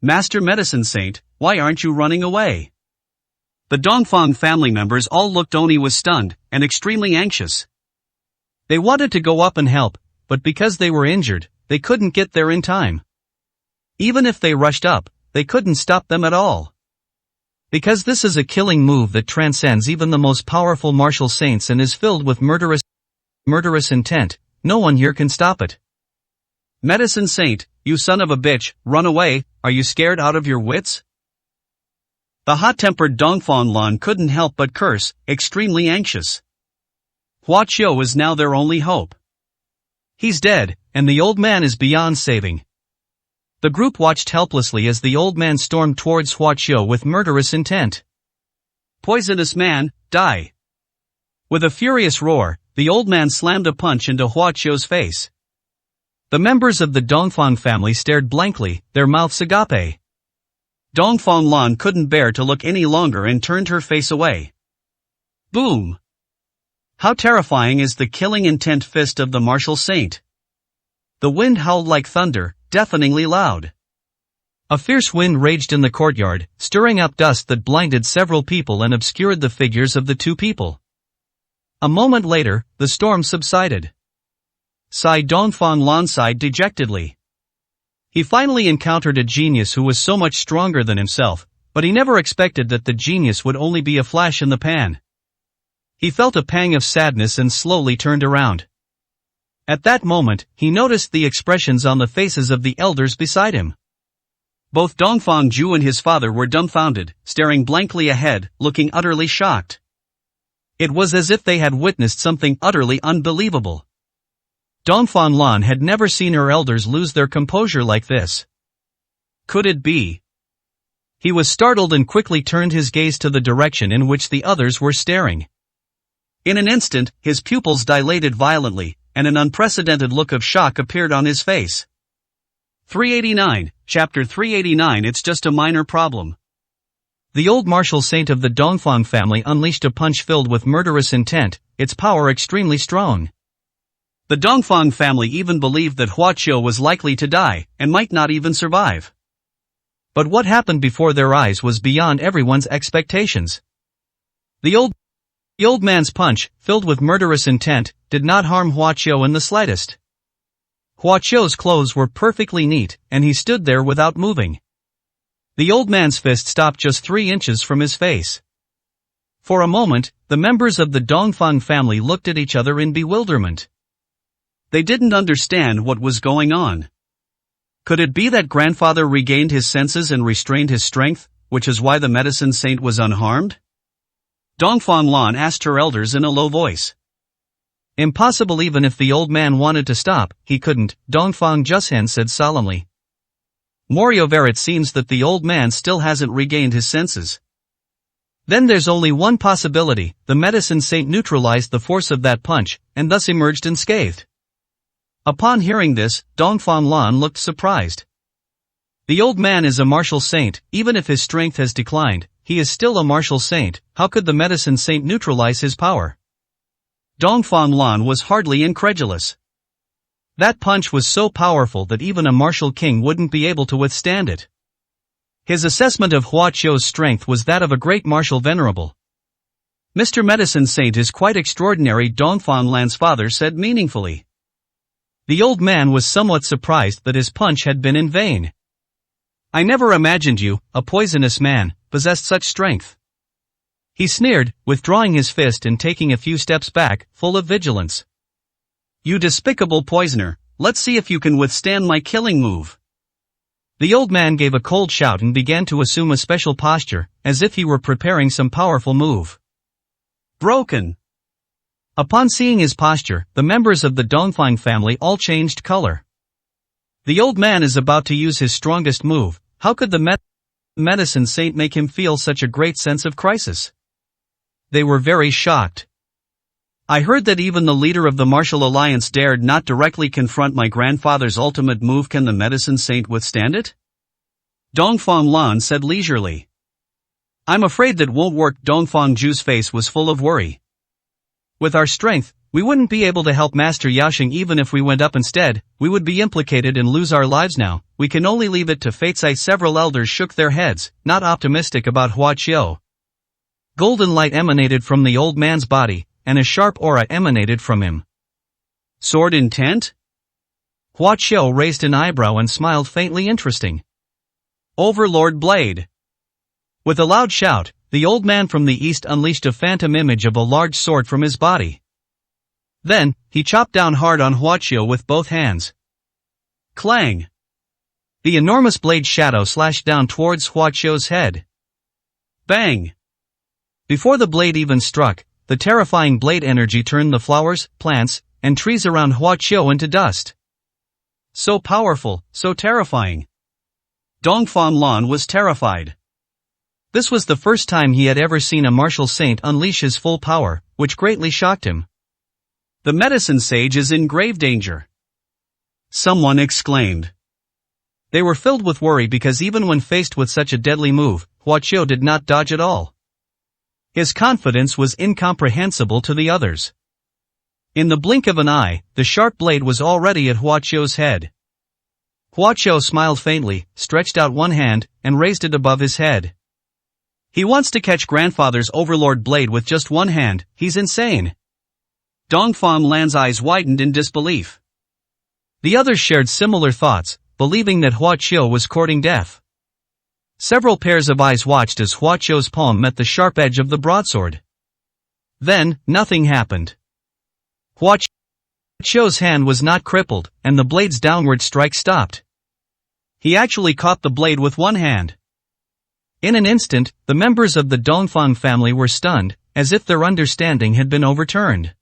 Master Medicine Saint, why aren't you running away? The Dongfang family members all looked. Oni was stunned, and extremely anxious. They wanted to go up and help, but because they were injured, they couldn't get there in time. Even if they rushed up, they couldn't stop them at all. Because this is a killing move that transcends even the most powerful martial saints and is filled with murderous intent, no one here can stop it. Medicine Saint, you son of a bitch, run away, are you scared out of your wits? The hot-tempered Dongfang Lan couldn't help but curse, extremely anxious. Hua Qiu is now their only hope. He's dead, and the old man is beyond saving. The group watched helplessly as the old man stormed towards Hua Qiu with murderous intent. Poisonous man, die! With a furious roar, the old man slammed a punch into Hua Qiu's face. The members of the Dongfang family stared blankly, their mouths agape. Dongfang Lan couldn't bear to look any longer and turned her face away. Boom! How terrifying is the killing intent fist of the martial saint! The wind howled like thunder, deafeningly loud. A fierce wind raged in the courtyard, stirring up dust that blinded several people and obscured the figures of the two people. A moment later, the storm subsided. Dongfang Lan sighed dejectedly. He finally encountered a genius who was so much stronger than himself, but he never expected that the genius would only be a flash in the pan. He felt a pang of sadness and slowly turned around. At that moment, he noticed the expressions on the faces of the elders beside him. Both Dongfang Ju and his father were dumbfounded, staring blankly ahead, looking utterly shocked. It was as if they had witnessed something utterly unbelievable. Dongfang Lan had never seen her elders lose their composure like this. Could it be? He was startled and quickly turned his gaze to the direction in which the others were staring. In an instant, his pupils dilated violently, and an unprecedented look of shock appeared on his face. 389, Chapter 389. It's just a minor problem. The old martial saint of the Dongfang family unleashed a punch filled with murderous intent, its power extremely strong. The Dongfang family even believed that Hua Qiu was likely to die, and might not even survive. But what happened before their eyes was beyond everyone's expectations. The old man's punch, filled with murderous intent, did not harm Hua Qiu in the slightest. Hua Qiu's clothes were perfectly neat, and he stood there without moving. The old man's fist stopped just 3 inches from his face. For a moment, the members of the Dongfang family looked at each other in bewilderment. They didn't understand what was going on. Could it be that grandfather regained his senses and restrained his strength, which is why the medicine saint was unharmed? Dongfang Lan asked her elders in a low voice. Impossible. Even if the old man wanted to stop, he couldn't, Dongfang Jushen said solemnly. Moreover, it seems that the old man still hasn't regained his senses. Then there's only one possibility: the medicine saint neutralized the force of that punch, and thus emerged unscathed. Upon hearing this, Dongfang Lan looked surprised. The old man is a martial saint. Even if his strength has declined, he is still a martial saint. How could the medicine saint neutralize his power? Dongfang Lan was hardly incredulous. That punch was so powerful that even a martial king wouldn't be able to withstand it. His assessment of Hua Qiu's strength was that of a great martial venerable. Mr. Medicine Saint is quite extraordinary, Dongfang Lan's father said meaningfully. The old man was somewhat surprised that his punch had been in vain. I never imagined you, a poisonous man, possessed such strength. He sneered, withdrawing his fist and taking a few steps back, full of vigilance. You despicable poisoner, let's see if you can withstand my killing move. The old man gave a cold shout and began to assume a special posture, as if he were preparing some powerful move. Broken. Upon seeing his posture, the members of the Dongfang family all changed color. The old man is about to use his strongest move. How could the medicine saint make him feel such a great sense of crisis? They were very shocked. I heard that even the leader of the martial alliance dared not directly confront my grandfather's ultimate move. Can the medicine saint withstand it? Dongfang Lan said leisurely. I'm afraid that won't work. Dongfang Ju's face was full of worry. With our strength, we wouldn't be able to help Master Yaoxing even if we went up instead, we would be implicated and lose our lives now, we can only leave it to fate. Several elders shook their heads, not optimistic about Hua Qiu. Golden light emanated from the old man's body, and a sharp aura emanated from him. Sword intent? Hua Qiu raised an eyebrow and smiled faintly. Interesting. Overlord Blade. With a loud shout, the old man from the east unleashed a phantom image of a large sword from his body. Then, he chopped down hard on Hua Qiu with both hands. Clang! The enormous blade shadow slashed down towards Hua Qiu's head. Bang! Before the blade even struck, the terrifying blade energy turned the flowers, plants, and trees around Hua Qiu into dust. So powerful, so terrifying. Dongfang Lan was terrified. This was the first time he had ever seen a martial saint unleash his full power, which greatly shocked him. The medicine sage is in grave danger. Someone exclaimed. They were filled with worry because even when faced with such a deadly move, Hua Qiu did not dodge at all. His confidence was incomprehensible to the others. In the blink of an eye, the sharp blade was already at Hua Qiu's head. Hua Qiu smiled faintly, stretched out one hand, and raised it above his head. He wants to catch grandfather's overlord blade with just one hand, he's insane. Dongfang Lan's eyes widened in disbelief. The others shared similar thoughts, believing that Hua Qiu was courting death. Several pairs of eyes watched as Hua Qiu's palm met the sharp edge of the broadsword. Then, nothing happened. Hua Qiu's hand was not crippled, and the blade's downward strike stopped. He actually caught the blade with one hand. In an instant, the members of the Dongfang family were stunned, as if their understanding had been overturned.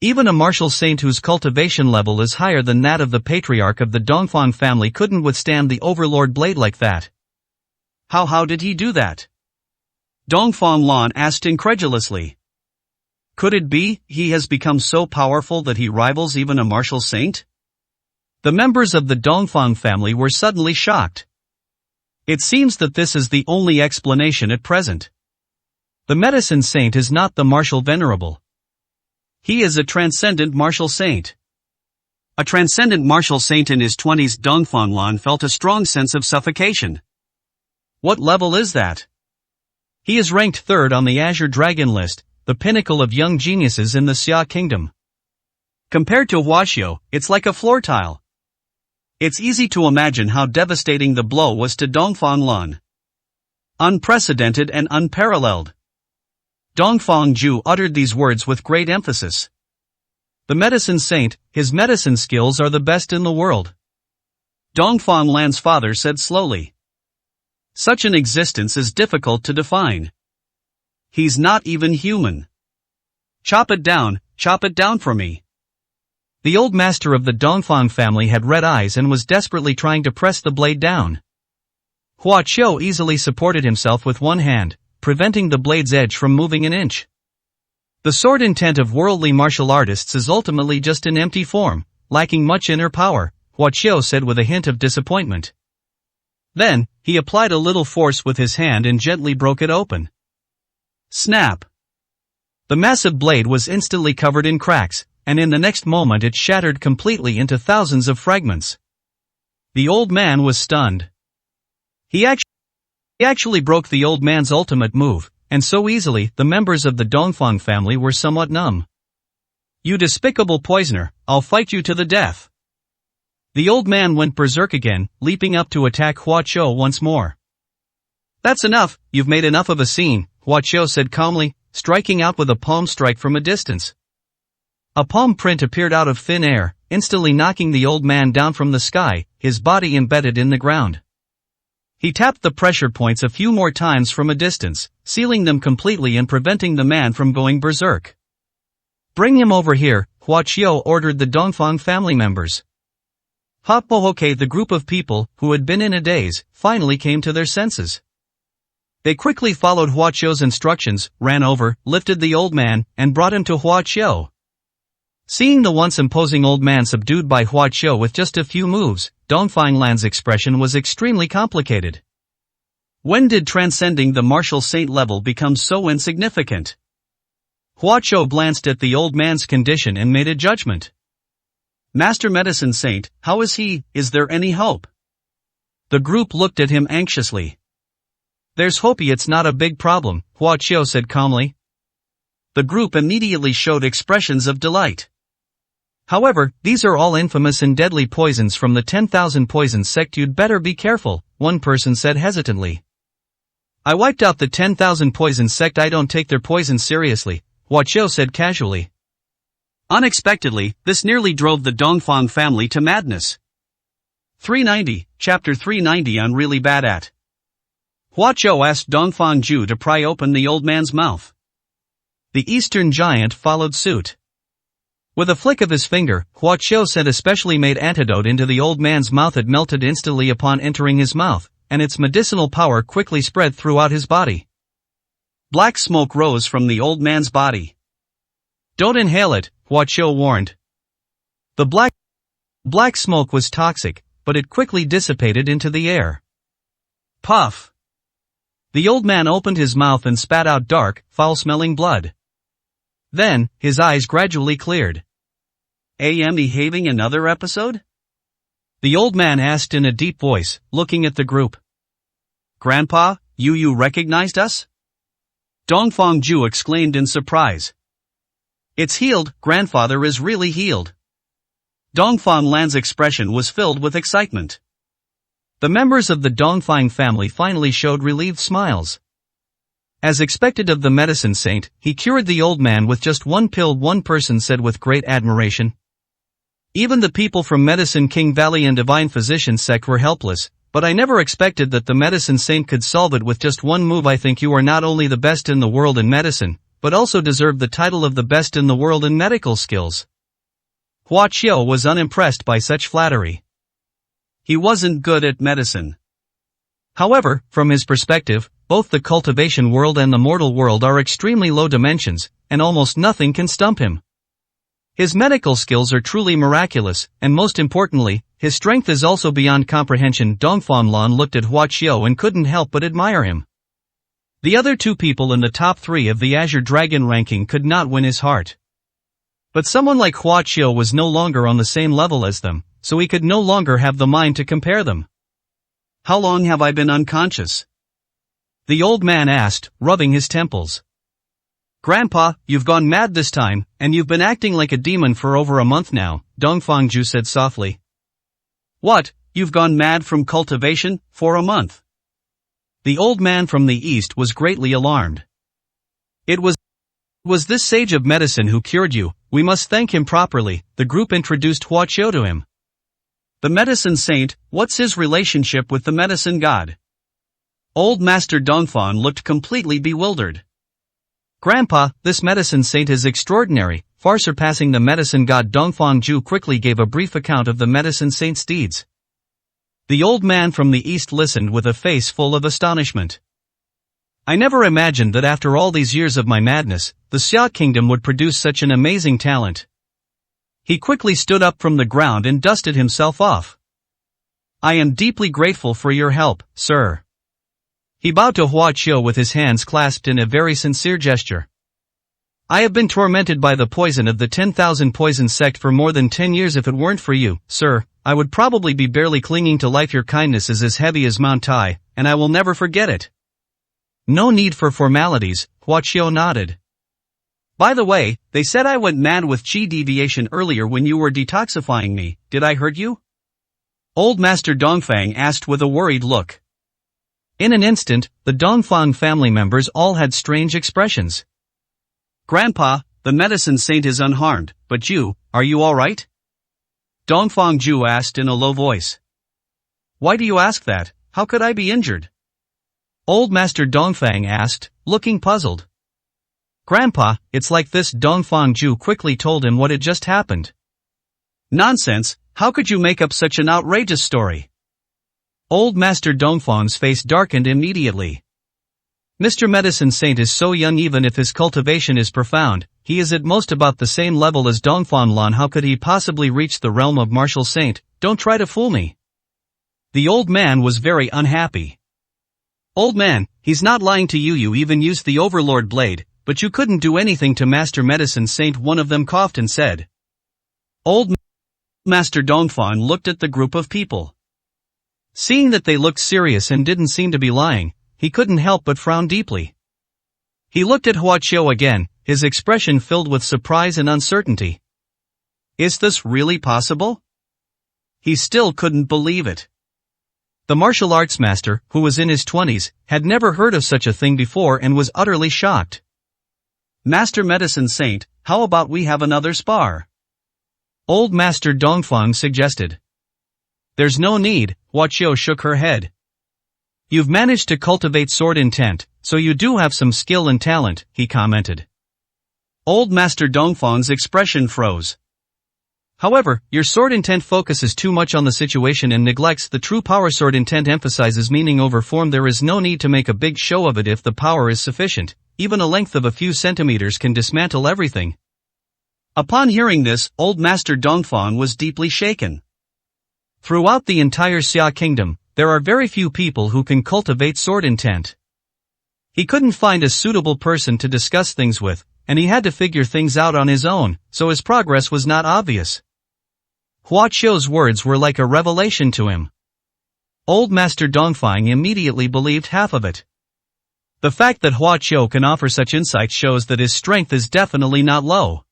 Even a martial saint whose cultivation level is higher than that of the patriarch of the Dongfang family couldn't withstand the overlord blade like that. How did he do that? Dongfang Lan asked incredulously. Could it be, he has become so powerful that he rivals even a martial saint? The members of the Dongfang family were suddenly shocked. It seems that this is the only explanation at present. The medicine saint is not the martial venerable. He is a transcendent martial saint. A transcendent martial saint in his 20s. Dongfang Lan felt a strong sense of suffocation. What level is that? He is ranked third on the Azure Dragon list, the pinnacle of young geniuses in the Xia Kingdom. Compared to Hua Qiu, it's like a floor tile. It's easy to imagine how devastating the blow was to Dongfang Lan. Unprecedented and unparalleled. Dongfang Ju uttered these words with great emphasis. The medicine saint, his medicine skills are the best in the world. Dongfang Lan's father said slowly. Such an existence is difficult to define. He's not even human. Chop it down for me. The old master of the Dongfang family had red eyes and was desperately trying to press the blade down. Hua Qiu easily supported himself with one hand, preventing the blade's edge from moving an inch. The sword intent of worldly martial artists is ultimately just an empty form, lacking much inner power, Hua Qiu said with a hint of disappointment. Then, he applied a little force with his hand and gently broke it open. Snap! The massive blade was instantly covered in cracks, and in the next moment it shattered completely into thousands of fragments. The old man was stunned. He actually broke the old man's ultimate move, and so easily the members of the Dongfang family were somewhat numb. You despicable poisoner, I'll fight you to the death. The old man went berserk again, leaping up to attack Hua Qiu once more. That's enough, you've made enough of a scene, Hua Qiu said calmly, striking out with a palm strike from a distance. A palm print appeared out of thin air, instantly knocking the old man down from the sky, his body embedded in the ground. He tapped the pressure points a few more times from a distance, sealing them completely and preventing the man from going berserk. Bring him over here, Hua Qiu ordered the Dongfang family members. The group of people, who had been in a daze, finally came to their senses. They quickly followed Hua Qiu's instructions, ran over, lifted the old man, and brought him to Hua Qiu. Seeing the once imposing old man subdued by Hua Qiu with just a few moves, Dongfang Lan's expression was extremely complicated. When did transcending the martial saint level become so insignificant? Hua Chou glanced at the old man's condition and made a judgment. Master Medicine Saint, how is he? Is there any hope? The group looked at him anxiously. There's hope, it's not a big problem, Hua Chou said calmly. The group immediately showed expressions of delight. However, these are all infamous and deadly poisons from the 10,000 poison sect, you'd better be careful, one person said hesitantly. I wiped out the 10,000 poison sect, I don't take their poison seriously, Hua Chou said casually. Unexpectedly, this nearly drove the Dongfang family to madness. 390, Chapter 390 I'm really bad at. Hua Chou asked Dongfang Ju to pry open the old man's mouth. The Eastern giant followed suit. With a flick of his finger, Hua Chou sent a specially made antidote into the old man's mouth. It melted instantly upon entering his mouth, and its medicinal power quickly spread throughout his body. Black smoke rose from the old man's body. Don't inhale it, Hua Chou warned. The black smoke was toxic, but it quickly dissipated into the air. Puff! The old man opened his mouth and spat out dark, foul-smelling blood. Then, his eyes gradually cleared. Am I having another episode? The old man asked in a deep voice, looking at the group. Grandpa, you recognized us? Dongfang Ju exclaimed in surprise. It's healed, grandfather is really healed. Dongfang Lan's expression was filled with excitement. The members of the Dongfang family finally showed relieved smiles. As expected of the medicine saint, he cured the old man with just one pill, one person said with great admiration. Even the people from Medicine King Valley and Divine Physician sect were helpless, but I never expected that the medicine saint could solve it with just one move. I think you are not only the best in the world in medicine, but also deserve the title of the best in the world in medical skills. Hua Chou was unimpressed by such flattery. He wasn't good at medicine. However, from his perspective, both the cultivation world and the mortal world are extremely low dimensions, and almost nothing can stump him. His medical skills are truly miraculous, and most importantly, his strength is also beyond comprehension. Dongfang Lan looked at Hua Chou and couldn't help but admire him. The other two people in the top 3 of the Azure Dragon ranking could not win his heart. But someone like Hua Chou was no longer on the same level as them, so he could no longer have the mind to compare them. How long have I been unconscious? The old man asked, rubbing his temples. Grandpa, you've gone mad this time, and you've been acting like a demon for over a month now, Dongfang Ju said softly. What, you've gone mad from cultivation, for a month? The old man from the east was greatly alarmed. It was this sage of medicine who cured you, we must thank him properly, the group introduced Hua Chou to him. The medicine saint, what's his relationship with the medicine god? Old Master Dongfang looked completely bewildered. Grandpa, this medicine saint is extraordinary, far surpassing the medicine god. Dongfang Ju quickly gave a brief account of the medicine saint's deeds. The old man from the east listened with a face full of astonishment. I never imagined that after all these years of my madness, the Xia kingdom would produce such an amazing talent. He quickly stood up from the ground and dusted himself off. I am deeply grateful for your help, sir. He bowed to Hua Chou with his hands clasped in a very sincere gesture. I have been tormented by the poison of the 10,000 poison sect for more than 10 years. If it weren't for you, sir, I would probably be barely clinging to life. Your kindness is as heavy as Mount Tai, and I will never forget it. No need for formalities, Hua Chou nodded. By the way, they said I went mad with chi deviation earlier when you were detoxifying me. Did I hurt you? Old Master Dongfang asked with a worried look. In an instant, the Dongfang family members all had strange expressions. Grandpa, the medicine saint is unharmed, but you, are you alright? Dongfang Ju asked in a low voice. Why do you ask that? How could I be injured? Old Master Dongfang asked, looking puzzled. Grandpa, it's like this. Dongfang Ju quickly told him what had just happened. Nonsense, how could you make up such an outrageous story? Old Master Dongfang's face darkened immediately. Mr. Medicine Saint is so young. Even if his cultivation is profound, he is at most about the same level as Dongfang Lan. How could he possibly reach the realm of martial saint? Don't try to fool me. The old man was very unhappy. Old man, he's not lying to you. You even used the Overlord blade, but you couldn't do anything to Master Medicine Saint. One of them coughed and said. Old Master Dongfang looked at the group of people. Seeing that they looked serious and didn't seem to be lying, he couldn't help but frown deeply. He looked at Hua Qiu again, his expression filled with surprise and uncertainty. Is this really possible? He still couldn't believe it. The martial arts master, who was in his 20s, had never heard of such a thing before and was utterly shocked. Master Medicine Saint, how about we have another spar? Old Master Dongfang suggested. There's no need, Hua Qiu shook her head. You've managed to cultivate sword intent, so you do have some skill and talent, he commented. Old Master Dongfang's expression froze. However, your sword intent focuses too much on the situation and neglects the true power. Sword intent emphasizes meaning over form. There is no need to make a big show of it if the power is sufficient. Even a length of a few centimeters can dismantle everything. Upon hearing this, Old Master Dongfang was deeply shaken. Throughout the entire Xia Kingdom, there are very few people who can cultivate sword intent. He couldn't find a suitable person to discuss things with, and he had to figure things out on his own, so his progress was not obvious. Hua Qiu's words were like a revelation to him. Old Master Dongfang immediately believed half of it. The fact that Hua Qiu can offer such insight shows that his strength is definitely not low.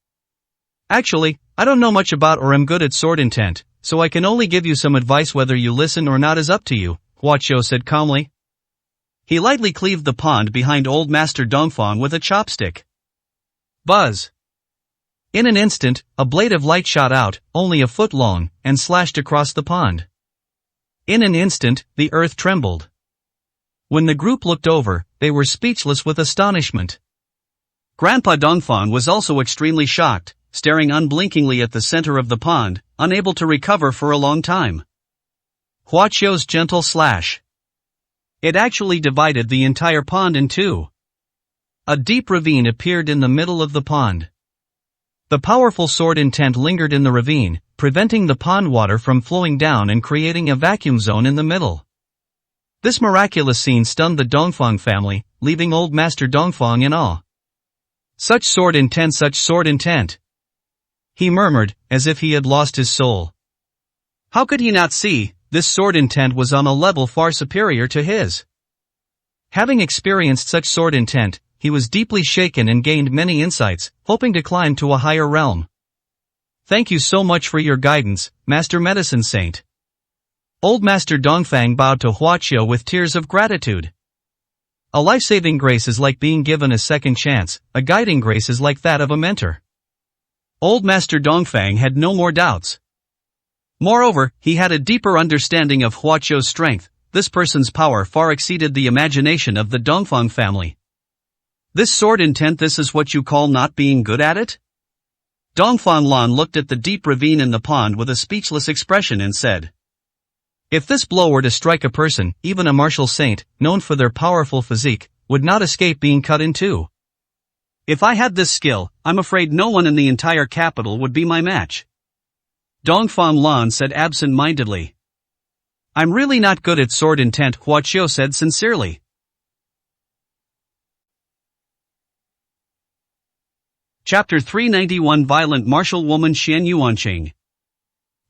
Actually, I don't know much about or am good at sword intent, so I can only give you some advice. Whether you listen or not is up to you, Hua Qiu said calmly. He lightly cleaved the pond behind Old Master Dongfang with a chopstick. Buzz! In an instant, a blade of light shot out, only a foot long, and slashed across the pond. In an instant, the earth trembled. When the group looked over, they were speechless with astonishment. Grandpa Dongfang was also extremely shocked, staring unblinkingly at the center of the pond, unable to recover for a long time. Hua Qiu's gentle slash. It actually divided the entire pond in two. A deep ravine appeared in the middle of the pond. The powerful sword intent lingered in the ravine, preventing the pond water from flowing down and creating a vacuum zone in the middle. This miraculous scene stunned the Dongfang family, leaving Old Master Dongfang in awe. Such sword intent, such sword intent! He murmured, as if he had lost his soul. How could he not see, this sword intent was on a level far superior to his? Having experienced such sword intent, he was deeply shaken and gained many insights, hoping to climb to a higher realm. Thank you so much for your guidance, Master Medicine Saint. Old Master Dongfang bowed to Hua Qiu with tears of gratitude. A life-saving grace is like being given a second chance, a guiding grace is like that of a mentor. Old Master Dongfang had no more doubts. Moreover, he had a deeper understanding of Hua Qiu's strength. This person's power far exceeded the imagination of the Dongfang family. This sword intent, this is what you call not being good at it? Dongfang Lan looked at the deep ravine in the pond with a speechless expression and said. If this blow were to strike a person, even a martial saint, known for their powerful physique, would not escape being cut in two. If I had this skill, I'm afraid no one in the entire capital would be my match. Dongfang Lan said absent-mindedly. I'm really not good at sword intent, Hua Qiu said sincerely. Chapter 391 Violent Martial Woman Xian Yuanqing.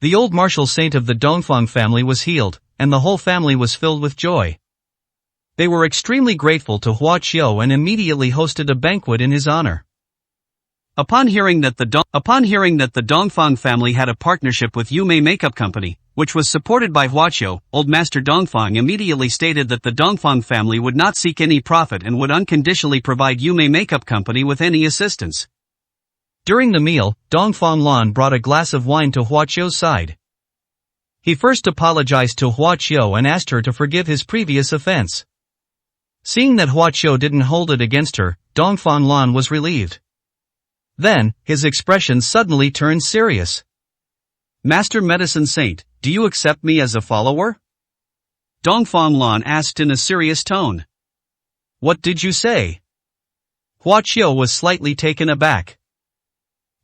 The old martial saint of the Dongfang family was healed, and the whole family was filled with joy. They were extremely grateful to Hua Qiu and immediately hosted a banquet in his honor. Upon hearing that the Dongfang family had a partnership with Yume Makeup Company, which was supported by Hua Qiu, Old Master Dongfang immediately stated that the Dongfang family would not seek any profit and would unconditionally provide Yume Makeup Company with any assistance. During the meal, Dongfang Lan brought a glass of wine to Hua Qiu's side. He first apologized to Hua Qiu and asked her to forgive his previous offense. Seeing that Hua Qiu didn't hold it against her, Dongfang Lan was relieved. Then, his expression suddenly turned serious. Master Medicine Saint, do you accept me as a follower? Dongfang Lan asked in a serious tone. What did you say? Hua Qiu was slightly taken aback.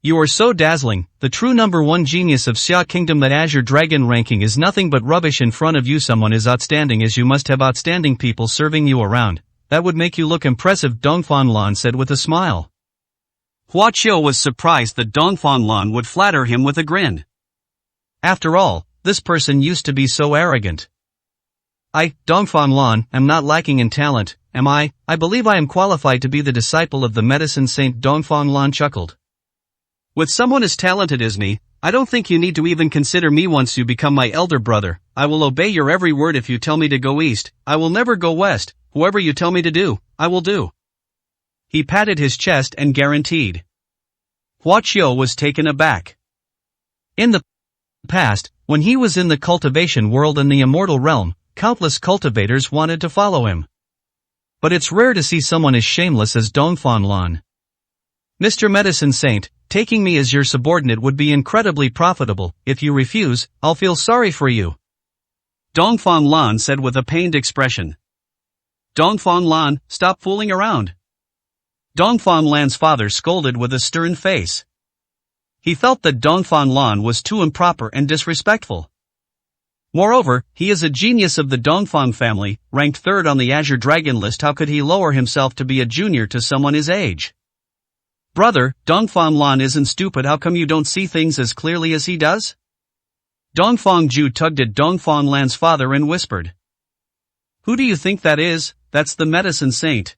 You are so dazzling, the true #1 genius of Xia Kingdom, that Azure Dragon ranking is nothing but rubbish in front of you. Someone as outstanding as you must have outstanding people serving you around. that would make you look impressive, Dongfang Lan said with a smile. Hua Qiu was surprised that Dongfang Lan would flatter him with a grin. After all, this person used to be so arrogant. I, Dongfang Lan, am not lacking in talent, am I? I believe I am qualified to be the disciple of the medicine saint, Dongfang Lan chuckled. With someone as talented as me, I don't think you need to even consider me once you become my elder brother. I will obey your every word. If you tell me to go east, I will never go west. Whoever you tell me to do, I will do. He patted his chest and guaranteed. Hua Qiu was taken aback. In the past, when he was in the cultivation world and the immortal realm, countless cultivators wanted to follow him. But it's rare to see someone as shameless as Dongfang Lan. Mr. Medicine Saint, taking me as your subordinate would be incredibly profitable. If you refuse, I'll feel sorry for you. Dongfang Lan said with a pained expression. Dongfang Lan, stop fooling around. Dongfang Lan's father scolded with a stern face. He felt that Dongfang Lan was too improper and disrespectful. Moreover, he is a genius of the Dongfang family, ranked third on the Azure Dragon list. How could he lower himself to be a junior to someone his age? Brother, Dongfang Lan isn't stupid. How come you don't see things as clearly as he does? Dongfang Ju tugged at Dongfang Lan's father and whispered. Who do you think that is? That's the medicine saint.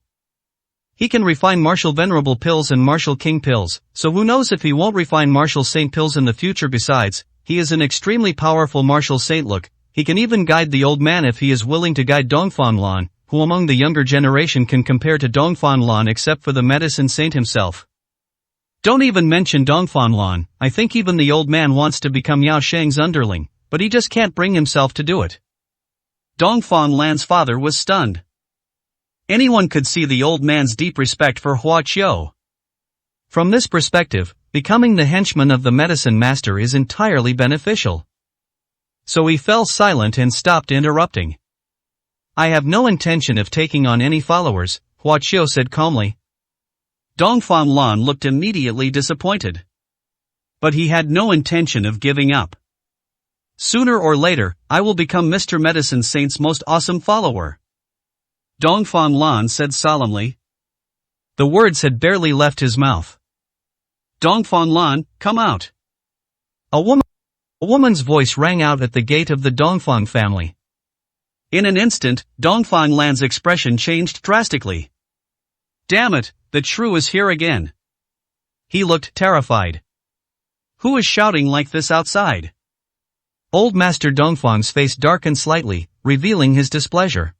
He can refine Martial Venerable pills and Martial King pills, so who knows if he won't refine Martial Saint pills in the future. Besides, he is an extremely powerful Martial Saint. Look, he can even guide the old man if he is willing to guide Dongfang Lan, who among the younger generation can compare to Dongfang Lan except for the medicine saint himself. Don't even mention Dongfang Lan. I think even the old man wants to become Yao Sheng's underling, but he just can't bring himself to do it. Dongfang Lan's father was stunned. Anyone could see the old man's deep respect for Hua Qiu. From this perspective, becoming the henchman of the medicine master is entirely beneficial. So he fell silent and stopped interrupting. I have no intention of taking on any followers, Hua Qiu said calmly. Dongfang Lan looked immediately disappointed. But he had no intention of giving up. Sooner or later, I will become Mr. Medicine Saint's most awesome follower. Dongfang Lan said solemnly. The words had barely left his mouth. Dongfang Lan, come out. A woman's voice rang out at the gate of the Dongfang family. In an instant, Dongfang Lan's expression changed drastically. Damn it, the shrew is here again. He looked terrified. Who is shouting like this outside? Old Master Dongfang's face darkened slightly, revealing his displeasure.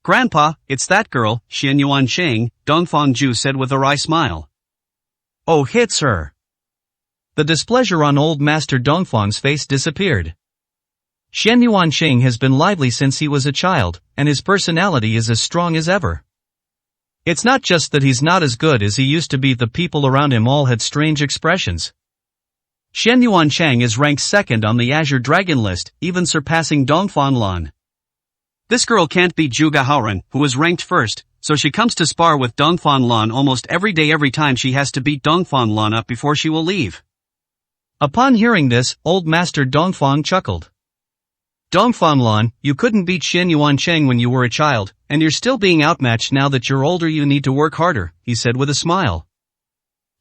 Grandpa, it's that girl, Xian Yuan Sheng, Dongfang Ju said with a wry smile. Oh, it's her. The displeasure on old Master Dongfang's face disappeared. Xian Yuan Sheng has been lively since he was a child, and his personality is as strong as ever. It's not just that he's not as good as he used to be. The people around him all had strange expressions. Xian Yuan Sheng is ranked second on the Azure Dragon list, even surpassing Dongfang Lan. This girl can't beat Zhuge Haoran, who was ranked first, so she comes to spar with Dongfang Lan almost every day. Every time she has to beat Dongfang Lan up before she will leave. Upon hearing this, old Master Dongfang chuckled. Dongfang Lan, you couldn't beat Xian Yuan Sheng when you were a child, and you're still being outmatched now that you're older. You need to work harder, he said with a smile.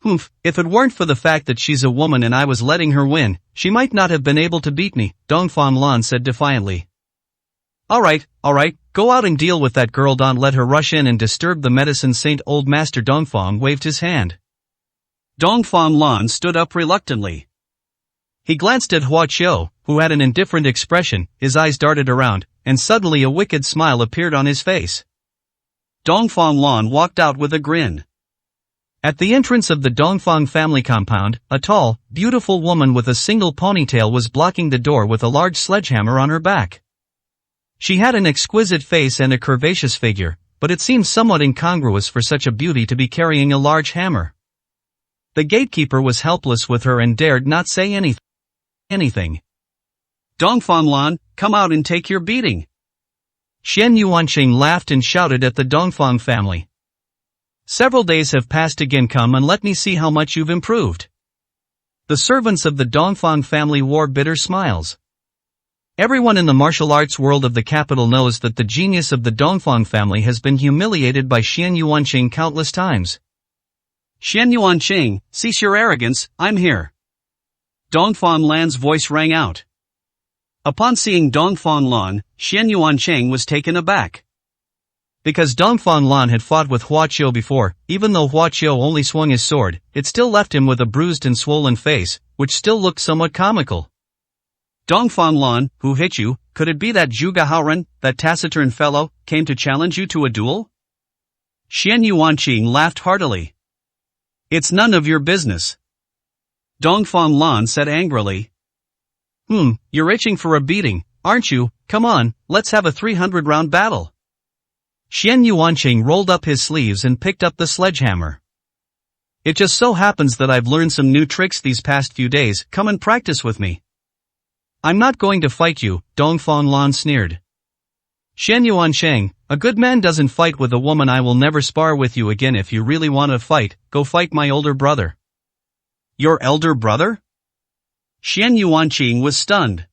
Humph, if it weren't for the fact that she's a woman and I was letting her win, she might not have been able to beat me, Dongfang Lan said defiantly. Alright, go out and deal with that girl. Don't let her rush in and disturb the medicine saint. Old Master Dongfang waved his hand. Dongfang Lan stood up reluctantly. He glanced at Hua Qiu, who had an indifferent expression. His eyes darted around, and suddenly a wicked smile appeared on his face. Dongfang Lan walked out with a grin. At the entrance of the Dongfang family compound, a tall, beautiful woman with a single ponytail was blocking the door with a large sledgehammer on her back. She had an exquisite face and a curvaceous figure, but it seemed somewhat incongruous for such a beauty to be carrying a large hammer. The gatekeeper was helpless with her and dared not say anything. Dongfang Lan, come out and take your beating. Xian Yuanqing laughed and shouted at the Dongfang family. Several days have passed. Again, come and let me see how much you've improved. The servants of the Dongfang family wore bitter smiles. Everyone in the martial arts world of the capital knows that the genius of the Dongfang family has been humiliated by Xian Yuanqing countless times. Xian Yuanqing, cease your arrogance, I'm here. Dongfang Lan's voice rang out. Upon seeing Dongfang Lan, Xian Yuanqing was taken aback. Because Dongfang Lan had fought with Hua Qiu before, even though Hua Qiu only swung his sword, it still left him with a bruised and swollen face, which still looked somewhat comical. Dongfang Lan, who hit you, could it be that Zhuge Haoren, that taciturn fellow, came to challenge you to a duel? Xian Yuanqing laughed heartily. It's none of your business. Dongfang Lan said angrily. You're itching for a beating, aren't you? Come on, let's have a 300-round battle. Xian Yuanqing rolled up his sleeves and picked up the sledgehammer. It just so happens that I've learned some new tricks these past few days, come and practice with me. I'm not going to fight you, Dongfang Lan sneered. Xian Yuanqing, a good man doesn't fight with a woman. I will never spar with you again. If you really want to fight, go fight my older brother. Your elder brother? Xian Yuanqing was stunned.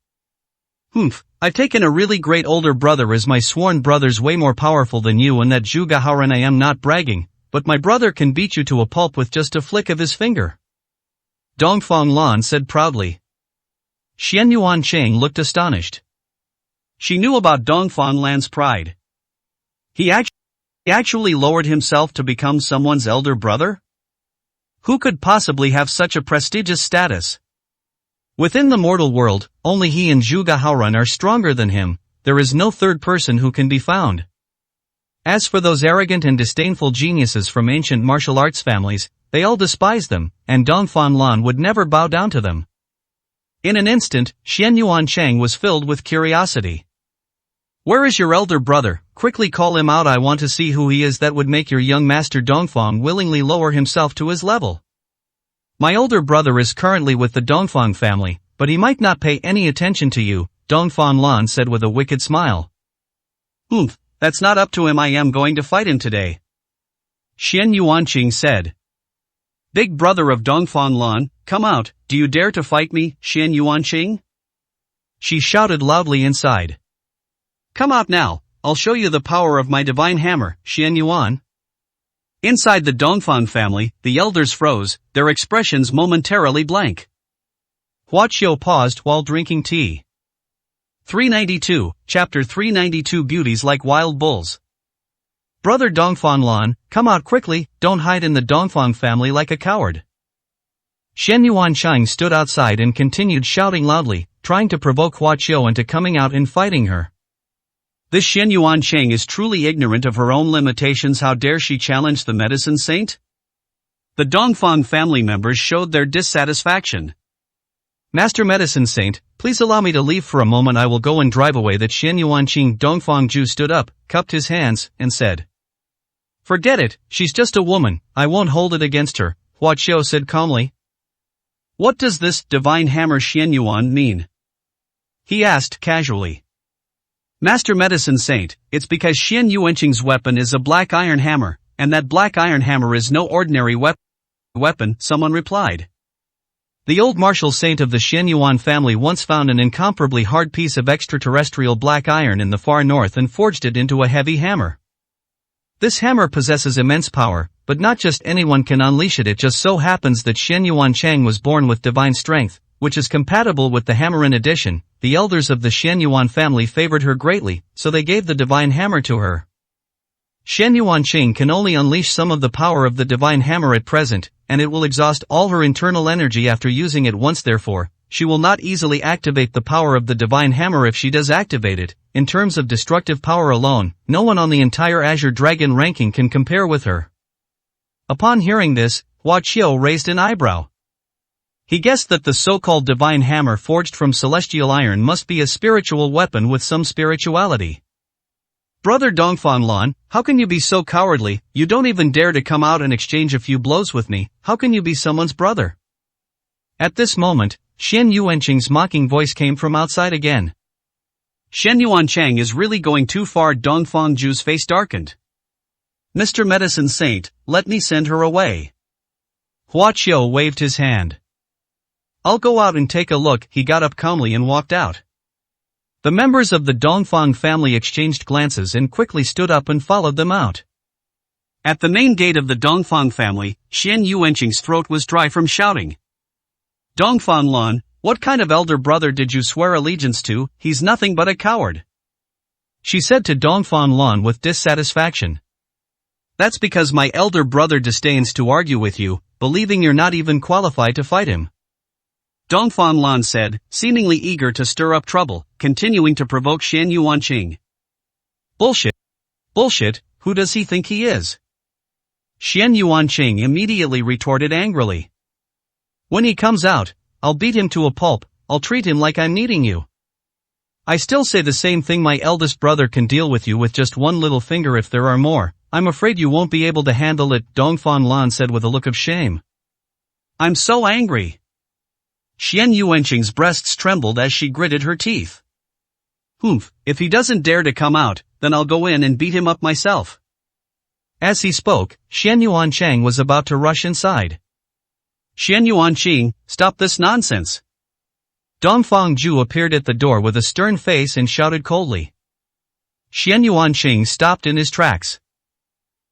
I've taken a really great older brother as my sworn brother's way more powerful than you and that Zhuge Haoren. I am not bragging, but my brother can beat you to a pulp with just a flick of his finger. Dongfang Lan said proudly. Xian Yuanqing looked astonished. She knew about Dongfang Lan's pride. He actually lowered himself to become someone's elder brother? Who could possibly have such a prestigious status? Within the mortal world, only he and Zhuge Haoren are stronger than him. There is no third person who can be found. As for those arrogant and disdainful geniuses from ancient martial arts families, they all despise them, and Dongfang Lan would never bow down to them. In an instant, Xian Yuanqing was filled with curiosity. Where is your elder brother? Quickly call him out. I want to see who he is. That would make your young master Dongfang willingly lower himself to his level. My older brother is currently with the Dongfang family, but he might not pay any attention to you, Dongfang Lan said with a wicked smile. That's not up to him. I am going to fight him today. Xian Yuanqing said. Big brother of Dongfang Lan, come out, do you dare to fight me, Xian Yuanqing? She shouted loudly inside. Come out now, I'll show you the power of my divine hammer, Xian Yuan. Inside the Dongfang family, the elders froze, their expressions momentarily blank. Hua Qiu paused while drinking tea. 392, Chapter 392 Beauties like wild bulls. Brother Dongfang Lan, come out quickly, don't hide in the Dongfang family like a coward. Xian Yuanqing stood outside and continued shouting loudly, trying to provoke Hua Qiu into coming out and fighting her. This Xian Yuanqing is truly ignorant of her own limitations. How dare she challenge the medicine saint? The Dongfang family members showed their dissatisfaction. Master Medicine Saint, please allow me to leave for a moment. I will go and drive away. That Xian Yuanqing. Dongfang Ju stood up, cupped his hands, and said. Forget it, she's just a woman, I won't hold it against her, Hua Qiu said calmly. What does this divine hammer Xian Yuan mean? He asked casually. Master Medicine Saint, it's because Xian Yuanqing's weapon is a black iron hammer, and that black iron hammer is no ordinary weapon, someone replied. The old martial saint of the Xian Yuan family once found an incomparably hard piece of extraterrestrial black iron in the far north and forged it into a heavy hammer. This hammer possesses immense power, but not just anyone can unleash it. It just so happens that Xian Yuanqing was born with divine strength, which is compatible with the hammer. In addition, the elders of the Xian Yuan family favored her greatly, so they gave the divine hammer to her. Xian Yuanqing can only unleash some of the power of the divine hammer at present, and it will exhaust all her internal energy after using it once. Therefore, she will not easily activate the power of the divine hammer. If she does activate it, in terms of destructive power alone, no one on the entire Azure Dragon ranking can compare with her. Upon hearing this, Hua Qiu raised an eyebrow. He guessed that the so-called divine hammer forged from celestial iron must be a spiritual weapon with some spirituality. Brother Dongfang Lan, how can you be so cowardly? You don't even dare to come out and exchange a few blows with me. How can you be someone's brother? At this moment, Xian Yuanqing's mocking voice came from outside again. Xian Yuanqing is really going too far. Dongfang Ju's face darkened. Mr. Medicine Saint, let me send her away. Hua Qiu waved his hand. I'll go out and take a look. He got up calmly and walked out. The members of the Dongfang family exchanged glances and quickly stood up and followed them out. At the main gate of the Dongfang family, Xian Yuanqing's throat was dry from shouting. Dongfang Lan, what kind of elder brother did you swear allegiance to? He's nothing but a coward, she said to Dongfang Lan with dissatisfaction. That's because my elder brother disdains to argue with you, believing you're not even qualified to fight him, Dongfang Lan said, seemingly eager to stir up trouble, continuing to provoke Xian Yuanqing. Bullshit. Bullshit, who does he think he is? Xian Yuanqing immediately retorted angrily. When he comes out, I'll beat him to a pulp, I'll treat him like I'm needing you. I still say the same thing, my eldest brother can deal with you with just one little finger if there are more, I'm afraid you won't be able to handle it, Dongfang Lan said with a look of shame. I'm so angry. Xian Yuanqing's breasts trembled as she gritted her teeth. Humph, if he doesn't dare to come out, then I'll go in and beat him up myself. As he spoke, Xian Yuanqing was about to rush inside. Xian Yuanqing, stop this nonsense. Dongfang Zhu appeared at the door with a stern face and shouted coldly. Xian Yuanqing stopped in his tracks.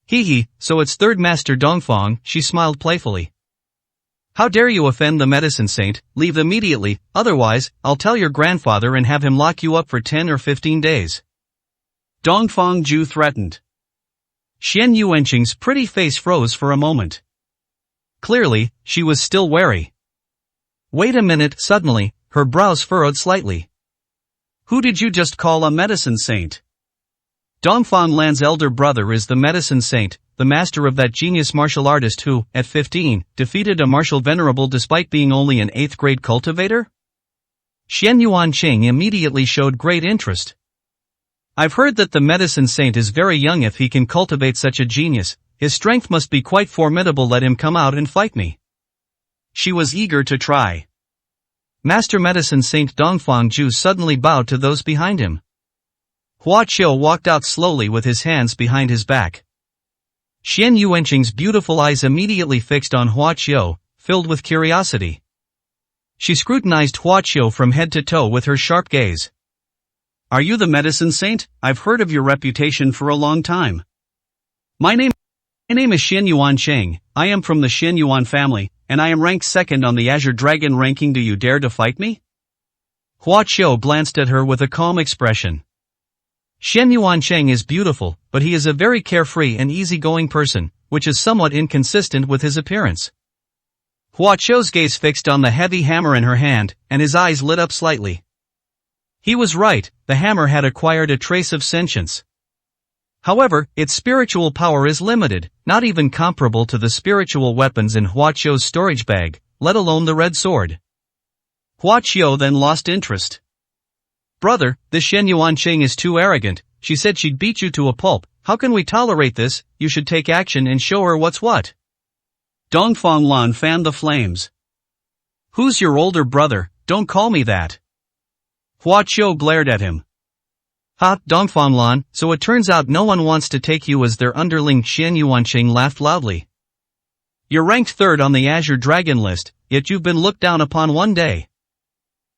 Hee, so it's third master Dongfang, she smiled playfully. How dare you offend the medicine saint, leave immediately, otherwise, I'll tell your grandfather and have him lock you up for 10 or 15 days. Dongfang Zhu threatened. Xian Yuanqing's pretty face froze for a moment. Clearly, she was still wary. Wait a minute, suddenly, her brows furrowed slightly. Who did you just call a medicine saint? Dongfang Lan's elder brother is the medicine saint, the master of that genius martial artist who, at 15, defeated a martial venerable despite being only an 8th grade cultivator? Xian Yuanqing immediately showed great interest. I've heard that the medicine saint is very young. If he can cultivate such a genius, his strength must be quite formidable. Let him come out and fight me. She was eager to try. Master Medicine Saint Dongfang Zhu suddenly bowed to those behind him. Hua Qiu walked out slowly with his hands behind his back. Xian Yuanqing's beautiful eyes immediately fixed on Hua Qiu, filled with curiosity. She scrutinized Hua Qiu from head to toe with her sharp gaze. Are you the medicine saint? I've heard of your reputation for a long time. My name is Xian Yuanqing, I am from the Xian Yuan family, and I am ranked 2nd on the Azure Dragon ranking. Do you dare to fight me? Hua Qiu glanced at her with a calm expression. Xian Yuanqing is beautiful, but he is a very carefree and easygoing person, which is somewhat inconsistent with his appearance. Hua Qiu's gaze fixed on the heavy hammer in her hand, and his eyes lit up slightly. He was right, the hammer had acquired a trace of sentience. However, its spiritual power is limited, not even comparable to the spiritual weapons in Hua Qiu's storage bag, let alone the red sword. Hua Qiu then lost interest. Brother, this Xian Yuanqing is too arrogant, she said she'd beat you to a pulp, how can we tolerate this? You should take action and show her what's what. Dongfang Lan fanned the flames. Who's your older brother? Don't call me that. Hua Qiu glared at him. Ha, Dongfang Lan, so it turns out no one wants to take you as their underling. Xian Yuanqing laughed loudly. You're ranked 3rd on the Azure Dragon list, yet you've been looked down upon one day.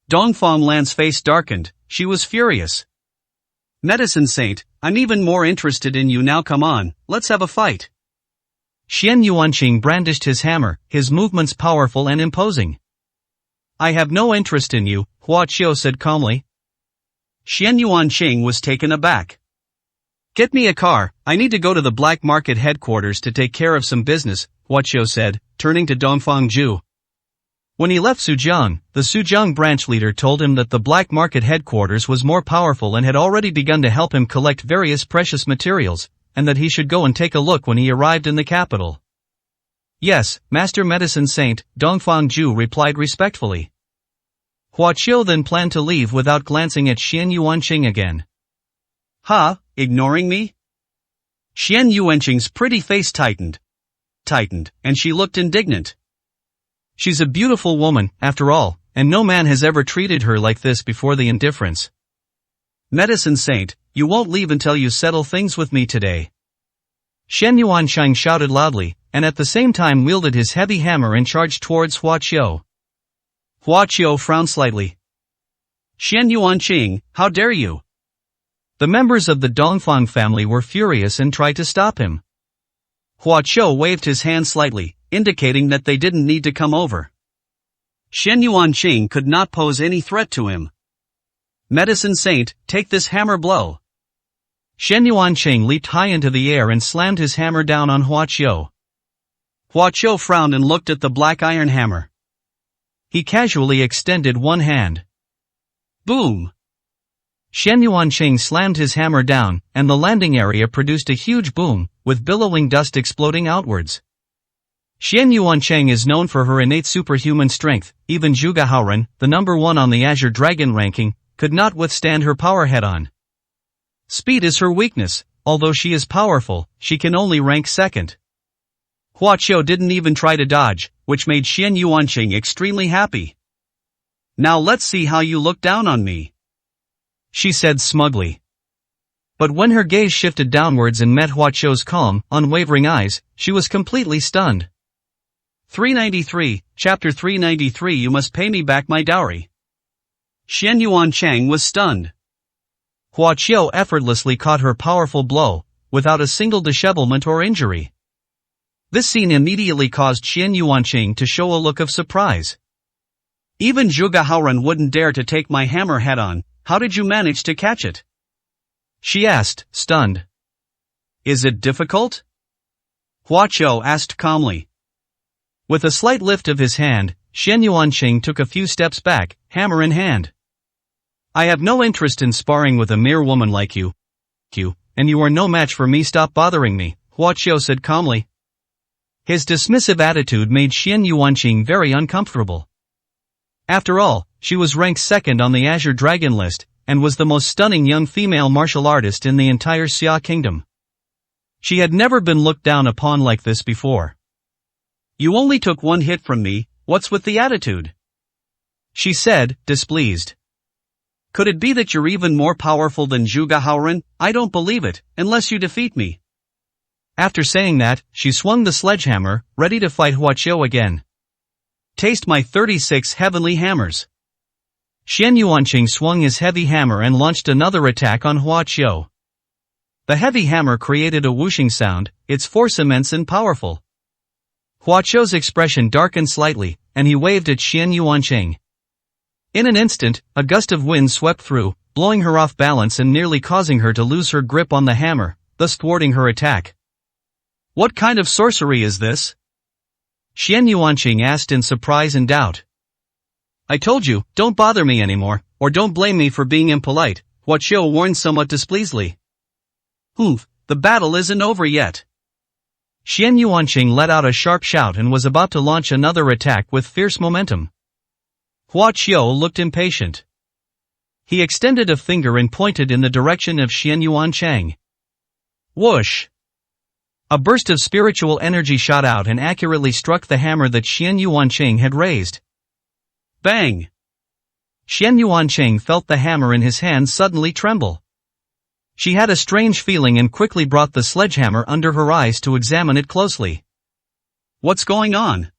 Dongfang Lan's face darkened, she was furious. Medicine Saint, I'm even more interested in you now. Come on, let's have a fight. Xian Yuanqing brandished his hammer, his movements powerful and imposing. I have no interest in you, Hua Qiu said calmly. Xian Yuanqing was taken aback. Get me a car, I need to go to the black market headquarters to take care of some business, Hua Qiu said, turning to Dongfang Zhu. When he left Sujiang, the Sujiang branch leader told him that the black market headquarters was more powerful and had already begun to help him collect various precious materials, and that he should go and take a look when he arrived in the capital. Yes, Master Medicine Saint, Dongfang Zhu replied respectfully. Hua Qiu then planned to leave without glancing at Xian Yuanqing again. Ha, ignoring me? Xian Yuanqing's pretty face tightened, and she looked indignant. She's a beautiful woman, after all, and no man has ever treated her like this before. The indifference. Medicine Saint, you won't leave until you settle things with me today. Xian Yuanqing shouted loudly, and at the same time wielded his heavy hammer and charged towards Hua Qiu. Hua Qiu frowned slightly. Xian Yuanqing, how dare you? The members of the Dongfang family were furious and tried to stop him. Hua Qiu waved his hand slightly, indicating that they didn't need to come over. Xian Yuanqing could not pose any threat to him. Medicine Saint, take this hammer blow. Xian Yuanqing leaped high into the air and slammed his hammer down on Hua Qiu. Hua Qiu frowned and looked at the black iron hammer. He casually extended one hand. Boom! Xian Yuanqing slammed his hammer down, and the landing area produced a huge boom, with billowing dust exploding outwards. Xian Yuanqing is known for her innate superhuman strength. Even Zhuge Haoren, the number 1 on the Azure Dragon ranking, could not withstand her power head-on. Speed is her weakness. Although she is powerful, she can only rank 2nd. Hua Qiu didn't even try to dodge, which made Xian Yuanqing extremely happy. Now let's see how you look down on me, she said smugly. But when her gaze shifted downwards and met Hua Qiu's calm, unwavering eyes, she was completely stunned. 393, Chapter 393 You must pay me back my dowry. Xian Yuanqing was stunned. Hua Qiu effortlessly caught her powerful blow, without a single dishevelment or injury. This scene immediately caused Xian Yuanqing to show a look of surprise. Even Zhuge Haoren wouldn't dare to take my hammer head-on. How did you manage to catch it? She asked, stunned. Is it difficult? Hua Qiu asked calmly. With a slight lift of his hand, Xian Yuanqing took a few steps back, hammer in hand. I have no interest in sparring with a mere woman like you, and you are no match for me. Stop bothering me, Hua Qiu said calmly. His dismissive attitude made Xian Yuanqing very uncomfortable. After all, she was ranked 2nd on the Azure Dragon list, and was the most stunning young female martial artist in the entire Xia Kingdom. She had never been looked down upon like this before. You only took one hit from me, what's with the attitude? She said, displeased. Could it be that you're even more powerful than Zhuge Haoren? I don't believe it, unless you defeat me. After saying that, she swung the sledgehammer, ready to fight Hua Qiu again. Taste my 36 heavenly hammers. Xian Yuanqing swung his heavy hammer and launched another attack on Hua Qiu. The heavy hammer created a whooshing sound, its force immense and powerful. Hua Qiu's expression darkened slightly, and he waved at Xian Yuanqing. In an instant, a gust of wind swept through, blowing her off balance and nearly causing her to lose her grip on the hammer, thus thwarting her attack. What kind of sorcery is this? Xian Yuanqing asked in surprise and doubt. I told you, don't bother me anymore, or don't blame me for being impolite, Hua Qiu warned somewhat displeasedly. The battle isn't over yet. Xian Yuanqing let out a sharp shout and was about to launch another attack with fierce momentum. Hua Qiu looked impatient. He extended a finger and pointed in the direction of Xian Yuanqing. Whoosh! A burst of spiritual energy shot out and accurately struck the hammer that Xian Yuanqing had raised. Bang! Xian Yuanqing felt the hammer in his hand suddenly tremble. She had a strange feeling and quickly brought the sledgehammer under her eyes to examine it closely. What's going on?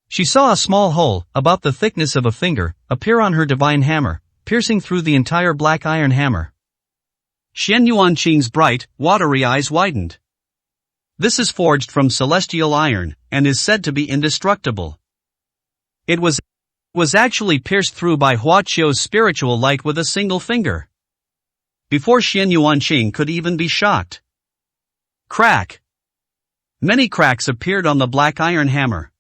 She saw a small hole, about the thickness of a finger, appear on her divine hammer, piercing through the entire black iron hammer. Xian Yuanqing's bright, watery eyes widened. This is forged from celestial iron, and is said to be indestructible. It was actually pierced through by Hua Qiu's spiritual light with a single finger. Before Xian Yuanqing could even be shocked. Crack! Many cracks appeared on the black iron hammer.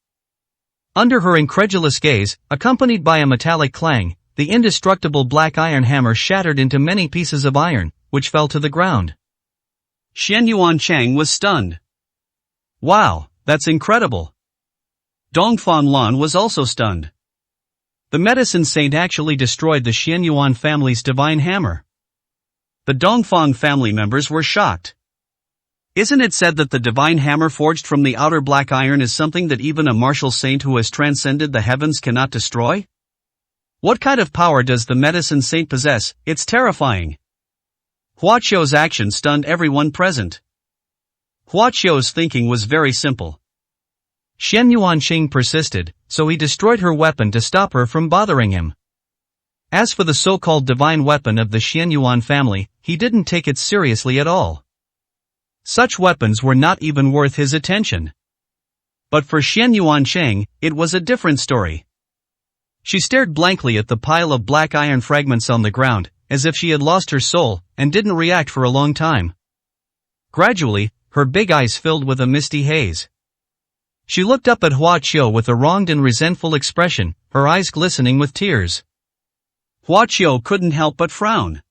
Under her incredulous gaze, accompanied by a metallic clang, the indestructible black iron hammer shattered into many pieces of iron, which fell to the ground. Xian Yuanqing was stunned. Wow, that's incredible. Dongfang Lan was also stunned. The medicine saint actually destroyed the Xian Yuan family's divine hammer. The Dongfang family members were shocked. Isn't it said that the divine hammer forged from the outer black iron is something that even a martial saint who has transcended the heavens cannot destroy? What kind of power does the medicine saint possess? It's terrifying. Hua Qiu's action stunned everyone present. Hua Qiu's thinking was very simple. Xian Yuanqing persisted, so he destroyed her weapon to stop her from bothering him. As for the so-called divine weapon of the Xianyuan family, he didn't take it seriously at all. Such weapons were not even worth his attention. But for Xianyuan Cheng, it was a different story. She stared blankly at the pile of black iron fragments on the ground, as if she had lost her soul, and didn't react for a long time. Gradually, her big eyes filled with a misty haze. She looked up at Hua Qiu with a wronged and resentful expression, her eyes glistening with tears. Hua Qiu couldn't help but frown.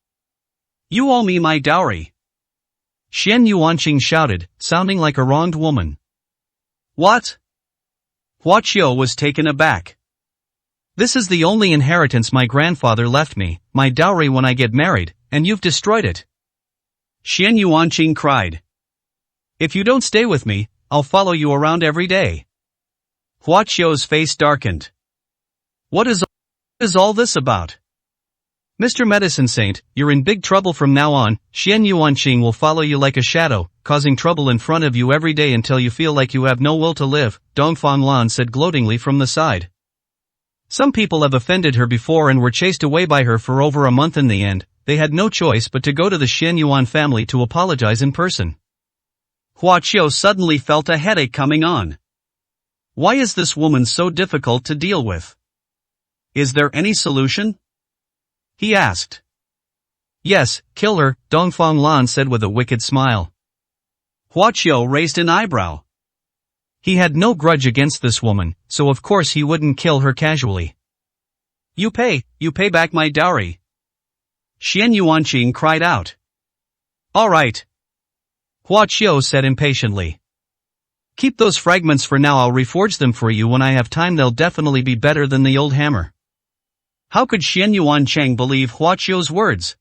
"You owe me my dowry," Xian Yuanqing shouted, sounding like a wronged woman. "What?" Hua Qiu was taken aback. "This is the only inheritance my grandfather left me, my dowry when I get married, and you've destroyed it," Xian Yuanqing cried. "If you don't stay with me, I'll follow you around every day." Hua Qiu's face darkened. What is all this about? "Mr. Medicine Saint, you're in big trouble from now on. Xian Yuanqing will follow you like a shadow, causing trouble in front of you every day until you feel like you have no will to live," Dongfang Lan said gloatingly from the side. "Some people have offended her before and were chased away by her for over a month. In the end, they had no choice but to go to the Xianyuan family to apologize in person." Hua Qiu suddenly felt a headache coming on. Why is this woman so difficult to deal with? Is there any solution? He asked. "Yes, kill her," Dongfang Lan said with a wicked smile. Hua Qiu raised an eyebrow. He had no grudge against this woman, so of course he wouldn't kill her casually. You pay back my dowry," Xian Yuanqing cried out. "All right," Hua Qiu said impatiently. "Keep those fragments for now. I'll reforge them for you when I have time. They'll definitely be better than the old hammer." How could Xian Yuanqing believe Hua Qiu's words?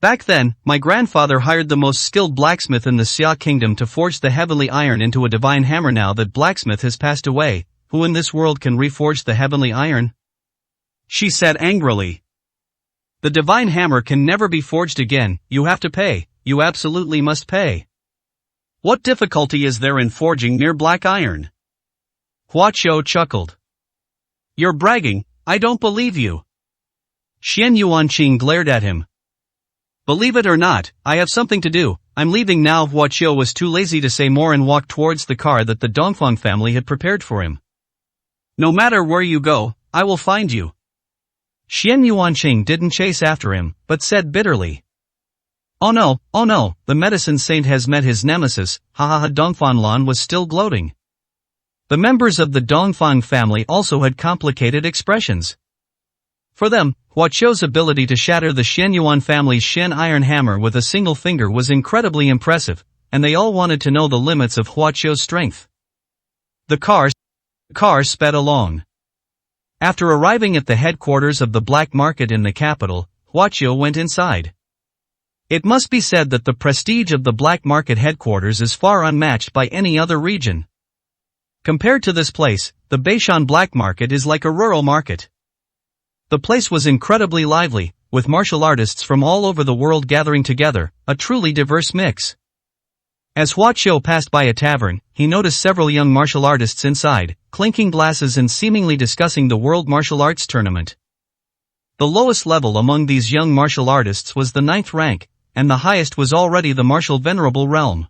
"Back then, my grandfather hired the most skilled blacksmith in the Xia kingdom to forge the heavenly iron into a divine hammer. Now that blacksmith has passed away, who in this world can reforge the heavenly iron?" she said angrily. "The divine hammer can never be forged again. You have to pay. You absolutely must pay." "What difficulty is there in forging mere black iron?" Hua Qiu chuckled. "You're bragging, I don't believe you." Xian Yuanqing glared at him. "Believe it or not, I have something to do. I'm leaving now." Hua Qiu was too lazy to say more and walked towards the car that the Dongfang family had prepared for him. "No matter where you go, I will find you." Xian Yuanqing didn't chase after him, but said bitterly. Oh no, the medicine saint has met his nemesis." Dongfang Lan was still gloating. The members of the Dongfang family also had complicated expressions. For them, Hua Qiu's ability to shatter the Xianyuan family's Shen iron hammer with a single finger was incredibly impressive, and they all wanted to know the limits of Hua Qiu's strength. The car sped along. After arriving at the headquarters of the black market in the capital, Hua Qiu went inside. It must be said that the prestige of the black market headquarters is far unmatched by any other region. Compared to this place, the Beishan black market is like a rural market. The place was incredibly lively, with martial artists from all over the world gathering together, a truly diverse mix. As Hua Qiu passed by a tavern, he noticed several young martial artists inside, clinking glasses and seemingly discussing the World Martial Arts Tournament. The lowest level among these young martial artists was the 9th rank, and the highest was already the martial venerable realm.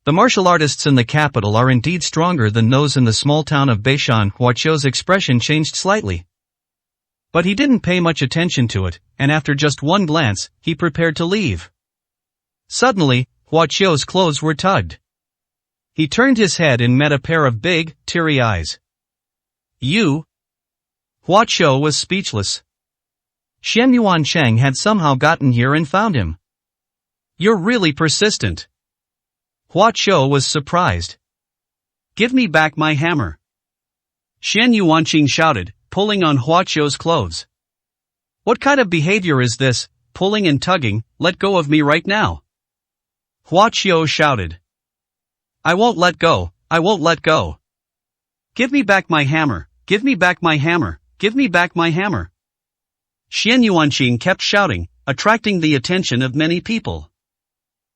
The martial artists in the capital are indeed stronger than those in the small town of Beishan. Hua Qiu's expression changed slightly. But he didn't pay much attention to it, and after just one glance, he prepared to leave. Suddenly, Hua Qiu's clothes were tugged. He turned his head and met a pair of big, teary eyes. "You?" Hua Qiu was speechless. Xian Yuanqing had somehow gotten here and found him. "You're really persistent." Hua Qiu was surprised. "Give me back my hammer," Xian Yuanqing shouted, pulling on Hua Qiu's clothes. "What kind of behavior is this, pulling and tugging? Let go of me right now," Hua Qiu shouted. I won't let go. Give me back my hammer, give me back my hammer, give me back my hammer." Xian Yuanqing kept shouting, attracting the attention of many people.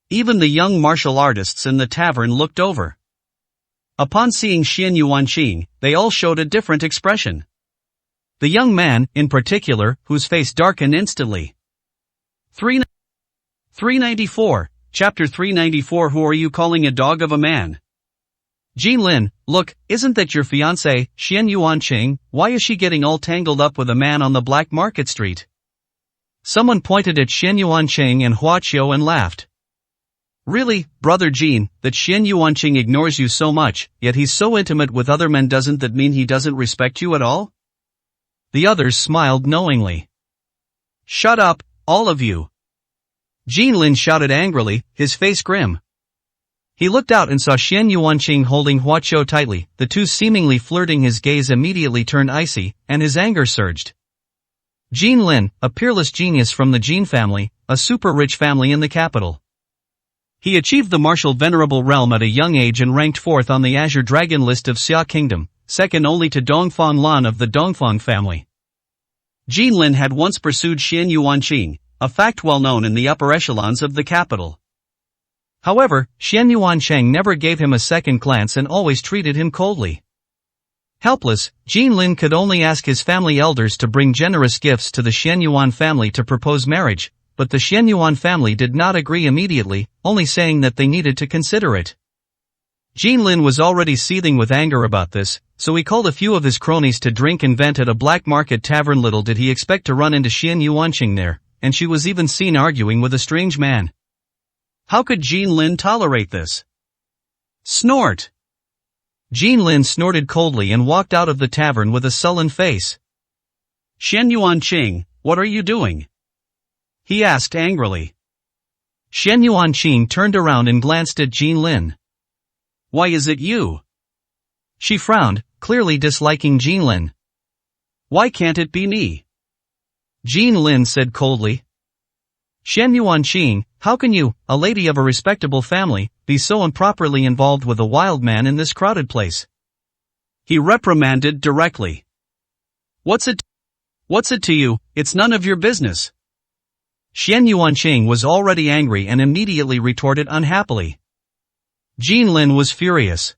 Even the young martial artists in the tavern looked over. Upon seeing Xian Yuanqing, they all showed a different expression. The young man, in particular, whose face darkened instantly. 394, Chapter 394. Who are you calling a dog of a man? Jinlin, look, isn't that your fiancée, Xian Yuanqing? Why is she getting all tangled up with a man on the black market street? Someone pointed at Xian Yuanqing and Hua Qiu and laughed. Really, brother Jin, that Xian Yuanqing ignores you so much, yet he's so intimate with other men, doesn't that mean he doesn't respect you at all? The others smiled knowingly. Shut up, all of you. Jinlin shouted angrily, his face grim. He looked out and saw Xian Yuanqing holding Hua Qiu tightly, the two seemingly flirting. His gaze immediately turned icy, and his anger surged. Jinlin, a peerless genius from the Jin family, a super-rich family in the capital. He achieved the martial venerable realm at a young age and ranked 4th on the Azure Dragon list of Xia Kingdom, second only to Dongfang Lan of the Dongfang family. Jinlin had once pursued Xian Yuanqing, a fact well known in the upper echelons of the capital. However, Xian Yuanqing never gave him a second glance and always treated him coldly. Helpless, Jinlin could only ask his family elders to bring generous gifts to the Xian Yuan family to propose marriage, but the Xian Yuan family did not agree immediately, only saying that they needed to consider it. Jinlin was already seething with anger about this, so he called a few of his cronies to drink and vent at a black market tavern. Little did he expect to run into Xian Yuanqing there, and she was even seen arguing with a strange man. How could Jinlin tolerate this? Snort! Jinlin snorted coldly and walked out of the tavern with a sullen face. Xian Yuanqing, what are you doing? He asked angrily. Xian Yuanqing turned around and glanced at Jinlin. Why is it you? She frowned, clearly disliking Jinlin. Why can't it be me? Jinlin said coldly. Xian Yuanqing, how can you, a lady of a respectable family, be so improperly involved with a wild man in this crowded place? He reprimanded directly. What's it to you? It's none of your business. Xian Yuanqing was already angry and immediately retorted unhappily. Jinlin was furious.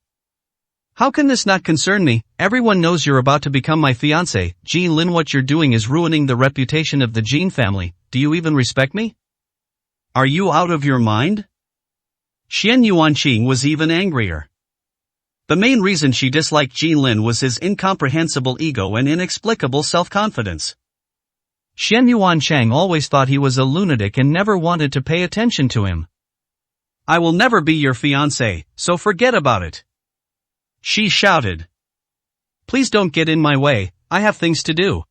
How can this not concern me? Everyone knows you're about to become my fiancé. Jinlin, what you're doing is ruining the reputation of the Jin family. Do you even respect me? Are you out of your mind? Xian Yuanqing was even angrier. The main reason she disliked Jinlin was his incomprehensible ego and inexplicable self-confidence. Xian Yuanqing always thought he was a lunatic and never wanted to pay attention to him. I will never be your fiancé, so forget about it. She shouted. Please don't get in my way, I have things to do.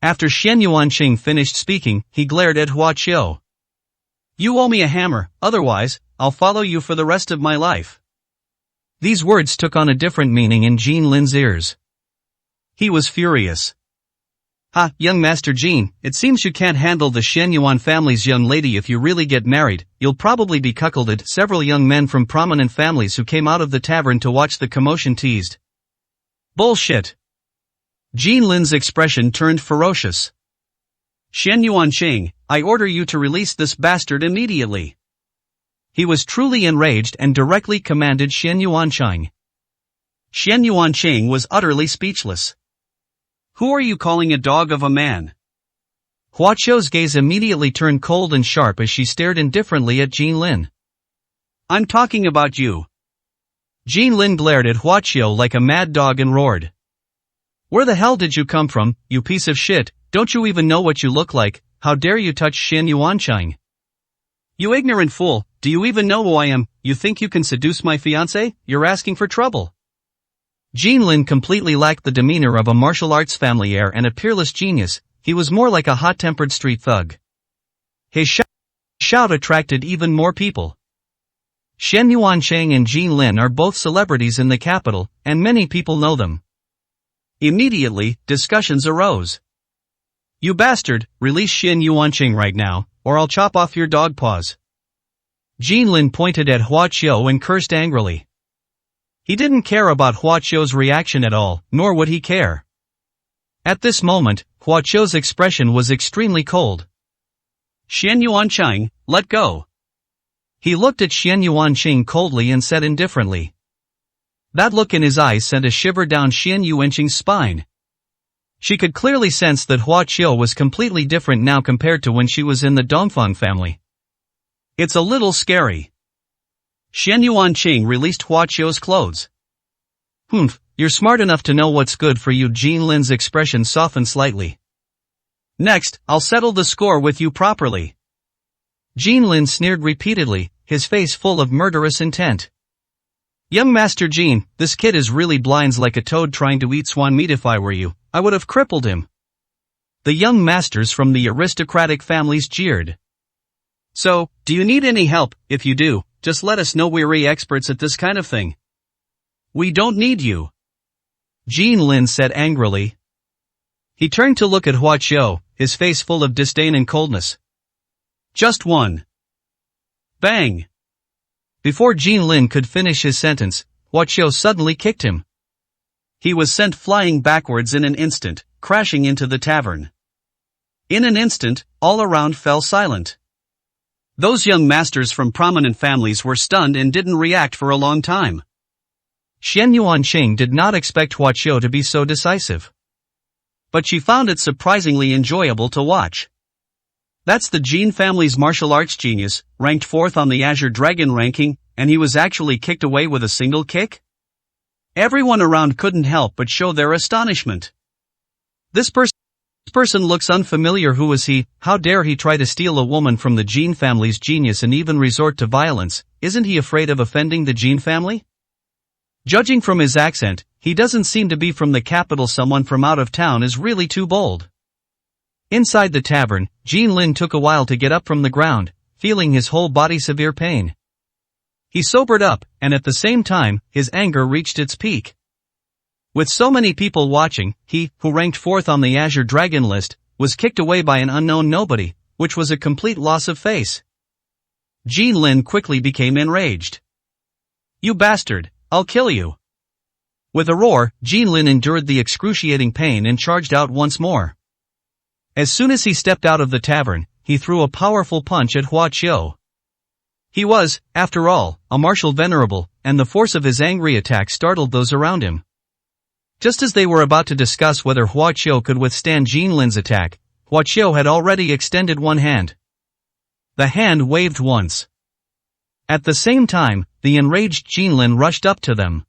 After Xian Yuanqing finished speaking, he glared at Hua Qiu. You owe me a hammer, otherwise, I'll follow you for the rest of my life. These words took on a different meaning in Jinlin's ears. He was furious. Ha, young Master Jin, it seems you can't handle the Xian Yuan family's young lady. If you really get married, you'll probably be cuckolded. Several young men from prominent families who came out of the tavern to watch the commotion teased. Bullshit. Jinlin's expression turned ferocious. Xian Yuanqing, I order you to release this bastard immediately. He was truly enraged and directly commanded Xian Yuanqing. Xian Yuanqing was utterly speechless. Who are you calling a dog of a man? Hua Qiu's gaze immediately turned cold and sharp as she stared indifferently at Jinlin. I'm talking about you. Jinlin glared at Hua Qiu like a mad dog and roared. Where the hell did you come from, you piece of shit? Don't you even know what you look like? How dare you touch Xian Yuanqing? You ignorant fool, do you even know who I am? You think you can seduce my fiancé? You're asking for trouble. Jinlin completely lacked the demeanor of a martial arts family heir and a peerless genius. He was more like a hot-tempered street thug. His shout attracted even more people. Xian Yuanqing and Jinlin are both celebrities in the capital, and many people know them. Immediately, discussions arose. You bastard, release Xian Yuanqing right now, or I'll chop off your dog paws. Jinlin pointed at Hua Qiu and cursed angrily. He didn't care about Hua Qiu's reaction at all, nor would he care. At this moment, Hua Qiu's expression was extremely cold. Xian Yuanqing, let go. He looked at Xian Yuanqing coldly and said indifferently. That look in his eyes sent a shiver down Xian Yuanqing's spine. She could clearly sense that Hua Qiu was completely different now compared to when she was in the Dongfang family. It's a little scary. Xian Yuanqing released Hua Qiu's clothes. Humph, you're smart enough to know what's good for you. Jin Lin's expression softened slightly. Next, I'll settle the score with you properly. Jin Lin sneered repeatedly, his face full of murderous intent. Young Master Jin, this kid is really blind like a toad trying to eat swan meat. If I were you, I would have crippled him. The young masters from the aristocratic families jeered. So, do you need any help? If you do, just let us know. We're experts at this kind of thing. We don't need you. Jin Lin said angrily. He turned to look at Hua Qiu, his face full of disdain and coldness. Just one. Bang! Before Jin Lin could finish his sentence, Hua Qiu suddenly kicked him. He was sent flying backwards in an instant, crashing into the tavern. In an instant, all around fell silent. Those young masters from prominent families were stunned and didn't react for a long time. Xian Yuanqing did not expect Hua Qiu to be so decisive. But she found it surprisingly enjoyable to watch. That's the Jin family's martial arts genius, ranked 4th on the Azure Dragon ranking, and he was actually kicked away with a single kick? Everyone around couldn't help but show their astonishment. This person looks unfamiliar. Who is he? How dare he try to steal a woman from the Jin family's genius and even resort to violence? Isn't he afraid of offending the Jin family? Judging from his accent, he doesn't seem to be from the capital. Someone from out of town is really too bold. Inside the tavern, Jin Lin took a while to get up from the ground, feeling his whole body severe pain. He sobered up, and at the same time, his anger reached its peak. With so many people watching, he, who ranked 4th on the Azure Dragon list, was kicked away by an unknown nobody, which was a complete loss of face. Jin Lin quickly became enraged. You bastard, I'll kill you. With a roar, Jin Lin endured the excruciating pain and charged out once more. As soon as he stepped out of the tavern, he threw a powerful punch at Hua Qiu. He was, after all, a martial venerable, and the force of his angry attack startled those around him. Just as they were about to discuss whether Hua Qiu could withstand Jin Lin's attack, Hua Qiu had already extended one hand. The hand waved once. At the same time, the enraged Jin Lin rushed up to them.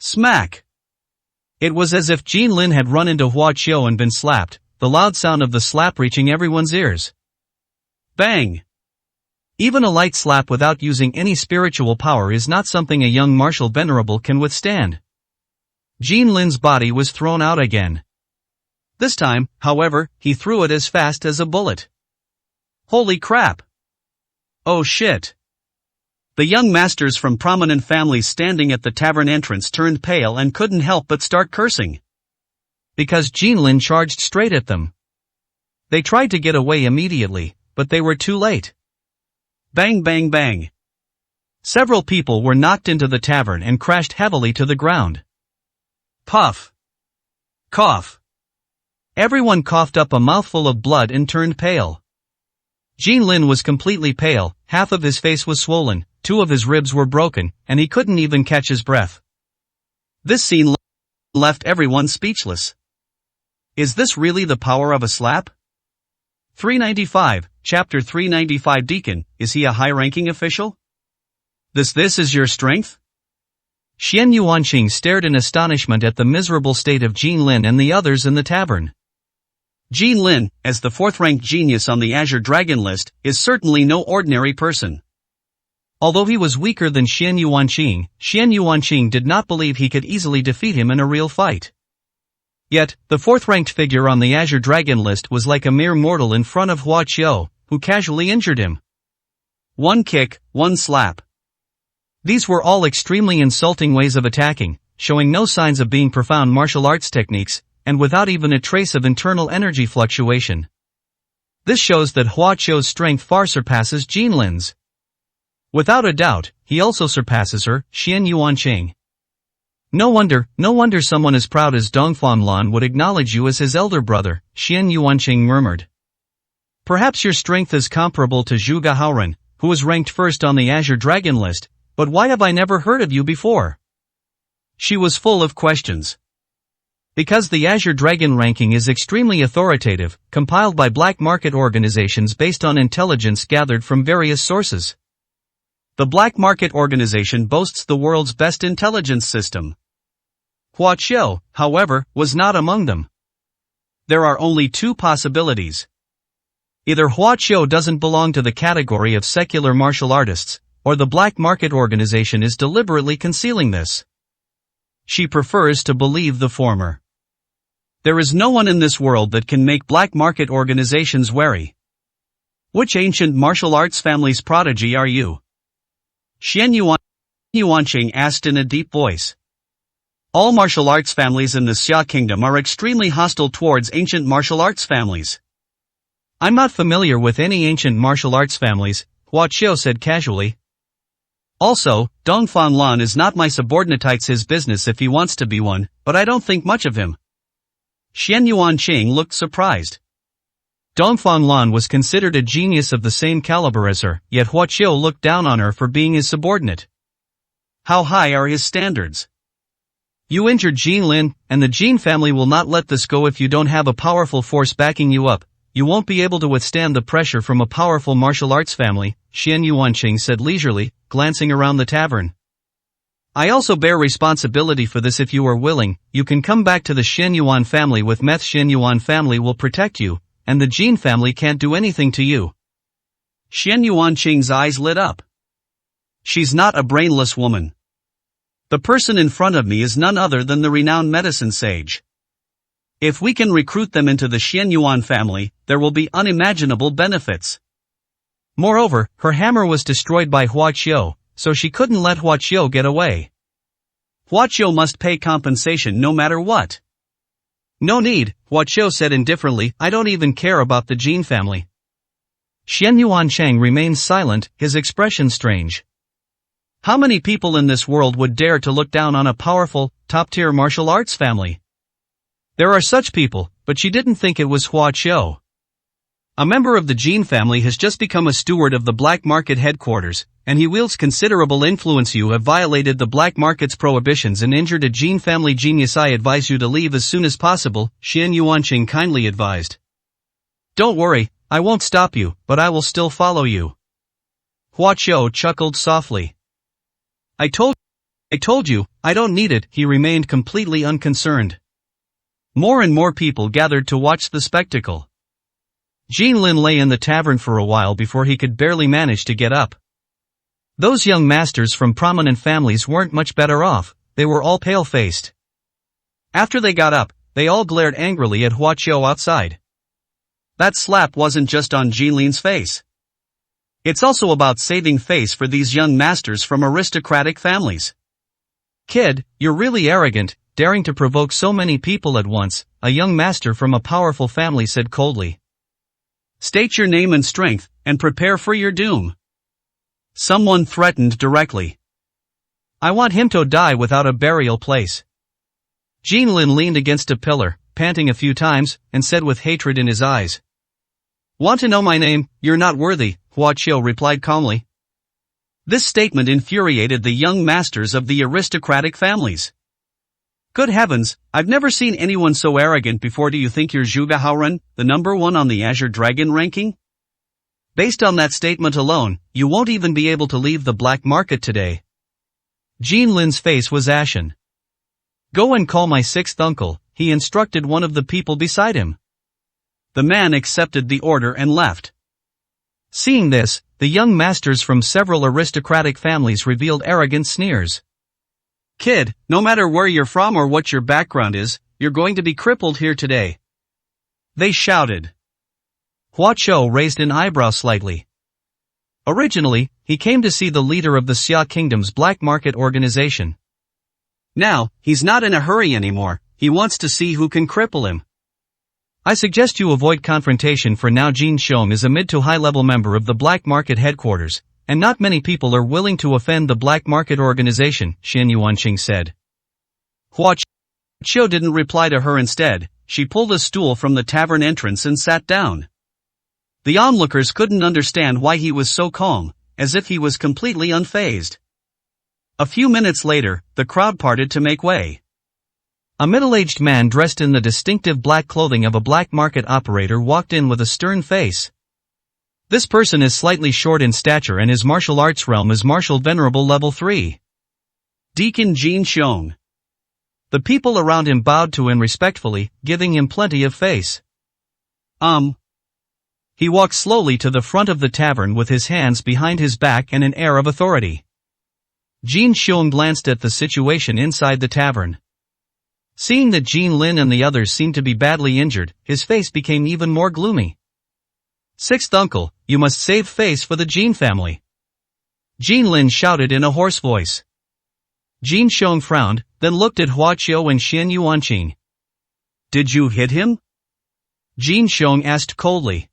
Smack! It was as if Jin Lin had run into Hua Qiu and been slapped, the loud sound of the slap reaching everyone's ears. Bang! Even a light slap without using any spiritual power is not something a young martial venerable can withstand. Jin Lin's body was thrown out again. This time, however, he threw it as fast as a bullet. Holy crap! Oh shit! The young masters from prominent families standing at the tavern entrance turned pale and couldn't help but start cursing. Because Jin Lin charged straight at them. They tried to get away immediately, but they were too late. Bang bang bang. Several people were knocked into the tavern and crashed heavily to the ground. Puff. Cough. Everyone coughed up a mouthful of blood and turned pale. Jin Lin was completely pale, half of his face was swollen, 2 of his ribs were broken, and he couldn't even catch his breath. This scene left everyone speechless. Is this really the power of a slap? 395, Chapter 395. Deacon, is he a high-ranking official? This is your strength? Xian Yuanqing stared in astonishment at the miserable state of Jin Lin and the others in the tavern. Jin Lin, as the 4th-ranked genius on the Azure Dragon list, is certainly no ordinary person. Although he was weaker than Xian Yuanqing did not believe he could easily defeat him in a real fight. Yet, the 4th-ranked figure on the Azure Dragon list was like a mere mortal in front of Hua Qiu, who casually injured him. One kick, one slap. These were all extremely insulting ways of attacking, showing no signs of being profound martial arts techniques, and without even a trace of internal energy fluctuation. This shows that Hua Qiu's strength far surpasses Jin Lin's. Without a doubt, he also surpasses her, Xian Yuanqing. No wonder someone as proud as Dongfang Lan would acknowledge you as his elder brother, Xian Yuanqing murmured. Perhaps your strength is comparable to Zhu Gahaoren, who was ranked 1st on the Azure Dragon list, but why have I never heard of you before? She was full of questions. Because the Azure Dragon ranking is extremely authoritative, compiled by black market organizations based on intelligence gathered from various sources. The black market organization boasts the world's best intelligence system. Huaqiu, however, was not among them. There are only two possibilities. Either Huaqiu doesn't belong to the category of secular martial artists, or the black market organization is deliberately concealing this. She prefers to believe the former. There is no one in this world that can make black market organizations wary. Which ancient martial arts family's prodigy are you? Xian Yuanqing asked in a deep voice. All martial arts families in the Xia kingdom are extremely hostile towards ancient martial arts families. I'm not familiar with any ancient martial arts families, Huaqiu said casually. Also, Dongfang Lan is not my subordinate. It's his business if he wants to be one, but I don't think much of him. Xian Yuanqing looked surprised. Dongfang Lan was considered a genius of the same caliber as her, yet Huaqiu looked down on her for being his subordinate. How high are his standards? You injured Jin Lin, and the Jin family will not let this go if you don't have a powerful force backing you up. You won't be able to withstand the pressure from a powerful martial arts family, Xian Yuanqing said leisurely, glancing around the tavern. I also bear responsibility for this. If you are willing, you can come back to the Xian Yuan family with Meth. Xian Yuan family will protect you, and the Jin family can't do anything to you. Xian Yuanqing's eyes lit up. She's not a brainless woman. The person in front of me is none other than the renowned medicine sage. If we can recruit them into the Xian Yuan family, there will be unimaginable benefits. Moreover, her hammer was destroyed by Huaqiu, so she couldn't let Huaqiu get away. Huaqiu must pay compensation no matter what. No need, Huaqiu said indifferently. I don't even care about the Jin family. Xian Yuanqing remained silent, his expression strange. How many people in this world would dare to look down on a powerful, top-tier martial arts family? There are such people, but she didn't think it was Huaqiu. A member of the Jin family has just become a steward of the black market headquarters, and he wields considerable influence. You have violated the black market's prohibitions and injured a Jin family genius. I advise you to leave as soon as possible, Xian Yuanqing kindly advised. Don't worry, I won't stop you, but I will still follow you. Huaqiu chuckled softly. I told you, I don't need it. He remained completely unconcerned. More and more people gathered to watch the spectacle. Jin Lin lay in the tavern for a while before he could barely manage to get up. Those young masters from prominent families weren't much better off. They were all pale-faced. After they got up, they all glared angrily at Huaqiu outside. That slap wasn't just on Jin Lin's face. It's also about saving face for these young masters from aristocratic families. Kid, you're really arrogant, daring to provoke so many people at once, a young master from a powerful family said coldly. State your name and strength, and prepare for your doom. Someone threatened directly. I want him to die without a burial place. Jin Lin leaned against a pillar, panting a few times, and said with hatred in his eyes. Want to know my name? You're not worthy, Huaqiu replied calmly. This statement infuriated the young masters of the aristocratic families. Good heavens, I've never seen anyone so arrogant before. Do you think you're Zhuge Haoren, the number one on the Azure Dragon ranking? Based on that statement alone, you won't even be able to leave the black market today. Jin Lin's face was ashen. Go and call my sixth uncle, he instructed one of the people beside him. The man accepted the order and left. Seeing this, the young masters from several aristocratic families revealed arrogant sneers. Kid, no matter where you're from or what your background is, you're going to be crippled here today. They shouted. Huaqiu raised an eyebrow slightly. Originally, he came to see the leader of the Xia Kingdom's black market organization. Now, he's not in a hurry anymore, he wants to see who can cripple him. I suggest you avoid confrontation for now. Jin Xiong is a mid to high level member of the black market headquarters, and not many people are willing to offend the black market organization, Xian Yuanqing said. Huaqiu didn't reply to her. Instead, she pulled a stool from the tavern entrance and sat down. The onlookers couldn't understand why he was so calm, as if he was completely unfazed. A few minutes later, the crowd parted to make way. A middle-aged man dressed in the distinctive black clothing of a black market operator walked in with a stern face. This person is slightly short in stature and his martial arts realm is Martial Venerable Level 3. Deacon Jin Xiong. The people around him bowed to him respectfully, giving him plenty of face. He walked slowly to the front of the tavern with his hands behind his back and an air of authority. Jin Xiong glanced at the situation inside the tavern. Seeing that Jin Lin and the others seemed to be badly injured, his face became even more gloomy. "Sixth uncle, you must save face for the Jin family," Jin Lin shouted in a hoarse voice. Jin Xiong frowned, then looked at Hua Qiu and Xian Yuanqing. "Did you hit him?" Jin Xiong asked coldly.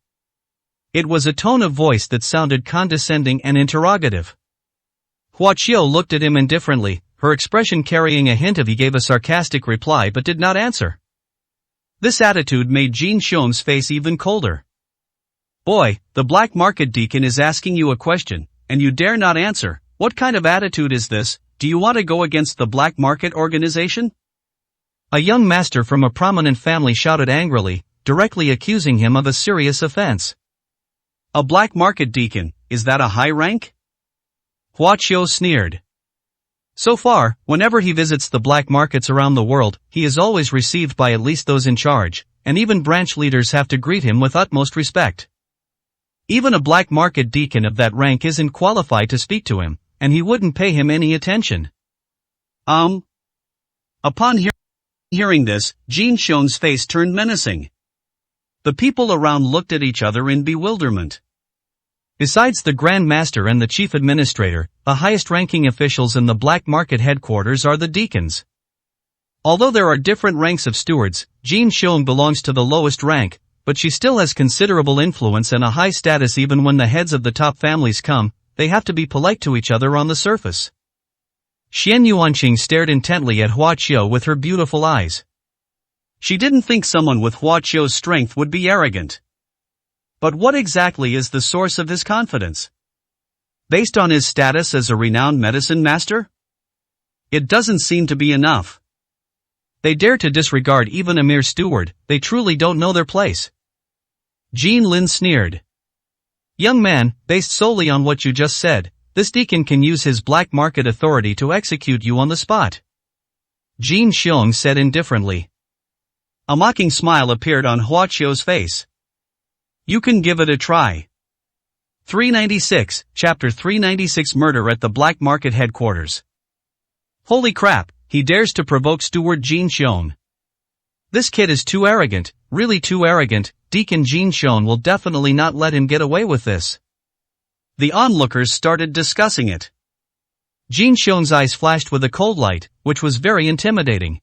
It was a tone of voice that sounded condescending and interrogative. Hua Qiu looked at him indifferently, her expression carrying a hint of he gave a sarcastic reply but did not answer. This attitude made Jin Xiong's face even colder. "Boy, the black market deacon is asking you a question, and you dare not answer. What kind of attitude is this? Do you want to go against the black market organization?" A young master from a prominent family shouted angrily, directly accusing him of a serious offense. "A black market deacon, is that a high rank?" Hua Qiu sneered. "So far, whenever he visits the black markets around the world, he is always received by at least those in charge, and even branch leaders have to greet him with utmost respect. Even a black market deacon of that rank isn't qualified to speak to him, and he wouldn't pay him any attention." Upon hearing this, Jin Xiong's face turned menacing. The people around looked at each other in bewilderment. Besides the Grand Master and the Chief Administrator, the highest-ranking officials in the black market headquarters are the deacons. Although there are different ranks of stewards, Jin Xiong belongs to the lowest rank, but she still has considerable influence and a high status. Even when the heads of the top families come, they have to be polite to each other on the surface. Xian Yuanqing stared intently at Hua Qiu with her beautiful eyes. She didn't think someone with Hua Qiu's strength would be arrogant. But what exactly is the source of his confidence? Based on his status as a renowned medicine master? It doesn't seem to be enough. They dare to disregard even a mere steward. They truly don't know their place. Jin Lin sneered. "Young man, based solely on what you just said, this deacon can use his black market authority to execute you on the spot," Jin Xiong said indifferently. A mocking smile appeared on Hua Qiu's face. "You can give it a try." 396, Chapter 396 Murder at the Black Market Headquarters. Holy crap, he dares to provoke Steward Jin Xiong. This kid is too arrogant, really too arrogant. Deacon Jin Xiong will definitely not let him get away with this. The onlookers started discussing it. Jin Xiong's eyes flashed with a cold light, which was very intimidating.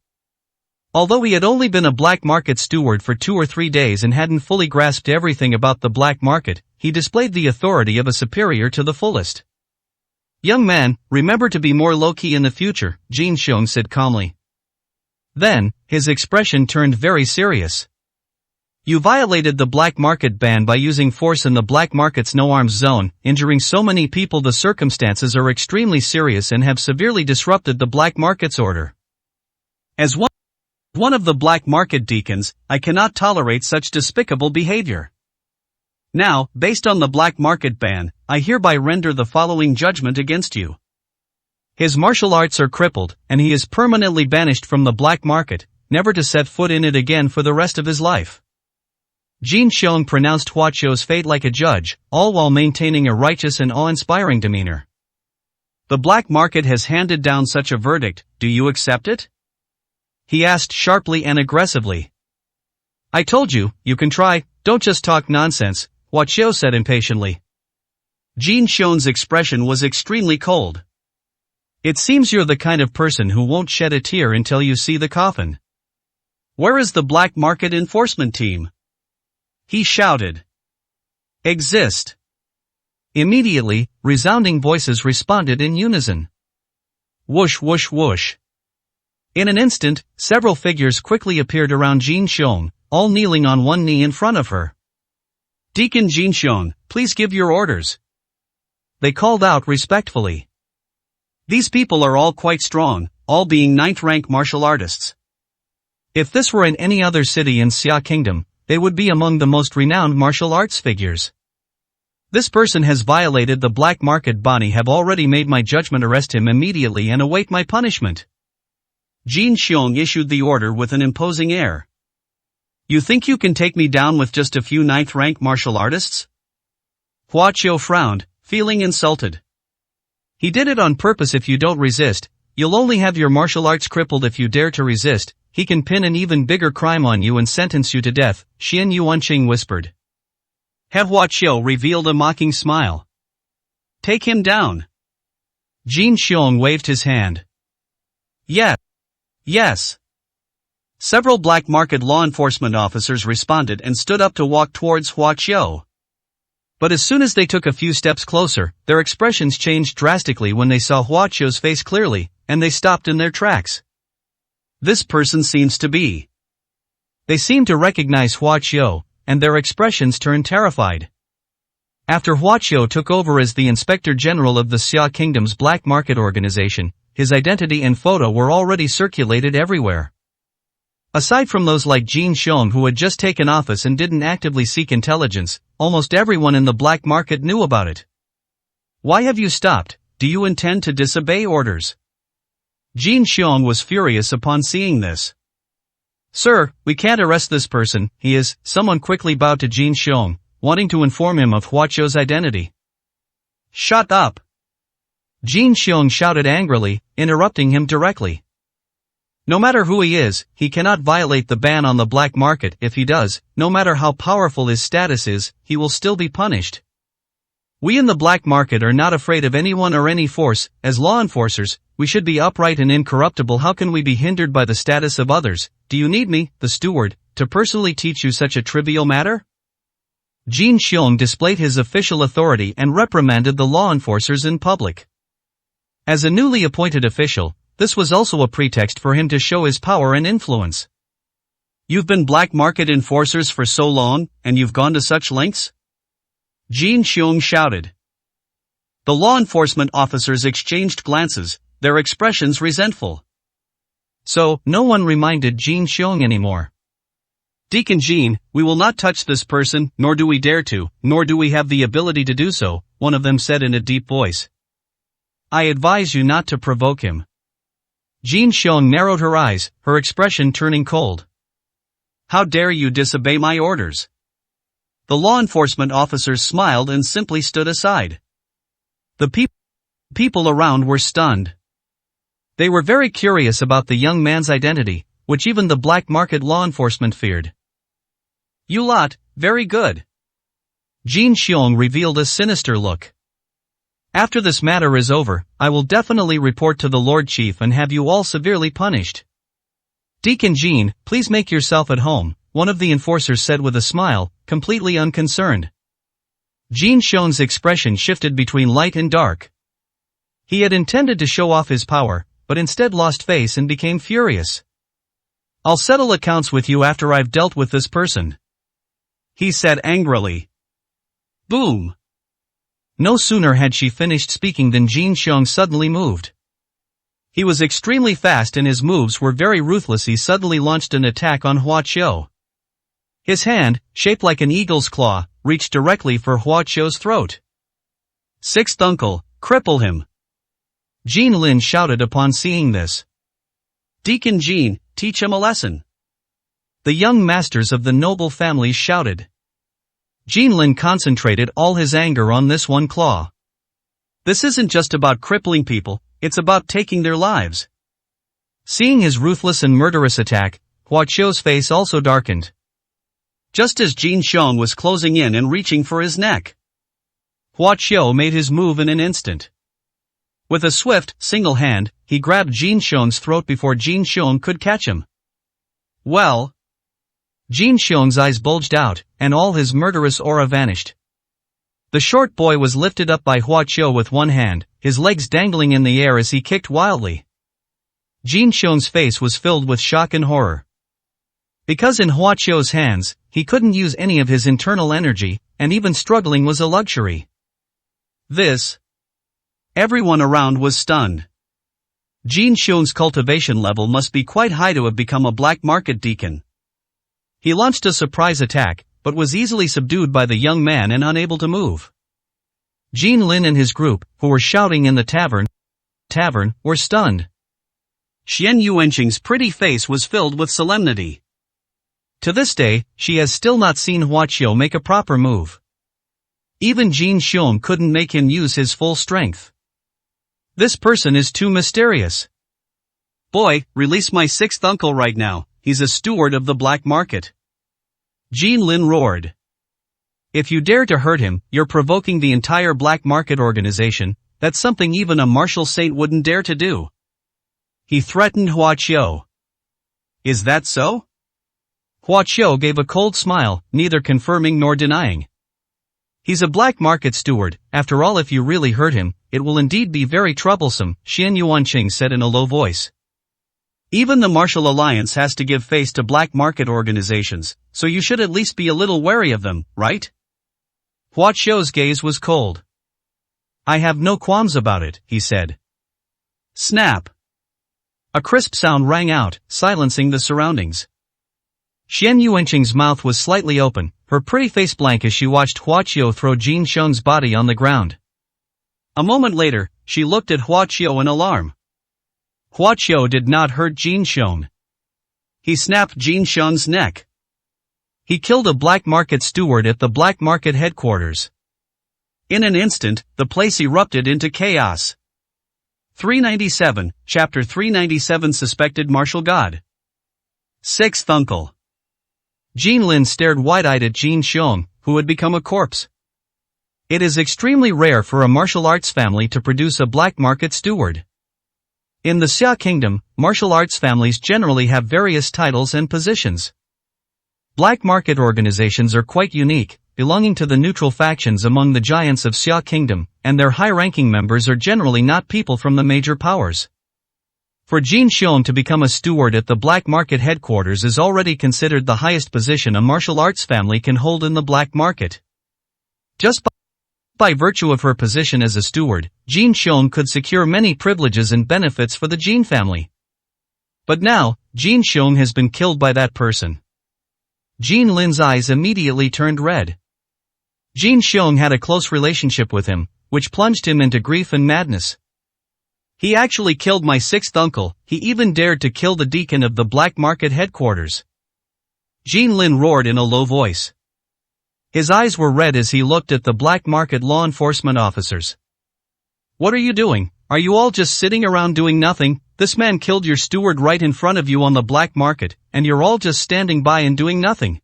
Although he had only been a black market steward for 2 or 3 days and hadn't fully grasped everything about the black market, he displayed the authority of a superior to the fullest. "Young man, remember to be more low-key in the future," Jin Xiong said calmly. Then, his expression turned very serious. "You violated the black market ban by using force in the black market's no-arms zone, injuring so many people. The circumstances are extremely serious and have severely disrupted the black market's order. As one of the black market deacons, I cannot tolerate such despicable behavior. Now, based on the black market ban, I hereby render the following judgment against you. His martial arts are crippled, and he is permanently banished from the black market, never to set foot in it again for the rest of his life." Jin Xiong pronounced Hua Qiu's fate like a judge, all while maintaining a righteous and awe-inspiring demeanor. "The black market has handed down such a verdict, do you accept it?" he asked sharply and aggressively. "I told you, you can try, don't just talk nonsense," Hua Qiu said impatiently. Jin Xiong's expression was extremely cold. "It seems you're the kind of person who won't shed a tear until you see the coffin. Where is the black market enforcement team?" he shouted. "Exist." Immediately, resounding voices responded in unison. Whoosh whoosh whoosh. In an instant, several figures quickly appeared around Jin Xiong, all kneeling on one knee in front of her. "Deacon Jin Xiong, please give your orders," they called out respectfully. "These people are all quite strong, all being 9th-rank martial artists. If this were in any other city in Xia Kingdom, they would be among the most renowned martial arts figures. This person has violated the black market. Bonnie have already made my judgment. Arrest him immediately and await my punishment. Jin Xiong issued the order with an imposing air. You think you can take me down with just a few ninth-rank martial artists? Hua Qiu frowned, feeling insulted. He did it on purpose. If you don't resist, you'll only have your martial arts crippled. If you dare to resist, he can pin an even bigger crime on you and sentence you to death, Xian Yuanqing whispered. He Hua Qiu revealed a mocking smile. Take him down. Jin Xiong waved his hand. Yeah. Yes. Several black market law enforcement officers responded and stood up to walk towards Hua Qiu. But as soon as they took a few steps closer, their expressions changed drastically when they saw Hua Qiu's face clearly, and they stopped in their tracks. This person seems to be. They seemed to recognize Hua Qiu, and their expressions turned terrified. After Hua Qiu took over as the Inspector General of the Xia Kingdom's black market organization, his identity and photo were already circulated everywhere. Aside from those like Jin Xiong who had just taken office and didn't actively seek intelligence, almost everyone in the black market knew about it. Why have you stopped? Do you intend to disobey orders? Jin Xiong was furious upon seeing this. Sir, we can't arrest this person, he is. Someone quickly bowed to Jin Xiong, wanting to inform him of Hua Qiu's identity. Shut up! Jin Xiong shouted angrily, interrupting him directly. No matter who he is, he cannot violate the ban on the black market. If he does, no matter how powerful his status is, he will still be punished. We in the black market are not afraid of anyone or any force. As law enforcers, we should be upright and incorruptible. How can we be hindered by the status of others? Do you need me, the steward, to personally teach you such a trivial matter? Jin Xiong displayed his official authority and reprimanded the law enforcers in public. As a newly appointed official, this was also a pretext for him to show his power and influence. You've been black market enforcers for so long, and you've gone to such lengths? Jin Xiong shouted. The law enforcement officers exchanged glances, their expressions resentful. So, no one reminded Jin Xiong anymore. Deacon Jin, we will not touch this person, nor do we dare to, nor do we have the ability to do so, one of them said in a deep voice. I advise you not to provoke him. Jin Xiong narrowed her eyes, her expression turning cold. How dare you disobey my orders? The law enforcement officers smiled and simply stood aside. The people around were stunned. They were very curious about the young man's identity, which even the black market law enforcement feared. You lot, very good. Jin Xiong revealed a sinister look. After this matter is over, I will definitely report to the Lord Chief and have you all severely punished. Deacon Jin, please make yourself at home, one of the enforcers said with a smile, completely unconcerned. Jin Xiong's expression shifted between light and dark. He had intended to show off his power, but instead lost face and became furious. I'll settle accounts with you after I've dealt with this person, he said angrily. Boom! No sooner had she finished speaking than Jin Xiong suddenly moved. He was extremely fast and his moves were very ruthless. He suddenly launched an attack on Hua Qiu. His hand, shaped like an eagle's claw, reached directly for Hua Qiu's throat. Sixth uncle, cripple him! Jin Lin shouted upon seeing this. Deacon Jin, teach him a lesson! The young masters of the noble families shouted. Jin Lin concentrated all his anger on this one claw. This isn't just about crippling people, it's about taking their lives. Seeing his ruthless and murderous attack, Hua Qiu's face also darkened. Just as Jin Xiong was closing in and reaching for his neck, Hua Qiu made his move in an instant. With a swift, single hand, he grabbed Jin Xiong's throat before Jin Xiong could catch him. Well, Jin Xiong's eyes bulged out, and all his murderous aura vanished. The short boy was lifted up by Hua Qiu with one hand, his legs dangling in the air as he kicked wildly. Jin Xiong's face was filled with shock and horror. Because in Hua Qiu's hands, he couldn't use any of his internal energy, and even struggling was a luxury. Everyone around was stunned. Jin Xiong's cultivation level must be quite high to have become a black market deacon. He launched a surprise attack, but was easily subdued by the young man and unable to move. Jin Lin and his group, who were shouting in the tavern, were stunned. Xian Yuanqing's pretty face was filled with solemnity. To this day, she has still not seen Huaqiu make a proper move. Even Jin Xiong couldn't make him use his full strength. This person is too mysterious. Boy, release my sixth uncle right now, he's a steward of the black market. Jin Lin roared. If you dare to hurt him, you're provoking the entire black market organization. That's something even a martial saint wouldn't dare to do. He threatened Huaqiu. Is that so? Huaqiu gave a cold smile, neither confirming nor denying. He's a black market steward, after all if you really hurt him, it will indeed be very troublesome, Xian Yuanqing said in a low voice. Even the Martial Alliance has to give face to black market organizations, so you should at least be a little wary of them, right? Huaqiu's gaze was cold. I have no qualms about it, he said. Snap. A crisp sound rang out, silencing the surroundings. Xian Yuanqing's mouth was slightly open, her pretty face blank as she watched Huaqiu throw Jin Xiong's body on the ground. A moment later, she looked at Huaqiu in alarm. Huaqiu did not hurt Jin Xiong. He snapped Jin Xiong's neck. He killed a black market steward at the black market headquarters. In an instant, the place erupted into chaos. 397, Chapter 397 Suspected Martial God. Sixth Uncle. Jin Lin stared wide-eyed at Jin Xiong, who had become a corpse. It is extremely rare for a martial arts family to produce a black market steward. In the Xia Kingdom, martial arts families generally have various titles and positions. Black market organizations are quite unique, belonging to the neutral factions among the giants of Xia Kingdom, and their high-ranking members are generally not people from the major powers. For Jin Xiong to become a steward at the black market headquarters is already considered the highest position a martial arts family can hold in the black market. Just by virtue of her position as a steward, Jin Xiong could secure many privileges and benefits for the Jin family. But now, Jin Xiong has been killed by that person. Jin Lin's eyes immediately turned red. Jin Xiong had a close relationship with him, which plunged him into grief and madness. He actually killed my sixth uncle, he even dared to kill the deacon of the black market headquarters. Jin Lin roared in a low voice. His eyes were red as he looked at the black market law enforcement officers. What are you doing? Are you all just sitting around doing nothing? This man killed your steward right in front of you on the black market, and you're all just standing by and doing nothing.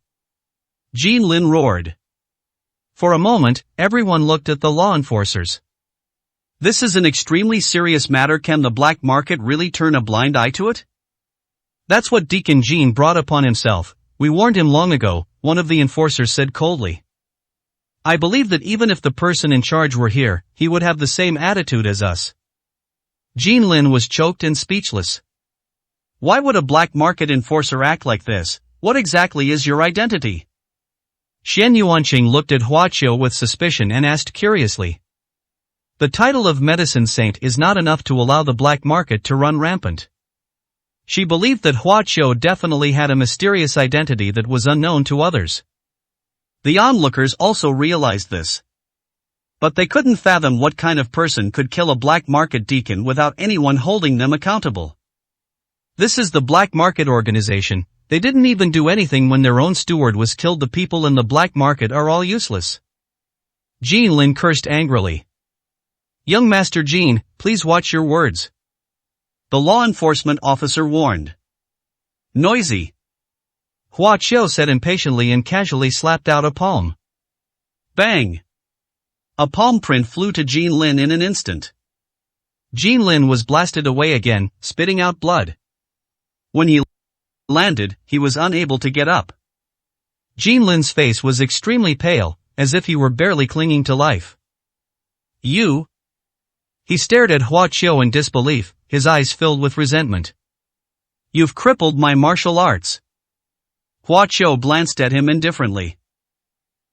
Jin Lin roared. For a moment, everyone looked at the law enforcers. This is an extremely serious matter. Can the black market really turn a blind eye to it? That's what Deacon Jin brought upon himself. We warned him long ago, one of the enforcers said coldly. I believe that even if the person in charge were here, he would have the same attitude as us. Jin Lin was choked and speechless. Why would a black market enforcer act like this? What exactly is your identity? Xian Yuanqing looked at Huaqiu with suspicion and asked curiously. The title of medicine saint is not enough to allow the black market to run rampant. She believed that Huaqiu definitely had a mysterious identity that was unknown to others. The onlookers also realized this. But they couldn't fathom what kind of person could kill a black market deacon without anyone holding them accountable. This is the black market organization. They didn't even do anything when their own steward was killed. The people in the black market are all useless. Jin Lin cursed angrily. Young Master Jin, please watch your words. The law enforcement officer warned. Noisy. Huaqiu said impatiently and casually slapped out a palm. Bang! A palm print flew to Jin Lin in an instant. Jin Lin was blasted away again, spitting out blood. When he landed, he was unable to get up. Jin Lin's face was extremely pale, as if he were barely clinging to life. You? He stared at Huaqiu in disbelief, his eyes filled with resentment. You've crippled my martial arts. Huaqiu glanced at him indifferently.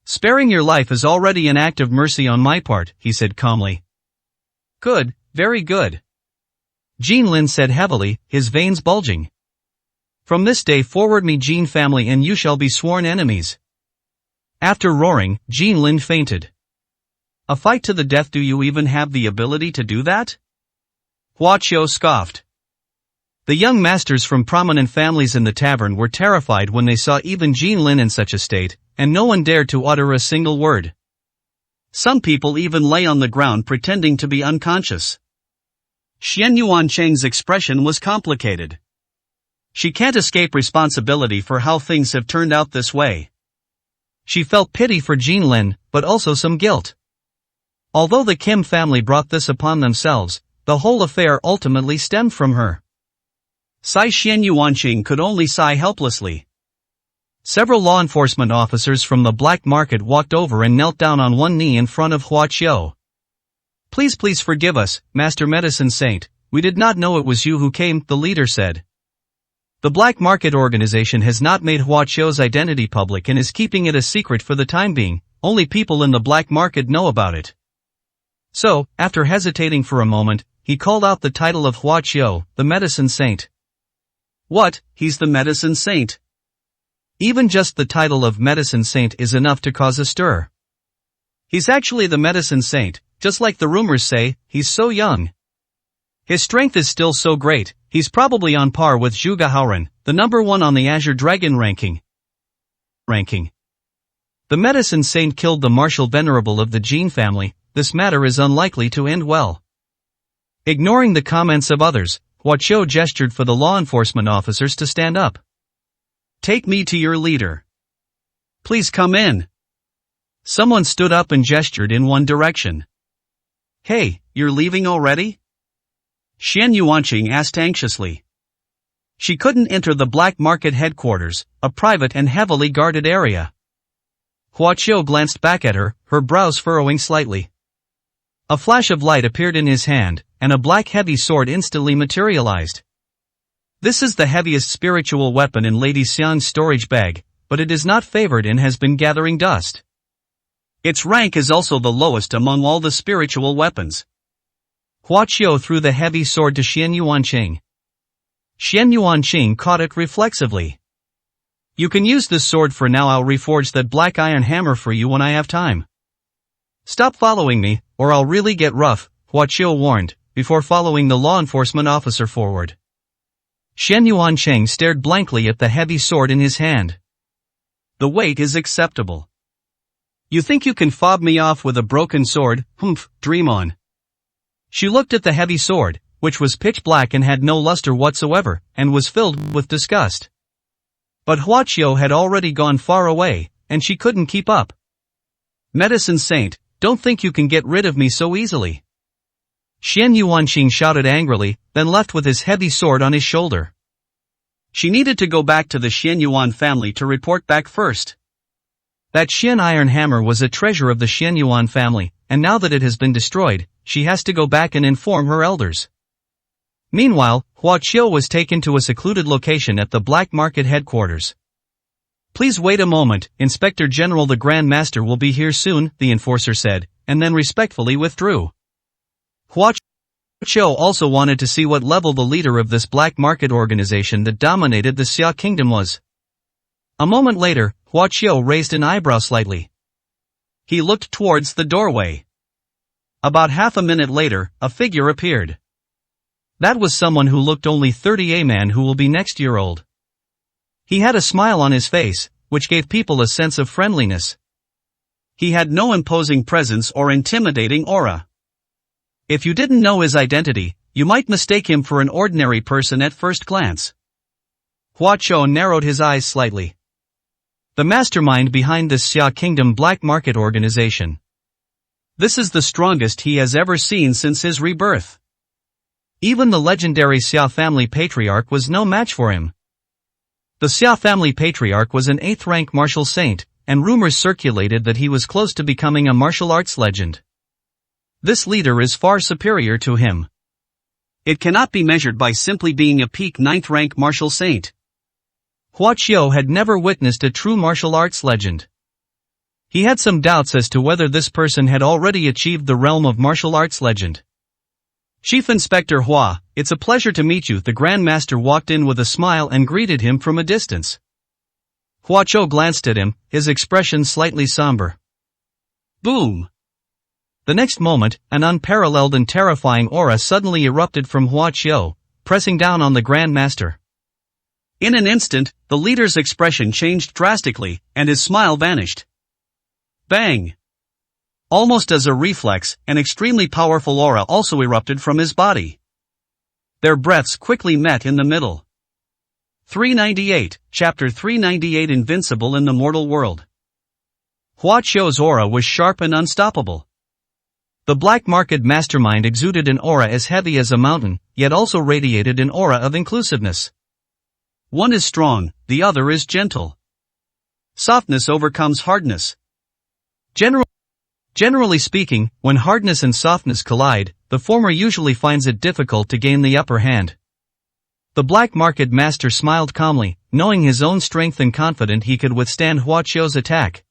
Sparing your life is already an act of mercy on my part, he said calmly. Good, very good. Jean Lin said heavily, his veins bulging. From this day forward me Jean family and you shall be sworn enemies. After roaring, Jean Lin fainted. A fight to the death? Do you even have the ability to do that? Hua Qiu scoffed. The young masters from prominent families in the tavern were terrified when they saw even Jean Lin in such a state, and no one dared to utter a single word. Some people even lay on the ground pretending to be unconscious. Xian Yuancheng's expression was complicated. She can't escape responsibility for how things have turned out this way. She felt pity for Jean Lin, but also some guilt. Although the Kim family brought this upon themselves, the whole affair ultimately stemmed from her. Xian Yuancheng could only sigh helplessly. Several law enforcement officers from the black market walked over and knelt down on one knee in front of Hua Qiu. Please forgive us, Master Medicine Saint, we did not know it was you who came, the leader said. The black market organization has not made Hua Qiu's identity public and is keeping it a secret for the time being, only people in the black market know about it. So, after hesitating for a moment, he called out the title of Hua Qiu, the Medicine Saint. What, he's the Medicine Saint? Even just the title of Medicine Saint is enough to cause a stir. He's actually the Medicine Saint, just like the rumors say, he's so young. His strength is still so great, he's probably on par with Zhu Gahaoren, the number 1 on the Azure Dragon ranking. The Medicine Saint killed the martial venerable of the Jean family, this matter is unlikely to end well. Ignoring the comments of others, Hua Qiu gestured for the law enforcement officers to stand up. Take me to your leader. Please come in. Someone stood up and gestured in one direction. Hey, you're leaving already? Xian Yuanqing asked anxiously. She couldn't enter the black market headquarters, a private and heavily guarded area. Hua Qiu glanced back at her, her brows furrowing slightly. A flash of light appeared in his hand, and a black heavy sword instantly materialized. This is the heaviest spiritual weapon in Lady Xiang's storage bag, but it is not favored and has been gathering dust. Its rank is also the lowest among all the spiritual weapons. Hua Qiu threw the heavy sword to Xian Yuanqing. Xian Yuanqing caught it reflexively. You can use this sword for now. I'll reforge that black iron hammer for you when I have time. Stop following me, or I'll really get rough, Hua Qiu warned, before following the law enforcement officer forward. Xian Yuanqing stared blankly at the heavy sword in his hand. The weight is acceptable. You think you can fob me off with a broken sword? Humph, dream on. She looked at the heavy sword, which was pitch black and had no luster whatsoever, and was filled with disgust. But Hua Qiu had already gone far away, and she couldn't keep up. Medicine Saint, don't think you can get rid of me so easily. Xian Yuanqing shouted angrily, then left with his heavy sword on his shoulder. She needed to go back to the Xian Yuan family to report back first. That Xian iron hammer was a treasure of the Xian Yuan family, and now that it has been destroyed, she has to go back and inform her elders. Meanwhile, Hua Qiu was taken to a secluded location at the black market headquarters. Please wait a moment, Inspector General the Grand Master will be here soon, the enforcer said, and then respectfully withdrew. Hua Qiu also wanted to see what level the leader of this black market organization that dominated the Xia kingdom was. A moment later, Hua Qiu raised an eyebrow slightly. He looked towards the doorway. About half a minute later, a figure appeared. That was someone who looked only 30, a man who will be next year old. He had a smile on his face, which gave people a sense of friendliness. He had no imposing presence or intimidating aura. If you didn't know his identity, you might mistake him for an ordinary person at first glance. Hua Qiu narrowed his eyes slightly. The mastermind behind this Xia Kingdom black market organization. This is the strongest he has ever seen since his rebirth. Even the legendary Xia family patriarch was no match for him. The Xia family patriarch was an 8th rank martial saint, and rumors circulated that he was close to becoming a martial arts legend. This leader is far superior to him. It cannot be measured by simply being a peak 9th rank martial saint. Hua Qiu had never witnessed a true martial arts legend. He had some doubts as to whether this person had already achieved the realm of martial arts legend. Chief Inspector Hua, "It's a pleasure to meet you." The Grand Master walked in with a smile and greeted him from a distance. Hua Qiu glanced at him, his expression slightly somber. Boom! The next moment, an unparalleled and terrifying aura suddenly erupted from Hua Qiu, pressing down on the Grand Master. In an instant, the leader's expression changed drastically, and his smile vanished. Bang! Almost as a reflex, an extremely powerful aura also erupted from his body. Their breaths quickly met in the middle. 398, Chapter 398 Invincible in the Mortal World. Hua Qiu's aura was sharp and unstoppable. The black market mastermind exuded an aura as heavy as a mountain, yet also radiated an aura of inclusiveness. One is strong, the other is gentle. Softness overcomes hardness. Generally speaking, when hardness and softness collide, the former usually finds it difficult to gain the upper hand. The black market master smiled calmly, knowing his own strength and confident he could withstand Hua Qiu's attack.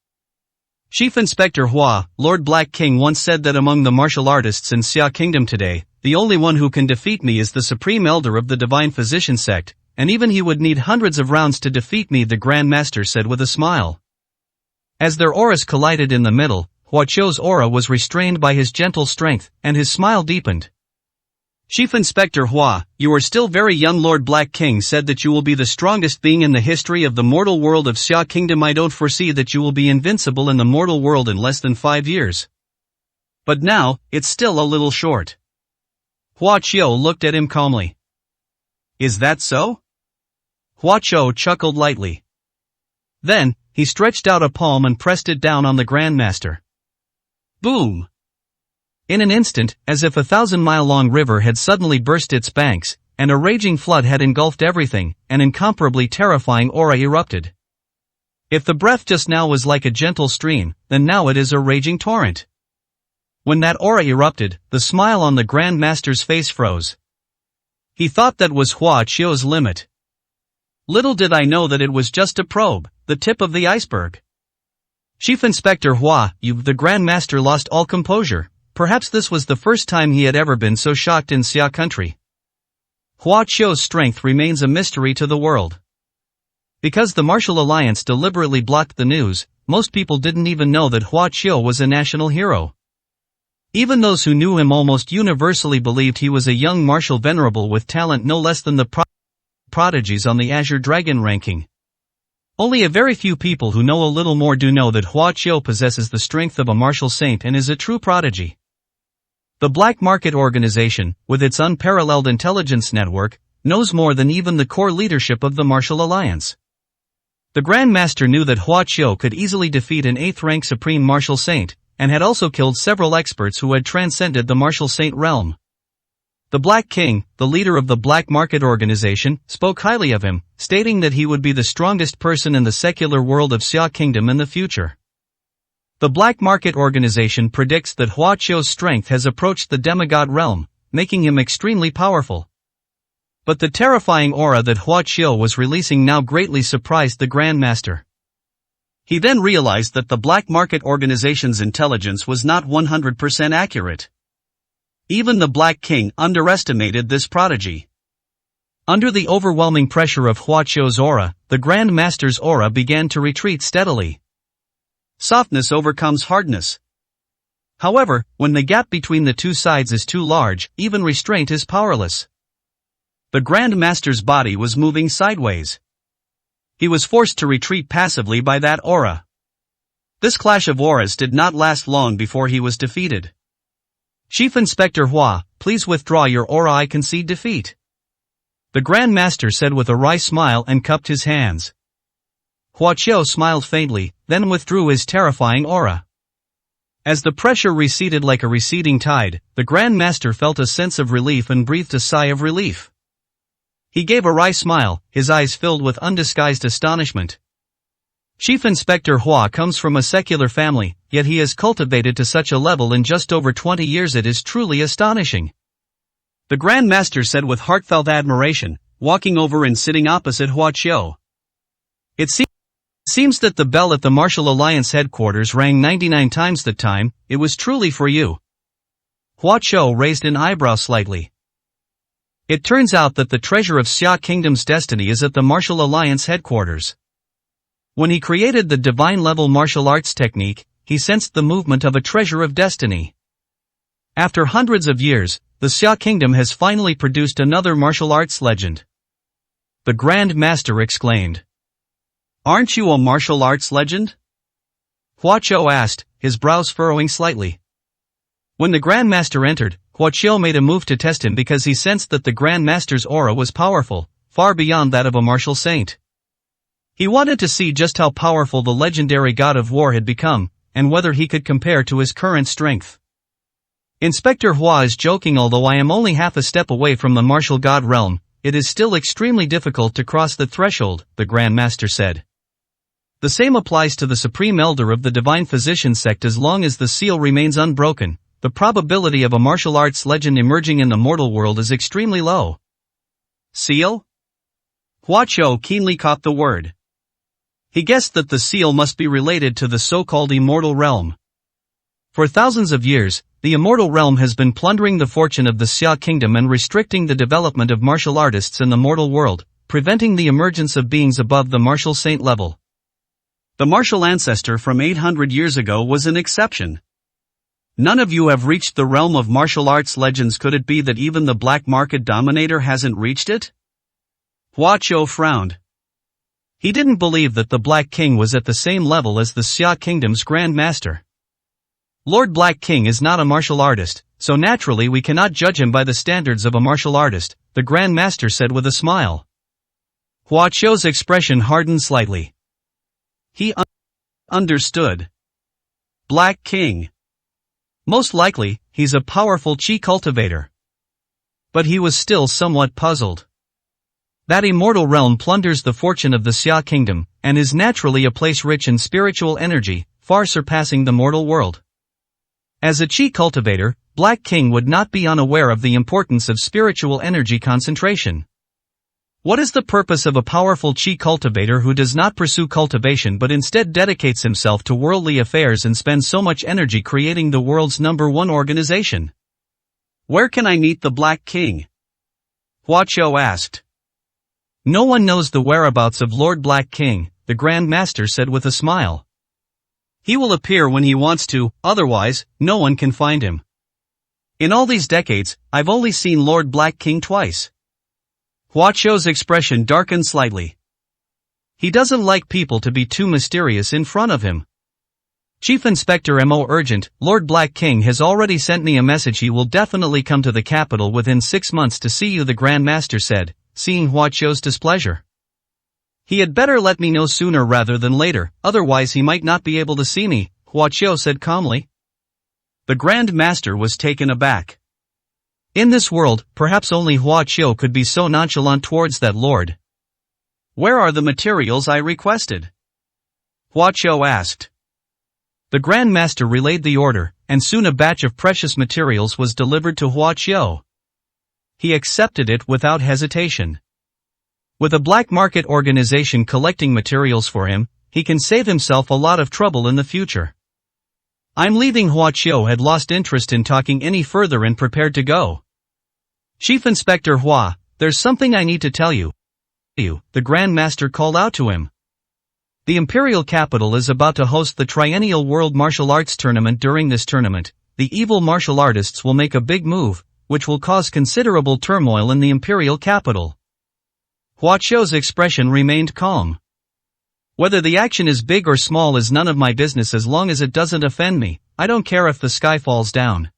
Chief Inspector Hua, Lord Black King, once said that among the martial artists in Xia Kingdom today, the only one who can defeat me is the Supreme Elder of the Divine Physician sect, and even he would need hundreds of rounds to defeat me, the Grand Master said with a smile. As their auras collided in the middle, Hua Qiu's aura was restrained by his gentle strength, and his smile deepened. Chief Inspector Hua, you are still very young. Lord Black King said that you will be the strongest being in the history of the mortal world of Xia Kingdom. I don't foresee that you will be invincible in the mortal world in less than 5 years. But now, it's still a little short. Hua Qiu looked at him calmly. Is that so? Hua Qiu chuckled lightly. Then, he stretched out a palm and pressed it down on the Grand Master. Boom! In an instant, as if a 1,000-mile-long river had suddenly burst its banks, and a raging flood had engulfed everything, an incomparably terrifying aura erupted. If the breath just now was like a gentle stream, then now it is a raging torrent. When that aura erupted, the smile on the Grand Master's face froze. He thought that was Hua Qiu's limit. Little did I know that it was just a probe, the tip of the iceberg. Chief Inspector Hua, the Grand Master lost all composure. Perhaps this was the first time he had ever been so shocked in Xia country. Hua Qiu's strength remains a mystery to the world. Because the Martial Alliance deliberately blocked the news, most people didn't even know that Hua Qiu was a national hero. Even those who knew him almost universally believed he was a young martial venerable with talent no less than the prodigies on the Azure Dragon ranking. Only a very few people who know a little more do know that Hua Qiu possesses the strength of a martial saint and is a true prodigy. The Black Market Organization, with its unparalleled intelligence network, knows more than even the core leadership of the Martial Alliance. The Grand Master knew that Hua Qiu could easily defeat an 8th-rank Supreme Martial Saint, and had also killed several experts who had transcended the Martial Saint realm. The Black King, the leader of the Black Market Organization, spoke highly of him, stating that he would be the strongest person in the secular world of Xia Kingdom in the future. The Black Market Organization predicts that Hua Qiu's strength has approached the demigod realm, making him extremely powerful. But the terrifying aura that Hua Qiu was releasing now greatly surprised the Grand Master. He then realized that the Black Market Organization's intelligence was not 100% accurate. Even the Black King underestimated this prodigy. Under the overwhelming pressure of Hua Qiu's aura, the Grand Master's aura began to retreat steadily. Softness overcomes hardness. However, when the gap between the two sides is too large, even restraint is powerless. The Grand Master's body was moving sideways. He was forced to retreat passively by that aura. This clash of auras did not last long before he was defeated. Chief Inspector Hua, please withdraw your aura. I concede defeat. The Grand Master said with a wry smile and cupped his hands. Hua Qiu smiled faintly, then withdrew his terrifying aura. As the pressure receded like a receding tide, the Grand Master felt a sense of relief and breathed a sigh of relief. He gave a wry smile, his eyes filled with undisguised astonishment. Chief Inspector Hua comes from a secular family, yet he has cultivated to such a level in just over 20 years. It is truly astonishing. The Grand Master said with heartfelt admiration, walking over and sitting opposite Hua Qiu. It seems that the bell at the Martial Alliance headquarters rang 99 times that time. It was truly for you. Hua Qiu raised an eyebrow slightly. It turns out that the treasure of Xia Kingdom's destiny is at the Martial Alliance headquarters. When he created the divine-level martial arts technique, he sensed the movement of a treasure of destiny. After hundreds of years, the Xia Kingdom has finally produced another martial arts legend. The Grand Master exclaimed. "Aren't you a martial arts legend?" Hua Qiu asked, his brows furrowing slightly. When the Grand Master entered, Hua Qiu made a move to test him because he sensed that the Grand Master's aura was powerful, far beyond that of a martial saint. He wanted to see just how powerful the legendary god of war had become, and whether he could compare to his current strength. "Inspector Hua is joking. Although I am only half a step away from the martial god realm, it is still extremely difficult to cross the threshold," the Grand Master said. The same applies to the Supreme Elder of the Divine Physician sect. As long as the seal remains unbroken, the probability of a martial arts legend emerging in the mortal world is extremely low. Seal? Hua Qiu keenly caught the word. He guessed that the seal must be related to the so-called immortal realm. For thousands of years, the immortal realm has been plundering the fortune of the Xia Kingdom and restricting the development of martial artists in the mortal world, preventing the emergence of beings above the martial saint level. The martial ancestor from 800 years ago was an exception. None of you have reached the realm of martial arts legends. Could it be that even the black market dominator hasn't reached it? Hua Qiu frowned. He didn't believe that the Black King was at the same level as the Xia Kingdom's Grand Master. Lord Black King is not a martial artist, so naturally we cannot judge him by the standards of a martial artist, the Grand Master said with a smile. Hua Qiu's expression hardened slightly. He understood. Black King. Most likely, he's a powerful chi cultivator. But he was still somewhat puzzled. That immortal realm plunders the fortune of the Xia Kingdom, and is naturally a place rich in spiritual energy, far surpassing the mortal world. As a chi cultivator, Black King would not be unaware of the importance of spiritual energy concentration. What is the purpose of a powerful chi cultivator who does not pursue cultivation but instead dedicates himself to worldly affairs and spends so much energy creating the world's #1 organization? Where can I meet the Black King? Hua Qiu asked. No one knows the whereabouts of Lord Black King, the Grand Master said with a smile. He will appear when he wants to, otherwise, no one can find him. In all these decades, I've only seen Lord Black King twice. Hua Qiu's expression darkened slightly. He doesn't like people to be too mysterious in front of him. Chief Inspector Mo Urgent, Lord Black King has already sent me a message. He will definitely come to the capital within 6 months to see you, the Grand Master said, seeing Hua Qiu's displeasure. He had better let me know sooner rather than later, otherwise he might not be able to see me, Hua Qiu said calmly. The Grand Master was taken aback. In this world, perhaps only Hua Qiu could be so nonchalant towards that lord. Where are the materials I requested? Hua Qiu asked. The Grand Master relayed the order, and soon a batch of precious materials was delivered to Hua Qiu. He accepted it without hesitation. With a black market organization collecting materials for him, he can save himself a lot of trouble in the future. I'm leaving. Hua Qiu had lost interest in talking any further and prepared to go. Chief Inspector Hua, there's something I need to tell you. The Grand Master called out to him. The Imperial Capital is about to host the Triennial World Martial Arts Tournament. During this tournament, the evil martial artists will make a big move, which will cause considerable turmoil in the Imperial Capital. Hua Qiu's expression remained calm. Whether the action is big or small is none of my business as long as it doesn't offend me. I don't care if the sky falls down.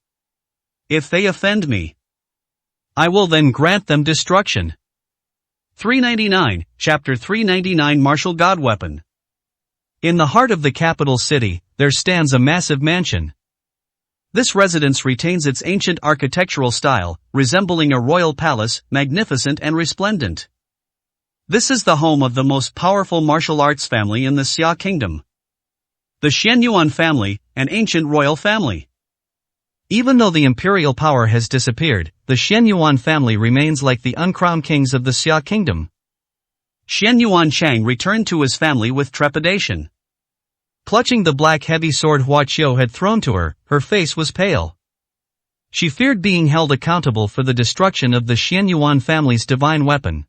If they offend me, I will then grant them destruction. 399, Chapter 399 Martial God Weapon. In the heart of the capital city, there stands a massive mansion. This residence retains its ancient architectural style, resembling a royal palace, magnificent and resplendent. This is the home of the most powerful martial arts family in the Xia Kingdom. The Xianyuan family, an ancient royal family. Even though the imperial power has disappeared, the Xianyuan family remains like the uncrowned kings of the Xia Kingdom. Xianyuan Chang returned to his family with trepidation. Clutching the black heavy sword Hua Qiu had thrown to her, her face was pale. She feared being held accountable for the destruction of the Xianyuan family's divine weapon.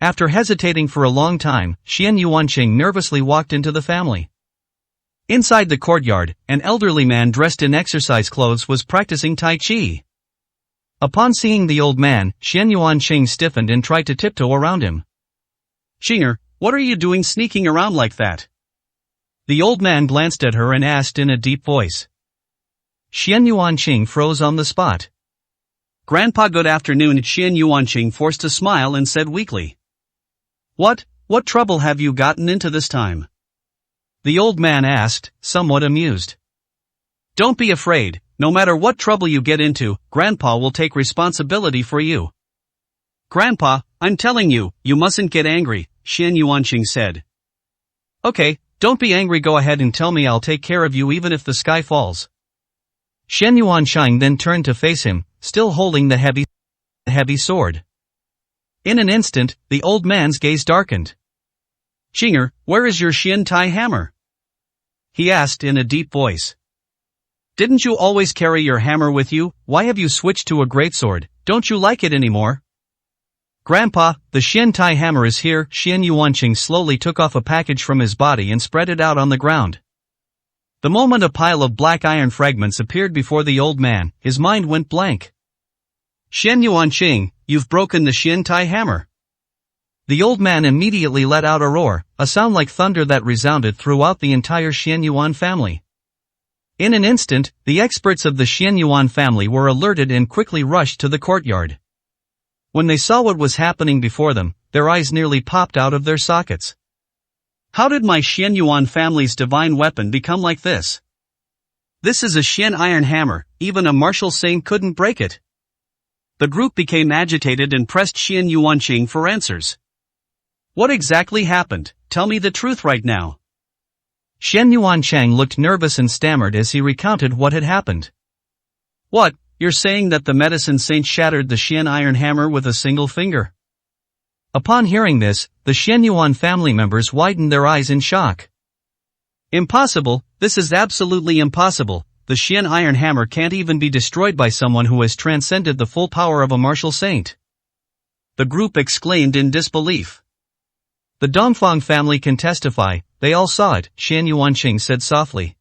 After hesitating for a long time, Xian Yuanqing nervously walked into the family. Inside the courtyard, an elderly man dressed in exercise clothes was practicing Tai Chi. Upon seeing the old man, Xian Yuanqing stiffened and tried to tiptoe around him. "Xinger, what are you doing sneaking around like that?" The old man glanced at her and asked in a deep voice. Xian Yuanqing froze on the spot. "Grandpa, good afternoon." Xian Yuanqing forced a smile and said weakly. What trouble have you gotten into this time?" The old man asked, somewhat amused. "Don't be afraid, no matter what trouble you get into, Grandpa will take responsibility for you." "Grandpa, I'm telling you, you mustn't get angry," Xian Yuanqing said. "Okay, don't be angry, go ahead and tell me, I'll take care of you even if the sky falls." Xian Yuanqing then turned to face him, still holding the heavy sword. In an instant, the old man's gaze darkened. "Xinger, where is your Xian Tai hammer?" he asked in a deep voice. "Didn't you always carry your hammer with you? Why have you switched to a greatsword? Don't you like it anymore?" "Grandpa, the Xian Tai hammer is here." Xian Yuanqing slowly took off a package from his body and spread it out on the ground. The moment a pile of black iron fragments appeared before the old man, his mind went blank. "Xian Yuanqing, you've broken the Xian Tai hammer." The old man immediately let out a roar, a sound like thunder that resounded throughout the entire Xianyuan family. In an instant, the experts of the Xianyuan family were alerted and quickly rushed to the courtyard. When they saw what was happening before them, their eyes nearly popped out of their sockets. "How did my Xianyuan family's divine weapon become like this? This is a Xian iron hammer, even a martial saint couldn't break it." The group became agitated and pressed Xian Yuanqing for answers. "What exactly happened? Tell me the truth right now." Xian Yuanqing looked nervous and stammered as he recounted what had happened. "What, you're saying that the medicine saint shattered the Xian iron hammer with a single finger?" Upon hearing this, the Xianyuan family members widened their eyes in shock. "Impossible, this is absolutely impossible. The Xian iron hammer can't even be destroyed by someone who has transcended the full power of a martial saint." The group exclaimed in disbelief. "The Dongfang family can testify, they all saw it," Xian Yuanqing said softly.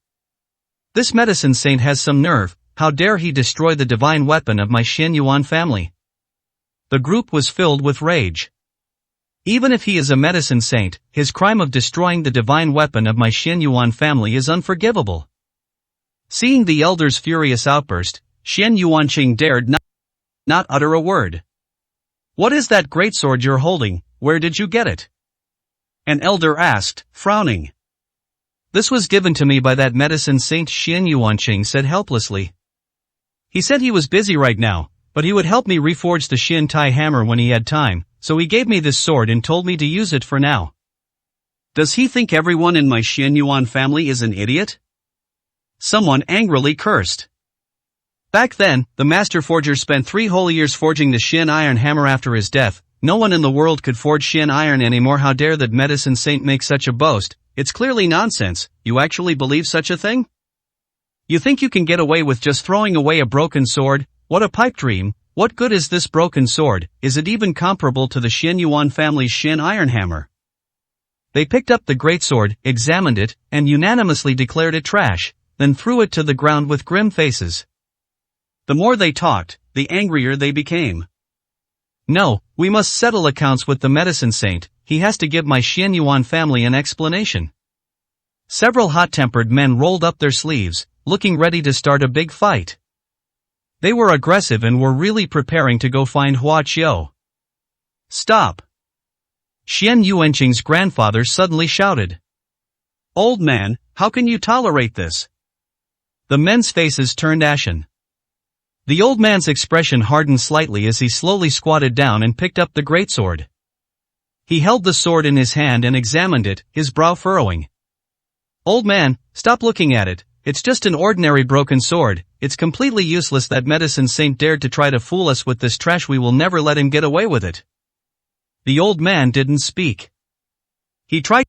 "This medicine saint has some nerve, how dare he destroy the divine weapon of my Xianyuan family?" The group was filled with rage. "Even if he is a medicine saint, his crime of destroying the divine weapon of my Xianyuan family is unforgivable." Seeing the elder's furious outburst, Xian Yuanqing dared not utter a word. "What is that greatsword you're holding? Where did you get it?" an elder asked, frowning. "This was given to me by that medicine saint," Xian Yuanqing said helplessly. "He said he was busy right now, but he would help me reforge the Xian Tai hammer when he had time, so he gave me this sword and told me to use it for now." "Does he think everyone in my Xianyuan family is an idiot?" someone angrily cursed. Back then, the master forger spent 3 whole years forging the Xian iron hammer. After his death, no one in the world could forge Xian iron anymore. How dare that medicine saint make such a boast? It's clearly nonsense. You actually believe such a thing? You think you can get away with just throwing away a broken sword? What a pipe dream. What good is this broken sword? Is it even comparable to the Xianyuan family's Xian iron hammer? They picked up the greatsword, examined it, and unanimously declared it trash, then threw it to the ground with grim faces. The more they talked, the angrier they became. "No, we must settle accounts with the medicine saint. He has to give my Xianyuan family an explanation." Several hot-tempered men rolled up their sleeves, looking ready to start a big fight. They were aggressive and were really preparing to go find Hua Qiu. "Stop!" Xian Yuanqing's grandfather suddenly shouted. "Old man, how can you tolerate this?" The men's faces turned ashen. The old man's expression hardened slightly as he slowly squatted down and picked up the greatsword. He held the sword in his hand and examined it, his brow furrowing. "Old man, stop looking at it. It's just an ordinary broken sword. It's completely useless. That medicine saint dared to try to fool us with this trash. We will never let him get away with it." The old man didn't speak. He tried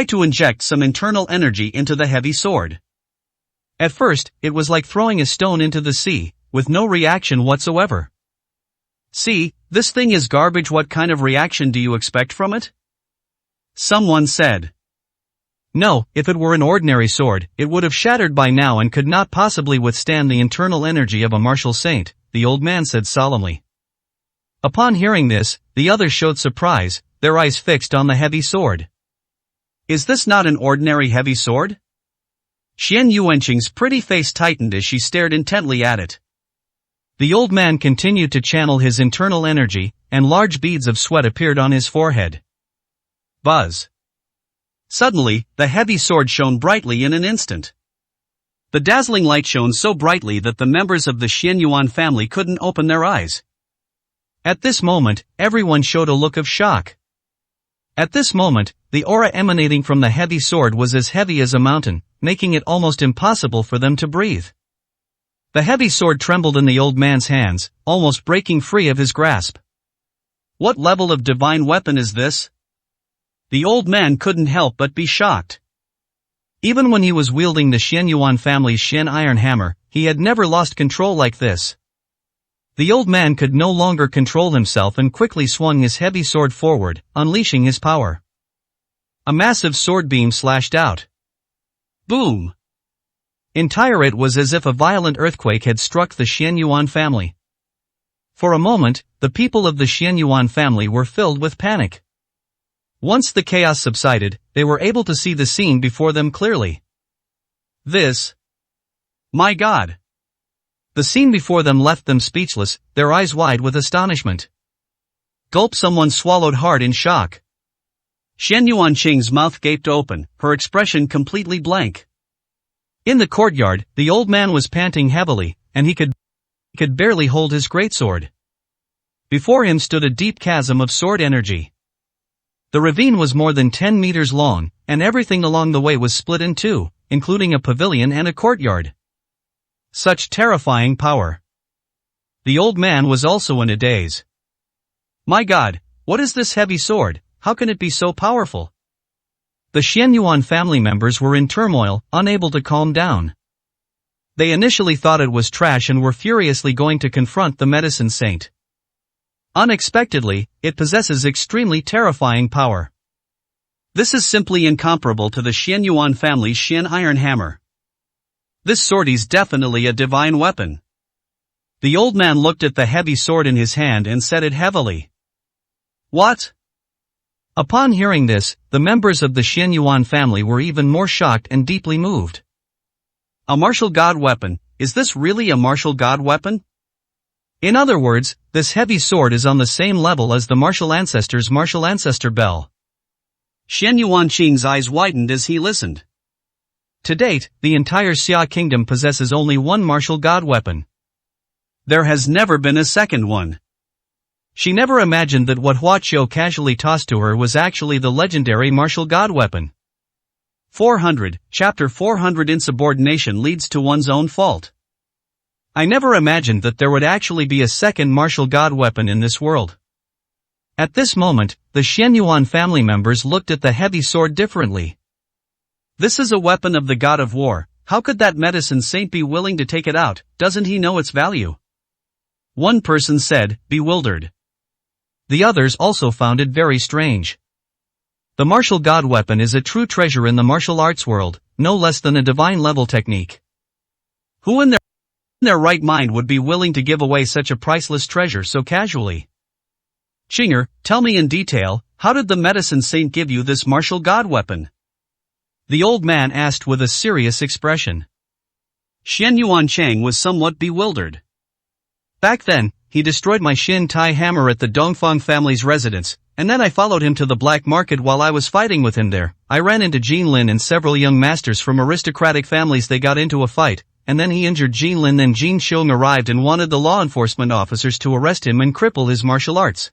to inject some internal energy into the heavy sword. At first, it was like throwing a stone into the sea, with no reaction whatsoever. See, this thing is garbage. What kind of reaction do you expect from it? Someone said. No, if it were an ordinary sword, it would have shattered by now and could not possibly withstand the internal energy of a martial saint, the old man said solemnly. Upon hearing this, the others showed surprise, their eyes fixed on the heavy sword. Is this not an ordinary heavy sword? Xian Yuanqing's pretty face tightened as she stared intently at it. The old man continued to channel his internal energy, and large beads of sweat appeared on his forehead. Buzz. Suddenly, the heavy sword shone brightly in an instant. The dazzling light shone so brightly that the members of the Xianyuan family couldn't open their eyes. At this moment, everyone showed a look of shock. At this moment, the aura emanating from the heavy sword was as heavy as a mountain, making it almost impossible for them to breathe. The heavy sword trembled in the old man's hands, almost breaking free of his grasp. What level of divine weapon is this? The old man couldn't help but be shocked. Even when he was wielding the Xianyuan family's Xian iron hammer, he had never lost control like this. The old man could no longer control himself and quickly swung his heavy sword forward, unleashing his power. A massive sword beam slashed out. Boom! Entire it was as if a violent earthquake had struck the Xianyuan family. For a moment, the people of the Xianyuan family were filled with panic. Once the chaos subsided, they were able to see the scene before them clearly. My God! The scene before them left them speechless, their eyes wide with astonishment. Gulp! Someone swallowed hard in shock. Xian Yuanqing's mouth gaped open, her expression completely blank. In the courtyard, the old man was panting heavily, and he could barely hold his greatsword. Before him stood a deep chasm of sword energy. The ravine was more than 10 meters long, and everything along the way was split in two, including a pavilion and a courtyard. Such terrifying power. The old man was also in a daze. My God, what is this heavy sword? How can it be so powerful? The Xianyuan family members were in turmoil, unable to calm down. They initially thought it was trash and were furiously going to confront the medicine saint. Unexpectedly, it possesses extremely terrifying power. This is simply incomparable to the Xianyuan family's Xian iron hammer. This sword is definitely a divine weapon. The old man looked at the heavy sword in his hand and said it heavily. What? Upon hearing this, the members of the Xianyuan family were even more shocked and deeply moved. A martial god weapon, is this really a martial god weapon? In other words, this heavy sword is on the same level as the martial ancestor's martial ancestor bell. Xian Yuanqing's eyes widened as he listened. To date, the entire Xia kingdom possesses only one martial god weapon. There has never been a second one. She never imagined that what Hua Qiu casually tossed to her was actually the legendary martial god weapon. 400, Chapter 400 Insubordination leads to one's own fault. I never imagined that there would actually be a second martial god weapon in this world. At this moment, the Xianyuan family members looked at the heavy sword differently. This is a weapon of the god of war, how could that medicine saint be willing to take it out, doesn't he know its value? One person said, bewildered. The others also found it very strange. The martial god weapon is a true treasure in the martial arts world, no less than a divine level technique. Who in their right mind would be willing to give away such a priceless treasure so casually? Qinger, tell me in detail, how did the medicine saint give you this martial god weapon? The old man asked with a serious expression. Xian Yuanqing was somewhat bewildered. Back then, he destroyed my Xin Tai hammer at the Dongfang family's residence, and then I followed him to the black market. While I was fighting with him there, I ran into Jinlin and several young masters from aristocratic families. They got into a fight, and then he injured Jinlin. Then Jin Xiong arrived and wanted the law enforcement officers to arrest him and cripple his martial arts.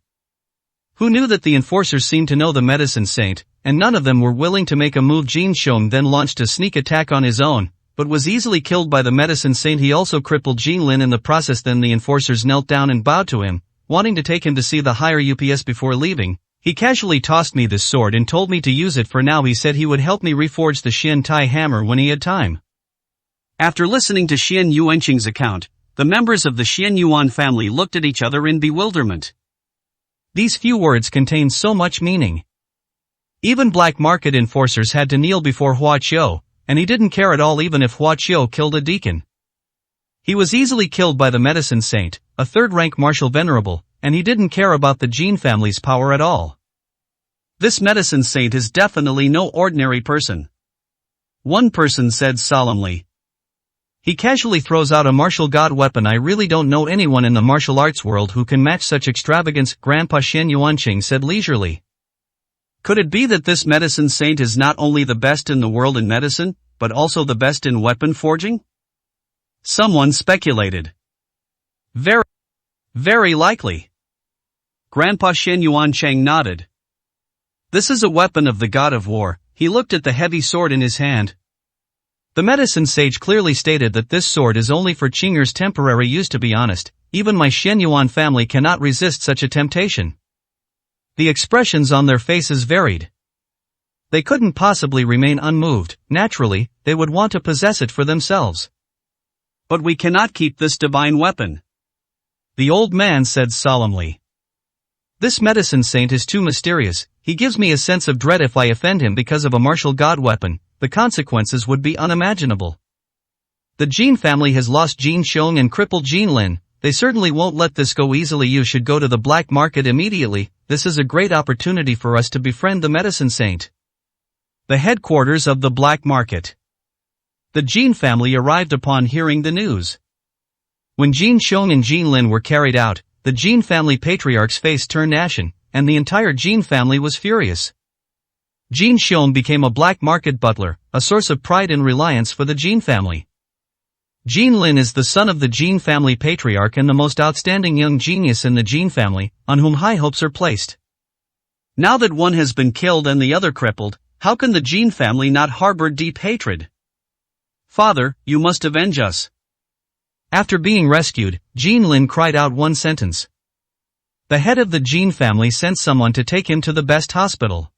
Who knew that the enforcers seemed to know the medicine saint, and none of them were willing to make a move. Jin Xiong then launched a sneak attack on his own, but was easily killed by the medicine saint. He also crippled Jinlin in the process. Then the enforcers knelt down and bowed to him, wanting to take him to see the higher UPS before leaving. He casually tossed me this sword and told me to use it for now. He said he would help me reforge the Xin Tai hammer when he had time. After listening to Xian Yuanqing's account, The members of the Xian Yuan family looked at each other in bewilderment. These few words contained so much meaning. Even black market enforcers had to kneel before Hua Qiu, and he didn't care at all even if Hua Qiu killed a deacon. He was easily killed by the medicine saint, a third-rank martial venerable, and he didn't care about the Jin family's power at all. This medicine saint is definitely no ordinary person. One person said solemnly. He casually throws out a martial god weapon. I really don't know anyone in the martial arts world who can match such extravagance, Grandpa Xian Yuanqing said leisurely. Could it be that this medicine saint is not only the best in the world in medicine, but also the best in weapon forging? Someone speculated. Very likely. Grandpa Xian Yuanqing nodded. This is a weapon of the god of war. He looked at the heavy sword in his hand. The medicine sage clearly stated that this sword is only for Qing'er's temporary use. To be honest, even my Xian Yuan family cannot resist such a temptation. The expressions on their faces varied. They couldn't possibly remain unmoved. Naturally, they would want to possess it for themselves. But we cannot keep this divine weapon, the old man said solemnly. This medicine saint is too mysterious. He gives me a sense of dread. If I offend him because of a martial god weapon, the consequences would be unimaginable. The Jin family has lost Jin Xiong and crippled Jin Lin. They certainly won't let this go easily. You should go to the black market immediately. This is a great opportunity for us to befriend the medicine saint. The headquarters of the black market. The Jin family arrived upon hearing the news. When Jin Xiong and Jin Lin were carried out, the Jin family patriarch's face turned ashen, and the entire Jin family was furious. Jin Xiong became a black market butler, a source of pride and reliance for the Jin family. Jin Lin is the son of the Jin family patriarch and the most outstanding young genius in the Jin family, on whom high hopes are placed. Now that one has been killed and the other crippled, how can the Jin family not harbor deep hatred? Father, you must avenge us. After being rescued, Jin Lin cried out one sentence. The head of the Jin family sent someone to take him to the best hospital.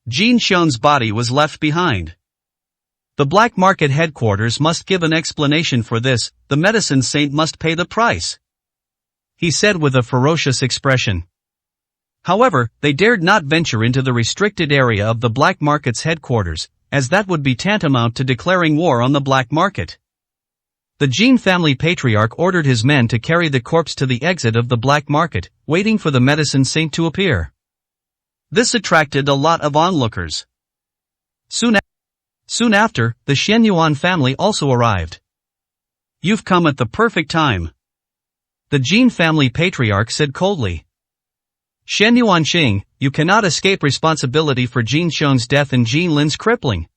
Jin Xiong's body was left behind. The black market headquarters must give an explanation for this. The medicine saint must pay the price, he said with a ferocious expression. However, they dared not venture into the restricted area of the black market's headquarters, as that would be tantamount to declaring war on the black market. The Jin family patriarch ordered his men to carry the corpse to the exit of the black market, waiting for the medicine saint to appear. This attracted a lot of onlookers. Soon after, the Xian Yuan family also arrived. You've come at the perfect time, the Jin family patriarch said coldly. Xian Yuanqing, you cannot escape responsibility for Jin Xiong's death and Jin Lin's crippling.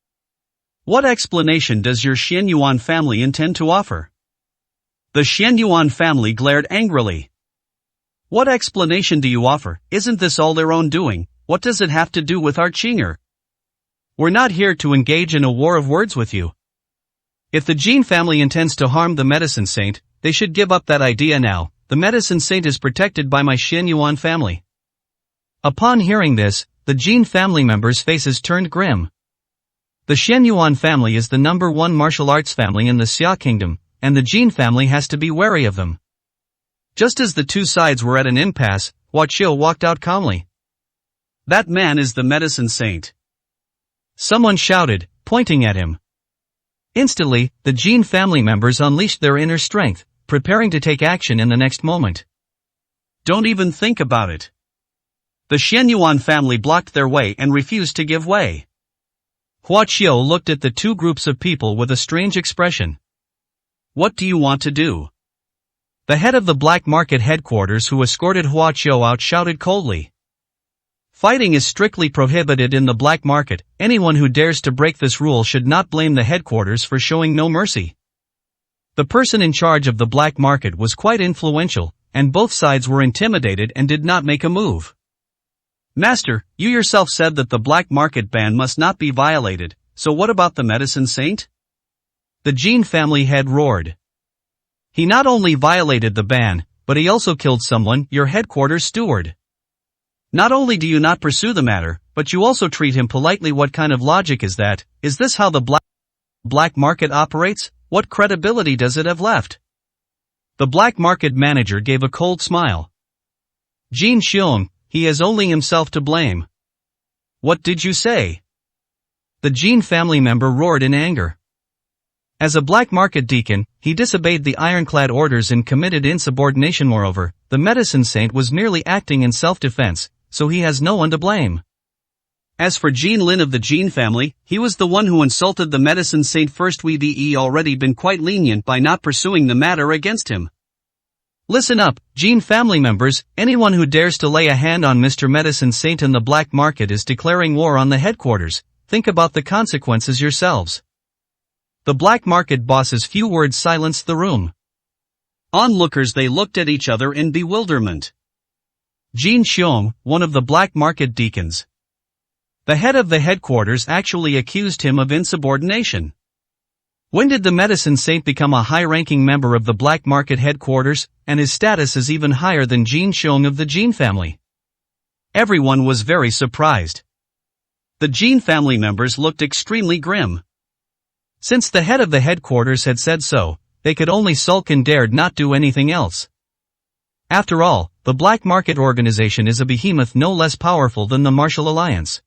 What explanation does your Xian Yuan family intend to offer? The Xian Yuan family glared angrily. What explanation do you offer? Isn't this all their own doing? What does it have to do with our Qing'er? We're not here to engage in a war of words with you. If the Jin family intends to harm the medicine saint, they should give up that idea now. The medicine saint is protected by my Xian Yuan family. Upon hearing this, the Jin family members' faces turned grim. The Xian Yuan family is the #1 martial arts family in the Xia kingdom, and the Jin family has to be wary of them. Just as the two sides were at an impasse, Hua Qiu walked out calmly. That man is the medicine saint, someone shouted, pointing at him. Instantly, the Jin family members unleashed their inner strength, preparing to take action in the next moment. Don't even think about it. The Xian Yuan family blocked their way and refused to give way. Hua Qiu looked at the two groups of people with a strange expression. What do you want to do? The head of the black market headquarters who escorted Hua Qiu out shouted coldly. Fighting is strictly prohibited in the black market. Anyone who dares to break this rule should not blame the headquarters for showing no mercy. The person in charge of the black market was quite influential, and both sides were intimidated and did not make a move. Master, you yourself said that the black market ban must not be violated, so what about the medicine saint? The Jin family head roared. He not only violated the ban, but he also killed someone, your headquarters steward. Not only do you not pursue the matter, but you also treat him politely. What kind of logic is that? Is this how the black market operates? What credibility does it have left? The black market manager gave a cold smile. Jin Xiong, he has only himself to blame. What did you say? The Jin family member roared in anger. As a black market deacon, he disobeyed the ironclad orders and committed insubordination. Moreover, the medicine saint was merely acting in self-defense, so he has no one to blame. As for Jin Lin of the Jin family, he was the one who insulted the medicine saint first. We've already been quite lenient by not pursuing the matter against him. Listen up, Jin family members, anyone who dares to lay a hand on Mr. Medicine Saint in the black market is declaring war on the headquarters. Think about the consequences yourselves. The black market boss's few words silenced the room. Onlookers, they looked at each other in bewilderment. Jin Xiong, one of the black market deacons, the head of the headquarters, actually accused him of insubordination. When did the medicine saint become a high-ranking member of the black market headquarters, and his status is even higher than Jin Xiong of the Jin family? Everyone was very surprised. The Jin family members looked extremely grim. Since the head of the headquarters had said so, they could only sulk and dared not do anything else. After all, the black market organization is a behemoth no less powerful than the Martial Alliance.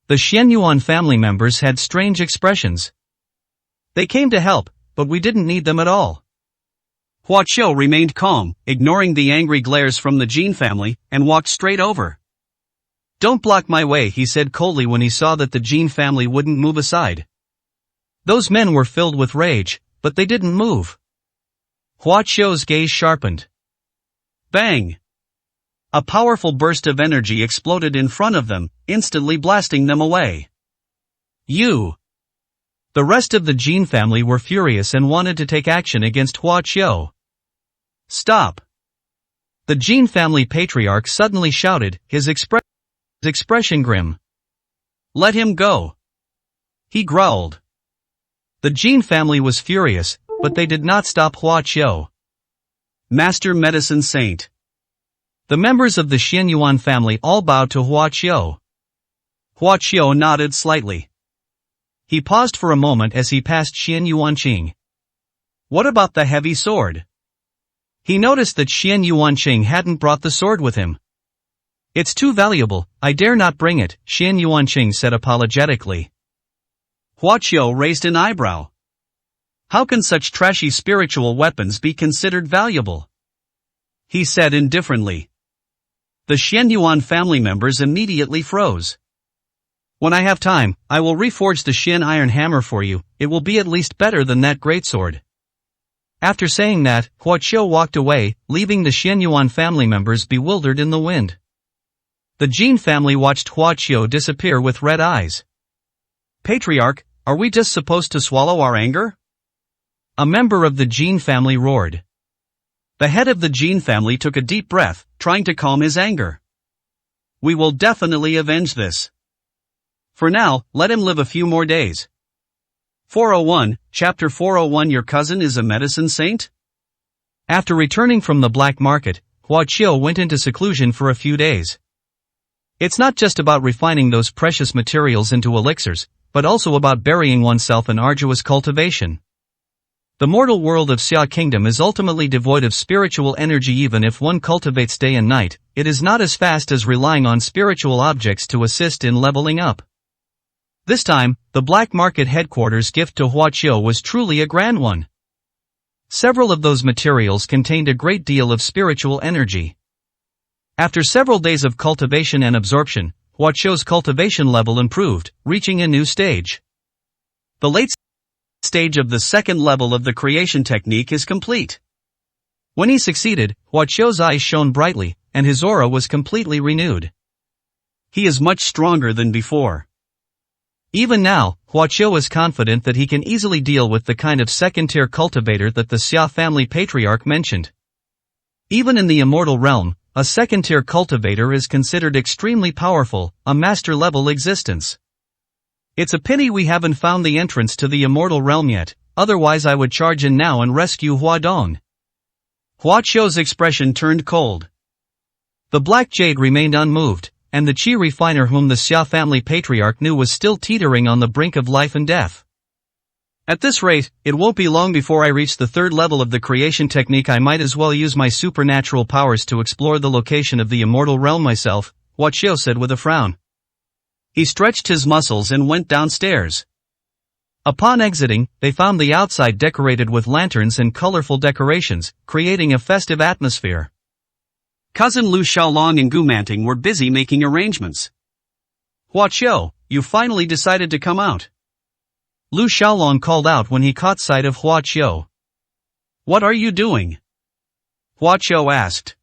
The Xianyuan family members had strange expressions. They came to help, but we didn't need them at all. Hua Qiu remained calm, ignoring the angry glares from the Jin family, and walked straight over. Don't block my way, he said coldly when he saw that the Jin family wouldn't move aside. Those men were filled with rage, but they didn't move. Hua Qiu's gaze sharpened. Bang! A powerful burst of energy exploded in front of them, instantly blasting them away. You! The rest of the Jin family were furious and wanted to take action against Hua Qiu. Stop! The Jin family patriarch suddenly shouted, his expression grim. Let him go! He growled. The Jin family was furious, but they did not stop Hua Qiu. Master Medicine Saint. The members of the Xianyuan family all bowed to Hua Qiu. Hua Qiu nodded slightly. He paused for a moment as he passed Xianyuan Qing. What about the heavy sword? He noticed that Xianyuan Qing hadn't brought the sword with him. It's too valuable, I dare not bring it, Xianyuan Qing said apologetically. Hua Qiu raised an eyebrow. How can such trashy spiritual weapons be considered valuable? He said indifferently. The Xianyuan family members immediately froze. When I have time, I will reforge the Xian iron hammer for you, it will be at least better than that greatsword. After saying that, Hua Qiu walked away, leaving the Xianyuan family members bewildered in the wind. The Jin family watched Hua Qiu disappear with red eyes. Patriarch, are we just supposed to swallow our anger? A member of the Jin family roared. The head of the Jin family took a deep breath, trying to calm his anger. We will definitely avenge this. For now, let him live a few more days. 401, Chapter 401. Your cousin is a medicine saint? After returning from the black market, Hua Qiu went into seclusion for a few days. It's not just about refining those precious materials into elixirs, but also about burying oneself in arduous cultivation. The mortal world of Xia Kingdom is ultimately devoid of spiritual energy. Even if one cultivates day and night, it is not as fast as relying on spiritual objects to assist in leveling up. This time, the black market headquarters gift to Hua Qiu was truly a grand one. Several of those materials contained a great deal of spiritual energy. After several days of cultivation and absorption, Hua Qiu's cultivation level improved, reaching a new stage. The late stage of the second level of the creation technique is complete. When he succeeded, Hua Qiu's eyes shone brightly, and his aura was completely renewed. He is much stronger than before. Even now, Hua Qiu is confident that he can easily deal with the kind of second-tier cultivator that the Xia family patriarch mentioned. Even in the immortal realm, a second-tier cultivator is considered extremely powerful, a master-level existence. It's a pity we haven't found the entrance to the immortal realm yet, otherwise I would charge in now and rescue Hua Dong. Hua Qiu's expression turned cold. The black jade remained unmoved, and the qi refiner whom the Xia family patriarch knew was still teetering on the brink of life and death. At this rate, it won't be long before I reach the third level of the creation technique. I might as well use my supernatural powers to explore the location of the immortal realm myself, Hua Qiu said with a frown. He stretched his muscles and went downstairs. Upon exiting, they found the outside decorated with lanterns and colorful decorations, creating a festive atmosphere. Cousin Lu Xiaolong and Gu Manting were busy making arrangements. Hua Qiu, you finally decided to come out. Lu Xiaolong called out when he caught sight of Hua Qiu. What are you doing? Hua Qiu asked.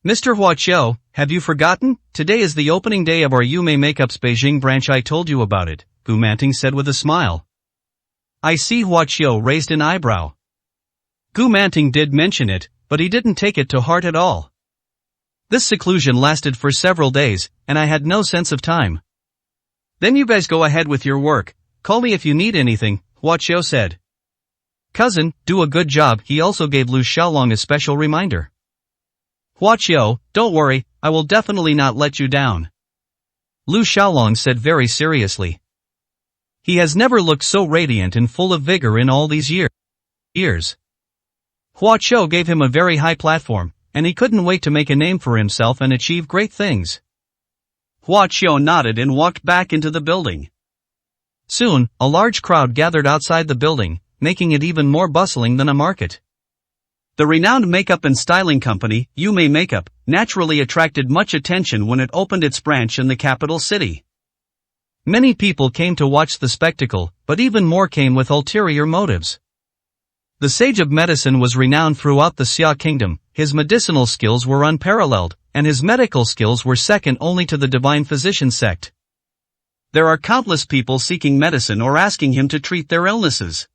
Mr. Hua Qiu, have you forgotten? Today is the opening day of our Yume Makeup's Beijing branch. I told you about it, Gu Manting said with a smile. I see. Hua Qiu raised an eyebrow. Gu Manting did mention it, but he didn't take it to heart at all. This seclusion lasted for several days, and I had no sense of time. Then you guys go ahead with your work. Call me if you need anything, Hua Qiu said. Cousin, do a good job. He also gave Lu Xiaolong a special reminder. Hua Qiu, don't worry, I will definitely not let you down. Lu Xiaolong said very seriously. He has never looked so radiant and full of vigor in all these years. Hua Qiu gave him a very high platform, and he couldn't wait to make a name for himself and achieve great things. Hua Qiu nodded and walked back into the building. Soon, a large crowd gathered outside the building, making it even more bustling than a market. The renowned makeup and styling company, Yume Makeup, naturally attracted much attention when it opened its branch in the capital city. Many people came to watch the spectacle, but even more came with ulterior motives. The sage of medicine was renowned throughout the Xia kingdom. His medicinal skills were unparalleled, and his medical skills were second only to the divine physician sect. There are countless people seeking medicine or asking him to treat their illnesses.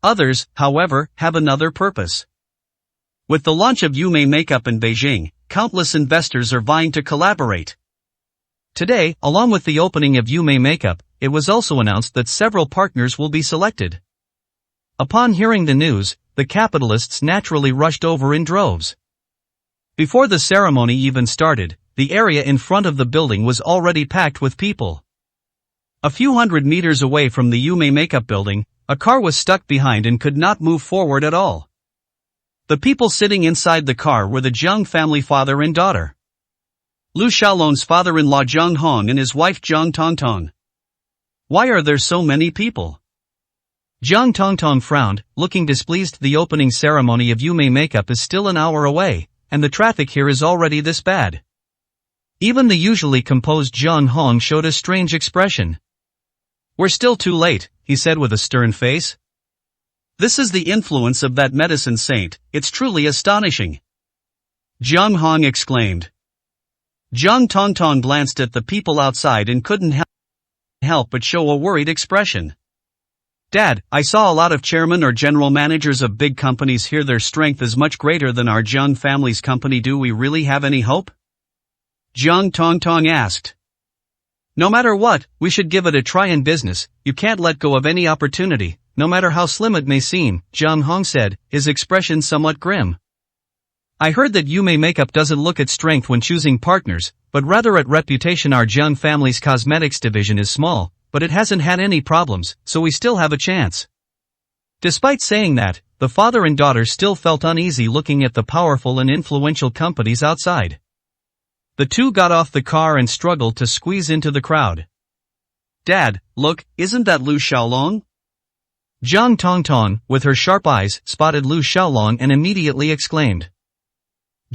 Others, however, have another purpose. With the launch of Yume Makeup in Beijing, countless investors are vying to collaborate. Today, along with the opening of Yume Makeup, it was also announced that several partners will be selected. Upon hearing the news, the capitalists naturally rushed over in droves. Before the ceremony even started, the area in front of the building was already packed with people. A few hundred meters away from the Yume Makeup building, a car was stuck behind and could not move forward at all. The people sitting inside the car were the Zhang family father and daughter. Lu Xiaolong's father-in-law Zhang Hong and his wife Zhang Tongtong. Why are there so many people? Zhang Tongtong frowned, looking displeased. The opening ceremony of Yume Makeup is still an hour away, and the traffic here is already this bad. Even the usually composed Zhang Hong showed a strange expression. We're still too late, he said with a stern face. This is the influence of that medicine saint, it's truly astonishing. Zhang Hong exclaimed. Zhang Tongtong glanced at the people outside and couldn't help but show a worried expression. Dad, I saw a lot of chairmen or general managers of big companies here. Their strength is much greater than our Zhang family's company. Do we really have any hope? Zhang Tongtong asked. No matter what, we should give it a try in business. You can't let go of any opportunity, no matter how slim it may seem, Zhang Hong said, his expression somewhat grim. I heard that Yume Makeup doesn't look at strength when choosing partners, but rather at reputation. Our Zhang family's cosmetics division is small, but it hasn't had any problems, so we still have a chance. Despite saying that, the father and daughter still felt uneasy looking at the powerful and influential companies outside. The two got off the car and struggled to squeeze into the crowd. Dad, look, isn't that Lu Xiaolong? Zhang Tongtong, with her sharp eyes, spotted Lu Xiaolong and immediately exclaimed.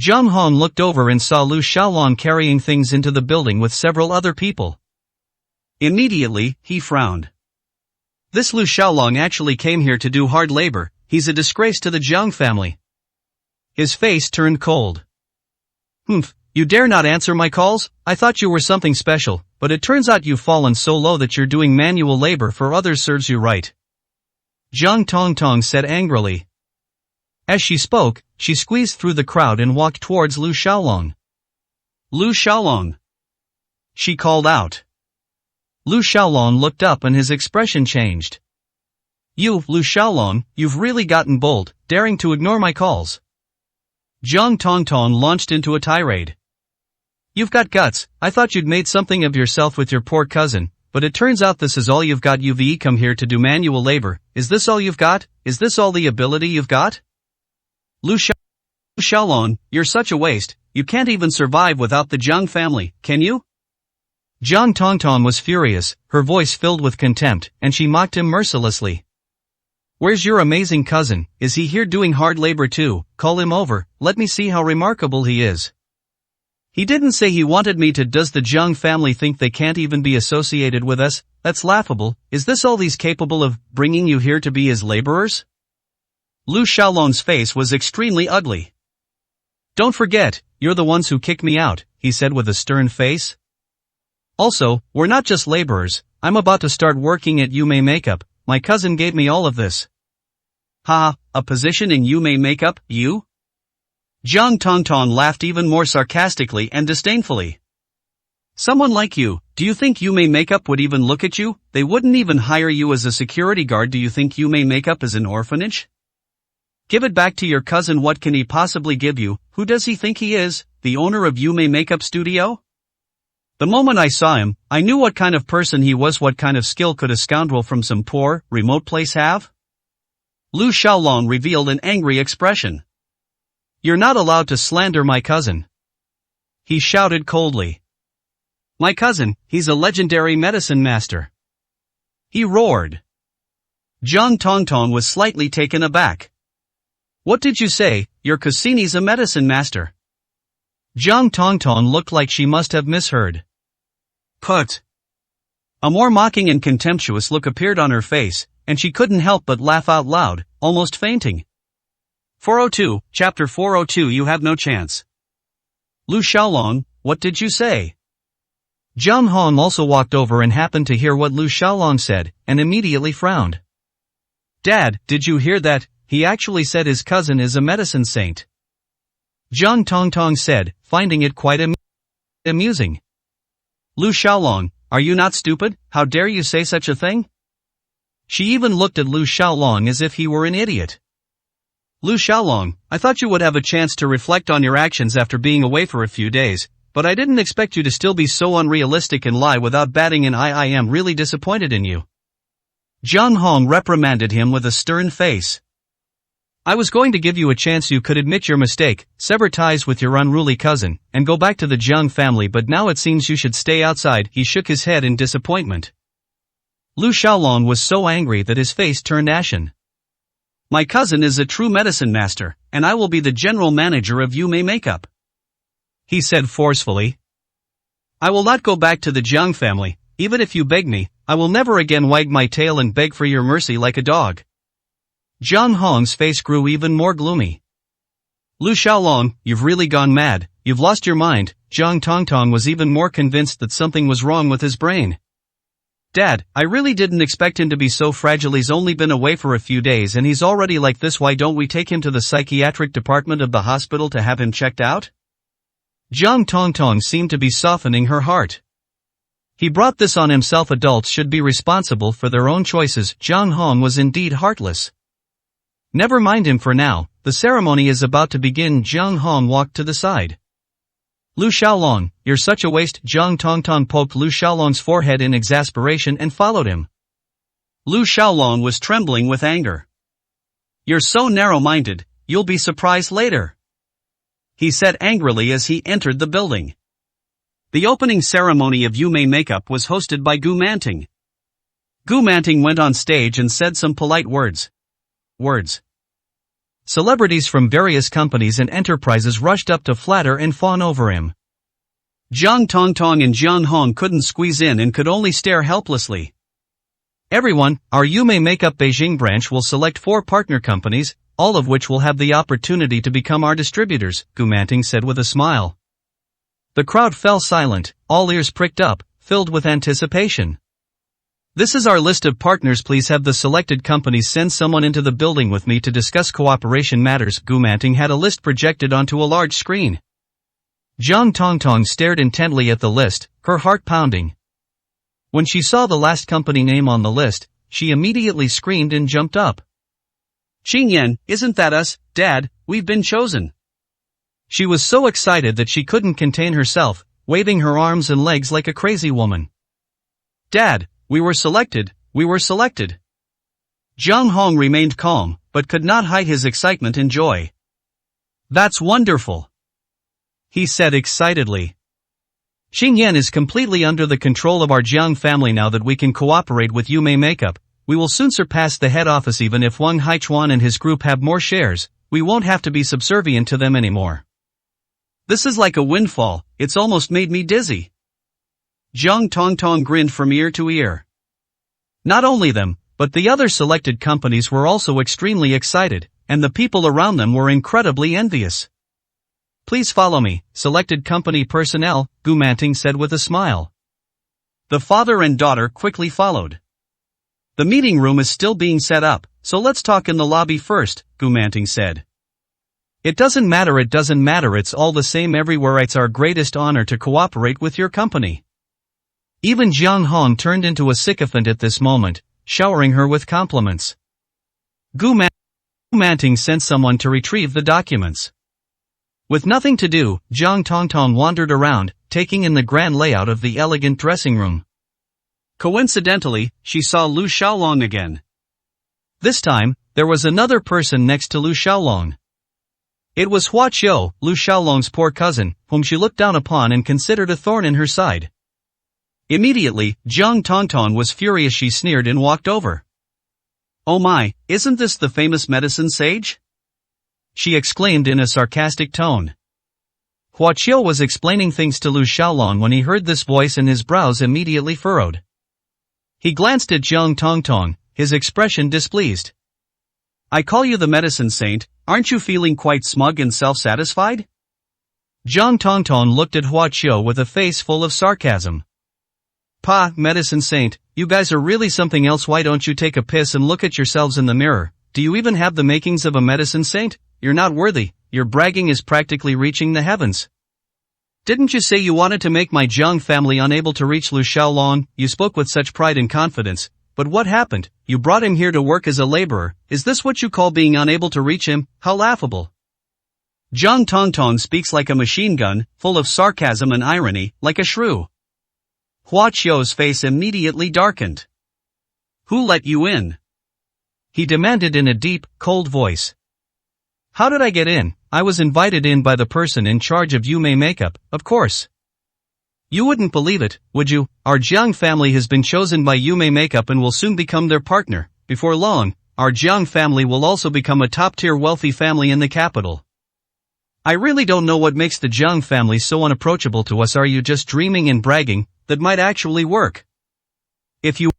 Zhang Hong looked over and saw Lu Xiaolong carrying things into the building with several other people. Immediately, he frowned. This Lu Xiaolong actually came here to do hard labor. He's a disgrace to the Zhang family. His face turned cold. Humph, you dare not answer my calls? I thought you were something special, but it turns out you've fallen so low that you're doing manual labor for others. Serves you right. Zhang Tongtong said angrily. As she spoke, she squeezed through the crowd and walked towards Lu Xiaolong. Lu Xiaolong! She called out. Lu Xiaolong looked up and his expression changed. You, Lu Xiaolong, you've really gotten bold, daring to ignore my calls. Zhang Tongtong launched into a tirade. You've got guts. I thought you'd made something of yourself with your poor cousin, But it turns out this is all you've got. You've come here to do manual labor. Is this all you've got? Is this all the ability you've got? Lu Xiaolong, you're such a waste, you can't even survive without the Jiang family, can you? Jiang Tongtong was furious, her voice filled with contempt, and she mocked him mercilessly. Where's your amazing cousin? Is he here doing hard labor too? Call him over, let me see how remarkable he is. He didn't say he wanted me to. Does the Jiang family think they can't even be associated with us? That's laughable. Is this all he's capable of, bringing you here to be his laborers? Lu Xiaolong's face was extremely ugly. Don't forget, you're the ones who kicked me out, he said with a stern face. Also, we're not just laborers, I'm about to start working at Yume Makeup, my cousin gave me all of this. Ha, a position in Yume Makeup, you? Jiang Tongtong laughed even more sarcastically and disdainfully. Someone like you, do you think Yume Makeup would even look at you? They wouldn't even hire you as a security guard. Do you think Yume Makeup is an orphanage? Give it back to your cousin. What can he possibly give you? Who does he think he is, the owner of Yume Makeup Studio? The moment I saw him, I knew what kind of person he was. What kind of skill could a scoundrel from some poor, remote place have? Lu Xiaolong revealed an angry expression. You're not allowed to slander my cousin. He shouted coldly. My cousin, he's a legendary medicine master. He roared. Jiang Tongtong was slightly taken aback. What did you say? Your cousin's a medicine master? Jiang Tongtong looked like she must have misheard. Put. A more mocking and contemptuous look appeared on her face, and she couldn't help but laugh out loud, almost fainting. 402, Chapter 402. You have no chance. Lu Xiaolong, what did you say? Jiang Hong also walked over and happened to hear what Lu Xiaolong said, and immediately frowned. Dad, did you hear that? He actually said his cousin is a medicine saint. Jiang Tongtong said, finding it quite amusing. Lu Xiaolong, are you not stupid? How dare you say such a thing? She even looked at Lu Xiaolong as if he were an idiot. Lu Xiaolong, I thought you would have a chance to reflect on your actions after being away for a few days, but I didn't expect you to still be so unrealistic and lie without batting an eye. I am really disappointed in you. Jiang Hong reprimanded him with a stern face. I was going to give you a chance. You could admit your mistake, sever ties with your unruly cousin, and go back to the Jiang family, but now it seems you should stay outside. He shook his head in disappointment. Lu Xiaolong was so angry that his face turned ashen. My cousin is a true medicine master, and I will be the general manager of Yume Makeup. He said forcefully. I will not go back to the Jiang family, even if you beg me. I will never again wag my tail and beg for your mercy like a dog. Jiang Hong's face grew even more gloomy. Lu Xiaolong, you've really gone mad, you've lost your mind. Jiang Tongtong was even more convinced that something was wrong with his brain. Dad, I really didn't expect him to be so fragile. He's only been away for a few days and he's already like this. Why don't we take him to the psychiatric department of the hospital to have him checked out? Jiang Tongtong seemed to be softening her heart. He brought this on himself. Adults should be responsible for their own choices. Jiang Hong was indeed heartless. Never mind him for now, the ceremony is about to begin. Jiang Hong walked to the side. Lu Xiaolong, you're such a waste. Jiang Tongtong poked Lu Xiaolong's forehead in exasperation and followed him. Lu Xiaolong was trembling with anger. You're so narrow-minded, you'll be surprised later. He said angrily as he entered the building. The opening ceremony of Yume Makeup was hosted by Gu Manting. Gu Manting went on stage and said some polite words. Celebrities from various companies and enterprises rushed up to flatter and fawn over him. Jiang Tongtong and Jiang Hong couldn't squeeze in and could only stare helplessly. Everyone, our Yume Makeup Beijing branch will select 4 partner companies, all of which will have the opportunity to become our distributors, Gu Manting said with a smile. The crowd fell silent, all ears pricked up, filled with anticipation. This is our list of partners. Please have the selected companies send someone into the building with me to discuss cooperation matters. Gu Manting had a list projected onto a large screen. Jiang Tongtong stared intently at the list, her heart pounding. When she saw the last company name on the list, she immediately screamed and jumped up. Qingyan, isn't that us, Dad? We've been chosen. She was so excited that she couldn't contain herself, waving her arms and legs like a crazy woman. Dad, we were selected, we were selected. Jiang Hong remained calm, but could not hide his excitement and joy. That's wonderful, he said excitedly. Xingyan is completely under the control of our Jiang family now that we can cooperate with Yume Makeup. We will soon surpass the head office. Even if Wang Haichuan and his group have more shares, we won't have to be subservient to them anymore. This is like a windfall, it's almost made me dizzy. Jiang Tongtong grinned from ear to ear. Not only them, but the other selected companies were also extremely excited, and the people around them were incredibly envious. Please follow me, selected company personnel, Gu Manting said with a smile. The father and daughter quickly followed. The meeting room is still being set up, so let's talk in the lobby first, Gu Manting said. It doesn't matter, it's all the same everywhere. It's our greatest honor to cooperate with your company. Even Jiang Hong turned into a sycophant at this moment, showering her with compliments. Gu Manting sent someone to retrieve the documents. With nothing to do, Jiang Tongtong wandered around, taking in the grand layout of the elegant dressing room. Coincidentally, she saw Lu Xiaolong again. This time, there was another person next to Lu Xiaolong. It was Hua Qiu, Lu Xiaolong's poor cousin, whom she looked down upon and considered a thorn in her side. Immediately, Jiang Tongtong was furious. She sneered and walked over. Oh my, isn't this the famous medicine sage? She exclaimed in a sarcastic tone. Hua Qiu was explaining things to Lu Xiaolong when he heard this voice and his brows immediately furrowed. He glanced at Jiang Tongtong, his expression displeased. I call you the medicine saint, aren't you feeling quite smug and self-satisfied? Jiang Tongtong looked at Hua Qiu with a face full of sarcasm. Pa, medicine saint, you guys are really something else. Why don't you take a piss and look at yourselves in the mirror? Do you even have the makings of a medicine saint? You're not worthy, your bragging is practically reaching the heavens. Didn't you say you wanted to make my Jiang family unable to reach Lu Xiaolong? You spoke with such pride and confidence, but what happened? You brought him here to work as a laborer. Is this what you call being unable to reach him? How laughable. Jiang Tongtong speaks like a machine gun, full of sarcasm and irony, like a shrew. Hua Qiu's face immediately darkened. Who let you in? He demanded in a deep, cold voice. How did I get in? I was invited in by the person in charge of Yume Makeup, of course. You wouldn't believe it, would you? Our Jiang family has been chosen by Yume Makeup and will soon become their partner. Before long, our Jiang family will also become a top-tier wealthy family in the capital. I really don't know what makes the Jiang family so unapproachable to us. Are you just dreaming and bragging? That might actually work. If you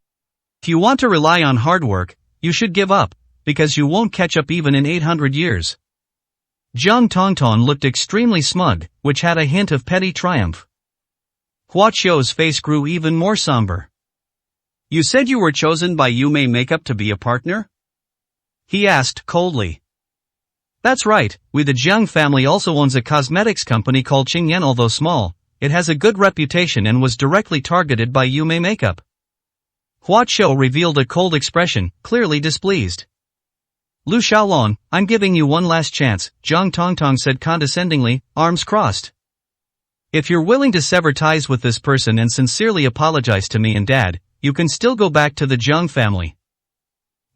want to rely on hard work, you should give up, because you won't catch up even in 800 years. Jiang Tongtong looked extremely smug, which had a hint of petty triumph. Hua Qiu's face grew even more somber. You said you were chosen by Yume Makeup to be a partner? He asked coldly. That's right, we the Jiang family also owns a cosmetics company called Qingyan. Although small, it has a good reputation and was directly targeted by Yume Makeup. Hua Qiu revealed a cold expression, clearly displeased. Lu Xiaolong, I'm giving you one last chance, Jiang Tongtong said condescendingly, arms crossed. If you're willing to sever ties with this person and sincerely apologize to me and Dad, you can still go back to the Jiang family.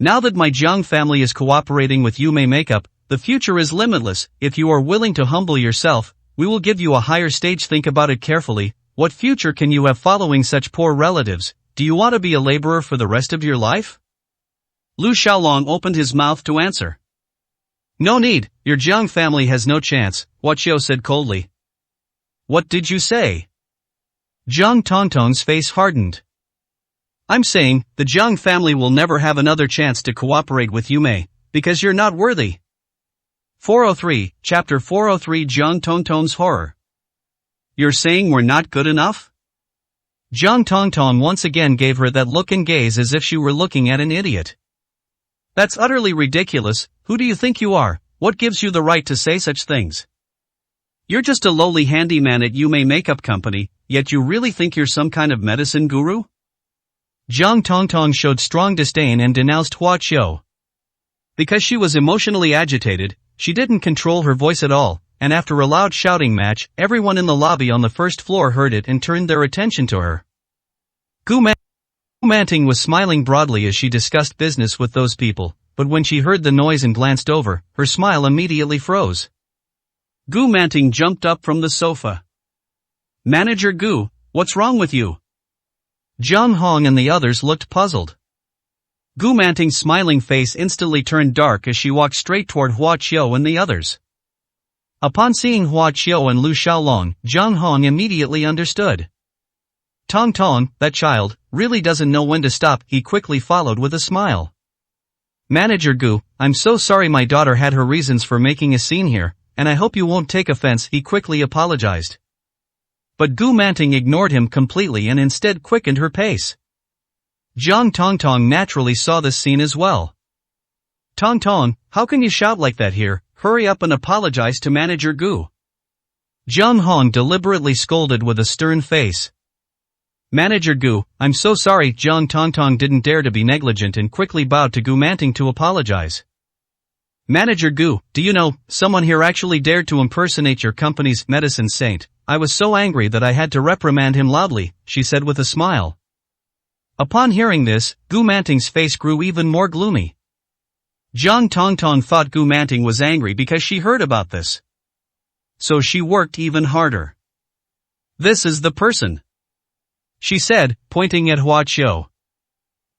Now that my Jiang family is cooperating with Yume Makeup, the future is limitless. If you are willing to humble yourself, we will give you a higher stage. Think about it carefully. What future can you have following such poor relatives? Do you want to be a laborer for the rest of your life? Lu Xiaolong opened his mouth to answer. No need, your Jiang family has no chance, Hua Qiu said coldly. What did you say? Jiang Tongtong's face hardened. I'm saying, the Jiang family will never have another chance to cooperate with Yume, because you're not worthy. 403, Chapter 403. Jiang Tongtong's horror. You're saying we're not good enough? Jiang Tongtong once again gave her that look and gaze as if she were looking at an idiot. That's utterly ridiculous. Who do you think you are? What gives you the right to say such things? You're just a lowly handyman at Yume Makeup Company, yet you really think you're some kind of medicine guru? Jiang Tongtong showed strong disdain and denounced Hua Qiu. Because she was emotionally agitated, she didn't control her voice at all, and after a loud shouting match, everyone in the lobby on the first floor heard it and turned their attention to her. Gu Gu Manting was smiling broadly as she discussed business with those people, but when she heard the noise and glanced over, her smile immediately froze. Gu Manting jumped up from the sofa. "Manager Gu, what's wrong with you?" Jiang Hong and the others looked puzzled. Gu Manting's smiling face instantly turned dark as she walked straight toward Hua Qiu and the others. Upon seeing Hua Qiu and Lu Xiaolong, Jiang Hong immediately understood. Tong Tong, that child, really doesn't know when to stop, he quickly followed with a smile. "Manager Gu, I'm so sorry my daughter had her reasons for making a scene here, and I hope you won't take offense," he quickly apologized. But Gu Manting ignored him completely and instead quickened her pace. Jiang Tongtong naturally saw this scene as well. "Tong Tong, how can you shout like that here? Hurry up and apologize to Manager Gu." Jiang Hong deliberately scolded with a stern face. "Manager Gu, I'm so sorry." Jiang Tongtong didn't dare to be negligent and quickly bowed to Gu Manting to apologize. "Manager Gu, do you know, someone here actually dared to impersonate your company's medicine saint. I was so angry that I had to reprimand him loudly," she said with a smile. Upon hearing this, Gu Manting's face grew even more gloomy. Jiang Tongtong thought Gu Manting was angry because she heard about this. So she worked even harder. "This is the person," she said, pointing at Hua Qiu.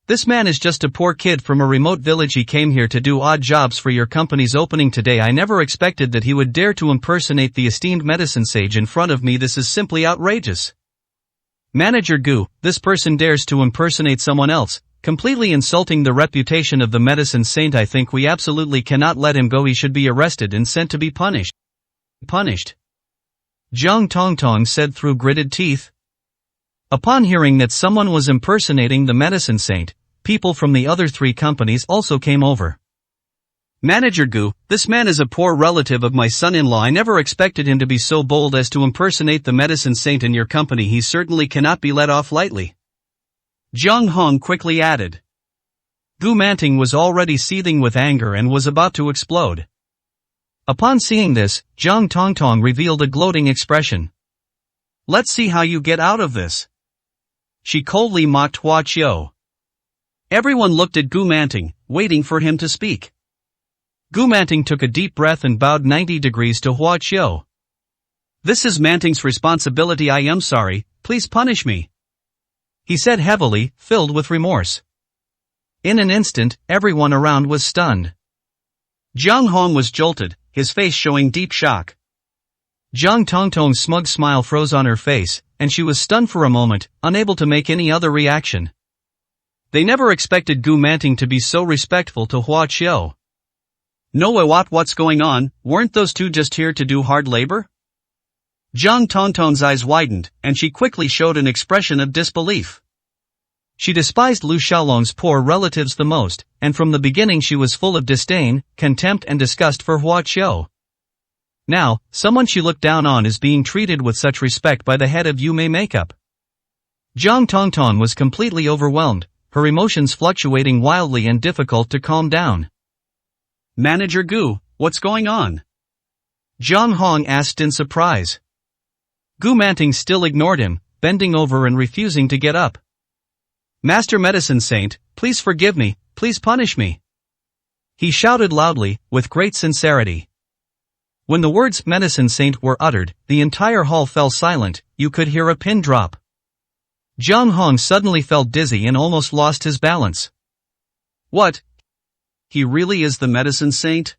"This man is just a poor kid from a remote village. He came here to do odd jobs for your company's opening today. I never expected that he would dare to impersonate the esteemed medicine sage in front of me. This is simply outrageous. Manager Gu, this person dares to impersonate someone else, completely insulting the reputation of the medicine saint. I think we absolutely cannot let him go. He should be arrested and sent to be punished." "Punished?" Jiang Tongtong said through gritted teeth. Upon hearing that someone was impersonating the medicine saint, people from the other three companies also came over. "Manager Gu, this man is a poor relative of my son-in-law. I never expected him to be so bold as to impersonate the medicine saint in your company. He certainly cannot be let off lightly," Jiang Hong quickly added. Gu Manting was already seething with anger and was about to explode. Upon seeing this, Jiang Tongtong revealed a gloating expression. "Let's see how you get out of this," she coldly mocked Hua Qiu. Everyone looked at Gu Manting, waiting for him to speak. Gu Manting took a deep breath and bowed 90 degrees to Hua Qiu. "This is Manting's responsibility. I am sorry, please punish me," he said heavily, filled with remorse. In an instant, everyone around was stunned. Jiang Hong was jolted, his face showing deep shock. Jiang Tongtong's smug smile froze on her face, and she was stunned for a moment, unable to make any other reaction. They never expected Gu Manting to be so respectful to Hua Qiu. "No, what's going on? Weren't those two just here to do hard labor?" Jiang Tongtong's eyes widened, and she quickly showed an expression of disbelief. She despised Lu Xiaolong's poor relatives the most, and from the beginning she was full of disdain, contempt and disgust for Hua Qiu. Now, someone she looked down on is being treated with such respect by the head of Yume Makeup. Jiang Tongtong was completely overwhelmed, her emotions fluctuating wildly and difficult to calm down. "Manager Gu, what's going on?" Jiang Hong asked in surprise. Gu Manting still ignored him, bending over and refusing to get up. "Master Medicine Saint, please forgive me, please punish me," he shouted loudly, with great sincerity. When the words Medicine Saint were uttered, the entire hall fell silent. You could hear a pin drop. Jiang Hong suddenly felt dizzy and almost lost his balance. "What? He really is the Medicine Saint?"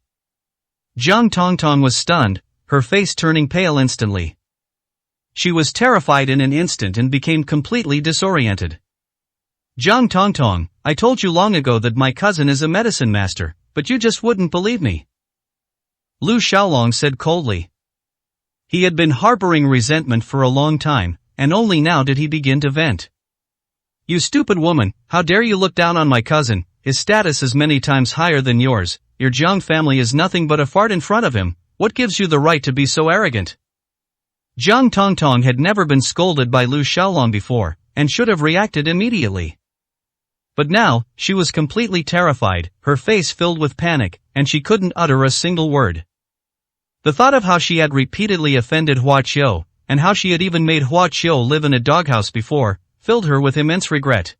Jiang Tongtong was stunned, her face turning pale instantly. She was terrified in an instant and became completely disoriented. "Jiang Tongtong, I told you long ago that my cousin is a medicine master, but you just wouldn't believe me," Lu Xiaolong said coldly. He had been harboring resentment for a long time, and only now did he begin to vent. "You stupid woman, how dare you look down on my cousin? His status is many times higher than yours. Your Jiang family is nothing but a fart in front of him. What gives you the right to be so arrogant?" Jiang Tongtong had never been scolded by Lu Xiaolong before, and should have reacted immediately. But now, she was completely terrified, her face filled with panic, and she couldn't utter a single word. The thought of how she had repeatedly offended Hua Qiu, and how she had even made Hua Qiu live in a doghouse before, filled her with immense regret.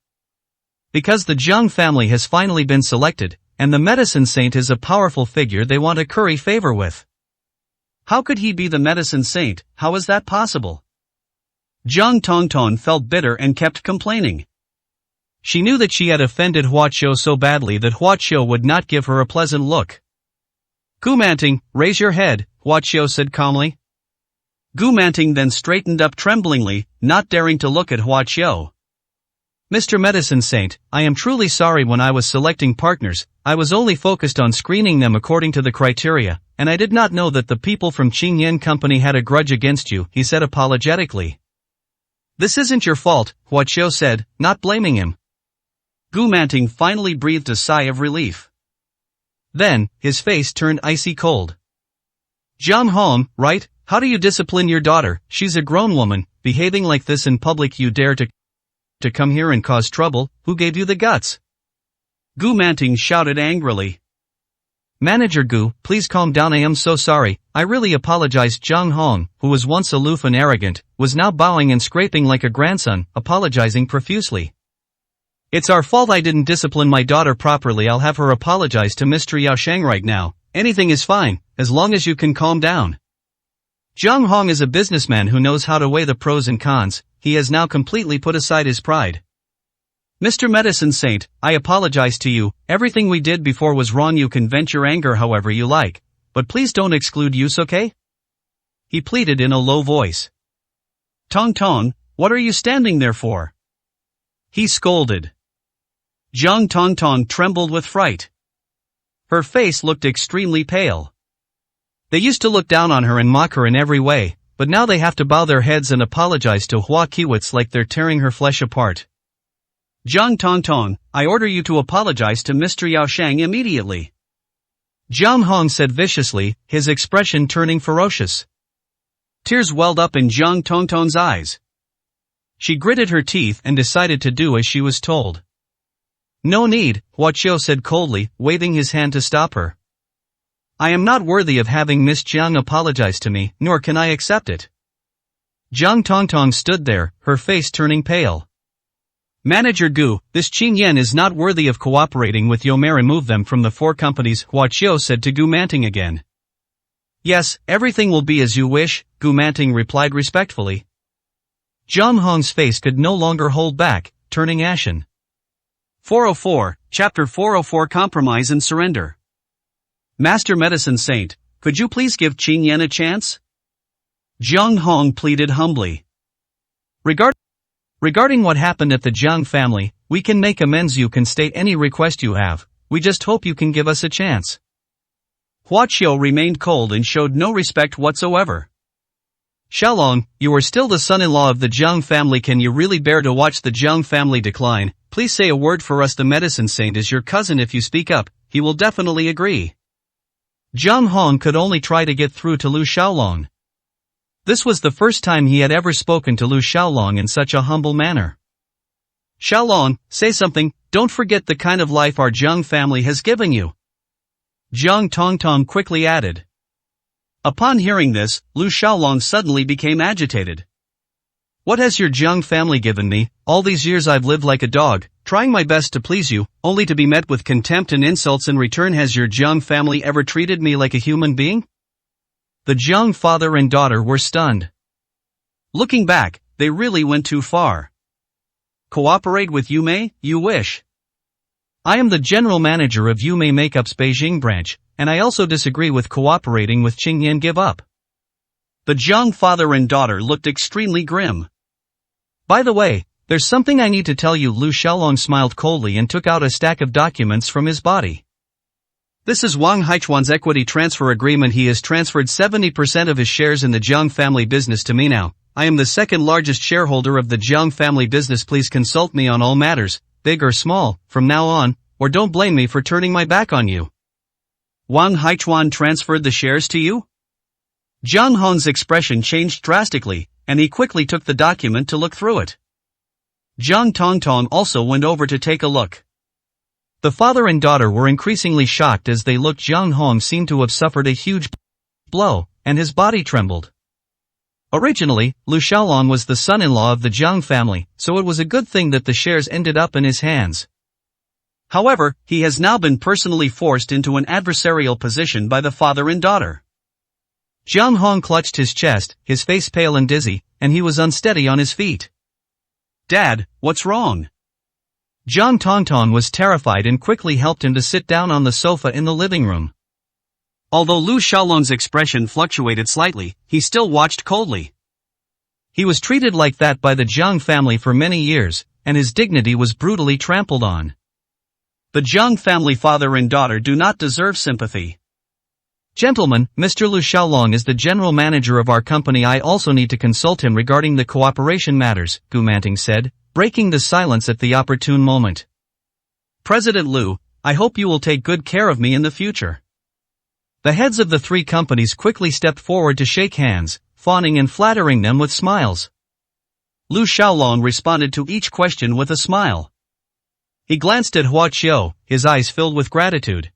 Because the Jiang family has finally been selected, and the medicine saint is a powerful figure they want to curry favor with. How could he be the medicine saint? How is that possible? Jiang Tongtong felt bitter and kept complaining. She knew that she had offended Huaqiu so badly that Huaqiu would not give her a pleasant look. Gu Manting, raise your head, Huaqiu said calmly. Gu Manting then straightened up tremblingly, not daring to look at Huaqiu. Mr. Medicine Saint, I am truly sorry. When I was selecting partners, I was only focused on screening them according to the criteria, and I did not know that the people from Qingyan Company had a grudge against you, he said apologetically. This isn't your fault, Huaqiu said, not blaming him. Gu Manting finally breathed a sigh of relief. Then, his face turned icy cold. Jiang Hong, right? How do you discipline your daughter? She's a grown woman, behaving like this in public. You dare to come here and cause trouble? Who gave you the guts? Gu Manting shouted angrily. Manager Gu, please calm down. I am so sorry, I really apologize. Jiang Hong, who was once aloof and arrogant, was now bowing and scraping like a grandson, apologizing profusely. It's our fault. I didn't discipline my daughter properly. I'll have her apologize to Mr. Yao Shang right now. Anything is fine, as long as you can calm down. Jiang Hong is a businessman who knows how to weigh the pros and cons. He has now completely put aside his pride. Mr. Medicine Saint, I apologize to you. Everything we did before was wrong. You can vent your anger however you like, but please don't exclude Yusuke? He pleaded in a low voice. Tong Tong, what are you standing there for? He scolded. Jiang Tongtong trembled with fright. Her face looked extremely pale. They used to look down on her and mock her in every way, but now they have to bow their heads and apologize to Hua Kiwitz like they're tearing her flesh apart. Jiang Tongtong, I order you to apologize to Mr. Yao Shang immediately. Jiang Hong said viciously, his expression turning ferocious. Tears welled up in Jiang Tongtong's eyes. She gritted her teeth and decided to do as she was told. No need, Huaqiu said coldly, waving his hand to stop her. I am not worthy of having Miss Jiang apologize to me, nor can I accept it. Jiang Tongtong stood there, her face turning pale. Manager Gu, this Qingyan is not worthy of cooperating with you. May remove them from the 4 companies, Huaqiu said to Gu Manting again. Yes, everything will be as you wish, Gu Manting replied respectfully. Jiang Hong's face could no longer hold back, turning ashen. 404, Chapter 404 Compromise and Surrender. Master Medicine Saint, could you please give Qingyan a chance? Jiang Hong pleaded humbly. Regarding what happened at the Jiang family, we can make amends. You can state any request you have, we just hope you can give us a chance. Huaqiu remained cold and showed no respect whatsoever. Xiaolong, you are still the son-in-law of the Jiang family. Can you really bear to watch the Jiang family decline? Please say a word for us. The Medicine Saint is your cousin. If you speak up, he will definitely agree. Jiang Hong could only try to get through to Lu Xiaolong. This was the first time he had ever spoken to Lu Xiaolong in such a humble manner. Xiaolong, say something, don't forget the kind of life our Jiang family has given you. Jiang Tongtong quickly added. Upon hearing this, Lu Xiaolong suddenly became agitated. What has your Jiang family given me? All these years I've lived like a dog, trying my best to please you, only to be met with contempt and insults in return. Has your Jiang family ever treated me like a human being? The Jiang father and daughter were stunned. Looking back, they really went too far. Cooperate with Yume, you wish. I am the general manager of Yume Makeup's Beijing branch, and I also disagree with cooperating with Qingyan. Give up. The Jiang father and daughter looked extremely grim. By the way, there's something I need to tell you. Lu Xiaolong smiled coldly and took out a stack of documents from his body. This is Wang Haichuan's equity transfer agreement. He has transferred 70% of his shares in the Jiang family business to me now. I am the second largest shareholder of the Jiang family business. Please consult me on all matters, big or small, from now on, or don't blame me for turning my back on you. Wang Haichuan transferred the shares to you? Jiang Hong's expression changed drastically, and he quickly took the document to look through it. Jiang Tongtong also went over to take a look. The father and daughter were increasingly shocked as they looked. Jiang Hong seemed to have suffered a huge blow, and his body trembled. Originally, Lu Xiaolong was the son-in-law of the Jiang family, so it was a good thing that the shares ended up in his hands. However, he has now been personally forced into an adversarial position by the father and daughter. Jiang Hong clutched his chest, his face pale and dizzy, and he was unsteady on his feet. "Dad, what's wrong?" Jiang Tongtong was terrified and quickly helped him to sit down on the sofa in the living room. Although Lu Xiaolong's expression fluctuated slightly, he still watched coldly. He was treated like that by the Jiang family for many years, and his dignity was brutally trampled on. The Jiang family father and daughter do not deserve sympathy. "Gentlemen, Mr. Lu Xiaolong is the general manager of our company. I also need to consult him regarding the cooperation matters," Gu Manting said, breaking the silence at the opportune moment. "President Lu, I hope you will take good care of me in the future." The heads of the three companies quickly stepped forward to shake hands, fawning and flattering them with smiles. Lu Xiaolong responded to each question with a smile. He glanced at Hua Qiu, his eyes filled with gratitude.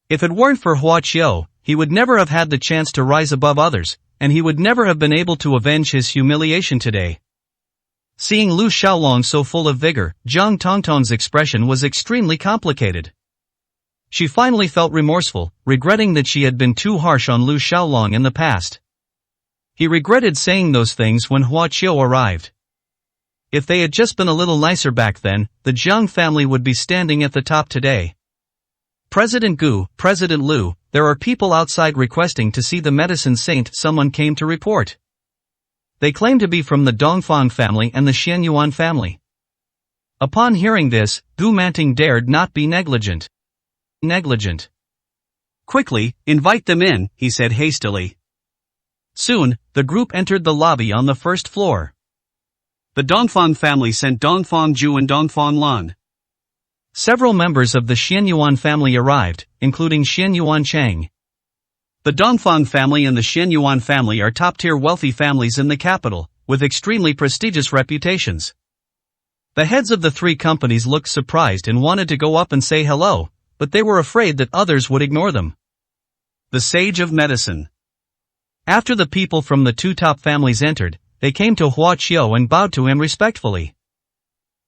If it weren't for Hua Qiu, he would never have had the chance to rise above others, and he would never have been able to avenge his humiliation today. Seeing Lu Xiaolong so full of vigor, Jiang Tongtong's expression was extremely complicated. She finally felt remorseful, regretting that she had been too harsh on Lu Xiaolong in the past. He regretted saying those things when Hua Qiu arrived. If they had just been a little nicer back then, the Jiang family would be standing at the top today. "President Gu, President Lu, there are people outside requesting to see the medicine saint," someone came to report. They claim to be from the Dongfang family and the Xianyuan family. Upon hearing this, Gu Manting dared not be negligent. "Quickly, invite them in," he said hastily. Soon, the group entered the lobby on the first floor. The Dongfang family sent Dongfang Ju and Dongfang Lan. Several members of the Xianyuan family arrived, including Xianyuan Cheng. The Dongfang family and the Xianyuan family are top-tier wealthy families in the capital, with extremely prestigious reputations. The heads of the three companies looked surprised and wanted to go up and say hello, but they were afraid that others would ignore them. The Sage of Medicine. After the people from the two top families entered, they came to Hua Qiu and bowed to him respectfully.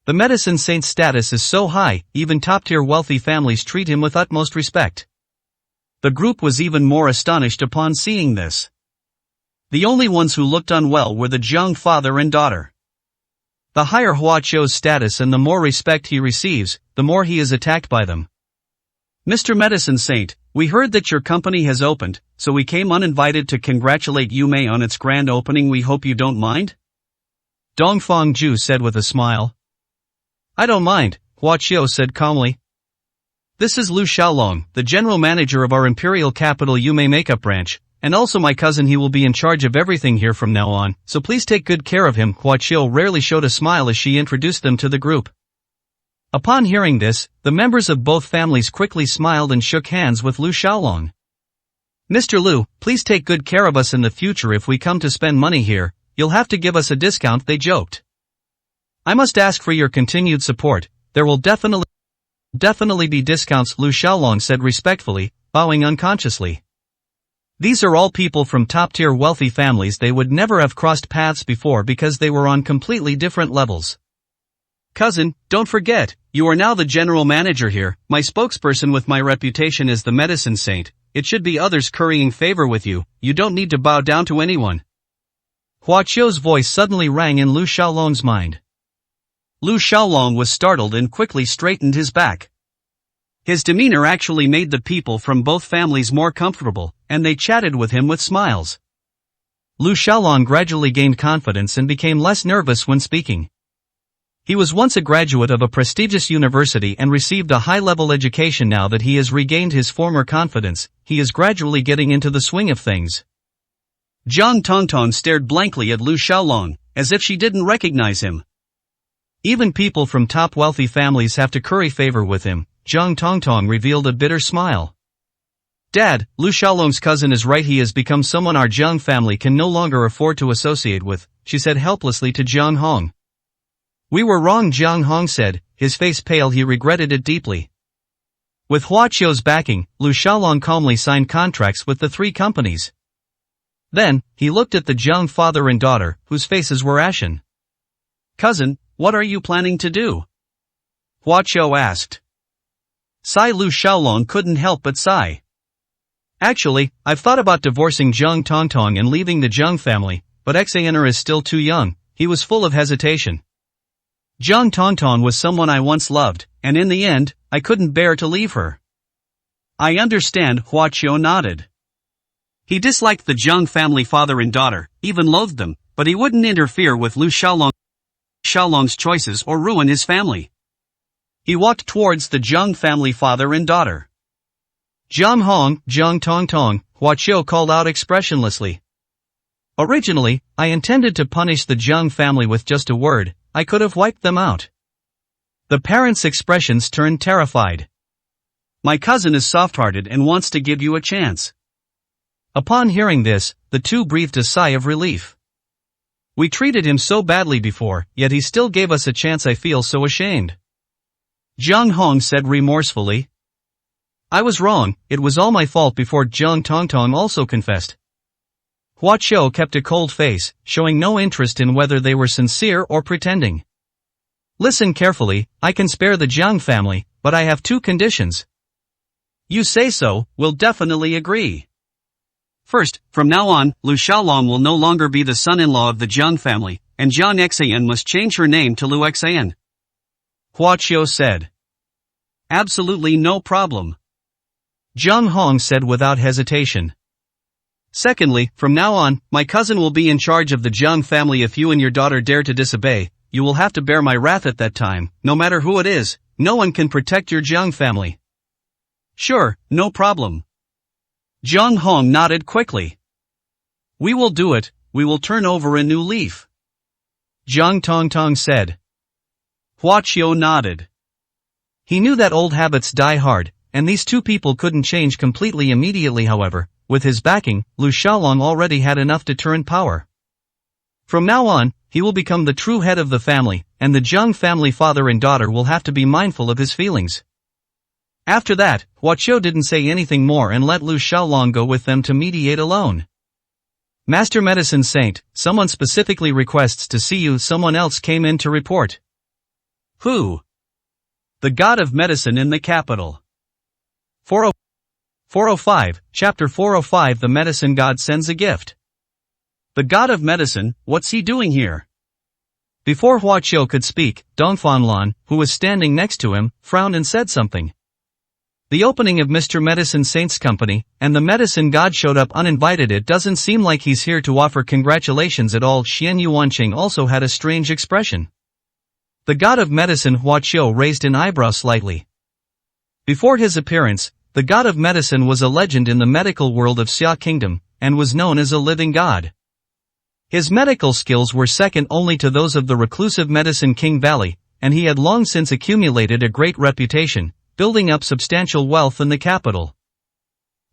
The medicine saint's status is so high, even top-tier wealthy families treat him with utmost respect. The group was even more astonished upon seeing this. The only ones who looked unwell were the Jiang father and daughter. The higher Hua Qiu's status and the more respect he receives, the more he is attacked by them. "Mr. Medicine Saint, we heard that your company has opened, so we came uninvited to congratulate you May on its grand opening. We hope you don't mind?" Dongfang Ju said with a smile. "I don't mind," Hua Qiu said calmly. "This is Lu Xiaolong, the general manager of our imperial capital Yumei makeup branch, and also my cousin. He will be in charge of everything here from now on, so please take good care of him." Hua Qiu rarely showed a smile as she introduced them to the group. Upon hearing this, the members of both families quickly smiled and shook hands with Lu Xiaolong. "Mr. Lu, please take good care of us in the future. If we come to spend money here, you'll have to give us a discount," they joked. "I must ask for your continued support. There will definitely be discounts," Lu Xiaolong said respectfully, bowing unconsciously. These are all people from top-tier wealthy families. They would never have crossed paths before because they were on completely different levels. "Cousin, don't forget, you are now the general manager here, my spokesperson. With my reputation as the medicine saint, it should be others currying favor with you. You don't need to bow down to anyone." Hua Qiu's voice suddenly rang in Lu Xiaolong's mind. Lu Xiaolong was startled and quickly straightened his back. His demeanor actually made the people from both families more comfortable, and they chatted with him with smiles. Lu Xiaolong gradually gained confidence and became less nervous when speaking. He was once a graduate of a prestigious university and received a high-level education. Now that he has regained his former confidence, he is gradually getting into the swing of things. Jiang Tongtong stared blankly at Lu Xiaolong, as if she didn't recognize him. Even people from top wealthy families have to curry favor with him. Jiang Tongtong revealed a bitter smile. "Dad, Lu Xiaolong's cousin is right. He has become someone our Jiang family can no longer afford to associate with," she said helplessly to Jiang Hong. "We were wrong," Jiang Hong said, his face pale. He regretted it deeply. With Hua Qiu's backing, Lu Xiaolong calmly signed contracts with the three companies. Then, he looked at the Jiang father and daughter, whose faces were ashen. "Cousin, what are you planning to do?" Hua Qiu asked. Sigh. Lu Xiaolong couldn't help but sigh. Actually, I've thought about divorcing Zhang Tongtong and leaving the Zhang family, but Xaner is still too young. He was full of hesitation. Zhang Tongtong was someone I once loved, and in the end, I couldn't bear to leave her. I understand. Hua Qiu nodded. He disliked the Zhang family father and daughter, even loathed them, but he wouldn't interfere with Lu Xiaolong's choices or ruin his family. He walked towards the Zhang family father and daughter. Zhang Hong, Zhang Tongtong, Hua Qiu called out expressionlessly. Originally, I intended to punish the Zhang family with just a word. I could have wiped them out. The parents' expressions turned terrified. My cousin is soft-hearted and wants to give you a chance. Upon hearing this, the two breathed a sigh of relief. We treated him so badly before, yet he still gave us a chance. I feel so ashamed. Zhang Hong said remorsefully. I was wrong, it was all my fault. Before Zhang Tongtong also confessed. Hua Qiu kept a cold face, showing no interest in whether they were sincere or pretending. Listen carefully, I can spare the Zhang family, but I have two conditions. You say so, we'll definitely agree. First, from now on, Lu Xiaolong will no longer be the son-in-law of the Zhang family, and Zhang Xan must change her name to Lu Xan. Hua Qiu said. Absolutely no problem. Zhang Hong said without hesitation. Secondly, from now on, my cousin will be in charge of the Zhang family. If you and your daughter dare to disobey, you will have to bear my wrath at that time. No matter who it is, no one can protect your Zhang family. Sure, no problem. Zhang Hong nodded quickly. We will do it, we will turn over a new leaf. Zhang Tongtong said. Hua Qiu nodded. He knew that old habits die hard, and these two people couldn't change completely immediately. However, with his backing, Lu Xiaolong already had enough deterrent power. From now on, he will become the true head of the family, and the Zhang family father and daughter will have to be mindful of his feelings. After that, Hua Qiu didn't say anything more and let Lu Xiaolong go with them to mediate alone. Master Medicine Saint, someone specifically requests to see you. Someone else came in to report. Who? The God of Medicine in the capital. 405, Chapter 405. The Medicine God sends a gift. The God of Medicine, what's he doing here? Before Hua Qiu could speak, Dongfang Lan, who was standing next to him, frowned and said something. The opening of Mr. Medicine Saint's company, and the Medicine God showed up uninvited. It doesn't seem like he's here to offer congratulations at all. Xian Yuanqing also had a strange expression. The God of Medicine. Hua Qiu raised an eyebrow slightly. Before his appearance, the God of Medicine was a legend in the medical world of Xia Kingdom, and was known as a living god. His medical skills were second only to those of the reclusive Medicine King Valley, and he had long since accumulated a great reputation, building up substantial wealth in the capital.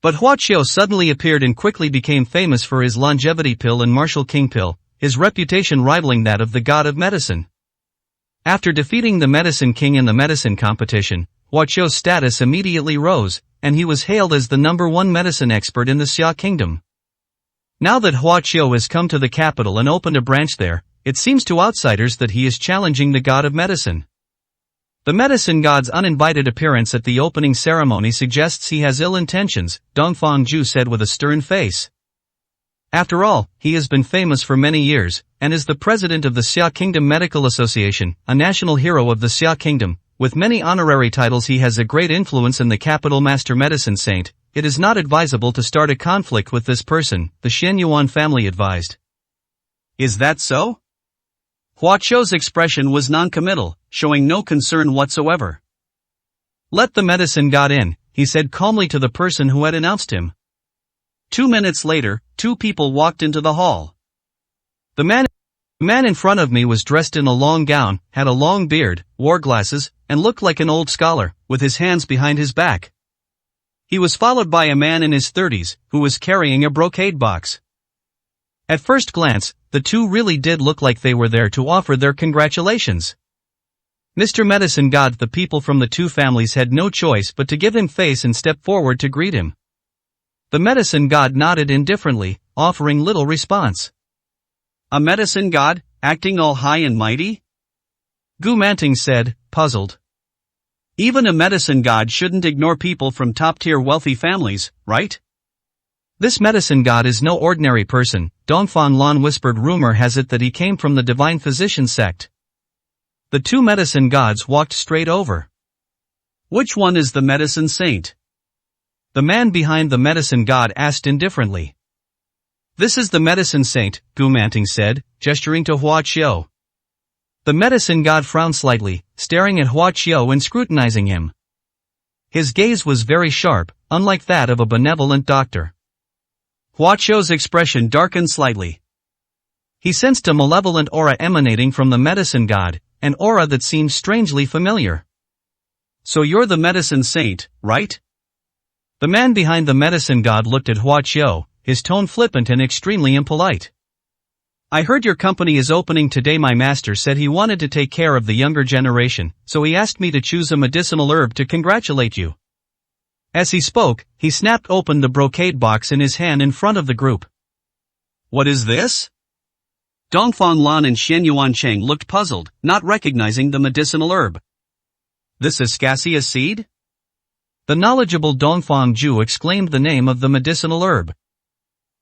But Hua Qiu suddenly appeared and quickly became famous for his longevity pill and martial king pill, his reputation rivaling that of the God of Medicine. After defeating the Medicine King in the medicine competition, Hua Qiu's status immediately rose, and he was hailed as the #1 medicine expert in the Xia Kingdom. Now that Hua Qiu has come to the capital and opened a branch there, it seems to outsiders that he is challenging the God of Medicine. The Medicine God's uninvited appearance at the opening ceremony suggests he has ill intentions, Dongfang Ju said with a stern face. After all, he has been famous for many years, and is the president of the Xia Kingdom Medical Association, a national hero of the Xia Kingdom. With many honorary titles, he has a great influence in the capital. Master Medicine Saint, it is not advisable to start a conflict with this person, the Shenyuan family advised. Is that so? Hua Qiu's expression was non-committal, showing no concern whatsoever. Let the Medicine God in, he said calmly to the person who had announced him. 2 minutes later, 2 people walked into the hall. The man in front of me was dressed in a long gown, had a long beard, wore glasses, and looked like an old scholar, with his hands behind his back. He was followed by a man in his 30s, who was carrying a brocade box. At first glance, the two really did look like they were there to offer their congratulations. Mr. Medicine God, the people from the two families had no choice but to give him face and step forward to greet him. The Medicine God nodded indifferently, offering little response. A Medicine God, acting all high and mighty? Gu Manting said, puzzled. Even a medicine god shouldn't ignore people from top-tier wealthy families, right? This medicine god is no ordinary person, Dongfang Lan whispered. Rumor has it that he came from the divine physician sect. The two medicine gods walked straight over. Which one is the medicine saint? The man behind the medicine god asked indifferently. This is the medicine saint, Gu Manting said, gesturing to Hua Qiu. The medicine god frowned slightly, staring at Hua Qiu and scrutinizing him. His gaze was very sharp, unlike that of a benevolent doctor. Hua Qiu's expression darkened slightly. He sensed a malevolent aura emanating from the medicine god, an aura that seemed strangely familiar. So you're the medicine saint, right? The man behind the medicine god looked at Hua Qiu, his tone flippant and extremely impolite. I heard your company is opening today. My master said he wanted to take care of the younger generation, so he asked me to choose a medicinal herb to congratulate you. As he spoke, he snapped open the brocade box in his hand in front of the group. What is this? Dongfang Lan and Xianyuan Cheng looked puzzled, not recognizing the medicinal herb. This is cassia seed? The knowledgeable Dongfang Ju exclaimed the name of the medicinal herb.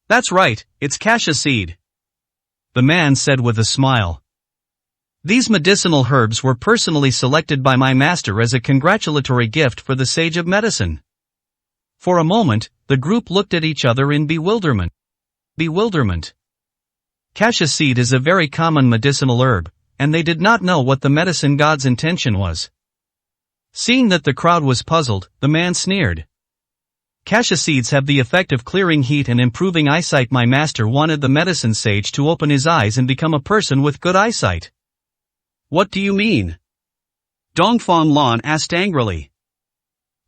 That's right, it's cassia seed. The man said with a smile. These medicinal herbs were personally selected by my master as a congratulatory gift for the sage of medicine. For a moment, the group looked at each other in bewilderment. Cassia seed is a very common medicinal herb, and they did not know what the medicine god's intention was. Seeing that the crowd was puzzled, the man sneered. Cassia seeds have the effect of clearing heat and improving eyesight. My master wanted the medicine sage to open his eyes and become a person with good eyesight. What do you mean? Dongfang Lan asked angrily.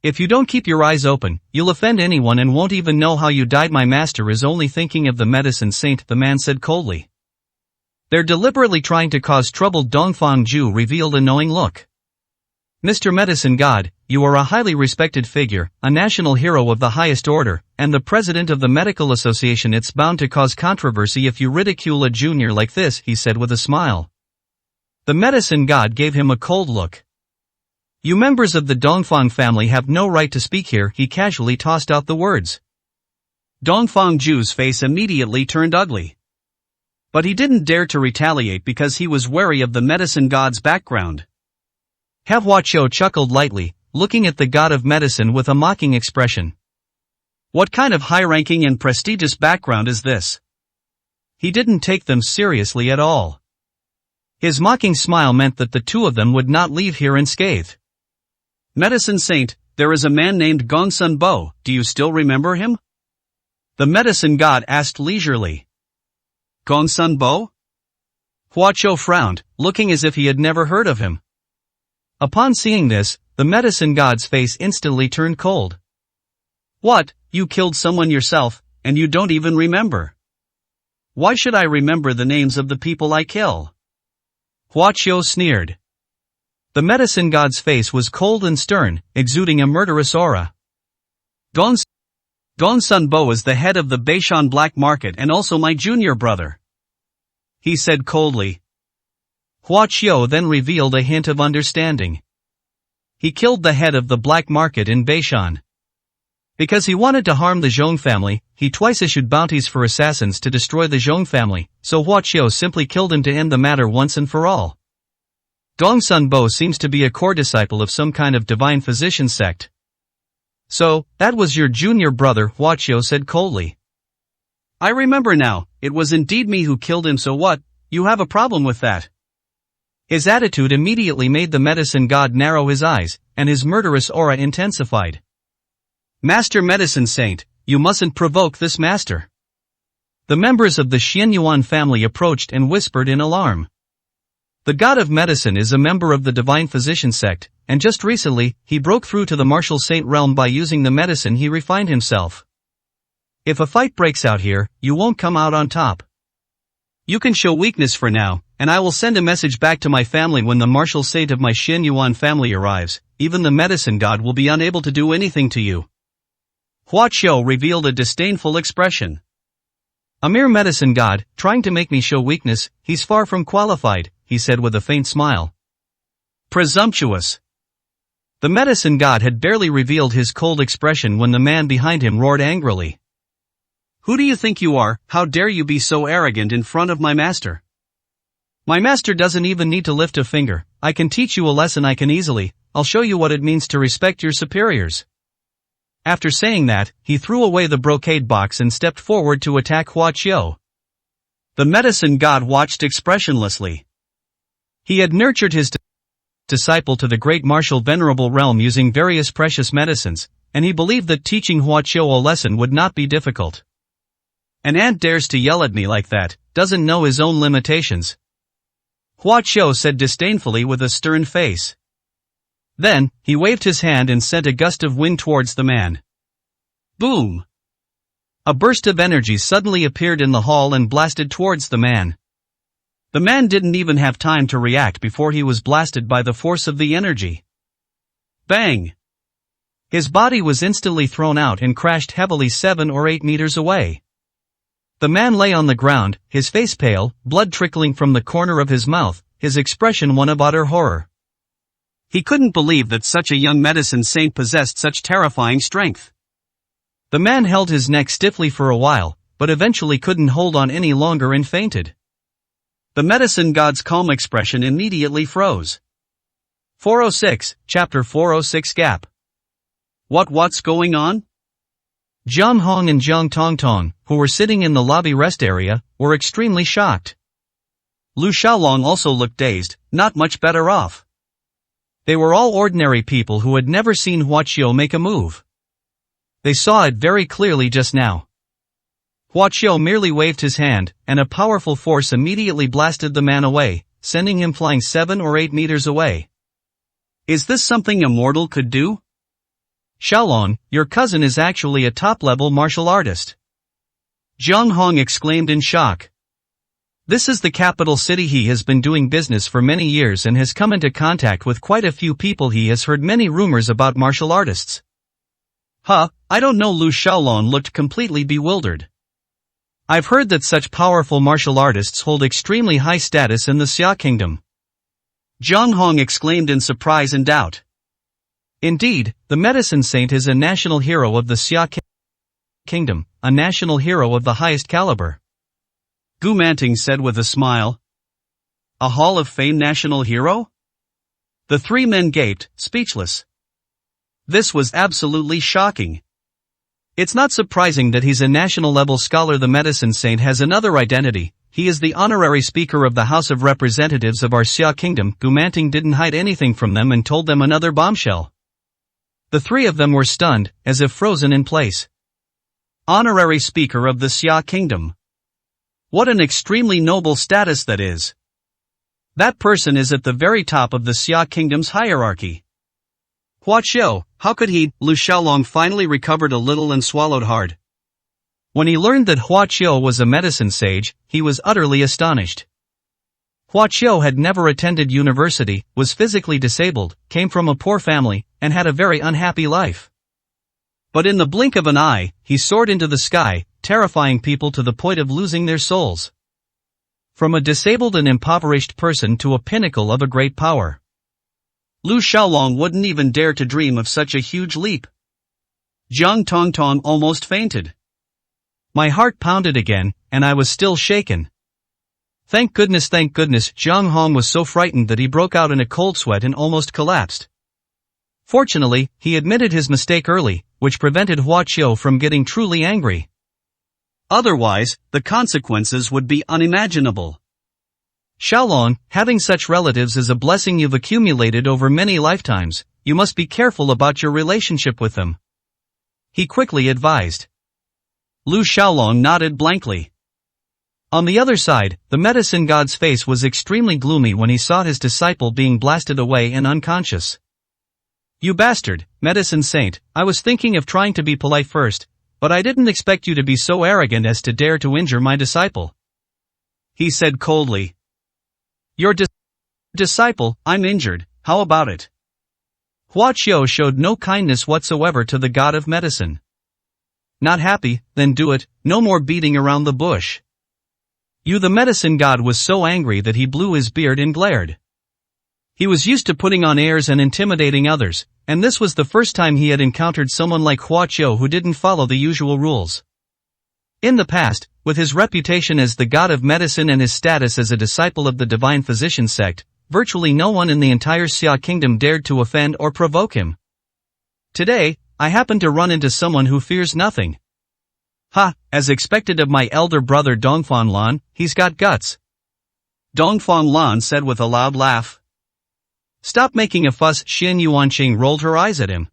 If you don't keep your eyes open, you'll offend anyone and won't even know how you died. My master is only thinking of the medicine saint, the man said coldly. They're deliberately trying to cause trouble. Dongfang Ju revealed a knowing look. Mr. Medicine God, you are a highly respected figure, a national hero of the highest order, and the president of the medical association. It's bound to cause controversy if you ridicule a junior like this, he said with a smile. The medicine god gave him a cold look. You members of the Dongfang family have no right to speak here, he casually tossed out the words. Dongfang Ju's face immediately turned ugly. But he didn't dare to retaliate because he was wary of the medicine god's background. Hua Qiu chuckled lightly, looking at the god of medicine with a mocking expression. What kind of high-ranking and prestigious background is this? He didn't take them seriously at all. His mocking smile meant that the two of them would not leave here unscathed. Medicine Saint, there is a man named Gongsun Bo, do you still remember him? The medicine god asked leisurely. Gongsun Bo? Hua Qiu frowned, looking as if he had never heard of him. Upon seeing this, the medicine god's face instantly turned cold. What, you killed someone yourself, and you don't even remember? Why should I remember the names of the people I kill? Hua Qiu sneered. The medicine god's face was cold and stern, exuding a murderous aura. Gongsun Bo is the head of the Beishan black market and also my junior brother, he said coldly. Hua Qiu then revealed a hint of understanding. He killed the head of the black market in Beishan. Because he wanted to harm the Zhong family, he twice issued bounties for assassins to destroy the Zhong family, so Hua Qiu simply killed him to end the matter once and for all. Gongsun Bo seems to be a core disciple of some kind of divine physician sect. So, that was your junior brother, Hua Qiu said coldly. I remember now, it was indeed me who killed him, so what, you have a problem with that? His attitude immediately made the medicine god narrow his eyes, and his murderous aura intensified. Master Medicine Saint, you mustn't provoke this master. The members of the Xianyuan family approached and whispered in alarm. The god of medicine is a member of the divine physician sect, and just recently, he broke through to the martial saint realm by using the medicine he refined himself. If a fight breaks out here, you won't come out on top. You can show weakness for now, and I will send a message back to my family when the martial saint of my Xianyuan family arrives. Even the medicine god will be unable to do anything to you. Hua Qiu revealed a disdainful expression. A mere medicine god, trying to make me show weakness, he's far from qualified, he said with a faint smile. Presumptuous. The medicine god had barely revealed his cold expression when the man behind him roared angrily. Who do you think you are? How dare you be so arrogant in front of my master? My master doesn't even need to lift a finger. I can teach you a lesson easily. I'll show you what it means to respect your superiors. After saying that, he threw away the brocade box and stepped forward to attack Hua Qiu. The medicine god watched expressionlessly. He had nurtured his disciple to the great martial venerable realm using various precious medicines, and he believed that teaching Hua Qiu a lesson would not be difficult. An ant dares to yell at me like that, doesn't know his own limitations. Hua Qiu said disdainfully with a stern face. Then, he waved his hand and sent a gust of wind towards the man. Boom! A burst of energy suddenly appeared in the hall and blasted towards the man. The man didn't even have time to react before he was blasted by the force of the energy. Bang! His body was instantly thrown out and crashed heavily 7 or 8 meters away. The man lay on the ground, his face pale, blood trickling from the corner of his mouth, his expression one of utter horror. He couldn't believe that such a young medicine saint possessed such terrifying strength. The man held his neck stiffly for a while, but eventually couldn't hold on any longer and fainted. The medicine god's calm expression immediately froze. 406, Chapter 406 Gap. What's going on? Jiang Hong and Jiang Tongtong, who were sitting in the lobby rest area, were extremely shocked. Lu Xiaolong also looked dazed, not much better off. They were all ordinary people who had never seen Hua Qiu make a move. They saw it very clearly just now. Hua Qiu merely waved his hand, and a powerful force immediately blasted the man away, sending him flying 7 or 8 meters away. Is this something a mortal could do? Xiaolong, your cousin is actually a top-level martial artist. Jiang Hong exclaimed in shock. This is the capital city. He has been doing business for many years and has come into contact with quite a few people. He has heard many rumors about martial artists. I don't know. Lu Xiaolong looked completely bewildered. I've heard that such powerful martial artists hold extremely high status in the Xia Kingdom. Jiang Hong exclaimed in surprise and doubt. Indeed, the medicine saint is a national hero of the Xia Kingdom, a national hero of the highest caliber. Gu Manting said with a smile. A Hall of Fame national hero? The 3 men gaped, speechless. This was absolutely shocking. It's not surprising that he's a national-level scholar. The medicine saint has another identity. He is the honorary speaker of the House of Representatives of our Xia Kingdom. Gu Manting didn't hide anything from them and told them another bombshell. The 3 of them were stunned, as if frozen in place. Honorary speaker of the Xia Kingdom. What an extremely noble status that is. That person is at the very top of the Xia Kingdom's hierarchy. Hua Qiu, how could he? Lu Xiaolong finally recovered a little and swallowed hard. When he learned that Hua Qiu was a medicine sage, he was utterly astonished. Hua Qiu had never attended university, was physically disabled, came from a poor family, and had a very unhappy life. But in the blink of an eye, he soared into the sky, terrifying people to the point of losing their souls. From a disabled and impoverished person to a pinnacle of a great power. Lu Xiaolong wouldn't even dare to dream of such a huge leap. Jiang Tongtong almost fainted. My heart pounded again, and I was still shaken. Thank goodness. Jiang Hong was so frightened that he broke out in a cold sweat and almost collapsed. Fortunately, he admitted his mistake early, which prevented Hua Qiu from getting truly angry. Otherwise, the consequences would be unimaginable. Xiaolong, having such relatives is a blessing you've accumulated over many lifetimes. You must be careful about your relationship with them. He quickly advised. Lu Xiaolong nodded blankly. On the other side, the medicine god's face was extremely gloomy when he saw his disciple being blasted away and unconscious. You bastard, medicine saint, I was thinking of trying to be polite first, but I didn't expect you to be so arrogant as to dare to injure my disciple. He said coldly. Your disciple, I'm injured, how about it? Hua Qiu showed no kindness whatsoever to the god of medicine. Not happy, then do it, no more beating around the bush. The medicine god was so angry that he blew his beard and glared. He was used to putting on airs and intimidating others, and this was the first time he had encountered someone like Hua Qiu who didn't follow the usual rules. In the past, with his reputation as the god of medicine and his status as a disciple of the divine physician sect, virtually no one in the entire Xia kingdom dared to offend or provoke him. Today, I happened to run into someone who fears nothing. Ha, as expected of my elder brother Dongfang Lan, he's got guts. Dongfang Lan said with a loud laugh. Stop making a fuss. Xian Yuanqing rolled her eyes at him.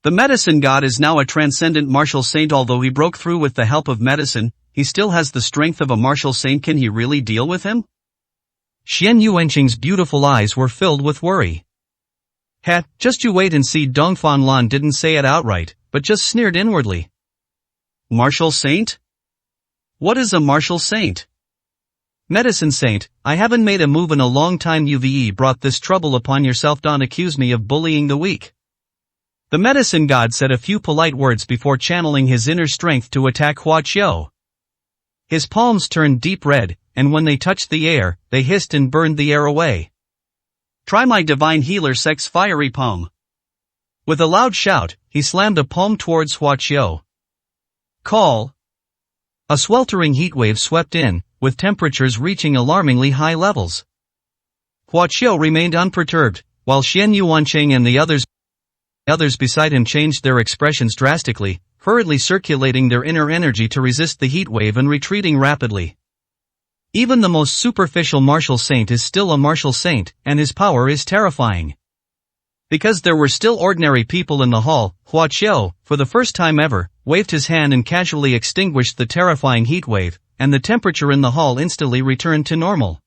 The medicine god is now a transcendent martial saint. Although he broke through with the help of medicine, he still has the strength of a martial saint. Can he really deal with him? Xian Yuanqing's beautiful eyes were filled with worry. Just you wait and see. Dongfang Lan didn't say it outright, but just sneered inwardly. Martial saint? What is a martial saint? Medicine saint, I haven't made a move in a long time. You've brought this trouble upon yourself. Don't accuse me of bullying the weak. The medicine god said a few polite words before channeling his inner strength to attack Hua Qiu. His palms turned deep red, and when they touched the air, they hissed and burned the air away. Try my divine healer sex fiery palm. With a loud shout, he slammed a palm towards Hua Qiu. Call. A sweltering heatwave swept in, with temperatures reaching alarmingly high levels. Hua Qiu remained unperturbed, while Xian Yuanqing and the others beside him changed their expressions drastically, hurriedly circulating their inner energy to resist the heatwave and retreating rapidly. Even the most superficial martial saint is still a martial saint, and his power is terrifying. Because there were still ordinary people in the hall, Hua Qiu, for the first time ever, waved his hand and casually extinguished the terrifying heatwave, and the temperature in the hall instantly returned to normal.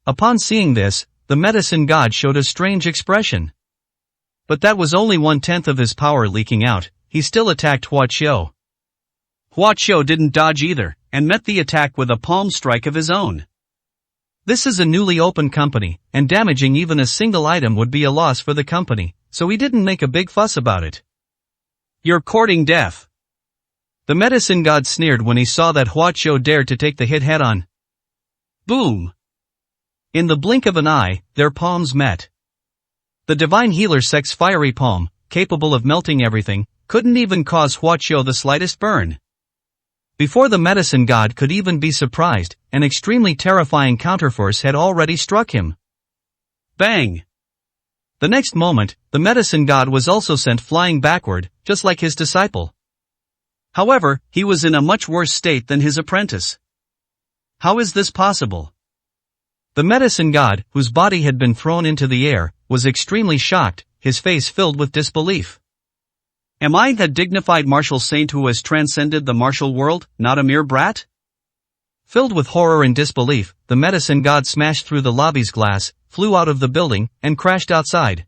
Upon seeing this, the medicine god showed a strange expression. But that was only 1/10 of his power leaking out. He still attacked Hua Qiu. Hua Qiu didn't dodge either, and met the attack with a palm strike of his own. This is a newly opened company, and damaging even a single item would be a loss for the company, so he didn't make a big fuss about it. You're courting death. The medicine god sneered when he saw that Hua Qiu dared to take the hit head-on. Boom! In the blink of an eye, their palms met. The divine healer sex fiery palm, capable of melting everything, couldn't even cause Hua Qiu the slightest burn. Before the medicine god could even be surprised, an extremely terrifying counterforce had already struck him. Bang! The next moment, the medicine god was also sent flying backward, just like his disciple. However, he was in a much worse state than his apprentice. How is this possible? The medicine god, whose body had been thrown into the air, was extremely shocked, his face filled with disbelief. Am I the dignified martial saint who has transcended the martial world, not a mere brat? Filled with horror and disbelief, the medicine god smashed through the lobby's glass, flew out of the building, and crashed outside.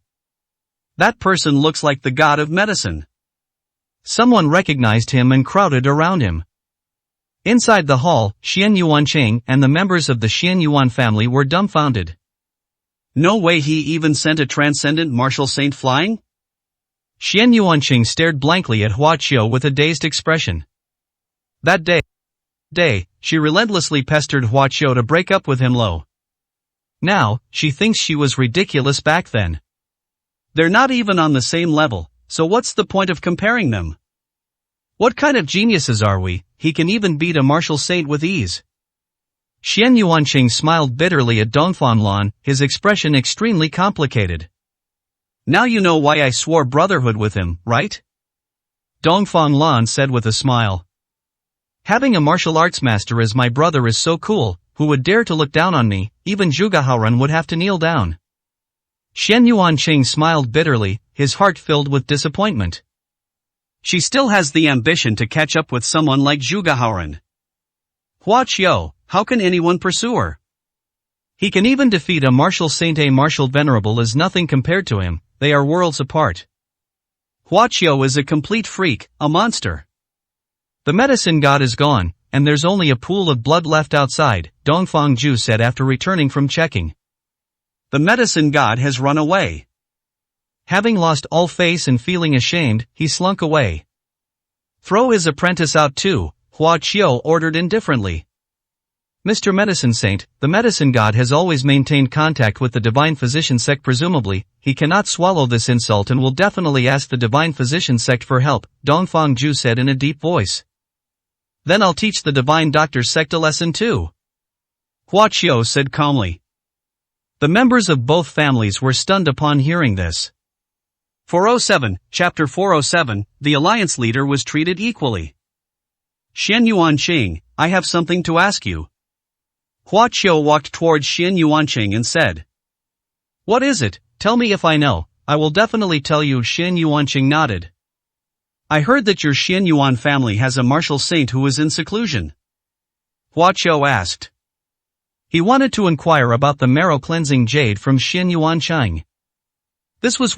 That person looks like the god of medicine. Someone recognized him and crowded around him. Inside the hall, Xian Yuanqing and the members of the Xian Yuan family were dumbfounded. No way he even sent a transcendent martial saint flying? Xian Yuanqing stared blankly at Hua Qiu with a dazed expression. That day, she relentlessly pestered Hua Qiu to break up with him. Now, she thinks she was ridiculous back then. They're not even on the same level, so what's the point of comparing them? What kind of geniuses are we? He can even beat a martial saint with ease. Xian Yuanqing smiled bitterly at Dongfang Lan, his expression extremely complicated. Now you know why I swore brotherhood with him, right? Dongfang Lan said with a smile. Having a martial arts master as my brother is so cool. Who would dare to look down on me? Even Zhuge Haoran would have to kneel down. Xian Yuanqing smiled bitterly, his heart filled with disappointment. She still has the ambition to catch up with someone like Zhuge Haoran. Hua Qiu, how can anyone pursue her? He can even defeat a martial saint. A martial venerable is nothing compared to him, they are worlds apart. Hua Qiu is a complete freak, a monster. The medicine god is gone, and there's only a pool of blood left outside, Dongfang Ju said after returning from checking. The medicine god has run away. Having lost all face and feeling ashamed, he slunk away. Throw his apprentice out too, Hua Qiu ordered indifferently. Mr. Medicine Saint, the medicine god has always maintained contact with the divine physician sect. Presumably, he cannot swallow this insult and will definitely ask the divine physician sect for help, Dongfang Ju said in a deep voice. Then I'll teach the divine doctor sect a lesson too. Hua Qiu said calmly. The members of both families were stunned upon hearing this. 407, Chapter 407, the alliance leader was treated equally. Xian Yuanqing, I have something to ask you. Hua Qiu walked towards Xian Yuanqing and said. What is it? Tell me if I know. I will definitely tell you. Xian Yuanqing nodded. I heard that your Xian Yuan family has a martial saint who is in seclusion. Hua Qiu asked. He wanted to inquire about the marrow-cleansing jade from Xian Yuanqing. This was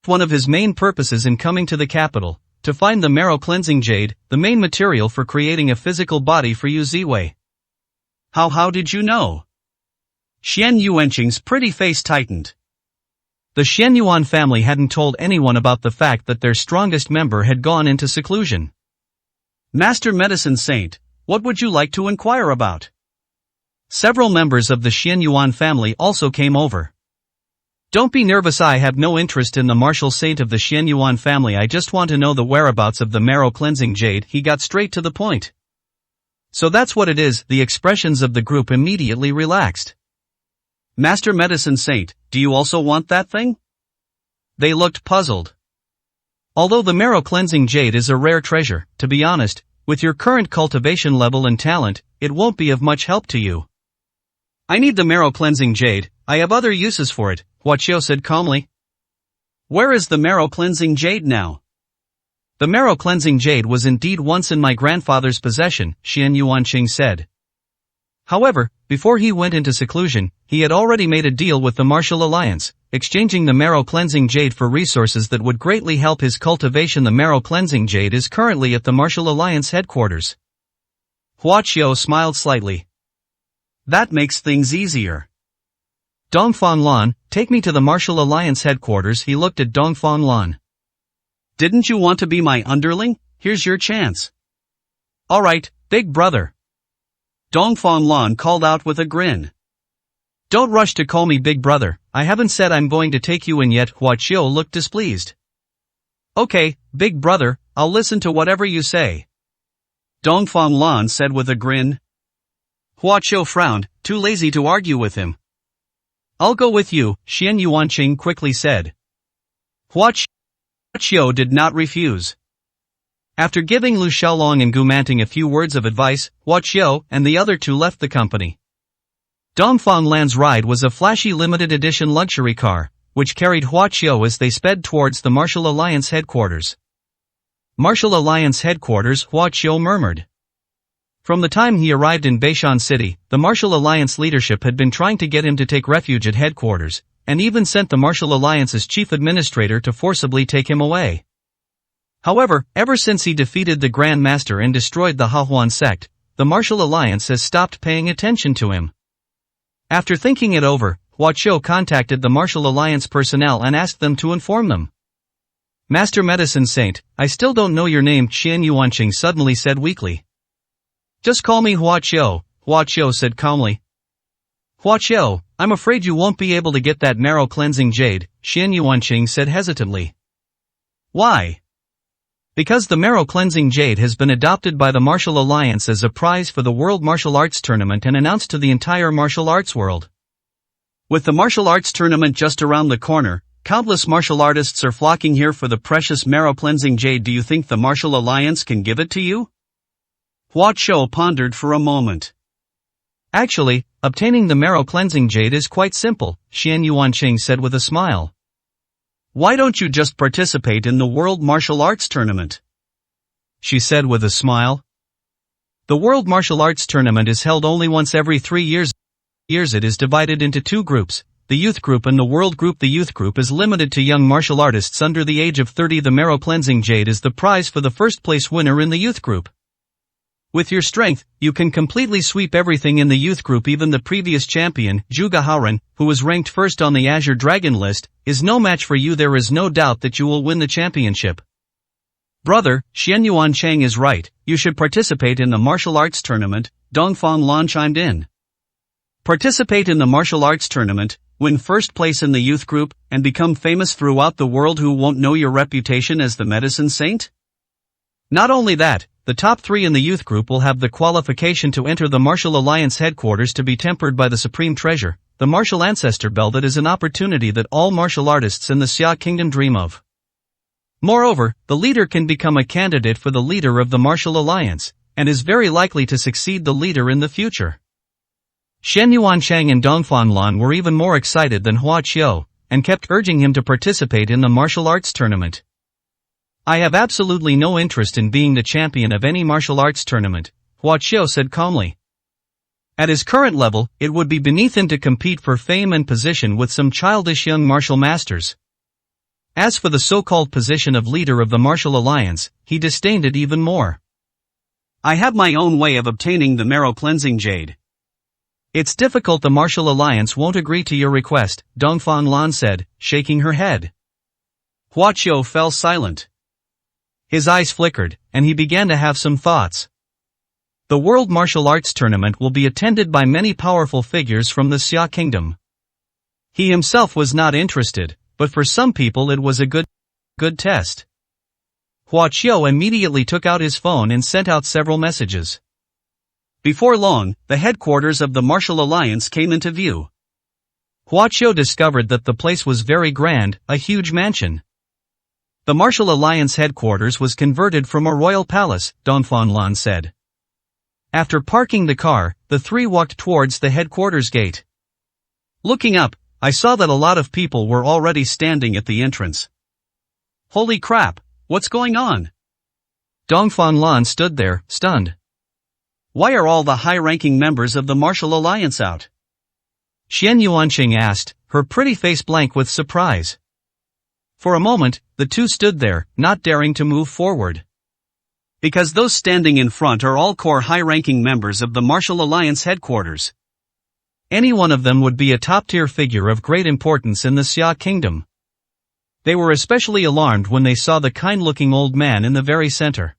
one of his main purposes in coming to the capital, to find the marrow-cleansing jade, the main material for creating a physical body for Yu Ziwei. How did you know? Xian Yuanqing's pretty face tightened. The Xian Yuan family hadn't told anyone about the fact that their strongest member had gone into seclusion. Master Medicine Saint, what would you like to inquire about? Several members of the Xian Yuan family also came over. Don't be nervous, I have no interest in the martial saint of the Xian Yuan family, I just want to know the whereabouts of the marrow-cleansing jade. He got straight to the point. So that's what it is. The expressions of the group immediately relaxed. Master Medicine Saint, do you also want that thing? They looked puzzled. Although the marrow-cleansing jade is a rare treasure, to be honest, with your current cultivation level and talent, it won't be of much help to you. I need the marrow-cleansing jade, I have other uses for it, Hua Qiu said calmly. Where is the marrow-cleansing jade now? The marrow-cleansing jade was indeed once in my grandfather's possession, Xian Yuanqing said. However, before he went into seclusion, he had already made a deal with the Martial Alliance, exchanging the marrow-cleansing jade for resources that would greatly help his cultivation. The marrow-cleansing jade is currently at the Martial Alliance headquarters. Hua Qiu smiled slightly. That makes things easier. Dongfang Lan, take me to the Martial Alliance headquarters. He looked at Dongfang Lan. Didn't you want to be my underling? Here's your chance. Alright, big brother. Dongfang Lan called out with a grin. Don't rush to call me big brother, I haven't said I'm going to take you in yet. Hua Qiu looked displeased. Okay, big brother, I'll listen to whatever you say. Dongfang Lan said with a grin. Hua Qiu frowned, too lazy to argue with him. I'll go with you, Xian Yuanqing quickly said. Hua Qiu did not refuse. After giving Lu Xiaolong and Gu Manting a few words of advice, Hua Qiu and the other two left the company. Dongfang Lan's ride was a flashy limited edition luxury car, which carried Hua Qiu as they sped towards the Martial Alliance headquarters. Martial Alliance headquarters, Hua Qiu murmured. From the time he arrived in Beishan City, the Martial Alliance leadership had been trying to get him to take refuge at headquarters, and even sent the Martial Alliance's chief administrator to forcibly take him away. However, ever since he defeated the Grand Master and destroyed the Hahuan sect, the Martial Alliance has stopped paying attention to him. After thinking it over, Hua Qiu contacted the Martial Alliance personnel and asked them to inform them. Master Medicine Saint, I still don't know your name, Xian Yuanqing suddenly said weakly. Just call me Hua Qiu, Hua Qiu said calmly. Hua Qiu, I'm afraid you won't be able to get that marrow-cleansing jade, Xian Yuanqing said hesitantly. Why? Because the marrow-cleansing jade has been adopted by the Martial Alliance as a prize for the World Martial Arts Tournament and announced to the entire martial arts world. With the martial arts tournament just around the corner, countless martial artists are flocking here for the precious marrow-cleansing jade. Do you think the Martial Alliance can give it to you? Hua Qiu pondered for a moment. Actually, obtaining the marrow-cleansing jade is quite simple, Xian Yuanqing said with a smile. Why don't you just participate in the World Martial Arts Tournament? She said with a smile. The World Martial Arts Tournament is held only once every 3 years. It is divided into two groups, the Youth Group and the World Group. The Youth Group is limited to young martial artists under the age of 30. The marrow-cleansing jade is the prize for the first place winner in the Youth Group. With your strength, you can completely sweep everything in the Youth Group. Even the previous champion, Zhuge Haoren, who was ranked first on the Azure Dragon list, is no match for you. There is no doubt that you will win the championship. Brother, Xian Yuanqing is right, you should participate in the martial arts tournament. Dongfang Lan chimed in. Participate in the martial arts tournament, win first place in the youth group, and become famous throughout the world. Who won't know your reputation as the medicine saint? Not only that, the top 3 in the youth group will have the qualification to enter the Martial Alliance headquarters to be tempered by the Supreme Treasure, the Martial Ancestor Bell. That is an opportunity that all martial artists in the Xia Kingdom dream of. Moreover, the leader can become a candidate for the leader of the Martial Alliance, and is very likely to succeed the leader in the future. Shen Yuanchang and Dongfang Lan were even more excited than Hua Qiu, and kept urging him to participate in the martial arts tournament. I have absolutely no interest in being the champion of any martial arts tournament, Hua Qiu said calmly. At his current level, it would be beneath him to compete for fame and position with some childish young martial masters. As for the so-called position of leader of the Martial Alliance, he disdained it even more. I have my own way of obtaining the marrow cleansing jade. It's difficult. The Martial Alliance won't agree to your request, Dongfang Lan said, shaking her head. Hua Qiu fell silent. His eyes flickered, and he began to have some thoughts. The World Martial Arts Tournament will be attended by many powerful figures from the Xia Kingdom. He himself was not interested, but for some people it was a good test. Hua Qiu immediately took out his phone and sent out several messages. Before long, the headquarters of the Martial Alliance came into view. Hua Qiu discovered that the place was very grand, a huge mansion. The Martial Alliance headquarters was converted from a royal palace, Dongfang Lan said. After parking the car, the 3 walked towards the headquarters gate. Looking up, I saw that a lot of people were already standing at the entrance. Holy crap, what's going on? Dongfang Lan stood there, stunned. Why are all the high-ranking members of the Martial Alliance out? Shen Yuanqing asked, her pretty face blank with surprise. For a moment, the 2 stood there, not daring to move forward. Because those standing in front are all core high-ranking members of the Martial Alliance headquarters. Any one of them would be a top-tier figure of great importance in the Xia Kingdom. They were especially alarmed when they saw the kind-looking old man in the very center.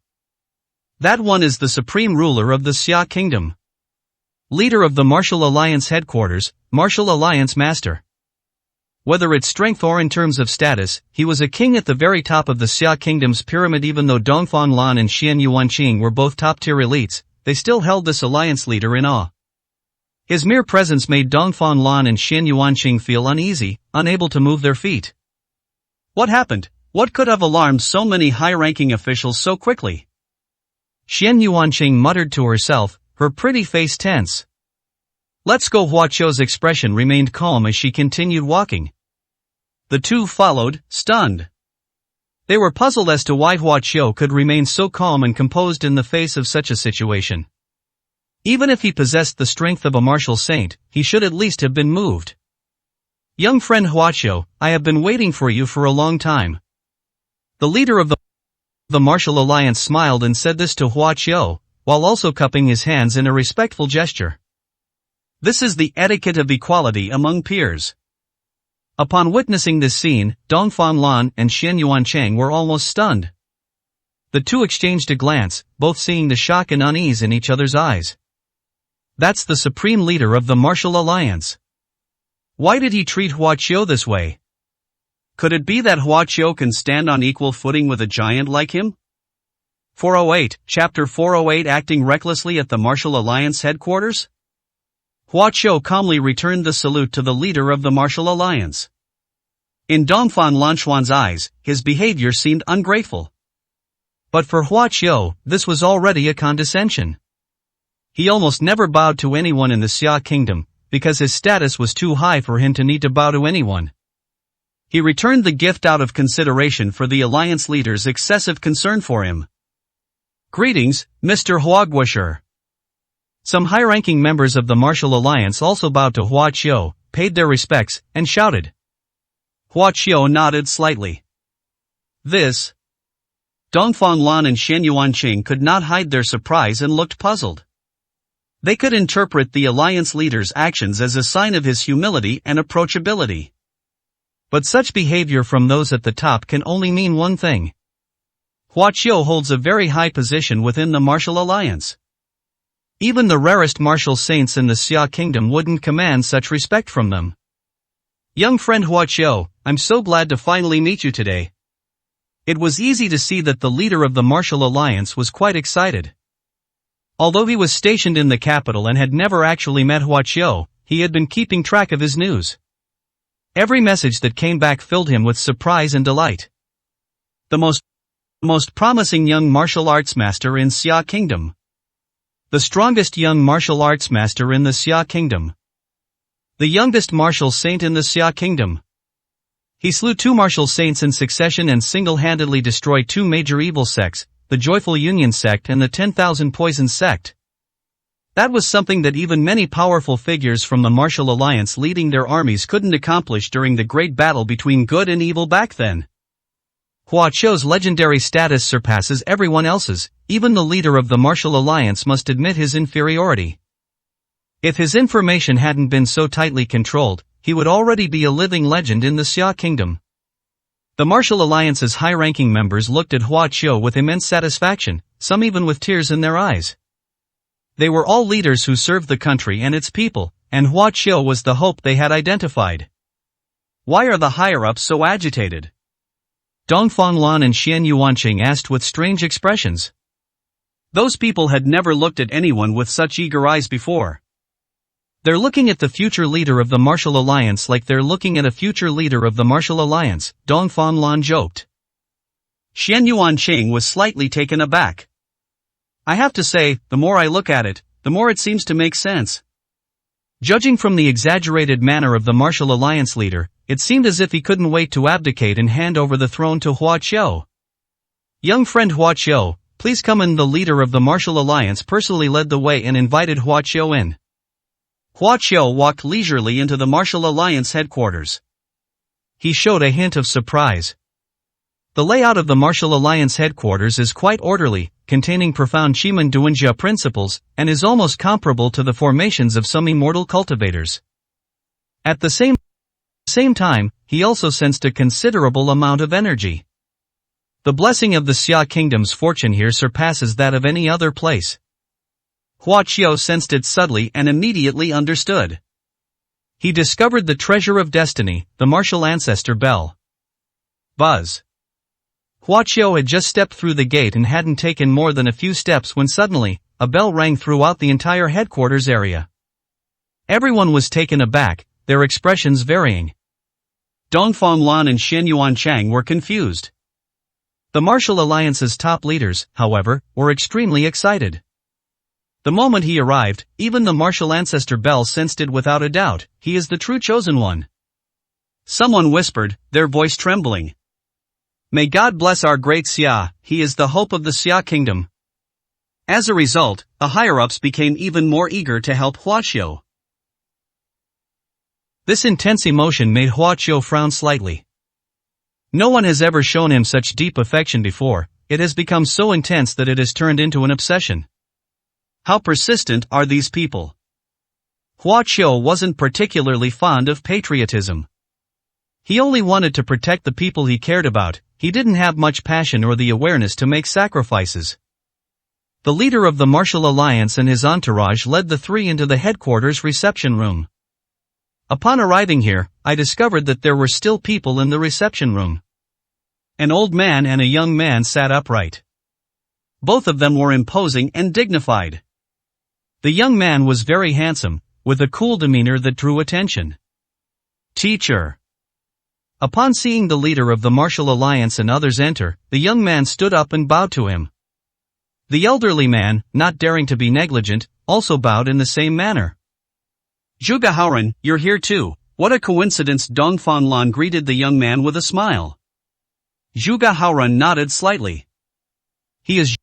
That one is the supreme ruler of the Xia Kingdom. Leader of the Martial Alliance headquarters, Martial Alliance Master. Whether it's strength or in terms of status, he was a king at the very top of the Xia Kingdom's pyramid. Even though Dongfang Lan and Shen Yuanqing were both top-tier elites, they still held this alliance leader in awe. His mere presence made Dongfang Lan and Shen Yuanqing feel uneasy, unable to move their feet. What happened? What could have alarmed so many high-ranking officials so quickly? Shen Yuanqing muttered to herself, her pretty face tense. Let's go. Hua Qiu's expression remained calm as she continued walking. The 2 followed, stunned. They were puzzled as to why Hua Qiu could remain so calm and composed in the face of such a situation. Even if he possessed the strength of a martial saint, he should at least have been moved. Young friend Hua Qiu, I have been waiting for you for a long time. The leader of the Martial Alliance smiled and said this to Hua Qiu, while also cupping his hands in a respectful gesture. This is the etiquette of equality among peers. Upon witnessing this scene, Dongfang Lan and Shen Yuanqing were almost stunned. The 2 exchanged a glance, both seeing the shock and unease in each other's eyes. That's the supreme leader of the Martial Alliance. Why did he treat Hua Qiu this way? Could it be that Hua Qiu can stand on equal footing with a giant like him? 408, Chapter 408. Acting recklessly at the Martial Alliance headquarters? Hua Qiu calmly returned the salute to the leader of the Martial Alliance. In Dongfang Lanquan's eyes, his behavior seemed ungrateful. But for Hua Qiu, this was already a condescension. He almost never bowed to anyone in the Xia Kingdom, because his status was too high for him to need to bow to anyone. He returned the gift out of consideration for the alliance leader's excessive concern for him. Greetings, Mr. Huaguosher. Some high-ranking members of the Martial Alliance also bowed to Hua Qiu, paid their respects, and shouted. Hua Qiu nodded slightly. This. Dongfang Lan and Shen Yuanqing could not hide their surprise and looked puzzled. They could interpret the alliance leader's actions as a sign of his humility and approachability. But such behavior from those at the top can only mean one thing. Hua Qiu holds a very high position within the Martial Alliance. Even the rarest martial saints in the Xia kingdom wouldn't command such respect from them. Young friend Hua Qiu, I'm so glad to finally meet you today. It was easy to see that the leader of the martial alliance was quite excited. Although he was stationed in the capital and had never actually met Hua Qiu, he had been keeping track of his news. Every message that came back filled him with surprise and delight. The most promising young martial arts master in Xia kingdom. The strongest young martial arts master in the Xia kingdom. The youngest martial saint in the Xia kingdom. He slew 2 martial saints in succession and single-handedly destroyed 2 major evil sects, the Joyful Union sect and the 10,000 Poison sect. That was something that even many powerful figures from the martial alliance leading their armies couldn't accomplish during the great battle between good and evil back then. Hua Qiu's legendary status surpasses everyone else's, even the leader of the martial alliance must admit his inferiority. If his information hadn't been so tightly controlled, he would already be a living legend in the Xia kingdom. The martial alliance's high-ranking members looked at Hua Qiu with immense satisfaction, some even with tears in their eyes. They were all leaders who served the country and its people, and Hua Qiu was the hope they had identified. Why are the higher-ups so agitated? Dongfang Lan and Xian Yuanqing asked with strange expressions. Those people had never looked at anyone with such eager eyes before. They're looking at the future leader of the martial alliance like they're looking at a future leader of the martial alliance, Dongfang Lan joked. Xian Yuanqing was slightly taken aback. I have to say, the more I look at it, the more it seems to make sense. Judging from the exaggerated manner of the martial alliance leader, it seemed as if he couldn't wait to abdicate and hand over the throne to Hua Qiu. Young friend Hua Qiu, please come in. The leader of the martial alliance personally led the way and invited Hua Qiu in. Hua Qiu walked leisurely into the martial alliance headquarters. He showed a hint of surprise. The layout of the martial alliance headquarters is quite orderly, containing profound Qimeng Duanjia principles, and is almost comparable to the formations of some immortal cultivators. At the same time, he also sensed a considerable amount of energy. The blessing of the Xia kingdom's fortune here surpasses that of any other place. Hua Qiu sensed it subtly and immediately understood. He discovered the treasure of destiny, the martial ancestor bell. Buzz. Hua Qiu had just stepped through the gate and hadn't taken more than a few steps when suddenly, a bell rang throughout the entire headquarters area. Everyone was taken aback, their expressions varying. Dongfang Lan and Xian Yuanqing were confused. The martial alliance's top leaders, however, were extremely excited. The moment he arrived, even the martial ancestor Bell sensed it without a doubt. He is the true chosen one. Someone whispered, their voice trembling. May God bless our great Xia, he is the hope of the Xia kingdom. As a result, the higher-ups became even more eager to help Hua Qiu. This intense emotion made Hua Qiu frown slightly. No one has ever shown him such deep affection before. It has become so intense that it has turned into an obsession. How persistent are these people? Hua Qiu wasn't particularly fond of patriotism. He only wanted to protect the people he cared about. He didn't have much passion or the awareness to make sacrifices. The leader of the martial alliance and his entourage led the three into the headquarters reception room. Upon arriving here, I discovered that there were still people in the reception room. An old man and a young man sat upright. Both of them were imposing and dignified. The young man was very handsome, with a cool demeanor that drew attention. Teacher. Upon seeing the leader of the martial alliance and others enter, the young man stood up and bowed to him. The elderly man, not daring to be negligent, also bowed in the same manner. Zhuge Haoran, you're here too. What a coincidence. Dongfang Lan greeted the young man with a smile. Zhuge Haoran nodded slightly. He is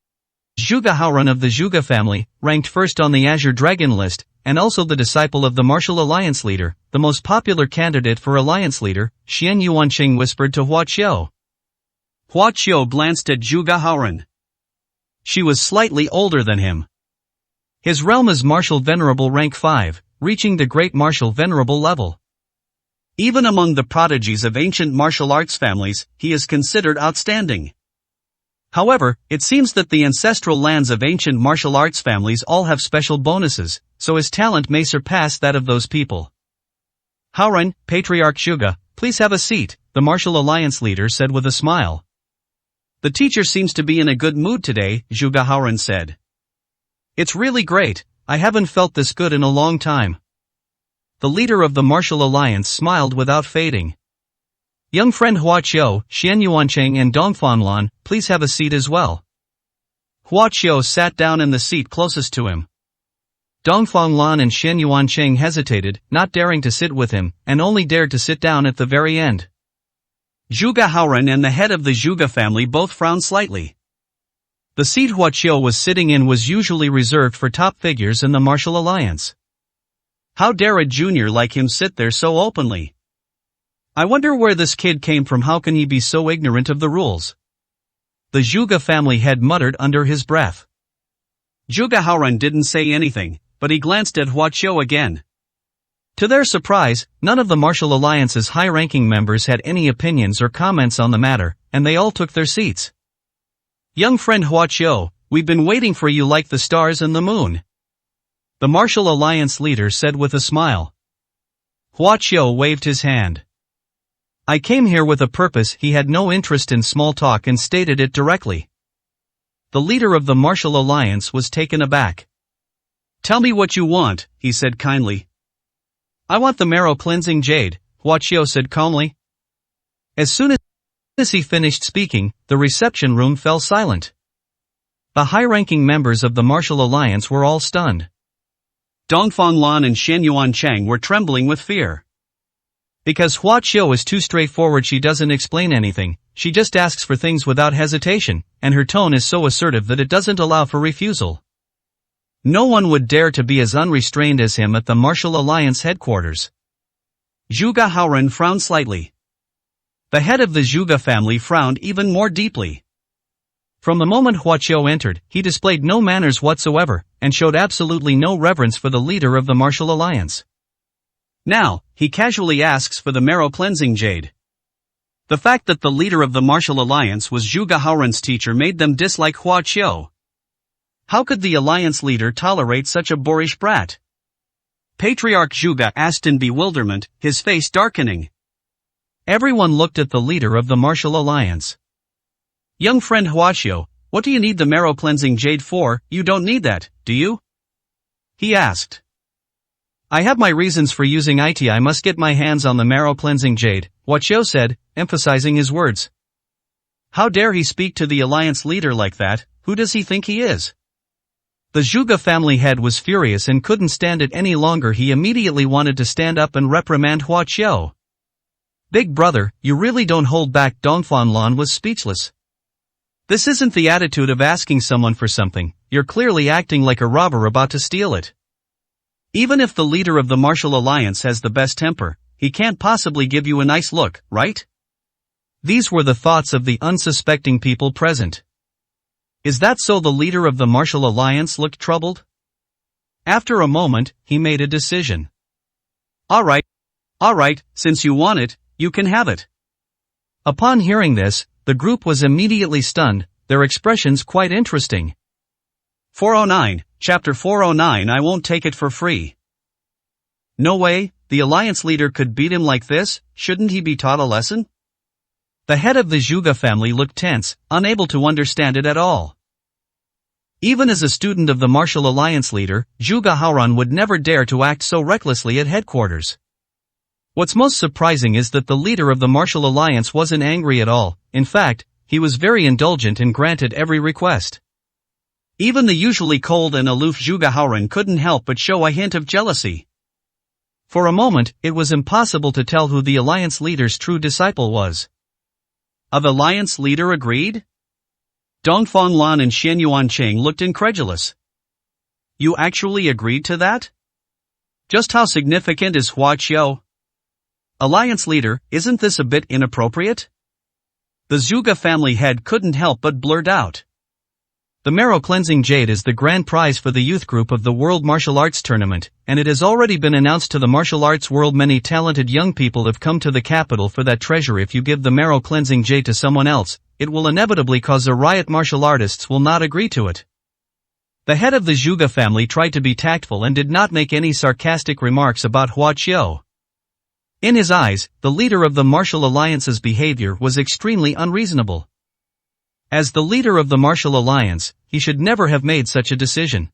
Zhuge Haoran of the Zhuge family, ranked first on the Azure Dragon list, and also the disciple of the martial alliance leader, the most popular candidate for alliance leader. Xian Yuanqing whispered to Hua Qiu. Hua Qiu glanced at Zhuge Haoran. She was slightly older than him. His realm is Martial Venerable rank 5, reaching the Great Martial Venerable level. Even among the prodigies of ancient martial arts families, he is considered outstanding. However, it seems that the ancestral lands of ancient martial arts families all have special bonuses, so his talent may surpass that of those people. Howran, Patriarch Zhuge, please have a seat, the Martial Alliance leader said with a smile. The teacher seems to be in a good mood today, Zhuge Howran said. It's really great, I haven't felt this good in a long time. The leader of the Martial Alliance smiled without fading. Young friend Hua Qiu, Xian Yuancheng and Dongfang Lan, please have a seat as well. Hua Qiu sat down in the seat closest to him. Dongfang Lan and Xian Yuancheng hesitated, not daring to sit with him, and only dared to sit down at the very end. Zhuge Howran and the head of the Zhuge family both frowned slightly. The seat Hua Qiu was sitting in was usually reserved for top figures in the Martial Alliance. How dare a junior like him sit there so openly? I wonder where this kid came from. How can he be so ignorant of the rules? The Zhuge family head muttered under his breath. Zhuge Howran didn't say anything, but he glanced at Hua Qiu again. To their surprise, none of the Martial Alliance's high-ranking members had any opinions or comments on the matter, and they all took their seats. Young friend Hua Qiu, we've been waiting for you like the stars and the moon. The Martial Alliance leader said with a smile. Hua Qiu waved his hand. I came here with a purpose. He had no interest in small talk and stated it directly. The leader of the Martial Alliance was taken aback. Tell me what you want, he said kindly. I want the marrow-cleansing jade, Hua Qiu said calmly. As soon as he finished speaking, the reception room fell silent. The high-ranking members of the Martial Alliance were all stunned. Dongfang Lan and Xian Yuancheng were trembling with fear. Because Hua Qiu is too straightforward, she doesn't explain anything, she just asks for things without hesitation, and her tone is so assertive that it doesn't allow for refusal. No one would dare to be as unrestrained as him at the Martial Alliance headquarters. Zhuge Howran frowned slightly. The head of the Zhuge family frowned even more deeply. From the moment Hua Qiu entered, he displayed no manners whatsoever, and showed absolutely no reverence for the leader of the Martial Alliance. Now, he casually asks for the marrow-cleansing jade. The fact that the leader of the Martial Alliance was Zhuge Howran's teacher made them dislike Hua Qiu. How could the Alliance leader tolerate such a boorish brat? Patriarch Zhuge asked in bewilderment, his face darkening. Everyone looked at the leader of the Martial Alliance. Young friend Hua Qiu, what do you need the marrow-cleansing jade for? You don't need that, do you? He asked. I have my reasons for using it. I must get my hands on the marrow-cleansing jade, Hua Qiu said, emphasizing his words. How dare he speak to the Alliance leader like that? Who does he think he is? The Zhuge family head was furious and couldn't stand it any longer. He immediately wanted to stand up and reprimand Hua Qiu. Big brother, you really don't hold back. Dongfang Lan was speechless. This isn't the attitude of asking someone for something, you're clearly acting like a robber about to steal it. Even if the leader of the Martial Alliance has the best temper, he can't possibly give you a nice look, right? These were the thoughts of the unsuspecting people present. Is that so? The leader of the Martial Alliance looked troubled. After a moment, he made a decision. Alright, since you want it, you can have it. Upon hearing this, the group was immediately stunned, their expressions quite interesting. 409, Chapter 409. I won't take it for free. No way, the Alliance leader could beat him like this. Shouldn't he be taught a lesson? The head of the Zhuge family looked tense, unable to understand it at all. Even as a student of the Martial Alliance leader, Zhuge Howran would never dare to act so recklessly at headquarters. What's most surprising is that the leader of the Martial Alliance wasn't angry at all. In fact, he was very indulgent and granted every request. Even the usually cold and aloof Zhuge Howran couldn't help but show a hint of jealousy. For a moment, it was impossible to tell who the Alliance leader's true disciple was. The Alliance leader agreed? Dongfang Lan and Xian Yuancheng looked incredulous. You actually agreed to that? Just how significant is Hua Qiu? Alliance leader, isn't this a bit inappropriate? The Zhuge family head couldn't help but blurt out. The marrow cleansing jade is the grand prize for the youth group of the World Martial Arts Tournament, and it has already been announced to the martial arts world. Many talented young people have come to the capital for that treasure. If you give the marrow cleansing jade to someone else, it will inevitably cause a riot. Martial artists will not agree to it. The head of the Zhuge family tried to be tactful and did not make any sarcastic remarks about Hua Qiu. In his eyes, the leader of the martial alliance's behavior was extremely unreasonable. As the leader of the martial alliance, he should never have made such a decision.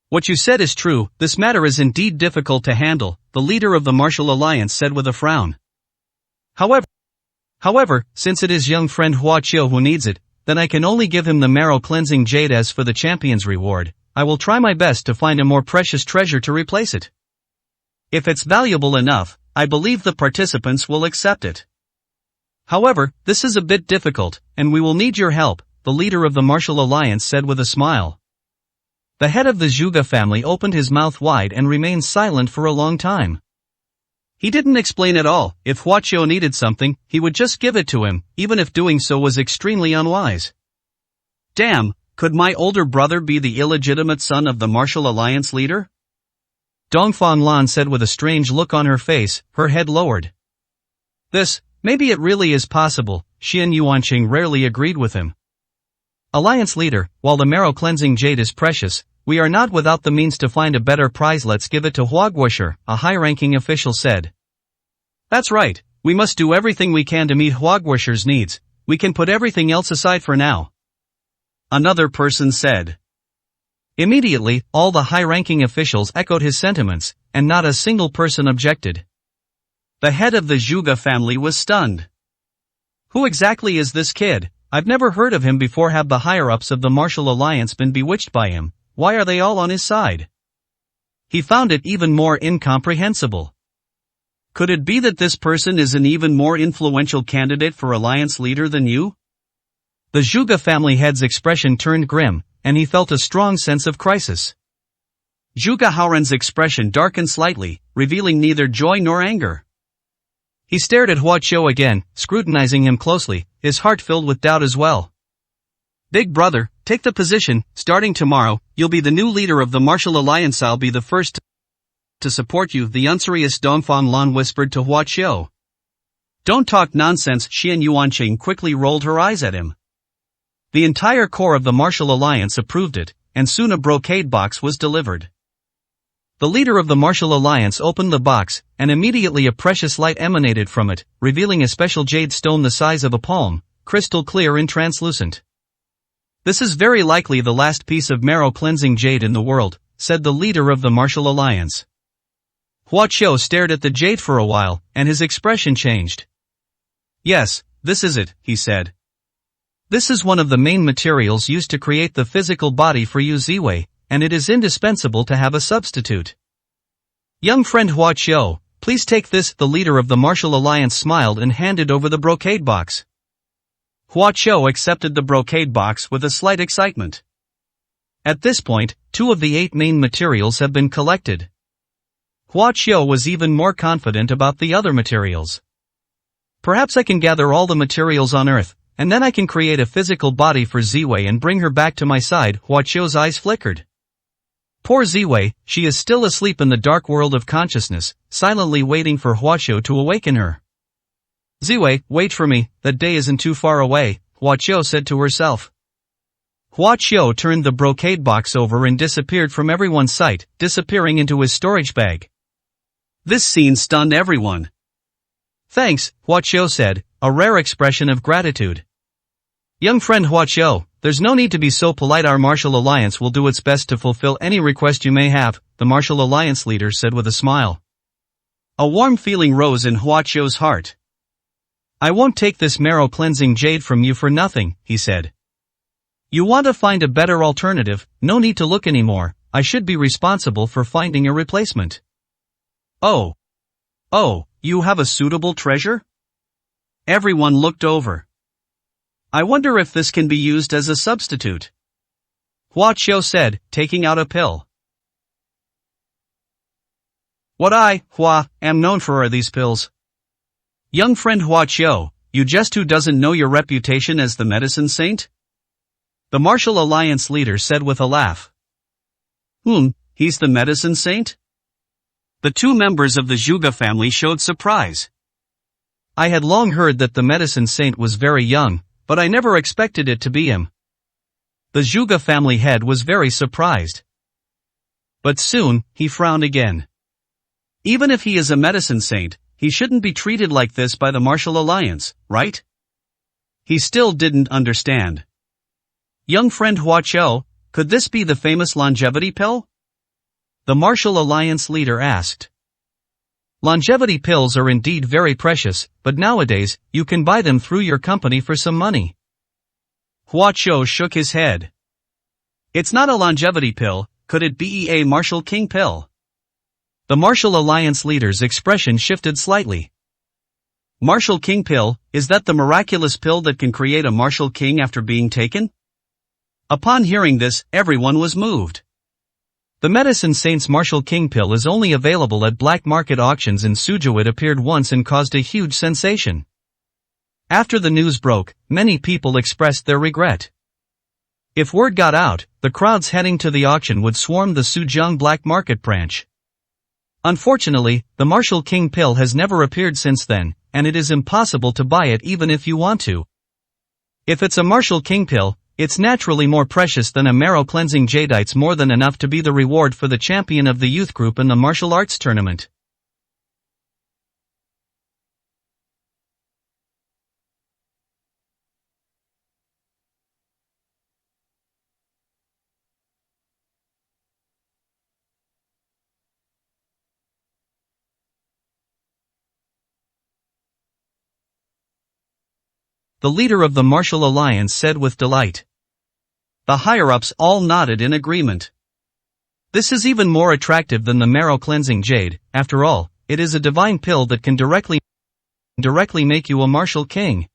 What you said is true, this matter is indeed difficult to handle, the leader of the martial alliance said with a frown. However, since it is young friend Hua Qiu who needs it, then I can only give him the marrow cleansing jade. As for the champion's reward, I will try my best to find a more precious treasure to replace it. If it's valuable enough, I believe the participants will accept it. However, this is a bit difficult, and we will need your help, the leader of the martial alliance said with a smile. The head of the Zhuge family opened his mouth wide and remained silent for a long time. He didn't explain at all. If Hua Qiu needed something, he would just give it to him, even if doing so was extremely unwise. Damn, could my older brother be the illegitimate son of the martial alliance leader? Dongfang Lan said with a strange look on her face, her head lowered. Maybe it really is possible, Xian Yuanqing rarely agreed with him. Alliance leader, while the marrow cleansing jade is precious, we are not without the means to find a better prize. Let's give it to Huaguosher, a high-ranking official said. That's right, we must do everything we can to meet Huaguosher's needs, we can put everything else aside for now. Another person said. Immediately, all the high-ranking officials echoed his sentiments, and not a single person objected. The head of the Zhuge family was stunned. Who exactly is this kid? I've never heard of him before. Have the higher-ups of the martial alliance been bewitched by him? Why are they all on his side? He found it even more incomprehensible. Could it be that this person is an even more influential candidate for alliance leader than you? The Zhuge family head's expression turned grim, and he felt a strong sense of crisis. Zhuge Haoran's expression darkened slightly, revealing neither joy nor anger. He stared at Hua Qiu again, scrutinizing him closely, his heart filled with doubt as well. Big brother, take the position. Starting tomorrow, you'll be the new leader of the martial alliance. I'll be the first to support you, the unserious Dongfang Lan whispered to Hua Qiu. Don't talk nonsense. Xian Yuanqing quickly rolled her eyes at him. The entire core of the martial alliance approved it, and soon a brocade box was delivered. The leader of the martial alliance opened the box, and immediately a precious light emanated from it, revealing a special jade stone the size of a palm, crystal clear and translucent. This is very likely the last piece of marrow cleansing jade in the world, said the leader of the martial alliance. Hua Qiu stared at the jade for a while, and his expression changed. Yes, this is it, he said. This is one of the main materials used to create the physical body for Yu Ziwei, and it is indispensable to have a substitute. Young friend Hua Qiu, please take this. The leader of the martial alliance smiled and handed over the brocade box. Hua Qiu accepted the brocade box with a slight excitement. At this point, 2 of the 8 main materials have been collected. Hua Qiu was even more confident about the other materials. Perhaps I can gather all the materials on Earth, and then I can create a physical body for Ziwei and bring her back to my side. Hua Qiu's eyes flickered. Poor Ziwei, she is still asleep in the dark world of consciousness, silently waiting for Hua Qiu to awaken her. Ziwei, wait for me, that day isn't too far away, Hua Qiu said to herself. Hua Qiu turned the brocade box over and disappeared from everyone's sight, disappearing into his storage bag. This scene stunned everyone. Thanks, Hua Qiu said, a rare expression of gratitude. Young friend Hua Qiu, there's no need to be so polite. Our martial alliance will do its best to fulfill any request you may have, the martial alliance leader said with a smile. A warm feeling rose in Hua Qiu's heart. I won't take this marrow cleansing jade from you for nothing, he said. You want to find a better alternative, no need to look anymore, I should be responsible for finding a replacement. Oh, you have a suitable treasure? Everyone looked over. I wonder if this can be used as a substitute. Hua Qiu said, taking out a pill. What I, Hua, am known for are these pills. Young friend Hua Qiu, you just who doesn't know your reputation as the medicine saint? The Martial Alliance leader said with a laugh. He's the medicine saint? The two members of the Zhuge family showed surprise. I had long heard that the medicine saint was very young, but I never expected it to be him. The Zhuge family head was very surprised. But soon, he frowned again. Even if he is a medicine saint, he shouldn't be treated like this by the Martial Alliance, right? He still didn't understand. Young friend Huaqiu, could this be the famous longevity pill? The Martial Alliance leader asked. Longevity pills are indeed very precious, but nowadays, you can buy them through your company for some money. Huaqiu shook his head. It's not a longevity pill, could it be a Martial King pill? The Martial Alliance leader's expression shifted slightly. Martial King pill, is that the miraculous pill that can create a Martial King after being taken? Upon hearing this, everyone was moved. The medicine saint's Martial King pill is only available at black market auctions in Suzhou. It appeared once and caused a huge sensation. After the news broke, many people expressed their regret. If word got out, the crowds heading to the auction would swarm the Suzhou black market branch. Unfortunately, the Martial King pill has never appeared since then, and it is impossible to buy it even if you want to. If it's a Martial King pill, it's naturally more precious than a marrow-cleansing jadeite's more than enough to be the reward for the champion of the youth group in the martial arts tournament. The leader of the Martial Alliance said with delight. The higher-ups all nodded in agreement. This is even more attractive than the marrow-cleansing jade. After all, it is a divine pill that can directly make you a Martial King.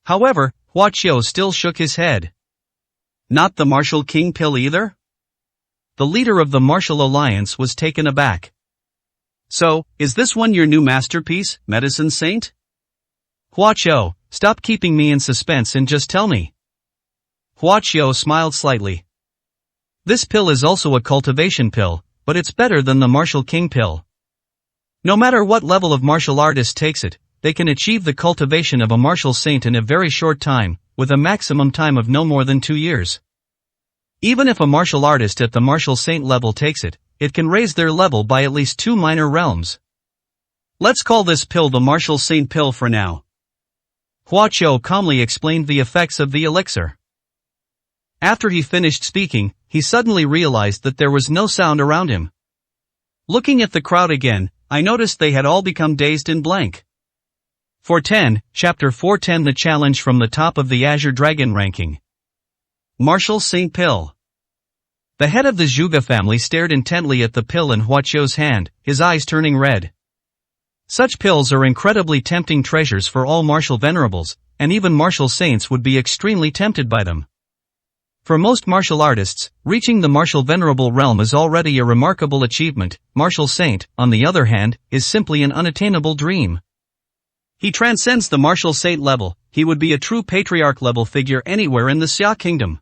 However, Huaqiu still shook his head. Not the Martial King pill either? The leader of the Martial Alliance was taken aback. So, is this one your new masterpiece, Medicine Saint? Huaqiu, stop keeping me in suspense and just tell me. Huaqiu smiled slightly. This pill is also a cultivation pill, but it's better than the Martial King pill. No matter what level of martial artist takes it, they can achieve the cultivation of a martial saint in a very short time, with a maximum time of no more than 2 years. Even if a martial artist at the martial saint level takes it, it can raise their level by at least 2 minor realms. Let's call this pill the Martial Saint pill for now. Huaqiu calmly explained the effects of the elixir. After he finished speaking, he suddenly realized that there was no sound around him. Looking at the crowd again, I noticed they had all become dazed and blank. 410, Chapter 410. The challenge from the top of the Azure Dragon ranking. Martial Saint pill. The head of the Zhuge family stared intently at the pill in Huaqiu's hand, his eyes turning red. Such pills are incredibly tempting treasures for all martial venerables, and even martial saints would be extremely tempted by them. For most martial artists, reaching the martial venerable realm is already a remarkable achievement. Martial saint, on the other hand, is simply an unattainable dream. He transcends the martial saint level. He would be a true patriarch level figure anywhere in the Xia kingdom.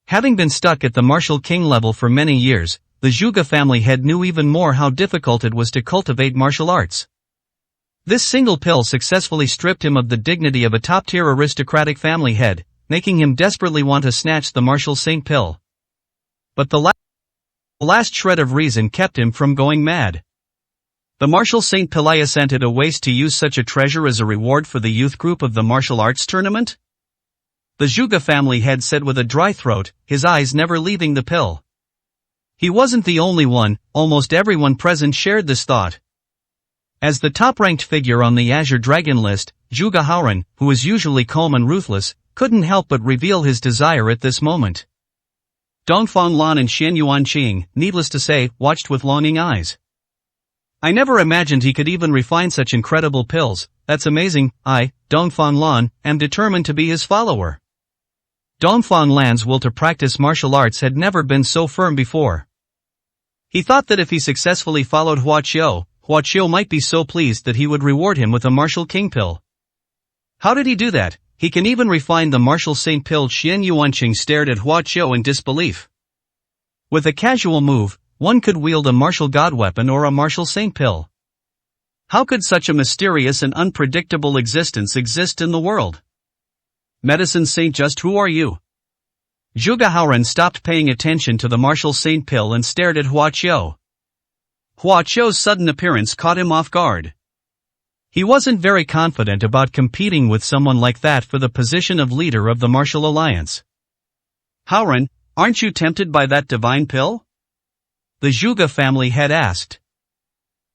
Having been stuck at the martial king level for many years, the Zhuge family head knew even more how difficult it was to cultivate martial arts. This single pill successfully stripped him of the dignity of a top-tier aristocratic family head, making him desperately want to snatch the martial saint pill. But the last shred of reason kept him from going mad. The Martial Saint pill, isn't it a waste to use such a treasure as a reward for the youth group of the martial arts tournament? The Zhuge family head said with a dry throat, his eyes never leaving the pill. He wasn't the only one, almost everyone present shared this thought. As the top-ranked figure on the Azure Dragon list, Zhuge Haoran, who is usually calm and ruthless, couldn't help but reveal his desire at this moment. Dongfang Lan and Xian Yuanqing, needless to say, watched with longing eyes. I never imagined he could even refine such incredible pills. That's amazing. I, Dongfang Lan, am determined to be his follower. Dongfang Lan's will to practice martial arts had never been so firm before. He thought that if he successfully followed Huaqiu might be so pleased that he would reward him with a martial king pill. How did he do that? He can even refine the martial saint pill. Xian Yuanqing stared at Hua Qiu in disbelief. With a casual move, one could wield a martial god weapon or a martial saint pill. How could such a mysterious and unpredictable existence exist in the world? Medicine saint, just who are you? Zhuge Haoran stopped paying attention to the martial saint pill and stared at Hua Qiu. Hua Qiu's sudden appearance caught him off guard. He wasn't very confident about competing with someone like that for the position of leader of the martial alliance. Haoran, aren't you tempted by that divine pill? The Zhuge family had asked.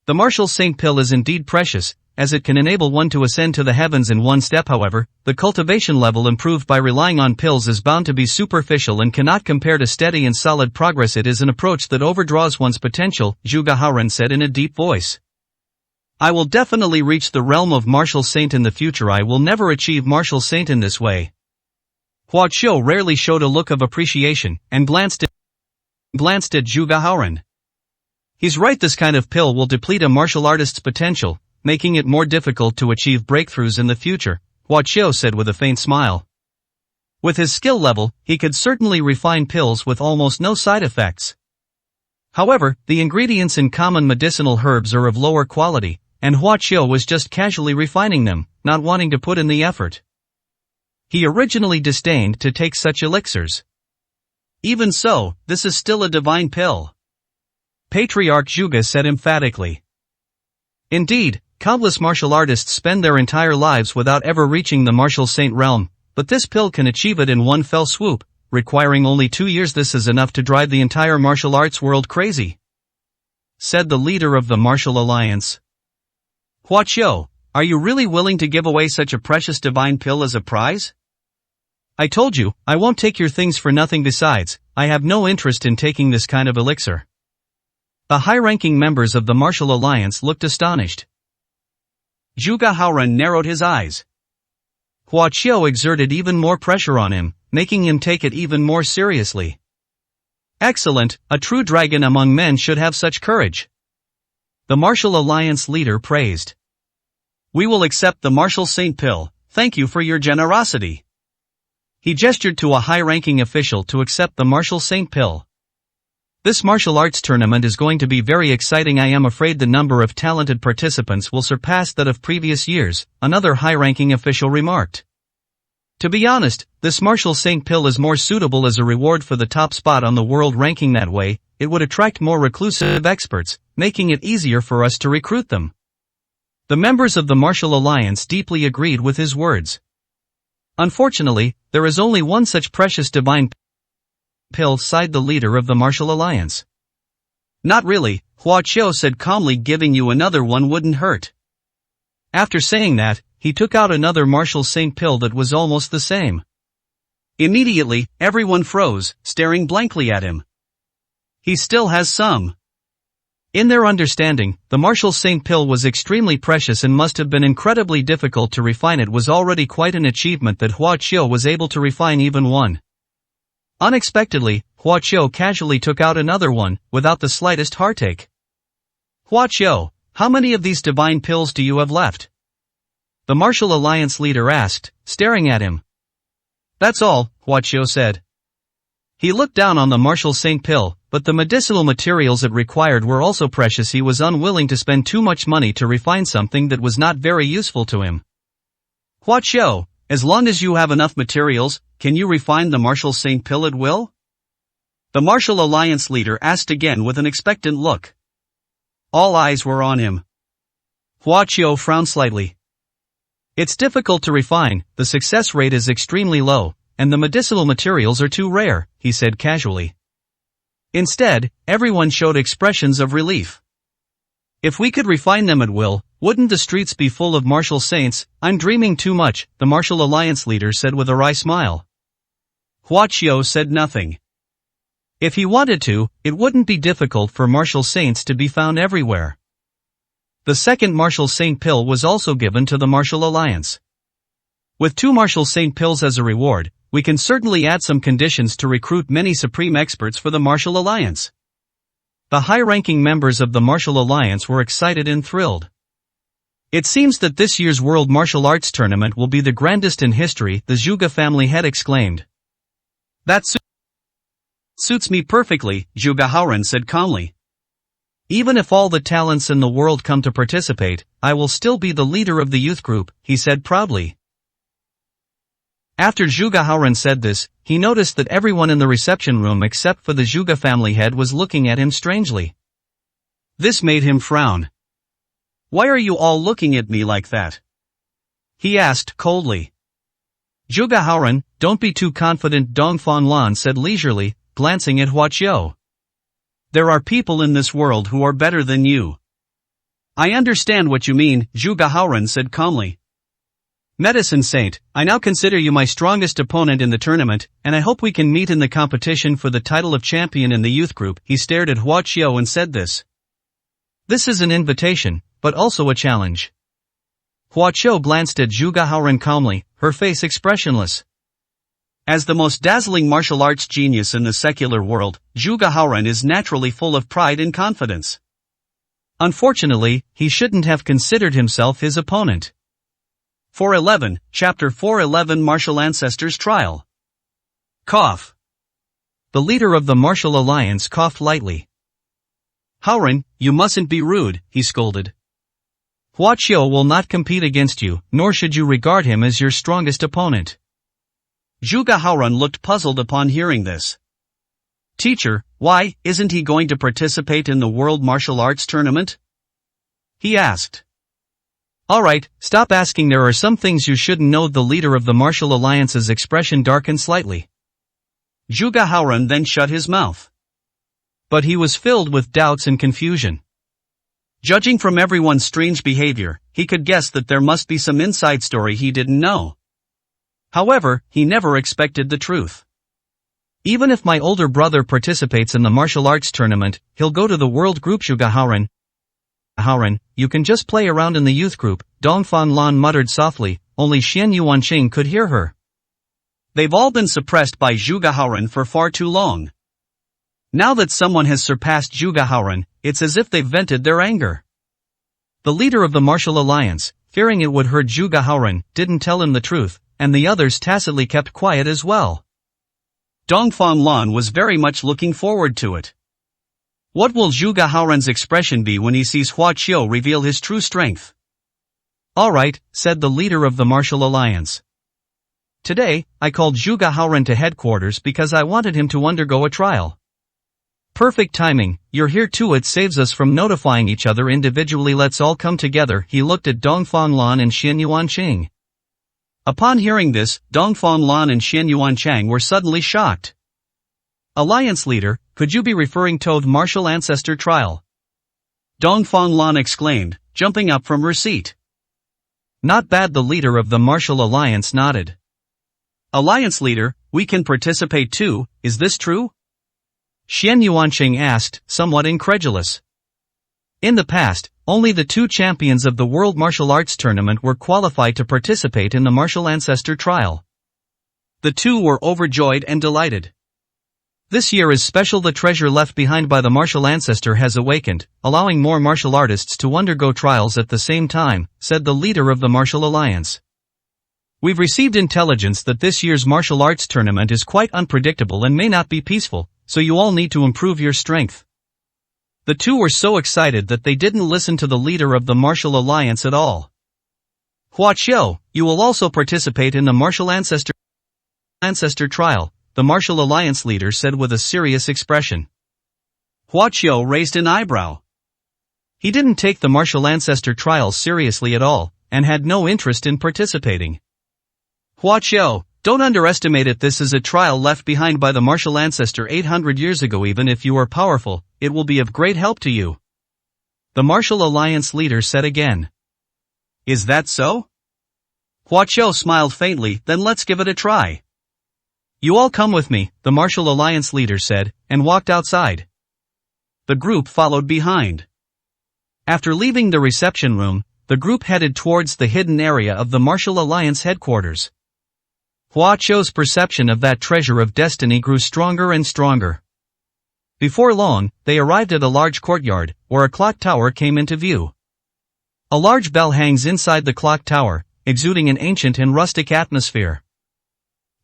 The martial saint pill is indeed precious, as it can enable one to ascend to the heavens in one step. However, the cultivation level improved by relying on pills is bound to be superficial and cannot compare to steady and solid progress. It is an approach that overdraws one's potential, Zhuge Haoran said in a deep voice. I will definitely reach the realm of martial saint in the future. I will never achieve martial saint in this way. Hua Qiu rarely showed a look of appreciation, and glanced at Zhuge Haoran. He's right, this kind of pill will deplete a martial artist's potential, making it more difficult to achieve breakthroughs in the future, Hua Qiu said with a faint smile. With his skill level, he could certainly refine pills with almost no side effects. However, the ingredients in common medicinal herbs are of lower quality, and Hua Qiu was just casually refining them, not wanting to put in the effort. He originally disdained to take such elixirs. Even so, this is still a divine pill. Patriarch Zhuge said emphatically. Indeed, countless martial artists spend their entire lives without ever reaching the martial saint realm, but this pill can achieve it in one fell swoop, requiring only 2 years. This is enough to drive the entire martial arts world crazy, said the leader of the martial alliance. Hua Qiu, are you really willing to give away such a precious divine pill as a prize? I told you, I won't take your things for nothing. Besides, I have no interest in taking this kind of elixir. The high-ranking members of the martial alliance looked astonished. Zhuge Haoran narrowed his eyes. Hua Qiu exerted even more pressure on him, making him take it even more seriously. Excellent, a true dragon among men should have such courage. The martial alliance leader praised. We will accept the martial saint pill, thank you for your generosity. He gestured to a high-ranking official to accept the martial saint pill. This martial arts tournament is going to be very exciting. I am afraid the number of talented participants will surpass that of previous years, another high-ranking official remarked. To be honest, this martial saint pill is more suitable as a reward for the top spot on the world ranking. That way, it would attract more reclusive experts, making it easier for us to recruit them. The members of the martial alliance deeply agreed with his words. Unfortunately, there is only one such precious divine pill, sighed the leader of the martial alliance. Not really, Hua Qiu said calmly, giving you another one wouldn't hurt. After saying that, he took out another martial saint pill that was almost the same. Immediately, everyone froze, staring blankly at him. He still has some. In their understanding, the martial saint pill was extremely precious and must have been incredibly difficult to refine. It was already quite an achievement that Hua Qiu was able to refine even one. Unexpectedly, Hua Qiu casually took out another one, without the slightest heartache. Hua Qiu, how many of these divine pills do you have left? The martial alliance leader asked, staring at him. That's all, Hua Qiu said. He looked down on the martial saint pill, but the medicinal materials it required were also precious. He was unwilling to spend too much money to refine something that was not very useful to him. Hua Qiu, as long as you have enough materials, can you refine the martial saint pill at will? The martial alliance leader asked again with an expectant look. All eyes were on him. Hua Qiu frowned slightly. It's difficult to refine, the success rate is extremely low, and the medicinal materials are too rare, he said casually. Instead, everyone showed expressions of relief. If we could refine them at will, wouldn't the streets be full of martial saints? I'm dreaming too much, the martial alliance leader said with a wry smile. Hua Qiu said nothing. If he wanted to, it wouldn't be difficult for martial saints to be found everywhere. The second martial saint pill was also given to the martial alliance. With 2 martial saint pills as a reward, we can certainly add some conditions to recruit many supreme experts for the martial alliance. The high-ranking members of the martial alliance were excited and thrilled. It seems that this year's World Martial Arts Tournament will be the grandest in history, the Zhuge family head exclaimed. That suits me perfectly, Zhuge Haoran said calmly. Even if all the talents in the world come to participate, I will still be the leader of the youth group, he said proudly. After Zhuge Haoran said this, he noticed that everyone in the reception room except for the Zhuge family head was looking at him strangely. This made him frown. Why are you all looking at me like that? He asked coldly. Zhuge Haoran, don't be too confident, Dongfang Lan said leisurely, glancing at Hua Qiu. There are people in this world who are better than you. I understand what you mean, Zhuge Haoran said calmly. Medicine Saint, I now consider you my strongest opponent in the tournament, and I hope we can meet in the competition for the title of champion in the youth group. He stared at Hua Qiu and said this. This is an invitation, but also a challenge. Hua Qiu glanced at Zhuge Haoran calmly, her face expressionless. As the most dazzling martial arts genius in the secular world, Zhuge Haoran is naturally full of pride and confidence. Unfortunately, he shouldn't have considered himself his opponent. 411, Chapter 411 Martial Ancestors Trial. Cough. The leader of the Martial Alliance coughed lightly. Haoran, you mustn't be rude, he scolded. Hua Qiu will not compete against you, nor should you regard him as your strongest opponent. Zhuge Haoran looked puzzled upon hearing this. Teacher, why, isn't he going to participate in the World Martial Arts Tournament? He asked. Alright, stop asking, there are some things you shouldn't know. The leader of the Martial Alliance's expression darkened slightly. Zhuge Haoran then shut his mouth. But he was filled with doubts and confusion. Judging from everyone's strange behavior, he could guess that there must be some inside story he didn't know. However, he never expected the truth. Even if my older brother participates in the martial arts tournament, he'll go to the world group. Zhuge Haoran. Haoran, you can just play around in the youth group, Dongfang Lan muttered softly, only Xian Yuanqing could hear her. They've all been suppressed by Zhuge Haoran for far too long. Now that someone has surpassed Zhuge Haoran, it's as if they've vented their anger. The leader of the Martial Alliance, fearing it would hurt Zhuge Haoran, didn't tell him the truth, and the others tacitly kept quiet as well. Dongfang Lan was very much looking forward to it. What will Zhuge Haoran's expression be when he sees Hua Qiu reveal his true strength? Alright, said the leader of the Martial Alliance. Today, I called Zhuge Haoran to headquarters because I wanted him to undergo a trial. Perfect timing, you're here too, it saves us from notifying each other individually, let's all come together. He looked at Dongfang Lan and Xian Yuanqing. Upon hearing this, Dongfang Lan and Xian Yuanqing were suddenly shocked. Alliance leader, could you be referring to the martial ancestor trial? Dongfang Lan exclaimed, jumping up from her seat. Not bad, the leader of the Martial Alliance nodded. Alliance leader, we can participate too, is this true? Xian Yuanqing asked, somewhat incredulous. In the past, only the 2 champions of the World Martial Arts Tournament were qualified to participate in the Martial Ancestor Trial. The 2 were overjoyed and delighted. This year is special, the treasure left behind by the Martial Ancestor has awakened, allowing more martial artists to undergo trials at the same time, said the leader of the Martial Alliance. We've received intelligence that this year's martial arts tournament is quite unpredictable and may not be peaceful, so you all need to improve your strength. The 2 were so excited that they didn't listen to the leader of the Martial Alliance at all. Hua Qiu, you will also participate in the Martial Ancestor Trial, the Martial Alliance leader said with a serious expression. Hua Qiu raised an eyebrow. He didn't take the Martial Ancestor Trial seriously at all, and had no interest in participating. Hua Qiu, don't underestimate it, this is a trial left behind by the Martial Ancestor 800 years ago. Even if you are powerful, it will be of great help to you. The Martial Alliance leader said again. Is that so? Hua Qiu smiled faintly, then let's give it a try. You all come with me, the Martial Alliance leader said, and walked outside. The group followed behind. After leaving the reception room, the group headed towards the hidden area of the Martial Alliance headquarters. Hua Qiu's perception of that treasure of destiny grew stronger and stronger. Before long, they arrived at a large courtyard, where a clock tower came into view. A large bell hangs inside the clock tower, exuding an ancient and rustic atmosphere.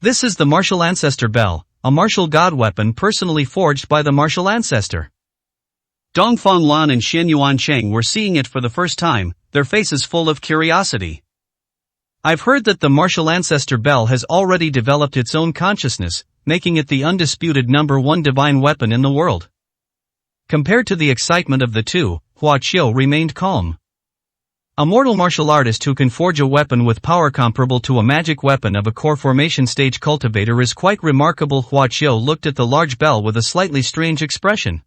This is the martial ancestor bell, a martial god weapon personally forged by the martial ancestor. Dongfang Lan and Xian Yuancheng were seeing it for the first time, their faces full of curiosity. I've heard that the martial ancestor bell has already developed its own consciousness, making it the undisputed #1 divine weapon in the world. Compared to the excitement of the two, Hua Qiu remained calm. A mortal martial artist who can forge a weapon with power comparable to a magic weapon of a core formation stage cultivator is quite remarkable. Hua Qiu looked at the large bell with a slightly strange expression.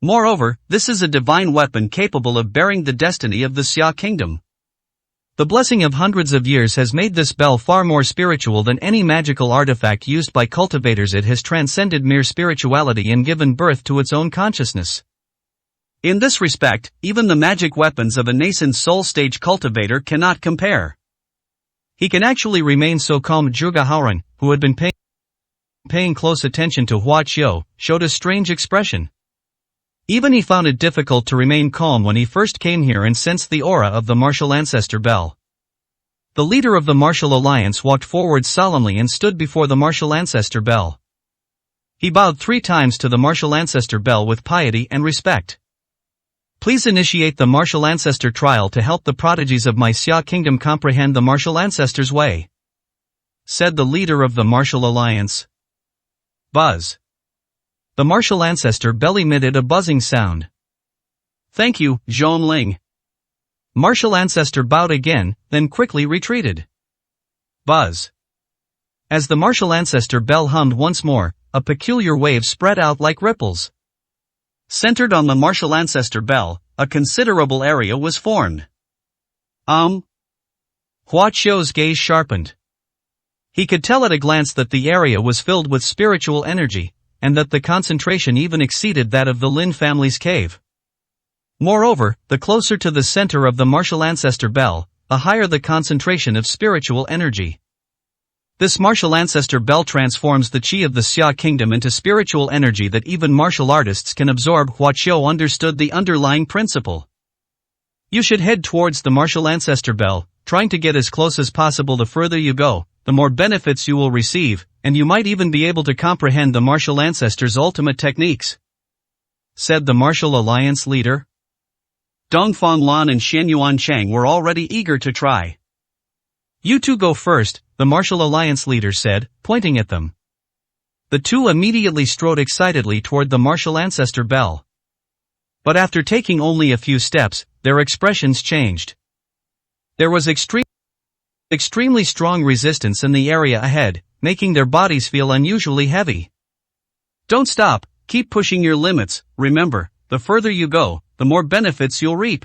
Moreover, this is a divine weapon capable of bearing the destiny of the Xia kingdom. The blessing of hundreds of years has made this bell far more spiritual than any magical artifact used by cultivators. It has transcended mere spirituality and given birth to its own consciousness. In this respect, even the magic weapons of a nascent soul stage cultivator cannot compare. He can actually remain so calm. Zhuge Haoran, who had been paying close attention to Hua Qiu, showed a strange expression. Even he found it difficult to remain calm when he first came here and sensed the aura of the martial ancestor bell. The leader of the martial alliance walked forward solemnly and stood before the martial ancestor bell. He bowed 3 times to the martial ancestor bell with piety and respect. Please initiate the martial ancestor trial to help the prodigies of my Xia kingdom comprehend the martial ancestor's way, said the leader of the martial alliance. Buzz. The martial ancestor bell emitted a buzzing sound. Thank you, Zhongling. Martial ancestor bowed again, then quickly retreated. Buzz. As the martial ancestor bell hummed once more, a peculiar wave spread out like ripples. Centered on the martial ancestor bell, a considerable area was formed. Hua Qiu's gaze sharpened. He could tell at a glance that the area was filled with spiritual energy, and that the concentration even exceeded that of the Lin family's cave. Moreover, the closer to the center of the martial ancestor bell, the higher the concentration of spiritual energy. This martial ancestor bell transforms the qi of the Xia kingdom into spiritual energy that even martial artists can absorb. Hua Qiu understood the underlying principle. You should head towards the martial ancestor bell, trying to get as close as possible. The further you go, the more benefits you will receive, and you might even be able to comprehend the martial ancestor's ultimate techniques, said the martial alliance leader. Dongfang Lan and Xian Yuancheng were already eager to try. You two go first, the martial alliance leader said, pointing at them. The two immediately strode excitedly toward the martial ancestor bell. But after taking only a few steps, their expressions changed. There was extremely strong resistance in the area ahead, making their bodies feel unusually heavy. Don't stop, keep pushing your limits. Remember, the further you go, the more benefits you'll reap.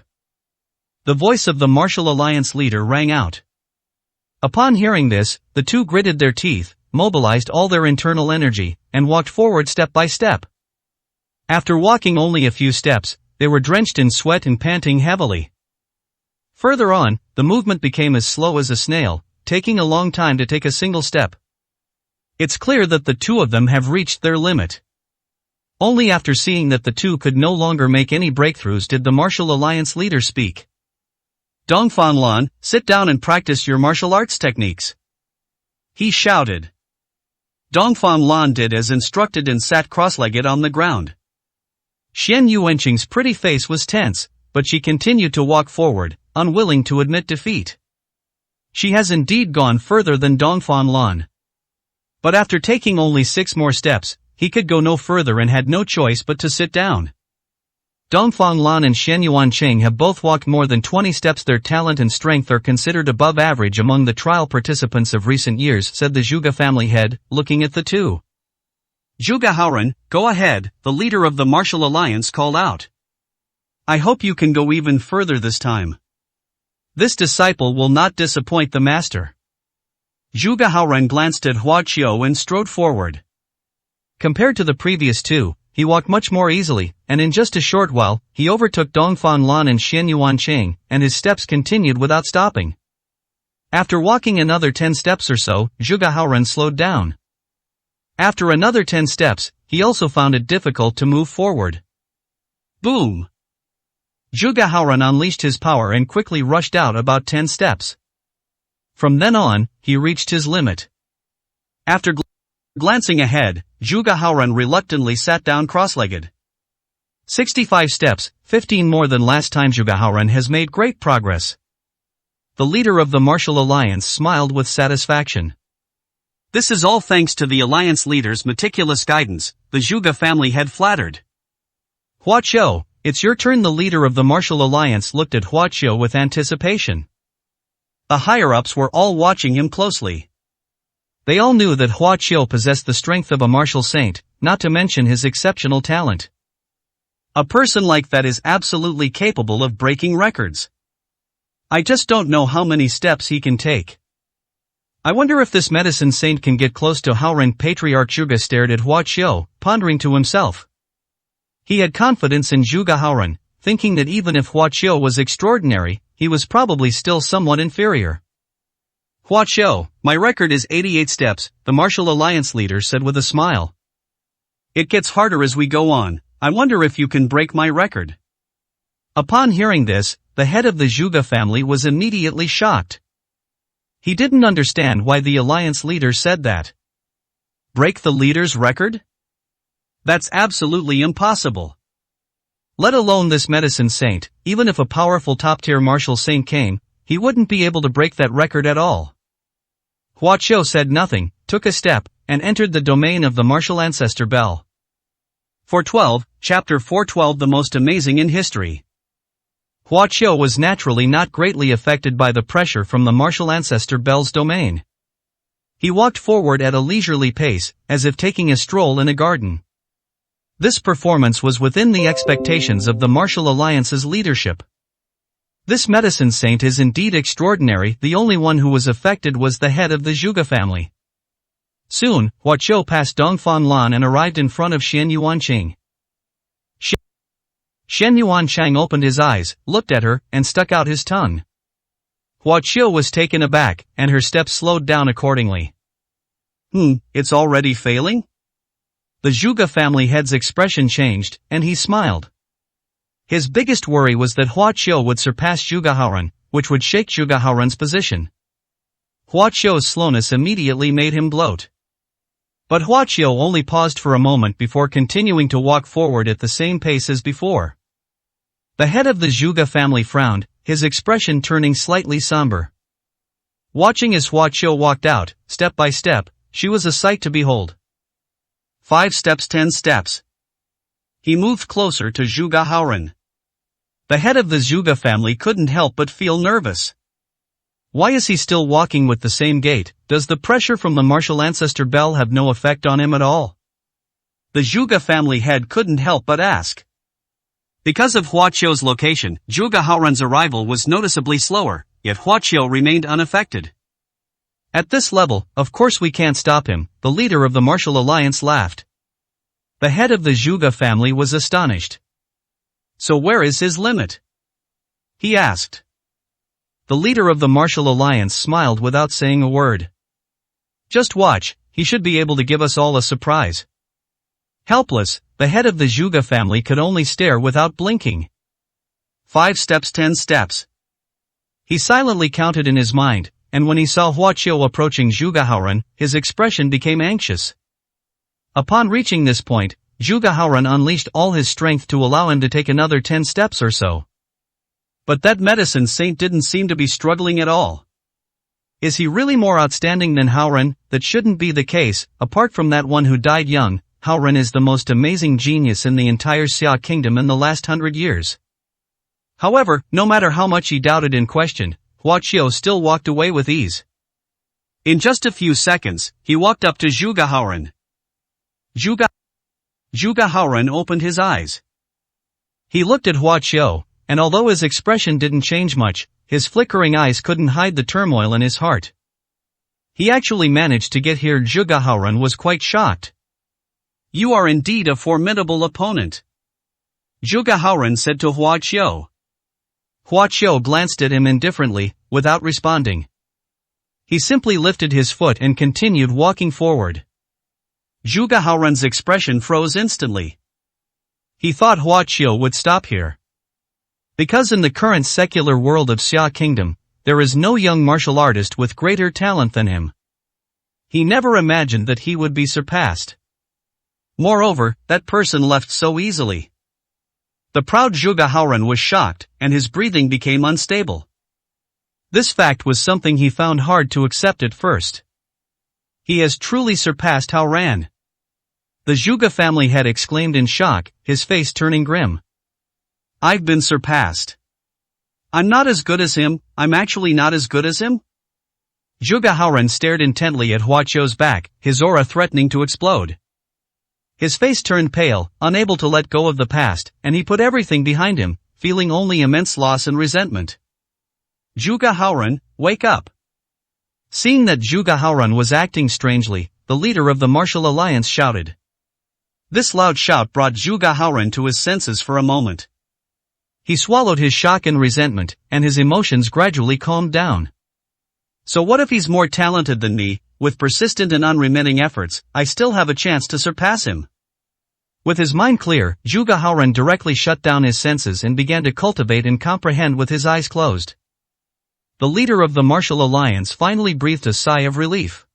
The voice of the martial alliance leader rang out. Upon hearing this, the two gritted their teeth, mobilized all their internal energy, and walked forward step by step. After walking only a few steps, they were drenched in sweat and panting heavily. Further on, the movement became as slow as a snail, taking a long time to take a single step. It's clear that the two of them have reached their limit. Only after seeing that the two could no longer make any breakthroughs did the martial alliance leader speak. Dongfang Lan, sit down and practice your martial arts techniques, he shouted. Dongfang Lan did as instructed and sat cross-legged on the ground. Xian Yuancheng's pretty face was tense, but she continued to walk forward, unwilling to admit defeat. She has indeed gone further than Dongfang Lan. But after taking only 6 more steps, he could go no further and had no choice but to sit down. Dongfang Lan and Xian Yuancheng have both walked more than 20 steps. Their talent and strength are considered above average among the trial participants of recent years, said the Zhuge family head, looking at the two. Zhuge Haoran, go ahead, the leader of the martial alliance called out. I hope you can go even further this time. This disciple will not disappoint the master. Zhuge Haoran glanced at Hua Qiu and strode forward. Compared to the previous two, he walked much more easily, and in just a short while, he overtook Dongfang Lan and Xian Yuancheng, and his steps continued without stopping. After walking another 10 steps or so, Zhuge Haoran slowed down. After another 10 steps, he also found it difficult to move forward. Boom! Zhuge Haoran unleashed his power and quickly rushed out about 10 steps. From then on, he reached his limit. After glancing ahead, Zhuge Haoran reluctantly sat down cross-legged. 65 steps, 15 more than last time. Zhuge Haoran has made great progress. The leader of the martial alliance smiled with satisfaction. This is all thanks to the alliance leader's meticulous guidance, the Zhuge family had flattered. Hua Qiu, it's your turn. The leader of the martial alliance looked at Hua Qiu with anticipation. The higher-ups were all watching him closely. They all knew that Hua Qiu possessed the strength of a martial saint, not to mention his exceptional talent. A person like that is absolutely capable of breaking records. I just don't know how many steps he can take. I wonder if this medicine saint can get close to Haoran. Patriarch Zhuge stared at Hua Qiu, pondering to himself. He had confidence in Zhuge Haoran, thinking that even if Hua Qiu was extraordinary, he was probably still somewhat inferior. Hua Qiu, my record is 88 steps, the martial alliance leader said with a smile. It gets harder as we go on, I wonder if you can break my record. Upon hearing this, the head of the Zhuge family was immediately shocked. He didn't understand why the alliance leader said that. Break the leader's record? That's absolutely impossible. Let alone this medicine saint, even if a powerful top-tier martial saint came, he wouldn't be able to break that record at all. Hua Qiu said nothing, took a step, and entered the domain of the martial ancestor Bell. 412, Chapter 412. The most amazing in history. Hua Qiu was naturally not greatly affected by the pressure from the martial ancestor Bell's domain. He walked forward at a leisurely pace, as if taking a stroll in a garden. This performance was within the expectations of the martial alliance's leadership. This medicine saint is indeed extraordinary. The only one who was affected was the head of the Zhuge family. Soon, Hua Qiu passed Dongfang Lan and arrived in front of Shen Yuanqing. Shen Yuanqing opened his eyes, looked at her, and stuck out his tongue. Hua Qiu was taken aback, and her steps slowed down accordingly. It's already failing? The Zhuge family head's expression changed, and he smiled. His biggest worry was that Hua Qiu would surpass Zhuge Haoran, which would shake Zhuge Haoran's position. Hua Qiu's slowness immediately made him bloat. But Hua Qiu only paused for a moment before continuing to walk forward at the same pace as before. The head of the Zhuge family frowned, his expression turning slightly somber. Watching as Hua Qiu walked out, step by step, she was a sight to behold. 5 steps, 10 steps. He moved closer to Zhuge Haoran. The head of the Zhuge family couldn't help but feel nervous. Why is he still walking with the same gait? Does the pressure from the martial ancestor Bell have no effect on him at all? The Zhuge family head couldn't help but ask. Because of Hua Qiu's location, Zhuge Haoran's arrival was noticeably slower, yet Hua Qiu remained unaffected. At this level, of course we can't stop him, the leader of the martial alliance laughed. The head of the Zhuge family was astonished. So where is his limit? He asked. The leader of the martial alliance smiled without saying a word. Just watch, he should be able to give us all a surprise. Helpless, the head of the Zhuge family could only stare without blinking. 5 steps, 10 steps. He silently counted in his mind, and when he saw Hua Qiu approaching Zhuge Haoran, his expression became anxious. Upon reaching this point, Zhuge Haoran unleashed all his strength to allow him to take another 10 steps or so. But that medicine saint didn't seem to be struggling at all. Is he really more outstanding than Haoran? That shouldn't be the case. Apart from that one who died young, Haoran is the most amazing genius in the entire Xia kingdom in the last 100 years. However, no matter how much he doubted and questioned, Hua Qiu still walked away with ease. In just a few seconds, he walked up to Zhuge Haoran. Zhuge Haoran opened his eyes. He looked at Hua Qiu, and although his expression didn't change much, his flickering eyes couldn't hide the turmoil in his heart. He actually managed to get here. Zhuge Haoran was quite shocked. You are indeed a formidable opponent, Zhuge Haoran said to Hua Qiu. Hua Qiu glanced at him indifferently, without responding. He simply lifted his foot and continued walking forward. Zhuge Haoran's expression froze instantly. He thought Hua Qiu would stop here. Because in the current secular world of Xia Kingdom, there is no young martial artist with greater talent than him. He never imagined that he would be surpassed. Moreover, that person left so easily. The proud Zhuge Haoran was shocked, and his breathing became unstable. This fact was something he found hard to accept at first. He has truly surpassed Haoran. The Zhuge family head exclaimed in shock, his face turning grim. I've been surpassed. I'm not as good as him, I'm actually not as good as him? Zhuge Haoran stared intently at Hua Qiu's back, his aura threatening to explode. His face turned pale, unable to let go of the past, and he put everything behind him, feeling only immense loss and resentment. Zhuge Haoran, wake up! Seeing that Zhuge Haoran was acting strangely, the leader of the martial alliance shouted. This loud shout brought Zhuge Haoran to his senses for a moment. He swallowed his shock and resentment, and his emotions gradually calmed down. So what if he's more talented than me? With persistent and unremitting efforts, I still have a chance to surpass him. With his mind clear, Zhuge Haoran directly shut down his senses and began to cultivate and comprehend with his eyes closed. The leader of the martial alliance finally breathed a sigh of relief.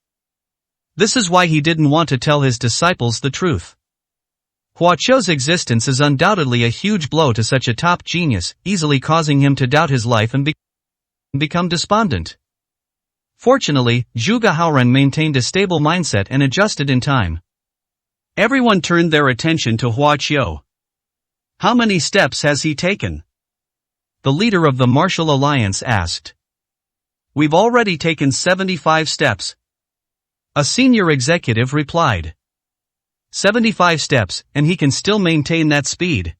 This is why he didn't want to tell his disciples the truth. Hua Qiu's existence is undoubtedly a huge blow to such a top genius, easily causing him to doubt his life and become despondent. Fortunately, Zhuge Haoran maintained a stable mindset and adjusted in time. Everyone turned their attention to Hua Qiu. How many steps has he taken? The leader of the martial alliance asked. We've already taken 75 steps. A senior executive replied. 75 steps, and he can still maintain that speed.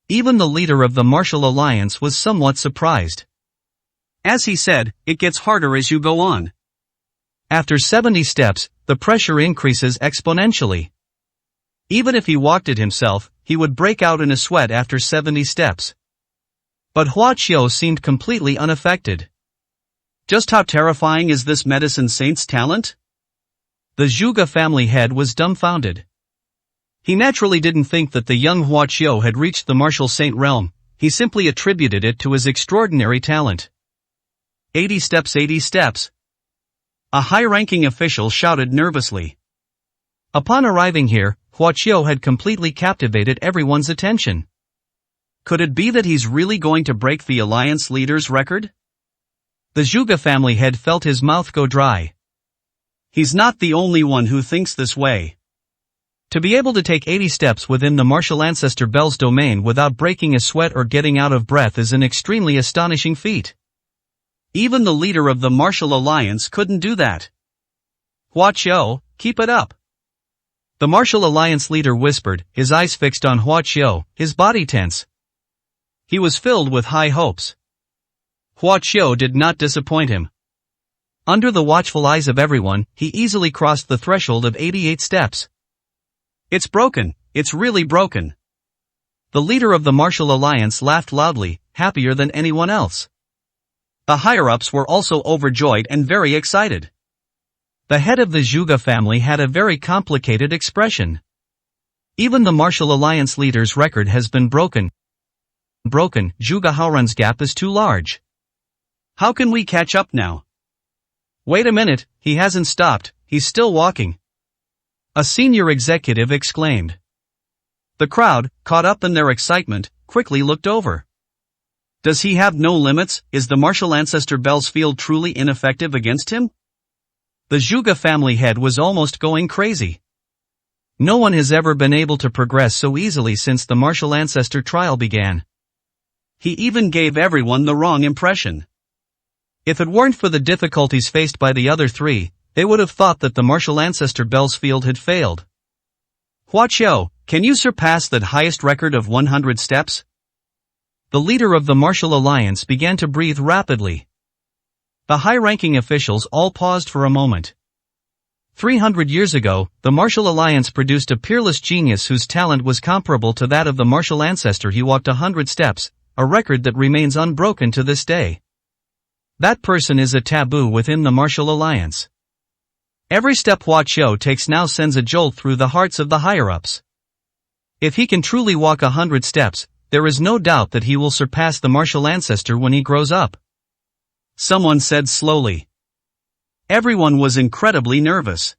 Even the leader of the martial alliance was somewhat surprised. As he said, it gets harder as you go on. After 70 steps, the pressure increases exponentially. Even if he walked it himself, he would break out in a sweat after 70 steps. But Hua Qiu seemed completely unaffected. Just how terrifying is this medicine saint's talent? The Zhuge family head was dumbfounded. He naturally didn't think that the young Hua Qiu had reached the martial saint realm, he simply attributed it to his extraordinary talent. 80 steps, 80 steps. A high-ranking official shouted nervously. Upon arriving here, Hua Qiu had completely captivated everyone's attention. Could it be that he's really going to break the alliance leader's record? The Zhuge family head felt his mouth go dry. He's not the only one who thinks this way. To be able to take 80 steps within the martial ancestor Bel's domain without breaking a sweat or getting out of breath is an extremely astonishing feat. Even the leader of the martial alliance couldn't do that. Hua Qiu, keep it up. The martial alliance leader whispered, his eyes fixed on Hua Qiu, his body tense. He was filled with high hopes. Hua Qiu did not disappoint him. Under the watchful eyes of everyone, he easily crossed the threshold of 88 steps. It's broken, it's really broken. The leader of the martial alliance laughed loudly, happier than anyone else. The higher-ups were also overjoyed and very excited. The head of the Zhuge family had a very complicated expression. Even the martial alliance leader's record has been broken. Zhuge Haoran's gap is too large. How can we catch up now? Wait a minute, he hasn't stopped, he's still walking. A senior executive exclaimed. The crowd, caught up in their excitement, quickly looked over. Does he have no limits? Is the martial ancestor Bel's field truly ineffective against him? The Zhuge family head was almost going crazy. No one has ever been able to progress so easily since the martial ancestor trial began. He even gave everyone the wrong impression. If it weren't for the difficulties faced by the other three, they would have thought that the martial ancestor Bel's field had failed. Hua Qiu, can you surpass that highest record of 100 steps? The leader of the martial alliance began to breathe rapidly. The high-ranking officials all paused for a moment. 300 years ago, the martial alliance produced a peerless genius whose talent was comparable to that of the martial ancestor. He walked 100 steps, a record that remains unbroken to this day. That person is a taboo within the martial alliance. Every step Hua Qiu takes now sends a jolt through the hearts of the higher-ups. If he can truly walk 100 steps, there is no doubt that he will surpass the martial ancestor when he grows up. Someone said slowly. Everyone was incredibly nervous.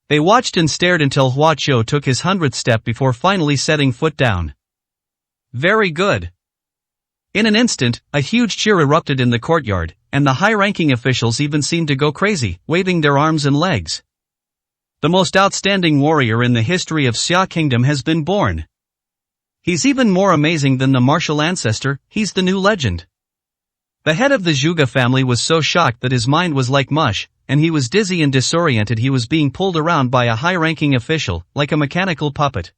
They watched and stared until Hua Qiu took his 100th step before finally setting foot down. Very good. In an instant, a huge cheer erupted in the courtyard, and the high-ranking officials even seemed to go crazy, waving their arms and legs. The most outstanding warrior in the history of Xia Kingdom has been born. He's even more amazing than the martial ancestor, he's the new legend. The head of the Zhuge family was so shocked that his mind was like mush, and he was dizzy and disoriented. He was being pulled around by a high-ranking official, like a mechanical puppet.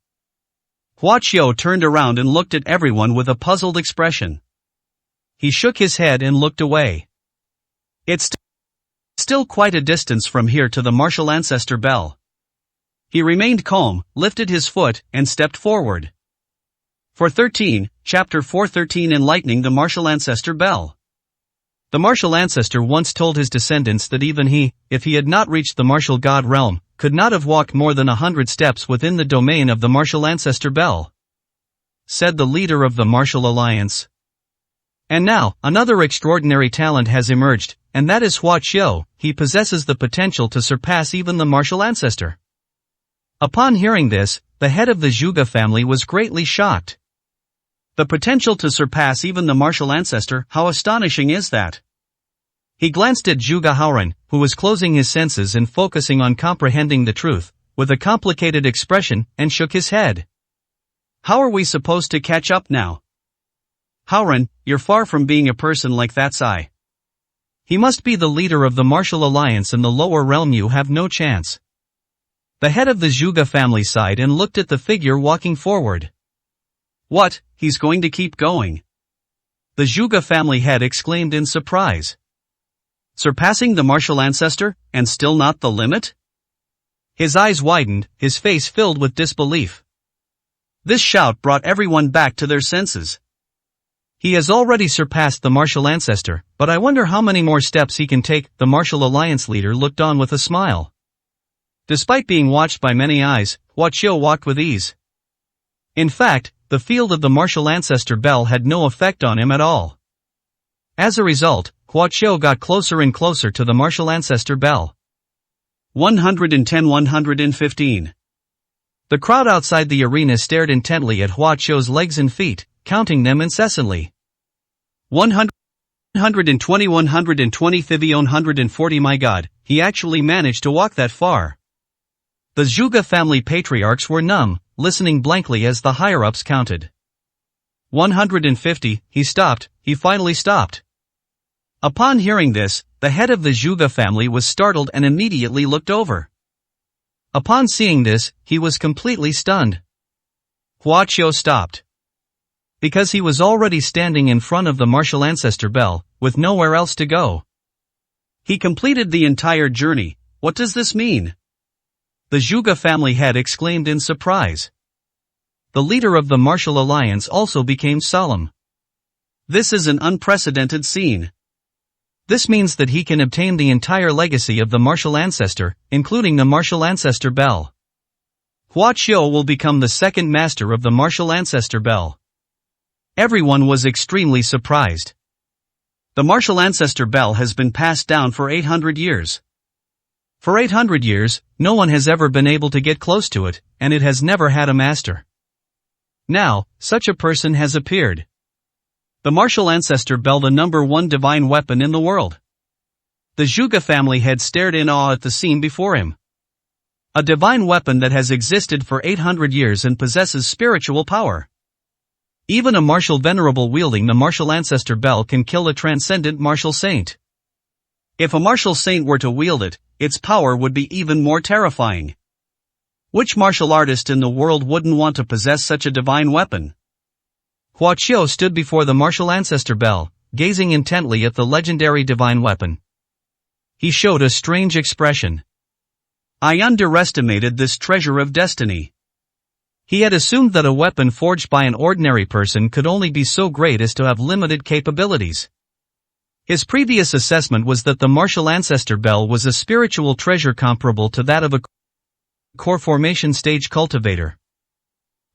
Hua Qiu turned around and looked at everyone with a puzzled expression. He shook his head and looked away. It's still quite a distance from here to the martial ancestor bell. He remained calm, lifted his foot, and stepped forward. Chapter 413 Enlightening the martial ancestor bell. The martial ancestor once told his descendants that even he, if he had not reached the martial god realm, could not have walked more than 100 steps within the domain of the martial ancestor bell. Said the leader of the martial alliance. And now, another extraordinary talent has emerged, and that is Hua Qiu. He possesses the potential to surpass even the martial ancestor. Upon hearing this, the head of the Zhuge family was greatly shocked. The potential to surpass even the martial ancestor, how astonishing is that? He glanced at Zhuge Haoran, who was closing his senses and focusing on comprehending the truth, with a complicated expression, and shook his head. How are we supposed to catch up now? Haoran, you're far from being a person like that, Sai. He must be the leader of the martial alliance and the lower realm. You have no chance. The head of the Zhuge family sighed and looked at the figure walking forward. What, he's going to keep going? The Zhuge family head exclaimed in surprise. Surpassing the martial ancestor, and still not the limit? His eyes widened, his face filled with disbelief. This shout brought everyone back to their senses. He has already surpassed the martial ancestor, but I wonder how many more steps he can take. The martial alliance leader looked on with a smile. Despite being watched by many eyes, Hua Qiu walked with ease. In fact, the field of the martial ancestor bell had no effect on him at all. As a result, Hua Qiu got closer and closer to the martial ancestor bell. 110-115. The crowd outside the arena stared intently at Hua Qiu's legs and feet, counting them incessantly. 120, 120, 140. My God, he actually managed to walk that far. The Zhuge family patriarchs were numb, listening blankly as the higher-ups counted. 150, he stopped, he finally stopped. Upon hearing this, the head of the Zhuge family was startled and immediately looked over. Upon seeing this, he was completely stunned. Hua Qiu stopped. Because he was already standing in front of the martial ancestor bell, with nowhere else to go. He completed the entire journey. What does this mean? The Zhuge family head exclaimed in surprise. The leader of the martial alliance also became solemn. This is an unprecedented scene. This means that he can obtain the entire legacy of the martial ancestor, including the martial ancestor bell. Hua Qiu will become the second master of the martial ancestor bell. Everyone was extremely surprised. The martial ancestor bell has been passed down for 800 years. For 800 years, no one has ever been able to get close to it, and it has never had a master. Now, such a person has appeared. The martial ancestor bell, the #1 divine weapon in the world. The Zhuge family head stared in awe at the scene before him. A divine weapon that has existed for 800 years and possesses spiritual power. Even a martial venerable wielding the martial ancestor bell can kill a transcendent martial saint. If a martial saint were to wield it, its power would be even more terrifying. Which martial artist in the world wouldn't want to possess such a divine weapon? Hua Qiu stood before the martial ancestor bell, gazing intently at the legendary divine weapon. He showed a strange expression. I underestimated this treasure of destiny. He had assumed that a weapon forged by an ordinary person could only be so great as to have limited capabilities. His previous assessment was that the martial ancestor bell was a spiritual treasure comparable to that of a core formation stage cultivator.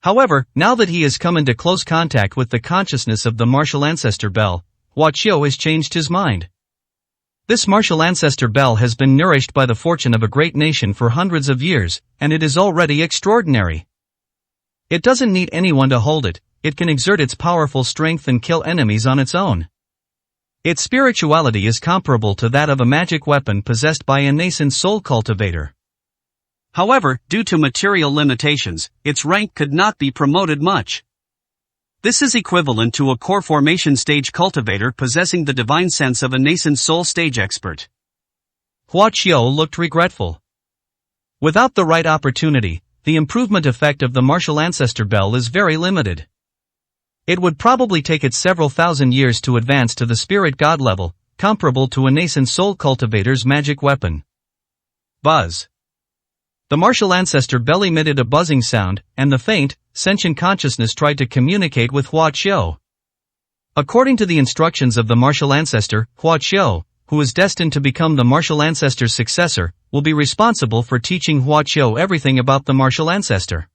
However, now that he has come into close contact with the consciousness of the martial ancestor Bel, Hua Qiu has changed his mind. This martial ancestor Bel has been nourished by the fortune of a great nation for hundreds of years, and it is already extraordinary. It doesn't need anyone to hold it, it can exert its powerful strength and kill enemies on its own. Its spirituality is comparable to that of a magic weapon possessed by a nascent soul cultivator. However, due to material limitations, its rank could not be promoted much. This is equivalent to a core formation stage cultivator possessing the divine sense of a nascent soul stage expert. Hua Qiu looked regretful. Without the right opportunity, the improvement effect of the martial ancestor Bel is very limited. It would probably take it several thousand years to advance to the spirit god level, comparable to a nascent soul cultivator's magic weapon. Buzz. The martial ancestor Bel emitted a buzzing sound, and the faint, sentient consciousness tried to communicate with Hua Qiu. According to the instructions of the martial ancestor, Hua Qiu, who is destined to become the martial ancestor's successor, will be responsible for teaching Hua Qiu everything about the martial ancestor.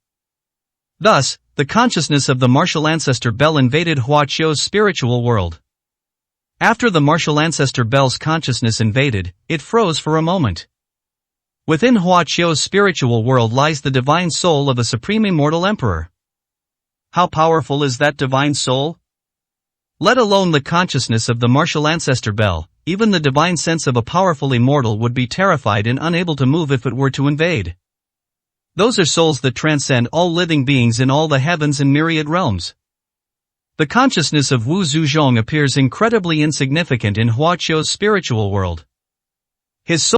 Thus, the consciousness of the martial ancestor Bel invaded Hua Qiu's spiritual world. After the martial ancestor Bel's consciousness invaded, it froze for a moment. Within Hua Qiu's spiritual world lies the divine soul of a supreme immortal emperor. How powerful is that divine soul? Let alone the consciousness of the martial ancestor Bel, even the divine sense of a powerful immortal would be terrified and unable to move if it were to invade. Those are souls that transcend all living beings in all the heavens and myriad realms. The consciousness of Wu Zhujiang appears incredibly insignificant in Hua Qiu's spiritual world. His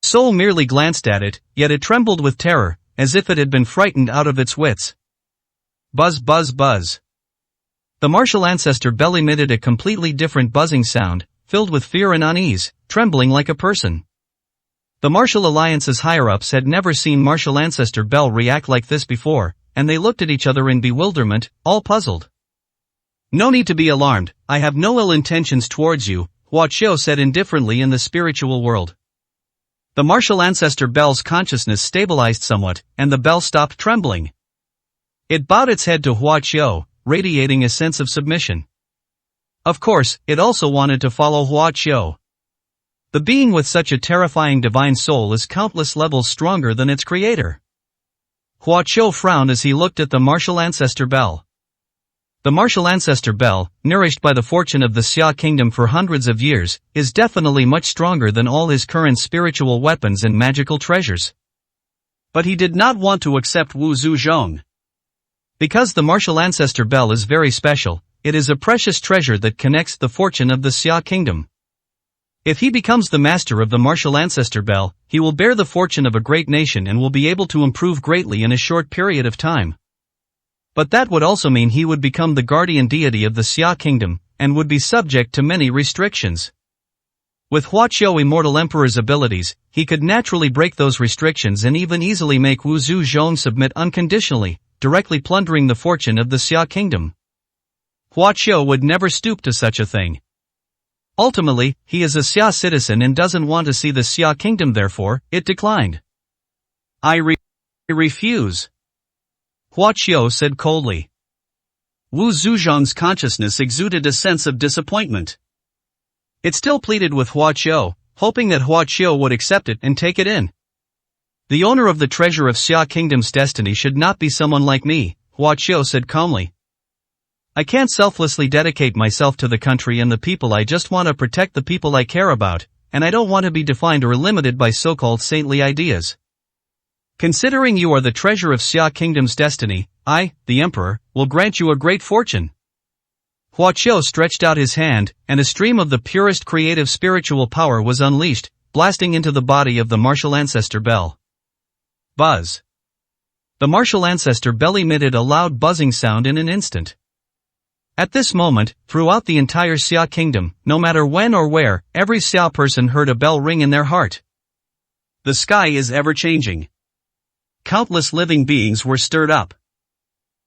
soul merely glanced at it, yet it trembled with terror, as if it had been frightened out of its wits. Buzz buzz buzz. The martial ancestor Bel emitted a completely different buzzing sound, filled with fear and unease, trembling like a person. The martial alliance's higher-ups had never seen martial ancestor Bel react like this before, and they looked at each other in bewilderment, all puzzled. No need to be alarmed, I have no ill intentions towards you, Hua Qiu said indifferently in the spiritual world. The martial ancestor Bel's consciousness stabilized somewhat, and the bell stopped trembling. It bowed its head to Hua Qiu, radiating a sense of submission. Of course, it also wanted to follow Hua Qiu. The being with such a terrifying divine soul is countless levels stronger than its creator. Hua Qiu frowned as he looked at the martial ancestor Bel. The martial ancestor Bel, nourished by the fortune of the Xia kingdom for hundreds of years, is definitely much stronger than all his current spiritual weapons and magical treasures. But he did not want to accept Wu Zhujiang. Because the martial ancestor Bel is very special, it is a precious treasure that connects the fortune of the Xia kingdom. If he becomes the master of the martial ancestor Bel, he will bear the fortune of a great nation and will be able to improve greatly in a short period of time. But that would also mean he would become the guardian deity of the Xia kingdom, and would be subject to many restrictions. With Hua Qiu Immortal Emperor's abilities, he could naturally break those restrictions and even easily make Wu Zhujiang submit unconditionally, directly plundering the fortune of the Xia kingdom. Hua Qiu would never stoop to such a thing. Ultimately, he is a Xia citizen and doesn't want to see the Xia kingdom, therefore, it declined. I refuse. Hua Qiu said coldly. Wu Zhujiang's consciousness exuded a sense of disappointment. It still pleaded with Hua Qiu, hoping that Hua Qiu would accept it and take it in. The owner of the treasure of Xia Kingdom's destiny should not be someone like me, Hua Qiu said calmly. I can't selflessly dedicate myself to the country and the people. I just want to protect the people I care about, and I don't want to be defined or limited by so-called saintly ideas. Considering you are the treasure of Xia Kingdom's destiny, I, the Emperor, will grant you a great fortune. Hua Qiu stretched out his hand, and a stream of the purest creative spiritual power was unleashed, blasting into the body of the martial ancestor Bel. Buzz. The martial ancestor Bel emitted a loud buzzing sound in an instant. At this moment, throughout the entire Xia kingdom, no matter when or where, every Xia person heard a bell ring in their heart. The sky is ever-changing. Countless living beings were stirred up.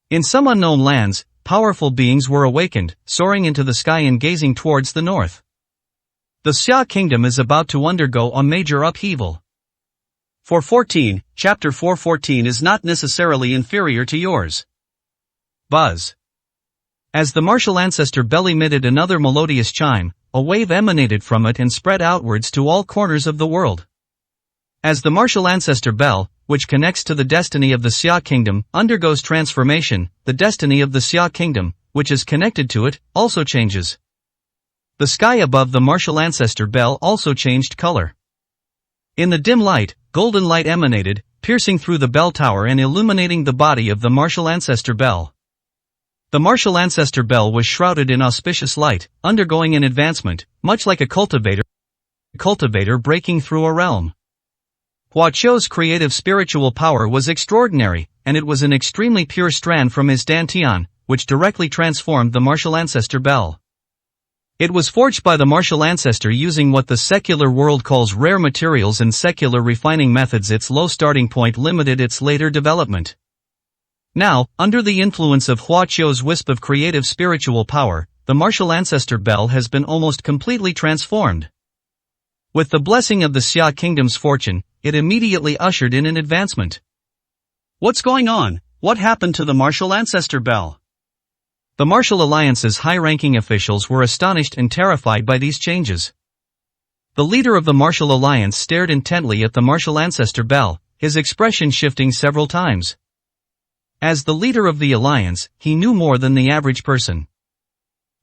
In some unknown lands, powerful beings were awakened, soaring into the sky and gazing towards the north. The Xia kingdom is about to undergo a major upheaval. 414, chapter 414 is not necessarily inferior to yours. Buzz. As the martial ancestor bell emitted another melodious chime, a wave emanated from it and spread outwards to all corners of the world. As the martial ancestor bell, which connects to the destiny of the Xia kingdom, undergoes transformation, the destiny of the Xia kingdom, which is connected to it, also changes. The sky above the martial ancestor bell also changed color. In the dim light, golden light emanated, piercing through the bell tower and illuminating the body of the martial ancestor bell. The martial ancestor bell was shrouded in auspicious light, undergoing an advancement, much like a cultivator breaking through a realm. Hua Qiu's creative spiritual power was extraordinary, and it was an extremely pure strand from his dantian, which directly transformed the martial ancestor bell. It was forged by the martial ancestor using what the secular world calls rare materials and secular refining methods. Its low starting point limited its later development. Now, under the influence of Hua Qiu's wisp of creative spiritual power, the martial ancestor bell has been almost completely transformed. With the blessing of the Xia kingdom's fortune, it immediately ushered in an advancement. What's going on? What happened to the martial ancestor bell? The Martial Alliance's high-ranking officials were astonished and terrified by these changes. The leader of the Martial Alliance stared intently at the martial ancestor bell, his expression shifting several times. As the leader of the alliance, he knew more than the average person.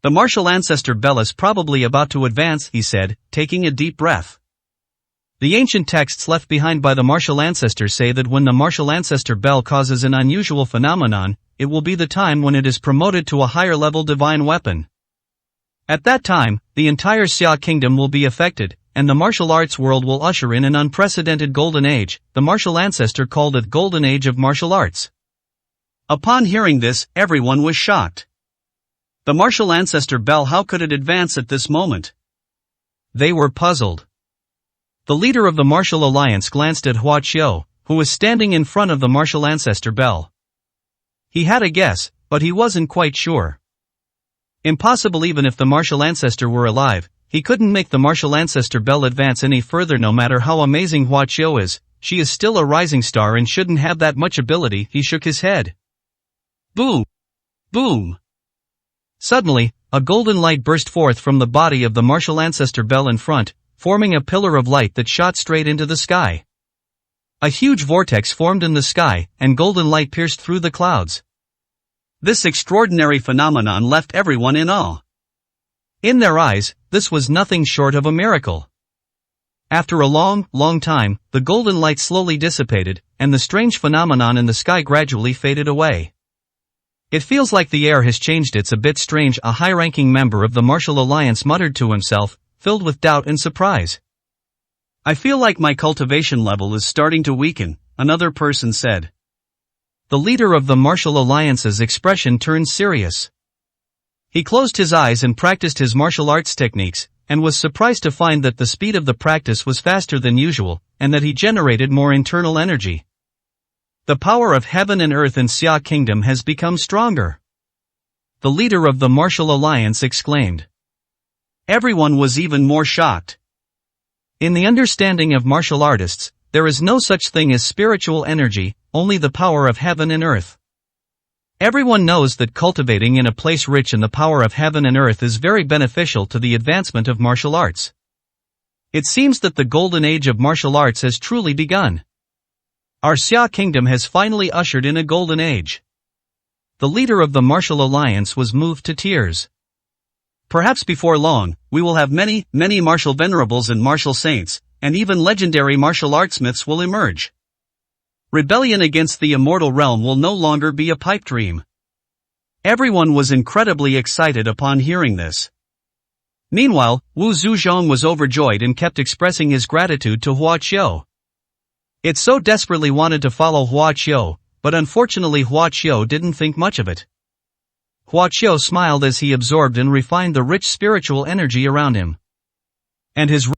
The martial ancestor bell is probably about to advance, he said, taking a deep breath. The ancient texts left behind by the martial ancestor say that when the martial ancestor bell causes an unusual phenomenon, it will be the time when it is promoted to a higher level divine weapon. At that time, the entire Xia kingdom will be affected, and the martial arts world will usher in an unprecedented golden age. The martial ancestor called it Golden Age of Martial Arts. Upon hearing this, everyone was shocked. The martial ancestor bell, how could it advance at this moment? They were puzzled. The leader of the Martial Alliance glanced at Hua Qiu, who was standing in front of the martial ancestor bell. He had a guess, but he wasn't quite sure. Impossible. Even if the martial ancestor were alive, he couldn't make the martial ancestor bell advance any further. No matter how amazing Hua Qiu is, she is still a rising star and shouldn't have that much ability. He shook his head. Boom! Boom! Suddenly, a golden light burst forth from the body of the martial ancestor bell in front, forming a pillar of light that shot straight into the sky. A huge vortex formed in the sky, and golden light pierced through the clouds. This extraordinary phenomenon left everyone in awe. In their eyes, this was nothing short of a miracle. After a long time, the golden light slowly dissipated, and the strange phenomenon in the sky gradually faded away. It feels like the air has changed. It's a bit strange, a high-ranking member of the Martial Alliance muttered to himself, filled with doubt and surprise. I feel like my cultivation level is starting to weaken, another person said. The leader of the Martial Alliance's expression turned serious. He closed his eyes and practiced his martial arts techniques, and was surprised to find that the speed of the practice was faster than usual, and that he generated more internal energy. The power of heaven and earth in Xia Kingdom has become stronger. The leader of the Martial Alliance exclaimed. Everyone was even more shocked. In the understanding of martial artists, there is no such thing as spiritual energy, only the power of heaven and earth. Everyone knows that cultivating in a place rich in the power of heaven and earth is very beneficial to the advancement of martial arts. It seems that the golden age of martial arts has truly begun. Our Xia Kingdom has finally ushered in a golden age. The leader of the Martial Alliance was moved to tears. Perhaps before long, we will have many martial venerables and martial saints, and even legendary martial artsmiths will emerge. Rebellion against the immortal realm will no longer be a pipe dream. Everyone was incredibly excited upon hearing this. Meanwhile, Wu Zuzhong was overjoyed and kept expressing his gratitude to Hua Qiu. It so desperately wanted to follow Hua Qiu, but unfortunately Hua Qiu didn't think much of it. Hua Qiu smiled as he absorbed and refined the rich spiritual energy around him. And his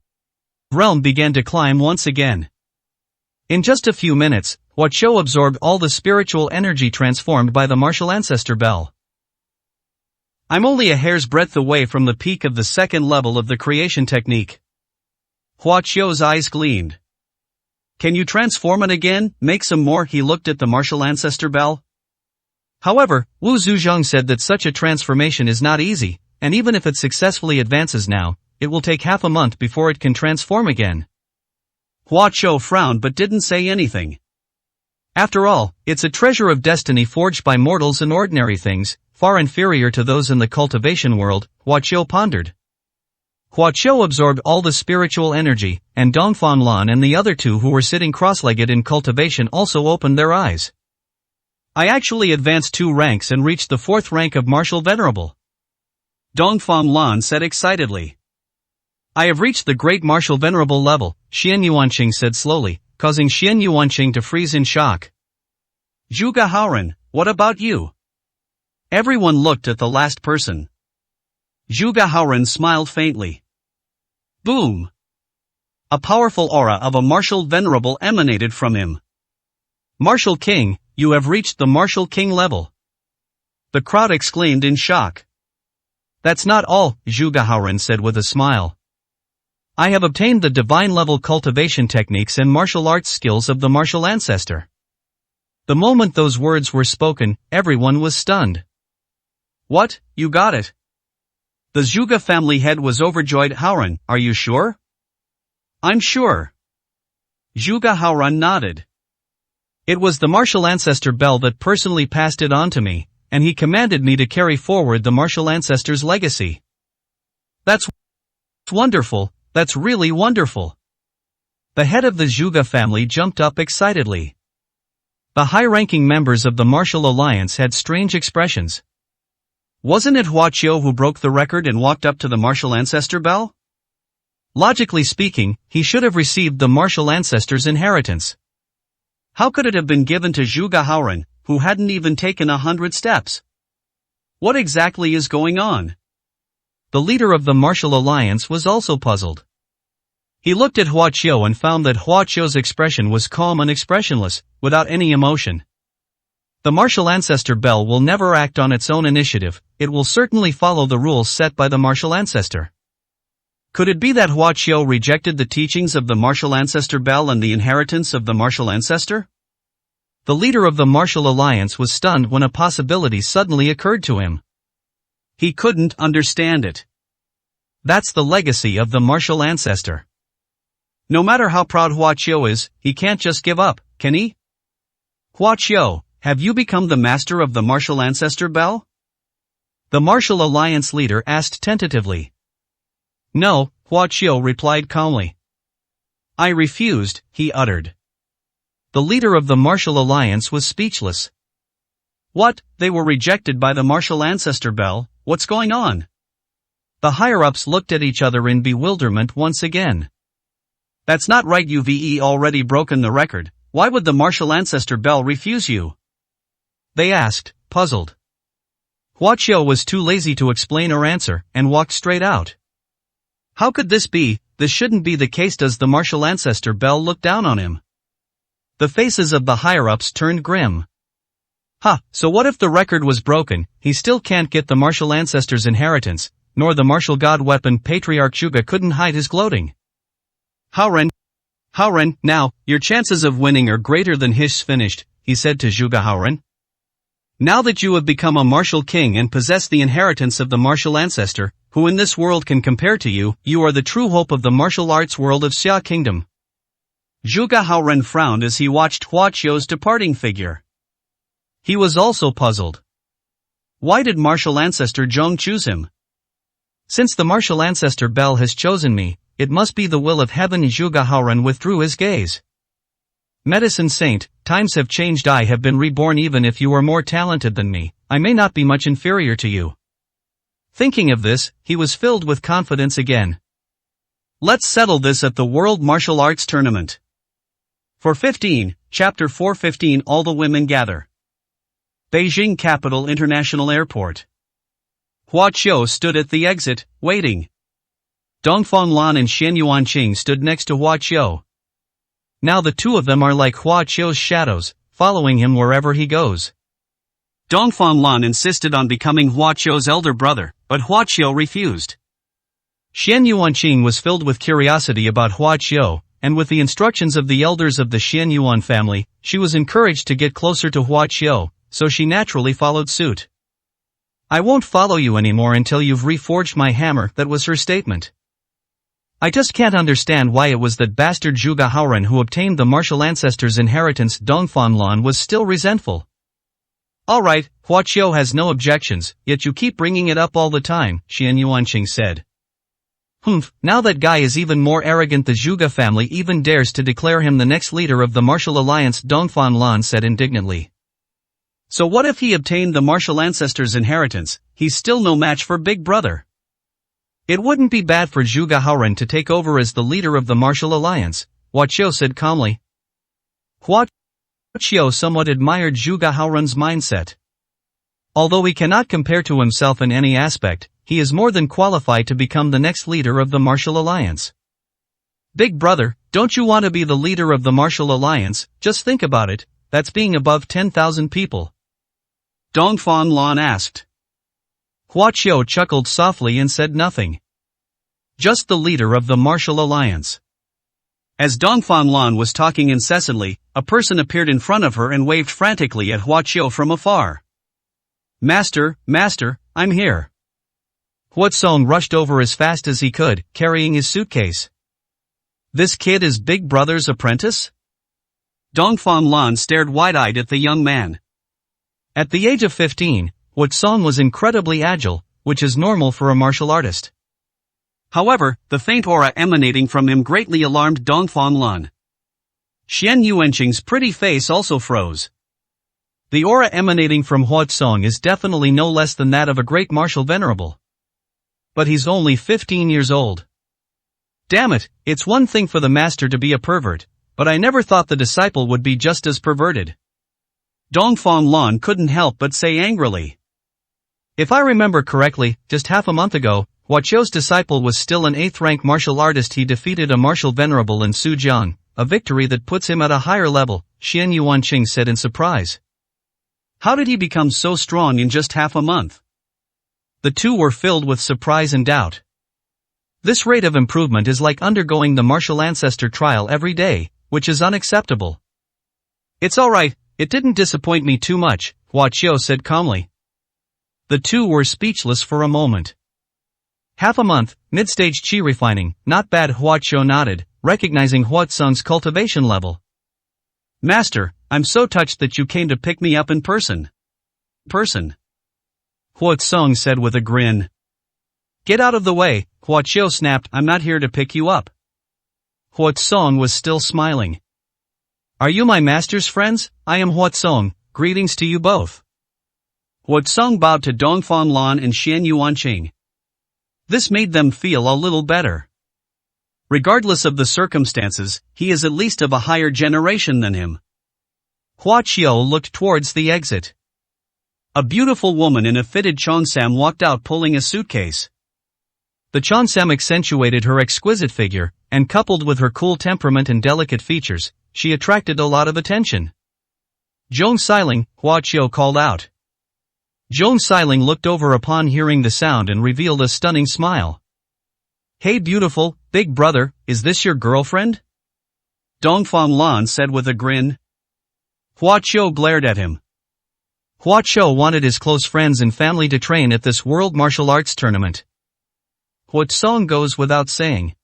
realm began to climb once again. In just a few minutes, Hua Qiu absorbed all the spiritual energy transformed by the martial ancestor bell. I'm only a hair's breadth away from the peak of the second level of the creation technique. Hua Qiu's eyes gleamed. Can you transform it again, make some more? He looked at the martial ancestor bell. However, Wu Zhujiang said that such a transformation is not easy, and even if it successfully advances now, it will take half a month before it can transform again. Hua Qiu frowned but didn't say anything. After all, it's a treasure of destiny forged by mortals and ordinary things, far inferior to those in the cultivation world, Hua Qiu pondered. Hua Qiu absorbed all the spiritual energy, and Dongfang Lan and the other two who were sitting cross-legged in cultivation also opened their eyes. I actually advanced 2 ranks and reached the 4th rank of Martial Venerable. Dongfang Lan said excitedly. I have reached the great Martial Venerable level, Xian Yuanqing said slowly, causing Xian Yuanqing to freeze in shock. Zhuge Haoran, what about you? Everyone looked at the last person. Zhuge Haoran smiled faintly. Boom! A powerful aura of a Martial Venerable emanated from him. Martial King, you have reached the Martial King level. The crowd exclaimed in shock. That's not all, Zhuge Haoran said with a smile. I have obtained the divine level cultivation techniques and martial arts skills of the martial ancestor. The moment those words were spoken, everyone was stunned. What, you got it? The Zhuge family head was overjoyed. Haoran, are you sure? I'm sure. Zhuge Haoran nodded. It was the martial ancestor Bell that personally passed it on to me, and he commanded me to carry forward the martial ancestor's legacy. That's wonderful, that's really wonderful. The head of the Zhuge family jumped up excitedly. The high-ranking members of the Martial Alliance had strange expressions. Wasn't it Hua Qiu who broke the record and walked up to the martial ancestor Bell? Logically speaking, he should have received the martial ancestor's inheritance. How could it have been given to Zhuge Haoran, who hadn't even taken 100 steps? What exactly is going on? The leader of the Martial Alliance was also puzzled. He looked at Hua Qiu and found that Hua Qiu's expression was calm and expressionless, without any emotion. The martial ancestor Bell will never act on its own initiative, it will certainly follow the rules set by the martial ancestor. Could it be that Hua Qiu rejected the teachings of the martial ancestor Bell and the inheritance of the martial ancestor? The leader of the Martial Alliance was stunned when a possibility suddenly occurred to him. He couldn't understand it. That's the legacy of the martial ancestor. No matter how proud Hua Qiu is, he can't just give up, can he? Hua Qiu, have you become the master of the martial ancestor Bell? The Martial Alliance leader asked tentatively. No, Hua Qiu replied calmly. I refused, he uttered. The leader of the Martial Alliance was speechless. What, they were rejected by the martial ancestor Bell, what's going on? The higher-ups looked at each other in bewilderment once again. That's not right, you've already broken the record, why would the martial ancestor Bell refuse you? They asked, puzzled. Hua Qiu was too lazy to explain or answer, and walked straight out. How could this be? This shouldn't be the case. Does the martial ancestor Bell look down on him? The faces of the higher-ups turned grim. So what if the record was broken? He still can't get the martial ancestor's inheritance, nor the martial god weapon. Patriarch Zhuge couldn't hide his gloating. Haoran, now, your chances of winning are greater than his. Finished, he said to Zhuge Haoran. Now that you have become a martial king and possess the inheritance of the martial ancestor, who in this world can compare to you, you are the true hope of the martial arts world of Xia Kingdom. Zhuge Haoran frowned as he watched Hua Qiu's departing figure. He was also puzzled. Why did martial ancestor Zhong choose him? Since the martial ancestor Bell has chosen me, it must be the will of heaven. Zhuge Haoran withdrew his gaze. Medicine Saint, times have changed. I have been reborn. Even if you are more talented than me, I may not be much inferior to you. Thinking of this, he was filled with confidence again. Let's settle this at the World Martial Arts Tournament. For 15, Chapter 415. All the women gather. Beijing Capital International Airport. Hua Qiu stood at the exit, waiting. Dongfang Lan and Xian Yuanqing stood next to Hua Qiu. Now the two of them are like Hua Qiu's shadows, following him wherever he goes. Dongfang Lan insisted on becoming Hua Qiu's elder brother, but Hua Qiu refused. Xian Yuanqing was filled with curiosity about Hua Qiu, and with the instructions of the elders of the Xian Yuan family, she was encouraged to get closer to Hua Qiu, so she naturally followed suit. "I won't follow you anymore until you've reforged my hammer," that was her statement. "I just can't understand why it was that bastard Zhuge Haoren who obtained the martial ancestors' inheritance." Dongfang Lan was still resentful. "Alright, Hua Qiu has no objections, yet you keep bringing it up all the time," Xian Yuanqing said. "Humph, now that guy is even more arrogant. The Zhuge family even dares to declare him the next leader of the martial alliance," Dongfang Lan said indignantly. "So what if he obtained the martial ancestors' inheritance? He's still no match for Big Brother." "It wouldn't be bad for Zhuge Haoren to take over as the leader of the martial alliance," Hua Qiu said calmly. Hua Qiu somewhat admired Zhuge Haoren's mindset. Although he cannot compare to himself in any aspect, he is more than qualified to become the next leader of the martial alliance. "Big Brother, don't you want to be the leader of the martial alliance? Just think about it, that's being above 10,000 people." Dongfang Lan asked. Hua Qiu chuckled softly and said nothing. "Just the leader of the martial alliance." As Dongfang Lan was talking incessantly, a person appeared in front of her and waved frantically at Hua Qiu from afar. Master, I'm here." Hua Song rushed over as fast as he could, carrying his suitcase. "This kid is Big Brother's apprentice?" Dongfang Lan stared wide-eyed at the young man. At the age of 15, Hua Song was incredibly agile, which is normal for a martial artist. However, the faint aura emanating from him greatly alarmed Dongfang Lan. Xian Yuanqing's pretty face also froze. The aura emanating from Hua Song is definitely no less than that of a great martial venerable. But he's only 15 years old. Damn it, it's one thing for the master to be a pervert, but I never thought the disciple would be just as perverted. Dongfang Lan couldn't help but say angrily. If I remember correctly, just half a month ago, Hua Qiu's disciple was still an 8th-rank martial artist. He defeated a martial venerable in Sujiang, a victory that puts him at a higher level, Xian Yuanqing said in surprise. How did he become so strong in just half a month? The two were filled with surprise and doubt. This rate of improvement is like undergoing the martial ancestor trial every day, which is unacceptable. It's alright, it didn't disappoint me too much, Hua Qiu said calmly. The two were speechless for a moment. Half a month, mid-stage qi refining, not bad. Hua Qiu nodded, recognizing Hua Song's cultivation level. Master, I'm so touched that you came to pick me up in person. Hua Song said with a grin. Get out of the way, Hua Qiu snapped. I'm not here to pick you up. Hua Song was still smiling. Are you my master's friends? I am Hua Song, greetings to you both. Hua Song bowed to Dongfang Lan and Xian Yuanqing. This made them feel a little better. Regardless of the circumstances, he is at least of a higher generation than him. Hua Qiu looked towards the exit. A beautiful woman in a fitted cheongsam walked out pulling a suitcase. The cheongsam accentuated her exquisite figure, and coupled with her cool temperament and delicate features, she attracted a lot of attention. Zhong Xiling, Hua Qiu called out. Zhong Xiling looked over upon hearing the sound and revealed a stunning smile. Hey beautiful, big brother, is this your girlfriend? Dongfang Lan said with a grin. Hua Qiu glared at him. Hua Qiu wanted his close friends and family to train at this World Martial Arts Tournament. Hua Song goes without saying.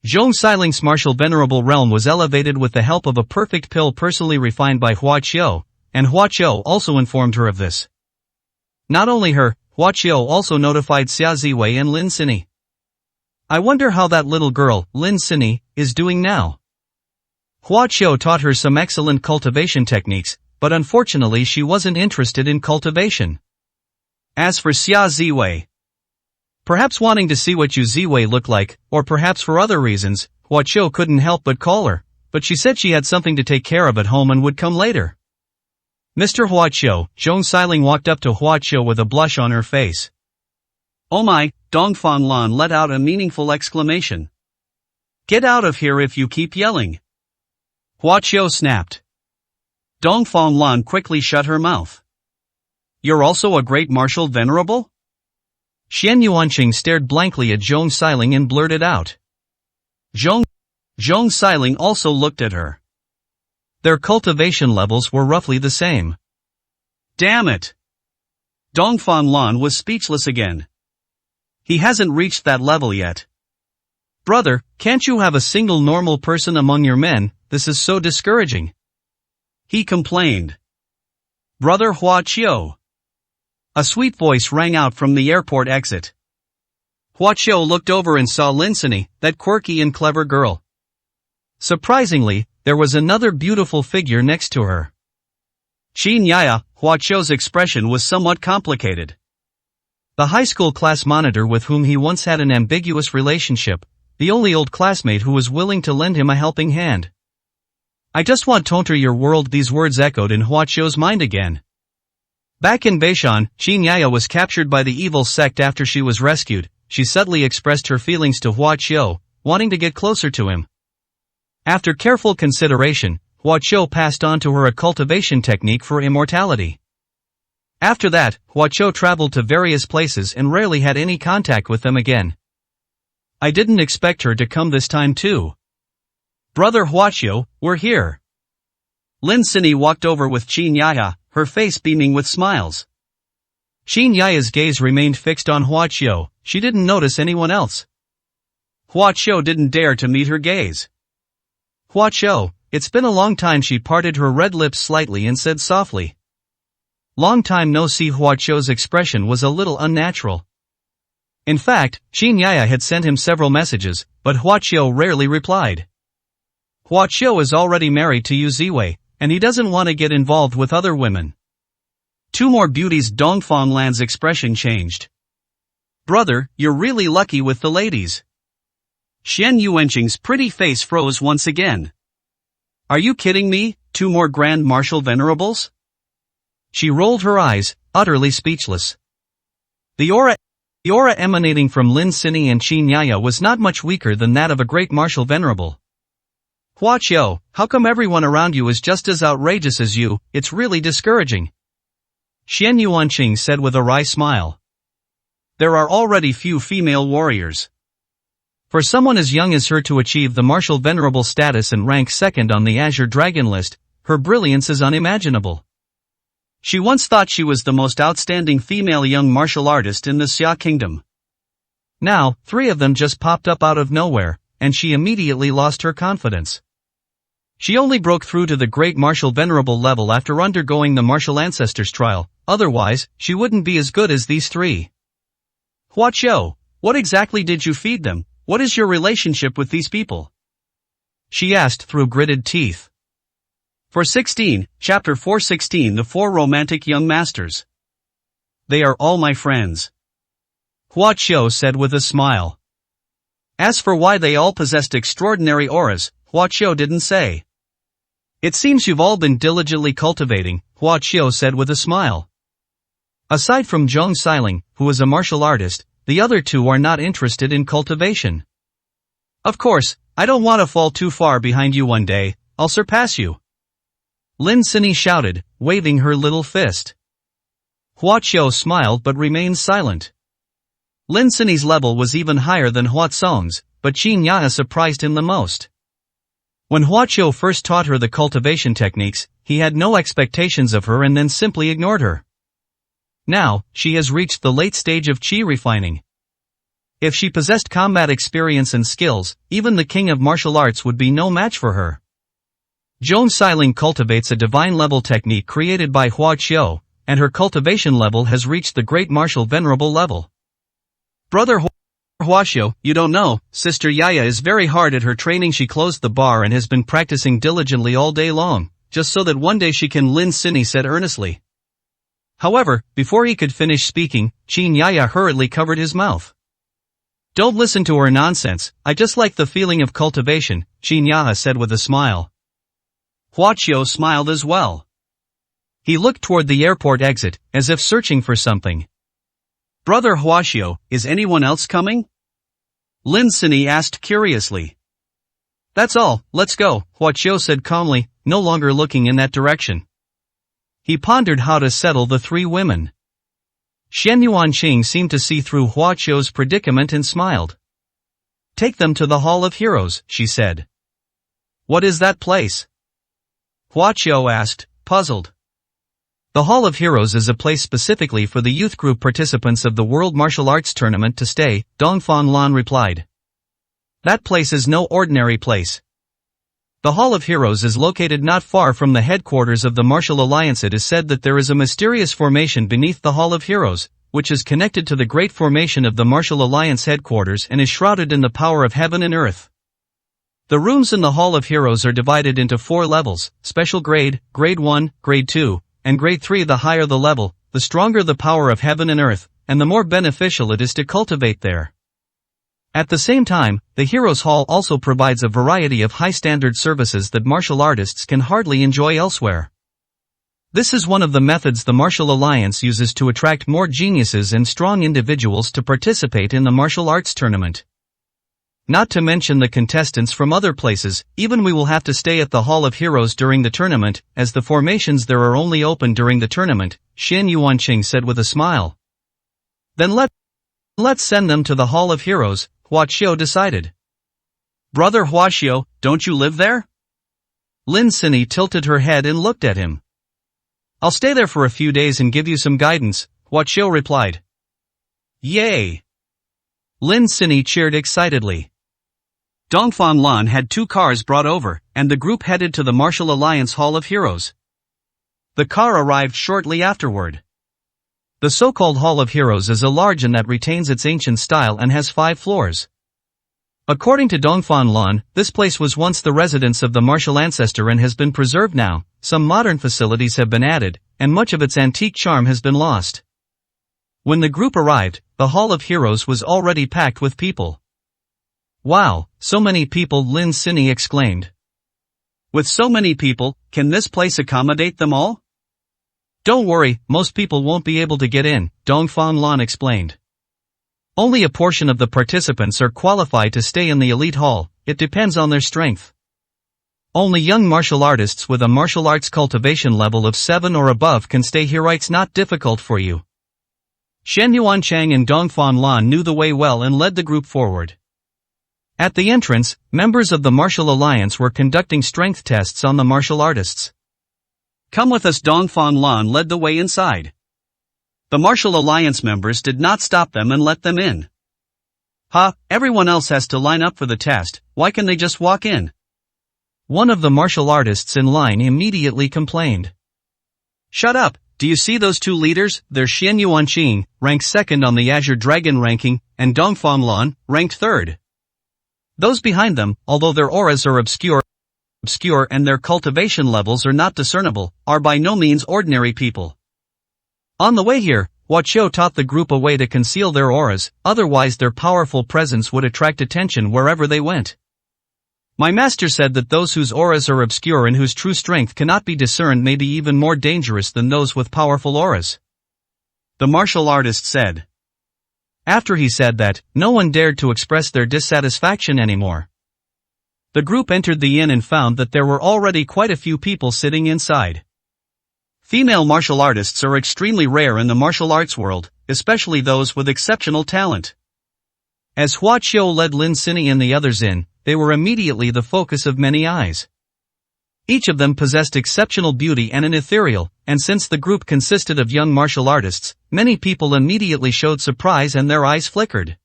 Zhong Xiling's martial venerable realm was elevated with the help of a perfect pill personally refined by Hua Qiu, and Hua Qiu also informed her of this. Not only her, Hua Qiu also notified Xia Ziwei and Lin Sini. I wonder how that little girl, Lin Sini, is doing now. Hua Qiu taught her some excellent cultivation techniques, but unfortunately she wasn't interested in cultivation. As for Xia Ziwei, perhaps wanting to see what Yu Ziwei looked like, or perhaps for other reasons, Hua Qiu couldn't help but call her, but she said she had something to take care of at home and would come later. Mr. Hua Qiu, Zhong Xiling walked up to Hua Qiu with a blush on her face. Oh my, Dongfang Lan let out a meaningful exclamation. Get out of here if you keep yelling. Hua Qiu snapped. Dongfang Lan quickly shut her mouth. You're also a great martial venerable? Xian Yuanqing stared blankly at Zhong Xiling and blurted out. Zhong Xiling also looked at her. Their cultivation levels were roughly the same. Damn it! Dongfang Lan was speechless again. He hasn't reached that level yet. Brother, can't you have a single normal person among your men? This is so discouraging. He complained. Brother Hua Qiu. A sweet voice rang out from the airport exit. Hua Qiu looked over and saw Lin Sini, that quirky and clever girl. Surprisingly, there was another beautiful figure next to her. Qin Yaya, Hua Qiu's expression was somewhat complicated. The high school class monitor with whom he once had an ambiguous relationship, the only old classmate who was willing to lend him a helping hand. I just want to enter your world. These words echoed in Hua Qiu's mind again. Back in Beishan, Qin Yaya was captured by the evil sect after she was rescued. She subtly expressed her feelings to Hua Qiu, wanting to get closer to him. After careful consideration, Hua Qiu passed on to her a cultivation technique for immortality. After that, Hua Qiu traveled to various places and rarely had any contact with them again. I didn't expect her to come this time too. Brother Hua Qiu, we're here. Lin Sini walked over with Qin Yaya, her face beaming with smiles. Qin Yaya's gaze remained fixed on Hua Qiu. She didn't notice anyone else. Hua Qiu didn't dare to meet her gaze. Hua Qiu, it's been a long time. She parted her red lips slightly and said softly. Long time no see. Hua Qiu's expression was a little unnatural. In fact, Qin Yaya had sent him several messages, but Hua Qiu rarely replied. Hua Qiu is already married to Yu Ziwei, and he doesn't want to get involved with other women. Two more beauties. Dongfang Lan's expression changed. Brother, you're really lucky with the ladies. Xian Yuanqing's pretty face froze once again. Are you kidding me? Two more Grand Marshal Venerables? She rolled her eyes, utterly speechless. The aura emanating from Lin Sini and Qin Yaya was not much weaker than that of a great martial venerable. Hua Qiu, how come everyone around you is just as outrageous as you? It's really discouraging. Xian Yuanqing said with a wry smile. There are already few female warriors. For someone as young as her to achieve the martial venerable status and rank second on the Azure Dragon list, her brilliance is unimaginable. She once thought she was the most outstanding female young martial artist in the Xia Kingdom. Now, three of them just popped up out of nowhere, and she immediately lost her confidence. She only broke through to the great martial venerable level after undergoing the martial ancestors trial, otherwise, she wouldn't be as good as these three. Hua Qiu, what exactly did you feed them? What is your relationship with these people? She asked through gritted teeth. 416, Chapter 416. The Four Romantic Young Masters. They are all my friends. Hua Qiu said with a smile. As for why they all possessed extraordinary auras, Hua Qiu didn't say. It seems you've all been diligently cultivating, Hua Qiu said with a smile. Aside from Zhong Xiling, who is a martial artist, the other two are not interested in cultivation. Of course, I don't want to fall too far behind you one day. I'll surpass you. Lin Sini shouted, waving her little fist. Hua Qiu smiled but remained silent. Lin Sini's level was even higher than Hua Song's, but Qin Yaya surprised him the most. When Hua Qiu first taught her the cultivation techniques, he had no expectations of her and then simply ignored her. Now, she has reached the late stage of qi refining. If she possessed combat experience and skills, even the king of martial arts would be no match for her. Zhong Xiling cultivates a divine-level technique created by Hua Qiu, and her cultivation level has reached the great martial venerable level. Brother Hua Qiu, you don't know, Sister Yaya is very hard at her training. She closed the bar and has been practicing diligently all day long, just so that one day she can. Lin Sini said earnestly. However, before he could finish speaking, Qin Yaya hurriedly covered his mouth. Don't listen to her nonsense, I just like the feeling of cultivation, Qin Yaya said with a smile. Hua Qiu smiled as well. He looked toward the airport exit, as if searching for something. Brother Hua Qiu, is anyone else coming? Lin Sini asked curiously. That's all, let's go, Hua Qiu said calmly, no longer looking in that direction. He pondered how to settle the three women. Shen Yuanqing seemed to see through Hua Qiu's predicament and smiled. Take them to the Hall of Heroes, she said. What is that place? Hua Qiu asked, puzzled. The Hall of Heroes is a place specifically for the youth group participants of the World Martial Arts Tournament to stay, Dongfang Lan replied. That place is no ordinary place. The Hall of Heroes is located not far from the headquarters of the Martial Alliance. It is said that there is a mysterious formation beneath the Hall of Heroes, which is connected to the great formation of the Martial Alliance headquarters and is shrouded in the power of heaven and earth. The rooms in the Hall of Heroes are divided into 4 levels: special grade, grade 1, grade 2, and grade 3. The higher the level, the stronger the power of heaven and earth, and the more beneficial it is to cultivate there. At the same time, the Heroes Hall also provides a variety of high-standard services that martial artists can hardly enjoy elsewhere. This is one of the methods the Martial Alliance uses to attract more geniuses and strong individuals to participate in the martial arts tournament. Not to mention the contestants from other places. Even we will have to stay at the Hall of Heroes during the tournament, as the formations there are only open during the tournament, Xian Yuanqing said with a smile. Then let's send them to the Hall of Heroes, Hua Qiu decided. Brother Hua Qiu, don't you live there? Lin Sini tilted her head and looked at him. I'll stay there for a few days and give you some guidance, Hua Qiu replied. Yay! Lin Sini cheered excitedly. Dongfang Lan had 2 cars brought over, and the group headed to the Martial Alliance Hall of Heroes. The car arrived shortly afterward. The so-called Hall of Heroes is a large inn that retains its ancient style and has 5 floors. According to Dongfang Lan, this place was once the residence of the martial ancestor and has been preserved now. Some modern facilities have been added, and much of its antique charm has been lost. When the group arrived, the Hall of Heroes was already packed with people. Wow, so many people, Lin Sini exclaimed. With so many people, can this place accommodate them all? Don't worry, most people won't be able to get in, Dongfang Lan explained. Only a portion of the participants are qualified to stay in the elite hall. It depends on their strength. Only young martial artists with a martial arts cultivation level of 7 or above can stay here. It's not difficult for you. Shen Yuanchang and Dongfang Lan knew the way well and led the group forward. At the entrance, members of the Martial Alliance were conducting strength tests on the martial artists. Come with us, Dongfang Lan led the way inside. The Martial Alliance members did not stop them and let them in. Everyone else has to line up for the test, why can they just walk in? One of the martial artists in line immediately complained. Shut up, do you see those 2 leaders? They're Xian Yuanqing, ranked 2nd on the Azure Dragon ranking, and Dongfang Lan, ranked 3rd. Those behind them, although their auras are obscure and their cultivation levels are not discernible, are by no means ordinary people. On the way here, Hua Qiu taught the group a way to conceal their auras, otherwise their powerful presence would attract attention wherever they went. My master said that those whose auras are obscure and whose true strength cannot be discerned may be even more dangerous than those with powerful auras. The martial artist said. After he said that, no one dared to express their dissatisfaction anymore. The group entered the inn and found that there were already quite a few people sitting inside. Female martial artists are extremely rare in the martial arts world, especially those with exceptional talent. As Hua Qiu led Lin Sini and the others in, they were immediately the focus of many eyes. Each of them possessed exceptional beauty and an ethereal, and since the group consisted of young martial artists, many people immediately showed surprise and their eyes flickered.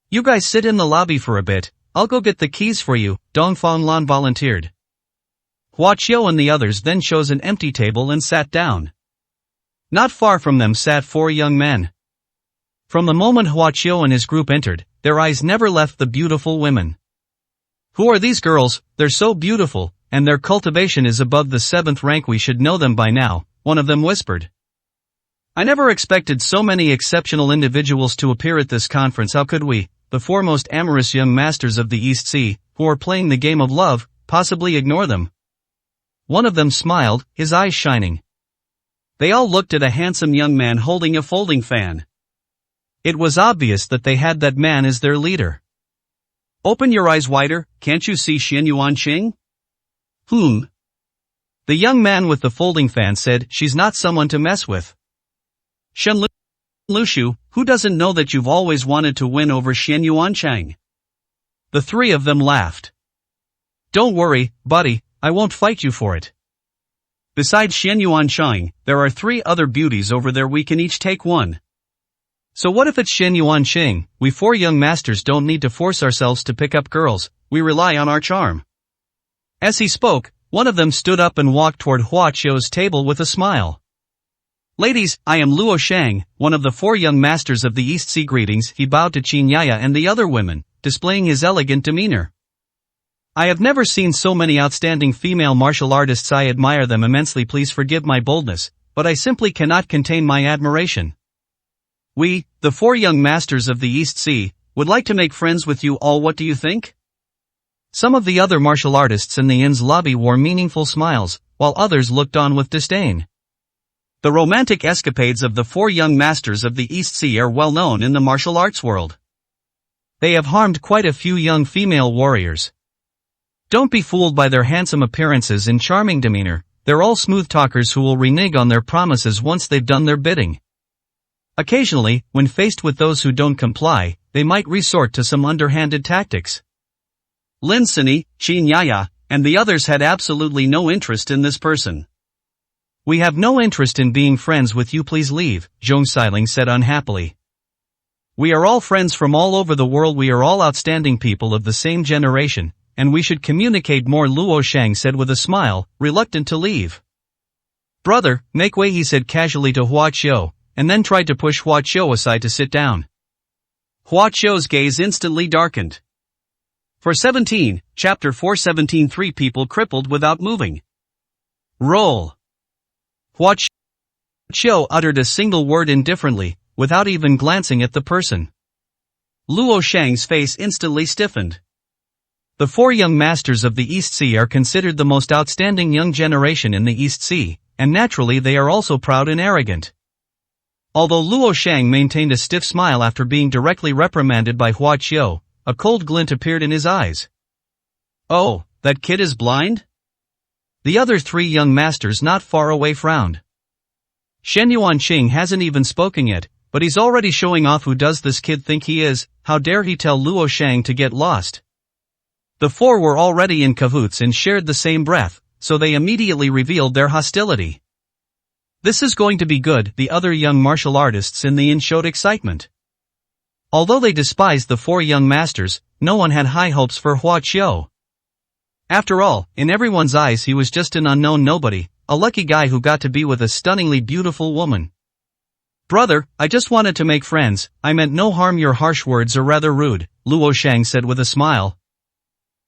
You guys sit in the lobby for a bit, I'll go get the keys for you, Dongfang Lan volunteered. Hua Qiu and the others then chose an empty table and sat down. Not far from them sat 4 young men. From the moment Hua Qiu and his group entered, their eyes never left the beautiful women. Who are these girls? They're so beautiful, and their cultivation is above the 7th rank. We should know them by now, one of them whispered. I never expected so many exceptional individuals to appear at this conference. How could we, the foremost amorous young masters of the East Sea, who are playing the game of love, possibly ignore them? One of them smiled, his eyes shining. They all looked at a handsome young man holding a folding fan. It was obvious that they had that man as their leader. Open your eyes wider, can't you see Xian Yuanqing? The young man with the folding fan said, she's not someone to mess with. Shen Lushu, who doesn't know that you've always wanted to win over Xian Yuanqing? The 3 of them laughed. Don't worry, buddy, I won't fight you for it. Besides Xianyuan Shang, there are 3 other beauties over there, we can each take one. So what if it's Shen Yuan Xing? We 4 young masters don't need to force ourselves to pick up girls, we rely on our charm. As he spoke, one of them stood up and walked toward Hua Qiu's table with a smile. Ladies, I am Luo Shang, one of the 4 young masters of the East Sea. Greetings. He bowed to Qin Yaya and the other women, displaying his elegant demeanor. I have never seen so many outstanding female martial artists. I admire them immensely. Please forgive my boldness, but I simply cannot contain my admiration. We, the 4 young masters of the East Sea, would like to make friends with you all. What do you think? Some of the other martial artists in the inn's lobby wore meaningful smiles, while others looked on with disdain. The romantic escapades of the 4 young masters of the East Sea are well known in the martial arts world. They have harmed quite a few young female warriors. Don't be fooled by their handsome appearances and charming demeanor. They're all smooth talkers who will renege on their promises once they've done their bidding. Occasionally, when faced with those who don't comply, they might resort to some underhanded tactics. Lin Sini, Qin Yaya, and the others had absolutely no interest in this person. We have no interest in being friends with you. Please leave, Zhong Xiling said unhappily. We are all friends from all over the world. We are all outstanding people of the same generation, and we should communicate more, Luo Shang said with a smile, reluctant to leave. Brother, make way, he said casually to Hua Qiu, and then tried to push Hua Qiu aside to sit down. Hua Qiu's gaze instantly darkened. For 17, Chapter 417. 3 people crippled without moving. Roll. Hua Qiu uttered a single word indifferently, without even glancing at the person. Luo Shang's face instantly stiffened. The 4 young masters of the East Sea are considered the most outstanding young generation in the East Sea, and naturally they are also proud and arrogant. Although Luo Shang maintained a stiff smile after being directly reprimanded by Hua Qiu, a cold glint appeared in his eyes. Oh, that kid is blind? The other 3 young masters not far away frowned. Shen Yuan Xing hasn't even spoken yet, but he's already showing off. Who does this kid think he is? How dare he tell Luo Shang to get lost? The 4 were already in cahoots and shared the same breath, so they immediately revealed their hostility. This is going to be good, the other young martial artists in the inn showed excitement. Although they despised the 4 young masters, no one had high hopes for Hua Qiu. After all, in everyone's eyes he was just an unknown nobody, a lucky guy who got to be with a stunningly beautiful woman. Brother, I just wanted to make friends, I meant no harm. Your harsh words are rather rude, Luo Shang said with a smile.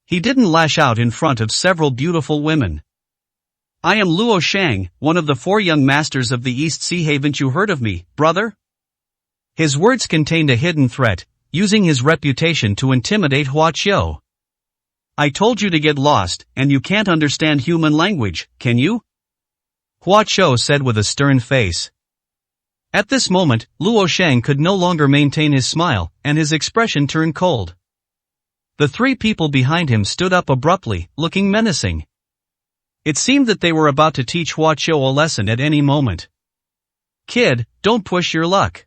He didn't lash out in front of several beautiful women. I am Luo Shang, one of the 4 young masters of the East Sea. Haven't you heard of me, brother? His words contained a hidden threat, using his reputation to intimidate Hua Qiu. I told you to get lost, and you can't understand human language, can you? Hua Qiu said with a stern face. At this moment, Luo Shang could no longer maintain his smile, and his expression turned cold. The 3 people behind him stood up abruptly, looking menacing. It seemed that they were about to teach Hua Qiu a lesson at any moment. Kid, don't push your luck.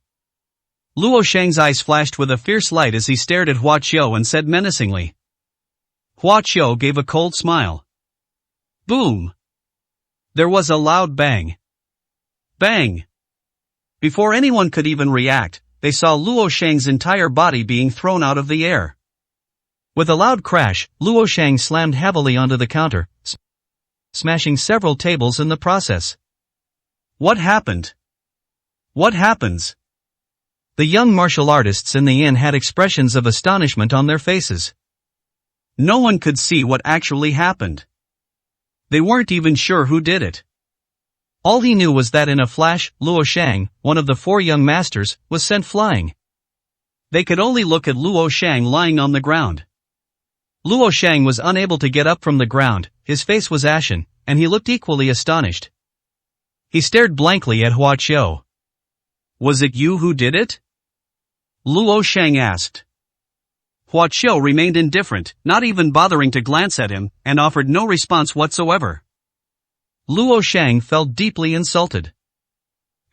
Luo Shang's eyes flashed with a fierce light as he stared at Hua Qiu and said menacingly. Hua Qiu gave a cold smile. Boom! There was a loud bang. Bang! Before anyone could even react, they saw Luo Shang's entire body being thrown out of the air. With a loud crash, Luo Shang slammed heavily onto the counter, smashing several tables in the process. What happened? What happens? The young martial artists in the inn had expressions of astonishment on their faces. No one could see what actually happened. They weren't even sure who did it. All he knew was that in a flash, Luo Shang, one of the 4 young masters, was sent flying. They could only look at Luo Shang lying on the ground. Luo Shang was unable to get up from the ground, his face was ashen, and he looked equally astonished. He stared blankly at Hua Qiu. Was it you who did it? Luo Shang asked. Hua Qiu remained indifferent, not even bothering to glance at him, and offered no response whatsoever. Luo Shang felt deeply insulted.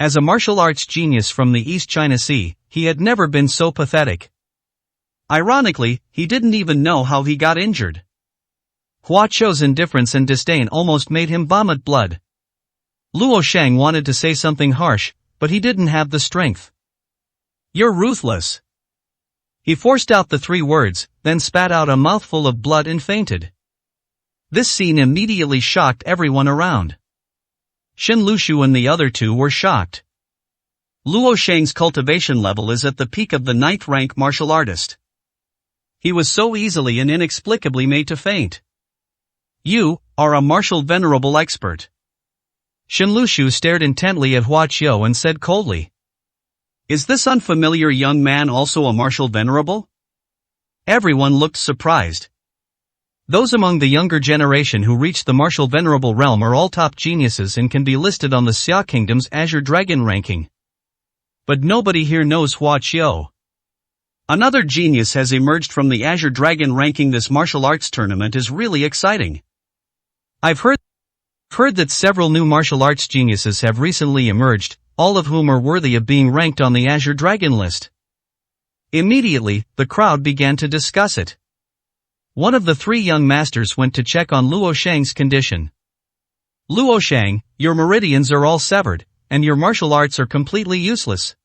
As a martial arts genius from the East China Sea, he had never been so pathetic. Ironically, he didn't even know how he got injured. Hua Qiu's indifference and disdain almost made him vomit blood. Luo Shang wanted to say something harsh, but he didn't have the strength. You're ruthless. He forced out the 3 words, then spat out a mouthful of blood and fainted. This scene immediately shocked everyone around. Shen Lushu and the other 2 were shocked. Luo Shang's cultivation level is at the peak of the 9th rank martial artist. He was so easily and inexplicably made to faint. You are a martial venerable expert. Shen Lushu stared intently at Hua Qiu and said coldly. Is this unfamiliar young man also a martial venerable? Everyone looked surprised. Those among the younger generation who reached the martial venerable realm are all top geniuses and can be listed on the Xia Kingdom's Azure Dragon ranking. But nobody here knows Hua Qiu. Another genius has emerged from the Azure Dragon ranking. This martial arts tournament is really exciting. I've heard that several new martial arts geniuses have recently emerged, all of whom are worthy of being ranked on the Azure Dragon list. Immediately, the crowd began to discuss it. One of the 3 young masters went to check on Luo Shang's condition. Luo Shang, your meridians are all severed, and your martial arts are completely useless.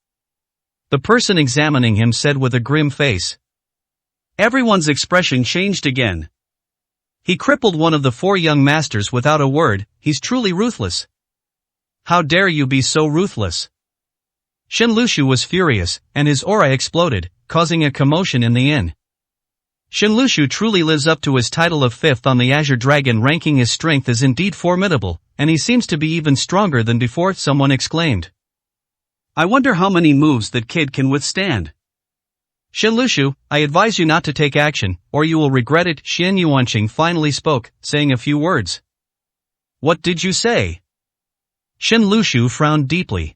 The person examining him said with a grim face. Everyone's expression changed again. He crippled one of the 4 young masters without a word. He's truly ruthless. How dare you be so ruthless? Shen Lushu was furious, and his aura exploded, causing a commotion in the inn. Shen Lushu truly lives up to his title of 5th on the Azure Dragon ranking. His strength is indeed formidable, and he seems to be even stronger than before, someone exclaimed. I wonder how many moves that kid can withstand. Shen Lushu, I advise you not to take action, or you will regret it. Xian Yuanqing finally spoke, saying a few words. What did you say? Shen Lushu frowned deeply.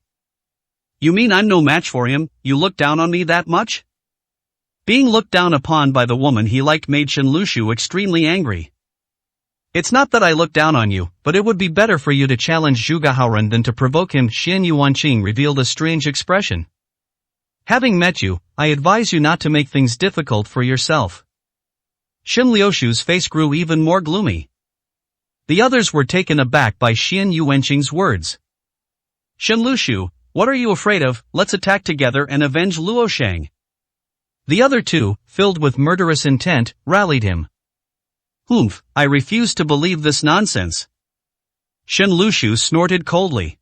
You mean I'm no match for him? You look down on me that much? Being looked down upon by the woman he liked made Shen Lushu extremely angry. It's not that I look down on you, but it would be better for you to challenge Zhuge Haoren than to provoke him. Xian Yuanqing revealed a strange expression. Having met you, I advise you not to make things difficult for yourself. Shen Liushu's face grew even more gloomy. The others were taken aback by Xian Yuanqing's words. Shen Lushu, what are you afraid of? Let's attack together and avenge Luo Shang. The other 2, filled with murderous intent, rallied him. Humph, I refuse to believe this nonsense. Shen Lushu snorted coldly.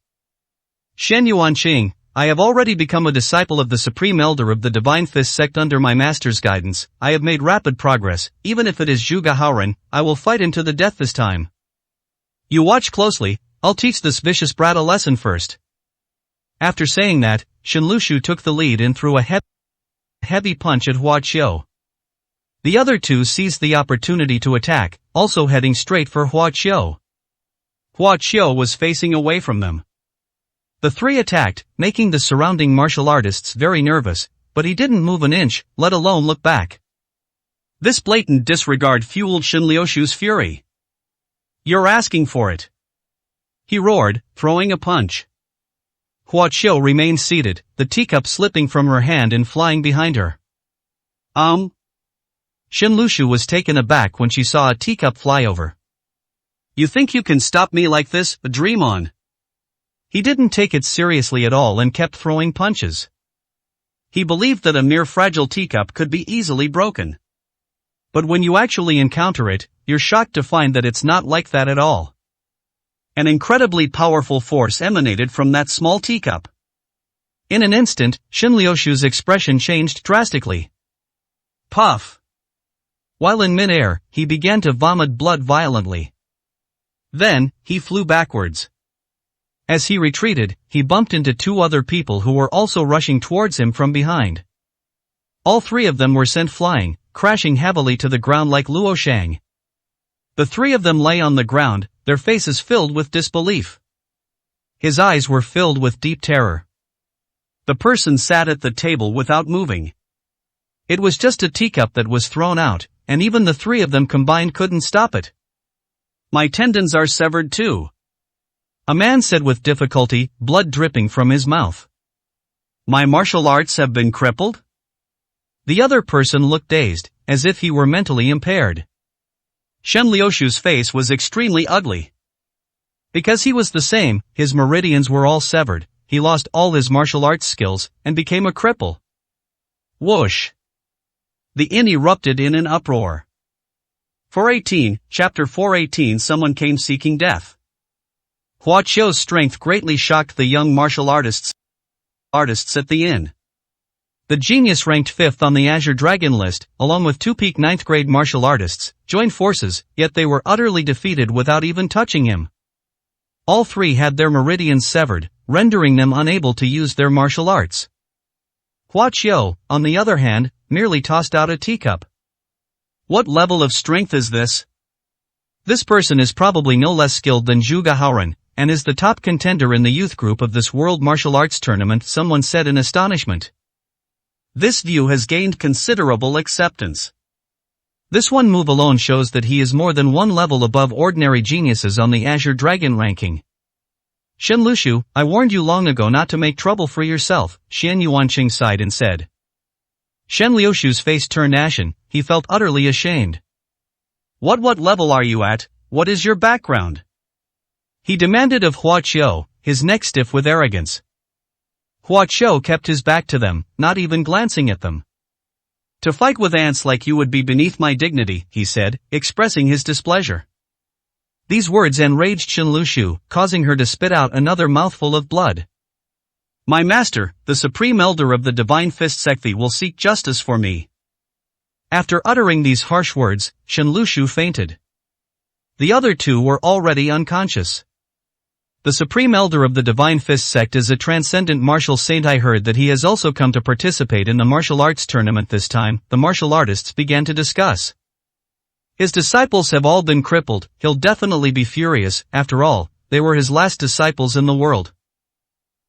Shen Yuanqing, I have already become a disciple of the Supreme Elder of the Divine Fist sect under my master's guidance. I have made rapid progress. Even if it is Zhuge Haoren, I will fight him to the death this time. You watch closely, I'll teach this vicious brat a lesson first. After saying that, Shen Lushu took the lead and threw a heavy punch at Hua Qiu. The other 2 seized the opportunity to attack, also heading straight for Hua Qiu. Hua Qiu was facing away from them. The 3 attacked, making the surrounding martial artists very nervous, but he didn't move an inch, let alone look back. This blatant disregard fueled Shen Liushu's fury. You're asking for it. He roared, throwing a punch. Hua Qiu remained seated, the teacup slipping from her hand and flying behind her. Shen Lushu was taken aback when she saw a teacup fly over. You think you can stop me like this? Dream on. He didn't take it seriously at all and kept throwing punches. He believed that a mere fragile teacup could be easily broken. But when you actually encounter it, you're shocked to find that it's not like that at all. An incredibly powerful force emanated from that small teacup. In an instant, Shen Liushu's expression changed drastically. Puff! While in mid-air, he began to vomit blood violently. Then, he flew backwards. As he retreated, he bumped into 2 other people who were also rushing towards him from behind. All 3 of them were sent flying, crashing heavily to the ground like Luo Shang. The 3 of them lay on the ground, their faces filled with disbelief. His eyes were filled with deep terror. The person sat at the table without moving. It was just a teacup that was thrown out, and even the 3 of them combined couldn't stop it. My tendons are severed too. A man said with difficulty, blood dripping from his mouth. My martial arts have been crippled? The other person looked dazed, as if he were mentally impaired. Shen Liushu's face was extremely ugly. Because he was the same, his meridians were all severed, he lost all his martial arts skills, and became a cripple. Whoosh! The inn erupted in an uproar. 418, Chapter 418. Someone came seeking death. Hua Qiu's strength greatly shocked the young martial artists at the inn. The genius ranked 5th on the Azure Dragon list, along with 2 peak 9th grade martial artists, joined forces, yet they were utterly defeated without even touching him. All 3 had their meridians severed, rendering them unable to use their martial arts. Hua Qiu, on the other hand, merely tossed out a teacup. What level of strength is this? This person is probably no less skilled than Zhu Gahaoren, and is the top contender in the youth group of this World Martial Arts Tournament, someone said in astonishment. This view has gained considerable acceptance. This one move alone shows that he is more than one level above ordinary geniuses on the Azure Dragon ranking. Shen Lushu, I warned you long ago not to make trouble for yourself, Xian Yuanqing sighed and said. Shen Liushu's face turned ashen, he felt utterly ashamed. What level are you at? What is your background? He demanded of Hua Qiu, his neck stiff with arrogance. Hua Qiu kept his back to them, not even glancing at them. To fight with ants like you would be beneath my dignity, he said, expressing his displeasure. These words enraged Shen Lushu, causing her to spit out another mouthful of blood. My master, the Supreme Elder of the Divine Fist sect, will seek justice for me. After uttering these harsh words, Shen Lushu fainted. The other 2 were already unconscious. The Supreme Elder of the Divine Fist sect is a transcendent martial saint. I heard that he has also come to participate in the martial arts tournament this time, the martial artists began to discuss. His disciples have all been crippled, he'll definitely be furious, after all, they were his last disciples in the world.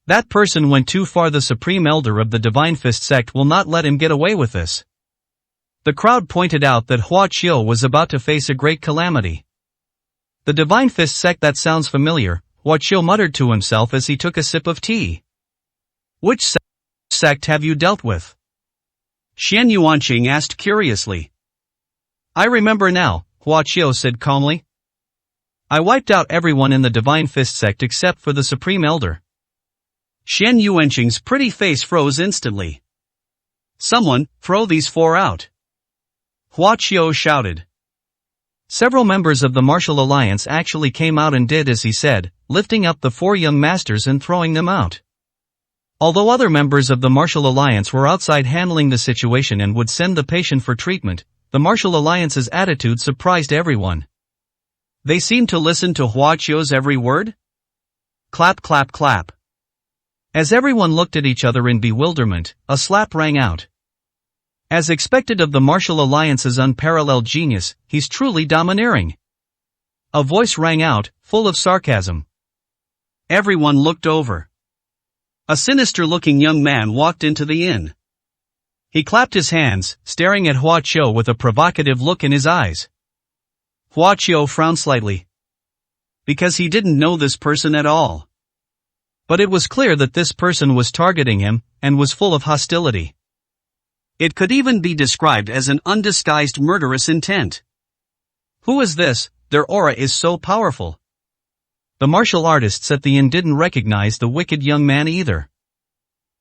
That person went too far. The Supreme Elder of the Divine Fist sect will not let him get away with this. The crowd pointed out that Hua Qiu was about to face a great calamity. The Divine Fist sect, that sounds familiar, Hua Qiu muttered to himself as he took a sip of tea. Which sect have you dealt with? Xian Yuanqing asked curiously. I remember now, Hua Qiu said calmly. I wiped out everyone in the Divine Fist sect except for the Supreme Elder. Xian Yuanqing's pretty face froze instantly. Someone, throw these 4 out. Hua Qiu shouted. Several members of the Martial Alliance actually came out and did as he said, lifting up the 4 young masters and throwing them out. Although other members of the Martial Alliance were outside handling the situation and would send the patient for treatment, the Martial Alliance's attitude surprised everyone. They seemed to listen to Hua Qiu's every word. Clap clap clap. As everyone looked at each other in bewilderment, a slap rang out. As expected of the Martial Alliance's unparalleled genius, he's truly domineering. A voice rang out, full of sarcasm. Everyone looked over. A sinister-looking young man walked into the inn. He clapped his hands, staring at Hua Qiu with a provocative look in his eyes. Hua Qiu frowned slightly. Because he didn't know this person at all. But it was clear that this person was targeting him, and was full of hostility. It could even be described as an undisguised murderous intent. Who is this? Their aura is so powerful. The martial artists at the inn didn't recognize the wicked young man either.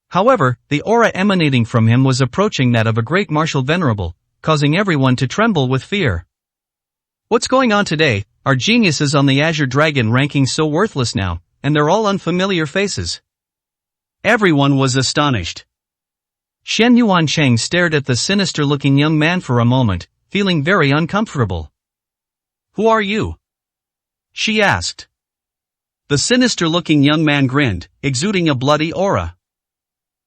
However, the aura emanating from him was approaching that of a great martial venerable, causing everyone to tremble with fear. What's going on today? Are geniuses on the Azure Dragon ranking so worthless now, and they're all unfamiliar faces? Everyone was astonished. Shen Yuanqing stared at the sinister-looking young man for a moment, feeling very uncomfortable. Who are you? She asked. The sinister-looking young man grinned, exuding a bloody aura.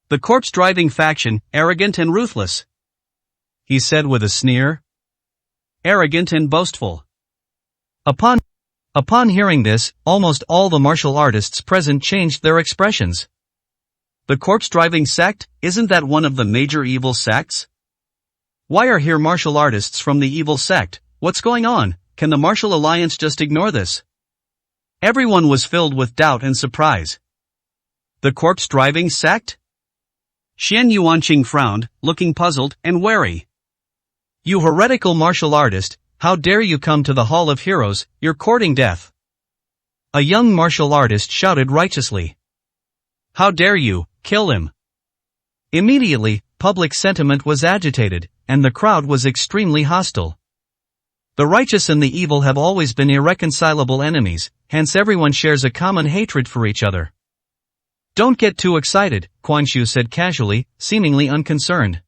The corpse-driving faction, arrogant and ruthless. He said with a sneer. Arrogant and boastful. Upon hearing this, almost all the martial artists present changed their expressions. The corpse-driving sect, isn't that one of the major evil sects? Why are here martial artists from the evil sect? What's going on? Can the Martial Alliance just ignore this? Everyone was filled with doubt and surprise. The corpse-driving sect? Xian Yuanqing frowned, looking puzzled and wary. You heretical martial artist, how dare you come to the Hall of Heroes, you're courting death. A young martial artist shouted righteously. How dare you, kill him! Immediately, public sentiment was agitated, and the crowd was extremely hostile. The righteous and the evil have always been irreconcilable enemies, hence everyone shares a common hatred for each other. Don't get too excited, Quan Shu said casually, seemingly unconcerned.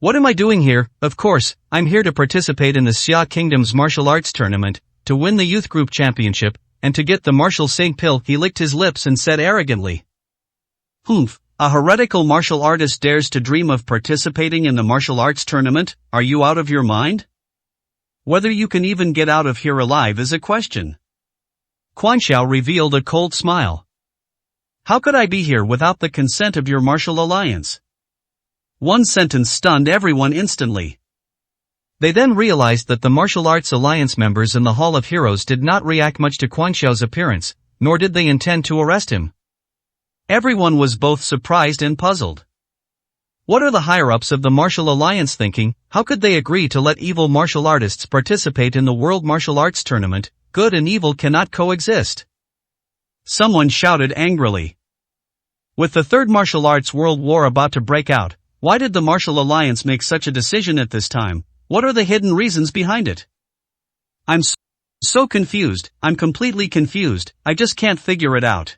What am I doing here? Of course, I'm here to participate in the Xia Kingdom's martial arts tournament, to win the youth group championship, and to get the martial saint pill. He licked his lips and said arrogantly. Humph, a heretical martial artist dares to dream of participating in the martial arts tournament? Are you out of your mind? Whether you can even get out of here alive is a question. Quan Xiao revealed a cold smile. How could I be here without the consent of your martial alliance? One sentence stunned everyone instantly. They then realized that the martial arts alliance members in the Hall of Heroes did not react much to Quan Xiao's appearance, nor did they intend to arrest him. Everyone was both surprised and puzzled. What are the higher-ups of the martial alliance thinking? How could they agree to let evil martial artists participate in the World Martial Arts Tournament? Good and evil cannot coexist. Someone shouted angrily. With the Third Martial Arts World War about to break out, why did the Martial Alliance make such a decision at this time? What are the hidden reasons behind it? I'm so confused, I'm completely confused, I just can't figure it out.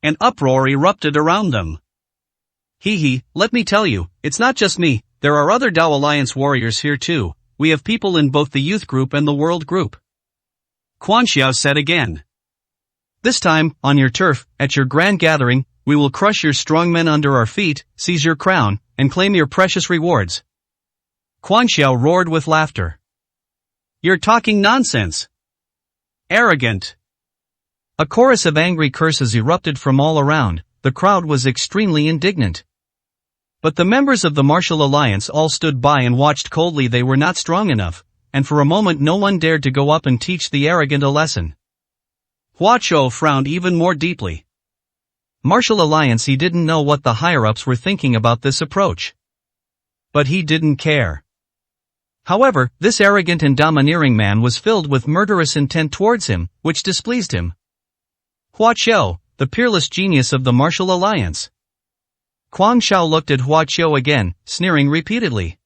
An uproar erupted around them. Let me tell you, it's not just me, there are other Dao Alliance warriors here too, we have people in both the youth group and the world group. Quan Xiao said again. This time, on your turf, at your grand gathering, we will crush your strong men under our feet, seize your crown, and claim your precious rewards. Quan Xiao roared with laughter. You're talking nonsense. Arrogant. A chorus of angry curses erupted from all around, the crowd was extremely indignant. But the members of the Martial Alliance all stood by and watched coldly. They were not strong enough, and for a moment no one dared to go up and teach the arrogant a lesson. Hua Chou frowned even more deeply. Martial Alliance, he didn't know what the higher-ups were thinking about this approach. But he didn't care. However, this arrogant and domineering man was filled with murderous intent towards him, which displeased him. Hua Chou, the peerless genius of the Martial Alliance. Huang Shao looked at Hua Chou again, sneering repeatedly.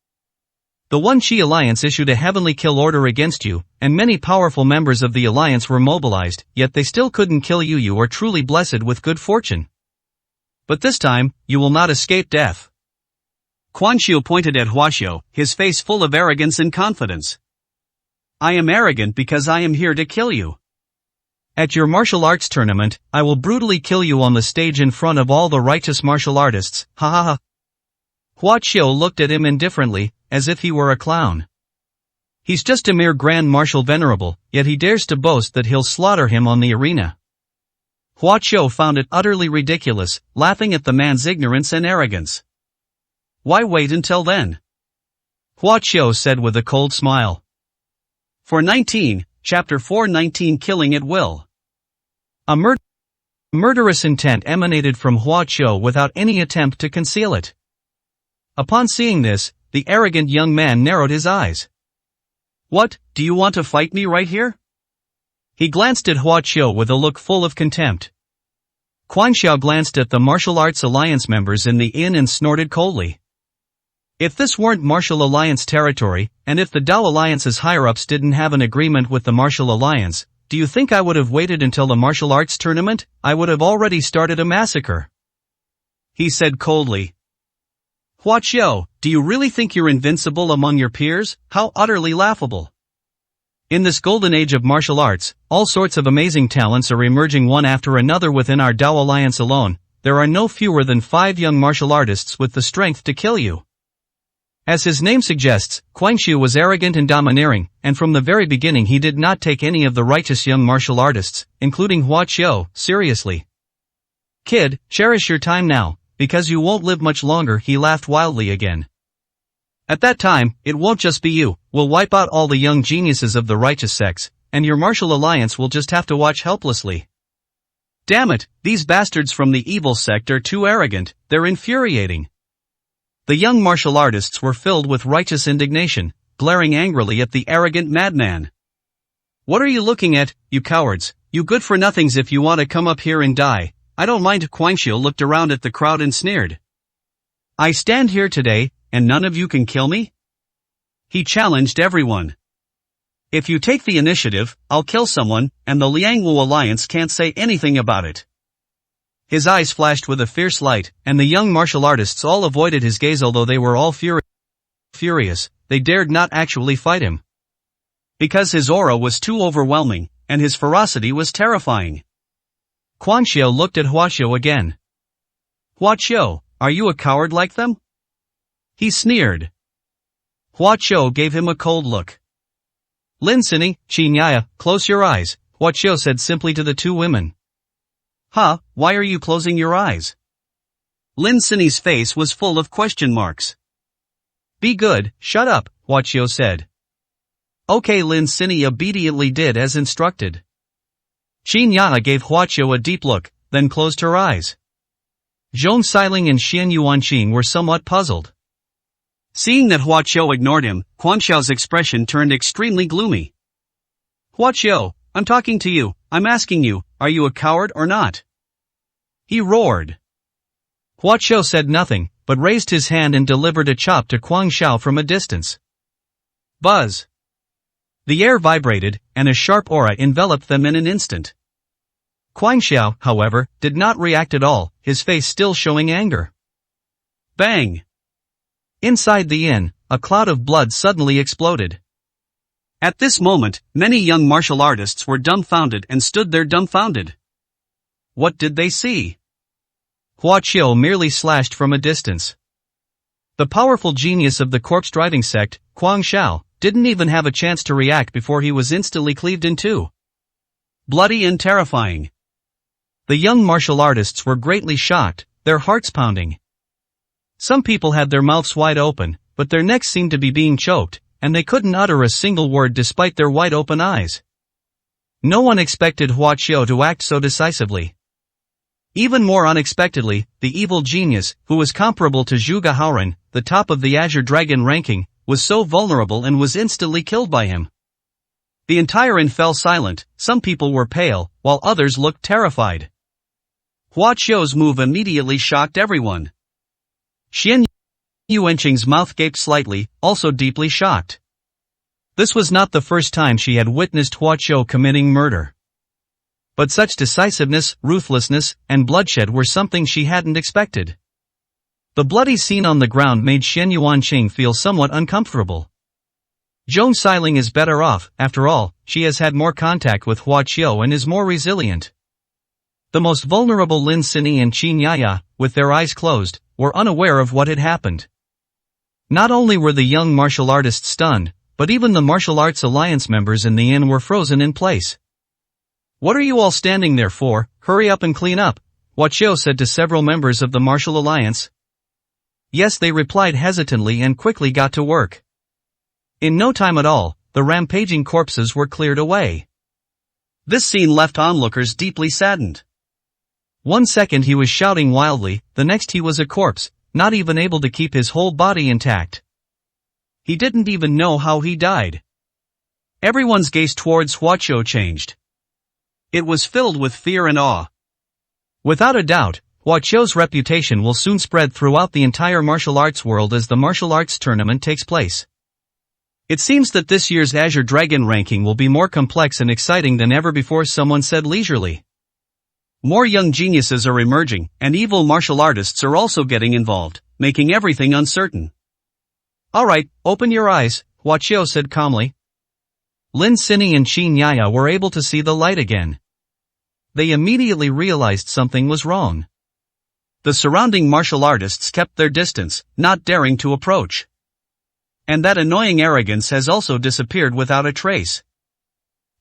The One Qi Alliance issued a heavenly kill order against you, and many powerful members of the alliance were mobilized, yet they still couldn't kill you. You are truly blessed with good fortune. But this time, you will not escape death. Quan Xiu pointed at Hua Xiu, his face full of arrogance and confidence. I am arrogant because I am here to kill you. At your martial arts tournament, I will brutally kill you on the stage in front of all the righteous martial artists, ha ha ha. Hua Qiu looked at him indifferently, as if he were a clown. He's just a mere Grand Marshal Venerable, yet he dares to boast that he'll slaughter him on the arena. Hua Qiu found it utterly ridiculous, laughing at the man's ignorance and arrogance. Why wait until then? Hua Qiu said with a cold smile. For 19, Chapter 419 Killing at Will. A murderous intent emanated from Hua Qiu without any attempt to conceal it. Upon seeing this, the arrogant young man narrowed his eyes. What, do you want to fight me right here? He glanced at Hua Qiu with a look full of contempt. Quan Xiao glanced at the Martial Arts Alliance members in the inn and snorted coldly. If this weren't Martial Alliance territory, and if the Dao Alliance's higher-ups didn't have an agreement with the Martial Alliance, do you think I would have waited until the martial arts tournament? I would have already started a massacre. He said coldly. Hua Qiu, do you really think you're invincible among your peers? How utterly laughable. In this golden age of martial arts, all sorts of amazing talents are emerging one after another within our Dao Alliance alone. There are no fewer than 5 young martial artists with the strength to kill you. As his name suggests, Quan Xiu was arrogant and domineering, and from the very beginning he did not take any of the righteous young martial artists, including Hua Qiu, seriously. Kid, cherish your time now, because you won't live much longer. He laughed wildly again. At that time, it won't just be you, we'll wipe out all the young geniuses of the righteous sects, and your martial alliance will just have to watch helplessly. Damn it, these bastards from the evil sect are too arrogant, they're infuriating. The young martial artists were filled with righteous indignation, glaring angrily at the arrogant madman. What are you looking at, you cowards, you good-for-nothings? If you want to come up here and die, I don't mind. Guangxiu looked around at the crowd and sneered. I stand here today, and none of you can kill me? He challenged everyone. If you take the initiative, I'll kill someone, and the Liangwu Alliance can't say anything about it. His eyes flashed with a fierce light, and the young martial artists all avoided his gaze. Although they were all furious, they dared not actually fight him. Because his aura was too overwhelming, and his ferocity was terrifying. Guangxiu looked at Huaqiu again. Huaqiu, are you a coward like them? He sneered. Huaqiu gave him a cold look. Lin Sini, Qin Yaya, close your eyes, Huaqiu said simply to the two women. Huh, why are you closing your eyes? Lin Sini's face was full of question marks. Be good, shut up, Huaqiu said. Okay, Lin Sini obediently did as instructed. Qin Yaya gave Huaqiu a deep look, then closed her eyes. Zhong Xiling and Xian Yuanqing were somewhat puzzled. Seeing that Huaqiu ignored him, Guangxiu's expression turned extremely gloomy. Huaqiu, I'm talking to you, I'm asking you, are you a coward or not? He roared. Huaqiu said nothing, but raised his hand and delivered a chop to Guangxiu from a distance. Buzz! The air vibrated, and a sharp aura enveloped them in an instant. Guangxiu, however, did not react at all, his face still showing anger. Bang! Inside the inn, a cloud of blood suddenly exploded. At this moment, many young martial artists were dumbfounded and stood there dumbfounded. What did they see? Huaqiu merely slashed from a distance. The powerful genius of the corpse-driving sect, Guangxiu, didn't even have a chance to react before he was instantly cleaved in two. Bloody and terrifying. The young martial artists were greatly shocked, their hearts pounding. Some people had their mouths wide open, but their necks seemed to be being choked, and they couldn't utter a single word despite their wide open eyes. No one expected Huaqiu to act so decisively. Even more unexpectedly, the evil genius, who was comparable to Zhuge Haoren, the top of the Azure Dragon ranking, was so vulnerable and was instantly killed by him. The entire inn fell silent, some people were pale, while others looked terrified. Huaqiu's move immediately shocked everyone. Xian Yuanqing's mouth gaped slightly, also deeply shocked. This was not the first time she had witnessed Huaqiu committing murder. But such decisiveness, ruthlessness, and bloodshed were something she hadn't expected. The bloody scene on the ground made Xian Yuanqing feel somewhat uncomfortable. Zhong Xiling is better off, after all, she has had more contact with Huaqiu and is more resilient. The most vulnerable Lin Sini and Qin Yaya, with their eyes closed, were unaware of what had happened. Not only were the young martial artists stunned, but even the Martial Arts Alliance members in the inn were frozen in place. What are you all standing there for? Hurry up and clean up, Huaqiu said to several members of the Martial Alliance. Yes, they replied hesitantly and quickly got to work. In no time at all, the rampaging corpses were cleared away. This scene left onlookers deeply saddened. 1 second he was shouting wildly, the next he was a corpse, not even able to keep his whole body intact. He didn't even know how he died. Everyone's gaze towards Huaqiu changed. It was filled with fear and awe. Without a doubt, Huaqiu's reputation will soon spread throughout the entire martial arts world as the martial arts tournament takes place. It seems that this year's Azure Dragon ranking will be more complex and exciting than ever before, someone said leisurely. More young geniuses are emerging, and evil martial artists are also getting involved, making everything uncertain. Alright, open your eyes, Huaqiu said calmly. Lin Sini and Qin Yaya were able to see the light again. They immediately realized something was wrong. The surrounding martial artists kept their distance, not daring to approach. And that annoying arrogance has also disappeared without a trace.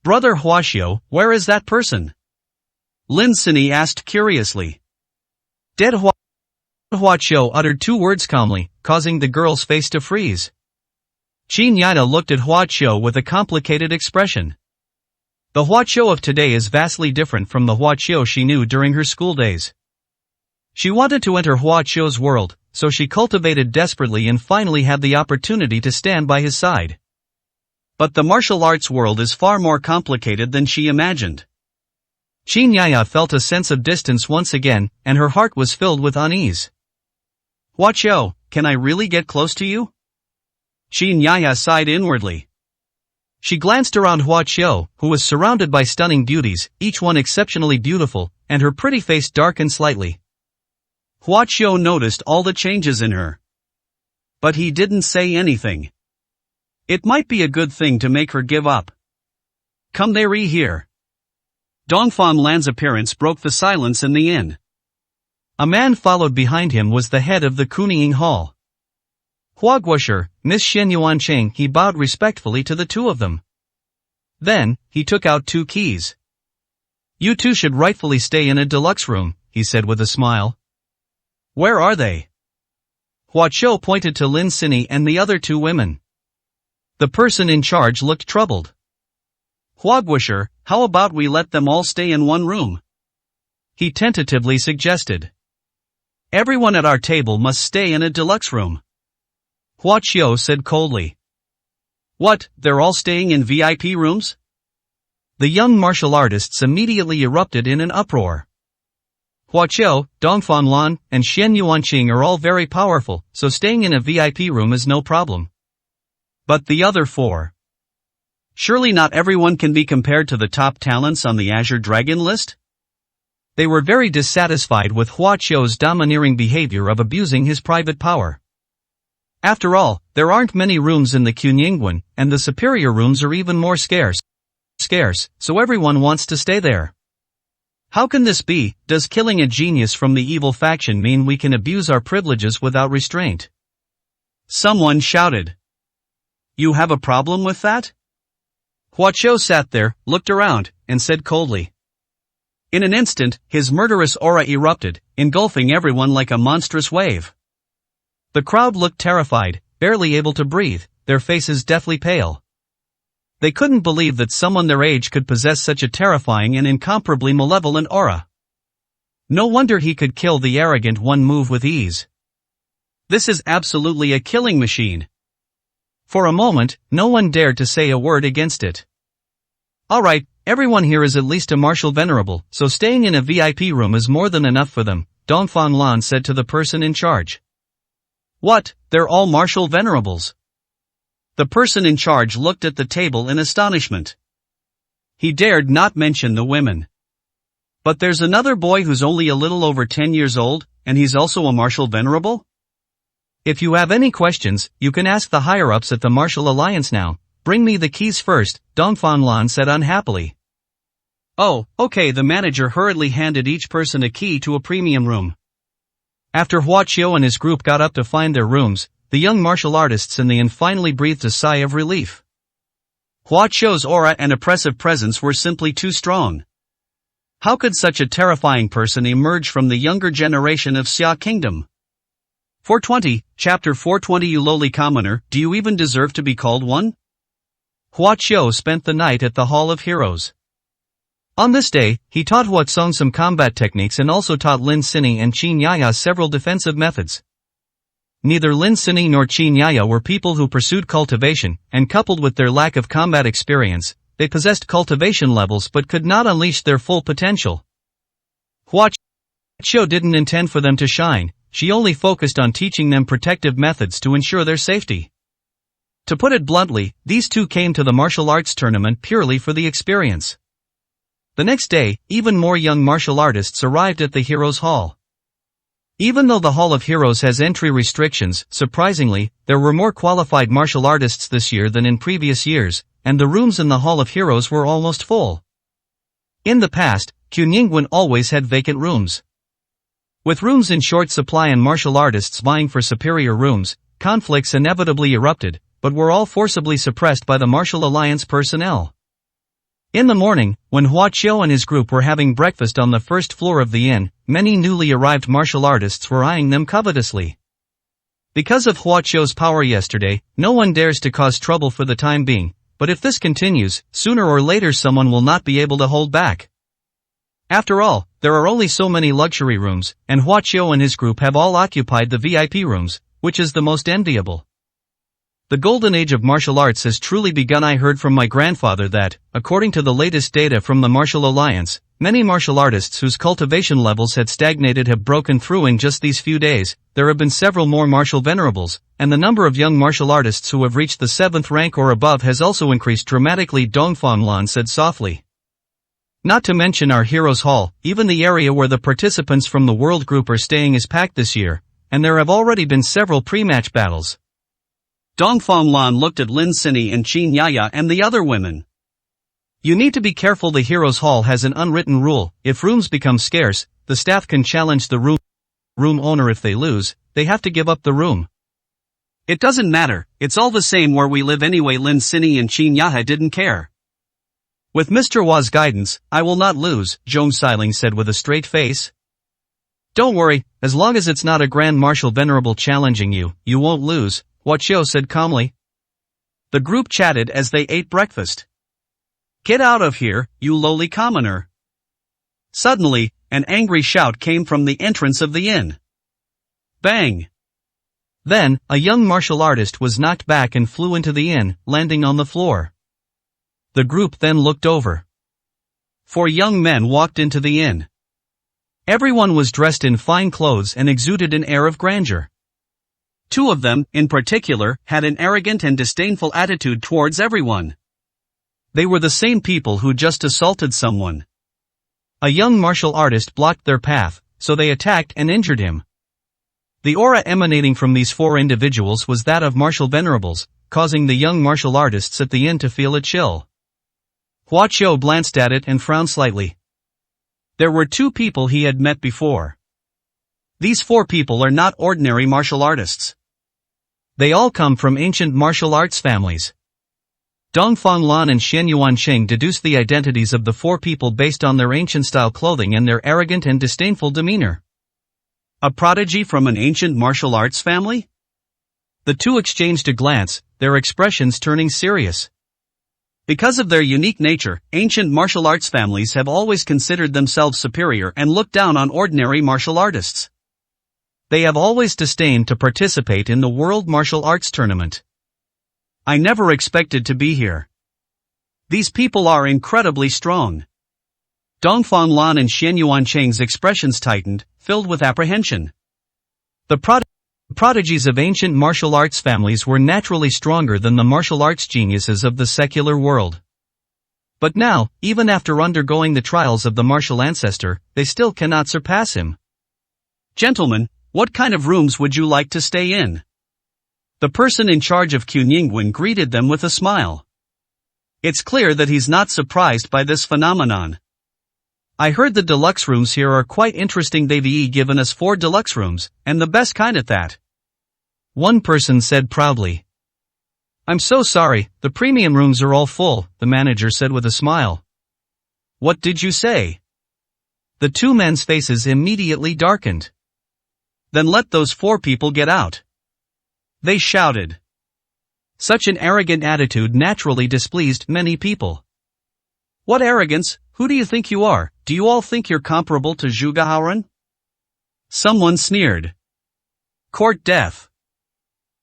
Brother Huaqiu, where is that person? Lin Sini asked curiously. Dead. Huaqiu uttered 2 words calmly, causing the girl's face to freeze. Qin Yaya looked at Huaqiu with a complicated expression. The Huaqiu of today is vastly different from the Huaqiu she knew during her school days. She wanted to enter Huaqiu's world, so she cultivated desperately and finally had the opportunity to stand by his side. But the martial arts world is far more complicated than she imagined. Qin Yaya felt a sense of distance once again, and her heart was filled with unease. Hua Qiu, can I really get close to you? Qin Yaya sighed inwardly. She glanced around Hua Qiu, who was surrounded by stunning beauties, each one exceptionally beautiful, and her pretty face darkened slightly. Hua Qiu noticed all the changes in her. But he didn't say anything. It might be a good thing to make her give up. Come there here. Dongfang Lan's appearance broke the silence in the inn. A man followed behind him was the head of the Kuning Hall. Hua Guosher, Miss Shen Yuanqing. He bowed respectfully to the two of them. Then, he took out 2 keys. You two should rightfully stay in a deluxe room, he said with a smile. Where are they? Hua Qiu pointed to Lin Sini and the other 2 women. The person in charge looked troubled. Hua Guosher, how about we let them all stay in one room? He tentatively suggested. Everyone at our table must stay in a deluxe room. Hua Qiu said coldly. What, they're all staying in VIP rooms? The young martial artists immediately erupted in an uproar. Hua Qiu, Dongfang Lan, and Shen Yuanqing are all very powerful, so staying in a VIP room is no problem. But the other 4? Surely not everyone can be compared to the top talents on the Azure Dragon list? They were very dissatisfied with Hua Qiu's domineering behavior of abusing his private power. After all, there aren't many rooms in the Quningguan, and the superior rooms are even more scarce, so everyone wants to stay there. How can this be? Does killing a genius from the evil faction mean we can abuse our privileges without restraint? Someone shouted. You have a problem with that? Hua Qiu sat there, looked around, and said coldly. In an instant, his murderous aura erupted, engulfing everyone like a monstrous wave. The crowd looked terrified, barely able to breathe, their faces deathly pale. They couldn't believe that someone their age could possess such a terrifying and incomparably malevolent aura. No wonder he could kill the arrogant one move with ease. This is absolutely a killing machine. For a moment, no one dared to say a word against it. Alright, everyone here is at least a martial venerable, so staying in a VIP room is more than enough for them, Dongfang Lan said to the person in charge. What, they're all martial venerables? The person in charge looked at the table in astonishment. He dared not mention the women. But there's another boy who's only a little over 10 years old, and he's also a martial venerable? If you have any questions, you can ask the higher-ups at the Martial Alliance now. Bring me the keys first, Dongfang Lan said unhappily. Oh, okay. The manager hurriedly handed each person a key to a premium room. After Hua Qiu and his group got up to find their rooms, the young martial artists in the inn finally breathed a sigh of relief. Hua Qiu's aura and oppressive presence were simply too strong. How could such a terrifying person emerge from the younger generation of Xia Kingdom? 420, Chapter 420. You lowly commoner, do you even deserve to be called one? Hua Qiu spent the night at the Hall of Heroes. On this day, he taught Hua Tsong some combat techniques and also taught Lin Sini and Qin Yaya several defensive methods. Neither Lin Sini nor Qin Yaya were people who pursued cultivation, and coupled with their lack of combat experience, they possessed cultivation levels but could not unleash their full potential. Hua Qiu didn't intend for them to shine, she only focused on teaching them protective methods to ensure their safety. To put it bluntly, these two came to the martial arts tournament purely for the experience. The next day, even more young martial artists arrived at the Heroes Hall. Even though the Hall of Heroes has entry restrictions, surprisingly, there were more qualified martial artists this year than in previous years, and the rooms in the Hall of Heroes were almost full. In the past, Quningguan always had vacant rooms. With rooms in short supply and martial artists vying for superior rooms, conflicts inevitably erupted, but were all forcibly suppressed by the Martial Alliance personnel. In the morning, when Hua Qiu and his group were having breakfast on the first floor of the inn, many newly arrived martial artists were eyeing them covetously. Because of Hua Qiu's power yesterday, no one dares to cause trouble for the time being, but if this continues, sooner or later someone will not be able to hold back. After all, there are only so many luxury rooms, and Hua Qiu and his group have all occupied the VIP rooms, which is the most enviable. The golden age of martial arts has truly begun. I heard from my grandfather that, according to the latest data from the Martial Alliance, many martial artists whose cultivation levels had stagnated have broken through in just these few days. There have been several more martial venerables, and the number of young martial artists who have reached the 7th rank or above has also increased dramatically, Dongfang Lan said softly. Not to mention our Heroes Hall, even the area where the participants from the World Group are staying is packed this year, and there have already been several pre-match battles. Dongfang Lan looked at Lin Sini and Qin Yaya and the other women. You need to be careful. The Heroes Hall has an unwritten rule: if rooms become scarce, the staff can challenge the room owner. If they lose, they have to give up the room. It doesn't matter, it's all the same where we live anyway. Lin Sini and Qin Yaya didn't care. With Mr. Wa's guidance, I will not lose, Zhong Xiling said with a straight face. Don't worry, as long as it's not a Grand Marshal Venerable challenging you, you won't lose, Hua Qiu said calmly. The group chatted as they ate breakfast. Get out of here, you lowly commoner. Suddenly, an angry shout came from the entrance of the inn. Bang! Then, a young martial artist was knocked back and flew into the inn, landing on the floor. The group then looked over. 4 young men walked into the inn. Everyone was dressed in fine clothes and exuded an air of grandeur. 2 of them, in particular, had an arrogant and disdainful attitude towards everyone. They were the same people who just assaulted someone. A young martial artist blocked their path, so they attacked and injured him. The aura emanating from these 4 individuals was that of martial venerables, causing the young martial artists at the inn to feel a chill. Hua Qiu glanced at it and frowned slightly. There were 2 people he had met before. These 4 people are not ordinary martial artists. They all come from ancient martial arts families. Dongfang Lan and Shen Yuanqing deduced the identities of the 4 people based on their ancient-style clothing and their arrogant and disdainful demeanor. A prodigy from an ancient martial arts family? The 2 exchanged a glance, their expressions turning serious. Because of their unique nature, ancient martial arts families have always considered themselves superior and looked down on ordinary martial artists. They have always disdained to participate in the World Martial Arts Tournament. I never expected to be here. These people are incredibly strong. Dongfang Lan and Shen Yuanqing's expressions tightened, filled with apprehension. The prodigies of ancient martial arts families were naturally stronger than the martial arts geniuses of the secular world. But now, even after undergoing the trials of the martial ancestor, they still cannot surpass him. Gentlemen, what kind of rooms would you like to stay in? The person in charge of Quningwen greeted them with a smile. It's clear that he's not surprised by this phenomenon. I heard the deluxe rooms here are quite interesting. They've given us 4 deluxe rooms, and the best kind at that. One person said proudly. I'm so sorry, the premium rooms are all full, the manager said with a smile. What did you say? The 2 men's faces immediately darkened. Then let those 4 people get out. They shouted. Such an arrogant attitude naturally displeased many people. What arrogance? Who do you think you are? Do you all think you're comparable to Zhuge Haoren? Someone sneered. Court death.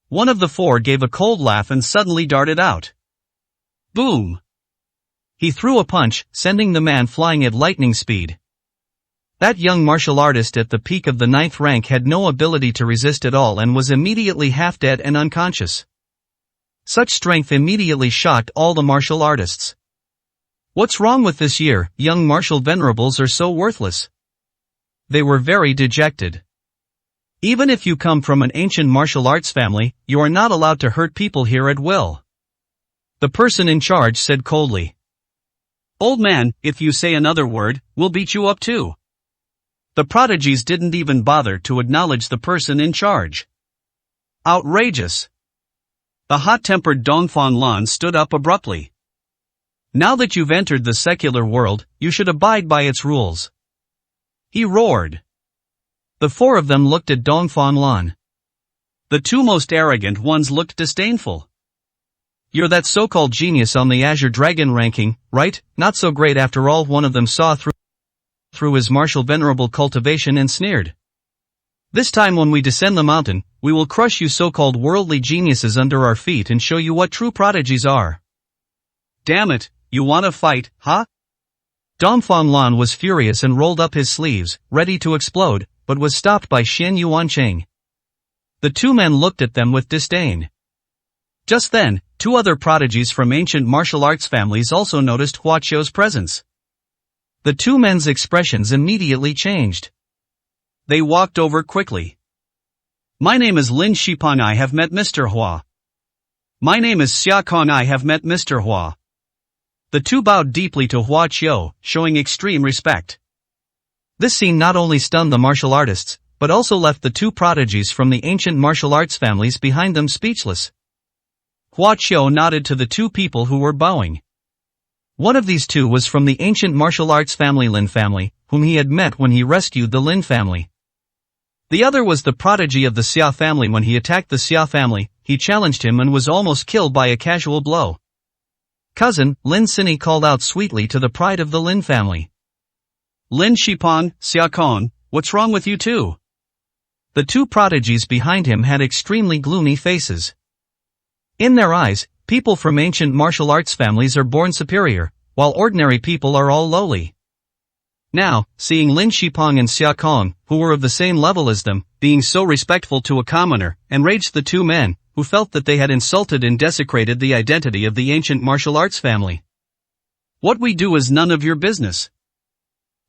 One of the 4 gave a cold laugh and suddenly darted out. Boom! He threw a punch, sending the man flying at lightning speed. That young martial artist at the peak of the 9th rank had no ability to resist at all and was immediately half dead and unconscious. Such strength immediately shocked all the martial artists. What's wrong with this year? Young martial venerables are so worthless. They were very dejected. Even if you come from an ancient martial arts family, you are not allowed to hurt people here at will. The person in charge said coldly. Old man, if you say another word, we'll beat you up too. The prodigies didn't even bother to acknowledge the person in charge. Outrageous. The hot-tempered Dongfang Lan stood up abruptly. Now that you've entered the secular world, you should abide by its rules. He roared. The 4 of them looked at Dongfang Lan. The 2 most arrogant ones looked disdainful. You're that so-called genius on the Azure Dragon ranking, right? Not so great after all. One of them saw through his martial venerable cultivation and sneered. This time when we descend the mountain, we will crush you so-called worldly geniuses under our feet and show you what true prodigies are. Damn it, you wanna fight, huh? Dongfang Lan was furious and rolled up his sleeves, ready to explode, but was stopped by Xian Yuancheng. The two men looked at them with disdain. Just then, two other prodigies from ancient martial arts families also noticed Hua Qiu's presence. The two men's expressions immediately changed. They walked over quickly. My name is Lin Shipeng. I have met Mr. Hua. My name is Xia Kong. I have met Mr. Hua. The two bowed deeply to Hua Qiu, showing extreme respect. This scene not only stunned the martial artists, but also left the two prodigies from the ancient martial arts families behind them speechless. Hua Qiu nodded to the two people who were bowing. One of these two was from the ancient martial arts family Lin family, whom he had met when he rescued the Lin family. The other was the prodigy of the Xia family. When he attacked the Xia family, he challenged him and was almost killed by a casual blow. Cousin, Lin Sini called out sweetly to the pride of the Lin family. Lin Shipeng, Xia Kong, what's wrong with you two? The two prodigies behind him had extremely gloomy faces. In their eyes, people from ancient martial arts families are born superior, while ordinary people are all lowly. Now, seeing Lin Shipeng and Xia Kong, who were of the same level as them, being so respectful to a commoner, enraged the two men, who felt that they had insulted and desecrated the identity of the ancient martial arts family. What we do is none of your business.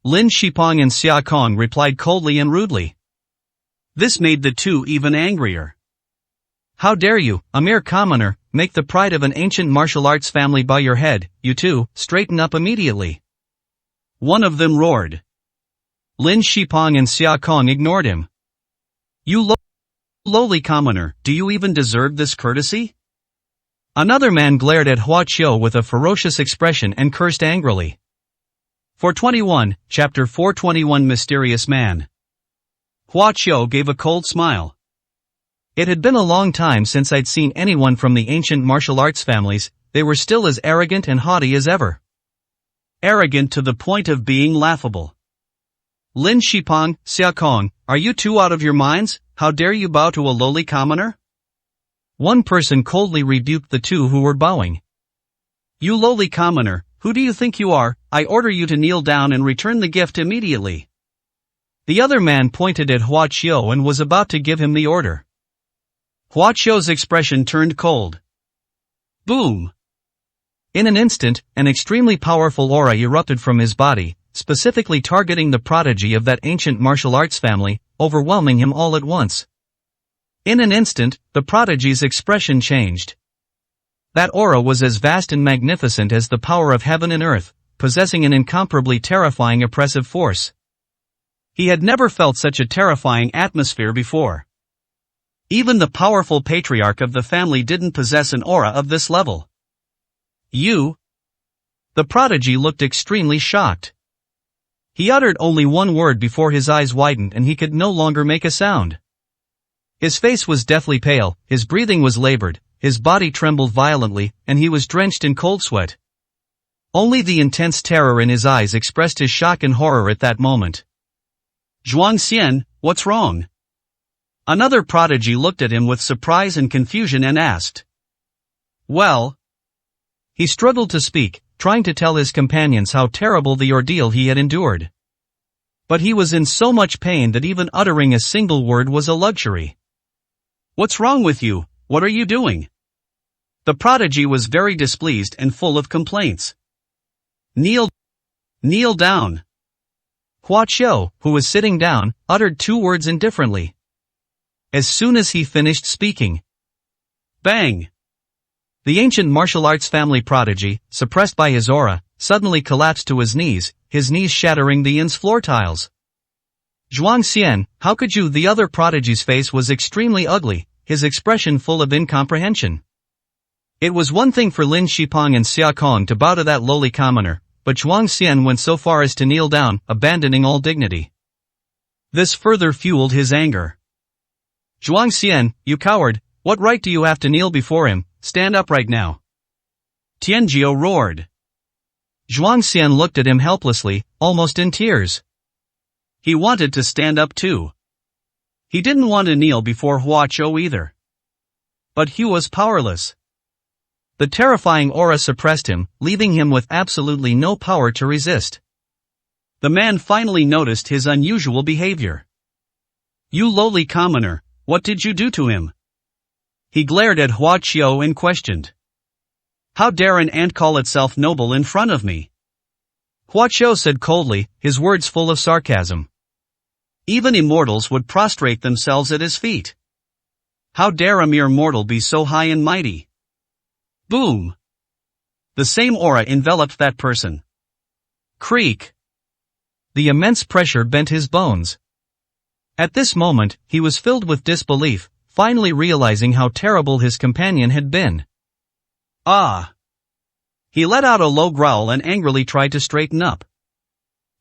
Lin Shipeng and Xia Kong replied coldly and rudely. This made the two even angrier. How dare you, a mere commoner, make the pride of an ancient martial arts family bow your head? You two, straighten up immediately. One of them roared. Lin Shipeng and Xia Kong ignored him. You lowly commoner, do you even deserve this courtesy? Another man glared at Hua Qiu with a ferocious expression and cursed angrily. 421, Chapter 421 Mysterious Man. Hua Qiu gave a cold smile. It had been a long time since I'd seen anyone from the ancient martial arts families. They were still as arrogant and haughty as ever. Arrogant to the point of being laughable. Lin Shipeng, Xia Kong, are you two out of your minds? How dare you bow to a lowly commoner? One person coldly rebuked the two who were bowing. You lowly commoner, who do you think you are? I order you to kneel down and return the gift immediately. The other man pointed at Hua Qiu and was about to give him the order. Hua Qiu's expression turned cold. Boom! In an instant, an extremely powerful aura erupted from his body, specifically targeting the prodigy of that ancient martial arts family, overwhelming him all at once. In an instant, the prodigy's expression changed. That aura was as vast and magnificent as the power of heaven and earth, possessing an incomparably terrifying oppressive force. He had never felt such a terrifying atmosphere before. Even the powerful patriarch of the family didn't possess an aura of this level. You? The prodigy looked extremely shocked. He uttered only one word before his eyes widened and he could no longer make a sound. His face was deathly pale, his breathing was labored, his body trembled violently, and he was drenched in cold sweat. Only the intense terror in his eyes expressed his shock and horror at that moment. Zhuang Xian, what's wrong? Another prodigy looked at him with surprise and confusion and asked. Well? He struggled to speak, trying to tell his companions how terrible the ordeal he had endured. But he was in so much pain that even uttering a single word was a luxury. What's wrong with you? What are you doing? The prodigy was very displeased and full of complaints. Kneel down. Hua Qiu, who was sitting down, uttered two words indifferently. As soon as he finished speaking, bang! The ancient martial arts family prodigy, suppressed by his aura, suddenly collapsed to his knees shattering the inn's floor tiles. Zhuang Xian, how could you? The other prodigy's face was extremely ugly, his expression full of incomprehension. It was one thing for Lin Shipeng and Xia Kong to bow to that lowly commoner, but Zhuang Xian went so far as to kneel down, abandoning all dignity. This further fueled his anger. Zhuang Xian, you coward, what right do you have to kneel before him? Stand up right now. Tianjiu roared. Zhuang Xian looked at him helplessly, almost in tears. He wanted to stand up too. He didn't want to kneel before Hua Chou either. But Hu was powerless. The terrifying aura suppressed him, leaving him with absolutely no power to resist. The man finally noticed his unusual behavior. "You lowly commoner, what did you do to him?" He glared at Hua Chou and questioned. "How dare an ant call itself noble in front of me?" Hua Chou said coldly, his words full of sarcasm. "Even immortals would prostrate themselves at his feet. How dare a mere mortal be so high and mighty?" Boom! The same aura enveloped that person. Creak! The immense pressure bent his bones. At this moment, he was filled with disbelief, finally realizing how terrible his companion had been. Ah! He let out a low growl and angrily tried to straighten up.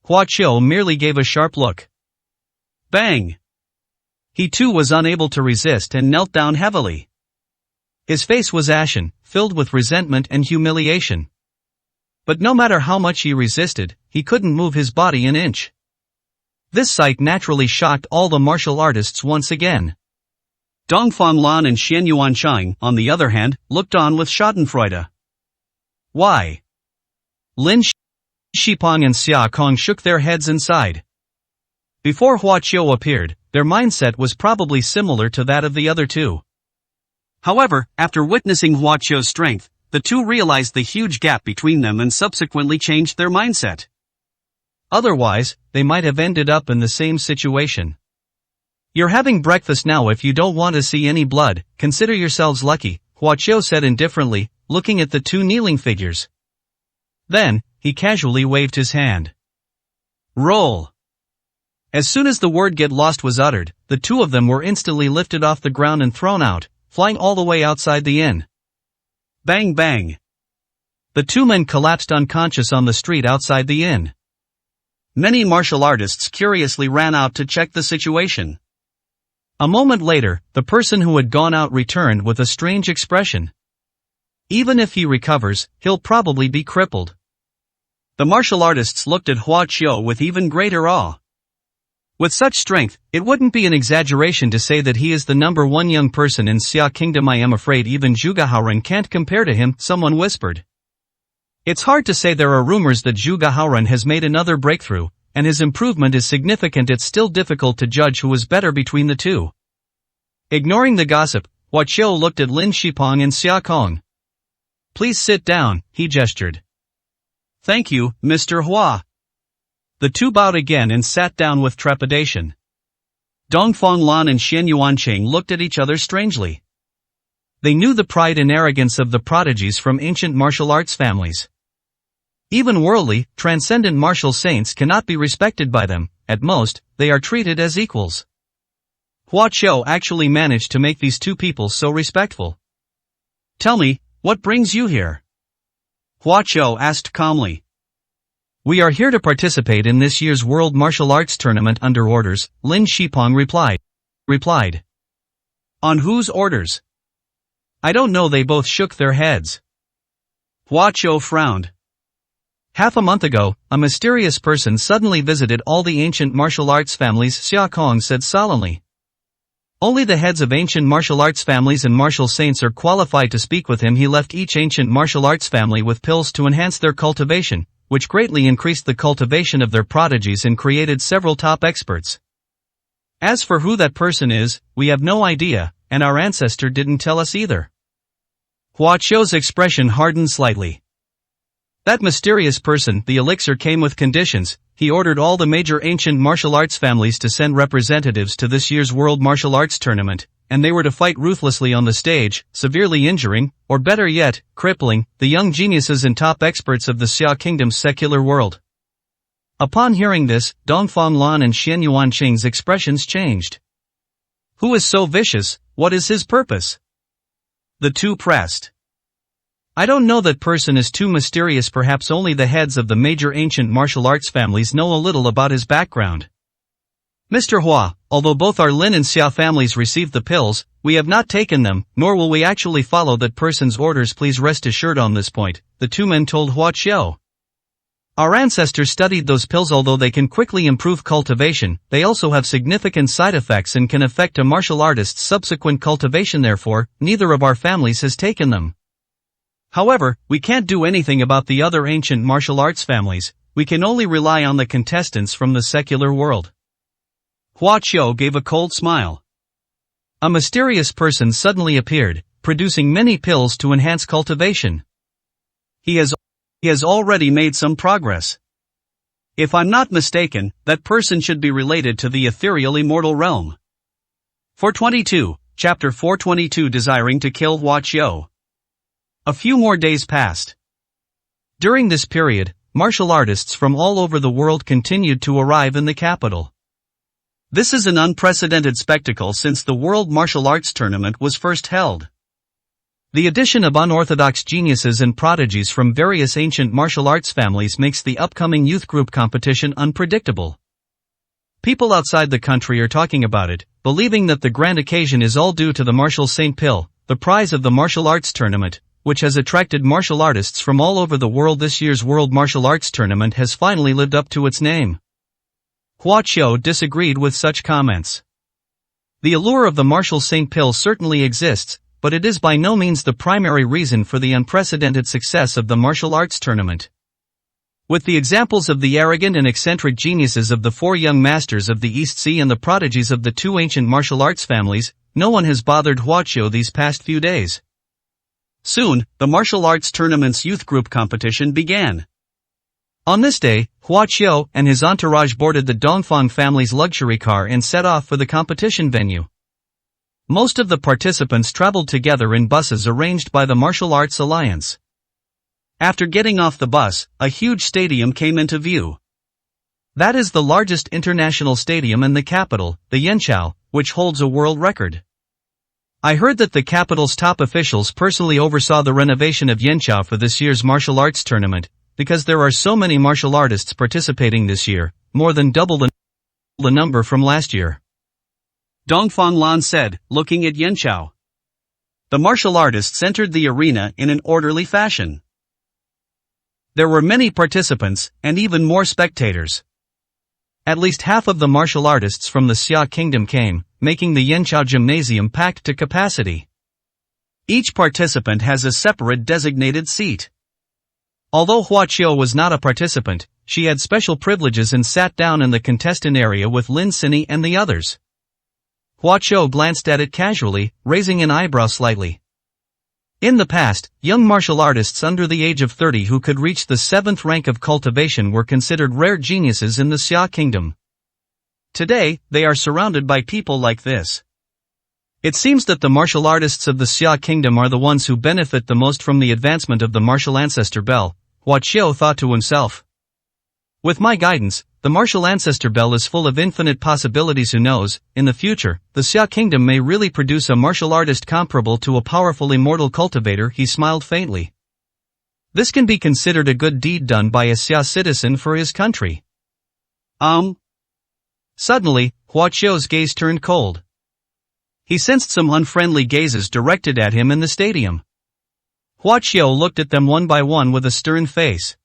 Hua Chou merely gave a sharp look. Bang! He too was unable to resist and knelt down heavily. His face was ashen, filled with resentment and humiliation. But no matter how much he resisted, he couldn't move his body an inch. This sight naturally shocked all the martial artists once again. Dongfang Lan and Xian Yuancheng, on the other hand, looked on with schadenfreude. Why? Lin Shipong and Xia Kong shook their heads and sighed. Before Hua Chou appeared, their mindset was probably similar to that of the other two. However, after witnessing Hua Chou's strength, the two realized the huge gap between them and subsequently changed their mindset. Otherwise, they might have ended up in the same situation. "You're having breakfast now. If you don't want to see any blood, consider yourselves lucky," Hua Chou said indifferently, looking at the two kneeling figures. Then, he casually waved his hand. Roll! As soon as the word "get lost" was uttered, the two of them were instantly lifted off the ground and thrown out, flying all the way outside the inn. Bang bang! The two men collapsed unconscious on the street outside the inn. Many martial artists curiously ran out to check the situation. A moment later, the person who had gone out returned with a strange expression. Even if he recovers, he'll probably be crippled. The martial artists looked at Hua Chou with even greater awe. With such strength, it wouldn't be an exaggeration to say that he is the number one young person in Xia Kingdom. "I am afraid even Zhuge Haoren can't compare to him," someone whispered. It's hard to say. There are rumors that Zhuge Haoren has made another breakthrough, and his improvement is significant. It's still difficult to judge who is better between the two. Ignoring the gossip, Hua Chou looked at Lin Shipong and Xia Kong. "Please sit down," he gestured. "Thank you, Mr. Hua." The two bowed again and sat down with trepidation. Dongfang Lan and Xian Yuancheng looked at each other strangely. They knew the pride and arrogance of the prodigies from ancient martial arts families. Even worldly, transcendent martial saints cannot be respected by them. At most, they are treated as equals. Hua Chou actually managed to make these two people so respectful. "Tell me, what brings you here?" Hua Chou asked calmly. "We are here to participate in this year's World Martial Arts Tournament under orders," Lin Shipong replied. "On whose orders?" "I don't know." They both shook their heads. Hua Chou frowned. "Half a month ago, a mysterious person suddenly visited all the ancient martial arts families," Xia Kong said solemnly. "Only the heads of ancient martial arts families and martial saints are qualified to speak with him. He left each ancient martial arts family with pills to enhance their cultivation, which greatly increased the cultivation of their prodigies and created several top experts. As for who that person is, we have no idea, and our ancestor didn't tell us either." Hua Chou's expression hardened slightly. "That mysterious person, the elixir came with conditions. He ordered all the major ancient martial arts families to send representatives to this year's World Martial Arts Tournament, and they were to fight ruthlessly on the stage, severely injuring, or better yet, crippling, the young geniuses and top experts of the Xia Kingdom's secular world." Upon hearing this, Dongfang Lan and Xian Yuancheng's expressions changed. "Who is so vicious? What is his purpose?" The two pressed. "I don't know. That person is too mysterious. Perhaps only the heads of the major ancient martial arts families know a little about his background. Mr. Hua, although both our Lin and Xia families received the pills, we have not taken them, nor will we actually follow that person's orders. Please rest assured on this point," the two men told Hua Chou. Our ancestors studied those pills. Although they can quickly improve cultivation, they also have significant side effects and can affect a martial artist's subsequent cultivation. Therefore, neither of our families has taken them. However, we can't do anything about the other ancient martial arts families. We can only rely on the contestants from the secular world. Hua Qiu gave a cold smile. A mysterious person suddenly appeared, producing many pills to enhance cultivation. He has already made some progress. If I'm not mistaken, that person should be related to the ethereal immortal realm. 422, Chapter 422, Desiring to kill Hua Qiu. A few more days passed. During this period, martial artists from all over the world continued to arrive in the capital. This is an unprecedented spectacle since the World Martial Arts Tournament was first held. The addition of unorthodox geniuses and prodigies from various ancient martial arts families makes the upcoming youth group competition unpredictable. People outside the country are talking about it, believing that the grand occasion is all due to the Martial Saint Pill, the prize of the martial arts tournament, which has attracted martial artists from all over the world. This year's World Martial Arts Tournament has finally lived up to its name. Hua Qiu disagreed with such comments. The allure of the Martial Saint Pill certainly exists, but it is by no means the primary reason for the unprecedented success of the martial arts tournament. With the examples of the arrogant and eccentric geniuses of the 4 young masters of the East Sea and the prodigies of the 2 ancient martial arts families, no one has bothered Hua Qiu these past few days. Soon, the martial arts tournament's youth group competition began. On this day, Hua Qiu and his entourage boarded the Dongfang family's luxury car and set off for the competition venue. Most of the participants traveled together in buses arranged by the Martial Arts Alliance. After getting off the bus, a huge stadium came into view. That is the largest international stadium in the capital, the Yanqiao, which holds a world record. I heard that the capital's top officials personally oversaw the renovation of Yanqiao for this year's martial arts tournament, because there are so many martial artists participating this year, more than double the number from last year. Dongfang Lan said, looking at Yanqiao. The martial artists entered the arena in an orderly fashion. There were many participants, and even more spectators. At least half of the martial artists from the Xia Kingdom came, making the Yanqiao Gymnasium packed to capacity. Each participant has a separate designated seat. Although Hua Qiu was not a participant, she had special privileges and sat down in the contestant area with Lin Sini and the others. Hua Qiu glanced at it casually, raising an eyebrow slightly. In the past, young martial artists under the age of 30 who could reach the 7th rank of cultivation were considered rare geniuses in the Xia Kingdom. Today, they are surrounded by people like this. It seems that the martial artists of the Xia Kingdom are the ones who benefit the most from the advancement of the martial ancestor bell, Hua Qiu thought to himself. With my guidance, the martial ancestor bell is full of infinite possibilities. Who knows, in the future, the Xia Kingdom may really produce a martial artist comparable to a powerful immortal cultivator. He smiled faintly. This can be considered a good deed done by a Xia citizen for his country. Suddenly, Hua Qiu's gaze turned cold. He sensed some unfriendly gazes directed at him in the stadium. Hua Qiu looked at them one by one with a stern face.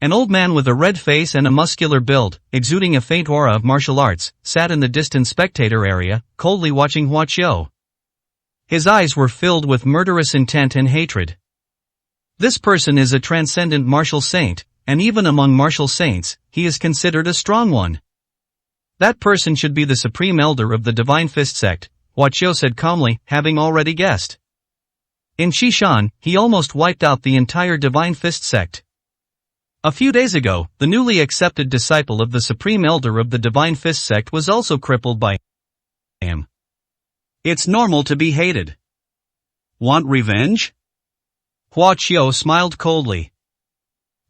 An old man with a red face and a muscular build, exuding a faint aura of martial arts, sat in the distant spectator area, coldly watching Hua Qiu. His eyes were filled with murderous intent and hatred. This person is a transcendent martial saint, and even among martial saints, he is considered a strong one. That person should be the supreme elder of the Divine Fist sect, Hua Qiu said calmly, having already guessed. In Xishan, he almost wiped out the entire Divine Fist sect. A few days ago, the newly accepted disciple of the Supreme Elder of the Divine Fist sect was also crippled by him. It's normal to be hated. Want revenge? Hua Qiu smiled coldly.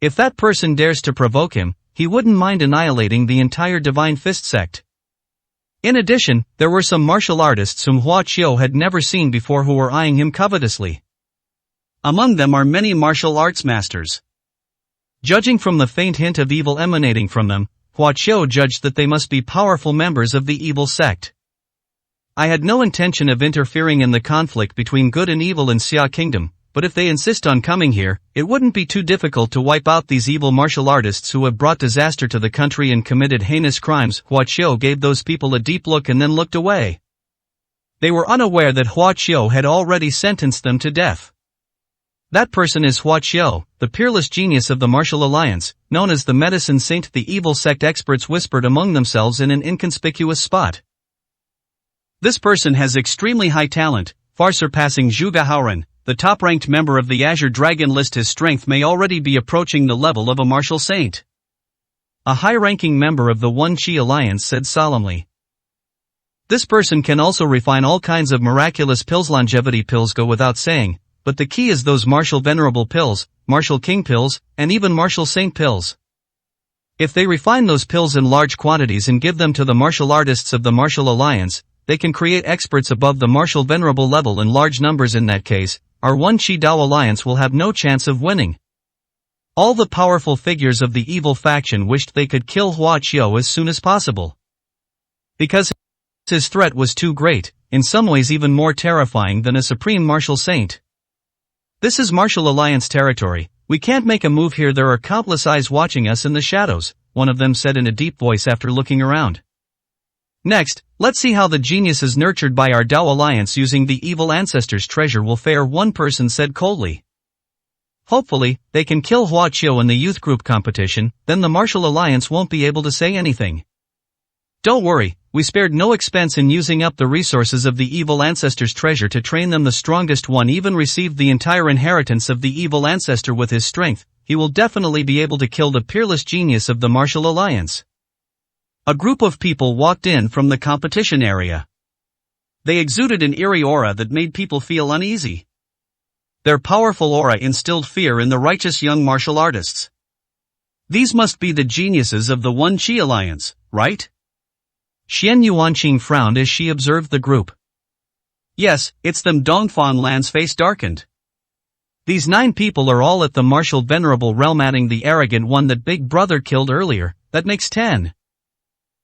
If that person dares to provoke him, he wouldn't mind annihilating the entire Divine Fist sect. In addition, there were some martial artists whom Hua Qiu had never seen before who were eyeing him covetously. Among them are many martial arts masters. Judging from the faint hint of evil emanating from them, Hua Qiu judged that they must be powerful members of the evil sect. I had no intention of interfering in the conflict between good and evil in Xia Kingdom, but if they insist on coming here, it wouldn't be too difficult to wipe out these evil martial artists who have brought disaster to the country and committed heinous crimes." Hua Qiu gave those people a deep look and then looked away. They were unaware that Hua Qiu had already sentenced them to death. That person is Hua Qiu, the peerless genius of the Martial Alliance, known as the Medicine Saint. The evil sect experts whispered among themselves in an inconspicuous spot. This person has extremely high talent, far surpassing Zhu Haoran, the top-ranked member of the Azure Dragon list. His strength may already be approaching the level of a martial saint. A high-ranking member of the One Qi Alliance said solemnly. This person can also refine all kinds of miraculous pills. Longevity pills go without saying, but the key is those martial venerable pills, martial king pills, and even martial saint pills. If they refine those pills in large quantities and give them to the martial artists of the Martial Alliance, they can create experts above the martial venerable level in large numbers. In that case, our One Qi Dao Alliance will have no chance of winning. All the powerful figures of the evil faction wished they could kill Hua Qiu as soon as possible. Because his threat was too great, in some ways even more terrifying than a supreme martial saint. "This is Martial Alliance territory, we can't make a move here. There are countless eyes watching us in the shadows," one of them said in a deep voice after looking around. "Next, let's see how the geniuses nurtured by our Dao Alliance using the evil ancestors' treasure will fare," one person said coldly. "Hopefully, they can kill Hua Qiu in the youth group competition, then the Martial Alliance won't be able to say anything. Don't worry, we spared no expense in using up the resources of the evil ancestors' treasure to train them. The strongest one even received the entire inheritance of the evil ancestor. With his strength, he will definitely be able to kill the peerless genius of the Martial Alliance." A group of people walked in from the competition area. They exuded an eerie aura that made people feel uneasy. Their powerful aura instilled fear in the righteous young martial artists. These must be the geniuses of the One Qi Alliance, right? Xian Yuanqing frowned as she observed the group. "Yes, it's them." Dongfang Lan's face darkened. "These 9 people are all at the martial venerable realm, adding the arrogant one that Big Brother killed earlier. That makes 10.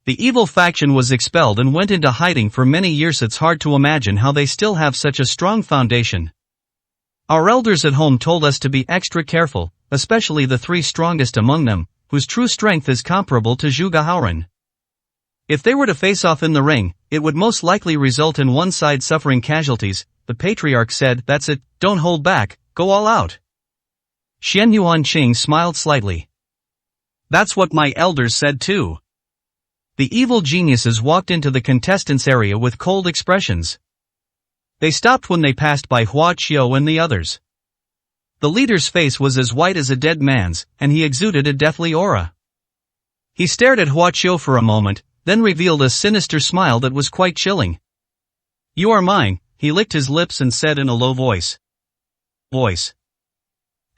The evil faction was expelled and went into hiding for many years. It's hard to imagine how they still have such a strong foundation. Our elders at home told us to be extra careful, especially the 3 strongest among them, whose true strength is comparable to Zhu Haoran. If they were to face off in the ring, it would most likely result in one side suffering casualties," the patriarch said. "That's it, don't hold back, go all out." Xian Yuanqing smiled slightly. "That's what my elders said too." The evil geniuses walked into the contestants' area with cold expressions. They stopped when they passed by Hua Qiu and the others. The leader's face was as white as a dead man's, and he exuded a deathly aura. He stared at Hua Qiu for a moment, then revealed a sinister smile that was quite chilling. "You are mine," he licked his lips and said in a low voice.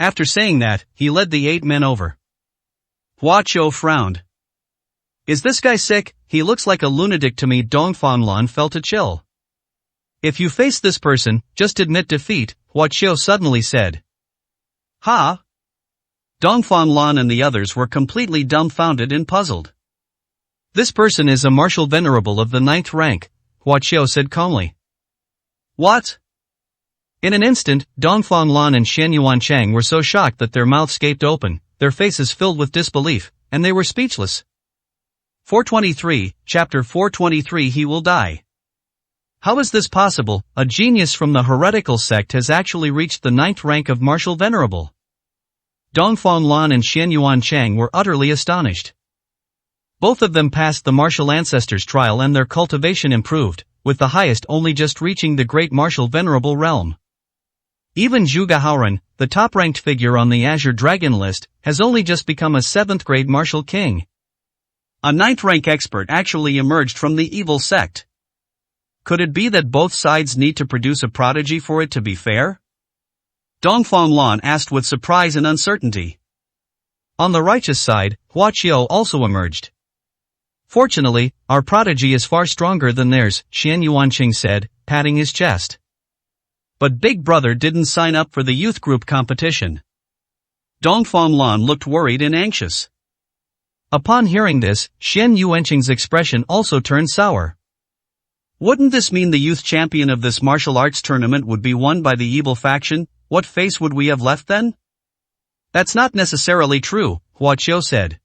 After saying that, he led the 8 men over. Hua Qiu frowned. "Is this guy sick? He looks like a lunatic to me." Dongfang Lan felt a chill. "If you face this person, just admit defeat," Hua Qiu suddenly said. "Ha?" Dongfang Lan and the others were completely dumbfounded and puzzled. "This person is a martial venerable of the 9th rank, Hua Qiu said calmly. "What?" In an instant, Dongfang Lan and Xian Yuanchang were so shocked that their mouths gaped open, their faces filled with disbelief, and they were speechless. 423, Chapter 423. He will die. How is this possible? A genius from the heretical sect has actually reached the 9th rank of martial venerable. Dongfang Lan and Xian Yuanchang were utterly astonished. Both of them passed the martial ancestors trial and their cultivation improved, with the highest only just reaching the great martial venerable realm. Even Zhu Haoran, the top-ranked figure on the Azure Dragon list, has only just become a 7th grade martial king. A 9th rank expert actually emerged from the evil sect. Could it be that both sides need to produce a prodigy for it to be fair? Dongfang Lan asked with surprise and uncertainty. On the righteous side, Hua Qiu also emerged. Fortunately, our prodigy is far stronger than theirs, Xian Yuanqing said, patting his chest. But Big Brother didn't sign up for the youth group competition. Dongfang Lan looked worried and anxious. Upon hearing this, Xian Yuanqing's expression also turned sour. Wouldn't this mean the youth champion of this martial arts tournament would be won by the evil faction? what face would we have left then? That's not necessarily true, Hua Qiu said.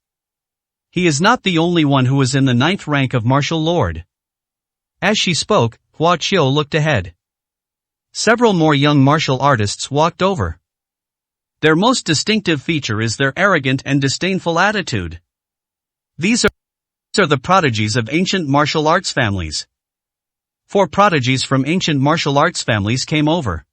He is not the only one who is in the 9th rank of martial lord. As she spoke, Hua Qiu looked ahead. Several more young martial artists walked over. Their most distinctive feature is their arrogant and disdainful attitude. These are the prodigies of ancient martial arts families. 4 prodigies from ancient martial arts families came over.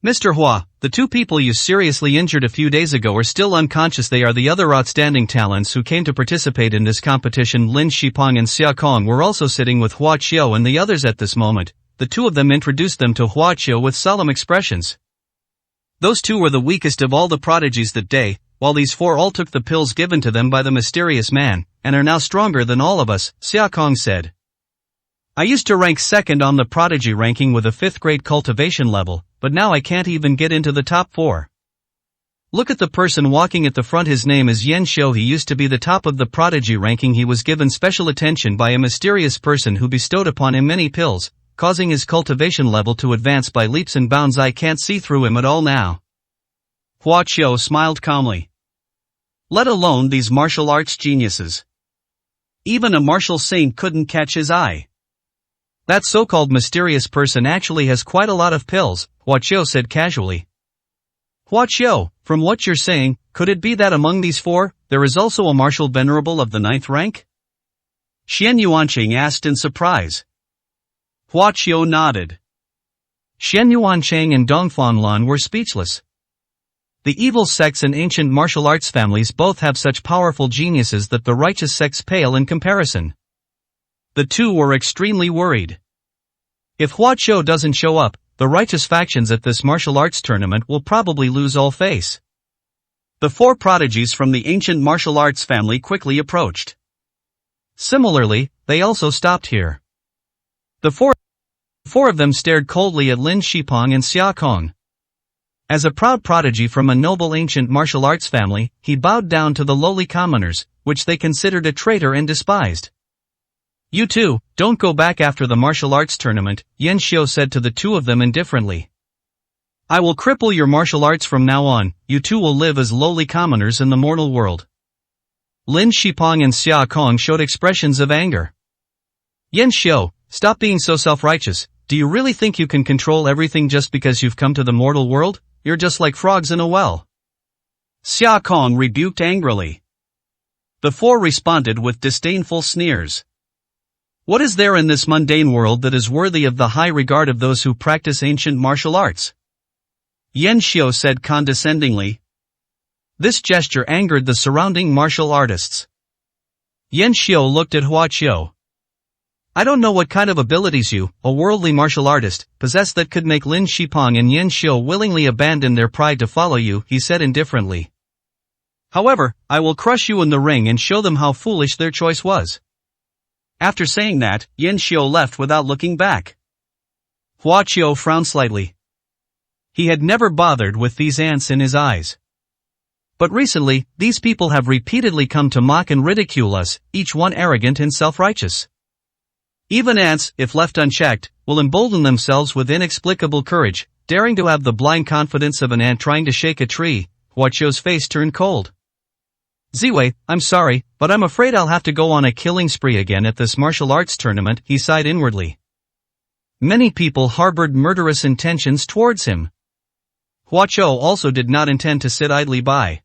Mr. Hua, the 2 people you seriously injured a few days ago are still unconscious. They are the other outstanding talents who came to participate in this competition. Lin Shipeng and Xia Kong were also sitting with Hua Qiu and the others at this moment. The 2 of them introduced them to Hua Qiu with solemn expressions. Those 2 were the weakest of all the prodigies that day, while these 4 all took the pills given to them by the mysterious man, and are now stronger than all of us, Xia Kong said. I used to rank 2nd on the prodigy ranking with a 5th grade cultivation level, but now I can't even get into the top 4. Look at the person walking at the front. His name is Yan Xiu. He used to be the top of the prodigy ranking. He was given special attention by a mysterious person who bestowed upon him many pills, causing his cultivation level to advance by leaps and bounds. I can't see through him at all now. Hua Qiu smiled calmly. Let alone these martial arts geniuses. Even a martial saint couldn't catch his eye. That so-called mysterious person actually has quite a lot of pills, Hua Qiu said casually. Hua Qiu, from what you're saying, could it be that among these 4, there is also a martial venerable of the 9th rank? Xian Yuanqing asked in surprise. Hua Qiu nodded. Xian Yuanqing and Dongfang Lan were speechless. The evil sects and ancient martial arts families both have such powerful geniuses that the righteous sects pale in comparison. The 2 were extremely worried. If Hua Qiu doesn't show up, the righteous factions at this martial arts tournament will probably lose all face. The 4 prodigies from the ancient martial arts family quickly approached. Similarly, they also stopped here. The four of them stared coldly at Lin Shipeng and Xia Kong. As a proud prodigy from a noble ancient martial arts family, he bowed down to the lowly commoners, which they considered a traitor and despised. You 2, don't go back after the martial arts tournament, Yan Xiu said to the 2 of them indifferently. I will cripple your martial arts from now on. You 2 will live as lowly commoners in the mortal world. Lin Shipeng and Xia Kong showed expressions of anger. Yan Xiu, stop being so self-righteous. Do you really think you can control everything just because you've come to the mortal world? You're just like frogs in a well. Xia Kong rebuked angrily. The 4 responded with disdainful sneers. What is there in this mundane world that is worthy of the high regard of those who practice ancient martial arts? Yan Xiu said condescendingly. This gesture angered the surrounding martial artists. Yan Xiu looked at Hua Qiu. I don't know what kind of abilities you, a worldly martial artist, possess that could make Lin Shipeng and Yan Xiu willingly abandon their pride to follow you, he said indifferently. However, I will crush you in the ring and show them how foolish their choice was. After saying that, Yan Xiu left without looking back. Hua Qiu frowned slightly. He had never bothered with these ants in his eyes. But recently, these people have repeatedly come to mock and ridicule us, each one arrogant and self-righteous. Even ants, if left unchecked, will embolden themselves with inexplicable courage, daring to have the blind confidence of an ant trying to shake a tree. Hua Qiu's face turned cold. Ziwei, I'm sorry, but I'm afraid I'll have to go on a killing spree again at this martial arts tournament, he sighed inwardly. Many people harbored murderous intentions towards him. Hua Qiu also did not intend to sit idly by.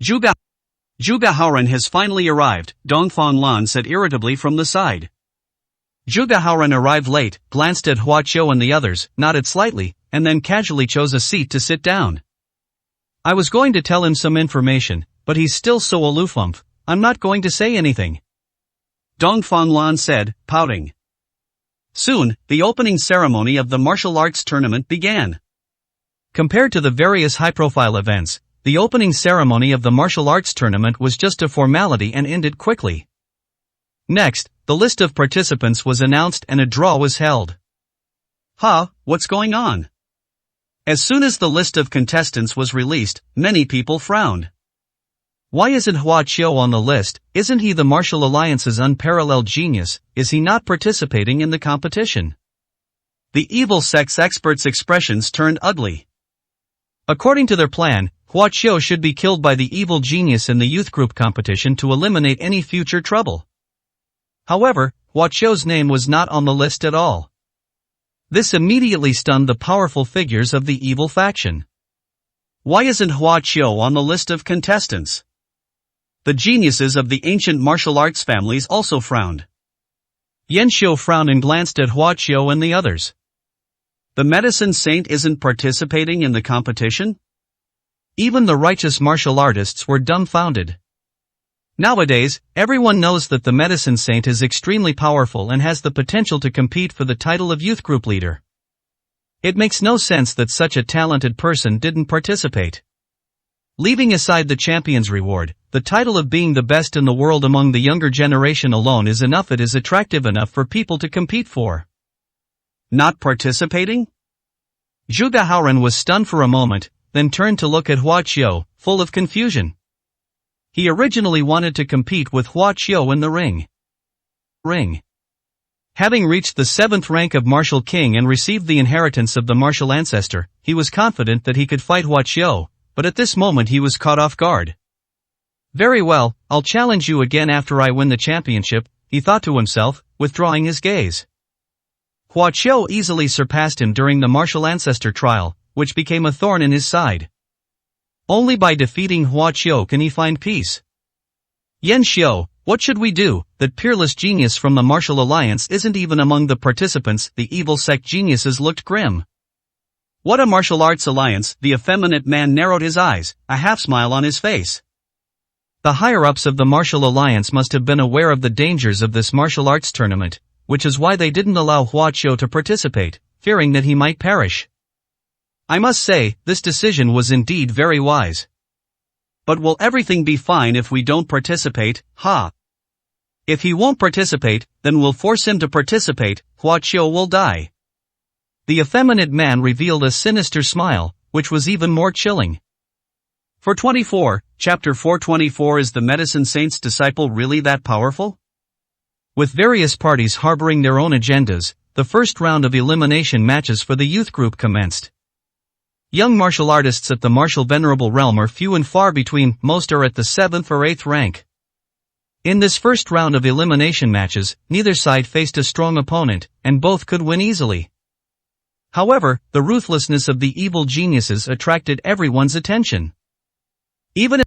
Zhuge Haoran has finally arrived, Dongfang Lan said irritably from the side. Zhuge Haoran arrived late, glanced at Hua Qiu and the others, nodded slightly, and then casually chose a seat to sit down. I was going to tell him some information, but he's still so aloof. I'm not going to say anything. Dongfang Lan said, pouting. Soon, the opening ceremony of the martial arts tournament began. Compared to the various high-profile events, the opening ceremony of the martial arts tournament was just a formality and ended quickly. Next, the list of participants was announced and a draw was held. What's going on? As soon as the list of contestants was released, many people frowned. Why isn't Hua Qiu on the list? Isn't he the Martial Alliance's unparalleled genius? Is he not participating in the competition? The evil sect's experts' expressions turned ugly. According to their plan, Hua Qiu should be killed by the evil genius in the youth group competition to eliminate any future trouble. However, Hua Qiu's name was not on the list at all. This immediately stunned the powerful figures of the evil faction. Why isn't Hua Qiu on the list of contestants? The geniuses of the ancient martial arts families also frowned. Yan Xiu frowned and glanced at Hua Qiu and the others. The medicine saint isn't participating in the competition? Even the righteous martial artists were dumbfounded. Nowadays, everyone knows that the medicine saint is extremely powerful and has the potential to compete for the title of youth group leader. It makes no sense that such a talented person didn't participate. Leaving aside the champion's reward, the title of being the best in the world among the younger generation alone is enough. It is attractive enough for people to compete for. Not participating? Zhuge Haoran was stunned for a moment, then turned to look at Hua Qiu, full of confusion. He originally wanted to compete with Hua Qiu in the ring. Having reached the 7th rank of Martial King and received the inheritance of the martial ancestor, he was confident that he could fight Hua Qiu, but at this moment he was caught off guard. Very well, I'll challenge you again after I win the championship, he thought to himself, withdrawing his gaze. Hua Qiu easily surpassed him during the martial ancestor trial, which became a thorn in his side. Only by defeating Hua Qiu can he find peace. Yan Xiu, what should we do? That peerless genius from the martial alliance isn't even among the participants. The evil sect geniuses looked grim. What a martial arts alliance! The effeminate man narrowed his eyes, a half-smile on his face. The higher-ups of the martial alliance must have been aware of the dangers of this martial arts tournament, which is why they didn't allow Hua Qiu to participate, fearing that he might perish. I must say, this decision was indeed very wise. But will everything be fine if we don't participate, ha? If he won't participate, then we'll force him to participate. Hua Qiu will die. The effeminate man revealed a sinister smile, which was even more chilling. 424, Chapter 424. Is the medicine saint's disciple really that powerful? With various parties harboring their own agendas, the first round of elimination matches for the youth group commenced. Young martial artists at the martial venerable realm are few and far between. Most are at the 7th or 8th rank. In this first round of elimination matches, neither side faced a strong opponent, and both could win easily. However, the ruthlessness of the evil geniuses attracted everyone's attention. Even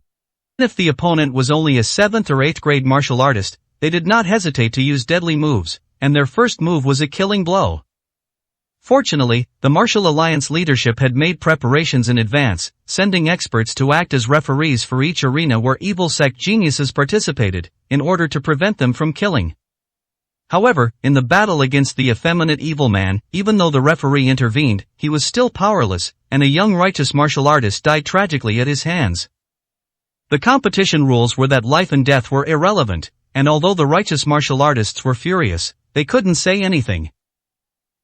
if the opponent was only a 7th or 8th grade martial artist, they did not hesitate to use deadly moves, and their first move was a killing blow. Fortunately, the martial alliance leadership had made preparations in advance, sending experts to act as referees for each arena where evil sect geniuses participated, in order to prevent them from killing. However, in the battle against the effeminate evil man, even though the referee intervened, he was still powerless, and a young righteous martial artist died tragically at his hands. The competition rules were that life and death were irrelevant, and although the righteous martial artists were furious, they couldn't say anything.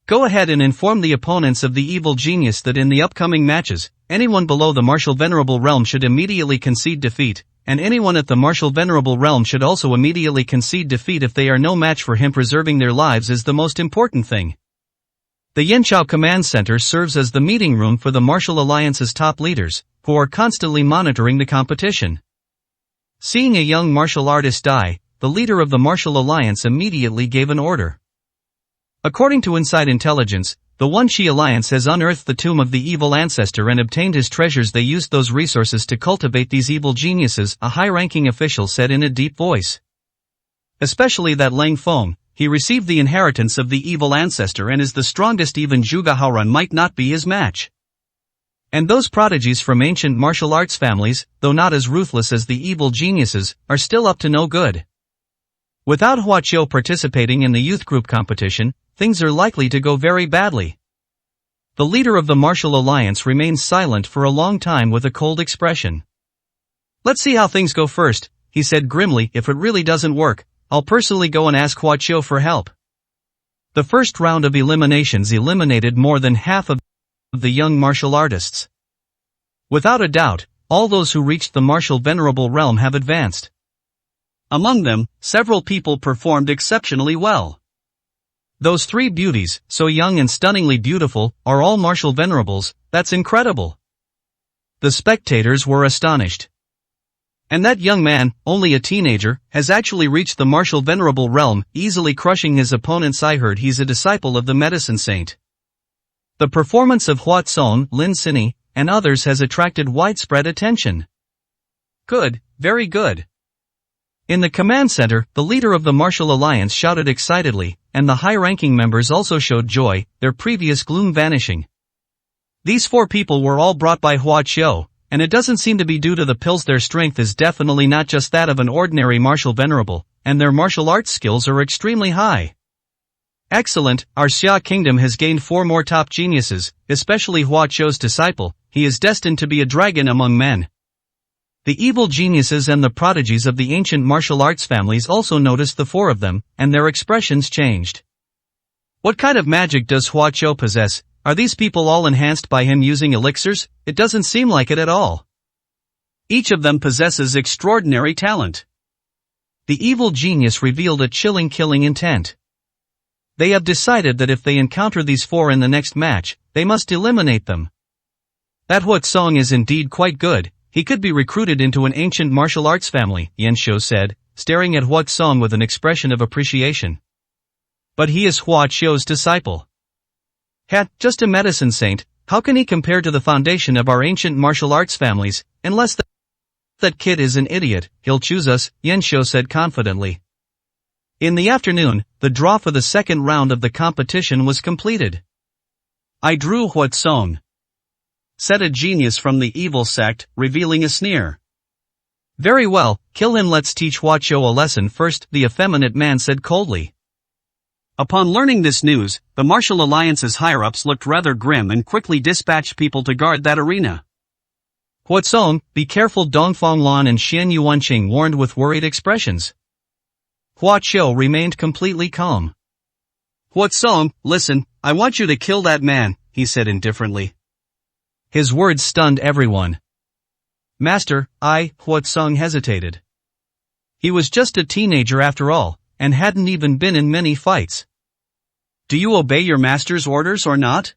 Go ahead and inform the opponents of the evil genius that in the upcoming matches, anyone below the martial venerable realm should immediately concede defeat, and anyone at the martial venerable realm should also immediately concede defeat if they are no match for him. Preserving their lives is the most important thing. The Yanchao Command Center serves as the meeting room for the martial alliance's top leaders, who are constantly monitoring the competition. Seeing a young martial artist die, the leader of the martial alliance immediately gave an order. According to inside intelligence, the One Qi Alliance has unearthed the tomb of the evil ancestor and obtained his treasures. They used those resources to cultivate these evil geniuses, a high-ranking official said in a deep voice. Especially that Lang Feng, he received the inheritance of the evil ancestor and is the strongest. Even Zhuge Haoran might not be his match. And those prodigies from ancient martial arts families, though not as ruthless as the evil geniuses, are still up to no good. Without Hua Qiu participating in the youth group competition, things are likely to go very badly. The leader of the martial alliance remains silent for a long time with a cold expression. Let's see how things go first, he said grimly. If it really doesn't work, I'll personally go and ask Hua Qiu for help. The first round of eliminations eliminated more than half of the young martial artists. Without a doubt, all those who reached the martial venerable realm have advanced. Among them, several people performed exceptionally well. Those three beauties, so young and stunningly beautiful, are all martial venerables. That's incredible. The spectators were astonished. And that young man, only a teenager, has actually reached the martial venerable realm, easily crushing his opponents. I heard he's a disciple of the medicine saint. The performance of Huat Song, Lin Sini, and others has attracted widespread attention. Good, very good. In the command center, the leader of the martial alliance shouted excitedly, and the high-ranking members also showed joy, their previous gloom vanishing. These 4 people were all brought by Hua Qiu, and it doesn't seem to be due to the pills. Their strength is definitely not just that of an ordinary martial venerable, and their martial arts skills are extremely high. Excellent, our Xia kingdom has gained 4 more top geniuses, especially Hua Qiu's disciple. He is destined to be a dragon among men. The evil geniuses and the prodigies of the ancient martial arts families also noticed the 4 of them, and their expressions changed. What kind of magic does Hua Qiu possess? Are these people all enhanced by him using elixirs? It doesn't seem like it at all. Each of them possesses extraordinary talent. The evil genius revealed a chilling killing intent. They have decided that if they encounter these 4 in the next match, they must eliminate them. That Huat Song is indeed quite good. He could be recruited into an ancient martial arts family, Yan Shou said, staring at Huat Song with an expression of appreciation. But he is Hua Qiu's disciple. Just a medicine saint, how can he compare to the foundation of our ancient martial arts families, unless that kid is an idiot? He'll choose us, Yan Shou said confidently. In the afternoon, the draw for the second round of the competition was completed. I drew Huat Song, said a genius from the evil sect, revealing a sneer. Very well, kill him. Let's teach Hua Qiu a lesson first, the effeminate man said coldly. Upon learning this news, the martial alliance's higher-ups looked rather grim and quickly dispatched people to guard that arena. Huat Song, be careful, Dongfang Lan and Xian Yuanqing warned with worried expressions. Hua Qiu remained completely calm. Huat Song, listen, I want you to kill that man, he said indifferently. His words stunned everyone. Master, Huat Song hesitated. He was just a teenager after all, and hadn't even been in many fights. Do you obey your master's orders or not?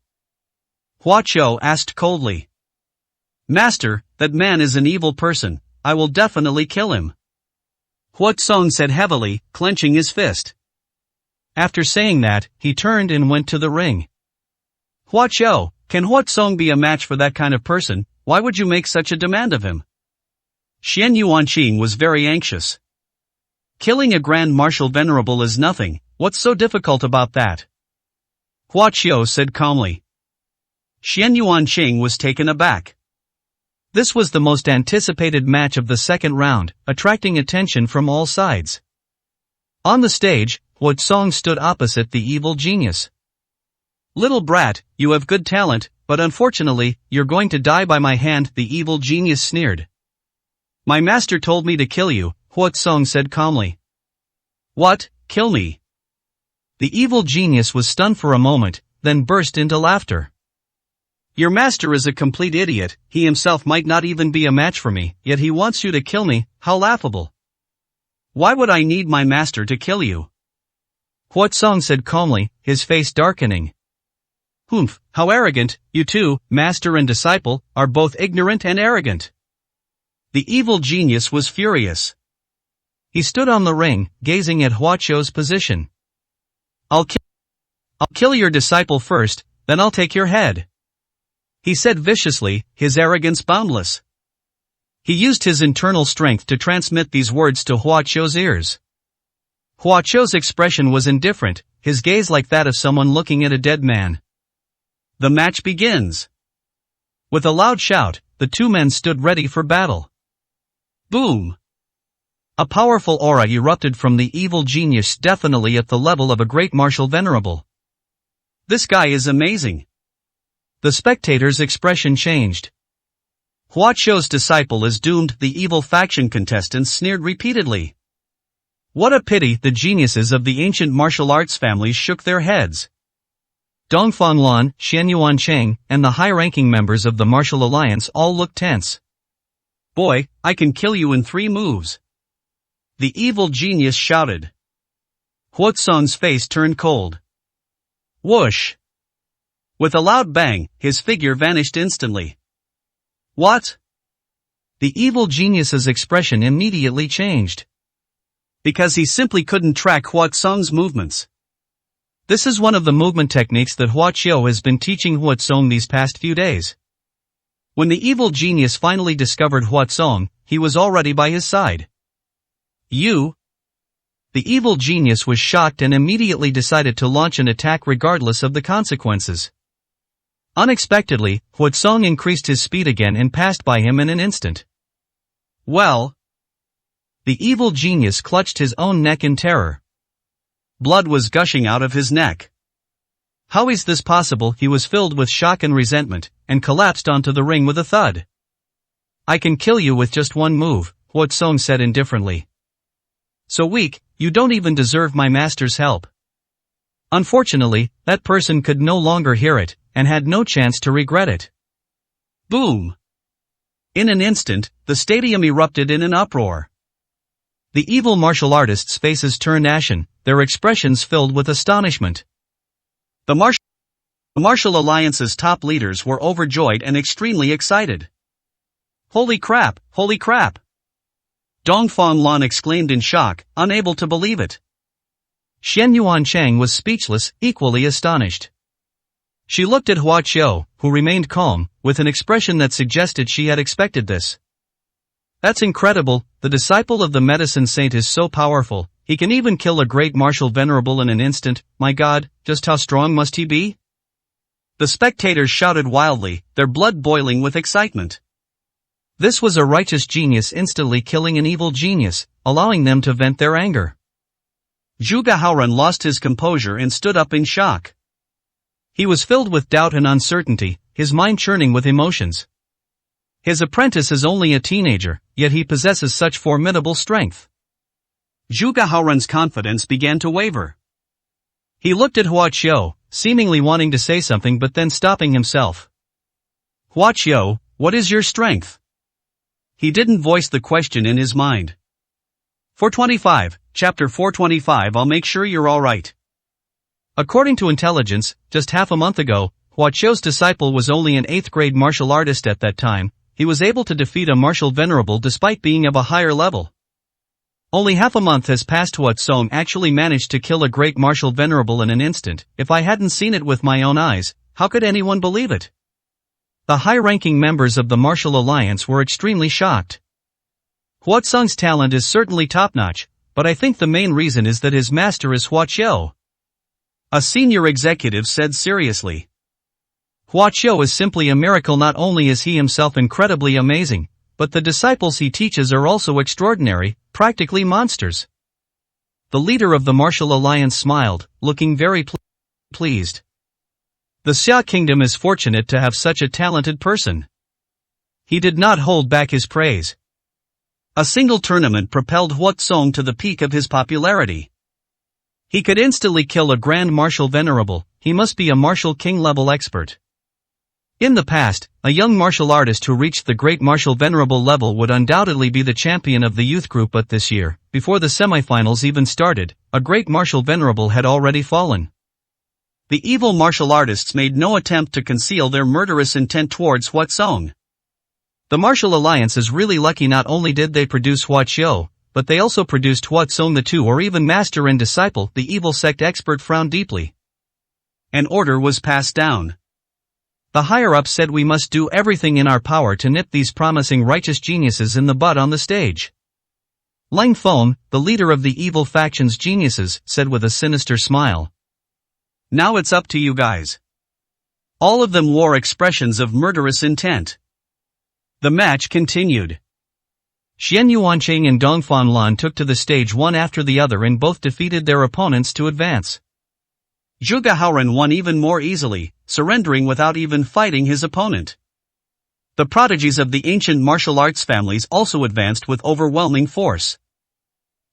Hua Qiu asked coldly. Master, that man is an evil person, I will definitely kill him. Huat Song said heavily, clenching his fist. After saying that, he turned and went to the ring. Hua Qiu, can Huat Song be a match for that kind of person? Why would you make such a demand of him? Xian Yuanqing was very anxious. Killing a grand martial venerable is nothing, what's so difficult about that? Hua Qiu said calmly. Xian Yuanqing was taken aback. This was the most anticipated match of the second round, attracting attention from all sides. On the stage, Huat Song stood opposite the evil genius. Little brat, you have good talent, but unfortunately, you're going to die by my hand, the evil genius sneered. My master told me to kill you, Huat Song said calmly. What, kill me? The evil genius was stunned for a moment, then burst into laughter. Your master is a complete idiot, he himself might not even be a match for me, yet he wants you to kill me, how laughable. Why would I need my master to kill you? Huat Song said calmly, his face darkening. Humph, how arrogant, you two, master and disciple, are both ignorant and arrogant. The evil genius was furious. He stood on the ring, gazing at Hua Qiu's position. I'll kill your disciple first, then I'll take your head. He said viciously, his arrogance boundless. He used his internal strength to transmit these words to Hua Qiu's ears. Hua Qiu's expression was indifferent, his gaze like that of someone looking at a dead man. The match begins. With a loud shout, the 2 men stood ready for battle. Boom! A powerful aura erupted from the evil genius, definitely at the level of a great martial venerable. This guy is amazing. The spectators' expression changed. Hua Qiu's disciple is doomed, the evil faction contestants sneered repeatedly. What a pity, the geniuses of the ancient martial arts families shook their heads. Dongfang Lan, Xian Yuanqing, and the high-ranking members of the martial alliance all looked tense. Boy, I can kill you in 3 moves. The evil genius shouted. Huat Song's face turned cold. Whoosh! With a loud bang, his figure vanished instantly. What? The evil genius's expression immediately changed. Because he simply couldn't track Huatsong's movements. This is one of the movement techniques that Huaqiu has been teaching Huatsong these past few days. When the evil genius finally discovered Huatsong, he was already by his side. You? The evil genius was shocked and immediately decided to launch an attack regardless of the consequences. Unexpectedly, Huatsong increased his speed again and passed by him in an instant. Well. The evil genius clutched his own neck in terror. Blood was gushing out of his neck. How is this possible? He was filled with shock and resentment, and collapsed onto the ring with a thud. I can kill you with just one move, Huatsong said indifferently. So weak, you don't even deserve my master's help. Unfortunately, that person could no longer hear it, and had no chance to regret it. Boom! In an instant, the stadium erupted in an uproar. The evil martial artists' faces turned ashen, their expressions filled with astonishment. The Martial Alliance's top leaders were overjoyed and extremely excited. Holy crap, holy crap! Dongfang Lan exclaimed in shock, unable to believe it. Xian Yuanchang was speechless, equally astonished. She looked at Huaqiu, who remained calm, with an expression that suggested she had expected this. That's incredible, the disciple of the medicine saint is so powerful, he can even kill a great martial venerable in an instant. My God, just how strong must he be? The spectators shouted wildly, their blood boiling with excitement. This was a righteous genius instantly killing an evil genius, allowing them to vent their anger. Zhuge Haoran lost his composure and stood up in shock. He was filled with doubt and uncertainty, his mind churning with emotions. His apprentice is only a teenager, yet he possesses such formidable strength. Zhuge Haoran's confidence began to waver. He looked at Huaqiu, seemingly wanting to say something but then stopping himself. Huaqiu, what is your strength? He didn't voice the question in his mind. 425, chapter 425. I'll make sure you're alright. According to intelligence, just half a month ago, Huaqiu's disciple was only an 8th grade martial artist at that time. He was able to defeat a martial venerable despite being of a higher level. Only half a month has passed. Huatsong actually managed to kill a great martial venerable in an instant. If I hadn't seen it with my own eyes, how could anyone believe it? The high-ranking members of the Martial Alliance were extremely shocked. Huatsong's talent is certainly top-notch, but I think the main reason is that his master is Huaqiu. A senior executive said seriously. Huaqiu is simply a miracle. Not only is he himself incredibly amazing, but the disciples he teaches are also extraordinary, practically monsters. The leader of the Martial Alliance smiled, looking very pleased. The Xia Kingdom is fortunate to have such a talented person. He did not hold back his praise. A single tournament propelled Huatsong to the peak of his popularity. He could instantly kill a grand martial venerable. He must be a martial king level expert. In the past, a young martial artist who reached the great martial venerable level would undoubtedly be the champion of the youth group, but this year, before the semifinals even started, a great martial venerable had already fallen. The evil martial artists made no attempt to conceal their murderous intent towards Huatsong. The Martial Alliance is really lucky. Not only did they produce Huaqiu, but they also produced Huatsong the two, or even master and disciple. The evil sect expert frowned deeply. An order was passed down. The higher-ups said we must do everything in our power to nip these promising righteous geniuses in the bud on the stage. Lang Feng, the leader of the evil faction's geniuses, said with a sinister smile. Now it's up to you guys. All of them wore expressions of murderous intent. The match continued. Xian Yuancheng and Dongfang Lan took to the stage one after the other and both defeated their opponents to advance. Zhuge Haoran won even more easily, surrendering without even fighting his opponent. The prodigies of the ancient martial arts families also advanced with overwhelming force.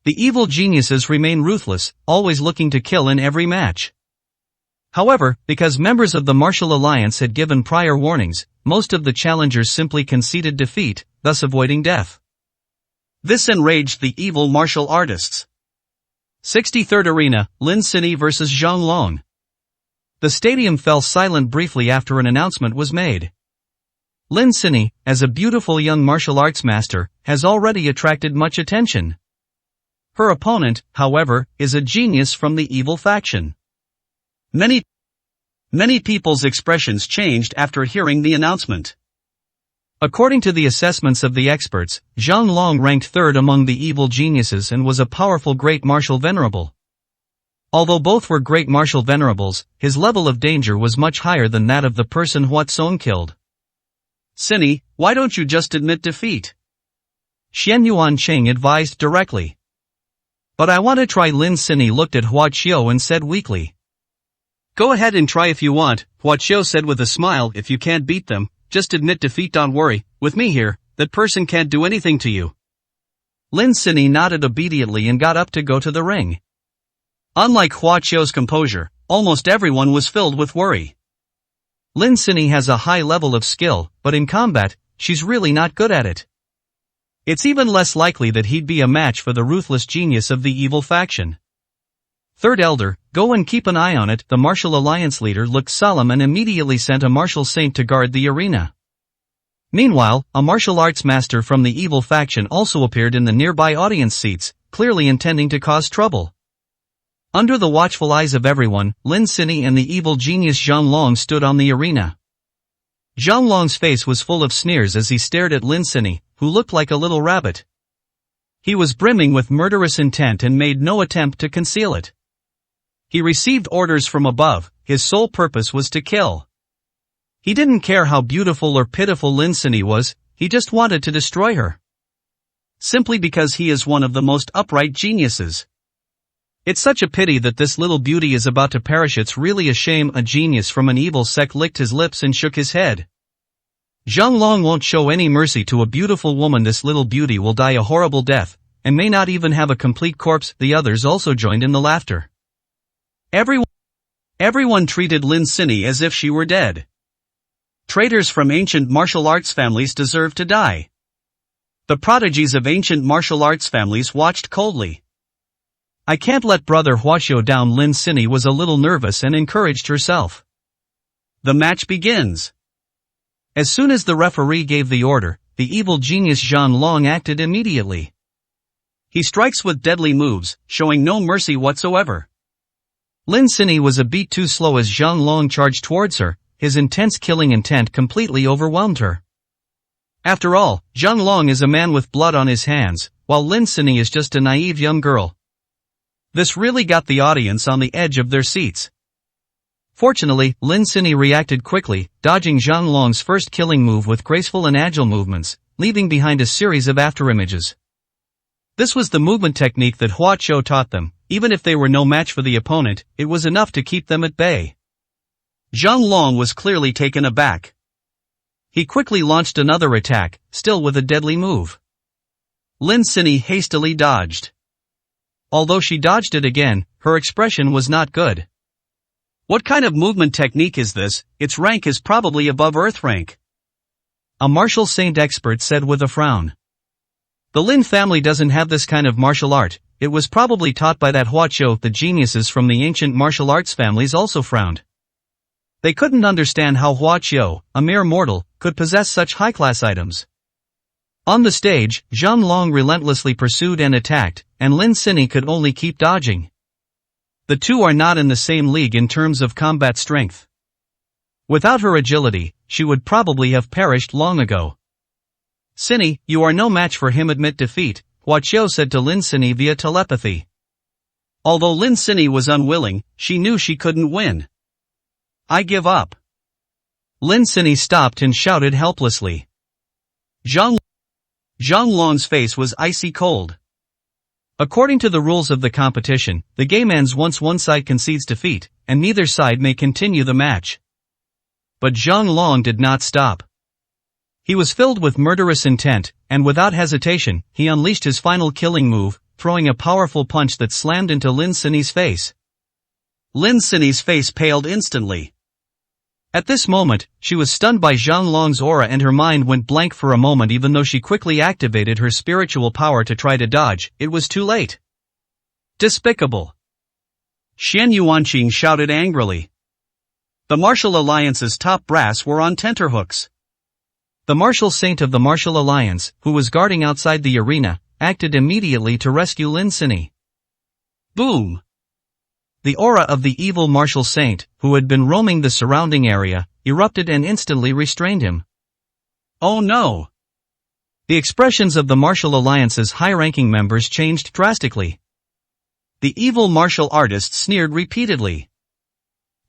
The evil geniuses remain ruthless, always looking to kill in every match. However, because members of the Martial Alliance had given prior warnings, most of the challengers simply conceded defeat, thus avoiding death. This enraged the evil martial artists. 63rd Arena, Lin Sini vs Zhang Long. The stadium fell silent briefly after an announcement was made. Lin Sinyi, as a beautiful young martial arts master, has already attracted much attention. Her opponent, however, is a genius from the evil faction. Many people's expressions changed after hearing the announcement. According to the assessments of the experts, Zhang Long ranked third among the evil geniuses and was a powerful great martial venerable. Although both were great martial venerables, his level of danger was much higher than that of the person Huat Song killed. Sinyi, why don't you just admit defeat? Xian Yuanqing advised directly. But I want to try. Lin Sinyi looked at Hua Qiu and said weakly. Go ahead and try if you want, Hua Qiu said with a smile. If you can't beat them, just admit defeat. Don't worry, with me here, that person can't do anything to you. Lin Sinyi nodded obediently and got up to go to the ring. Unlike Hua Qiu's composure, almost everyone was filled with worry. Lin Sinyi has a high level of skill, but in combat, she's really not good at it. It's even less likely that he'd be a match for the ruthless genius of the evil faction. Third Elder, go and keep an eye on it. The martial alliance leader looked solemn and immediately sent a martial saint to guard the arena. Meanwhile, a martial arts master from the evil faction also appeared in the nearby audience seats, clearly intending to cause trouble. Under the watchful eyes of everyone, Lin Sinyi and the evil genius Zhang Long stood on the arena. Zhang Long's face was full of sneers as he stared at Lin Sinyi, who looked like a little rabbit. He was brimming with murderous intent and made no attempt to conceal it. He received orders from above. His sole purpose was to kill. He didn't care how beautiful or pitiful Lin Sinyi was, he just wanted to destroy her. Simply because he is one of the most upright geniuses. It's such a pity that this little beauty is about to perish. It's really a shame. A genius from an evil sect licked his lips and shook his head. Zhang Long won't show any mercy to a beautiful woman. This little beauty will die a horrible death, and may not even have a complete corpse. The others also joined in the laughter. Everyone treated Lin Sinyi as if she were dead. Traitors from ancient martial arts families deserve to die. The prodigies of ancient martial arts families watched coldly. I can't let brother Huaxiu down. Lin Sinyi was a little nervous and encouraged herself. The match begins. As soon as the referee gave the order, the evil genius Zhang Long acted immediately. He strikes with deadly moves, showing no mercy whatsoever. Lin Sinyi was a beat too slow as Zhang Long charged towards her. His intense killing intent completely overwhelmed her. After all, Zhang Long is a man with blood on his hands, while Lin Sinyi is just a naive young girl. This really got the audience on the edge of their seats. Fortunately, Lin Sinyi reacted quickly, dodging Zhang Long's first killing move with graceful and agile movements, leaving behind a series of afterimages. This was the movement technique that Hua Qiu taught them. Even if they were no match for the opponent, it was enough to keep them at bay. Zhang Long was clearly taken aback. He quickly launched another attack, still with a deadly move. Lin Sinyi hastily dodged. Although she dodged it again, her expression was not good. What kind of movement technique is this? Its rank is probably above Earth rank. A martial saint expert said with a frown. The Lin family doesn't have this kind of martial art. It was probably taught by that Hua Qiu. The geniuses from the ancient martial arts families also frowned. They couldn't understand how Hua Qiu, a mere mortal, could possess such high-class items. On the stage, Zhang Long relentlessly pursued and attacked, and Lin Sinyi could only keep dodging. The two are not in the same league in terms of combat strength. Without her agility, she would probably have perished long ago. Sinyi, you are no match for him. Admit defeat, Hua Qiu said to Lin Sinyi via telepathy. Although Lin Sinyi was unwilling, she knew she couldn't win. I give up. Lin Sinyi stopped and shouted helplessly. Zhang Long's face was icy cold. According to the rules of the competition, the game ends once one side concedes defeat, and neither side may continue the match. But Zhang Long did not stop. He was filled with murderous intent, and without hesitation, he unleashed his final killing move, throwing a powerful punch that slammed into Lin Sinyi's face. Lin Sinyi's face paled instantly. At this moment, she was stunned by Zhang Long's aura and her mind went blank for a moment. Even though she quickly activated her spiritual power to try to dodge, it was too late. Despicable! Xian Yuanqing shouted angrily. The martial alliance's top brass were on tenterhooks. The martial saint of the Martial Alliance, who was guarding outside the arena, acted immediately to rescue Lin Sinny. Boom! The aura of the evil martial saint, who had been roaming the surrounding area, erupted and instantly restrained him. Oh no! The expressions of the Martial Alliance's high-ranking members changed drastically. The evil martial artist sneered repeatedly.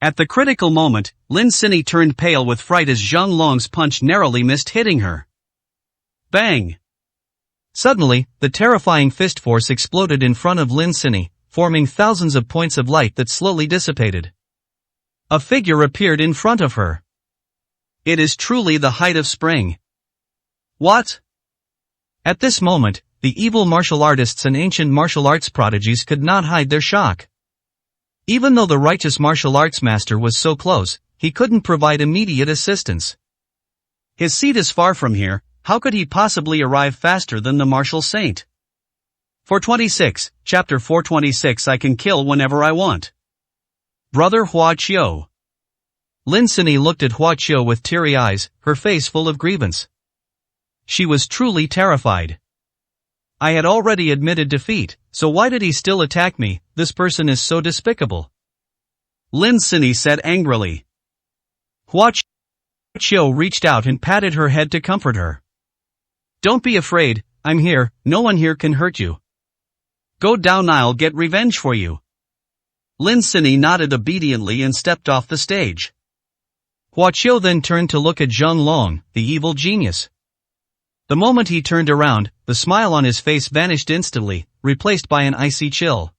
At the critical moment, Lin Sinny turned pale with fright as Zhang Long's punch narrowly missed hitting her. Bang! Suddenly, the terrifying fist force exploded in front of Lin Sinny, forming thousands of points of light that slowly dissipated. A figure appeared in front of her. It is truly the height of spring. What? At this moment, the evil martial artists and ancient martial arts prodigies could not hide their shock. Even though the righteous martial arts master was so close, he couldn't provide immediate assistance. His seat is far from here, how could he possibly arrive faster than the martial saint? 426, Chapter 426 I can kill whenever I want. Brother Hua Qiu. Lin Sinny looked at Hua Qiu with teary eyes, her face full of grievance. She was truly terrified. I had already admitted defeat, so why did he still attack me? This person is so despicable. Lin Sinny said angrily. Hua Qiu reached out and patted her head to comfort her. Don't be afraid, I'm here, no one here can hurt you. Go down, I'll get revenge for you. Lin Sinny nodded obediently and stepped off the stage. Hua Qiu then turned to look at Zhang Long, the evil genius. The moment he turned around, the smile on his face vanished instantly, replaced by an icy chill.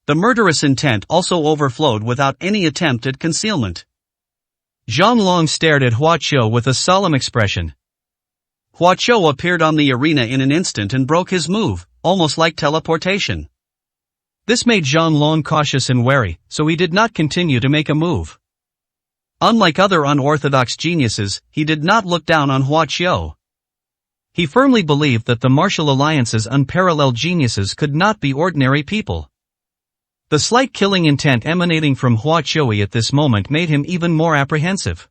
The murderous intent also overflowed without any attempt at concealment. Zhang Long stared at Hua Qiu with a solemn expression. Hua Qiu appeared on the arena in an instant and broke his move, almost like teleportation. This made Zhang Long cautious and wary, so he did not continue to make a move. Unlike other unorthodox geniuses, he did not look down on Hua Qiu. He firmly believed that the Martial Alliance's unparalleled geniuses could not be ordinary people. The slight killing intent emanating from Hua Qiu at this moment made him even more apprehensive.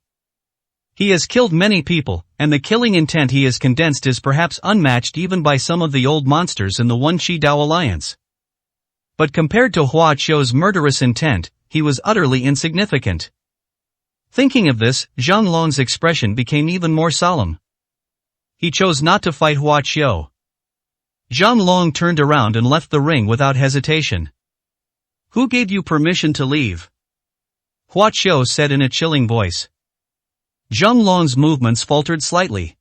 He has killed many people, and the killing intent he has condensed is perhaps unmatched even by some of the old monsters in the One Qi Dao Alliance. But compared to Hua Qiu's murderous intent, he was utterly insignificant. Thinking of this, Zhang Long's expression became even more solemn. He chose not to fight Hua Qiu. Zhang Long turned around and left the ring without hesitation. Who gave you permission to leave? Hua Qiu said in a chilling voice. Zhang Long's movements faltered slightly.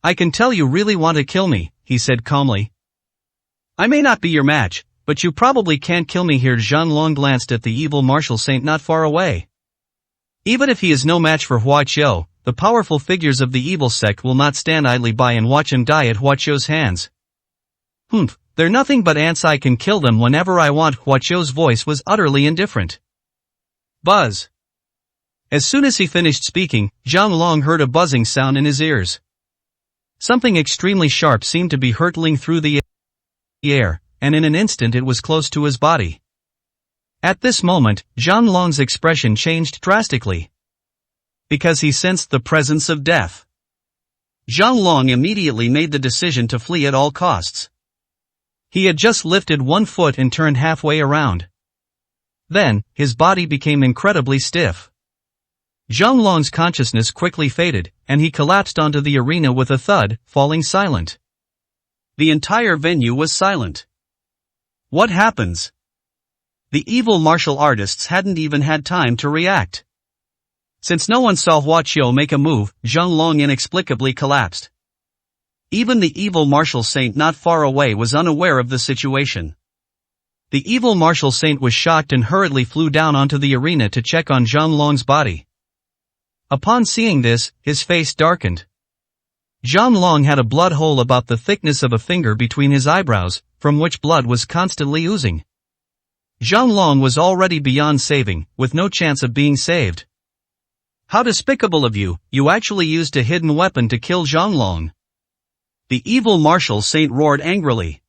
I can tell you really want to kill me, he said calmly. I may not be your match, but you probably can't kill me here. Zhang Long glanced at the evil martial saint not far away. Even if he is no match for Hua Qiu, the powerful figures of the evil sect will not stand idly by and watch him die at Hua Qiu's hands. They're nothing but ants. I can kill them whenever I want. Hua Qiu's voice was utterly indifferent. Buzz. As soon as he finished speaking, Zhang Long heard a buzzing sound in his ears. Something extremely sharp seemed to be hurtling through the air, and in an instant it was close to his body. At this moment, Zhang Long's expression changed drastically. Because he sensed the presence of death. Zhang Long immediately made the decision to flee at all costs. He had just lifted one foot and turned halfway around. Then, his body became incredibly stiff. Zhang Long's consciousness quickly faded, and he collapsed onto the arena with a thud, falling silent. The entire venue was silent. What happens? The evil martial artists hadn't even had time to react. Since no one saw Hua Qiu make a move, Zhang Long inexplicably collapsed. Even the evil martial saint not far away was unaware of the situation. The evil martial saint was shocked and hurriedly flew down onto the arena to check on Zhang Long's body. Upon seeing this, his face darkened. Zhang Long had a blood hole about the thickness of a finger between his eyebrows, from which blood was constantly oozing. Zhang Long was already beyond saving, with no chance of being saved. How despicable of you, you actually used a hidden weapon to kill Zhang Long. The evil martial saint roared angrily.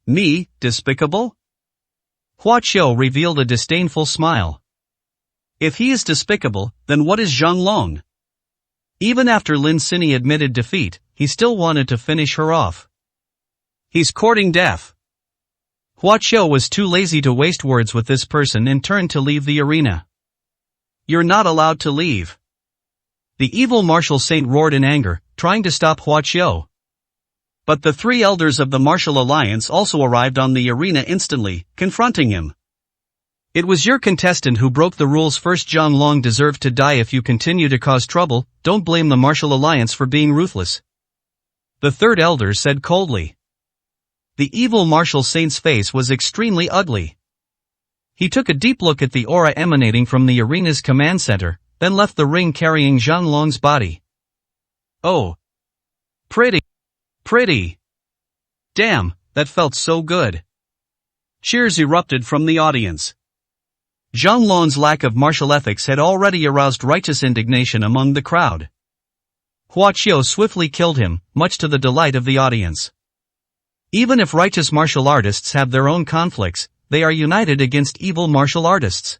Me, despicable? Hua Qiu revealed a disdainful smile. If he is despicable, then what is Zhang Long? Even after Lin Sini admitted defeat, he still wanted to finish her off. He's courting death. Hua Qiu was too lazy to waste words with this person and turned to leave the arena. You're not allowed to leave. The evil martial saint roared in anger, trying to stop Hua Qiu. But the three elders of the martial alliance also arrived on the arena instantly, confronting him. It was your contestant who broke the rules first. Zhang Long deserved to die if you continue to cause trouble. Don't blame the martial alliance for being ruthless. The third elder said coldly. The evil martial saint's face was extremely ugly. He took a deep look at the aura emanating from the arena's command center, then left the ring carrying Zhang Long's body. Oh. Pretty. Damn, that felt so good. Cheers erupted from the audience. Zhang Long's lack of martial ethics had already aroused righteous indignation among the crowd. Hua Qiu swiftly killed him, much to the delight of the audience. Even if righteous martial artists have their own conflicts, they are united against evil martial artists.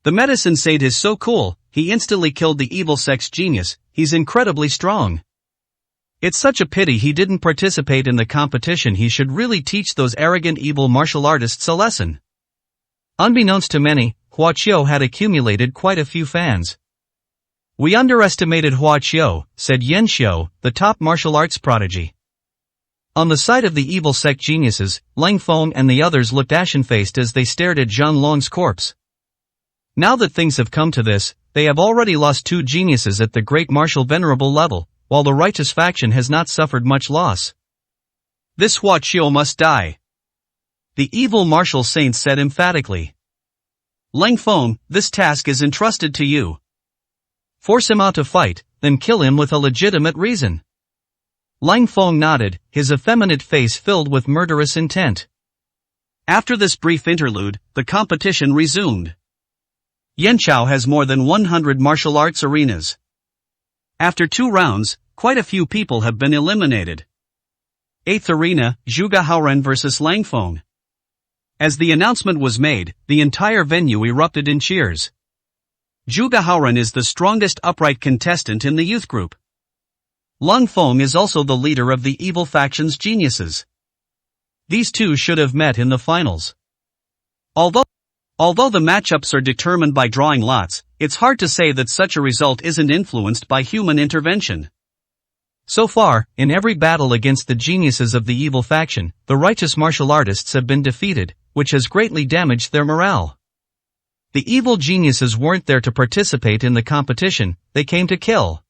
The medicine saint is so cool, he instantly killed the evil sex genius. He's incredibly strong. It's such a pity he didn't participate in the competition. He should really teach those arrogant evil martial artists a lesson. Unbeknownst to many, Hua Qiu had accumulated quite a few fans. We underestimated Hua Qiu, said Yan Xiu, the top martial arts prodigy. On the side of the evil sect geniuses, Lang Feng and the others looked ashen-faced as they stared at Zhang Long's corpse. Now that things have come to this, they have already lost two geniuses at the great martial venerable level, while the righteous faction has not suffered much loss. This Hua Qiu must die. The evil martial saint said emphatically. Lang Feng, this task is entrusted to you. Force him out to fight, then kill him with a legitimate reason. Lang Feng nodded, his effeminate face filled with murderous intent. After this brief interlude, the competition resumed. Yanchao has more than 100 martial arts arenas. After 2 rounds, quite a few people have been eliminated. 8th arena, Zhuge Haoren vs Lang Feng. As the announcement was made, the entire venue erupted in cheers. Zhuge Haoren is the strongest upright contestant in the youth group. Lang Feng is also the leader of the evil faction's geniuses. These two should have met in the finals. Although the matchups are determined by drawing lots, it's hard to say that such a result isn't influenced by human intervention. So far, in every battle against the geniuses of the evil faction, the righteous martial artists have been defeated, which has greatly damaged their morale. The evil geniuses weren't there to participate in the competition, they came to kill.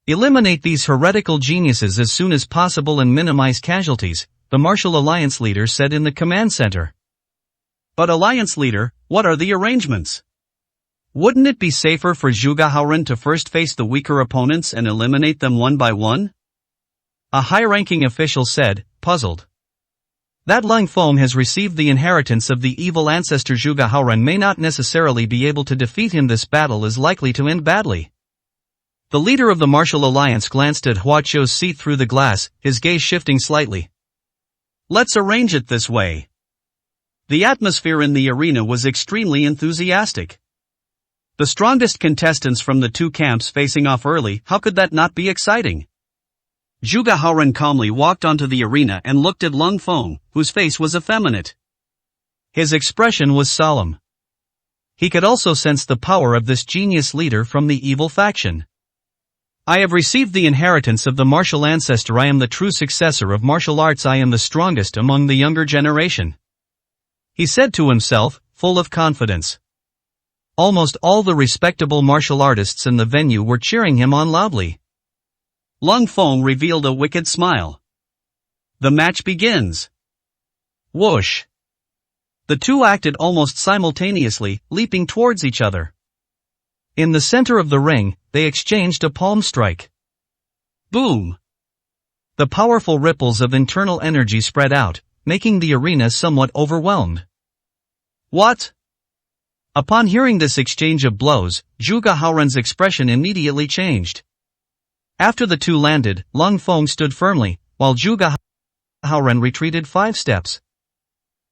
Eliminate these heretical geniuses as soon as possible and minimize casualties, the Martial Alliance leader said in the command center. But Alliance leader, what are the arrangements? Wouldn't it be safer for Zhuge Haoren to first face the weaker opponents and eliminate them one by one? A high-ranking official said, puzzled. That Lang Feng has received the inheritance of the evil ancestor. Zhuge Haoren may not necessarily be able to defeat him. This battle is likely to end badly. The leader of the Martial Alliance glanced at Hua Qiu's seat through the glass, his gaze shifting slightly. Let's arrange it this way. The atmosphere in the arena was extremely enthusiastic. The strongest contestants from the two camps facing off early, how could that not be exciting? Zhuge Haoren calmly walked onto the arena and looked at Lang Feng, whose face was effeminate. His expression was solemn. He could also sense the power of this genius leader from the evil faction. I have received the inheritance of the martial ancestor. I am the true successor of martial arts. I am the strongest among the younger generation. He said to himself, full of confidence. Almost all the respectable martial artists in the venue were cheering him on loudly. Lang Feng revealed a wicked smile. The match begins. Whoosh. The two acted almost simultaneously, leaping towards each other. In the center of the ring, they exchanged a palm strike. Boom. The powerful ripples of internal energy spread out, making the arena somewhat overwhelmed. What? Upon hearing this exchange of blows, Zhuge Haoren's expression immediately changed. After the two landed, Lang Feng stood firmly, while Zhuge Haoren retreated 5 steps.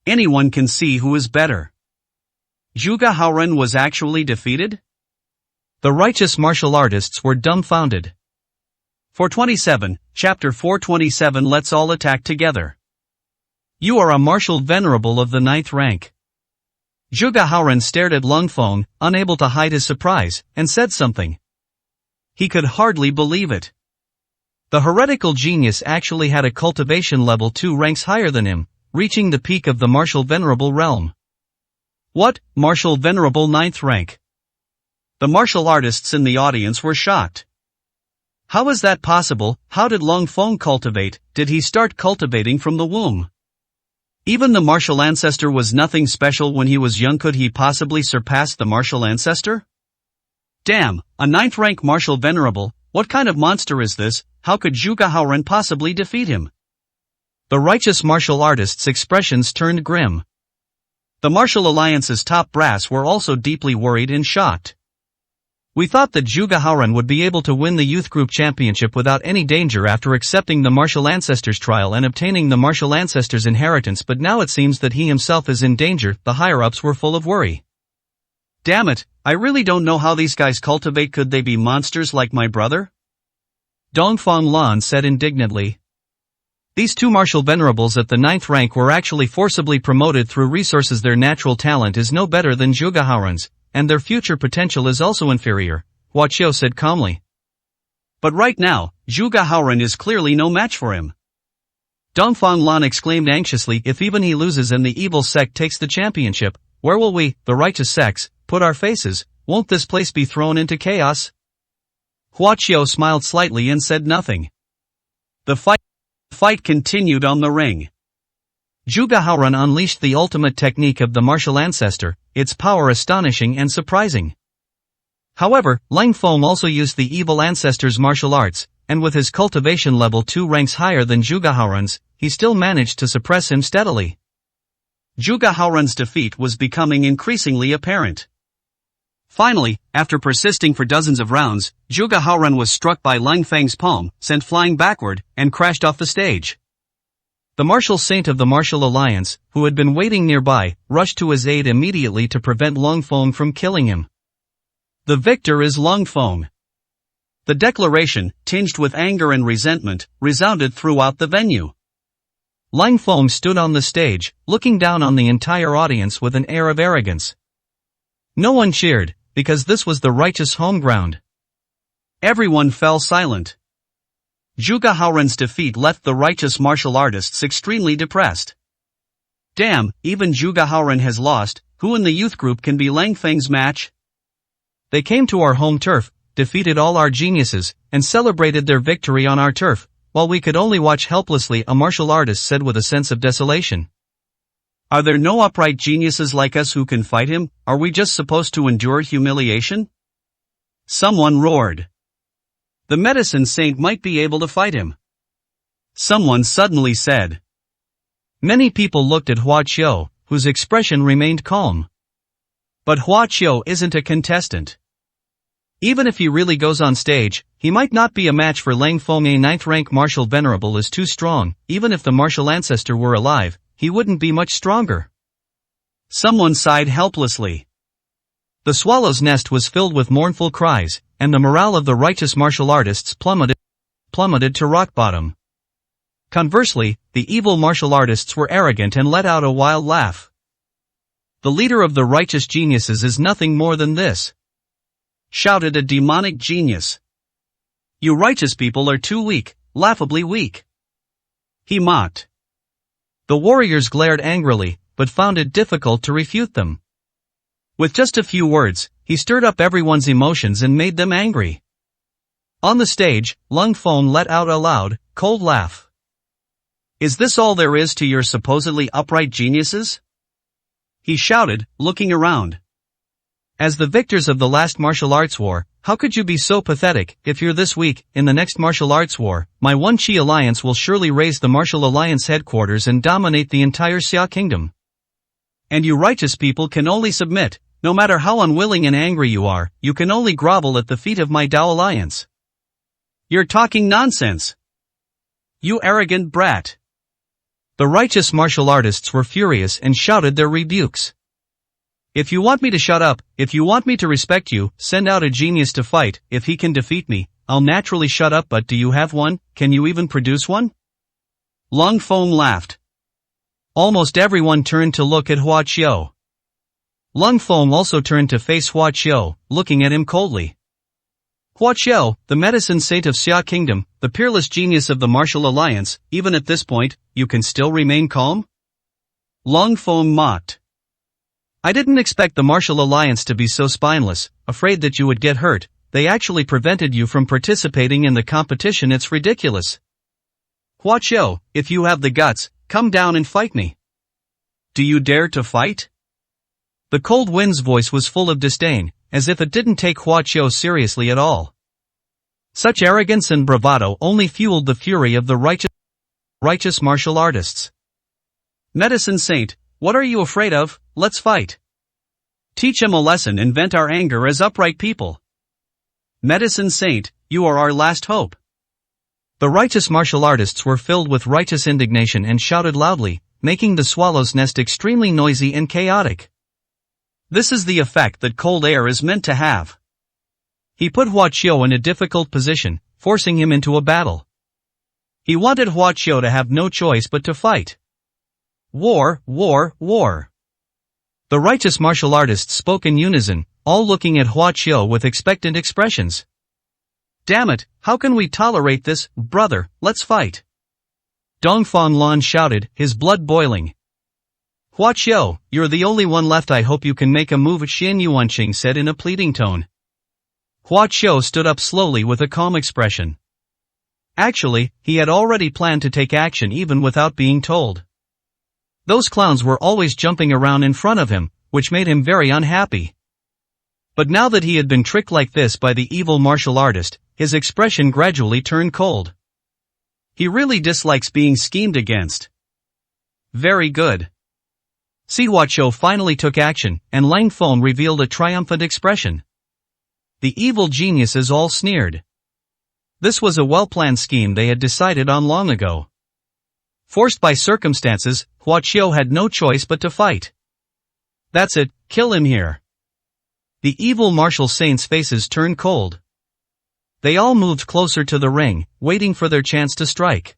Anyone can see who is better. Zhuge Haoren was actually defeated? The righteous martial artists were dumbfounded. 427, Chapter 427. Let's all attack together. You are a martial venerable of the 9th rank. Zhuge Haoran stared at Lung Feng, unable to hide his surprise, and said something. He could hardly believe it. The heretical genius actually had a cultivation level 2 ranks higher than him, reaching the peak of the martial venerable realm. What, martial venerable 9th rank? The martial artists in the audience were shocked. How is that possible? How did Lung Feng cultivate? Did he start cultivating from the womb? Even the martial ancestor was nothing special when he was young. Could he possibly surpass the martial ancestor? Damn, a 9th rank martial venerable, what kind of monster is this? How could Zhuge Haoran possibly defeat him? The righteous martial artists' expressions turned grim. The Martial Alliance's top brass were also deeply worried and shocked. We thought that Zhuge Haoran would be able to win the youth group championship without any danger after accepting the martial ancestors trial and obtaining the martial ancestors' inheritance, but now it seems that he himself is in danger. The higher-ups were full of worry. Damn it, I really don't know how these guys cultivate. Could they be monsters like my brother? Dongfang Lan said indignantly. These two martial venerables at the 9th rank were actually forcibly promoted through resources. Their natural talent is no better than Zhuge Haoran's, and their future potential is also inferior, Hua Qiu said calmly. But right now, Zhuge Haoran is clearly no match for him. Dongfang Lan exclaimed anxiously. If even he loses and the evil sect takes the championship, where will we, the righteous sects, put our faces? Won't this place be thrown into chaos? Hua Qiu smiled slightly and said nothing. The fight continued on the ring. Zhuge Haoran unleashed the ultimate technique of the martial ancestor, its power astonishing and surprising. However, Lang Feng also used the evil ancestor's martial arts, and with his cultivation level 2 ranks higher than Zhuge Haoran's, he still managed to suppress him steadily. Zhuge Haoran's defeat was becoming increasingly apparent. Finally, after persisting for dozens of rounds, Zhuge Haoran was struck by Lang Feng's palm, sent flying backward, and crashed off the stage. The martial saint of the Martial Alliance, who had been waiting nearby, rushed to his aid immediately to prevent Lung Feng from killing him. The victor is Lung Feng. The declaration, tinged with anger and resentment, resounded throughout the venue. Lang Feng stood on the stage, looking down on the entire audience with an air of arrogance. No one cheered, because this was the righteous home ground. Everyone fell silent. Zhuge Haoran's defeat left the righteous martial artists extremely depressed. Damn, even Zhuge Haoran has lost. Who in the youth group can be Lang Feng's match? They came to our home turf, defeated all our geniuses, and celebrated their victory on our turf, while we could only watch helplessly, a martial artist said with a sense of desolation. Are there no upright geniuses like us who can fight him? Are we just supposed to endure humiliation? Someone roared. The medicine saint might be able to fight him. Someone suddenly said. Many people looked at Hua Qiu, whose expression remained calm. But Hua Qiu isn't a contestant. Even if he really goes on stage, he might not be a match for Lang Feng. A 9th rank martial venerable is too strong. Even if the martial ancestor were alive, he wouldn't be much stronger. Someone sighed helplessly. The swallow's nest was filled with mournful cries, and the morale of the righteous martial artists plummeted to rock bottom. Conversely, the evil martial artists were arrogant and let out a wild laugh. The leader of the righteous geniuses is nothing more than this, shouted a demonic genius. You righteous people are too weak, laughably weak. He mocked. The warriors glared angrily, but found it difficult to refute them. With just a few words, he stirred up everyone's emotions and made them angry. On the stage, Lung Feng let out a loud, cold laugh. Is this all there is to your supposedly upright geniuses? He shouted, looking around. As the victors of the last martial arts war, how could you be so pathetic? If you're this weak, in the next martial arts war, my One Qi Alliance will surely raise the Martial Alliance headquarters and dominate the entire Xia Kingdom. And you righteous people can only submit, no matter how unwilling and angry you are, you can only grovel at the feet of my Dao Alliance. You're talking nonsense. You arrogant brat. The righteous martial artists were furious and shouted their rebukes. If you want me to shut up, if you want me to respect you, send out a genius to fight. If he can defeat me, I'll naturally shut up. But do you have one? Can you even produce one? Long Feng laughed. Almost everyone turned to look at Hua Qiu. Lung Feng also turned to face Hua Qiu, looking at him coldly. Hua Qiu, the medicine saint of Xia Kingdom, the peerless genius of the martial alliance, even at this point, you can still remain calm? Long Feng mocked. I didn't expect the martial alliance to be so spineless, afraid that you would get hurt. They actually prevented you from participating in the competition. It's ridiculous. Hua Qiu, if you have the guts, come down and fight me. Do you dare to fight? The cold wind's voice was full of disdain, as if it didn't take Hua Qiu seriously at all. Such arrogance and bravado only fueled the fury of the righteous martial artists. Medicine Saint, what are you afraid of? Let's fight. Teach him a lesson and vent our anger as upright people. Medicine Saint, you are our last hope. The righteous martial artists were filled with righteous indignation and shouted loudly, making the swallow's nest extremely noisy and chaotic. This is the effect that cold air is meant to have. He put Hua Qiu in a difficult position, forcing him into a battle. He wanted Hua Qiu to have no choice but to fight. War, war, war. The righteous martial artists spoke in unison, all looking at Hua Qiu with expectant expressions. Damn it, how can we tolerate this, brother? Let's fight. Dongfang Lan shouted, his blood boiling. Hua Qiu, you're the only one left. I hope you can make a move. Xian Yuanqing said in a pleading tone. Hua Qiu stood up slowly with a calm expression. Actually, he had already planned to take action even without being told. Those clowns were always jumping around in front of him, which made him very unhappy. But now that he had been tricked like this by the evil martial artist, his expression gradually turned cold. He really dislikes being schemed against. Very good. Hua Qiu finally took action, and Lang Feng revealed a triumphant expression. The evil geniuses all sneered. This was a well-planned scheme they had decided on long ago. Forced by circumstances, Hua Qiu had no choice but to fight. That's it, kill him here. The evil martial saints' faces turned cold. They all moved closer to the ring, waiting for their chance to strike.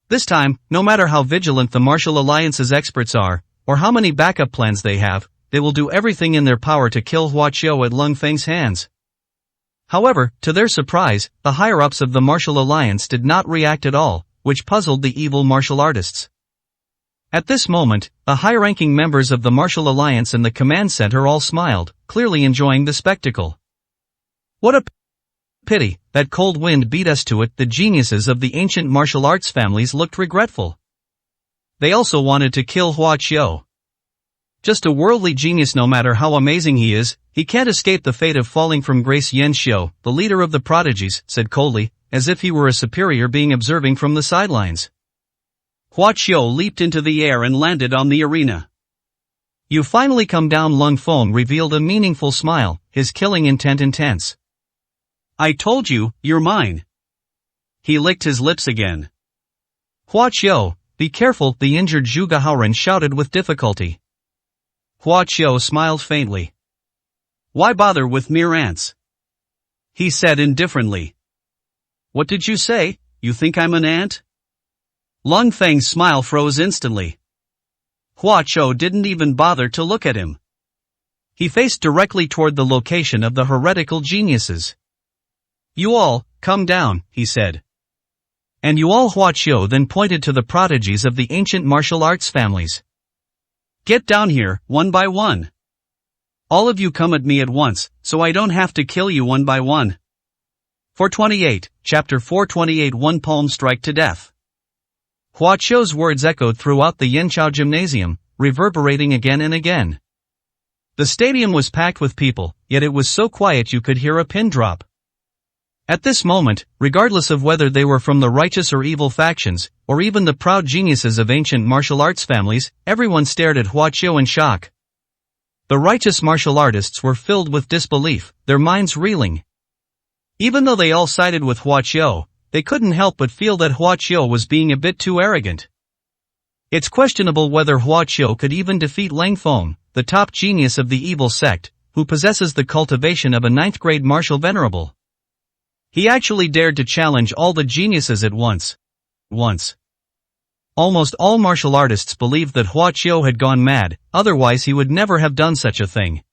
This time, no matter how vigilant the martial alliance's experts are, or how many backup plans they have, they will do everything in their power to kill Hua Qiu at Lung Feng's hands. However, to their surprise, the higher-ups of the martial alliance did not react at all, which puzzled the evil martial artists. At this moment, the high-ranking members of the martial alliance and the command center all smiled, clearly enjoying the spectacle. What a pity, that cold wind beat us to it. The geniuses of the ancient martial arts families looked regretful. They also wanted to kill Hua Qiu. Just a worldly genius. No matter how amazing he is, he can't escape the fate of falling from grace. Yan Xiu, the leader of the prodigies, said coldly, as if he were a superior being observing from the sidelines. Hua Qiu leaped into the air and landed on the arena. You finally come down. Lung Feng revealed a meaningful smile, his killing intent intense. I told you, you're mine. He licked his lips again. Hua Qiu, be careful, the injured Zhu Gahaoren shouted with difficulty. Hua Qiu smiled faintly. Why bother with mere ants? He said indifferently. What did you say? You think I'm an ant? Lung Feng's smile froze instantly. Hua Qiu didn't even bother to look at him. He faced directly toward the location of the heretical geniuses. You all, come down, he said. And you all. Hua Qiu then pointed to the prodigies of the ancient martial arts families. Get down here, one by one. All of you come at me at once, so I don't have to kill you one by one. 428, Chapter 428. One palm strike to death. Hua Qiu's words echoed throughout the Yanchao gymnasium, reverberating again and again. The stadium was packed with people, yet it was so quiet you could hear a pin drop. At this moment, regardless of whether they were from the righteous or evil factions, or even the proud geniuses of ancient martial arts families, everyone stared at Hua Qiu in shock. The righteous martial artists were filled with disbelief, their minds reeling. Even though they all sided with Hua Qiu, they couldn't help but feel that Hua Qiu was being a bit too arrogant. It's questionable whether Hua Qiu could even defeat Lang Feng, the top genius of the evil sect, who possesses the cultivation of a 9th-grade martial venerable. He actually dared to challenge all the geniuses at once. Almost all martial artists believed that Hua Qiu had gone mad, otherwise he would never have done such a thing.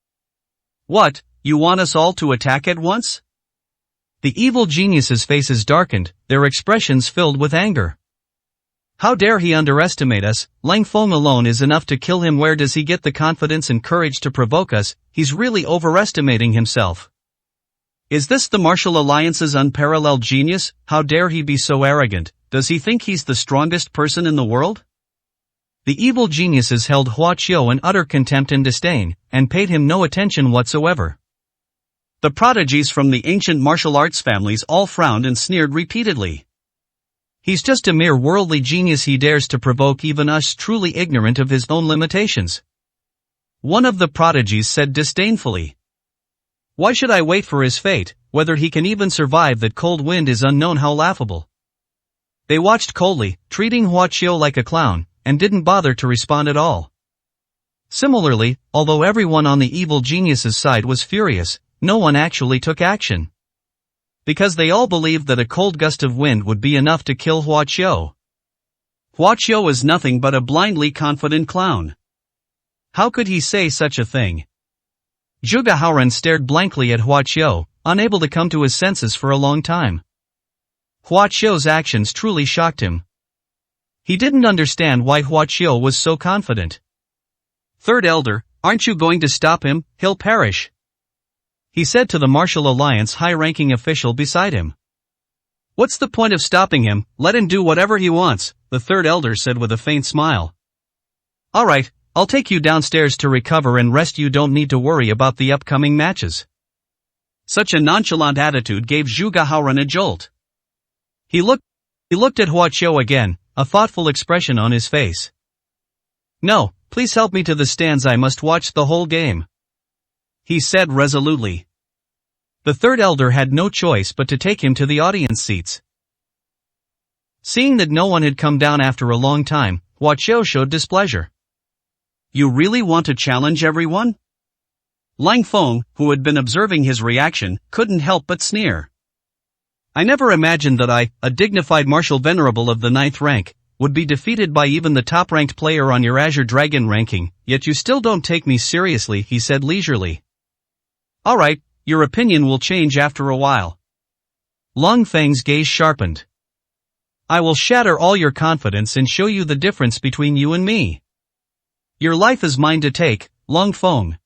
What, you want us all to attack at once? The evil geniuses' faces darkened, their expressions filled with anger. How dare he underestimate us? Lang Feng alone is enough to kill him. Where does he get the confidence and courage to provoke us? He's really overestimating himself. Is this the Martial Alliance's unparalleled genius? How dare he be so arrogant? Does he think he's the strongest person in the world? The evil geniuses held Hua Qiu in utter contempt and disdain, and paid him no attention whatsoever. The prodigies from the ancient martial arts families all frowned and sneered repeatedly. He's just a mere worldly genius. He dares to provoke even us truly ignorant of his own limitations. One of the prodigies said disdainfully. Why should I wait for his fate? Whether he can even survive that cold wind is unknown. How laughable. They watched coldly, treating Hua Qiu like a clown, and didn't bother to respond at all. Similarly, although everyone on the evil genius's side was furious, no one actually took action. Because they all believed that a cold gust of wind would be enough to kill Hua Qiu. Hua Qiu is nothing but a blindly confident clown. How could he say such a thing? Zhuge Haoran stared blankly at Hua Qiu, unable to come to his senses for a long time. Hua Qiu's actions truly shocked him. He didn't understand why Hua Qiu was so confident. Third Elder, aren't you going to stop him? He'll perish, he said to the Martial Alliance high-ranking official beside him. What's the point of stopping him? Let him do whatever he wants, the Third Elder said with a faint smile. All right, I'll take you downstairs to recover and rest. You don't need to worry about the upcoming matches. Such a nonchalant attitude gave Zhuge Haoran a jolt. He looked at Hua Qiu again, a thoughtful expression on his face. No, please help me to the stands. I must watch the whole game, he said resolutely. The Third Elder had no choice but to take him to the audience seats. Seeing that no one had come down after a long time, Hua Qiu showed displeasure. You really want to challenge everyone? Lang Feng, who had been observing his reaction, couldn't help but sneer. I never imagined that I, a dignified martial venerable of the 9th rank, would be defeated by even the top-ranked player on your Azure Dragon ranking, yet you still don't take me seriously, he said leisurely. Alright, your opinion will change after a while. Long Feng's gaze sharpened. I will shatter all your confidence and show you the difference between you and me. Your life is mine to take, Long Feng.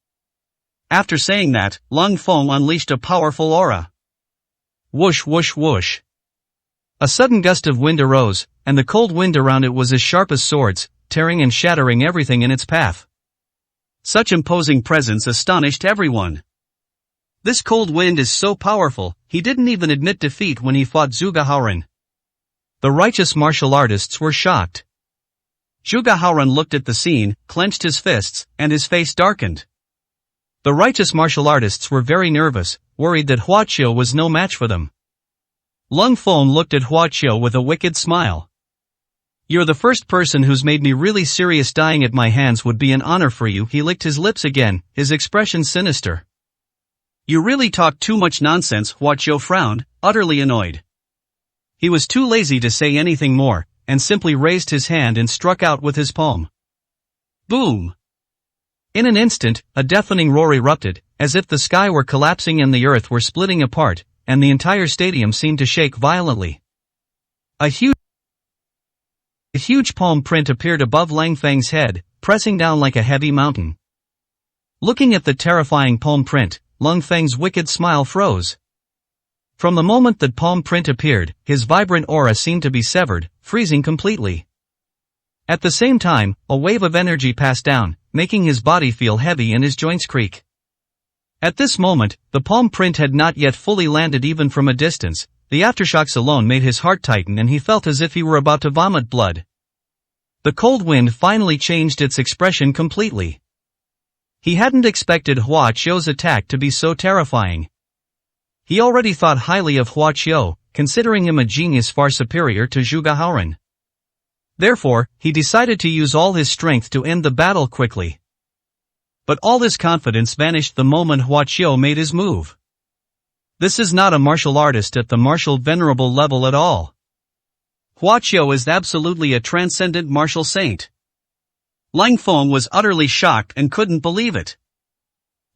After saying that, Lang Feng unleashed a powerful aura. Whoosh whoosh whoosh. A sudden gust of wind arose, and the cold wind around it was as sharp as swords, tearing and shattering everything in its path. Such imposing presence astonished everyone. This cold wind is so powerful, he didn't even admit defeat when he fought Zhuge Haoran. The righteous martial artists were shocked. Zhuge Haoran looked at the scene, clenched his fists, and his face darkened. The righteous martial artists were very nervous, worried that Hua Qiu was no match for them. Lang Feng looked at Hua Qiu with a wicked smile. You're the first person who's made me really serious. Dying at my hands would be an honor for you. He licked his lips again, his expression sinister. You really talk too much nonsense, Hua Qiu frowned, utterly annoyed. He was too lazy to say anything more, and simply raised his hand and struck out with his palm. Boom! In an instant, a deafening roar erupted, as if the sky were collapsing and the earth were splitting apart, and the entire stadium seemed to shake violently. A huge palm print appeared above Lang Feng's head, pressing down like a heavy mountain. Looking at the terrifying palm print, Lang Feng's wicked smile froze. From the moment that palm print appeared, his vibrant aura seemed to be severed, freezing completely. At the same time, a wave of energy passed down, making his body feel heavy and his joints creak. At this moment, the palm print had not yet fully landed. Even from a distance, the aftershocks alone made his heart tighten and he felt as if he were about to vomit blood. The cold wind finally changed its expression completely. He hadn't expected Hua Qiu's attack to be so terrifying. He already thought highly of Hua Qiu, considering him a genius far superior to Zhuge Haoran. Therefore, he decided to use all his strength to end the battle quickly. But all his confidence vanished the moment Hua Qiu made his move. This is not a martial artist at the martial venerable level at all. Hua Qiu is absolutely a transcendent martial saint. Lang Feng was utterly shocked and couldn't believe it.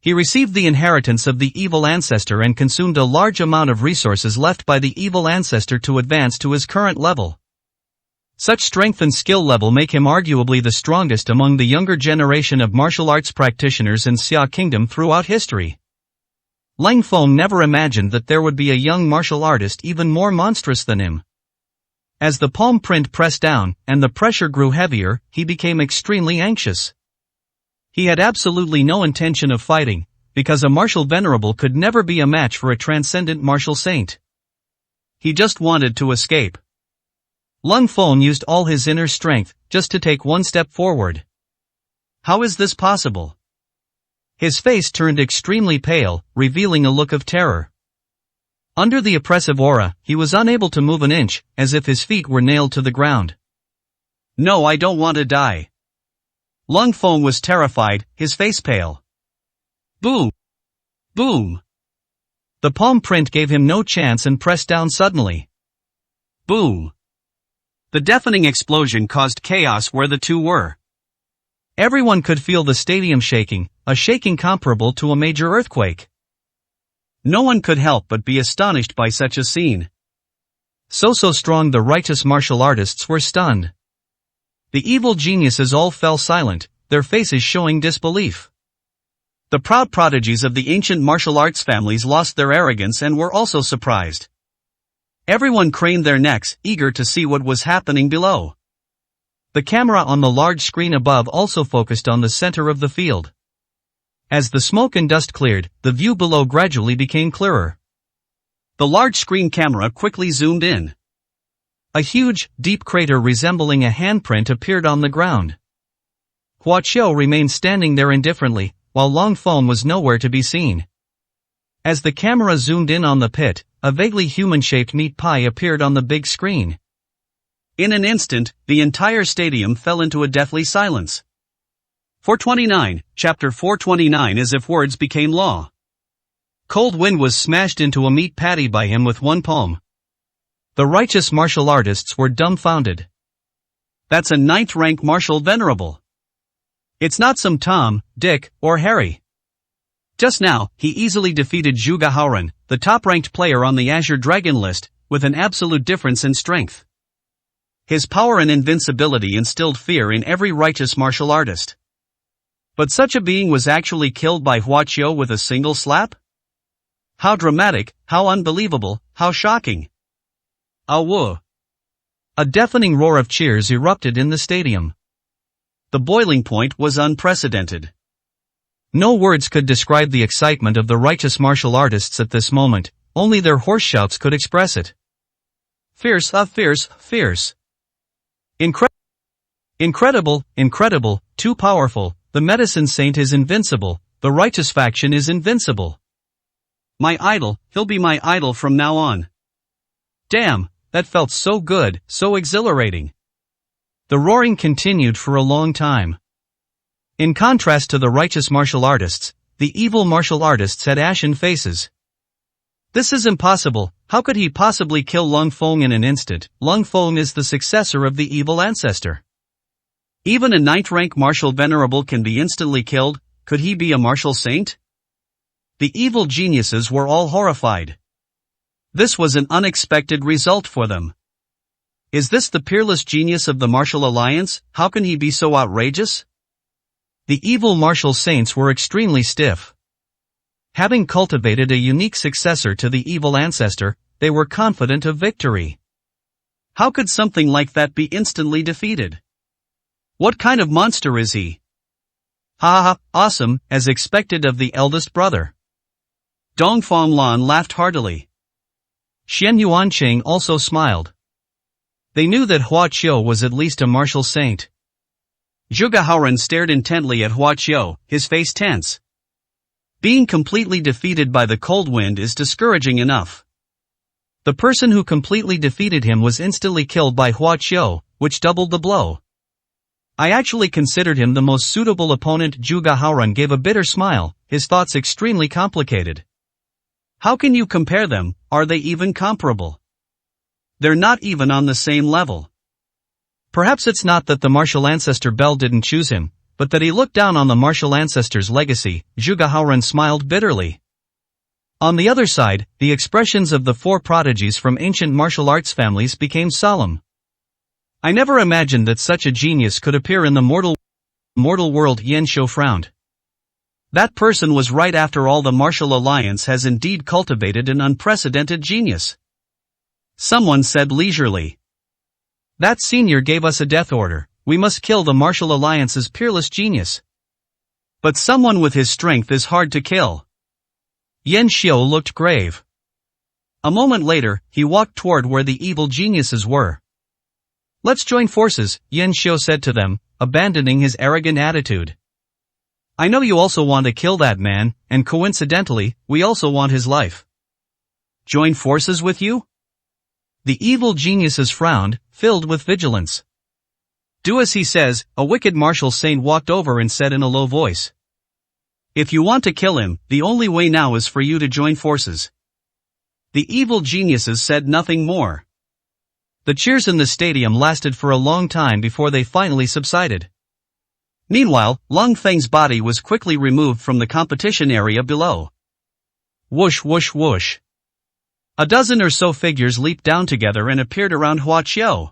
He received the inheritance of the evil ancestor and consumed a large amount of resources left by the evil ancestor to advance to his current level. Such strength and skill level make him arguably the strongest among the younger generation of martial arts practitioners in Xia Kingdom throughout history. Lang Feng never imagined that there would be a young martial artist even more monstrous than him. As the palm print pressed down, and the pressure grew heavier, he became extremely anxious. He had absolutely no intention of fighting, because a martial venerable could never be a match for a transcendent martial saint. He just wanted to escape. Lang Feng used all his inner strength, just to take one step forward. How is this possible? His face turned extremely pale, revealing a look of terror. Under the oppressive aura, he was unable to move an inch, as if his feet were nailed to the ground. No, I don't want to die. Lang Feng was terrified, his face pale. Boom! Boom! The palm print gave him no chance and pressed down suddenly. Boom! The deafening explosion caused chaos where the two were. Everyone could feel the stadium shaking, a shaking comparable to a major earthquake. No one could help but be astonished by such a scene. So strong the righteous martial artists were stunned. The evil geniuses all fell silent, their faces showing disbelief. The proud prodigies of the ancient martial arts families lost their arrogance and were also surprised. Everyone craned their necks, eager to see what was happening below. The camera on the large screen above also focused on the center of the field. As the smoke and dust cleared, the view below gradually became clearer. The large screen camera quickly zoomed in. A huge, deep crater resembling a handprint appeared on the ground. Hua Qiu remained standing there indifferently, while Lang Feng was nowhere to be seen. As the camera zoomed in on the pit, a vaguely human-shaped meat pie appeared on the big screen. In an instant, the entire stadium fell into a deathly silence. 429, Chapter 429. As if words became law. Cold Wind was smashed into a meat patty by him with one palm. The righteous martial artists were dumbfounded. That's a 9th-rank martial venerable. It's not some Tom, Dick, or Harry. Just now, he easily defeated Zhuge Haoren, the top-ranked player on the Azure Dragon list, with an absolute difference in strength. His power and invincibility instilled fear in every righteous martial artist. But such a being was actually killed by Hua Qiu with a single slap? How dramatic, how unbelievable, how shocking. Woo! A deafening roar of cheers erupted in the stadium. The boiling point was unprecedented. No words could describe the excitement of the righteous martial artists at this moment, only their hoarse shouts could express it. Fierce, fierce, fierce. Incredible, incredible, too powerful, the medicine saint is invincible, the righteous faction is invincible. My idol, he'll be my idol from now on. Damn, that felt so good, so exhilarating. The roaring continued for a long time. In contrast to the righteous martial artists, the evil martial artists had ashen faces. This is impossible, how could he possibly kill Lang Feng in an instant? Lang Feng is the successor of the evil ancestor. Even a 9th-rank martial venerable can be instantly killed, could he be a martial saint? The evil geniuses were all horrified. This was an unexpected result for them. Is this the peerless genius of the martial alliance? How can he be so outrageous? The evil martial saints were extremely stiff. Having cultivated a unique successor to the evil ancestor, they were confident of victory. How could something like that be instantly defeated? What kind of monster is he? Ha ha, awesome, as expected of the eldest brother. Dong Fanglan laughed heartily. Xian Yuanqing also smiled. They knew that Hua Qiu was at least a martial saint. Zhuge Haoren stared intently at Hua Qiu, his face tense. Being completely defeated by the cold wind is discouraging enough. The person who completely defeated him was instantly killed by Hua Qiu, which doubled the blow. I actually considered him the most suitable opponent. Juga Haoran gave a bitter smile, his thoughts extremely complicated. How can you compare them? Are they even comparable? They're not even on the same level. Perhaps it's not that the martial ancestor Bell didn't choose him, but that he looked down on the martial ancestor's legacy. Juga Haoran smiled bitterly. On the other side, the expressions of the four prodigies from ancient martial arts families became solemn. I never imagined that such a genius could appear in the mortal world. Yan Xiu frowned. That person was right. After all, the Martial Alliance has indeed cultivated an unprecedented genius. Someone said leisurely. That senior gave us a death order. We must kill the Martial Alliance's peerless genius. But someone with his strength is hard to kill. Yan Xiu looked grave. A moment later, he walked toward where the evil geniuses were. Let's join forces, Yan Xiu said to them, abandoning his arrogant attitude. I know you also want to kill that man, and coincidentally, we also want his life. Join forces with you? The evil geniuses frowned, filled with vigilance. Do as he says. A wicked martial saint walked over and said in a low voice. If you want to kill him, the only way now is for you to join forces. The evil geniuses said nothing more. The cheers in the stadium lasted for a long time before they finally subsided. Meanwhile, Long Feng's body was quickly removed from the competition area below. Whoosh whoosh whoosh. A dozen or so figures leaped down together and appeared around Hua Qiu.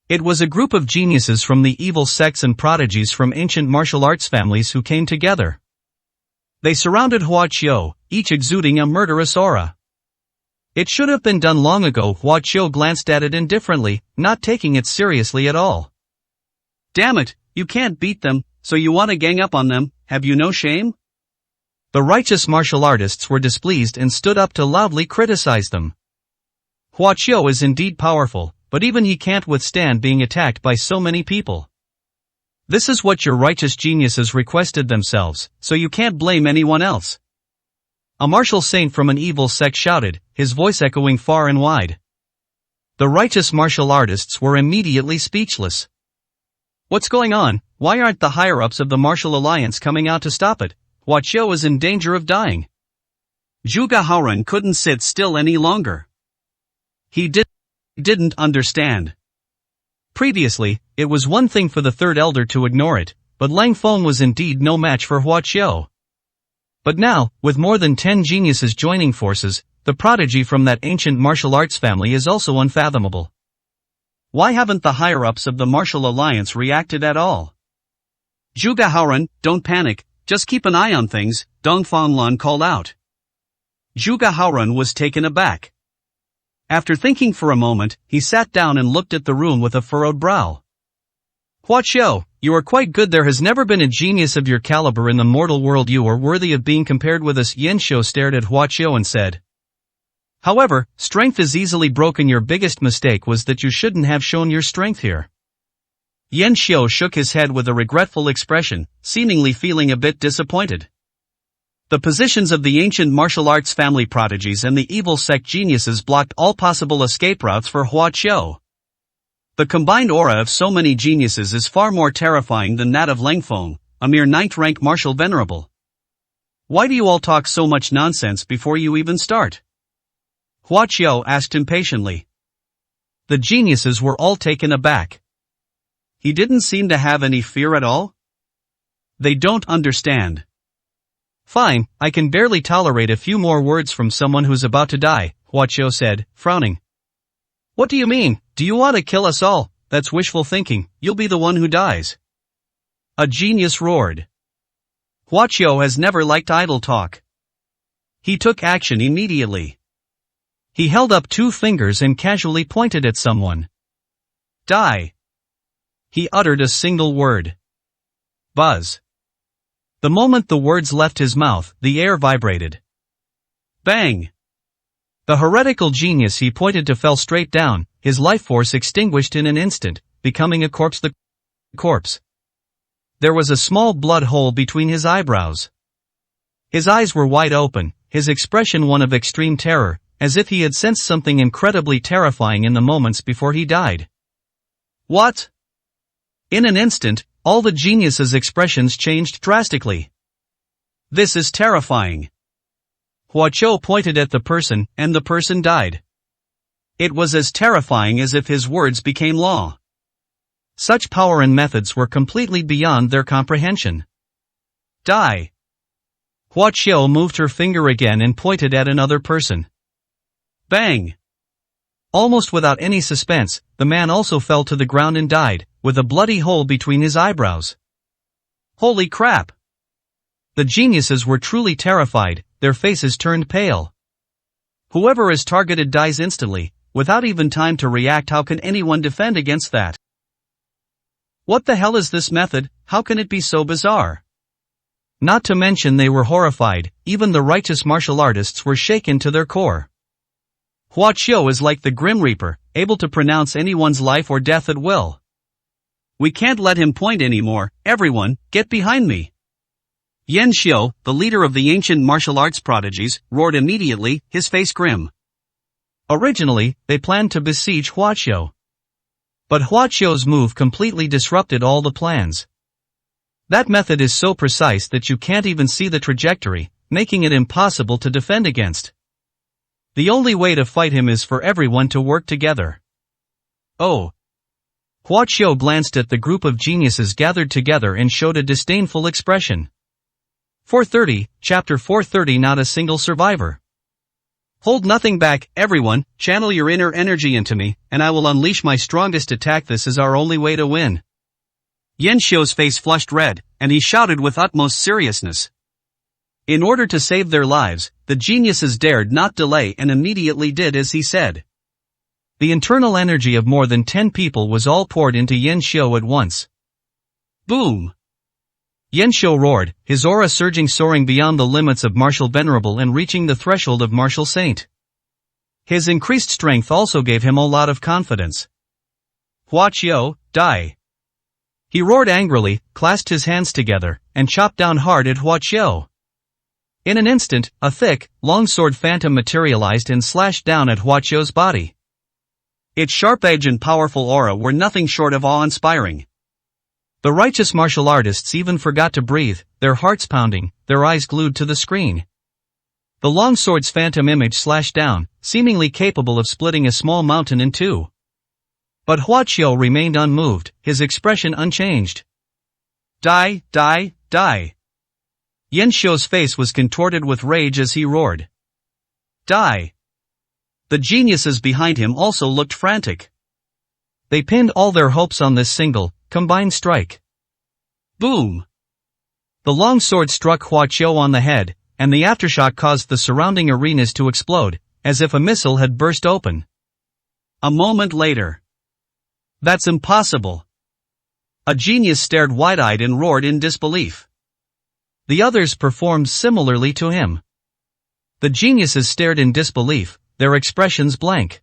It was a group of geniuses from the evil sects and prodigies from ancient martial arts families who came together. They surrounded Hua Qiu, each exuding a murderous aura. It should have been done long ago. Hua Qiu glanced at it indifferently, not taking it seriously at all. Damn it, you can't beat them, so you want to gang up on them, have you no shame? The righteous martial artists were displeased and stood up to loudly criticize them. Hua Qiu is indeed powerful, but even he can't withstand being attacked by so many people. This is what your righteous geniuses requested themselves, so you can't blame anyone else. A martial saint from an evil sect shouted, his voice echoing far and wide. The righteous martial artists were immediately speechless. What's going on? Why aren't the higher-ups of the Martial Alliance coming out to stop it? Hua Qiu is in danger of dying. Juga Haoran couldn't sit still any longer. He didn't understand. Previously, it was one thing for the third elder to ignore it, but Lang Feng was indeed no match for Hua Qiu. But now, with more than 10 geniuses joining forces, the prodigy from that ancient martial arts family is also unfathomable. Why haven't the higher-ups of the Martial Alliance reacted at all? Juga Haoran, don't panic, just keep an eye on things, Dong Fanglan called out. Juga Haoran was taken aback. After thinking for a moment, he sat down and looked at the room with a furrowed brow. Hua Qiu, you are quite good. There has never been a genius of your caliber in the mortal world. You are worthy of being compared with us. Yan Xiu stared at Hua Qiu and said. However, strength is easily broken. Your biggest mistake was that you shouldn't have shown your strength here. Yan Xiu shook his head with a regretful expression, seemingly feeling a bit disappointed. The positions of the ancient martial arts family prodigies and the evil sect geniuses blocked all possible escape routes for Hua Qiu. The combined aura of so many geniuses is far more terrifying than that of Lang Feng, a mere 9th-rank martial venerable. Why do you all talk so much nonsense before you even start? Hua Qiu asked impatiently. The geniuses were all taken aback. He didn't seem to have any fear at all? They don't understand. Fine, I can barely tolerate a few more words from someone who's about to die, Hua Qiu said, frowning. What do you mean? Do you want to kill us all? That's wishful thinking. You'll be the one who dies. A genius roared. Hua Qiu has never liked idle talk. He took action immediately. He held up 2 fingers and casually pointed at someone. Die. He uttered a single word. Buzz. The moment the words left his mouth, the air vibrated. Bang. The heretical genius he pointed to fell straight down, his life force extinguished in an instant, becoming a corpse. The corpse. There was a small blood hole between his eyebrows. His eyes were wide open, his expression one of extreme terror, as if he had sensed something incredibly terrifying in the moments before he died. What? In an instant, all the geniuses' expressions changed drastically. This is terrifying. Huaqiu pointed at the person, and the person died. It was as terrifying as if his words became law. Such power and methods were completely beyond their comprehension. Die. Huaqiu moved her finger again and pointed at another person. Bang. Almost without any suspense, the man also fell to the ground and died, with a bloody hole between his eyebrows. Holy crap! The geniuses were truly terrified, their faces turned pale. Whoever is targeted dies instantly, without even time to react. How can anyone defend against that? What the hell is this method? How can it be so bizarre? Not to mention they were horrified, even the righteous martial artists were shaken to their core. Huaqiu is like the Grim Reaper, able to pronounce anyone's life or death at will. We can't let him point anymore. Everyone, get behind me. Yan Xiu, the leader of the ancient martial arts prodigies, roared immediately, his face grim. Originally, they planned to besiege Huaqiu. But Huaqiu's move completely disrupted all the plans. That method is so precise that you can't even see the trajectory, making it impossible to defend against. The only way to fight him is for everyone to work together. Oh. Huaqiu glanced at the group of geniuses gathered together and showed a disdainful expression. 430, Chapter 430. Not a single survivor. Hold nothing back, everyone, channel your inner energy into me, and I will unleash my strongest attack. This is our only way to win. Yan Xiu's face flushed red, and he shouted with utmost seriousness. In order to save their lives, the geniuses dared not delay and immediately did as he said. The internal energy of more than 10 people was all poured into Yan Xiu at once. Boom! Yan Xiu roared, his aura surging, soaring beyond the limits of martial venerable and reaching the threshold of martial saint. His increased strength also gave him a lot of confidence. Huaqiu, die! He roared angrily, clasped his hands together, and chopped down hard at Huaqiu. In an instant, a thick, long sword phantom materialized and slashed down at Huaqiu's body. Its sharp edge and powerful aura were nothing short of awe-inspiring. The righteous martial artists even forgot to breathe, their hearts pounding, their eyes glued to the screen. The long sword's phantom image slashed down, seemingly capable of splitting a small mountain in two. But Huaqiu remained unmoved, his expression unchanged. Die, die, die! Yan Xiu's face was contorted with rage as he roared. Die! The geniuses behind him also looked frantic. They pinned all their hopes on this single, combined strike. Boom! The long sword struck Huaqiu on the head, and the aftershock caused the surrounding arenas to explode, as if a missile had burst open. A moment later. That's impossible! A genius stared wide-eyed and roared in disbelief. The others performed similarly to him. The geniuses stared in disbelief, their expressions blank.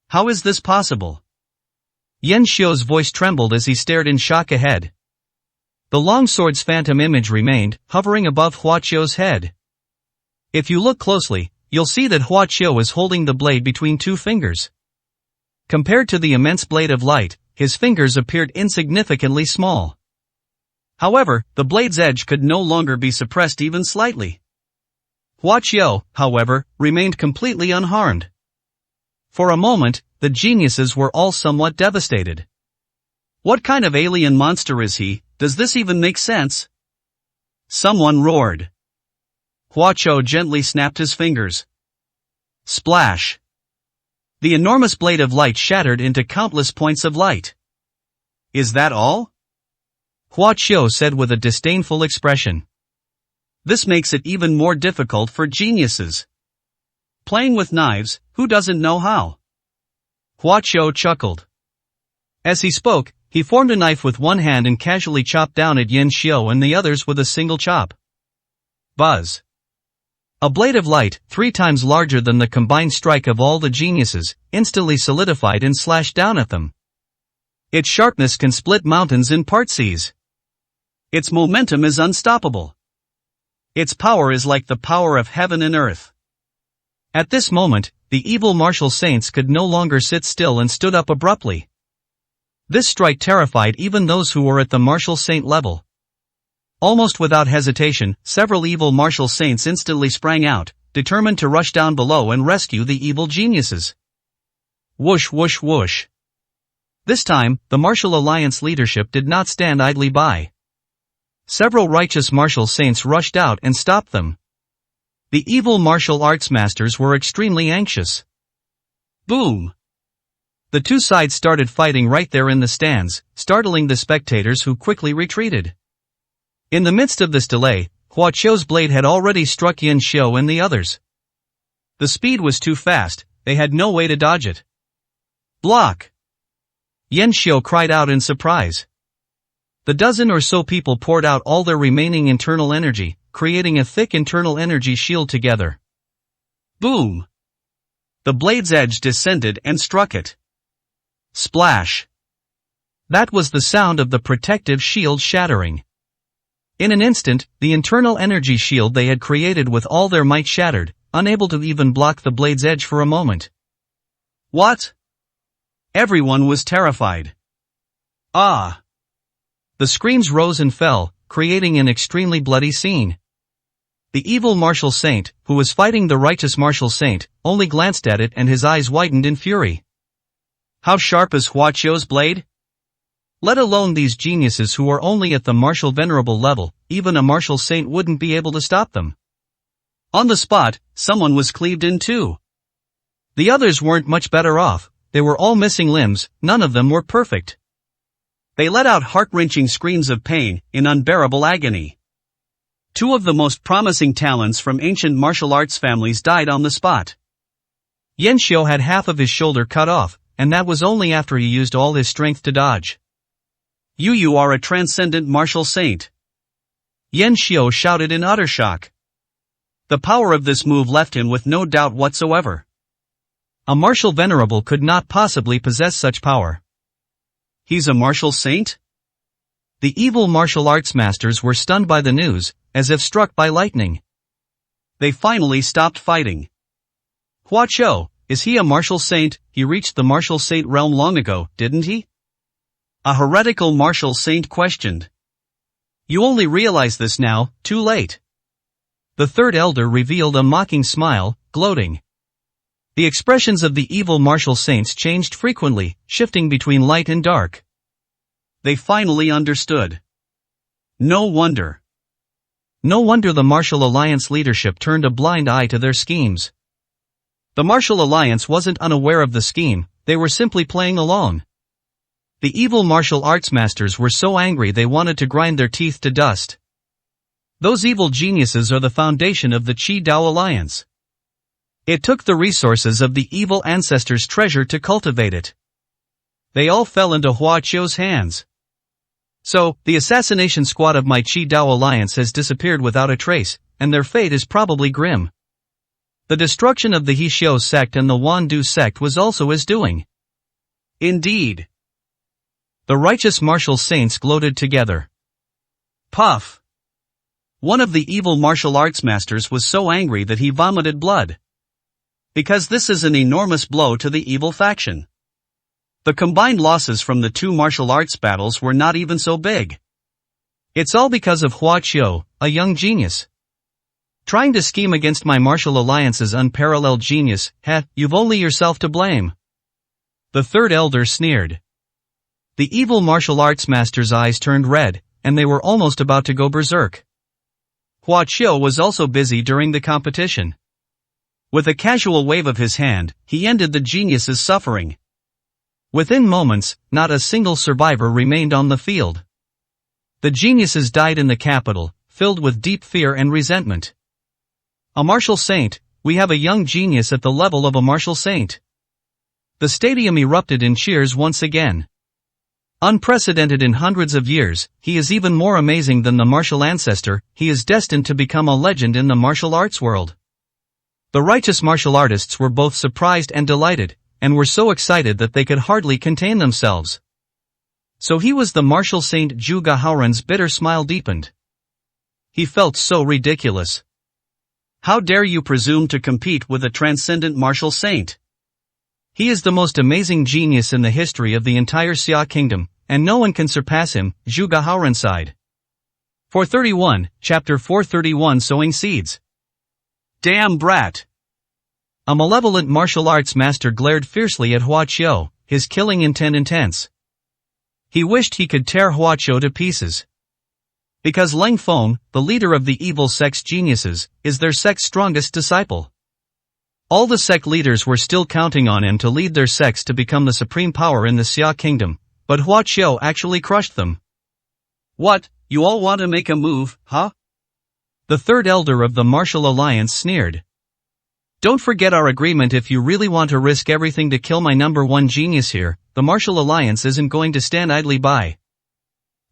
How is this possible? Yan Xiu's voice trembled as he stared in shock ahead. The long sword's phantom image remained, hovering above Huaqiu's head. If you look closely, you'll see that Huaqiu is holding the blade between two fingers. Compared to the immense blade of light, his fingers appeared insignificantly small. However, the blade's edge could no longer be suppressed even slightly. Huaqiu, however, remained completely unharmed. For a moment, the geniuses were all somewhat devastated. What kind of alien monster is he? Does this even make sense? Someone roared. Huaqiu gently snapped his fingers. Splash! The enormous blade of light shattered into countless points of light. Is that all? Huaqiu said with a disdainful expression. This makes it even more difficult for geniuses. Playing with knives, who doesn't know how? Huaqiu chuckled. As he spoke, he formed a knife with one hand and casually chopped down at Yan Xiu and the others with a single chop. Buzz. A blade of light, 3 times larger than the combined strike of all the geniuses, instantly solidified and slashed down at them. Its sharpness can split mountains in parts. Its momentum is unstoppable. Its power is like the power of heaven and earth. At this moment, the evil martial saints could no longer sit still and stood up abruptly. This strike terrified even those who were at the martial saint level. Almost without hesitation, several evil martial saints instantly sprang out, determined to rush down below and rescue the evil geniuses. Whoosh whoosh whoosh. This time, the martial alliance leadership did not stand idly by. Several righteous martial saints rushed out and stopped them. The evil martial arts masters were extremely anxious. Boom! The two sides started fighting right there in the stands, startling the spectators who quickly retreated. In the midst of this delay, Hua Qiu's blade had already struck Yan Xiu and the others. The speed was too fast, they had no way to dodge it. Block! Yan Xiu cried out in surprise. The dozen or so people poured out all their remaining internal energy, creating a thick internal energy shield together. Boom! The blade's edge descended and struck it. Splash! That was the sound of the protective shield shattering. In an instant, the internal energy shield they had created with all their might shattered, unable to even block the blade's edge for a moment. What? Everyone was terrified. Ah! The screams rose and fell, creating an extremely bloody scene. The evil martial saint, who was fighting the righteous martial saint, only glanced at it and his eyes widened in fury. How sharp is Hua Qiu's blade? Let alone these geniuses who are only at the martial venerable level, even a martial saint wouldn't be able to stop them. On the spot, someone was cleaved in too. The others weren't much better off, they were all missing limbs, none of them were perfect. They let out heart-wrenching screams of pain, in unbearable agony. Two of the most promising talents from ancient martial arts families died on the spot. Yan Xiu had half of his shoulder cut off, and that was only after he used all his strength to dodge. You are a transcendent martial saint. Yan Xiu shouted in utter shock. The power of this move left him with no doubt whatsoever. A martial venerable could not possibly possess such power. He's a martial saint? The evil martial arts masters were stunned by the news, as if struck by lightning. They finally stopped fighting. Hua Qiu, is he a martial saint? He reached the martial saint realm long ago, didn't he? A heretical martial saint questioned. You only realize this now, too late. The third elder revealed a mocking smile, gloating. The expressions of the evil martial saints changed frequently, shifting between light and dark. They finally understood. No wonder. No wonder the Martial Alliance leadership turned a blind eye to their schemes. The Martial Alliance wasn't unaware of the scheme, they were simply playing along. The evil martial arts masters were so angry they wanted to grind their teeth to dust. Those evil geniuses are the foundation of the Qi Dao Alliance. It took the resources of the evil ancestors' treasure to cultivate it. They all fell into Hua Qiu's hands. So, the assassination squad of my Qi Dao Alliance has disappeared without a trace, and their fate is probably grim. The destruction of the He Xiu sect and the Wan Du sect was also his doing. Indeed. The righteous martial saints gloated together. Puff! One of the evil martial arts masters was so angry that he vomited blood. Because this is an enormous blow to the evil faction. The combined losses from the two martial arts battles were not even so big. It's all because of Hua Qiu, a young genius. Trying to scheme against my martial alliance's unparalleled genius, you've only yourself to blame. The third elder sneered. The evil martial arts master's eyes turned red, and they were almost about to go berserk. Hua Qiu was also busy during the competition. With a casual wave of his hand, he ended the genius's suffering. Within moments, not a single survivor remained on the field. The geniuses died in the capital, filled with deep fear and resentment. A martial saint, we have a young genius at the level of a martial saint. The stadium erupted in cheers once again. Unprecedented in hundreds of years, he is even more amazing than the martial ancestor, he is destined to become a legend in the martial arts world. The righteous martial artists were both surprised and delighted, and were so excited that they could hardly contain themselves. So he was the martial saint. Zhu Gahaoren's bitter smile deepened. He felt so ridiculous. How dare you presume to compete with a transcendent martial saint? He is the most amazing genius in the history of the entire Xia kingdom, and no one can surpass him, Zhuge Haoren sighed. 431, Chapter 431 Sowing Seeds. Damn brat! A malevolent martial arts master glared fiercely at Hua Qiu, his killing intent intense. He wished he could tear Hua Qiu to pieces. Because Leng Feng, the leader of the evil sect's geniuses, is their sect's strongest disciple. All the sect leaders were still counting on him to lead their sects to become the supreme power in the Xia kingdom, but Hua Qiu actually crushed them. What, you all want to make a move, huh? The third elder of the martial alliance sneered. Don't forget our agreement. If you really want to risk everything to kill my number one genius here, the martial alliance isn't going to stand idly by.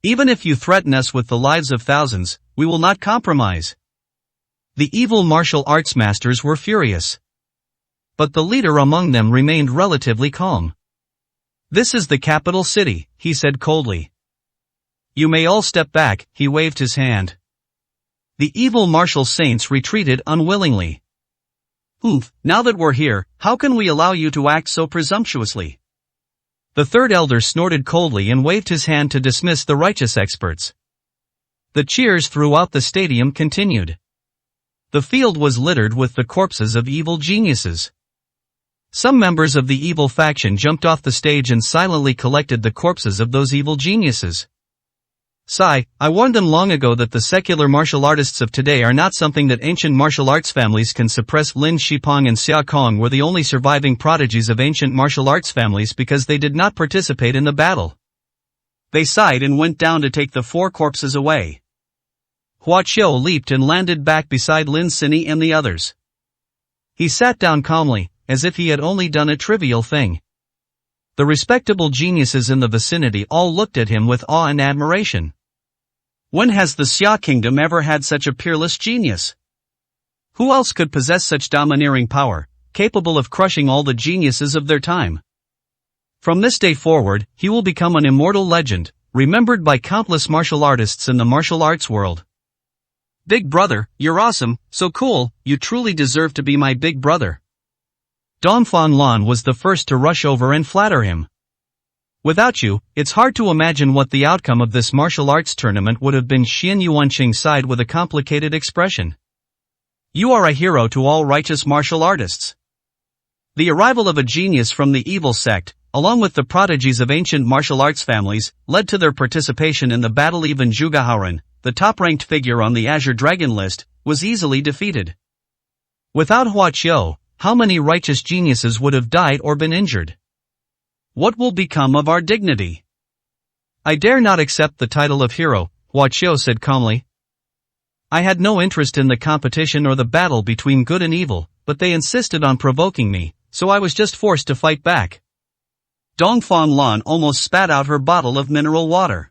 Even if you threaten us with the lives of thousands, we will not compromise. The evil martial arts masters were furious. But the leader among them remained relatively calm. This is the capital city, he said coldly. You may all step back, he waved his hand. The evil martial saints retreated unwillingly. Now that we're here, how can we allow you to act so presumptuously? The third elder snorted coldly and waved his hand to dismiss the righteous experts. The cheers throughout the stadium continued. The field was littered with the corpses of evil geniuses. Some members of the evil faction jumped off the stage and silently collected the corpses of those evil geniuses. I warned them long ago that the secular martial artists of today are not something that ancient martial arts families can suppress. Lin Shipong and Xia Kong were the only surviving prodigies of ancient martial arts families because they did not participate in the battle. They sighed and went down to take the 4 corpses away. Hua Qiu leaped and landed back beside Lin Sini and the others. He sat down calmly, as if he had only done a trivial thing. The respectable geniuses in the vicinity all looked at him with awe and admiration. When has the Xia kingdom ever had such a peerless genius? Who else could possess such domineering power, capable of crushing all the geniuses of their time? From this day forward, he will become an immortal legend, remembered by countless martial artists in the martial arts world. Big brother, you're awesome, so cool, you truly deserve to be my big brother. Dongfang Lan was the first to rush over and flatter him. Without you, it's hard to imagine what the outcome of this martial arts tournament would have been. Xian Yuanqing sighed with a complicated expression. You are a hero to all righteous martial artists. The arrival of a genius from the evil sect, along with the prodigies of ancient martial arts families, led to their participation in the battle. Even Zhuge Haoren, the top-ranked figure on the Azure Dragon list, was easily defeated. Without Hua Qiu, how many righteous geniuses would have died or been injured? What will become of our dignity? I dare not accept the title of hero, Hua Qiu said calmly. I had no interest in the competition or the battle between good and evil, but they insisted on provoking me, so I was just forced to fight back. Dongfang Lan almost spat out her bottle of mineral water.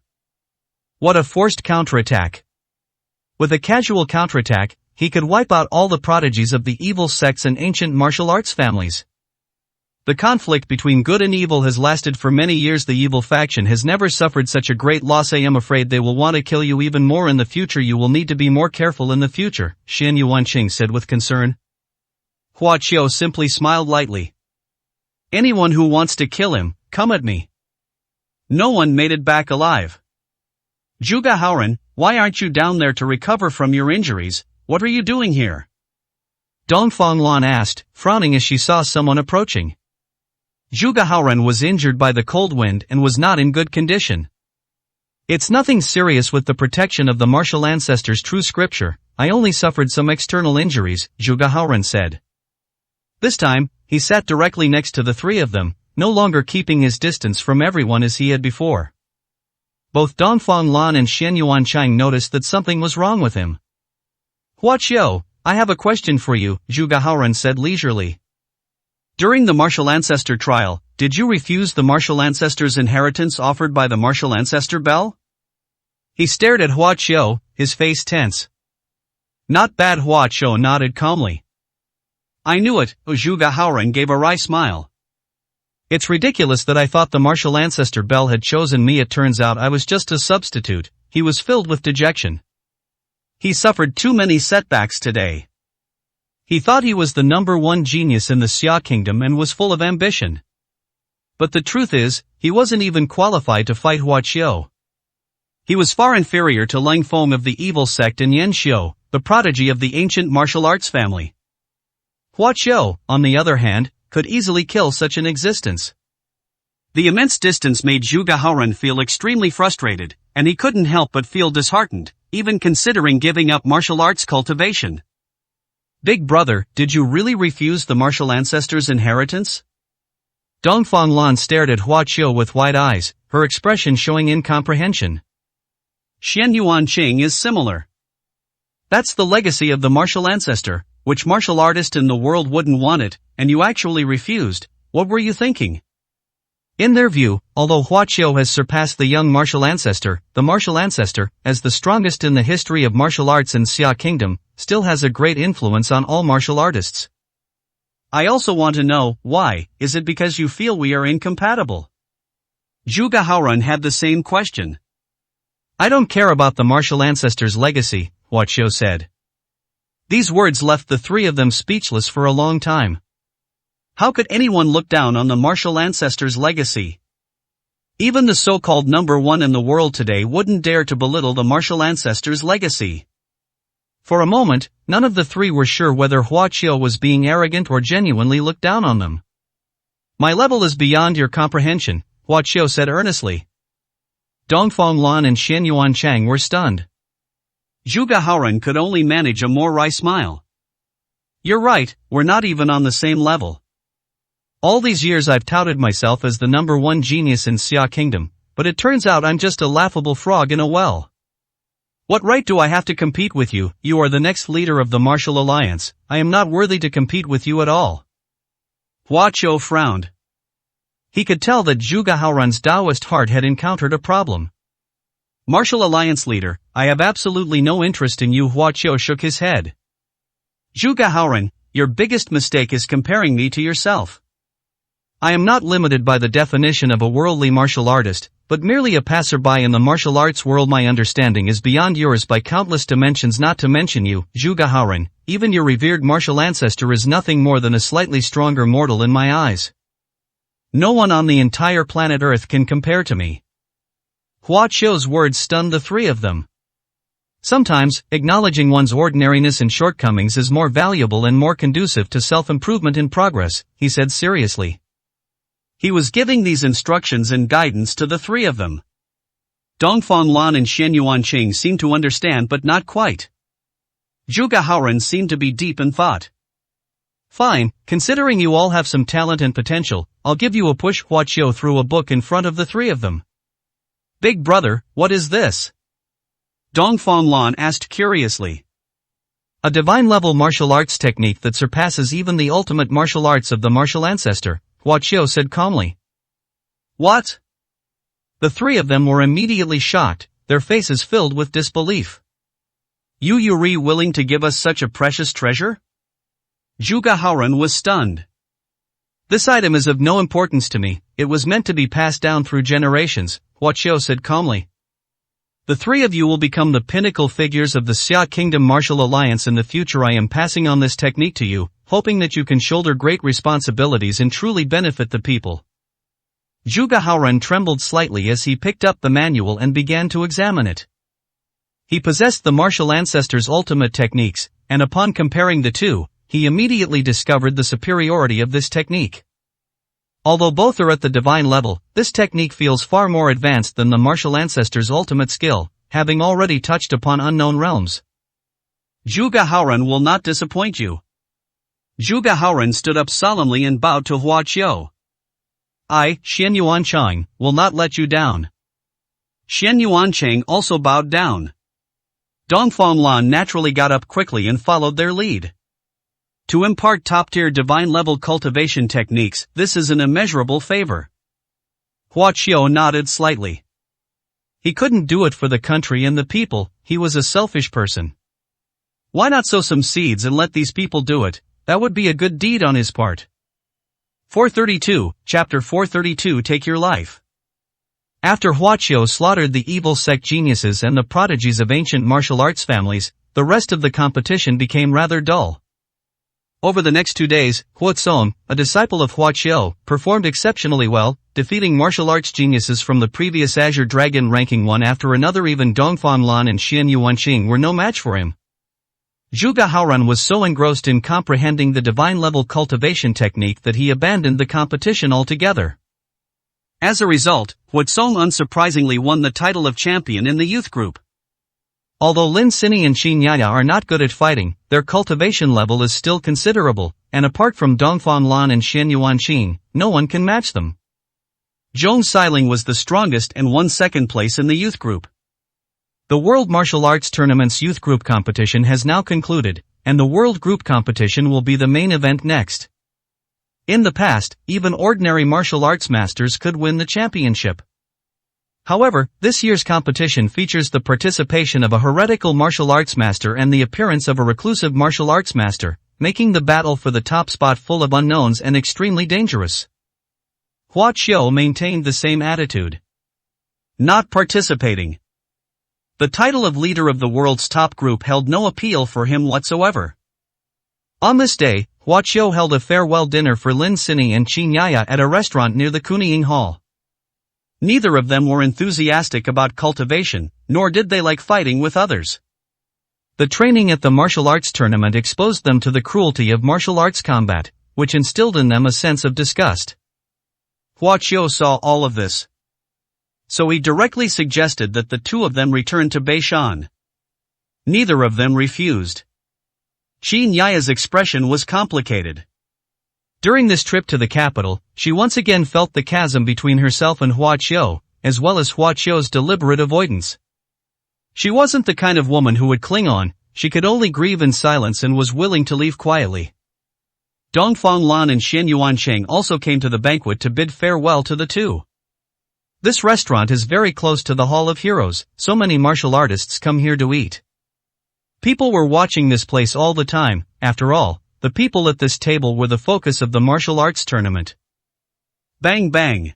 What a forced counterattack. With a casual counterattack, he could wipe out all the prodigies of the evil sects and ancient martial arts families. The conflict between good and evil has lasted for many years. The evil faction has never suffered such a great loss. I am afraid they will want to kill you even more in the future. You will need to be more careful in the future, Xian Yuanqing said with concern. Hua Qiu simply smiled lightly. Anyone who wants to kill him, come at me. No one made it back alive. Zhuge Haoren, why aren't you down there to recover from your injuries? What are you doing here? Dongfang Lan asked, frowning as she saw someone approaching. Zhuge Haoren was injured by the cold wind and was not in good condition. It's nothing serious. With the protection of the martial ancestors' true scripture, I only suffered some external injuries, Zhuge Haoren said. This time, he sat directly next to the 3 of them, no longer keeping his distance from everyone as he had before. Both Dongfang Lan and Xian Yuanqing noticed that something was wrong with him. Hua Qiu, I have a question for you, Zhuge Haoren said leisurely. During the martial ancestor trial, did you refuse the martial ancestor's inheritance offered by the martial ancestor bell? He stared at Hua Qiu, his face tense. Not bad. Hua Qiu nodded calmly. I knew it. Zhuge Haoren gave a wry smile. It's ridiculous that I thought the martial ancestor bell had chosen me. It turns out I was just a substitute. He was filled with dejection. He suffered too many setbacks today. He thought he was the number one genius in the Xia kingdom and was full of ambition. But the truth is, he wasn't even qualified to fight Hua Qiu. He was far inferior to Leng Feng of the evil sect in Yan Xiu, the prodigy of the ancient martial arts family. Hua Qiu, on the other hand, could easily kill such an existence. The immense distance made Zhuge Haoren feel extremely frustrated, and he couldn't help but feel disheartened, even considering giving up martial arts cultivation. Big brother, did you really refuse the martial ancestors' inheritance? Dongfang Lan stared at Hua Qiu with wide eyes, her expression showing incomprehension. Xian Yuanqing is similar. That's the legacy of the martial ancestor. Which martial artist in the world wouldn't want it, and you actually refused? What were you thinking? In their view, although Hua Qiu has surpassed the young martial ancestor, the martial ancestor, as the strongest in the history of martial arts in Xia Kingdom, still has a great influence on all martial artists. I also want to know, why, is it because you feel we are incompatible? Zhuge Haoren had the same question. I don't care about the martial ancestor's legacy, Hua Qiu said. These words left the three of them speechless for a long time. How could anyone look down on the martial ancestor's legacy? Even the so-called number one in the world today wouldn't dare to belittle the martial ancestor's legacy. For a moment, none of the three were sure whether Hua Qiu was being arrogant or genuinely looked down on them. My level is beyond your comprehension, Hua Qiu said earnestly. Dongfang Lan and Xian Yuanchang were stunned. Zhuge Haoren could only manage a more wry smile. You're right, we're not even on the same level. All these years I've touted myself as the number one genius in Xia Kingdom, but it turns out I'm just a laughable frog in a well. What right do I have to compete with you? You are the next leader of the Martial Alliance. I am not worthy to compete with you at all. Hua Qiu frowned. He could tell that Zhuge Haoren's Taoist heart had encountered a problem. Martial Alliance leader, I have absolutely no interest in you. Hua Qiu shook his head. Zhuge Haoren, your biggest mistake is comparing me to yourself. I am not limited by the definition of a worldly martial artist, but merely a passerby in the martial arts world. My understanding is beyond yours by countless dimensions, not to mention you, Zhuge Haoren. Even your revered martial ancestor is nothing more than a slightly stronger mortal in my eyes. No one on the entire planet Earth can compare to me. Hua Qiu's words stunned the three of them. Sometimes, acknowledging one's ordinariness and shortcomings is more valuable and more conducive to self-improvement and progress, he said seriously. He was giving these instructions and guidance to the three of them. Dongfang Lan and Xian Yuanqing seemed to understand but not quite. Zhuge Haoren seemed to be deep in thought. Fine, considering you all have some talent and potential, I'll give you a push. Hua Qiu threw a book in front of the three of them. Big brother, what is this? Dongfang Lan asked curiously. A divine-level martial arts technique that surpasses even the ultimate martial arts of the martial ancestor, Hua Qiu said calmly. What? The three of them were immediately shocked, their faces filled with disbelief. You Yuri willing to give us such a precious treasure? Zhuge Haoren was stunned. This item is of no importance to me, it was meant to be passed down through generations, Hua Qiu said calmly. The three of you will become the pinnacle figures of the Xia Kingdom Martial Alliance in the future. I am passing on this technique to you, hoping that you can shoulder great responsibilities and truly benefit the people. Zhuge Haoren trembled slightly as he picked up the manual and began to examine it. He possessed the martial ancestor's ultimate techniques, and upon comparing the two, he immediately discovered the superiority of this technique. Although both are at the divine level, this technique feels far more advanced than the martial ancestor's ultimate skill, having already touched upon unknown realms. Zhuge Haoren will not disappoint you. Zhuge Haoren stood up solemnly and bowed to Hua Qiu. I, Xian Yuanchang, will not let you down. Xian Yuanchang also bowed down. Dongfang Lan naturally got up quickly and followed their lead. To impart top-tier divine-level cultivation techniques, this is an immeasurable favor. Hua Qiu nodded slightly. He couldn't do it for the country and the people, he was a selfish person. Why not sow some seeds and let these people do it? That would be a good deed on his part. 432, Chapter 432. Take your life. After Hua Qiu slaughtered the evil sect geniuses and the prodigies of ancient martial arts families, the rest of the competition became rather dull. Over the next 2 days, Huo Song, a disciple of Hua Qiu, performed exceptionally well, defeating martial arts geniuses from the previous Azure Dragon ranking one after another. Even Dongfang Lan and Xian Yuanqing were no match for him. Zhuge Haoran was so engrossed in comprehending the divine-level cultivation technique that he abandoned the competition altogether. As a result, Huo Song unsurprisingly won the title of champion in the youth group. Although Lin Xinyi and Qin Yaya are not good at fighting, their cultivation level is still considerable, and apart from Dongfang Lan and Xian Yuanqing, no one can match them. Zhong Xiling was the strongest and won second place in the youth group. The World Martial Arts Tournament's youth group competition has now concluded, and the World Group competition will be the main event next. In the past, even ordinary martial arts masters could win the championship. However, this year's competition features the participation of a heretical martial arts master and the appearance of a reclusive martial arts master, making the battle for the top spot full of unknowns and extremely dangerous. Hua Qiu maintained the same attitude. Not participating. The title of leader of the world's top group held no appeal for him whatsoever. On this day, Hua Qiu held a farewell dinner for Lin Xinyi and Qin Yaya at a restaurant near the Kunying Hall. Neither of them were enthusiastic about cultivation, nor did they like fighting with others. The training at the martial arts tournament exposed them to the cruelty of martial arts combat, which instilled in them a sense of disgust. Hua Qiu saw all of this. So he directly suggested that the two of them return to Beishan. Neither of them refused. Qin Yaya's expression was complicated. During this trip to the capital, she once again felt the chasm between herself and Hua Qiu, as well as Hua Qiu's deliberate avoidance. She wasn't the kind of woman who would cling on, she could only grieve in silence and was willing to leave quietly. Dongfang Lan and Xian Yuanqing also came to the banquet to bid farewell to the two. This restaurant is very close to the Hall of Heroes, so many martial artists come here to eat. People were watching this place all the time. After all, the people at this table were the focus of the martial arts tournament. Bang bang.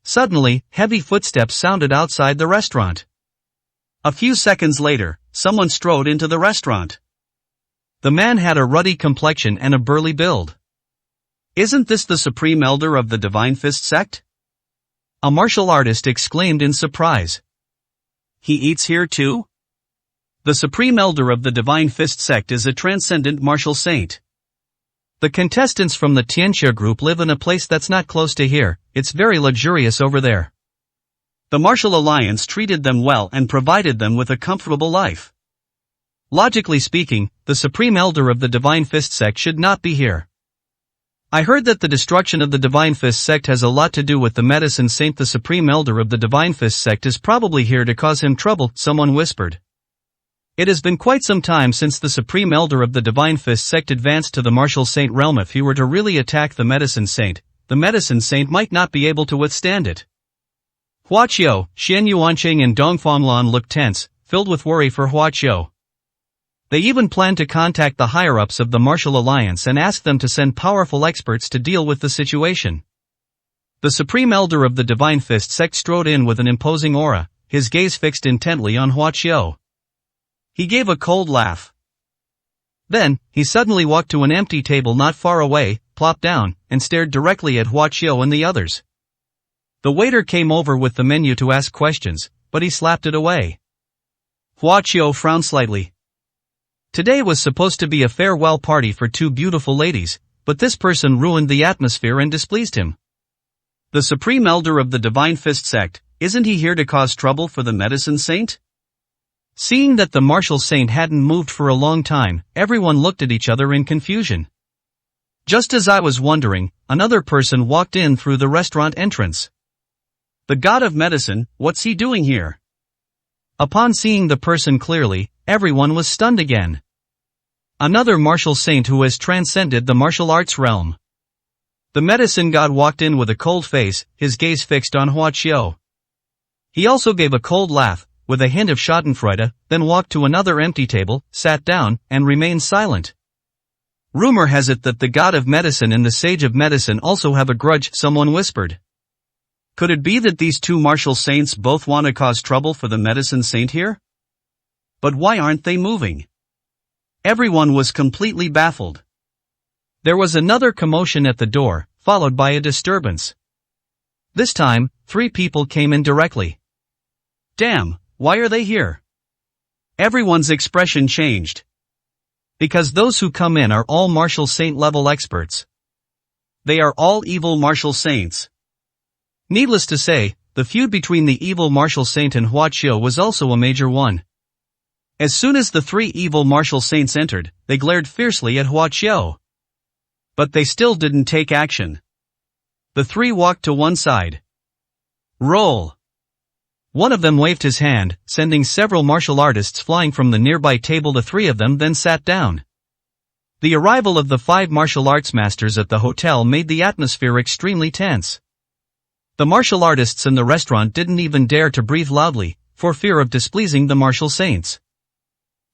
Suddenly, heavy footsteps sounded outside the restaurant. A few seconds later, someone strode into the restaurant. The man had a ruddy complexion and a burly build. Isn't this the Supreme Elder of the Divine Fist sect? A martial artist exclaimed in surprise. He eats here too? The Supreme Elder of the Divine Fist sect is a transcendent martial saint. The contestants from the Tianxia group live in a place that's not close to here, it's very luxurious over there. The Martial Alliance treated them well and provided them with a comfortable life. Logically speaking, the Supreme Elder of the Divine Fist sect should not be here. I heard that the destruction of the Divine Fist sect has a lot to do with the medicine saint. The Supreme Elder of the Divine Fist sect is probably here to cause him trouble, someone whispered. It has been quite some time since the Supreme Elder of the Divine Fist sect advanced to the Martial Saint realm. If he were to really attack the Medicine Saint might not be able to withstand it. Hua Qiu, Xian Yuanqing and Dongfang Lan looked tense, filled with worry for Hua Qiu. They even planned to contact the higher-ups of the Martial Alliance and ask them to send powerful experts to deal with the situation. The Supreme Elder of the Divine Fist sect strode in with an imposing aura, his gaze fixed intently on Hua Qiu. He gave a cold laugh. Then, he suddenly walked to an empty table not far away, plopped down, and stared directly at Hua Qiu and the others. The waiter came over with the menu to ask questions, but he slapped it away. Hua Qiu frowned slightly. Today was supposed to be a farewell party for two beautiful ladies, but this person ruined the atmosphere and displeased him. The Supreme Elder of the Divine Fist sect, isn't he here to cause trouble for the Medicine Saint? Seeing that the Martial Saint hadn't moved for a long time, everyone looked at each other in confusion. Just as I was wondering, another person walked in through the restaurant entrance. The God of Medicine, what's he doing here? Upon seeing the person clearly, everyone was stunned again. Another martial saint who has transcended the martial arts realm. The medicine god walked in with a cold face, his gaze fixed on Hua Qiu. He also gave a cold laugh, with a hint of schadenfreude, then walked to another empty table, sat down, and remained silent. Rumor has it that the god of medicine and the sage of medicine also have a grudge, someone whispered. Could it be that these two martial saints both want to cause trouble for the medicine saint here? But why aren't they moving? Everyone was completely baffled. There was another commotion at the door, followed by a disturbance. This time, 3 people came in directly. Damn, why are they here? Everyone's expression changed. Because those who come in are all martial saint level experts. They are all evil martial saints. Needless to say, the feud between the evil martial saint and Hua Qiu was also a major one. As soon as the 3 evil martial saints entered, they glared fiercely at Hua Qiu. But they still didn't take action. The 3 walked to one side. Roll. One of them waved his hand, sending several martial artists flying from the nearby table. The 3 of them then sat down. The arrival of the 5 martial arts masters at the hotel made the atmosphere extremely tense. The martial artists in the restaurant didn't even dare to breathe loudly, for fear of displeasing the martial saints.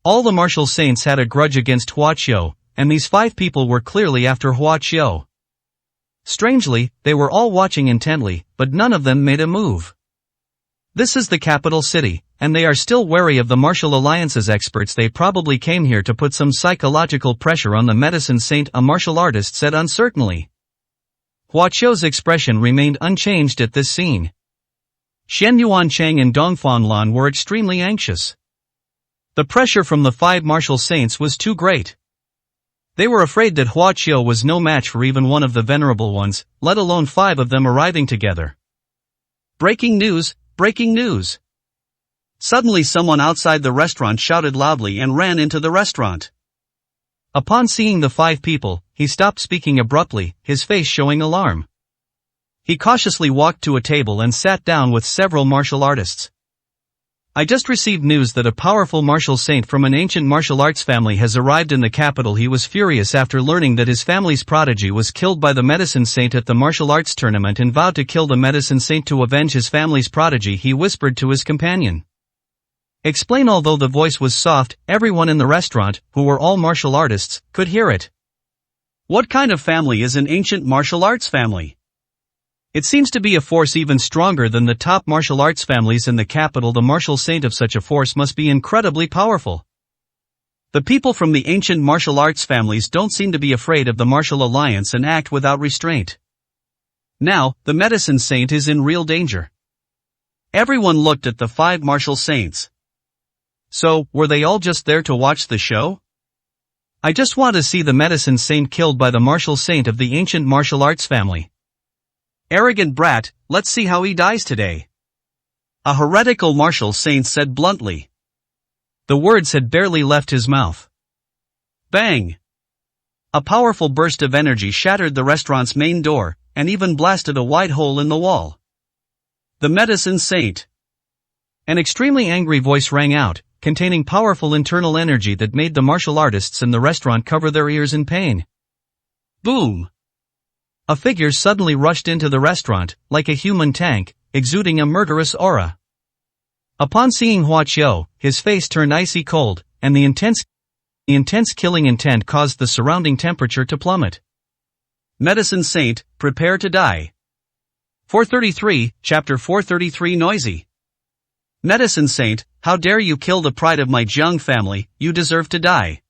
All the martial saints had a grudge against Hua Qiu, and these 5 people were clearly after Hua Qiu. Strangely, they were all watching intently, but none of them made a move. This is the capital city, and they are still wary of the martial alliance's experts. They probably came here to put some psychological pressure on the medicine saint, a martial artist said uncertainly. Hua Qiu's expression remained unchanged at this scene. Shen Yuanchang and Dongfang Lan were extremely anxious. The pressure from the 5 martial saints was too great. They were afraid that Hua Qiu was no match for even one of the venerable ones, let alone 5 of them arriving together. Breaking news! Breaking news! Suddenly someone outside the restaurant shouted loudly and ran into the restaurant. Upon seeing the 5 people, he stopped speaking abruptly, his face showing alarm. He cautiously walked to a table and sat down with several martial artists. I just received news that a powerful martial saint from an ancient martial arts family has arrived in the capital. He was furious after learning that his family's prodigy was killed by the medicine saint at the martial arts tournament and vowed to kill the medicine saint to avenge his family's prodigy. He whispered to his companion. Explain. Although the voice was soft, everyone in the restaurant, who were all martial artists, could hear it. What kind of family is an ancient martial arts family? It seems to be a force even stronger than the top martial arts families in the capital. The martial saint of such a force must be incredibly powerful. The people from the ancient martial arts families don't seem to be afraid of the martial alliance and act without restraint. Now, the medicine saint is in real danger. Everyone looked at the 5 martial saints. So, were they all just there to watch the show? I just want to see the medicine saint killed by the martial saint of the ancient martial arts family. Arrogant brat, let's see how he dies today. A heretical martial saint said bluntly. The words had barely left his mouth. Bang! A powerful burst of energy shattered the restaurant's main door, and even blasted a wide hole in the wall. The medicine saint. An extremely angry voice rang out, containing powerful internal energy that made the martial artists in the restaurant cover their ears in pain. Boom! A figure suddenly rushed into the restaurant, like a human tank, exuding a murderous aura. Upon seeing Hua Qiu, his face turned icy cold, and the intense killing intent caused the surrounding temperature to plummet. Medicine saint, prepare to die. 433, Chapter 433. Noisy. Medicine saint, how dare you kill the pride of my Jiang family, you deserve to die.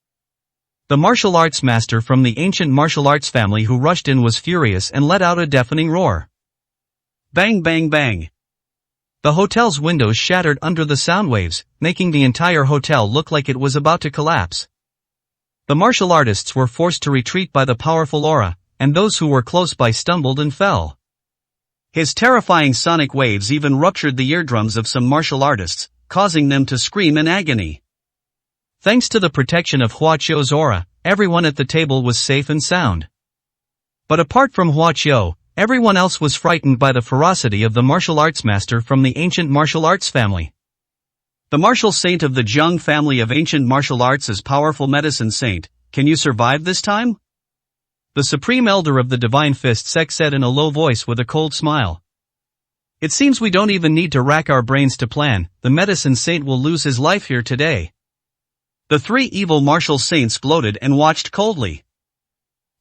The martial arts master from the ancient martial arts family who rushed in was furious and let out a deafening roar. Bang bang bang. The hotel's windows shattered under the sound waves, making the entire hotel look like it was about to collapse. The martial artists were forced to retreat by the powerful aura, and those who were close by stumbled and fell. His terrifying sonic waves even ruptured the eardrums of some martial artists, causing them to scream in agony. Thanks to the protection of Hua Qiu's aura, everyone at the table was safe and sound. But apart from Hua Qiu, everyone else was frightened by the ferocity of the martial arts master from the ancient martial arts family. The martial saint of the Jiang family of ancient martial arts is powerful medicine saint, can you survive this time? The supreme elder of the divine fist sect said in a low voice with a cold smile. It seems we don't even need to rack our brains to plan, the medicine saint will lose his life here today. The 3 evil martial saints gloated and watched coldly.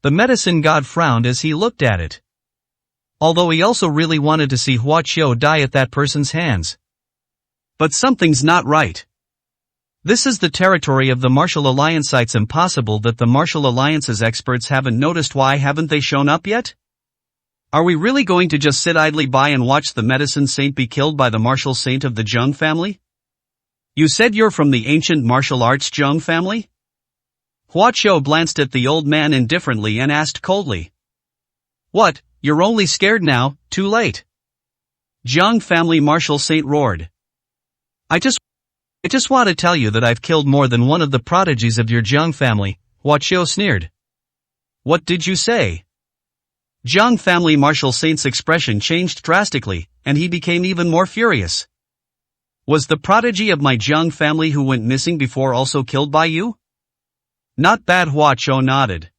The medicine god frowned as he looked at it. Although he also really wanted to see Hua Qiu die at that person's hands. But something's not right. This is the territory of the Martial Alliance. It's impossible that the Martial Alliance's experts haven't noticed. Why haven't they shown up yet? Are we really going to just sit idly by and watch the Medicine Saint be killed by the Martial Saint of the Zheng family? You said you're from the ancient martial arts Zheng family? Hua Qiu glanced at the old man indifferently and asked coldly. What, you're only scared now, too late. Zheng family Martial Saint roared. I just want to tell you that I've killed more than one of the prodigies of your Zheng family, Hua Qiu sneered. What did you say? Zheng family Martial Saint's expression changed drastically, and he became even more furious. Was the prodigy of my Zheng family who went missing before also killed by you? Not bad. Hua Qiu nodded.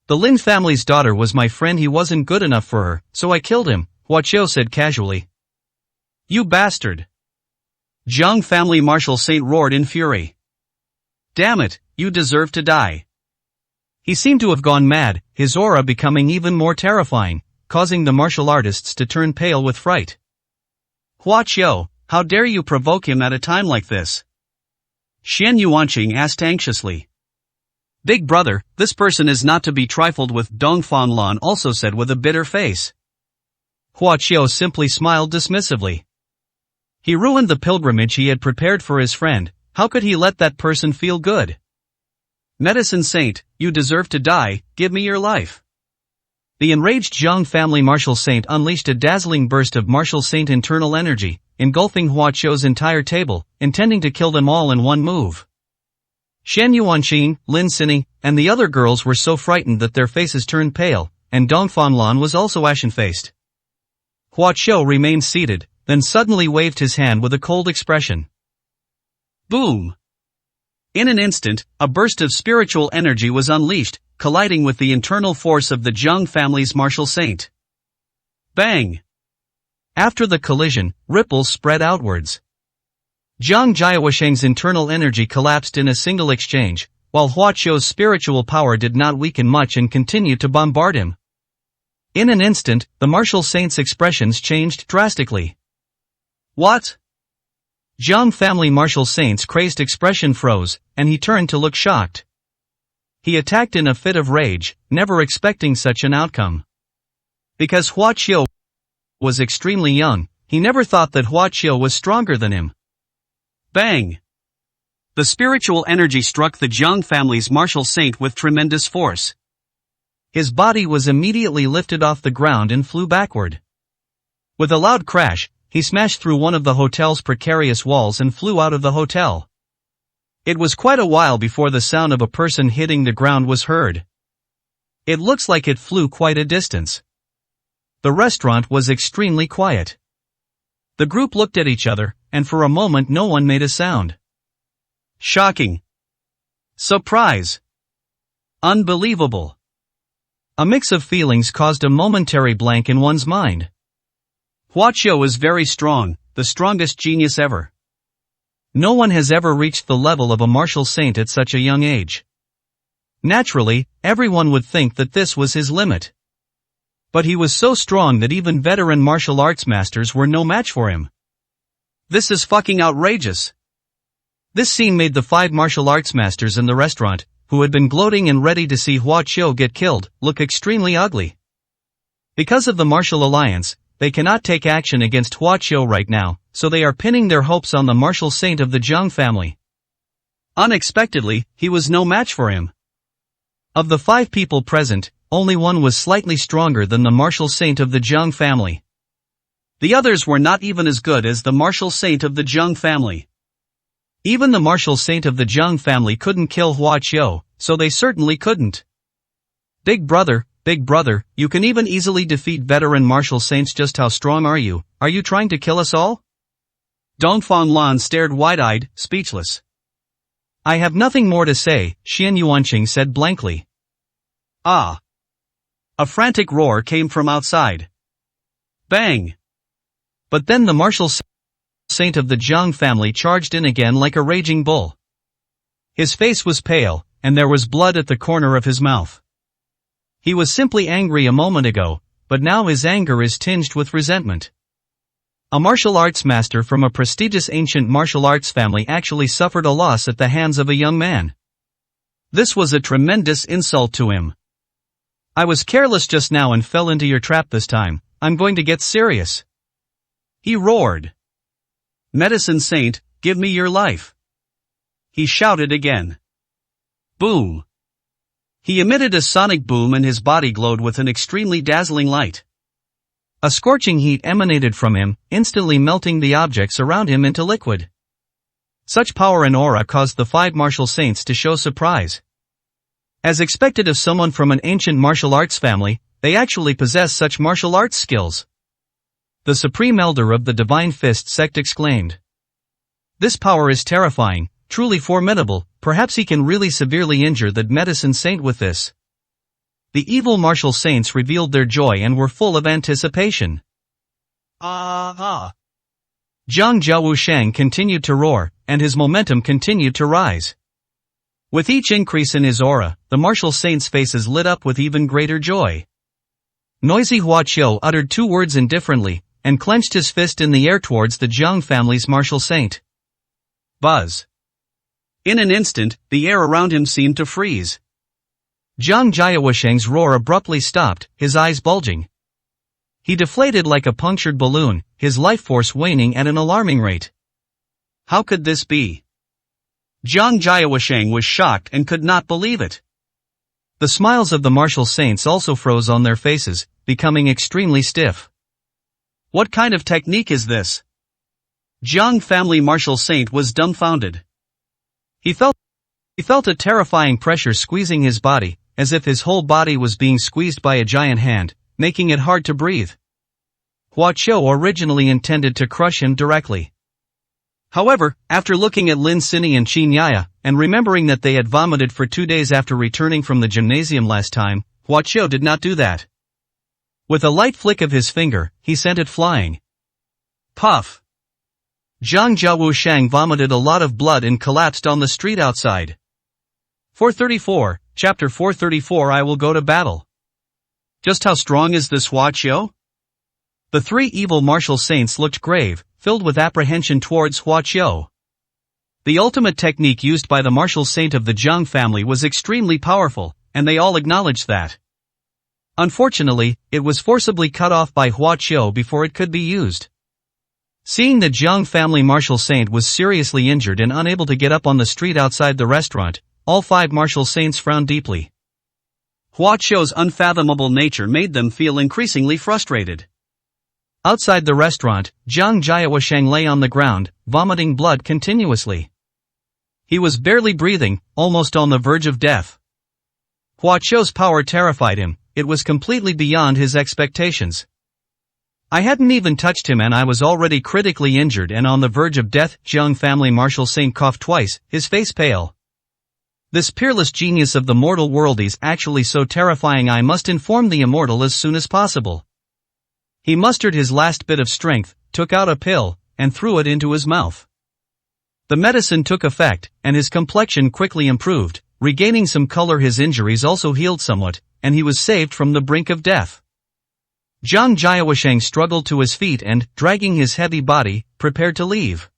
The Lin family's daughter was my friend. He wasn't good enough for her, so I killed him, Hua Qiu said casually. You bastard! Zheng family Martial Saint roared in fury. Damn it, you deserve to die. He seemed to have gone mad, his aura becoming even more terrifying, causing the martial artists to turn pale with fright. Hua Qiu, how dare you provoke him at a time like this? Xian Yuanqing asked anxiously. Big brother, this person is not to be trifled with, Dongfang Lan also said with a bitter face. Hua Qiu simply smiled dismissively. He ruined the pilgrimage he had prepared for his friend. How could he let that person feel good? Medicine Saint, you deserve to die, give me your life. The enraged Zheng family Martial Saint unleashed a dazzling burst of Martial Saint internal energy, engulfing Hua Qiu's entire table, intending to kill them all in one move. Shen Yuanqing, Lin Xini, and the other girls were so frightened that their faces turned pale, and Dongfang Lan was also ashen-faced. Hua Qiu remained seated, then suddenly waved his hand with a cold expression. Boom! In an instant, a burst of spiritual energy was unleashed, colliding with the internal force of the Zheng family's Martial Saint. Bang! After the collision, ripples spread outwards. Zhang Jiawasheng's internal energy collapsed in a single exchange, while Hua Qiu's spiritual power did not weaken much and continued to bombard him. In an instant, the Martial Saint's expressions changed drastically. What? Zheng family Martial Saint's crazed expression froze, and he turned to look shocked. He attacked in a fit of rage, never expecting such an outcome. Because Hua Qiu was extremely young, he never thought that Hua Qiu was stronger than him. Bang! The spiritual energy struck the Zheng family's Martial Saint with tremendous force. His body was immediately lifted off the ground and flew backward. With a loud crash, he smashed through one of the hotel's precarious walls and flew out of the hotel. It was quite a while before the sound of a person hitting the ground was heard. It looks like it flew quite a distance. The restaurant was extremely quiet. The group looked at each other, and for a moment no one made a sound. Shocking. Surprise. Unbelievable. A mix of feelings caused a momentary blank in one's mind. Hua Qiu is very strong, the strongest genius ever. No one has ever reached the level of a Martial Saint at such a young age. Naturally, everyone would think that this was his limit. But he was so strong that even veteran martial arts masters were no match for him. This is fucking outrageous. This scene made the 5 martial arts masters in the restaurant, who had been gloating and ready to see Hua Qiu get killed, look extremely ugly. Because of the Martial Alliance, they cannot take action against Hua Qiu right now, so they are pinning their hopes on the Martial Saint of the Zheng family. Unexpectedly, he was no match for him. Of the 5 people present, only one was slightly stronger than the Martial Saint of the Zheng family. The others were not even as good as the Martial Saint of the Zheng family. Even the Martial Saint of the Zheng family couldn't kill Hua Qiu, so they certainly couldn't. Big brother, you can even easily defeat veteran Martial Saints. Just how strong are you? Are you trying to kill us all? Dongfang Lan stared wide-eyed, speechless. I have nothing more to say, Xian Yuanqing said blankly. Ah! A frantic roar came from outside. Bang! But then the Martial Saint of the Zheng family charged in again like a raging bull. His face was pale, and there was blood at the corner of his mouth. He was simply angry a moment ago, but now his anger is tinged with resentment. A martial arts master from a prestigious ancient martial arts family actually suffered a loss at the hands of a young man. This was a tremendous insult to him. I was careless just now and fell into your trap this time. I'm going to get serious. He roared. Medicine Saint, give me your life. He shouted again. Boom. He emitted a sonic boom and his body glowed with an extremely dazzling light. A scorching heat emanated from him, instantly melting the objects around him into liquid. Such power and aura caused the 5 martial saints to show surprise. As expected of someone from an ancient martial arts family, they actually possess such martial arts skills. The Supreme Elder of the Divine Fist sect exclaimed. This power is terrifying, truly formidable, perhaps he can really severely injure the Medicine Saint with this. The evil martial saints revealed their joy and were full of anticipation. Ah! Zhang Jiaowu continued to roar, and his momentum continued to rise. With each increase in his aura, the martial saints' faces lit up with even greater joy. Noisy Hua Qiu uttered 2 words indifferently, and clenched his fist in the air towards the Zhang family's martial saint. Buzz. In an instant, the air around him seemed to freeze. Zhang Jiaowusheng's roar abruptly stopped, his eyes bulging. He deflated like a punctured balloon, his life force waning at an alarming rate. How could this be? Zhang Jiaowusheng was shocked and could not believe it. The smiles of the martial saints also froze on their faces, becoming extremely stiff. What kind of technique is this? Zhang family martial saint was dumbfounded. He felt a terrifying pressure squeezing his body, as if his whole body was being squeezed by a giant hand, making it hard to breathe. Hua Qiu originally intended to crush him directly. However, after looking at Lin Sinny and Qin Yaya, and remembering that they had vomited for 2 days after returning from the gymnasium last time, Hua Qiu did not do that. With a light flick of his finger, he sent it flying. Puff! Zhang Jiaowu vomited a lot of blood and collapsed on the street outside. 434, Chapter 434 I will go to battle. Just how strong is this Hua Qiu? The 3 evil martial saints looked grave, filled with apprehension towards Hua Qiu. The ultimate technique used by the martial saint of the Zhang family was extremely powerful, and they all acknowledged that. Unfortunately, it was forcibly cut off by Hua Qiu before it could be used. Seeing the Zhang family martial saint was seriously injured and unable to get up on the street outside the restaurant, all 5 martial saints frowned deeply. Hua Qiu's unfathomable nature made them feel increasingly frustrated. Outside the restaurant, Zhang Jiaowu lay on the ground, vomiting blood continuously. He was barely breathing, almost on the verge of death. Hua Qiu's power terrified him, it was completely beyond his expectations. I hadn't even touched him and I was already critically injured and on the verge of death. Zhang family martial saint coughed twice, his face pale. This peerless genius of the mortal world is actually so terrifying, I must inform the immortal as soon as possible. He mustered his last bit of strength, took out a pill, and threw it into his mouth. The medicine took effect, and his complexion quickly improved, regaining some color. His injuries also healed somewhat, and he was saved from the brink of death. Zhang Jiaowu struggled to his feet and, dragging his heavy body, prepared to leave.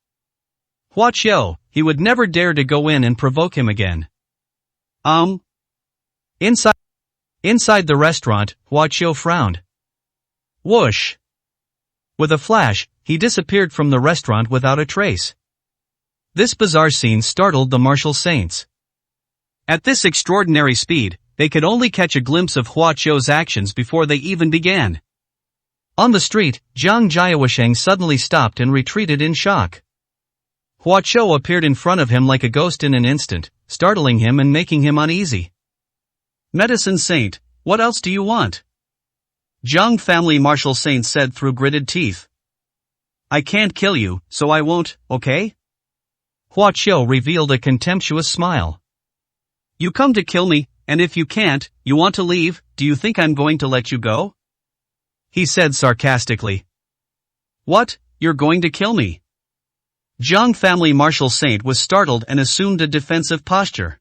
Hua Qiu, he would never dare to go in and provoke him again. Inside the restaurant, Hua Qiu frowned. Whoosh! With a flash, he disappeared from the restaurant without a trace. This bizarre scene startled the martial saints. At this extraordinary speed, they could only catch a glimpse of Hua Qiu's actions before they even began. On the street, Zhang Jiaowu suddenly stopped and retreated in shock. Hua Qiu appeared in front of him like a ghost in an instant, startling him and making him uneasy. Medicine Saint, what else do you want? Zhang family martial saint said through gritted teeth. I can't kill you, so I won't, okay? Hua Qiu revealed a contemptuous smile. You come to kill me, and if you can't, you want to leave, do you think I'm going to let you go? He said sarcastically. What, you're going to kill me? Zhang family martial saint was startled and assumed a defensive posture.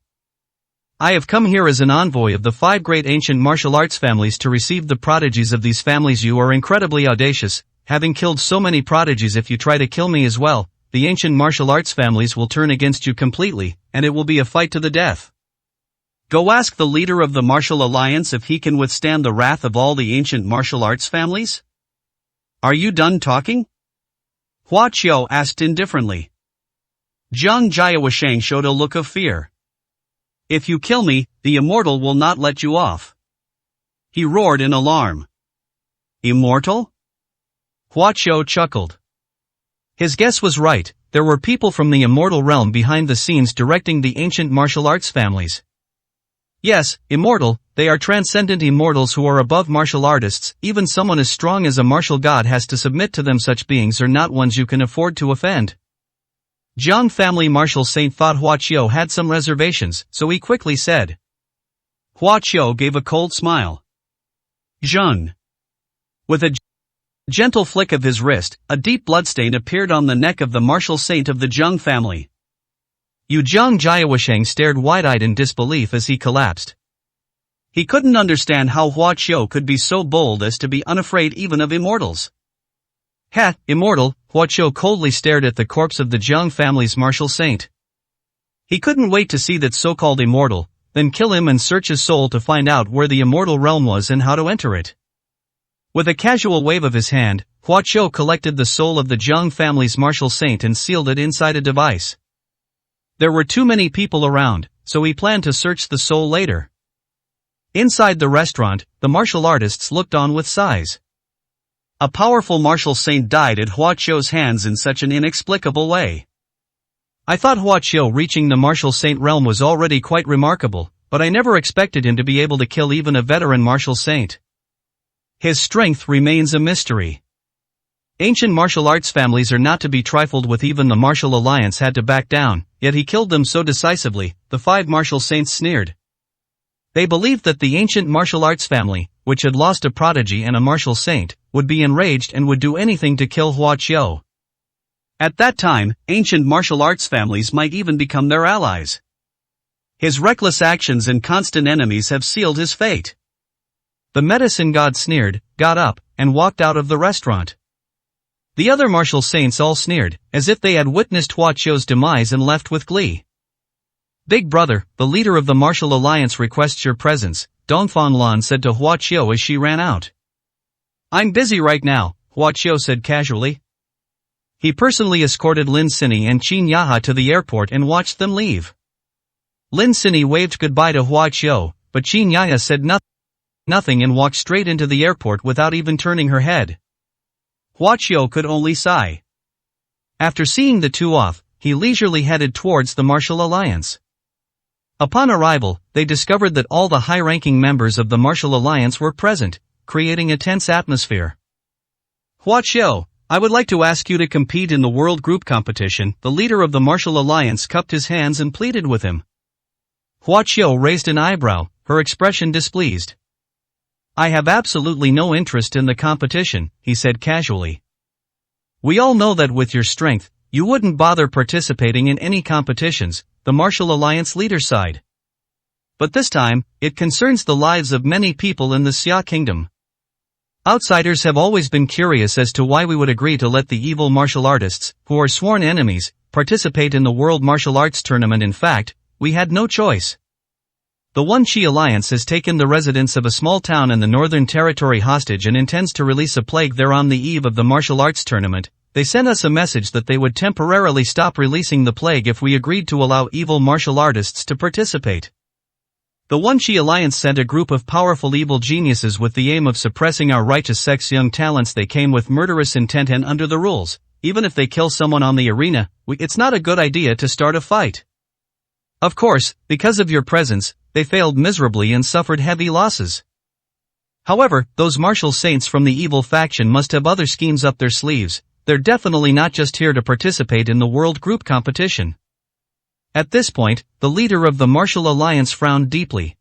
I have come here as an envoy of the 5 great ancient martial arts families to receive the prodigies of these families. You are incredibly audacious, having killed so many prodigies. If you try to kill me as well, the ancient martial arts families will turn against you completely, and it will be a fight to the death. Go ask the leader of the martial alliance if he can withstand the wrath of all the ancient martial arts families? Are you done talking? Hua Qiu asked indifferently. Zhang Jiawasheng showed a look of fear. If you kill me, the immortal will not let you off. He roared in alarm. Immortal? Hua Qiu chuckled. His guess was right, there were people from the immortal realm behind the scenes directing the ancient martial arts families. Yes, immortal, they are transcendent immortals who are above martial artists. Even someone as strong as a martial god has to submit to them. Such beings are not ones you can afford to offend. Jiang family martial saint thought Hua Qiu had some reservations, so he quickly said. Hua Qiu gave a cold smile. Zheng. With a gentle flick of his wrist, a deep bloodstain appeared on the neck of the martial saint of the Zheng family. Zhang Jiawasheng stared wide-eyed in disbelief as he collapsed. He couldn't understand how Hua Qiu could be so bold as to be unafraid even of immortals. Ha, immortal, Hua Qiu coldly stared at the corpse of the Zheng family's martial saint. He couldn't wait to see that so-called immortal, then kill him and search his soul to find out where the immortal realm was and how to enter it. With a casual wave of his hand, Hua Qiu collected the soul of the Zheng family's martial saint and sealed it inside a device. There were too many people around, so he planned to search the soul later. Inside the restaurant, the martial artists looked on with sighs. A powerful martial saint died at Hua Qiu's hands in such an inexplicable way. I thought Hua Qiu reaching the martial saint realm was already quite remarkable, but I never expected him to be able to kill even a veteran martial saint. His strength remains a mystery. Ancient martial arts families are not to be trifled with. Even the martial alliance had to back down, yet he killed them so decisively, the 5 martial saints sneered. They believed that the ancient martial arts family, which had lost a prodigy and a martial saint, would be enraged and would do anything to kill Hua Qiu. At that time, ancient martial arts families might even become their allies. His reckless actions and constant enemies have sealed his fate. The medicine god sneered, got up, and walked out of the restaurant. The other martial saints all sneered, as if they had witnessed Hua Qiu's demise and left with glee. Big brother, the leader of the martial alliance requests your presence, Dongfang Lan said to Hua Qiu as she ran out. I'm busy right now, Hua Qiu said casually. He personally escorted Lin Sini and Qin Yaha to the airport and watched them leave. Lin Sini waved goodbye to Hua Qiu, but Qin Yaha said nothing and walked straight into the airport without even turning her head. Hua Qiu could only sigh. After seeing the two off, he leisurely headed towards the martial alliance. Upon arrival, they discovered that all the high-ranking members of the martial alliance were present, creating a tense atmosphere. Hua Qiu, I would like to ask you to compete in the World Group competition. The leader of the martial alliance cupped his hands and pleaded with him. Hua Qiu raised an eyebrow, her expression displeased. I have absolutely no interest in the competition, he said casually. We all know that with your strength, you wouldn't bother participating in any competitions, the martial alliance leader sighed. But this time, it concerns the lives of many people in the Xia kingdom. Outsiders have always been curious as to why we would agree to let the evil martial artists, who are sworn enemies, participate in the World Martial Arts Tournament. In fact, we had no choice. The One Qi Alliance has taken the residents of a small town in the Northern Territory hostage and intends to release a plague there on the eve of the martial arts tournament. They sent us a message that they would temporarily stop releasing the plague if we agreed to allow evil martial artists to participate. The One Qi Alliance sent a group of powerful evil geniuses with the aim of suppressing our righteous sex young talents. They came with murderous intent and under the rules. Even if they kill someone on the arena, it's not a good idea to start a fight. Of course, because of your presence, they failed miserably and suffered heavy losses. However, those martial saints from the evil faction must have other schemes up their sleeves. They're definitely not just here to participate in the World Group competition. At this point, the leader of the Martial Alliance frowned deeply.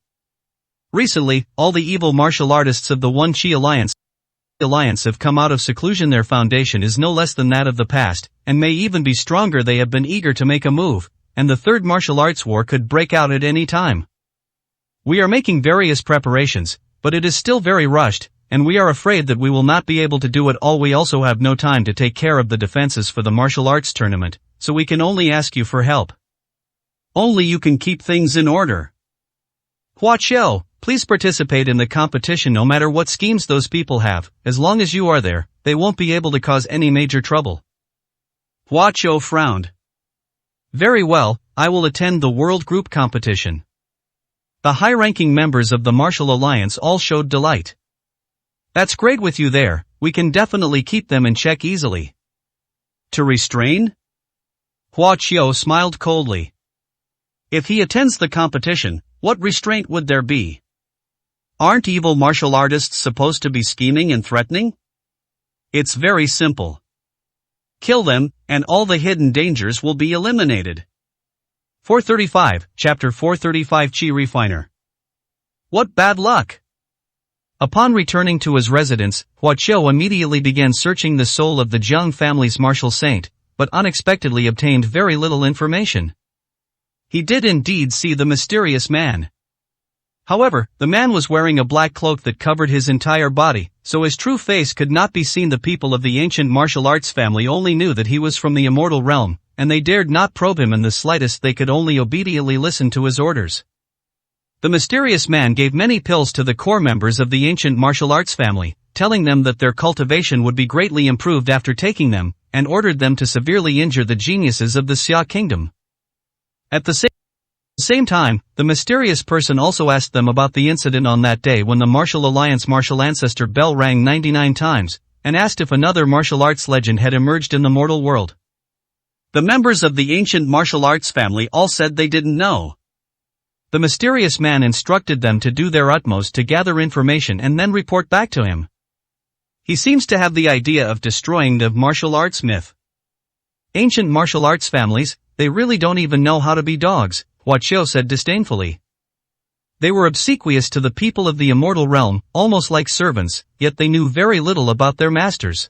Recently, all the evil martial artists of the One Qi Alliance have come out of seclusion. Their foundation is no less than that of the past, and may even be stronger. They have been eager to make a move, and the third martial arts war could break out at any time. We are making various preparations, but it is still very rushed. and we are afraid that we will not be able to do it all. We also have no time to take care of the defenses for the martial arts tournament, so we can only ask you for help. Only you can keep things in order. Hua Qiu, please participate in the competition no matter what schemes those people have. As long as you are there, they won't be able to cause any major trouble. Hua Qiu frowned. Very well, I will attend the World Group competition. The high-ranking members of the Martial Alliance all showed delight. That's great with you there, we can definitely keep them in check easily. To restrain? Hua Qiu smiled coldly. If he attends the competition, what restraint would there be? Aren't evil martial artists supposed to be scheming and threatening? It's very simple. Kill them, and all the hidden dangers will be eliminated. 435, Chapter 435 Qi Refiner. What bad luck! Upon returning to his residence, Hua Qiu immediately began searching the soul of the Jiang family's martial saint, but unexpectedly obtained very little information. He did indeed see the mysterious man. However, the man was wearing a black cloak that covered his entire body, so his true face could not be seen. The people of the ancient martial arts family only knew that he was from the immortal realm, and they dared not probe him in the slightest. They could only obediently listen to his orders. The mysterious man gave many pills to the core members of the ancient martial arts family, telling them that their cultivation would be greatly improved after taking them, and ordered them to severely injure the geniuses of the Xia kingdom. At the same time, the mysterious person also asked them about the incident on that day when the Martial Alliance martial ancestor bell rang 99 times, and asked if another martial arts legend had emerged in the mortal world. The members of the ancient martial arts family all said they didn't know. The mysterious man instructed them to do their utmost to gather information and then report back to him. He seems to have the idea of destroying the martial arts myth. Ancient martial arts families, they really don't even know how to be dogs, Hua Qiu said disdainfully. They were obsequious to the people of the immortal realm, almost like servants, yet they knew very little about their masters.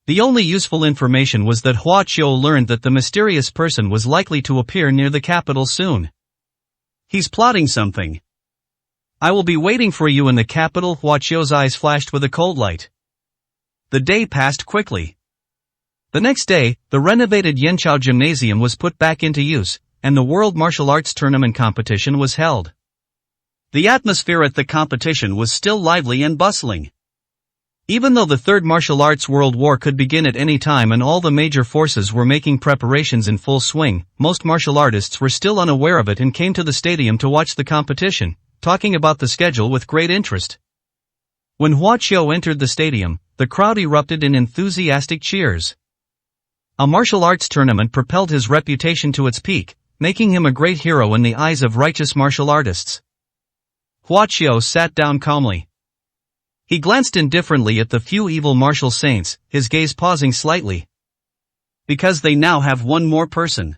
The only useful information was that Hua Qiu learned that the mysterious person was likely to appear near the capital soon. He's plotting something. I will be waiting for you in the capital. Hua Qiu's eyes flashed with a cold light. The day passed quickly. The next day, the renovated Yanchao Gymnasium was put back into use, and the World Martial Arts Tournament competition was held. The atmosphere at the competition was still lively and bustling. Even though the Third Martial Arts World War could begin at any time and all the major forces were making preparations in full swing, most martial artists were still unaware of it and came to the stadium to watch the competition, talking about the schedule with great interest. When Hua Qiu entered the stadium, the crowd erupted in enthusiastic cheers. A martial arts tournament propelled his reputation to its peak, making him a great hero in the eyes of righteous martial artists. Hua Qiu sat down calmly. He glanced indifferently at the few evil martial saints, his gaze pausing slightly. Because they now have one more person.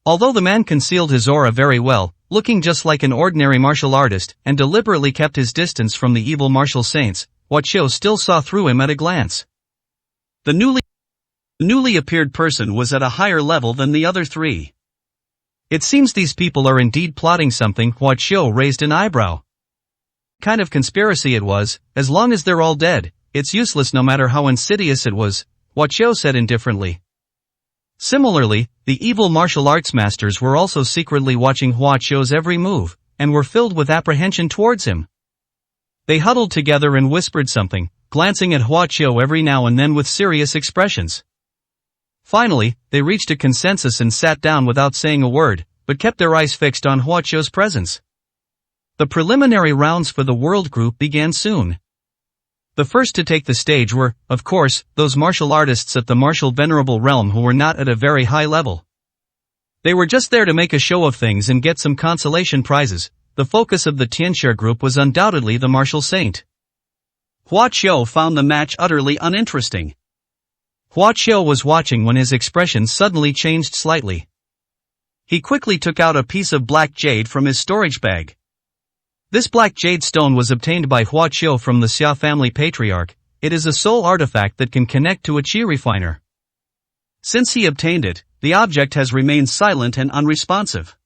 Although the man concealed his aura very well, looking just like an ordinary martial artist, and deliberately kept his distance from the evil martial saints, Hua Qiu still saw through him at a glance. The newly appeared person was at a higher level than the other three. It seems these people are indeed plotting something. Hua Qiu raised an eyebrow. Kind of conspiracy it was, as long as they're all dead, it's useless no matter how insidious it was, Hua Qiu said indifferently. Similarly, the evil martial arts masters were also secretly watching Hua Qiu's every move, and were filled with apprehension towards him. They huddled together and whispered something, glancing at Hua Qiu every now and then with serious expressions. Finally, they reached a consensus and sat down without saying a word, but kept their eyes fixed on Hua Qiu's presence. The preliminary rounds for the World Group began soon. The first to take the stage were, of course, those martial artists at the martial venerable realm who were not at a very high level. They were just there to make a show of things and get some consolation prizes. The focus of the Tianxia group was undoubtedly the martial saint. Hua Qiu found the match utterly uninteresting. Hua Qiu was watching when his expression suddenly changed slightly. He quickly took out a piece of black jade from his storage bag. This black jade stone was obtained by Hua Qiu from the Xia family patriarch. It is a sole artifact that can connect to a qi refiner. Since he obtained it, the object has remained silent and unresponsive.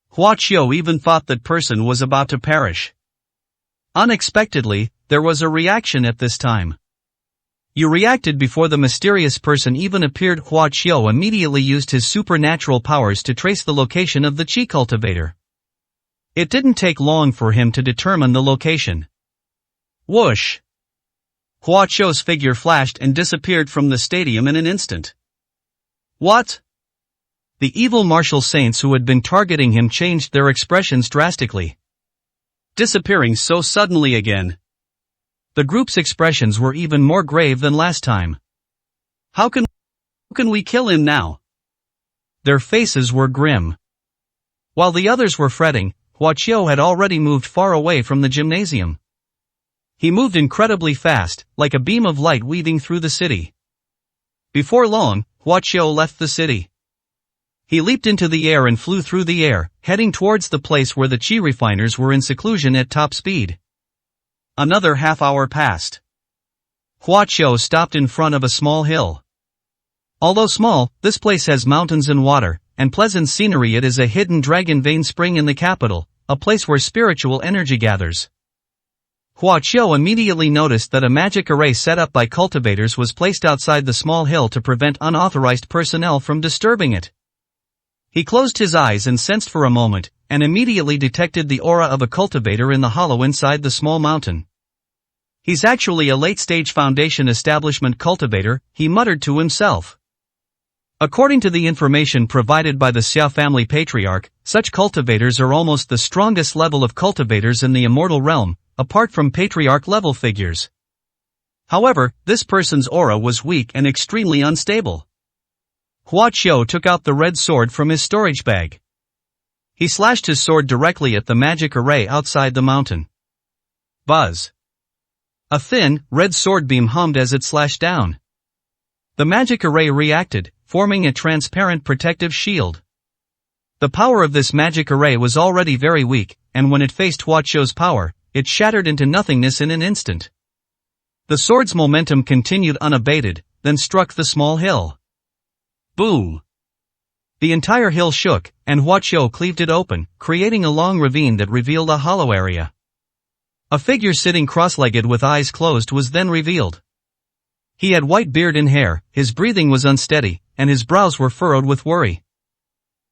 Hua Qiu even thought that person was about to perish. Unexpectedly, there was a reaction at this time. You reacted before the mysterious person even appeared. Hua Qiu immediately used his supernatural powers to trace the location of the Qi cultivator. It didn't take long for him to determine the location. Whoosh! Hua Qiu's figure flashed and disappeared from the stadium in an instant. What? The evil martial saints who had been targeting him changed their expressions drastically. Disappearing so suddenly again. The group's expressions were even more grave than last time. How can we kill him now? Their faces were grim. While the others were fretting, Hua Qiu had already moved far away from the gymnasium. He moved incredibly fast, like a beam of light weaving through the city. Before long, Hua Qiu left the city. He leaped into the air and flew through the air, heading towards the place where the Qi refiners were in seclusion at top speed. Another half hour passed. Hua Qiu stopped in front of a small hill. Although small, this place has mountains and water, and pleasant scenery. It is a hidden dragon vein spring in the capital, a place where spiritual energy gathers. Hua Qiu immediately noticed that a magic array set up by cultivators was placed outside the small hill to prevent unauthorized personnel from disturbing it. He closed his eyes and sensed for a moment, and immediately detected the aura of a cultivator in the hollow inside the small mountain. He's actually a late-stage Foundation establishment cultivator, he muttered to himself. According to the information provided by the Xia family patriarch, such cultivators are almost the strongest level of cultivators in the immortal realm, apart from patriarch-level figures. However, this person's aura was weak and extremely unstable. Hua Qiu took out the red sword from his storage bag. He slashed his sword directly at the magic array outside the mountain. Buzz! A thin, red sword beam hummed as it slashed down. The magic array reacted, forming a transparent protective shield. The power of this magic array was already very weak, and when it faced Hua Qiu's power, it shattered into nothingness in an instant. The sword's momentum continued unabated, then struck the small hill. Boom! The entire hill shook, and Hua Qiu cleaved it open, creating a long ravine that revealed a hollow area. A figure sitting cross-legged with eyes closed was then revealed. He had white beard and hair, his breathing was unsteady, and his brows were furrowed with worry.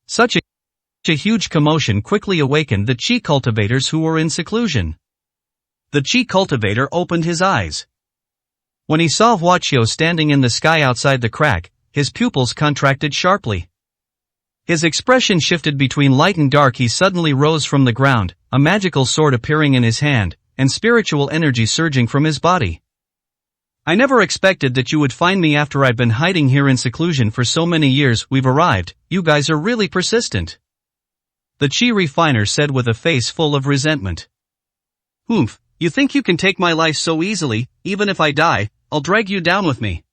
Such a huge commotion quickly awakened the Qi cultivators who were in seclusion. The Qi cultivator opened his eyes. When he saw Hua Qiu standing in the sky outside the crack, his pupils contracted sharply. His expression shifted between light and dark. He suddenly rose from the ground, a magical sword appearing in his hand, and spiritual energy surging from his body. I never expected that you would find me after I've been hiding here in seclusion for so many years. We've arrived, you guys are really persistent. The Qi refiner said with a face full of resentment. Oomph, you think you can take my life so easily? Even if I die, I'll drag you down with me.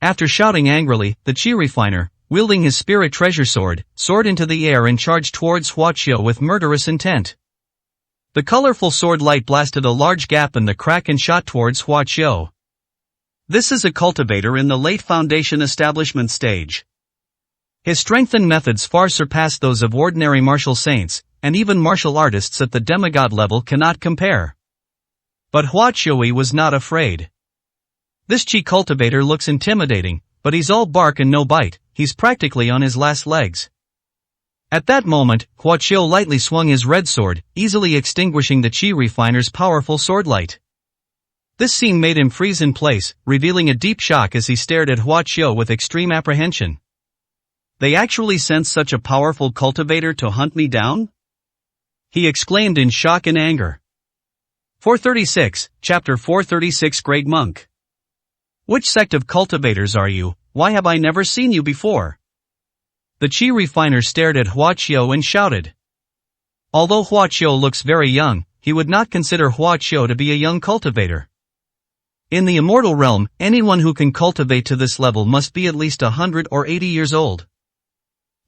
After shouting angrily, the Qi refiner, wielding his spirit treasure sword, soared into the air and charged towards Hua Qiu with murderous intent. The colorful sword light blasted a large gap in the crack and shot towards Hua Qiu. This is a cultivator in the late Foundation establishment stage. His strength and methods far surpass those of ordinary martial saints, and even martial artists at the demigod level cannot compare. But Hua Qiu was not afraid. This Qi cultivator looks intimidating, but he's all bark and no bite, he's practically on his last legs. At that moment, Hua Qiu lightly swung his red sword, easily extinguishing the Qi refiner's powerful sword light. This scene made him freeze in place, revealing a deep shock as he stared at Hua Qiu with extreme apprehension. They actually sent such a powerful cultivator to hunt me down? He exclaimed in shock and anger. 436, Chapter 436 Great Monk. Which sect of cultivators are you? Why have I never seen you before? The Qi refiner stared at Hua Qiu and shouted. Although Hua Qiu looks very young, he would not consider Hua Qiu to be a young cultivator. In the immortal realm, anyone who can cultivate to this level must be at least 100 or 80 years old.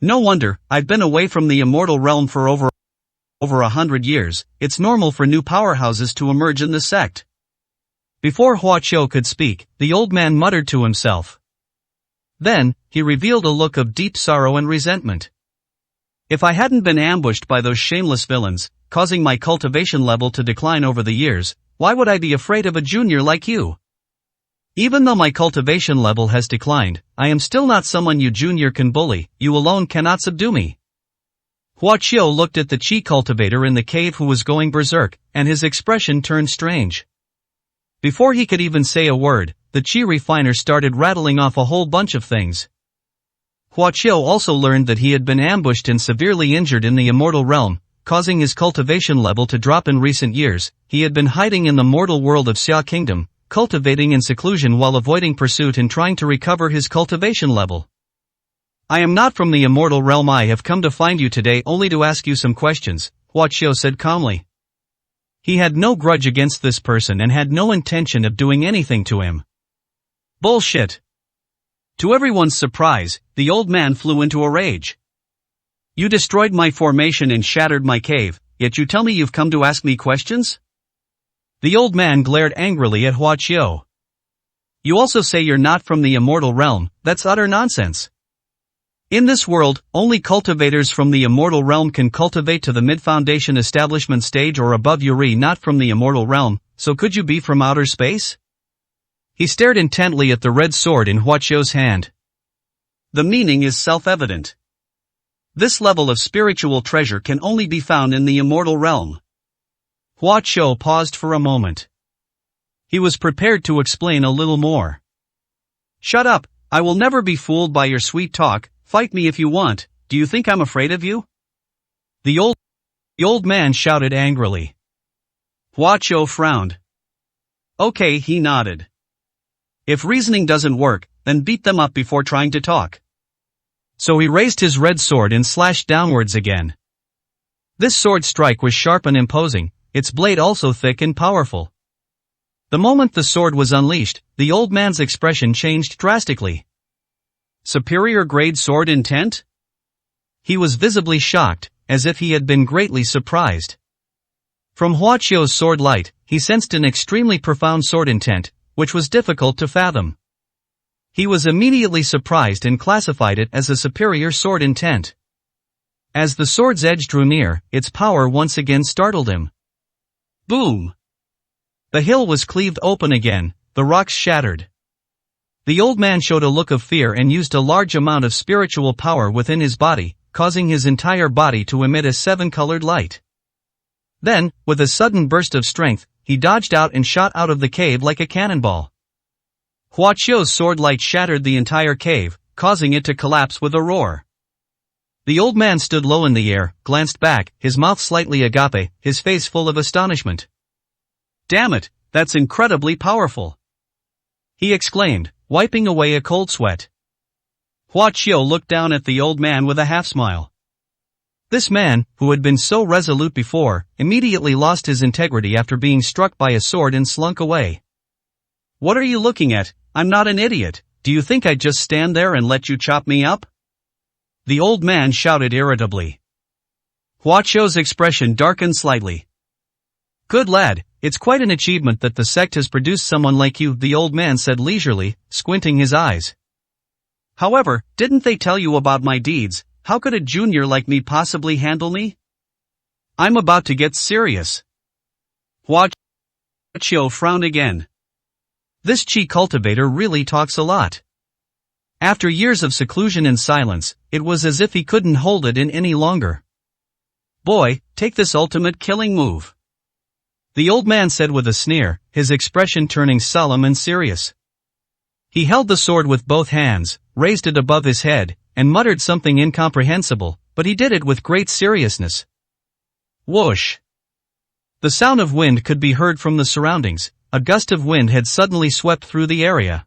No wonder, I've been away from the immortal realm for over 100 years, it's normal for new powerhouses to emerge in the sect. Before Hua Qiu could speak, the old man muttered to himself. Then, he revealed a look of deep sorrow and resentment. If I hadn't been ambushed by those shameless villains, causing my cultivation level to decline over the years, why would I be afraid of a junior like you? Even though my cultivation level has declined, I am still not someone you junior can bully, you alone cannot subdue me. Hua Qiu looked at the Qi cultivator in the cave who was going berserk, and his expression turned strange. Before he could even say a word, the Qi refiner started rattling off a whole bunch of things. Hua Qiu also learned that he had been ambushed and severely injured in the immortal realm, causing his cultivation level to drop in recent years. He had been hiding in the mortal world of Xia Kingdom, cultivating in seclusion while avoiding pursuit and trying to recover his cultivation level. I am not from the immortal realm. I have come to find you today only to ask you some questions, Hua Qiu said calmly. He had no grudge against this person and had no intention of doing anything to him. Bullshit. To everyone's surprise, the old man flew into a rage. You destroyed my formation and shattered my cave, yet you tell me you've come to ask me questions? The old man glared angrily at Hua Qiu. You also say you're not from the immortal realm, that's utter nonsense. In this world, only cultivators from the immortal realm can cultivate to the mid-foundation establishment stage or above. You're not from the immortal realm, so could you be from outer space? He stared intently at the red sword in Hua Qiu's hand. The meaning is self-evident. This level of spiritual treasure can only be found in the immortal realm. Hua Qiu paused for a moment. He was prepared to explain a little more. Shut up, I will never be fooled by your sweet talk, fight me if you want, do you think I'm afraid of you? The old man shouted angrily. Hua Qiu frowned. Okay, he nodded. If reasoning doesn't work, then beat them up before trying to talk. So he raised his red sword and slashed downwards again. This sword strike was sharp and imposing, its blade also thick and powerful. The moment the sword was unleashed, the old man's expression changed drastically. Superior grade sword intent? He was visibly shocked, as if he had been greatly surprised. From Hua Qiu's sword light, he sensed an extremely profound sword intent, which was difficult to fathom. He was immediately surprised and classified it as a superior sword intent. As the sword's edge drew near, its power once again startled him. Boom! The hill was cleaved open again, the rocks shattered. The old man showed a look of fear and used a large amount of spiritual power within his body, causing his entire body to emit a seven-colored light. Then, with a sudden burst of strength, he dodged out and shot out of the cave like a cannonball. Hua Qiu's sword light shattered the entire cave, causing it to collapse with a roar. The old man stood low in the air, glanced back, his mouth slightly agape, his face full of astonishment. Damn it, that's incredibly powerful! He exclaimed, wiping away a cold sweat. Hua Qiu looked down at the old man with a half-smile. This man, who had been so resolute before, immediately lost his integrity after being struck by a sword and slunk away. What are you looking at? I'm not an idiot, do you think I'd just stand there and let you chop me up? The old man shouted irritably. Hua Qiu's expression darkened slightly. Good lad, it's quite an achievement that the sect has produced someone like you, the old man said leisurely, squinting his eyes. However, didn't they tell you about my deeds? How could a junior like me possibly handle me? I'm about to get serious. Hua Qiu frowned again. This Qi cultivator really talks a lot. After years of seclusion and silence, it was as if he couldn't hold it in any longer. Boy, take this ultimate killing move. The old man said with a sneer, his expression turning solemn and serious. He held the sword with both hands, raised it above his head, and muttered something incomprehensible, but he did it with great seriousness. Whoosh! The sound of wind could be heard from the surroundings. A gust of wind had suddenly swept through the area.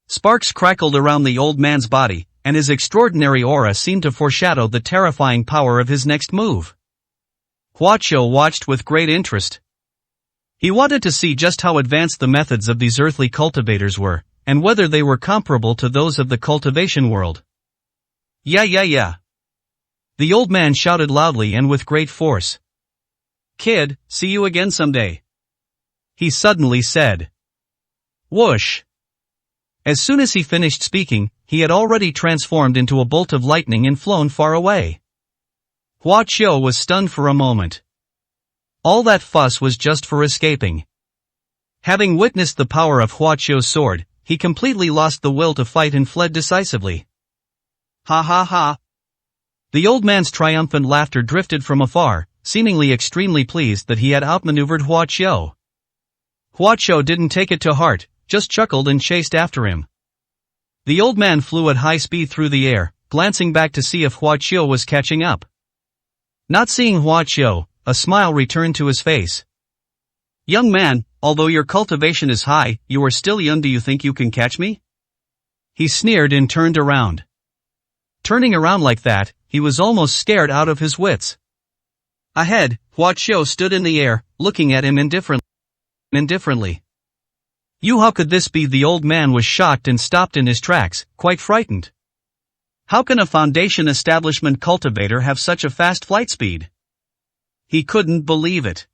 Sparks crackled around the old man's body, and his extraordinary aura seemed to foreshadow the terrifying power of his next move. Hua Qiu watched with great interest. He wanted to see just how advanced the methods of these earthly cultivators were, and whether they were comparable to those of the cultivation world. Yeah. The old man shouted loudly and with great force. Kid, see you again someday. He suddenly said. Whoosh! As soon as he finished speaking, he had already transformed into a bolt of lightning and flown far away. Hua Qiu was stunned for a moment. All that fuss was just for escaping. Having witnessed the power of Hua Qiu's sword, he completely lost the will to fight and fled decisively. Ha ha ha. The old man's triumphant laughter drifted from afar, seemingly extremely pleased that he had outmaneuvered Hua Qiu. Hua Qiu didn't take it to heart, just chuckled and chased after him. The old man flew at high speed through the air, glancing back to see if Hua Qiu was catching up. Not seeing Hua Qiu, a smile returned to his face. Young man, although your cultivation is high, you are still young. Do you think you can catch me? He sneered and turned around. Turning around like that, he was almost scared out of his wits. Ahead, Hua Qiu stood in the air, looking at him indifferently. How could this be? The old man was shocked and stopped in his tracks, quite frightened. How can a foundation establishment cultivator have such a fast flight speed? He couldn't believe it.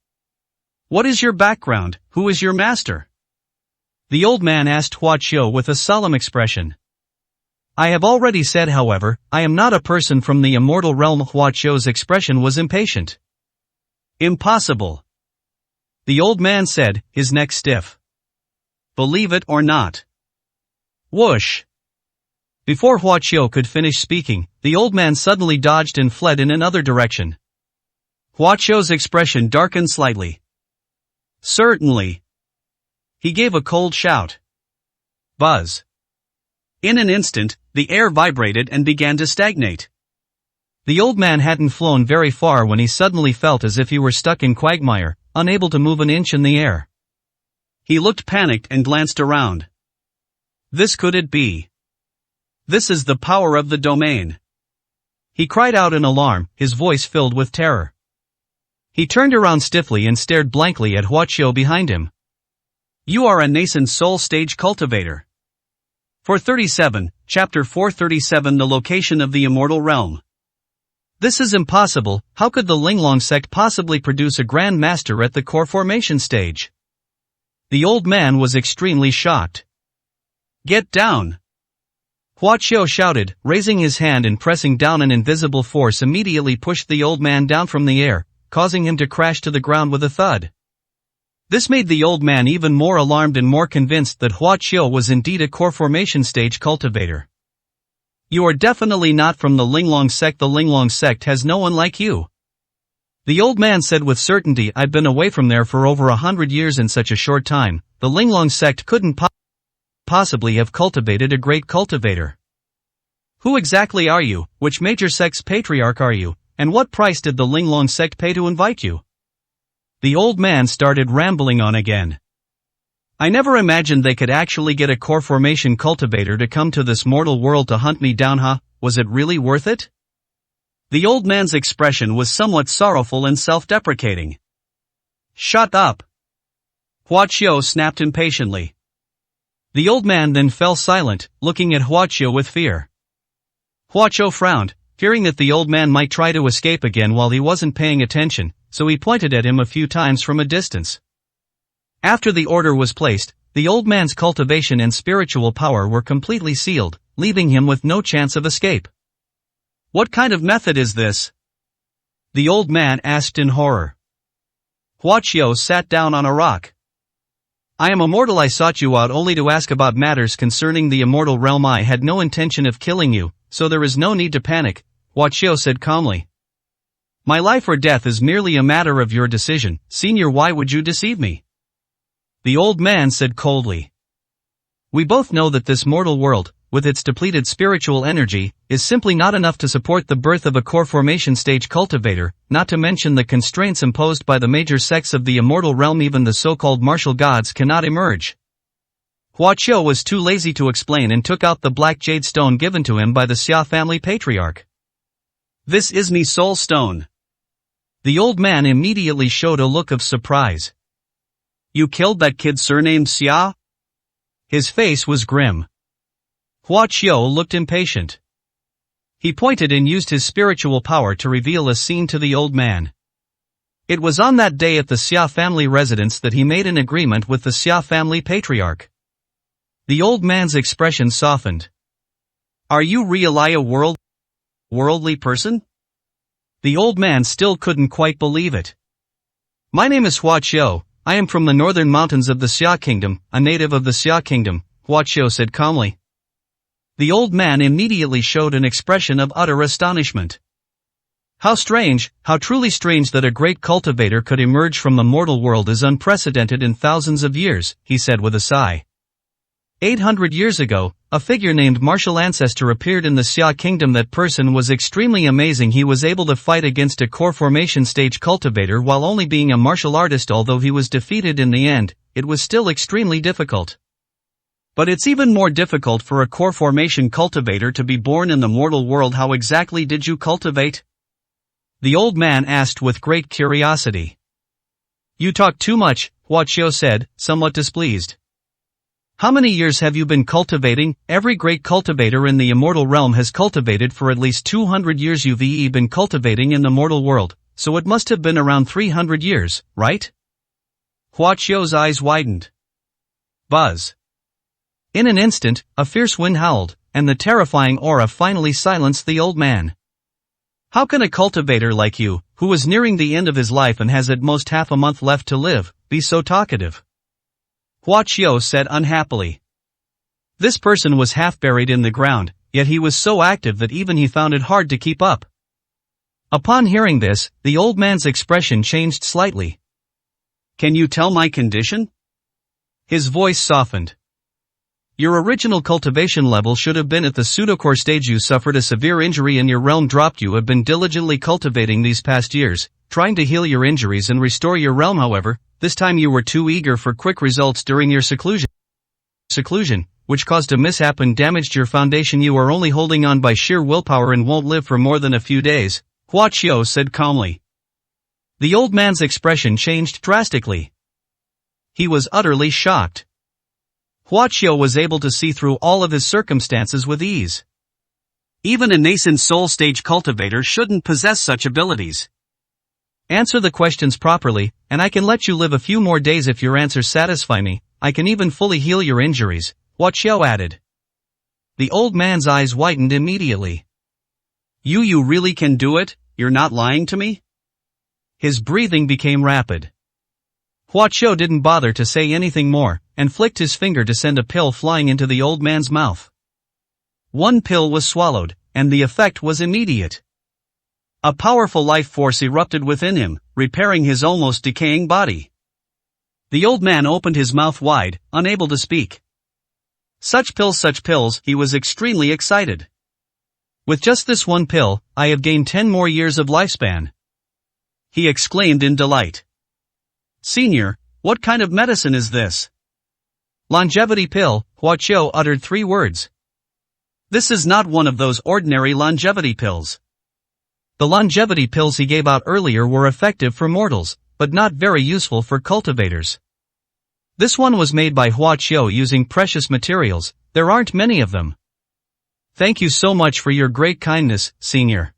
What is your background? Who is your master? The old man asked Hua Qiu with a solemn expression. I have already said, however, I am not a person from the immortal realm. Hua Qiu's expression was impatient. Impossible. The old man said, his neck stiff. Believe it or not. Whoosh. Before Hua Qiu could finish speaking, the old man suddenly dodged and fled in another direction. Hua Qiu's expression darkened slightly. Certainly. He gave a cold shout. Buzz. In an instant, the air vibrated and began to stagnate. The old man hadn't flown very far when he suddenly felt as if he were stuck in quagmire, unable to move an inch in the air. He looked panicked and glanced around. This could it be? This is the power of the domain. He cried out in alarm, his voice filled with terror. He turned around stiffly and stared blankly at Hua Qiu behind him. You are a nascent soul stage cultivator. 437, Chapter 437. The location of the immortal realm. This is impossible. How could the Linglong sect possibly produce a Grand Master at the core formation stage? The old man was extremely shocked. Get down! Hua Qiu shouted, raising his hand and pressing down. An invisible force immediately pushed the old man down from the air, causing him to crash to the ground with a thud. This made the old man even more alarmed and more convinced that Hua Qiu was indeed a core formation stage cultivator. You are definitely not from the Linglong sect. The Linglong sect has no one like you. The old man said with certainty. I've been away from there for over 100 years in such a short time. The Linglong sect couldn't possibly have cultivated a great cultivator. Who exactly are you? Which major sect's patriarch are you? And what price did the Linglong sect pay to invite you? The old man started rambling on again. I never imagined they could actually get a core formation cultivator to come to this mortal world to hunt me down. Was it really worth it? The old man's expression was somewhat sorrowful and self-deprecating. Shut up! Hua Qiu snapped impatiently. The old man then fell silent, looking at Hua Qiu with fear. Hua Qiu frowned, fearing that the old man might try to escape again while he wasn't paying attention, so he pointed at him a few times from a distance. After the order was placed, the old man's cultivation and spiritual power were completely sealed, leaving him with no chance of escape. What kind of method is this? The old man asked in horror. Hua Qiu sat down on a rock. I am immortal. I sought you out only to ask about matters concerning the immortal realm. I had no intention of killing you, so there is no need to panic, Hua Qiu said calmly. My life or death is merely a matter of your decision. Senior, why would you deceive me? The old man said coldly. We both know that this mortal world, with its depleted spiritual energy, is simply not enough to support the birth of a core formation stage cultivator, not to mention the constraints imposed by the major sects of the immortal realm. Even the so-called martial gods cannot emerge. Hua Qiu was too lazy to explain and took out the black jade stone given to him by the Xia family patriarch. This is me soul stone. The old man immediately showed a look of surprise. You killed that kid surnamed Xia? His face was grim. Hua Qiu looked impatient. He pointed and used his spiritual power to reveal a scene to the old man. It was on that day at the Xia family residence that he made an agreement with the Xia family patriarch. The old man's expression softened. Are you really a worldly person? The old man still couldn't quite believe it. My name is Hua Qiu. I am from the northern mountains of the Xia Kingdom, a native of the Xia Kingdom, Huaqiao said calmly. The old man immediately showed an expression of utter astonishment. How strange, how truly strange that a great cultivator could emerge from the mortal world is unprecedented in thousands of years, he said with a sigh. 800 years ago, a figure named Martial Ancestor appeared in the Xia Kingdom. That person was extremely amazing. He was able to fight against a core formation stage cultivator while only being a martial artist. Although he was defeated in the end, it was still extremely difficult. But it's even more difficult for a core formation cultivator to be born in the mortal world. How exactly did you cultivate? The old man asked with great curiosity. You talk too much, Huaqiao said, somewhat displeased. How many years have you been cultivating? Every great cultivator in the immortal realm has cultivated for at least 200 years. You've been cultivating in the mortal world, so it must have been around 300 years, right? Huaqiao's eyes widened. Buzz. In an instant, a fierce wind howled, and the terrifying aura finally silenced the old man. How can a cultivator like you, who is nearing the end of his life and has at most half a month left to live, be so talkative? Huaqiao said unhappily. This person was half buried in the ground, yet he was so active that even he found it hard to keep up. Upon hearing this, the old man's expression changed slightly. Can you tell my condition? His voice softened. Your original cultivation level should have been at the pseudocore stage. You suffered a severe injury and your realm dropped. You have been diligently cultivating these past years, trying to heal your injuries and restore your realm. However, this time you were too eager for quick results during your seclusion, which caused a mishap and damaged your foundation. You are only holding on by sheer willpower and won't live for more than a few days, Huaqiao said calmly. The old man's expression changed drastically. He was utterly shocked. Huaqiao was able to see through all of his circumstances with ease. Even a nascent soul stage cultivator shouldn't possess such abilities. Answer the questions properly, and I can let you live a few more days. If your answers satisfy me, I can even fully heal your injuries, Huaqiao added. The old man's eyes widened immediately. You really can do it? You're not lying to me? His breathing became rapid. Huaqiao didn't bother to say anything more, and flicked his finger to send a pill flying into the old man's mouth. One pill was swallowed, and the effect was immediate. A powerful life force erupted within him, repairing his almost decaying body. The old man opened his mouth wide, unable to speak. Such pills, he was extremely excited. With just this one pill, I have gained 10 more years of lifespan. He exclaimed in delight. Senior, what kind of medicine is this? Longevity pill, Huaqiao uttered 3 words. This is not one of those ordinary longevity pills. The longevity pills he gave out earlier were effective for mortals, but not very useful for cultivators. This one was made by Huaqiao using precious materials. There aren't many of them. Thank you so much for your great kindness, Senior.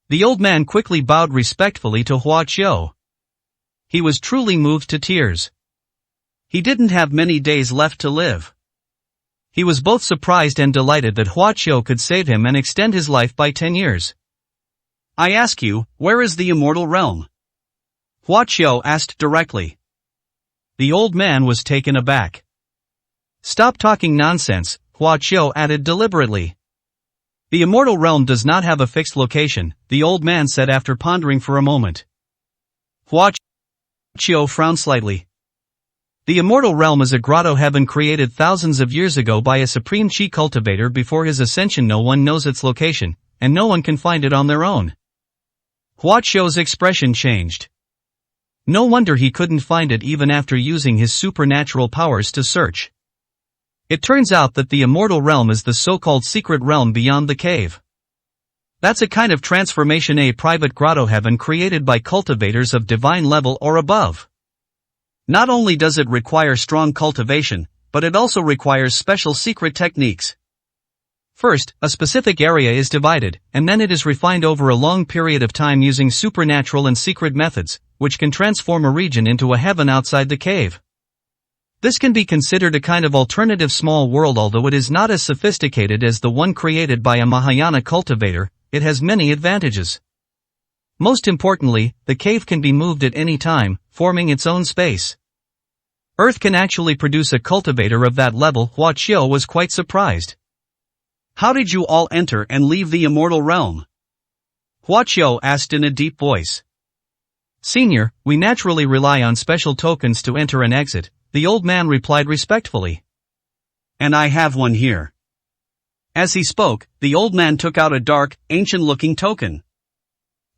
The old man quickly bowed respectfully to Huaqiao. He was truly moved to tears. He didn't have many days left to live. He was both surprised and delighted that Huaqiao could save him and extend his life by 10 years. I ask you, where is the immortal realm? Huaqiao asked directly. The old man was taken aback. Stop talking nonsense, Huaqiao added deliberately. The immortal realm does not have a fixed location, the old man said after pondering for a moment. Huaqiao frowned slightly. The immortal realm is a grotto heaven created thousands of years ago by a supreme chi cultivator before his ascension. No one knows its location, and no one can find it on their own. Huaqiao's expression changed. No wonder he couldn't find it even after using his supernatural powers to search. It turns out that the immortal realm is the so-called secret realm beyond the cave. That's a kind of transformation, a private grotto heaven created by cultivators of divine level or above. Not only does it require strong cultivation, but it also requires special secret techniques. First, a specific area is divided, and then it is refined over a long period of time using supernatural and secret methods, which can transform a region into a heaven outside the cave. This can be considered a kind of alternative small world. Although it is not as sophisticated as the one created by a Mahayana cultivator, it has many advantages. Most importantly, the cave can be moved at any time, forming its own space. Earth can actually produce a cultivator of that level. Hua Qiu was quite surprised. How did you all enter and leave the immortal realm? Hua Qiu asked in a deep voice. Senior, we naturally rely on special tokens to enter and exit, the old man replied respectfully. And I have one here. As he spoke, the old man took out a dark, ancient-looking token.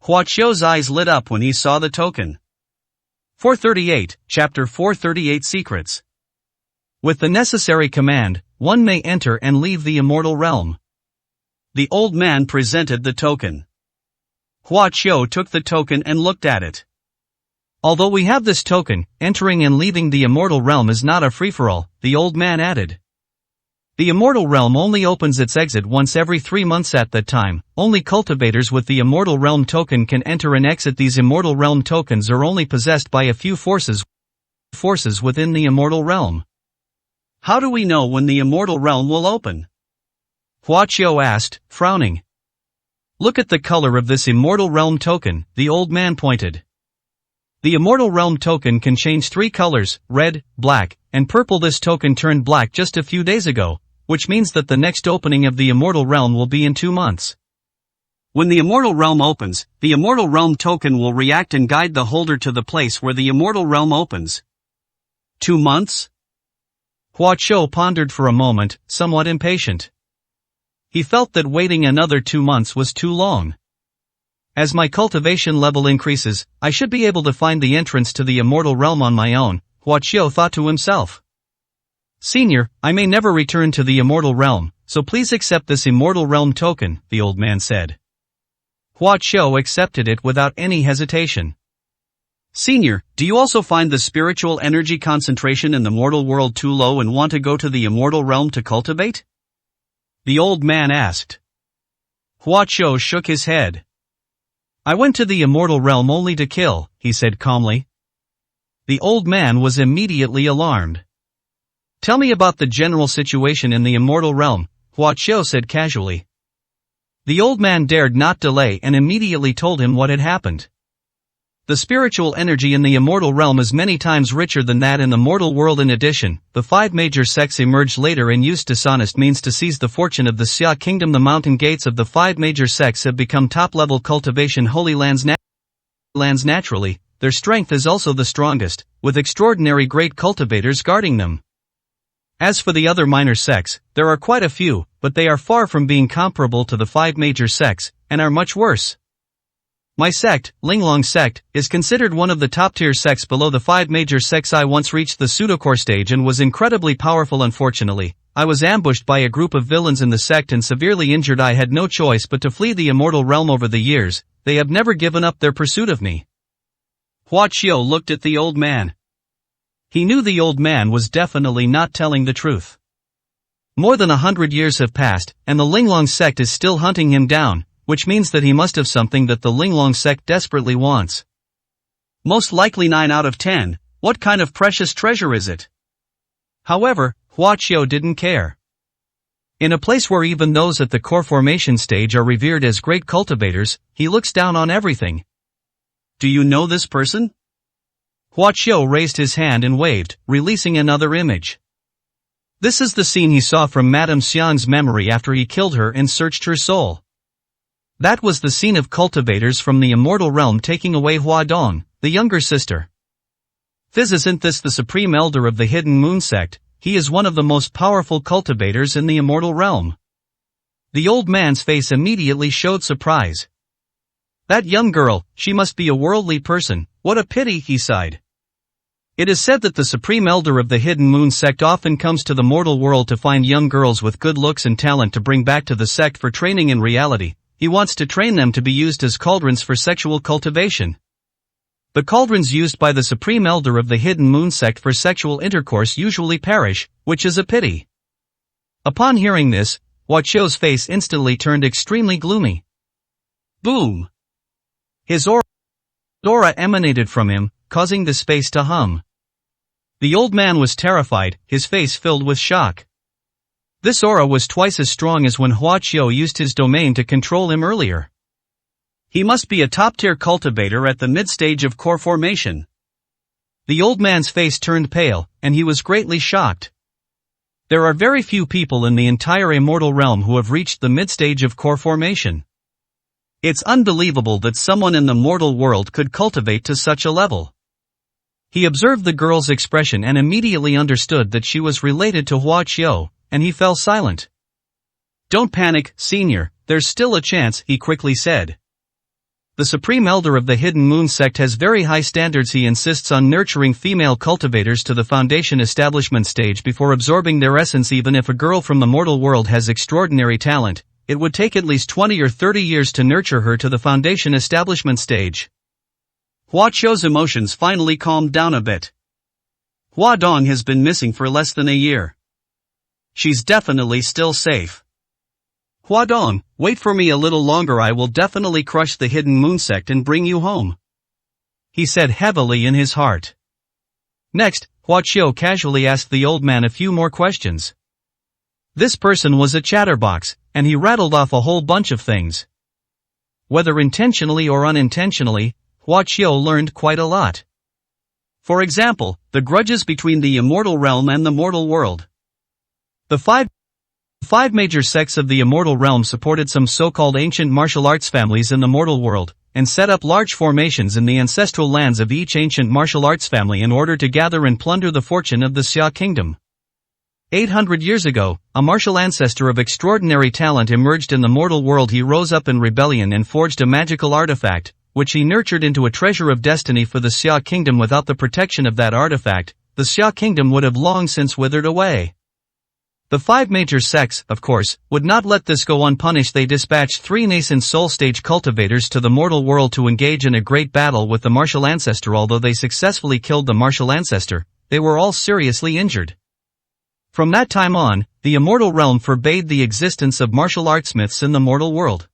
Hua Qiu's eyes lit up when he saw the token. 438, Chapter 438 Secrets. With the necessary command, one may enter and leave the immortal realm. The old man presented the token. Hua Qiu took the token and looked at it. Although we have this token, entering and leaving the immortal realm is not a free-for-all, the old man added. The immortal realm only opens its exit once every 3 months. At that time, only cultivators with the immortal realm token can enter and exit. These immortal realm tokens are only possessed by a few forces within the immortal realm. How do we know when the immortal realm will open? Hua Qiu asked, frowning. Look at the color of this immortal realm token, the old man pointed. The immortal realm token can change 3 colors, red, black, and purple. This token turned black just a few days ago, which means that the next opening of the immortal realm will be in 2 months. When the immortal realm opens, the immortal realm token will react and guide the holder to the place where the immortal realm opens. 2 months? Hua Qiu pondered for a moment, somewhat impatient. He felt that waiting another 2 months was too long. As my cultivation level increases, I should be able to find the entrance to the immortal realm on my own, Hua Qiu thought to himself. Senior, I may never return to the immortal realm, so please accept this immortal realm token, the old man said. Hua Qiu accepted it without any hesitation. Senior, do you also find the spiritual energy concentration in the mortal world too low and want to go to the immortal realm to cultivate? The old man asked. Hua Qiu shook his head. I went to the immortal realm only to kill, he said calmly. The old man was immediately alarmed. Tell me about the general situation in the immortal realm, Hua Qiu said casually. The old man dared not delay and immediately told him what had happened. The spiritual energy in the immortal realm is many times richer than that in the mortal world. In addition, the 5 major sects emerged later and used dishonest means to seize the fortune of the Xia kingdom. The mountain gates of the 5 major sects have become top-level cultivation holy lands naturally. Their strength is also the strongest, with extraordinary great cultivators guarding them. As for the other minor sects, there are quite a few, but they are far from being comparable to the 5 major sects, and are much worse. My sect, Linglong sect, is considered one of the top-tier sects below the 5 major sects. I once reached the pseudocore stage and was incredibly powerful. Unfortunately, I was ambushed by a group of villains in the sect and severely injured. I had no choice but to flee the immortal realm. Over the years, they have never given up their pursuit of me. Hua Qiu looked at the old man. He knew the old man was definitely not telling the truth. More than 100 years have passed, and the Linglong sect is still hunting him down, which means that he must have something that the Linglong sect desperately wants. Most likely 9 out of 10, what kind of precious treasure is it? However, Hua Qiu didn't care. In a place where even those at the core formation stage are revered as great cultivators, he looks down on everything. Do you know this person? Hua Qiu raised his hand and waved, releasing another image. This is the scene he saw from Madame Xiang's memory after he killed her and searched her soul. That was the scene of cultivators from the immortal realm taking away Hua Dong, the younger sister. Isn't this the supreme elder of the Hidden Moon sect? He is one of the most powerful cultivators in the immortal realm. The old man's face immediately showed surprise. That young girl, she must be a worldly person, what a pity, he sighed. It is said that the supreme elder of the Hidden Moon sect often comes to the mortal world to find young girls with good looks and talent to bring back to the sect for training. In reality, he wants to train them to be used as cauldrons for sexual cultivation. The cauldrons used by the supreme elder of the Hidden Moon sect for sexual intercourse usually perish, which is a pity. Upon hearing this, Hua Qiu's face instantly turned extremely gloomy. Boom! His aura emanated from him, causing the space to hum. The old man was terrified, his face filled with shock. This aura was twice as strong as when Hua Qiu used his domain to control him earlier. He must be a top-tier cultivator at the mid-stage of core formation. The old man's face turned pale, and he was greatly shocked. There are very few people in the entire immortal realm who have reached the mid-stage of core formation. It's unbelievable that someone in the mortal world could cultivate to such a level. He observed the girl's expression and immediately understood that she was related to Hua Qiu, and he fell silent. Don't panic, senior, there's still a chance, he quickly said. The Supreme Elder of the Hidden Moon sect has very high standards. He insists on nurturing female cultivators to the foundation establishment stage before absorbing their essence. Even if a girl from the mortal world has extraordinary talent, it would take at least 20 or 30 years to nurture her to the foundation establishment stage. Hua Qiu's emotions finally calmed down a bit. Hua Dong has been missing for less than a year. She's definitely still safe. Hua Dong, wait for me a little longer. I will definitely crush the Hidden Moon sect and bring you home, he said heavily in his heart. Next, Hua Qiu casually asked the old man a few more questions. This person was a chatterbox, and he rattled off a whole bunch of things. Whether intentionally or unintentionally, Hua Qiu learned quite a lot. For example, the grudges between the immortal realm and the mortal world. The five major sects of the immortal realm supported some so-called ancient martial arts families in the mortal world, and set up large formations in the ancestral lands of each ancient martial arts family in order to gather and plunder the fortune of the Xia kingdom. 800 years ago, a martial ancestor of extraordinary talent emerged in the mortal world. He rose up in rebellion and forged a magical artifact, which he nurtured into a treasure of destiny for the Xia kingdom. Without the protection of that artifact, the Xia kingdom would have long since withered away. The five major sects, of course, would not let this go unpunished. They dispatched 3 nascent soul stage cultivators to the mortal world to engage in a great battle with the martial ancestor. Although they successfully killed the martial ancestor, they were all seriously injured. From that time on, the immortal realm forbade the existence of martial artsmiths in the mortal world.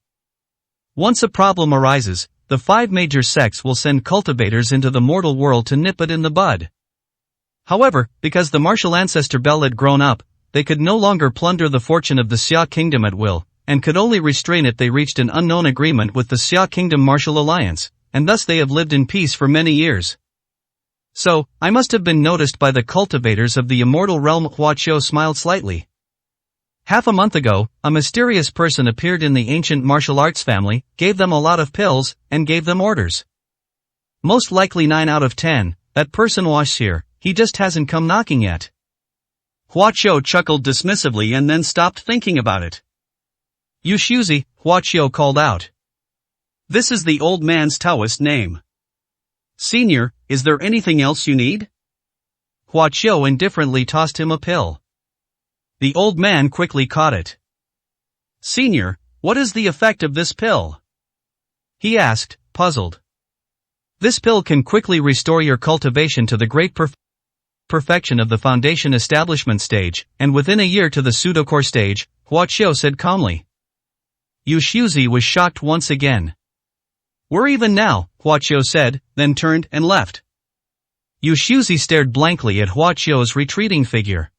Once a problem arises, the 5 major sects will send cultivators into the mortal world to nip it in the bud. However, because the martial ancestor bell had grown up, they could no longer plunder the fortune of the Xia kingdom at will, and could only restrain it. They reached an unknown agreement with the Xia kingdom martial alliance, and thus they have lived in peace for many years. So, I must have been noticed by the cultivators of the immortal realm. Hua Qiu smiled slightly. Half a month ago, a mysterious person appeared in the ancient martial arts family, gave them a lot of pills, and gave them orders. Most likely 9 out of 10, that person was here, he just hasn't come knocking yet. Hua Qiu chuckled dismissively and then stopped thinking about it. You Shuzi, Hua Qiu called out. This is the old man's Taoist name. Senior, is there anything else you need? Hua Qiu indifferently tossed him a pill. The old man quickly caught it. Senior, what is the effect of this pill? He asked, puzzled. This pill can quickly restore your cultivation to the great perfection of the foundation establishment stage, and within a year to the pseudocore stage, Hua Qiu said calmly. Yu Shuzi was shocked once again. We're even now, Hua Qiu said, then turned and left. Yu Shuzi stared blankly at Hua Qiu's retreating figure.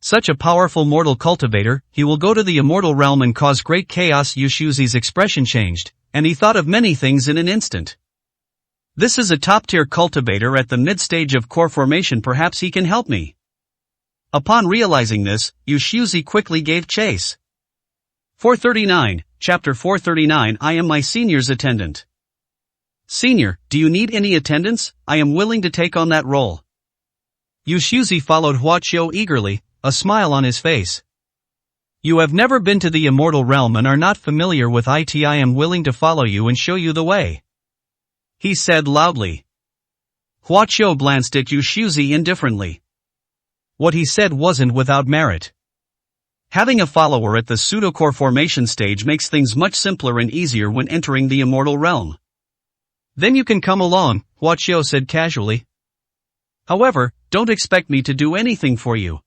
Such a powerful mortal cultivator, he will go to the immortal realm and cause great chaos. Yu Shuzi's expression changed, and he thought of many things in an instant. This is a top-tier cultivator at the mid-stage of core formation. Perhaps he can help me. Upon realizing this, Yu Shuzi quickly gave chase. 439, Chapter 439. I am my senior's attendant. Senior, do you need any attendance? I am willing to take on that role. Yu Shuzi followed Hua Qiu eagerly, a smile on his face. You have never been to the immortal realm and are not familiar with it. I am willing to follow you and show you the way, he said loudly. Hua Qiu glanced at Yu Shuzi indifferently. What he said wasn't without merit. Having a follower at the pseudocore formation stage makes things much simpler and easier when entering the immortal realm. Then you can come along, Hua Qiu said casually. However, don't expect me to do anything for you.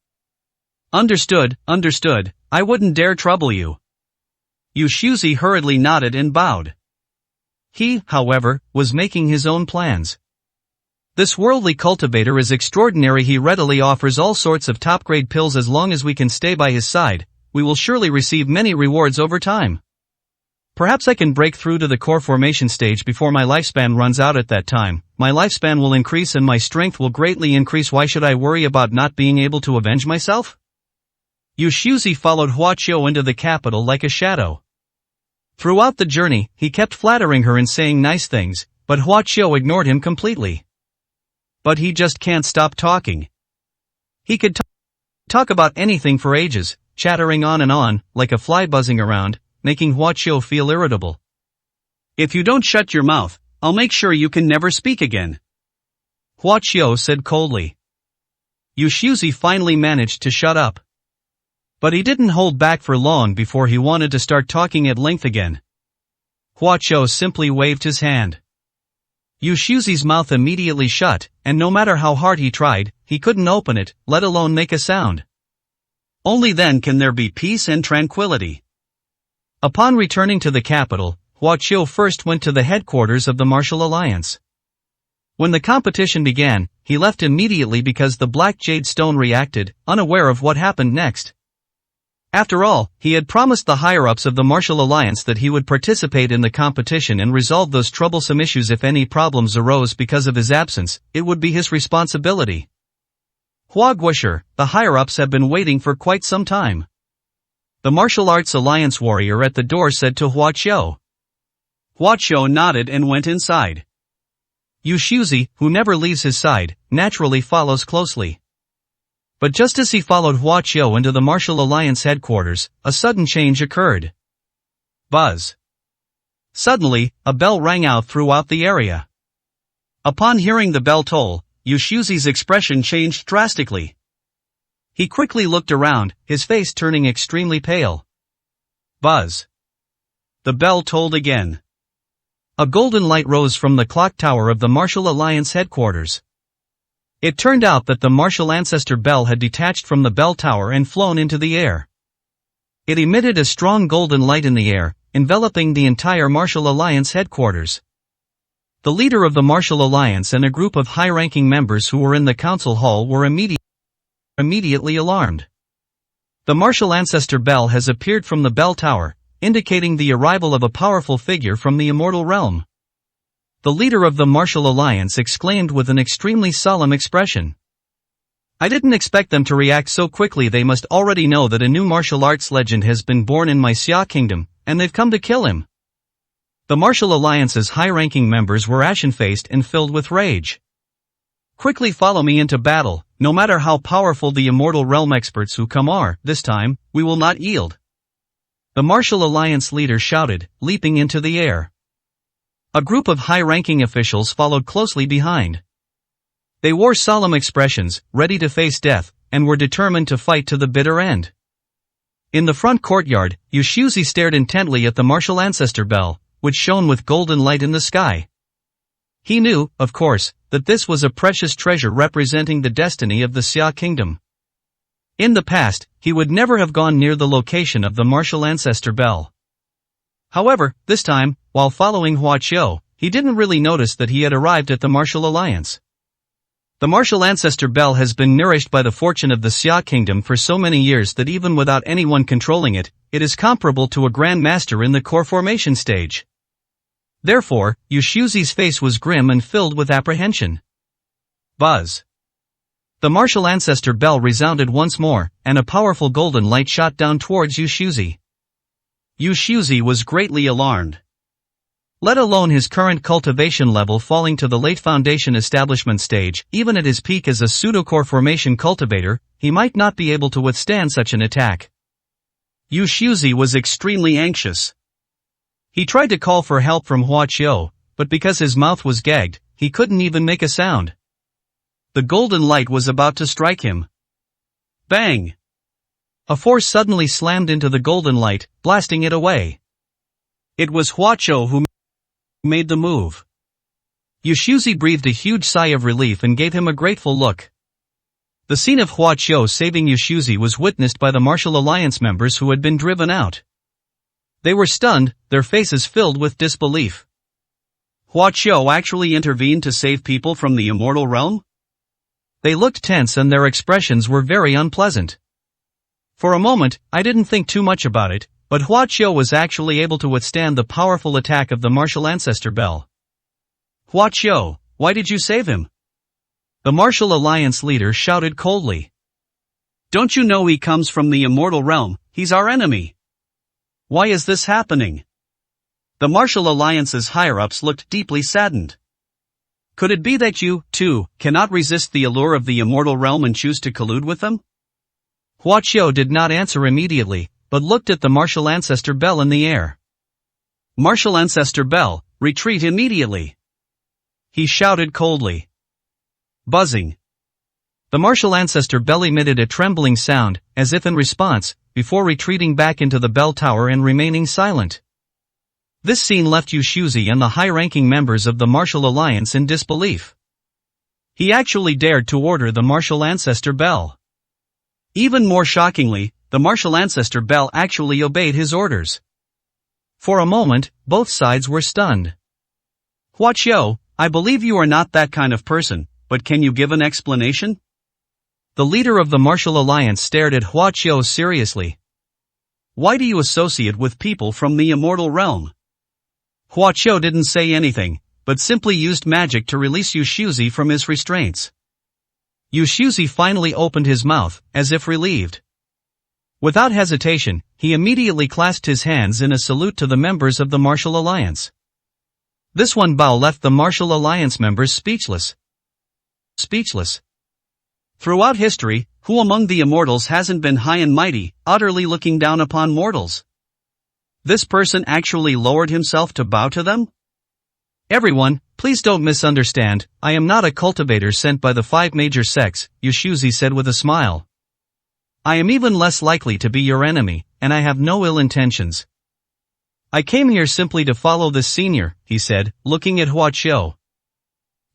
Understood, I wouldn't dare trouble you. Yu Shuzi hurriedly nodded and bowed. He, however, was making his own plans. This worldly cultivator is extraordinary. He readily offers all sorts of top-grade pills. As long as we can stay by his side, we will surely receive many rewards over time. Perhaps I can break through to the core formation stage before my lifespan runs out at that time. My lifespan will increase and my strength will greatly increase. Why should I worry about not being able to avenge myself? Yushuzi followed Huaqiu into the capital like a shadow. Throughout the journey, he kept flattering her and saying nice things, but Huaqiu ignored him completely. But he just can't stop talking. He could talk about anything for ages, chattering on and on, like a fly buzzing around, making Huaqiu feel irritable. If you don't shut your mouth, I'll make sure you can never speak again, Huaqiu said coldly. Yushuzi finally managed to shut up. But he didn't hold back for long before he wanted to start talking at length again. Huaqiu simply waved his hand. Yushuzi's mouth immediately shut, and no matter how hard he tried, he couldn't open it, let alone make a sound. Only then can there be peace and tranquility. Upon returning to the capital, Huaqiu first went to the headquarters of the Martial Alliance. When the competition began, he left immediately because the Black Jade Stone reacted, unaware of what happened next. After all, he had promised the higher-ups of the Martial Alliance that he would participate in the competition and resolve those troublesome issues. If any problems arose because of his absence, it would be his responsibility. Huaguosher, the higher-ups have been waiting for quite some time. The Martial Arts Alliance warrior at the door said to Huaqiu. Huaqiu nodded and went inside. Yushuzi, who never leaves his side, naturally follows closely. But just as he followed Huaqiu into the Martial Alliance headquarters, a sudden change occurred. Buzz. Suddenly, a bell rang out throughout the area. Upon hearing the bell toll, Yushuzi's expression changed drastically. He quickly looked around, his face turning extremely pale. Buzz. The bell tolled again. A golden light rose from the clock tower of the Martial Alliance headquarters. It turned out that the Martial Ancestor Bell had detached from the bell tower and flown into the air. It emitted a strong golden light in the air, enveloping the entire Martial Alliance headquarters. The leader of the Martial Alliance and a group of high-ranking members who were in the council hall were immediately alarmed. The Martial Ancestor Bell has appeared from the bell tower, indicating the arrival of a powerful figure from the immortal realm. The leader of the Martial Alliance exclaimed with an extremely solemn expression. I didn't expect them to react so quickly. They must already know that a new martial arts legend has been born in my Xia kingdom, and they've come to kill him. The Martial Alliance's high-ranking members were ashen-faced and filled with rage. Quickly follow me into battle. No matter how powerful the immortal realm experts who come are, this time, we will not yield. The Martial Alliance leader shouted, leaping into the air. A group of high-ranking officials followed closely behind. They wore solemn expressions, ready to face death, and were determined to fight to the bitter end. In the front courtyard, Yushuzi stared intently at the Martial Ancestor Bell, which shone with golden light in the sky. He knew, of course, that this was a precious treasure representing the destiny of the Xia kingdom. In the past, he would never have gone near the location of the Martial Ancestor Bell. However, this time, while following Huaqiu, he didn't really notice that he had arrived at the Martial Alliance. The Martial Ancestor Bell has been nourished by the fortune of the Xia kingdom for so many years that even without anyone controlling it, it is comparable to a Grand Master in the core formation stage. Therefore, Yushuzi's face was grim and filled with apprehension. Buzz. The Martial Ancestor Bell resounded once more, and a powerful golden light shot down towards Yushuzi. Yushuzi was greatly alarmed. Let alone his current cultivation level falling to the late foundation establishment stage, even at his peak as a pseudo-core formation cultivator, he might not be able to withstand such an attack. Yushuzi was extremely anxious. He tried to call for help from Huaqiu, but because his mouth was gagged, he couldn't even make a sound. The golden light was about to strike him. Bang! A force suddenly slammed into the golden light, blasting it away. It was Huaqiu who made the move. Yushuzi breathed a huge sigh of relief and gave him a grateful look. The scene of Huaqiu saving Yushuzi was witnessed by the Martial Alliance members who had been driven out. They were stunned, their faces filled with disbelief. Huaqiu actually intervened to save people from the immortal realm? They looked tense and their expressions were very unpleasant. For a moment, I didn't think too much about it, But Hua Qiu was actually able to withstand the powerful attack of the martial ancestor bell. Hua Qiu, why did you save him? The martial alliance leader shouted coldly. Don't you know he comes from the immortal realm? He's our enemy. Why is this happening? The martial alliance's higher-ups looked deeply saddened. Could it be that you, too, cannot resist the allure of the immortal realm and choose to collude with them? Hua Qiu did not answer immediately, but looked at the martial ancestor bell in the air. Martial ancestor bell, retreat immediately! He shouted coldly. Buzzing. The martial ancestor bell emitted a trembling sound, as if in response, before retreating back into the bell tower and remaining silent. This scene left Yu Shuzi and the high-ranking members of the martial alliance in disbelief. He actually dared to order the martial ancestor bell. Even more shockingly, the martial ancestor bell actually obeyed his orders. For a moment, both sides were stunned. Hua Qiu, I believe you are not that kind of person, but can you give an explanation? The leader of the martial alliance stared at Hua Qiu seriously. Why do you associate with people from the immortal realm? Hua Qiu didn't say anything, but simply used magic to release Yu Shuzi from his restraints. Yu Shuzi finally opened his mouth, as if relieved. Without hesitation, he immediately clasped his hands in a salute to the members of the martial alliance. This one bow left the martial alliance members speechless. Throughout history, who among the immortals hasn't been high and mighty, utterly looking down upon mortals? This person actually lowered himself to bow to them? Everyone, please don't misunderstand, I am not a cultivator sent by the 5 major sects, Yu Shuzi said with a smile. I am even less likely to be your enemy, and I have no ill intentions. I came here simply to follow this senior, he said, looking at Hua Qiu.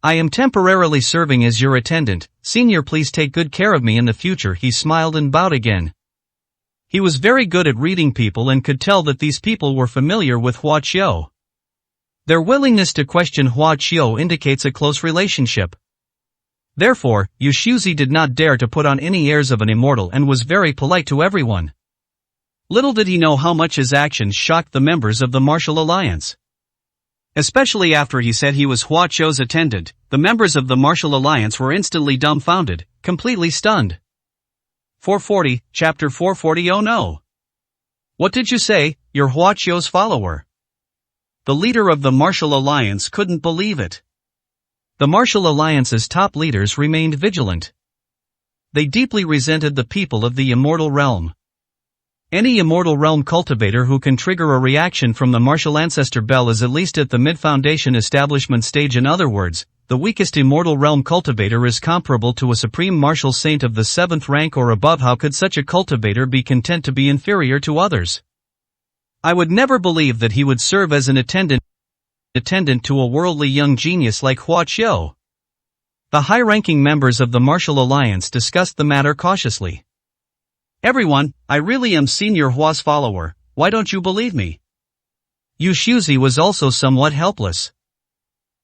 I am temporarily serving as your attendant, senior, please take good care of me in the future. He smiled and bowed again. He was very good at reading people and could tell that these people were familiar with Hua Qiu. Their willingness to question Hua Qiu indicates a close relationship. Therefore, Yu Shuzi did not dare to put on any airs of an immortal and was very polite to everyone. Little did he know how much his actions shocked the members of the martial alliance. Especially after he said he was Hua Qiu's attendant, the members of the martial alliance were instantly dumbfounded, completely stunned. 440, Chapter 440. Oh no! What did you say, you're Hua Qiu's follower? The leader of the martial alliance couldn't believe it. The martial alliance's top leaders remained vigilant. They deeply resented the people of the immortal realm. Any immortal realm cultivator who can trigger a reaction from the martial ancestor bell is at least at the mid-foundation establishment stage. In other words, the weakest immortal realm cultivator is comparable to a supreme martial saint of the 7th rank or above. How could such a cultivator be content to be inferior to others? I would never believe that he would serve as an attendant to a worldly young genius like Hua Qiu. The high-ranking members of the martial alliance discussed the matter cautiously. Everyone, I really am Senior Hua's follower, why don't you believe me? Yu Shuzi was also somewhat helpless.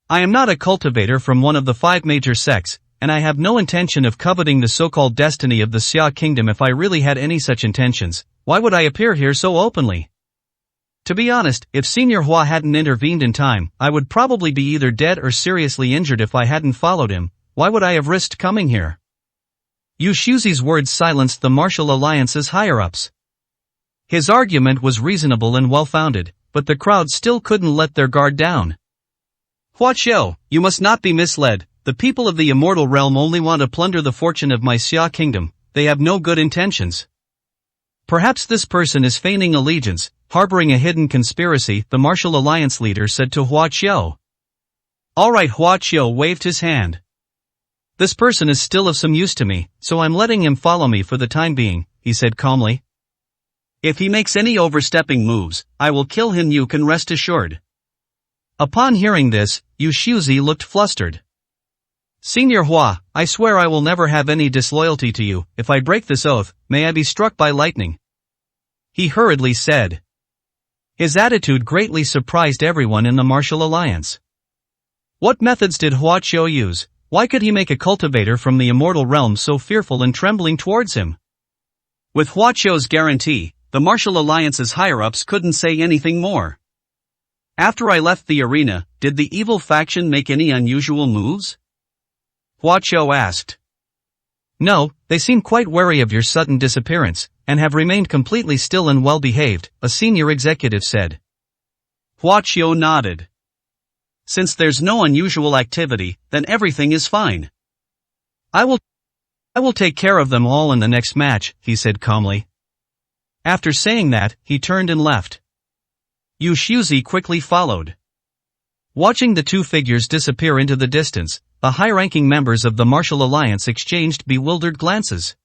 I am not a cultivator from one of the 5 major sects, and I have no intention of coveting the so-called destiny of the Xia kingdom. If I really had any such intentions, why would I appear here so openly? To be honest, if Senior Hua hadn't intervened in time, I would probably be either dead or seriously injured. If I hadn't followed him, why would I have risked coming here? Yu Shuzi's words silenced the martial alliance's higher-ups. His argument was reasonable and well-founded, but the crowd still couldn't let their guard down. Hua Qiu, you must not be misled. The people of the immortal realm only want to plunder the fortune of my Xia kingdom. They have no good intentions. Perhaps this person is feigning allegiance, harboring a hidden conspiracy, the martial alliance leader said to Hua Qiu. All right, Hua Qiu waved his hand. This person is still of some use to me, so I'm letting him follow me for the time being, he said calmly. If he makes any overstepping moves, I will kill him, you can rest assured. Upon hearing this, Yu Shuzi looked flustered. Senior Hua, I swear I will never have any disloyalty to you. If I break this oath, may I be struck by lightning. He hurriedly said. His attitude greatly surprised everyone in the martial alliance. What methods did Hua Qiu use? Why could he make a cultivator from the immortal realm so fearful and trembling towards him? With Hua Qiu's guarantee, the Martial Alliance's higher-ups couldn't say anything more. After I left the arena, did the evil faction make any unusual moves? Hua Qiu asked. No, they seem quite wary of your sudden disappearance, and have remained completely still and well-behaved, a senior executive said. Hua Qiu nodded. Since there's no unusual activity, then everything is fine. I will take care of them all in the next match, he said calmly. After saying that, he turned and left. Yu Xiuzi quickly followed. Watching the two figures disappear into the distance, the high-ranking members of the Martial Alliance exchanged bewildered glances.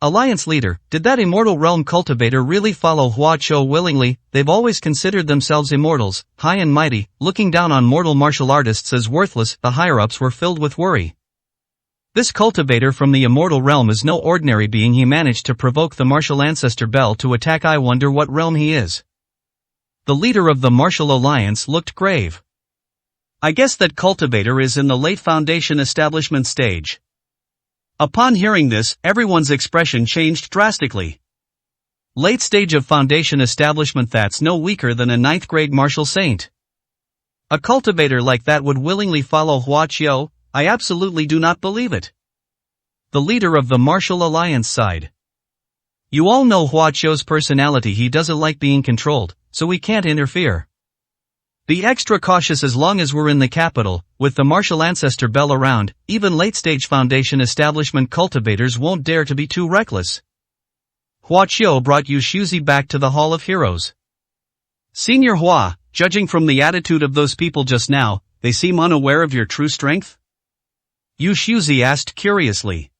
Alliance leader, did that immortal realm cultivator really follow Hua Qiu willingly? They've always considered themselves immortals, high and mighty, looking down on mortal martial artists as worthless. The higher-ups were filled with worry. This cultivator from the immortal realm is no ordinary being. He managed to provoke the martial ancestor Bell to attack. I wonder what realm he is. The leader of the Martial Alliance looked grave. I guess that cultivator is in the late foundation establishment stage. Upon hearing this, everyone's expression changed drastically. Late stage of foundation establishment, that's no weaker than a 9th grade martial saint. A cultivator like that would willingly follow Hua Qiu? I absolutely do not believe it. The leader of the Martial Alliance sighed. You all know Hua Qiu's personality. He doesn't like being controlled, so we can't interfere. Be extra cautious as long as we're in the capital, with the martial ancestor Bell around. Even late-stage foundation establishment cultivators won't dare to be too reckless. Hua Qiu brought Yu Xiuzi back to the Hall of Heroes. Senior Hua, judging from the attitude of those people just now, they seem unaware of your true strength? Yu Xiuzi asked curiously.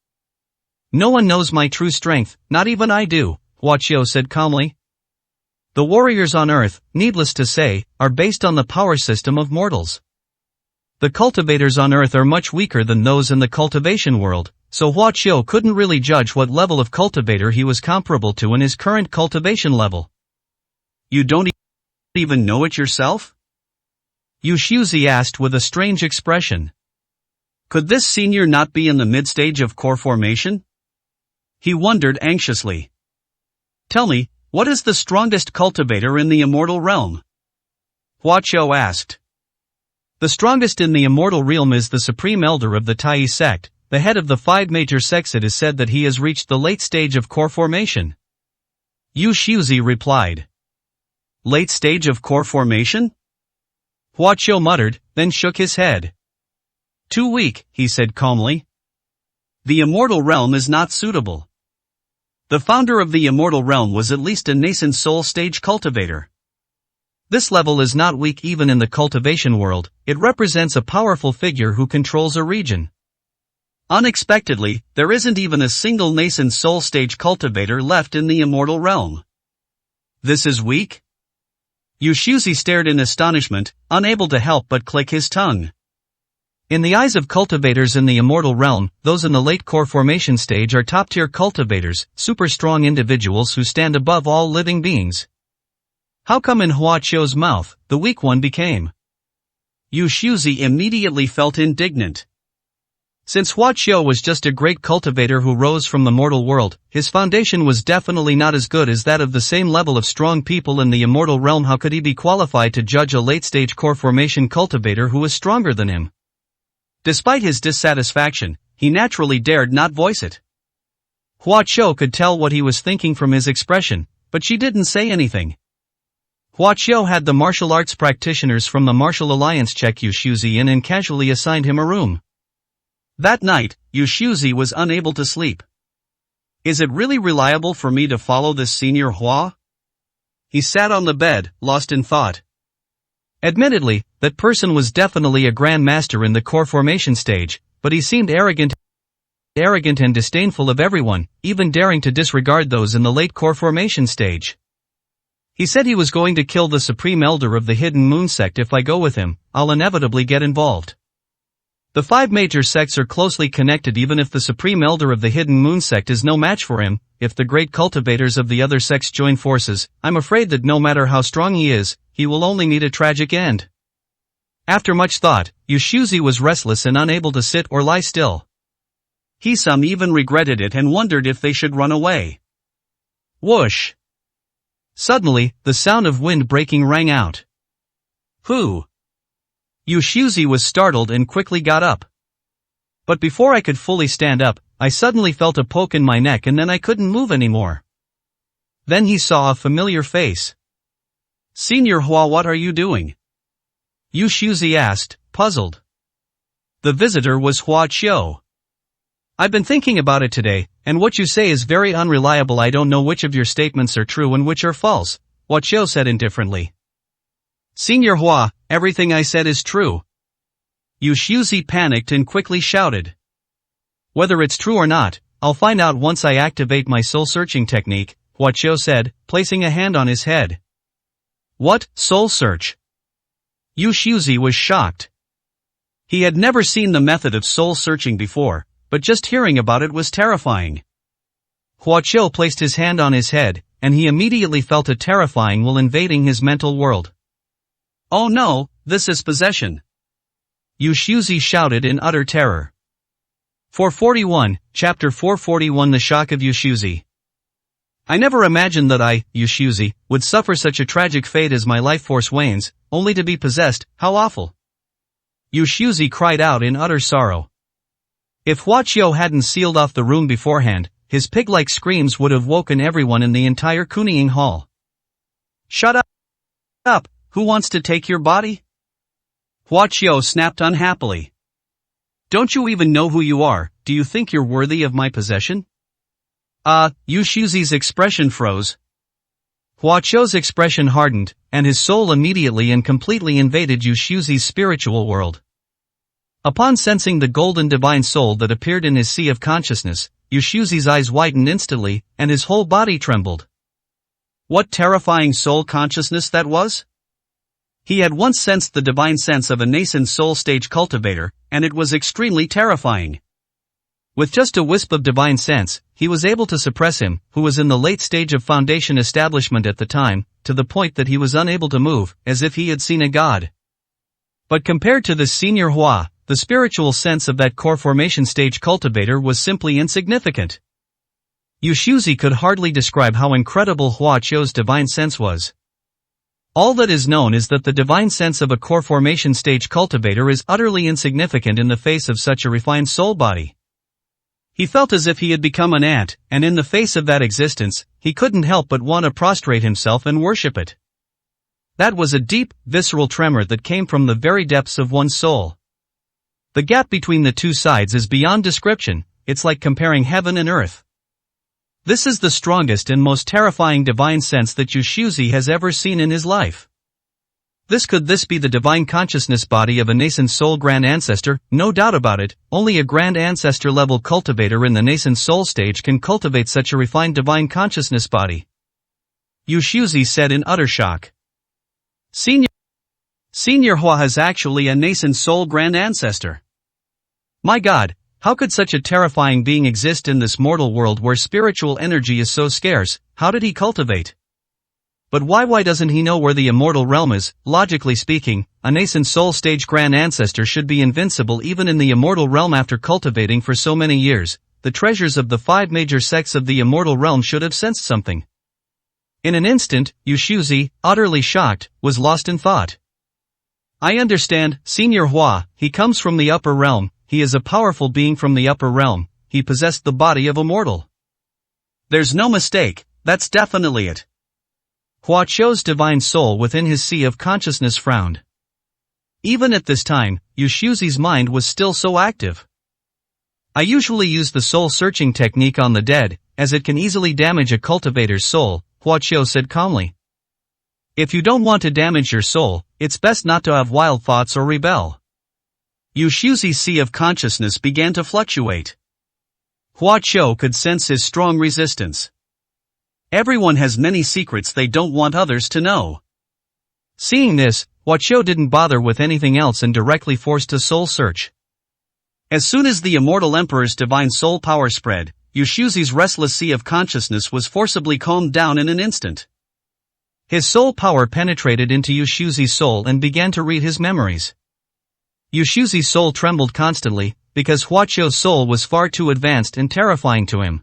No one knows my true strength, not even I do, Hua Qiu said calmly. The warriors on Earth, needless to say, are based on the power system of mortals. The cultivators on Earth are much weaker than those in the cultivation world, so Hua Qiu couldn't really judge what level of cultivator he was comparable to in his current cultivation level. You don't even know it yourself? Yu Xiuzi asked with a strange expression. Could this senior not be in the mid-stage of core formation? He wondered anxiously. Tell me, what is the strongest cultivator in the immortal realm? Hua Qiu asked. The strongest in the immortal realm is the supreme elder of the Tai sect, the head of the 5 major sects. It is said that he has reached the late stage of core formation. Yu Xiuzi replied. Late stage of core formation? Hua Qiu muttered, then shook his head. Too weak, he said calmly. The immortal realm is not suitable. The founder of the immortal realm was at least a nascent soul stage cultivator. This level is not weak even in the cultivation world. It represents a powerful figure who controls a region. Unexpectedly, there isn't even a single nascent soul stage cultivator left in the immortal realm. This is weak? Yu Xiuzi stared in astonishment, unable to help but click his tongue. In the eyes of cultivators in the immortal realm, those in the late core formation stage are top-tier cultivators, super strong individuals who stand above all living beings. How come in Hua Qiu's mouth, the weak one became? Yu Xiuzi immediately felt indignant. Since Hua Qiu was just a great cultivator who rose from the mortal world, his foundation was definitely not as good as that of the same level of strong people in the immortal realm. How could he be qualified to judge a late-stage core formation cultivator who was stronger than him? Despite his dissatisfaction, he naturally dared not voice it. Hua Qiu could tell what he was thinking from his expression, but she didn't say anything. Hua Qiu had the martial arts practitioners from the Martial Alliance check Yu Xiuzi in and casually assigned him a room. That night, Yu Xiuzi was unable to sleep. Is it really reliable for me to follow this senior Hua? He sat on the bed, lost in thought. Admittedly, that person was definitely a grand master in the core formation stage, but he seemed arrogant and disdainful of everyone, even daring to disregard those in the late core formation stage. He said he was going to kill the supreme elder of the Hidden Moon sect. If I go with him, I'll inevitably get involved. The 5 major sects are closely connected. Even if the supreme elder of the Hidden Moon sect is no match for him, if the great cultivators of the other sects join forces, I'm afraid that no matter how strong he is, he will only meet a tragic end. After much thought, Yu Xiuzi was restless and unable to sit or lie still. Some even regretted it and wondered if they should run away. Whoosh! Suddenly, the sound of wind breaking rang out. Who? Yushuzi was startled and quickly got up. But before I could fully stand up, I suddenly felt a poke in my neck and then I couldn't move anymore. Then he saw a familiar face. Senior Hua, what are you doing? Yushuzi asked, puzzled. The visitor was Hua Qiu. I've been thinking about it today, and what you say is very unreliable. I don't know which of your statements are true and which are false, Hua Qiu said indifferently. Senior Hua, everything I said is true. Yushuzi panicked and quickly shouted. Whether it's true or not, I'll find out once I activate my soul-searching technique, Hua Qiu said, placing a hand on his head. What, soul search? Yushuzi was shocked. He had never seen the method of soul searching before, but just hearing about it was terrifying. Hua Qiu placed his hand on his head, and he immediately felt a terrifying while invading his mental world. Oh no, this is possession. Yushuzi shouted in utter terror. 441, Chapter 441 The Shock of Yushuzi. I never imagined that I, Yushuzi, would suffer such a tragic fate as my life force wanes, only to be possessed. How awful. Yushuzi cried out in utter sorrow. If Hua Qiu hadn't sealed off the room beforehand, his pig-like screams would have woken everyone in the entire Kuning Hall. Shut up! Who wants to take your body? Hua Qiu snapped unhappily. Don't you even know who you are? Do you think you're worthy of my possession? Yushuzi's expression froze. Hua Qiu's expression hardened, and his soul immediately and completely invaded Yushuzi's spiritual world. Upon sensing the golden divine soul that appeared in his sea of consciousness, Yushuzi's eyes widened instantly, and his whole body trembled. What terrifying soul consciousness that was? He had once sensed the divine sense of a nascent soul stage cultivator, and it was extremely terrifying. With just a wisp of divine sense, he was able to suppress him, who was in the late stage of foundation establishment at the time, to the point that he was unable to move, as if he had seen a god. But compared to the senior Hua, the spiritual sense of that core formation stage cultivator was simply insignificant. Yushuzi could hardly describe how incredible Hua Qiu's divine sense was. All that is known is that the divine sense of a core formation stage cultivator is utterly insignificant in the face of such a refined soul body. He felt as if he had become an ant, and in the face of that existence, he couldn't help but want to prostrate himself and worship it. That was a deep, visceral tremor that came from the very depths of one's soul. The gap between the two sides is beyond description. It's like comparing heaven and earth. This is the strongest and most terrifying divine sense that Yushuzi has ever seen in his life. Could this be the divine consciousness body of a nascent soul grand ancestor? No doubt about it, only a grand ancestor level cultivator in the nascent soul stage can cultivate such a refined divine consciousness body. Yushuzi said in utter shock. Senior Hua is actually a nascent soul grand ancestor. My God, how could such a terrifying being exist in this mortal world where spiritual energy is so scarce? How did he cultivate? But why doesn't he know where the immortal realm is? Logically speaking, a nascent soul stage grand ancestor should be invincible even in the immortal realm after cultivating for so many years. The treasures of the 5 major sects of the immortal realm should have sensed something. In an instant, Yushuzi, utterly shocked, was lost in thought. I understand, Senior Hua, he comes from the upper realm, he is a powerful being from the upper realm, he possessed the body of a mortal. There's no mistake, that's definitely it. Hua Qiu's divine soul within his sea of consciousness frowned. Even at this time, Yushuzi's mind was still so active. I usually use the soul-searching technique on the dead, as it can easily damage a cultivator's soul, Hua Qiu said calmly. If you don't want to damage your soul, it's best not to have wild thoughts or rebel. Yushuzi's sea of consciousness began to fluctuate. Hua Qiu could sense his strong resistance. Everyone has many secrets they don't want others to know. Seeing this, Hua Qiu didn't bother with anything else and directly forced a soul search. As soon as the immortal emperor's divine soul power spread, Yushuzi's restless sea of consciousness was forcibly calmed down in an instant. His soul power penetrated into Yushuzi's soul and began to read his memories. Yushuzi's soul trembled constantly, because Hua Qiu's soul was far too advanced and terrifying to him.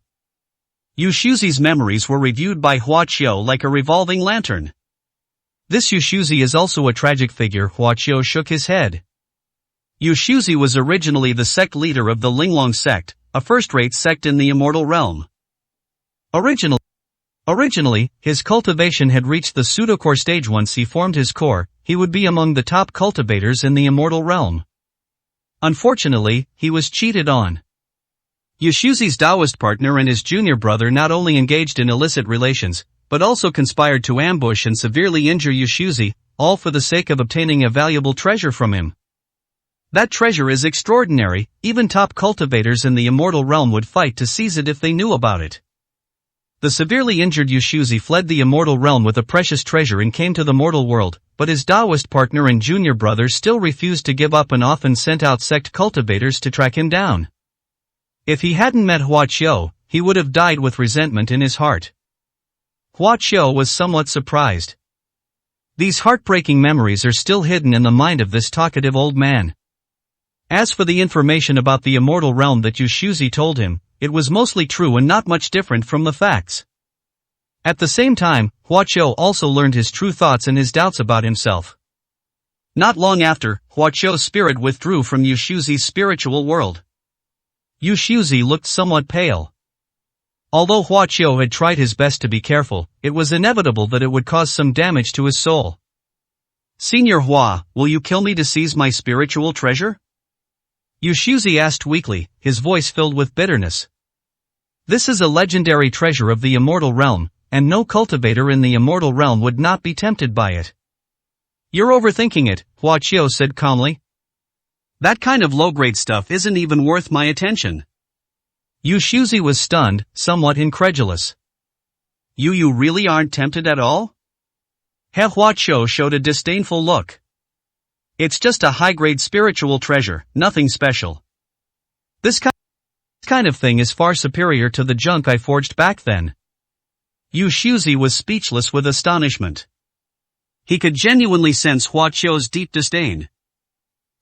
Yushuzi's memories were reviewed by Hua Qiu like a revolving lantern. This Yushuzi is also a tragic figure. Hua Qiu shook his head. Yushuzi was originally the sect leader of the Linglong sect, a first-rate sect in the immortal realm. Originally, his cultivation had reached the pseudocore stage. Once he formed his core, he would be among the top cultivators in the immortal realm. Unfortunately, he was cheated on. Yushuzi's Taoist partner and his junior brother not only engaged in illicit relations, but also conspired to ambush and severely injure Yushuzi, all for the sake of obtaining a valuable treasure from him. That treasure is extraordinary, even top cultivators in the immortal realm would fight to seize it if they knew about it. The severely injured Yushuzi fled the immortal realm with a precious treasure and came to the mortal world, but his Taoist partner and junior brother still refused to give up and often sent out sect cultivators to track him down. If he hadn't met Hua Qiu, he would have died with resentment in his heart. Hua Qiu was somewhat surprised. These heartbreaking memories are still hidden in the mind of this talkative old man. As for the information about the immortal realm that Yushuzi told him, it was mostly true and not much different from the facts. At the same time, Hua Qiu also learned his true thoughts and his doubts about himself. Not long after, Hua Qiu's spirit withdrew from Yushuzi's spiritual world. Yushuzi looked somewhat pale. Although Hua Qiu had tried his best to be careful, it was inevitable that it would cause some damage to his soul. "Senior Hua, will you kill me to seize my spiritual treasure?" Yushuzi asked weakly, his voice filled with bitterness. This is a legendary treasure of the immortal realm, and no cultivator in the immortal realm would not be tempted by it. "You're overthinking it," Hua Qiu said calmly. "That kind of low-grade stuff isn't even worth my attention." Yushuzi was stunned, somewhat incredulous. You really aren't tempted at all?" Hua Qiu showed a disdainful look. "It's just a high-grade spiritual treasure, nothing special. This kind of thing is far superior to the junk I forged back then." Yushuzi was speechless with astonishment. He could genuinely sense Hua Qiu's deep disdain.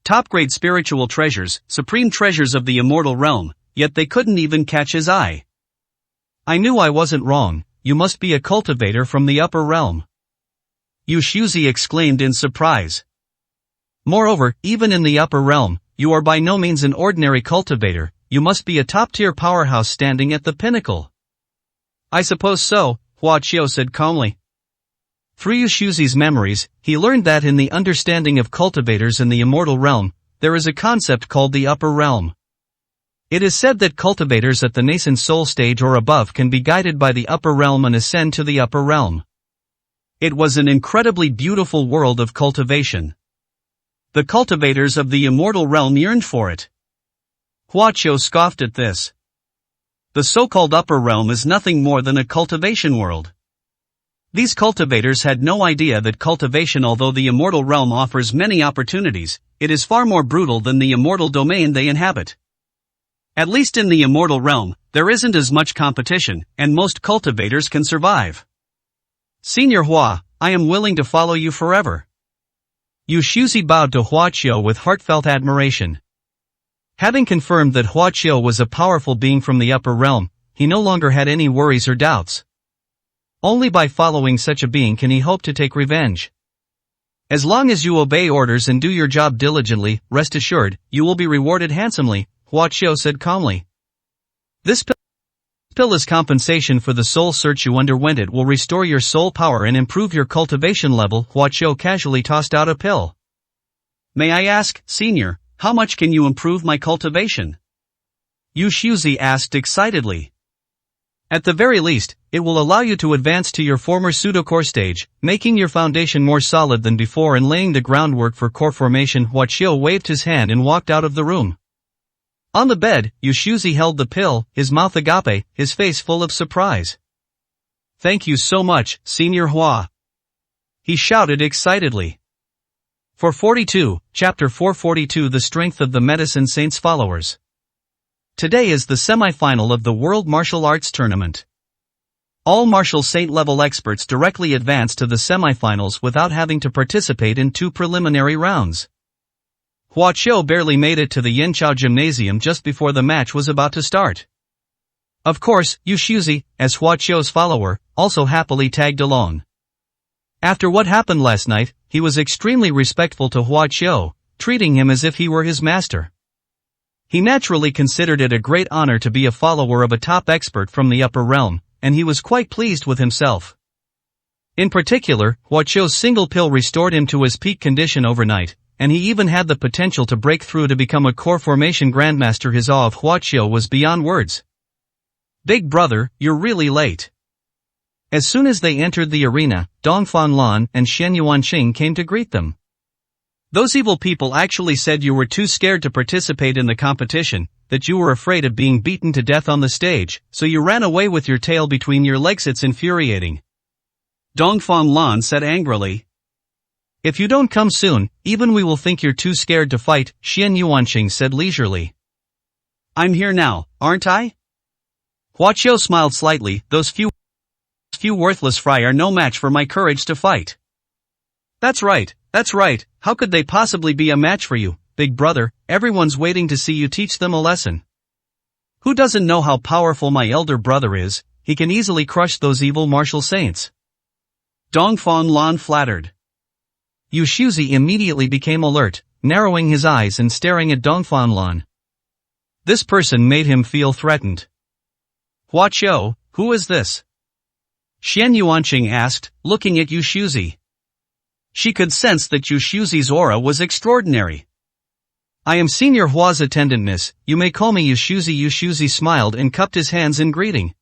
Top-grade spiritual treasures, supreme treasures of the immortal realm, yet they couldn't even catch his eye. "I knew I wasn't wrong, you must be a cultivator from the upper realm," Yushuzi exclaimed in surprise. "Moreover, even in the upper realm, you are by no means an ordinary cultivator, you must be a top-tier powerhouse standing at the pinnacle." "I suppose so," Hua Qiu said calmly. Through Yushuzi's memories, he learned that in the understanding of cultivators in the immortal realm, there is a concept called the upper realm. It is said that cultivators at the nascent soul stage or above can be guided by the upper realm and ascend to the upper realm. It was an incredibly beautiful world of cultivation. The cultivators of the immortal realm yearned for it. Hua Qiu scoffed at this. The so-called upper realm is nothing more than a cultivation world. These cultivators had no idea that cultivation, although the immortal realm offers many opportunities, it is far more brutal than the immortal domain they inhabit. At least in the immortal realm, there isn't as much competition, and most cultivators can survive. "Senior Hua, I am willing to follow you forever." Yushuzi bowed to Hua Qiu with heartfelt admiration. Having confirmed that Hua Qiu was a powerful being from the upper realm, he no longer had any worries or doubts. Only by following such a being can he hope to take revenge. "As long as you obey orders and do your job diligently, rest assured, you will be rewarded handsomely," Hua Qiu said calmly. "This pill is compensation for the soul search you underwent. It will restore your soul power and improve your cultivation level." Hua Qiu casually tossed out a pill. "May I ask, Senior, how much can you improve my cultivation?" Yushuzi asked excitedly. "At the very least, it will allow you to advance to your former pseudocore stage, making your foundation more solid than before and laying the groundwork for core formation." Hua Qiu waved his hand and walked out of the room. On the bed, Yushuzi held the pill, his mouth agape, his face full of surprise. "Thank you so much, Senior Hua," he shouted excitedly. 442, Chapter 442, The Strength of the Medicine Saint's Followers. Today is the semi-final of the World Martial Arts Tournament. All martial saint-level experts directly advance to the semi-finals without having to participate in 2 preliminary rounds. Hua Qiu barely made it to the Yanchao Gymnasium just before the match was about to start. Of course, Yu Shuzi, as Hua Qiu's follower, also happily tagged along. After what happened last night, he was extremely respectful to Hua Qiu, treating him as if he were his master. He naturally considered it a great honor to be a follower of a top expert from the upper realm, and he was quite pleased with himself. In particular, Hua Qiu's single pill restored him to his peak condition overnight, and he even had the potential to break through to become a core formation grandmaster. His awe of Hua Qiu was beyond words. "Big brother, you're really late." As soon as they entered the arena, Dongfang Lan and Shen Yuanqing came to greet them. "Those evil people actually said you were too scared to participate in the competition, that you were afraid of being beaten to death on the stage, so you ran away with your tail between your legs. It's infuriating," Dongfang Lan said angrily. "If you don't come soon, even we will think you're too scared to fight," Shen Yuanqing said leisurely. "I'm here now, aren't I?" Hua Qiu smiled slightly. "Those few worthless fry are no match for my courage to fight." That's right, how could they possibly be a match for you, big brother? Everyone's waiting to see you teach them a lesson. Who doesn't know how powerful my elder brother is? He can easily crush those evil martial saints. Dongfang Lan flattered. Yu Shuzi immediately became alert, narrowing his eyes and staring at Dongfang Lan. This person made him feel threatened. "Hua Qiu, who is this?" Shen Yuanqing asked, looking at Yu Shuzi. She could sense that Yu Shuzi's aura was extraordinary. "I am Senior Hua's attendant, miss. You may call me Yu Shuzi." Yu Shuzi smiled and cupped his hands in greeting.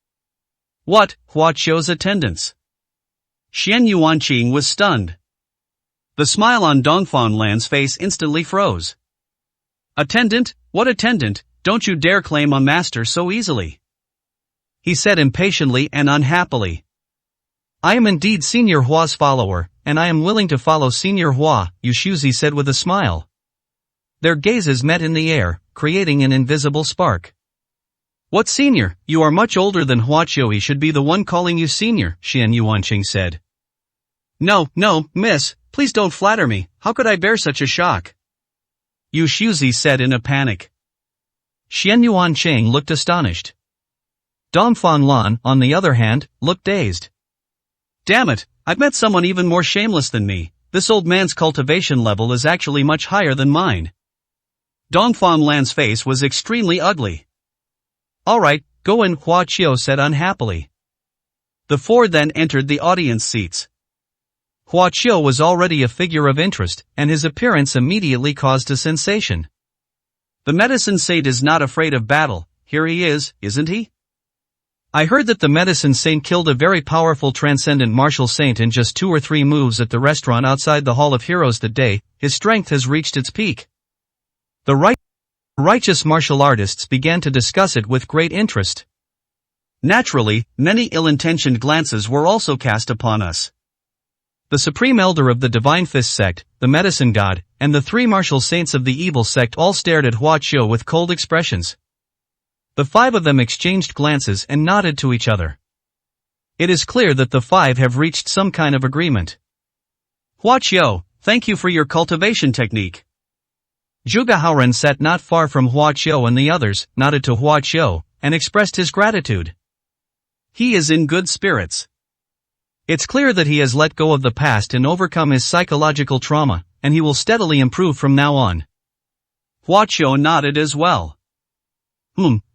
"What, Hua Qiu's attendants?" Shen Yuanqing was stunned. The smile on Dongfang Lan's face instantly froze. "Attendant? What attendant? Don't you dare claim a master so easily," he said impatiently and unhappily. "I am indeed Senior Hua's follower, and I am willing to follow Senior Hua," Yu Shuzi said with a smile. Their gazes met in the air, creating an invisible spark. "What senior? You are much older than Hua Qiu. He should be the one calling you senior," Shen Yuanqing said. No, miss, please don't flatter me. How could I bear such a shock?" Yu Shuzi said in a panic. Shen Yuanqing looked astonished. Dongfang Lan, on the other hand, looked dazed. "Damn it, I've met someone even more shameless than me. This old man's cultivation level is actually much higher than mine." Dongfang Lan's face was extremely ugly. "Alright, go in," Hua Qiu said unhappily. The four then entered the audience seats. Hua Qiu was already a figure of interest, and his appearance immediately caused a sensation. "The medicine saint is not afraid of battle. Here he is, isn't he? I heard that the medicine saint killed a very powerful transcendent martial saint in just 2 or 3 moves at the restaurant outside the Hall of Heroes that day. His strength has reached its peak." The righteous martial artists began to discuss it with great interest. Naturally, many ill-intentioned glances were also cast upon us. The supreme elder of the Divine Fist sect, the medicine god, and the 3 martial saints of the evil sect all stared at Hua Qiu with cold expressions. The 5 of them exchanged glances and nodded to each other. It is clear that the 5 have reached some kind of agreement. "Hua Qiu, thank you for your cultivation technique." Zhuge Haoren sat not far from Hua Qiu, and the others nodded to Hua Qiu and expressed his gratitude. He is in good spirits. It's clear that he has let go of the past and overcome his psychological trauma, and he will steadily improve from now on. Hua Qiu nodded as well.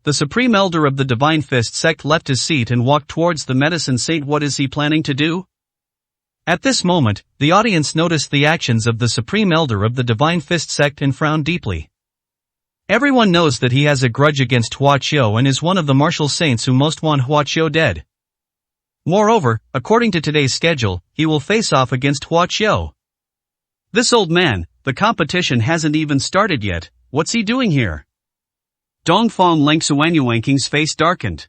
The supreme elder of the Divine Fist sect left his seat and walked towards the medicine saint. What is he planning to do? At this moment, the audience noticed the actions of the supreme elder of the Divine Fist sect and frowned deeply. Everyone knows that he has a grudge against Hua Qiu and is one of the martial saints who most want Hua Qiu dead. Moreover, according to today's schedule, he will face off against Hua Qiu. This old man, the competition hasn't even started yet. What's he doing here? Dongfang Langsuanyuanking's face darkened.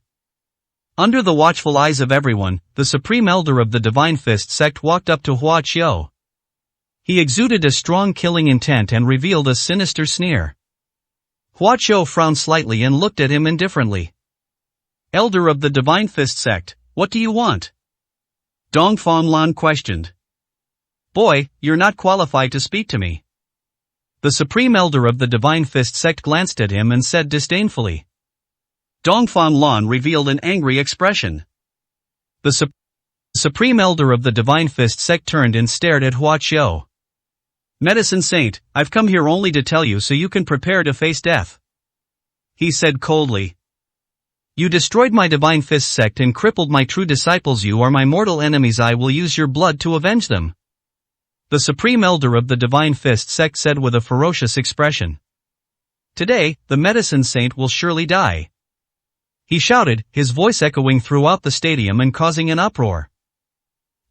Under the watchful eyes of everyone, the supreme elder of the Divine Fist sect walked up to Hua Qiu. He exuded a strong killing intent and revealed a sinister sneer. Hua Qiu frowned slightly and looked at him indifferently. "Elder of the Divine Fist sect, what do you want?" Dongfang Lan questioned. "Boy, you're not qualified to speak to me." The supreme elder of the Divine Fist sect glanced at him and said disdainfully. Dongfang Lan revealed an angry expression. The Supreme Elder of the Divine Fist sect turned and stared at Hua Qiu. Medicine Saint, I've come here only to tell you so you can prepare to face death, he said coldly. You destroyed my Divine Fist sect and crippled my true disciples. You are my mortal enemies. I will use your blood to avenge them, the Supreme Elder of the Divine Fist sect said with a ferocious expression. Today, the Medicine Saint will surely die, he shouted, his voice echoing throughout the stadium and causing an uproar.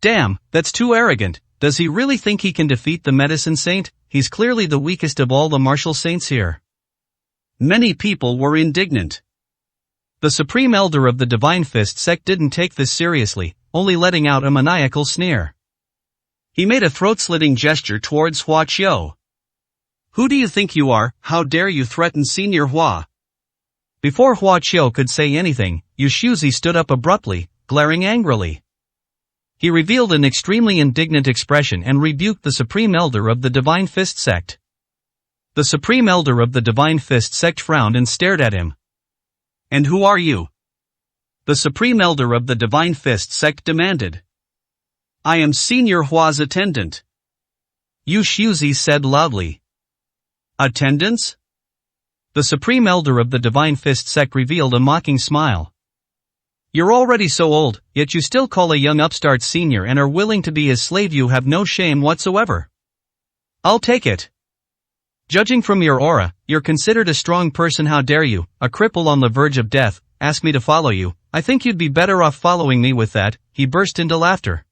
Damn, that's too arrogant. Does he really think he can defeat the Medicine Saint? He's clearly the weakest of all the martial saints here. Many people were indignant. The Supreme Elder of the Divine Fist sect didn't take this seriously, only letting out a maniacal sneer. He made a throat-slitting gesture towards Hua Qiu. Who do you think you are? How dare you threaten Senior Hua? Before Hua Qiu could say anything, Yu Shuzi stood up abruptly, glaring angrily. He revealed an extremely indignant expression and rebuked the Supreme Elder of the Divine Fist sect. The Supreme Elder of the Divine Fist sect frowned and stared at him. And who are you? The Supreme Elder of the Divine Fist sect demanded. I am Senior Hua's attendant, Yu Shuzi said loudly. Attendants? The Supreme Elder of the Divine Fist sect revealed a mocking smile. You're already so old, yet you still call a young upstart senior and are willing to be his slave. You have no shame whatsoever. I'll take it. Judging from your aura, you're considered a strong person. How dare you, a cripple on the verge of death, ask me to follow you? I think you'd be better off following me. With that, he burst into laughter.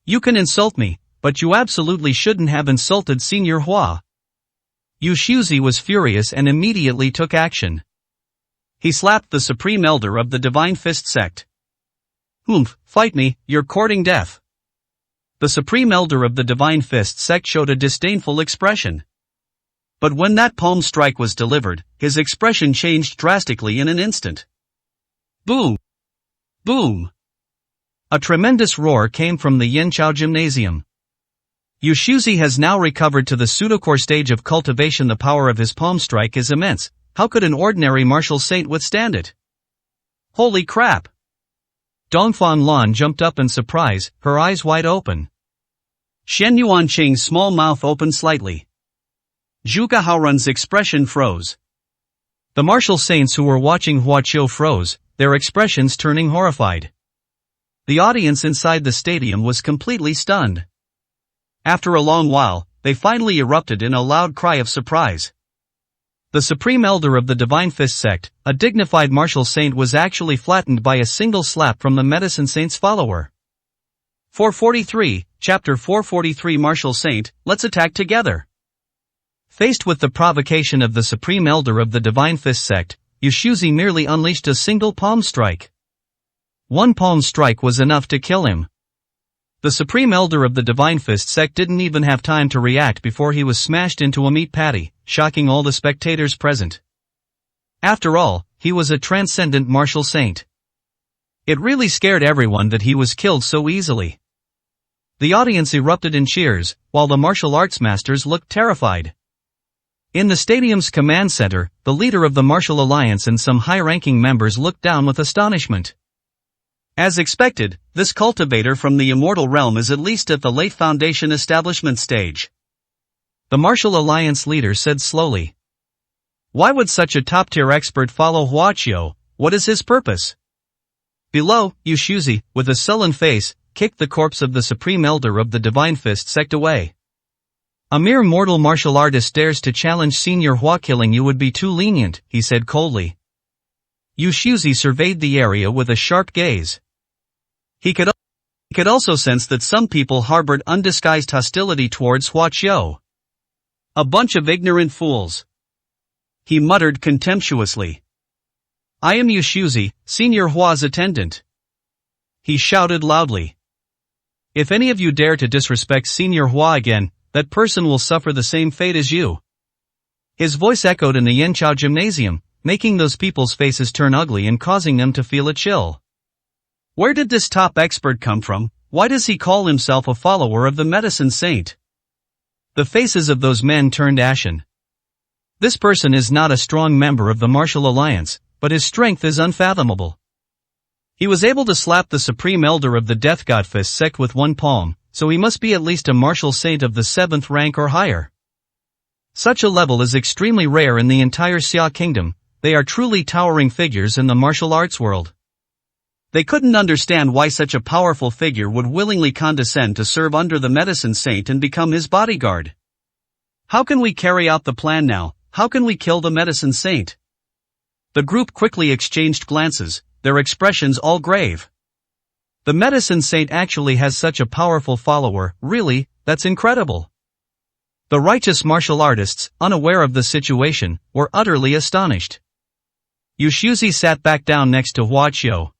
You can insult me, but you absolutely shouldn't have insulted Senior Hua. Yu Shuzi was furious and immediately took action. He slapped the Supreme Elder of the Divine Fist sect. Humph, fight me, you're courting death. The Supreme Elder of the Divine Fist sect showed a disdainful expression. But when that palm strike was delivered, his expression changed drastically in an instant. Boom! Boom! A tremendous roar came from the Yanchao Gymnasium. Yu Shuzi has now recovered to the pseudocore stage of cultivation. The power of his palm strike is immense. How could an ordinary martial saint withstand it? Holy crap! Dongfang Lan jumped up in surprise, her eyes wide open. Shen Yuanqing's small mouth opened slightly. Zhuge Haorun's expression froze. The martial saints who were watching Hua Qiu froze, their expressions turning horrified. The audience inside the stadium was completely stunned. After a long while, they finally erupted in a loud cry of surprise. The Supreme Elder of the Divine Fist sect, a dignified martial saint, was actually flattened by a single slap from the Medicine Saint's follower. 443, Chapter 443. Martial Saint, let's attack together. Faced with the provocation of the Supreme Elder of the Divine Fist sect, Yu Shuzi merely unleashed a single palm strike. One palm strike was enough to kill him. The Supreme Elder of the Divine Fist sect didn't even have time to react before he was smashed into a meat patty, shocking all the spectators present. After all, he was a transcendent martial saint. It really scared everyone that he was killed so easily. The audience erupted in cheers, while the martial arts masters looked terrified. In the stadium's command center, the leader of the Martial Alliance and some high-ranking members looked down with astonishment. As expected, this cultivator from the immortal realm is at least at the late foundation establishment stage, the Martial Alliance leader said slowly. Why would such a top-tier expert follow Hua Qiu? What is his purpose? Below, Yu Shuzi, with a sullen face, kicked the corpse of the Supreme Elder of the Divine Fist sect away. A mere mortal martial artist dares to challenge Senior Hua. Killing you would be too lenient, he said coldly. Yu Shuzi surveyed the area with a sharp gaze. He could also sense that some people harbored undisguised hostility towards Hua Qiu. A bunch of ignorant fools, he muttered contemptuously. I am Yu Shuzi, Senior Hua's attendant, he shouted loudly. If any of you dare to disrespect Senior Hua again, that person will suffer the same fate as you. His voice echoed in the Yanchao Gymnasium, making those people's faces turn ugly and causing them to feel a chill. Where did this top expert come from? Why does he call himself a follower of the Medicine Saint? The faces of those men turned ashen. This person is not a strong member of the Martial Alliance, but his strength is unfathomable. He was able to slap the supreme elder of the Death God Fist sect with one palm, so he must be at least a martial saint of the 7th rank or higher. Such a level is extremely rare in the entire Xia kingdom. They are truly towering figures in the martial arts world. They couldn't understand why such a powerful figure would willingly condescend to serve under the medicine saint and become his bodyguard. How can we carry out the plan now? How can we kill the medicine saint? The group quickly exchanged glances, their expressions all grave. The medicine saint actually has such a powerful follower, really, that's incredible. The righteous martial artists, unaware of the situation, were utterly astonished. Yushuzi sat back down next to Huaqiu.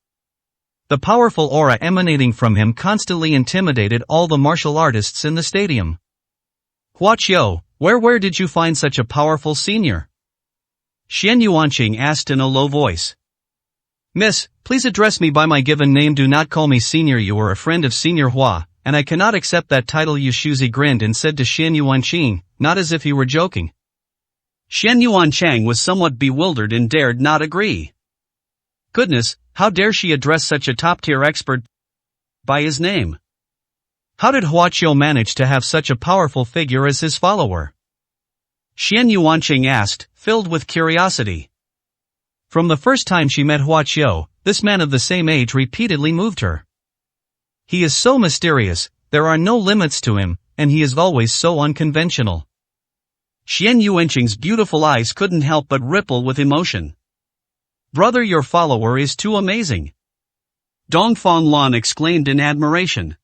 The powerful aura emanating from him constantly intimidated all the martial artists in the stadium. Huaqiu, where did you find such a powerful senior? Xian Yuanqing asked in a low voice. Miss, please address me by my given name, do not call me senior, you are a friend of Senior Hua, and I cannot accept that title. Yushuzi grinned and said to Xian Yuanqing, not as if he were joking. Xian Yuanqing was somewhat bewildered and dared not agree. Goodness, how dare she address such a top-tier expert by his name? How did Huaqiu manage to have such a powerful figure as his follower? Xian Yuanqing asked, filled with curiosity. From the first time she met Huaqiu, this man of the same age repeatedly moved her. He is so mysterious, there are no limits to him, and he is always so unconventional. Xian Yuanqing's beautiful eyes couldn't help but ripple with emotion. Brother, your follower is too amazing. Dongfang Lan exclaimed in admiration.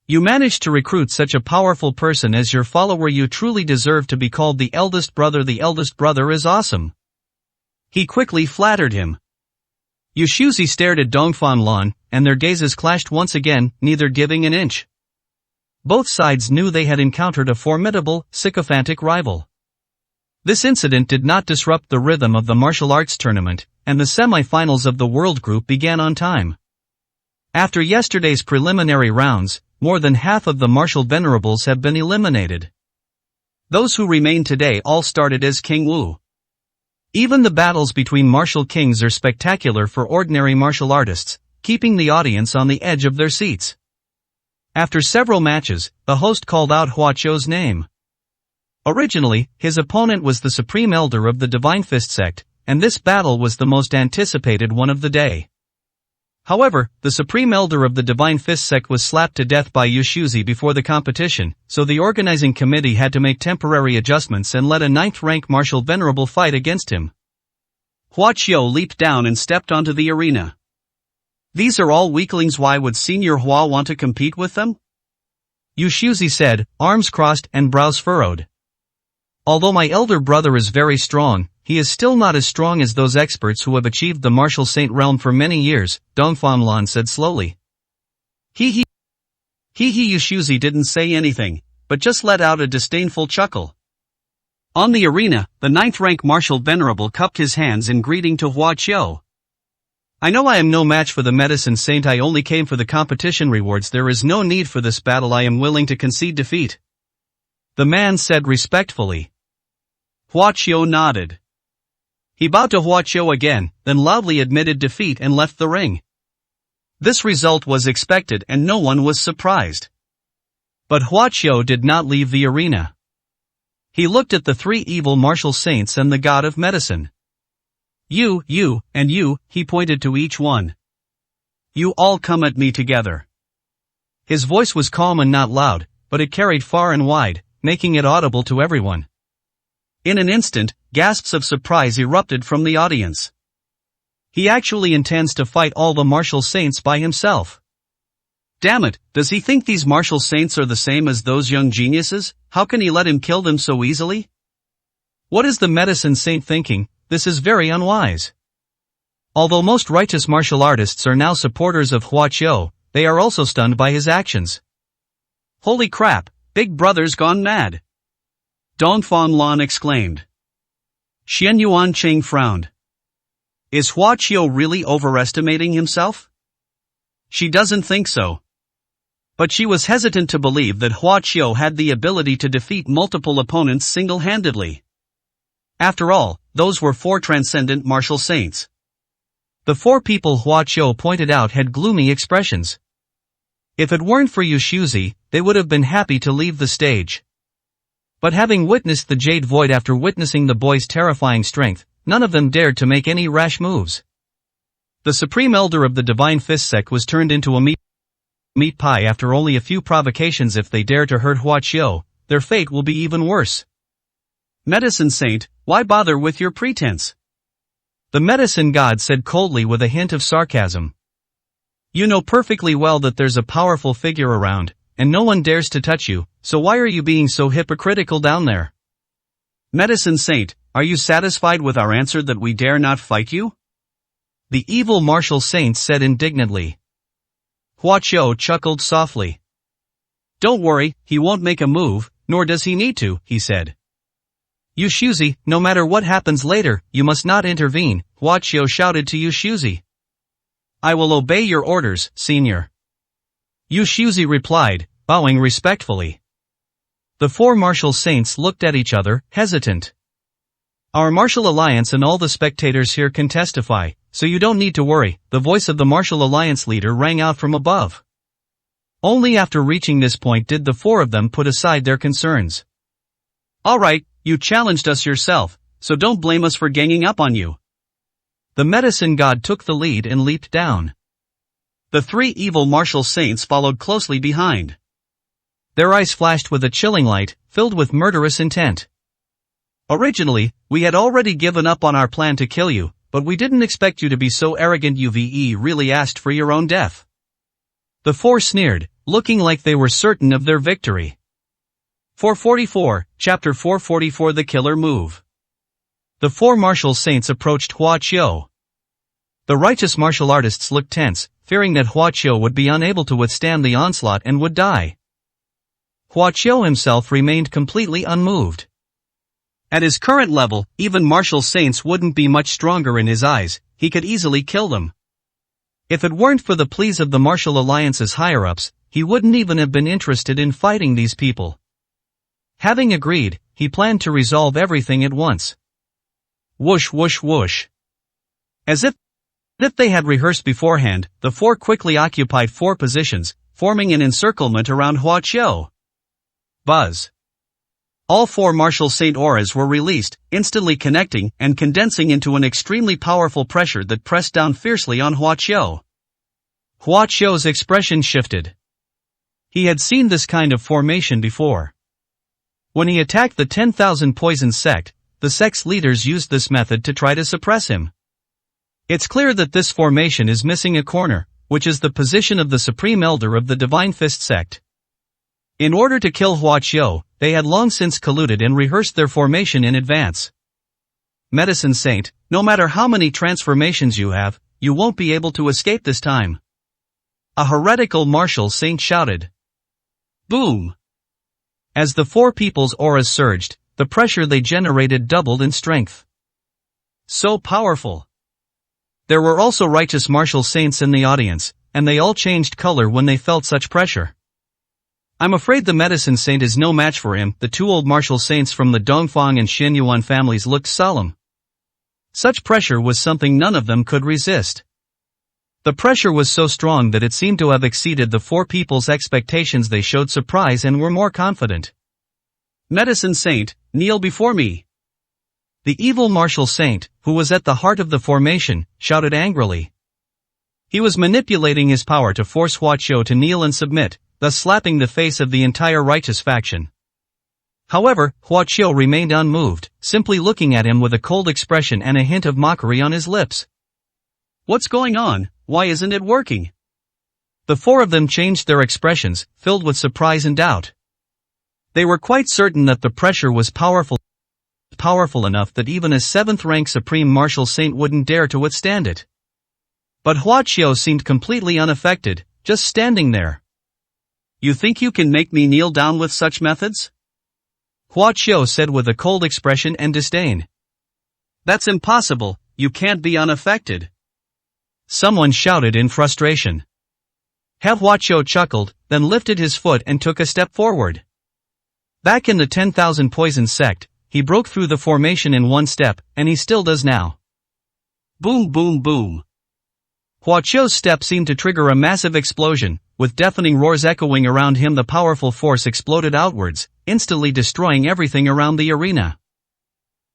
You managed to recruit such a powerful person as your follower. You truly deserve to be called the eldest brother. The eldest brother is awesome. He quickly flattered him. Yushuzi stared at Dongfang Lan, and their gazes clashed once again, neither giving an inch. Both sides knew they had encountered a formidable, sycophantic rival. This incident did not disrupt the rhythm of the martial arts tournament, and the semi-finals of the World Group began on time. After yesterday's preliminary rounds, more than half of the martial venerables have been eliminated. Those who remain today all started as King Wu. Even the battles between martial kings are spectacular for ordinary martial artists, keeping the audience on the edge of their seats. After several matches, the host called out Huaqiu's name. Originally, his opponent was the Supreme Elder of the Divine Fist sect, and this battle was the most anticipated one of the day. However, the Supreme Elder of the Divine Fist sect was slapped to death by Yushuzi before the competition, so the organizing committee had to make temporary adjustments and let a 9th-rank martial venerable fight against him. Huaqiu leaped down and stepped onto the arena. These are all weaklings. Why would Senior Hua want to compete with them? Yushuzi said, arms crossed and brows furrowed. Although my elder brother is very strong, he is still not as strong as those experts who have achieved the martial saint realm for many years, Dongfang Lan said slowly. He Yushuzi didn't say anything, but just let out a disdainful chuckle. On the arena, the 9th-rank martial venerable cupped his hands in greeting to Huaqiu. I know I am no match for the medicine saint. I only came for the competition rewards. There is no need for this battle. I am willing to concede defeat. The man said respectfully. Huaqiu nodded. He bowed to Huaqiu again, then loudly admitted defeat and left the ring. This result was expected and no one was surprised. But Huaqiu did not leave the arena. He looked at the 3 evil martial saints and the god of medicine. You, and you, he pointed to each one. You all come at me together. His voice was calm and not loud, but it carried far and wide, making it audible to everyone. In an instant, gasps of surprise erupted from the audience. He actually intends to fight all the martial saints by himself. Damn it, does he think these martial saints are the same as those young geniuses? How can he let him kill them so easily? What is the medicine saint thinking? This is very unwise. Although most righteous martial artists are now supporters of Huaqiu, they are also stunned by his actions. Holy crap, Big Brother's gone mad! Dongfang Lan exclaimed. Xian Yuanqing frowned. Is Huaqiu really overestimating himself? She doesn't think so. But she was hesitant to believe that Huaqiu had the ability to defeat multiple opponents single-handedly. After all, those were 4 transcendent martial saints. The 4 people Hua Qiu pointed out had gloomy expressions. If it weren't for Yushuzi, they would have been happy to leave the stage. But having witnessed the Jade Void after witnessing the boy's terrifying strength, none of them dared to make any rash moves. The Supreme Elder of the Divine Fist sect was turned into a meat pie after only a few provocations. If they dare to hurt Hua Qiu, their fate will be even worse. Medicine Saint, why bother with your pretense? The medicine god said coldly with a hint of sarcasm. You know perfectly well that there's a powerful figure around, and no one dares to touch you, so why are you being so hypocritical down there? Medicine Saint, are you satisfied with our answer that we dare not fight you? The evil martial saint said indignantly. Hua Qiu chuckled softly. Don't worry, he won't make a move, nor does he need to, he said. Yushuzi, no matter what happens later, you must not intervene, Hua Qiu shouted to Yushuzi. I will obey your orders, senior. Yushuzi replied, bowing respectfully. The 4 martial saints looked at each other, hesitant. Our martial alliance and all the spectators here can testify, so you don't need to worry, the voice of the martial alliance leader rang out from above. Only after reaching this point did the 4 of them put aside their concerns. Alright, you challenged us yourself, so don't blame us for ganging up on you. The medicine god took the lead and leaped down. The 3 evil martial saints followed closely behind. Their eyes flashed with a chilling light, filled with murderous intent. Originally, we had already given up on our plan to kill you, but we didn't expect you to be so arrogant. You really asked for your own death. The 4 sneered, looking like they were certain of their victory. 444, Chapter 444 The Killer Move. The 4 martial saints approached Hua Qiu. The righteous martial artists looked tense, fearing that Hua Qiu would be unable to withstand the onslaught and would die. Hua Qiu himself remained completely unmoved. At his current level, even martial saints wouldn't be much stronger in his eyes, he could easily kill them. If it weren't for the pleas of the martial alliance's higher-ups, he wouldn't even have been interested in fighting these people. Having agreed, he planned to resolve everything at once. Whoosh whoosh whoosh. As if they had rehearsed beforehand, the 4 quickly occupied 4 positions, forming an encirclement around Hua Qiu. Buzz. All 4 martial saint auras were released, instantly connecting and condensing into an extremely powerful pressure that pressed down fiercely on Hua Qiu. Hua Qiu's expression shifted. He had seen this kind of formation before. When he attacked the 10,000 Poison sect, the sect's leaders used this method to try to suppress him. It's clear that this formation is missing a corner, which is the position of the Supreme Elder of the Divine Fist sect. In order to kill Hua Qiu, they had long since colluded and rehearsed their formation in advance. Medicine Saint, no matter how many transformations you have, you won't be able to escape this time. A heretical martial saint shouted. Boom! As the 4 people's auras surged, the pressure they generated doubled in strength. So powerful. There were also righteous martial saints in the audience, and they all changed color when they felt such pressure. I'm afraid the medicine saint is no match for him. The 2 old martial saints from the Dongfang and Xianyuan families looked solemn. Such pressure was something none of them could resist. The pressure was so strong that it seemed to have exceeded the 4 people's expectations. They showed surprise and were more confident. Medicine Saint, kneel before me. The evil martial saint, who was at the heart of the formation, shouted angrily. He was manipulating his power to force Hua Qiu to kneel and submit, thus slapping the face of the entire righteous faction. However, Hua Qiu remained unmoved, simply looking at him with a cold expression and a hint of mockery on his lips. What's going on? Why isn't it working? The 4 of them changed their expressions, filled with surprise and doubt. They were quite certain that the pressure was powerful enough that even a 7th-rank Supreme Martial Saint wouldn't dare to withstand it. But Hua Qiu seemed completely unaffected, just standing there. You think you can make me kneel down with such methods? Hua Qiu said with a cold expression and disdain. That's impossible, you can't be unaffected. Someone shouted in frustration. Hua Qiu chuckled, then lifted his foot and took a step forward. Back in the 10,000 Poison sect, he he broke through the formation in one step, and he still does now. Boom boom boom. Hua Qiu's step seemed to trigger a massive explosion, with deafening roars echoing around him. The powerful force exploded outwards, instantly destroying everything around the arena.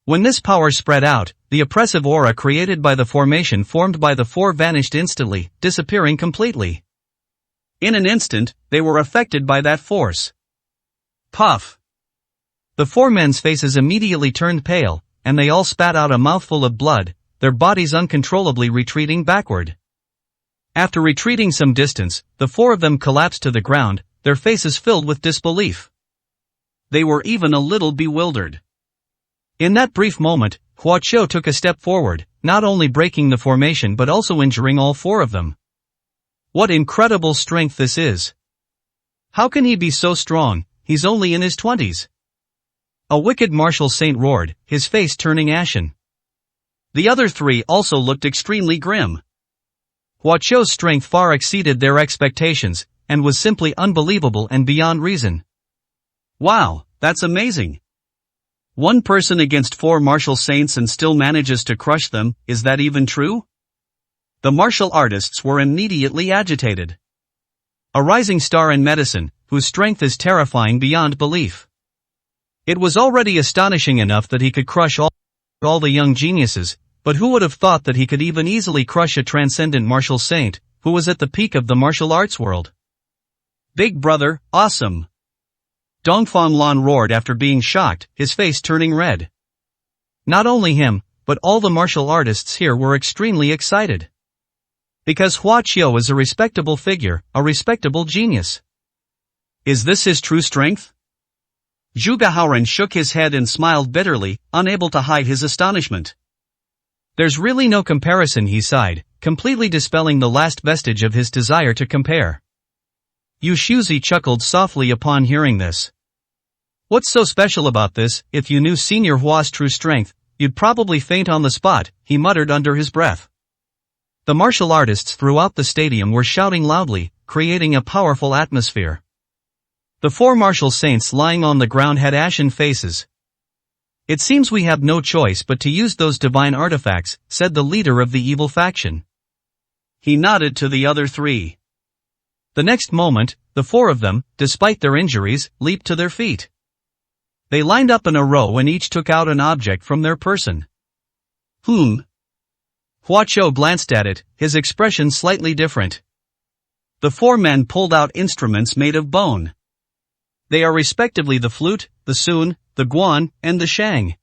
When this power spread out, the oppressive aura created by the formation formed by the four vanished instantly, disappearing completely. In an instant, they were affected by that force. Puff! The four men's faces immediately turned pale, and they all spat out a mouthful of blood, their bodies uncontrollably retreating backward. After retreating some distance, the four of them collapsed to the ground, their faces filled with disbelief. They were even a little bewildered. In that brief moment, Hua Qiu took a step forward, not only breaking the formation but also injuring all four of them. What incredible strength this is! How can he be so strong? He's only in his 20s. A wicked martial saint roared, his face turning ashen. The other three also looked extremely grim. Hua Qiu's strength far exceeded their expectations, and was simply unbelievable and beyond reason. Wow, that's amazing. One person against four martial saints and still manages to crush them, is that even true? The martial artists were immediately agitated. A rising star in medicine, whose strength is terrifying beyond belief. It was already astonishing enough that he could crush all the young geniuses, but who would have thought that he could even easily crush a transcendent martial saint, who was at the peak of the martial arts world? Big brother, awesome! Dongfang Lan roared after being shocked, his face turning red. Not only him, but all the martial artists here were extremely excited. Because Hua Qiu is a respectable figure, a respectable genius. Is this his true strength? Zhuge Haoran shook his head and smiled bitterly, unable to hide his astonishment. There's really no comparison, he sighed, completely dispelling the last vestige of his desire to compare. Yu Shuzi chuckled softly upon hearing this. What's so special about this? If you knew Senior Hua's true strength, you'd probably faint on the spot, he muttered under his breath. The martial artists throughout the stadium were shouting loudly, creating a powerful atmosphere. The four martial saints lying on the ground had ashen faces. It seems we have no choice but to use those divine artifacts, said the leader of the evil faction. He nodded to the other three. The next moment, the four of them, despite their injuries, leaped to their feet. They lined up in a row and each took out an object from their person. Hua Qiu glanced at it, his expression slightly different. The four men pulled out instruments made of bone. They are respectively the flute, the sun, the guan, and the shang.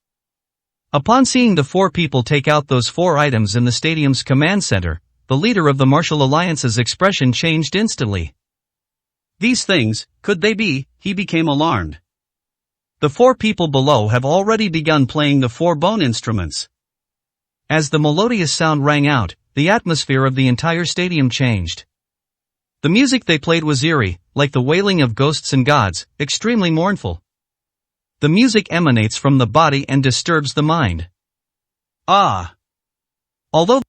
Upon seeing the four people take out those four items in the stadium's command center, the leader of the martial alliance's expression changed instantly. These things, could they be? He became alarmed. The four people below have already begun playing the four bone instruments. As the melodious sound rang out, the atmosphere of the entire stadium changed. The music they played was eerie, like the wailing of ghosts and gods, extremely mournful. The music emanates from the body and disturbs the mind. Ah! Although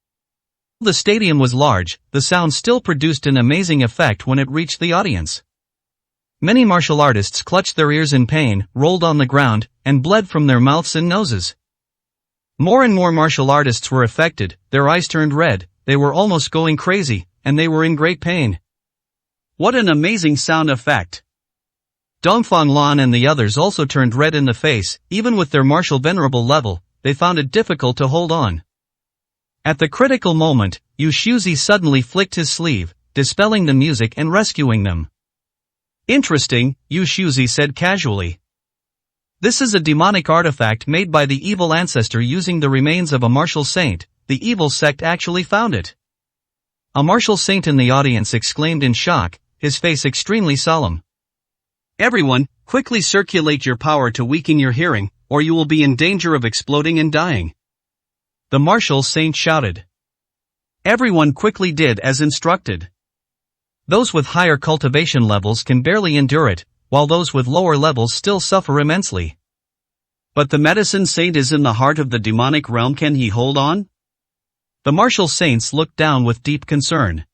the stadium was large, the sound still produced an amazing effect when it reached the audience. Many martial artists clutched their ears in pain, rolled on the ground, and bled from their mouths and noses. More and more martial artists were affected, their eyes turned red, they were almost going crazy, and they were in great pain. What an amazing sound effect! Dongfang Lan and the others also turned red in the face, even with their martial venerable level, they found it difficult to hold on. At the critical moment, Yu Shuzi suddenly flicked his sleeve, dispelling the music and rescuing them. Interesting, Yu Shuzi said casually. This is a demonic artifact made by the evil ancestor using the remains of a martial saint. The evil sect actually found it. A martial saint in the audience exclaimed in shock, his face extremely solemn. Everyone, quickly circulate your power to weaken your hearing, or you will be in danger of exploding and dying. The martial saint shouted. Everyone quickly did as instructed. Those with higher cultivation levels can barely endure it, while those with lower levels still suffer immensely. But the medicine saint is in the heart of the demonic realm, can he hold on? The martial saints looked down with deep concern.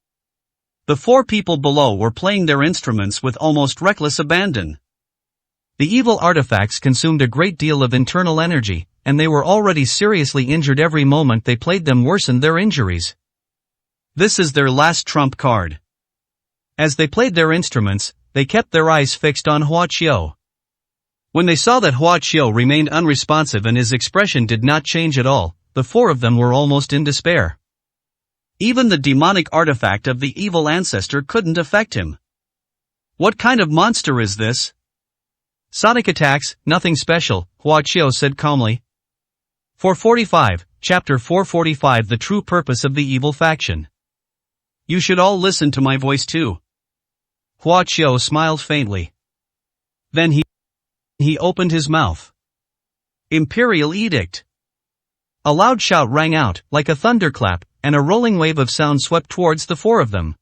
The four people below were playing their instruments with almost reckless abandon. The evil artifacts consumed a great deal of internal energy, and they were already seriously injured. Every moment they played them worsened their injuries. This is their last trump card. As they played their instruments, they kept their eyes fixed on Hua Qiu. When they saw that Hua Qiu remained unresponsive and his expression did not change at all, the four of them were almost in despair. Even the demonic artifact of the evil ancestor couldn't affect him. What kind of monster is this? Sonic attacks, nothing special, Hua Qiu said calmly. 445, Chapter 445 The True Purpose of the Evil Faction. You should all listen to my voice too. Hua Qiu smiled faintly. Then he opened his mouth. Imperial Edict. A loud shout rang out, like a thunderclap, and a rolling wave of sound swept towards the four of them.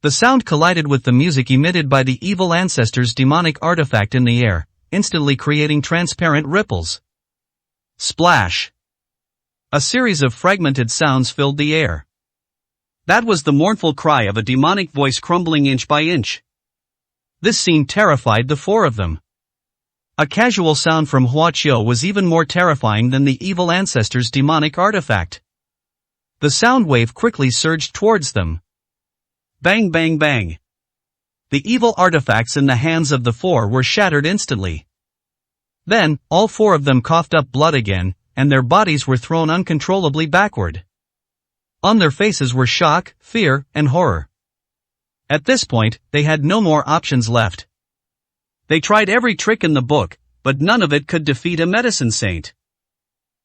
The sound collided with the music emitted by the evil ancestor's demonic artifact in the air, instantly creating transparent ripples. Splash! A series of fragmented sounds filled the air. That was the mournful cry of a demonic voice crumbling inch by inch. This scene terrified the four of them. A casual sound from Hua Qiu was even more terrifying than the evil ancestor's demonic artifact. The sound wave quickly surged towards them. Bang bang bang. The evil artifacts in the hands of the four were shattered instantly. Then, all four of them coughed up blood again, and their bodies were thrown uncontrollably backward. On their faces were shock, fear, and horror. At this point, they had no more options left. They tried every trick in the book, but none of it could defeat a medicine saint.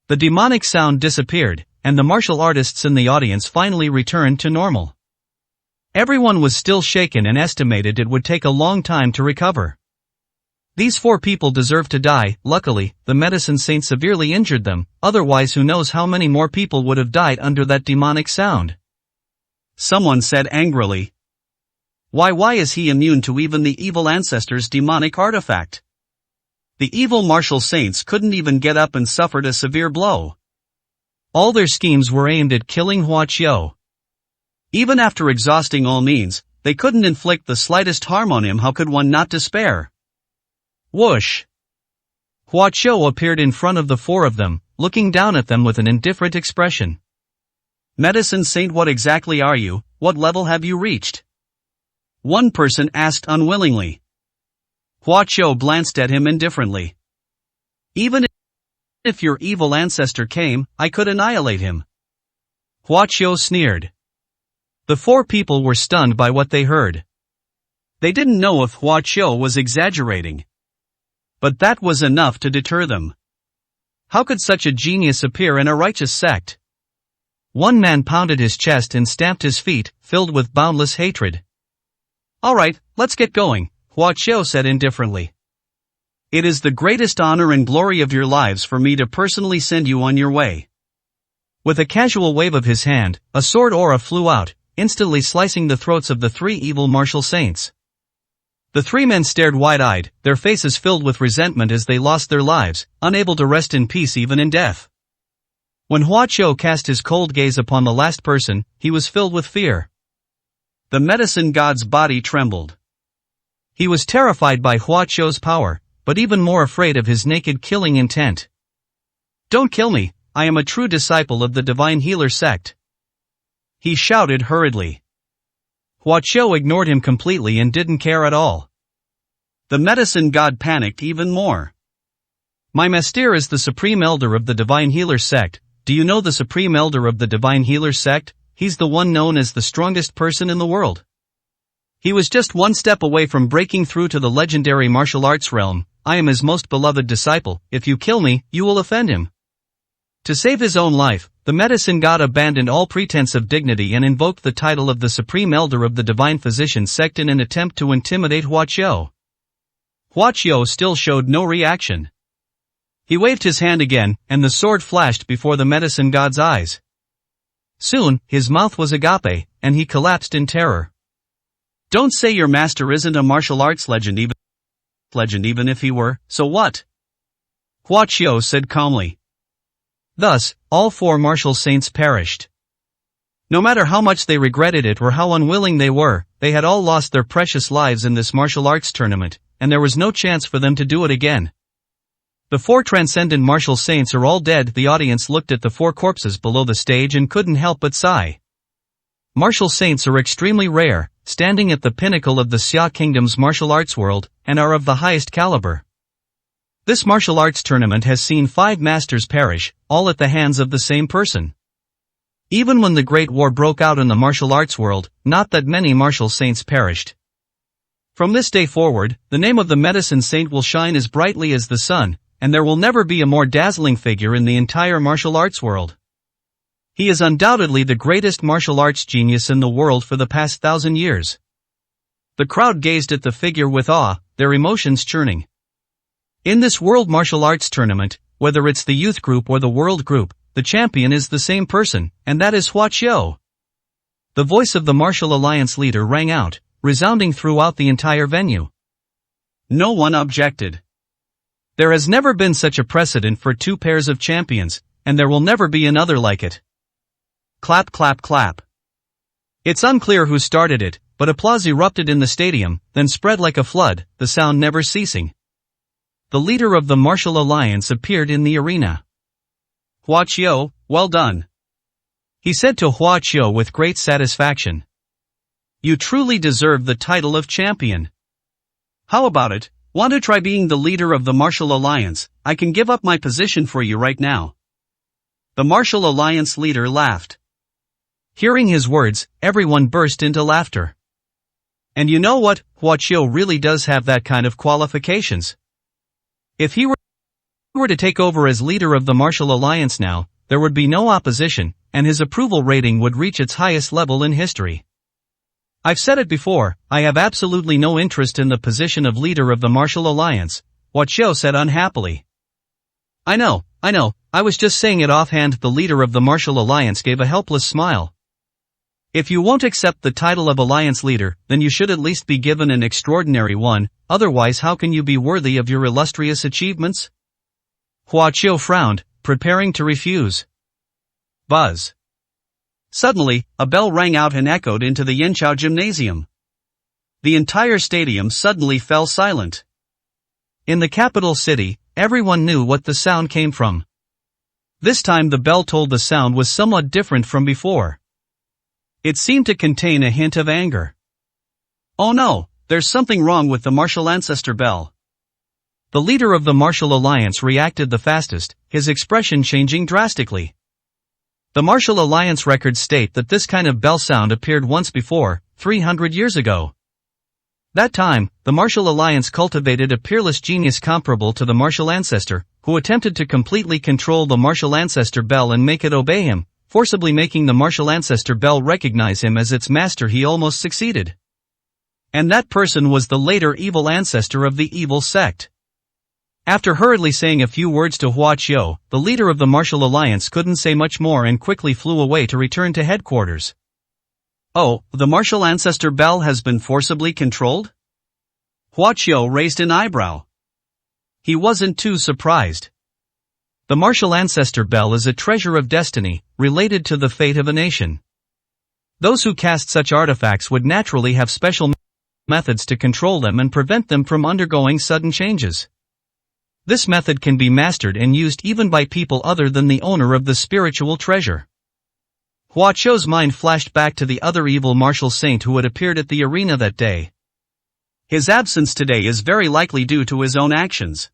The demonic sound disappeared, and the martial artists in the audience finally returned to normal. Everyone was still shaken and estimated it would take a long time to recover. These four people deserved to die. Luckily, the medicine saint severely injured them, otherwise who knows how many more people would have died under that demonic sound. Someone said angrily. Why is he immune to even the evil ancestor's demonic artifact? The evil martial saints couldn't even get up and suffered a severe blow. All their schemes were aimed at killing Hua Qiu. Even after exhausting all means, they couldn't inflict the slightest harm on him. How could one not despair? Whoosh! Hua Qiu appeared in front of the four of them, looking down at them with an indifferent expression. Medicine Saint, what exactly are you? What level have you reached? One person asked unwillingly. Hua Qiu glanced at him indifferently. Even if your evil ancestor came, I could annihilate him. Hua Qiu sneered. The four people were stunned by what they heard. They didn't know if Hua Qiu was exaggerating. But that was enough to deter them. How could such a genius appear in a righteous sect? One man pounded his chest and stamped his feet, filled with boundless hatred. All right, let's get going, Hua Qiu said indifferently. It is the greatest honor and glory of your lives for me to personally send you on your way. With a casual wave of his hand, a sword aura flew out, instantly slicing the throats of the three evil martial saints. The three men stared wide-eyed, their faces filled with resentment as they lost their lives, unable to rest in peace even in death. When Hua Qiu cast his cold gaze upon the last person, he was filled with fear. The medicine god's body trembled. He was terrified by Hua Qiu's power, but even more afraid of his naked killing intent. Don't kill me, I am a true disciple of the Divine Healer sect. He shouted hurriedly. Hua Qiu ignored him completely and didn't care at all. The medicine god panicked even more. My master is the Supreme Elder of the Divine Healer sect. Do you know the Supreme Elder of the Divine Healer sect? He's the one known as the strongest person in the world. He was just one step away from breaking through to the legendary martial arts realm. I am his most beloved disciple. If you kill me, you will offend him. To save his own life, the medicine god abandoned all pretense of dignity and invoked the title of the Supreme Elder of the Divine Physician sect in an attempt to intimidate Hua Qiu. Hua Qiu still showed no reaction. He waved his hand again, and the sword flashed before the medicine god's eyes. Soon, his mouth was agape, and he collapsed in terror. Don't say your master isn't a martial arts legend even if he were, so what? Hua Qiu said calmly. Thus, all four martial saints perished. No matter how much they regretted it or how unwilling they were, they had all lost their precious lives in this martial arts tournament, and there was no chance for them to do it again. The 4 transcendent martial saints are all dead. The audience looked at the 4 corpses below the stage and couldn't help but sigh. Martial saints are extremely rare, standing at the pinnacle of the Xia Kingdom's martial arts world, and are of the highest caliber. This martial arts tournament has seen 5 masters perish, all at the hands of the same person. Even when the Great War broke out in the martial arts world, not that many martial saints perished. From this day forward, the name of the medicine saint will shine as brightly as the sun, and there will never be a more dazzling figure in the entire martial arts world. He is undoubtedly the greatest martial arts genius in the world for the past 1,000 years. The crowd gazed at the figure with awe, their emotions churning. In this World Martial Arts Tournament, whether it's the youth group or the world group, the champion is the same person, and that is Hua Qiu. The voice of the Martial Alliance leader rang out, resounding throughout the entire venue. No one objected. There has never been such a precedent for 2 pairs of champions, and there will never be another like it. Clap, clap, clap. It's unclear who started it, but applause erupted in the stadium, then spread like a flood, the sound never ceasing. The leader of the Martial Alliance appeared in the arena. Hua Qiu, well done. He said to Hua Qiu with great satisfaction. You truly deserve the title of champion. How about it? Want to try being the leader of the Martial Alliance? I can give up my position for you right now. The Martial Alliance leader laughed. Hearing his words, everyone burst into laughter. And you know what? Hua Qiu really does have that kind of qualifications. If he were to take over as leader of the Martial Alliance now, there would be no opposition, and his approval rating would reach its highest level in history. I've said it before, I have absolutely no interest in the position of leader of the Martial Alliance, Hua Qiu said unhappily. I know, I was just saying it offhand. The leader of the Martial Alliance gave a helpless smile. If you won't accept the title of Alliance leader, then you should at least be given an extraordinary one, otherwise how can you be worthy of your illustrious achievements? Hua Qiu frowned, preparing to refuse. Buzz. Suddenly, a bell rang out and echoed into the Yanchao Gymnasium. The entire stadium suddenly fell silent. In the capital city, everyone knew what the sound came from. This time the bell told the sound was somewhat different from before. It seemed to contain a hint of anger. Oh no, there's something wrong with the martial ancestor bell. The leader of the Martial Alliance reacted the fastest, his expression changing drastically. The Martial Alliance records state that this kind of bell sound appeared once before, 300 years ago. That time, the Martial Alliance cultivated a peerless genius comparable to the martial ancestor, who attempted to completely control the martial ancestor bell and make it obey him, forcibly making the martial ancestor bell recognize him as its master. He almost succeeded. And that person was the later evil ancestor of the evil sect. After hurriedly saying a few words to Hua Qiu, the leader of the Martial Alliance couldn't say much more and quickly flew away to return to headquarters. Oh, the martial ancestor bell has been forcibly controlled? Hua Qiu raised an eyebrow. He wasn't too surprised. The martial ancestor bell is a treasure of destiny, related to the fate of a nation. Those who cast such artifacts would naturally have special methods to control them and prevent them from undergoing sudden changes. This method can be mastered and used even by people other than the owner of the spiritual treasure. Hua Qiu's mind flashed back to the other evil martial saint who had appeared at the arena that day. His absence today is very likely due to his own actions.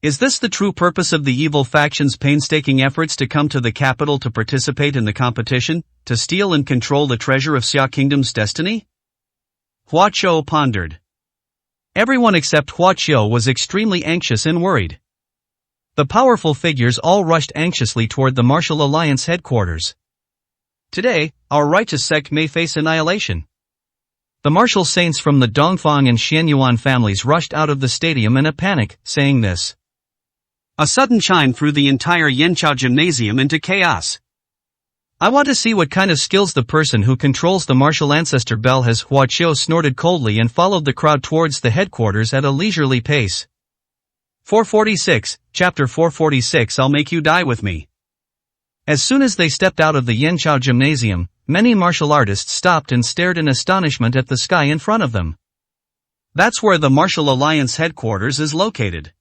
Is this the true purpose of the evil faction's painstaking efforts to come to the capital to participate in the competition, to steal and control the treasure of Xia Kingdom's destiny? Hua Qiu pondered. Everyone except Hua Qiu was extremely anxious and worried. The powerful figures all rushed anxiously toward the Martial Alliance headquarters. Today, our righteous sect may face annihilation. The martial saints from the Dongfang and Xianyuan families rushed out of the stadium in a panic, saying this. A sudden chime threw the entire Yanchao Gymnasium into chaos. I want to see what kind of skills the person who controls the martial ancestor bell has. Hua Qiu snorted coldly and followed the crowd towards the headquarters at a leisurely pace. 446, Chapter 446. I'll make you die with me. As soon as they stepped out of the Yanchao Gymnasium, many martial artists stopped and stared in astonishment at the sky in front of them. That's where the Martial Alliance headquarters is located.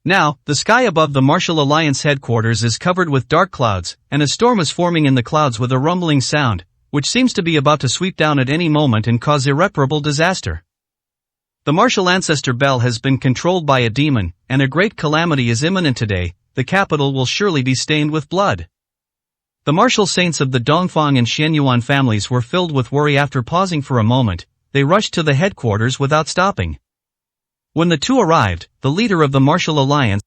Now, the sky above the Martial Alliance headquarters is covered with dark clouds, and a storm is forming in the clouds with a rumbling sound, which seems to be about to sweep down at any moment and cause irreparable disaster. The Martial Ancestor Bell has been controlled by a demon, and a great calamity is imminent today. The capital will surely be stained with blood. The martial saints of the Dongfang and Xianyuan families were filled with worry. After pausing for a moment, they rushed to the headquarters without stopping. When the two arrived, the leader of the Martial Alliance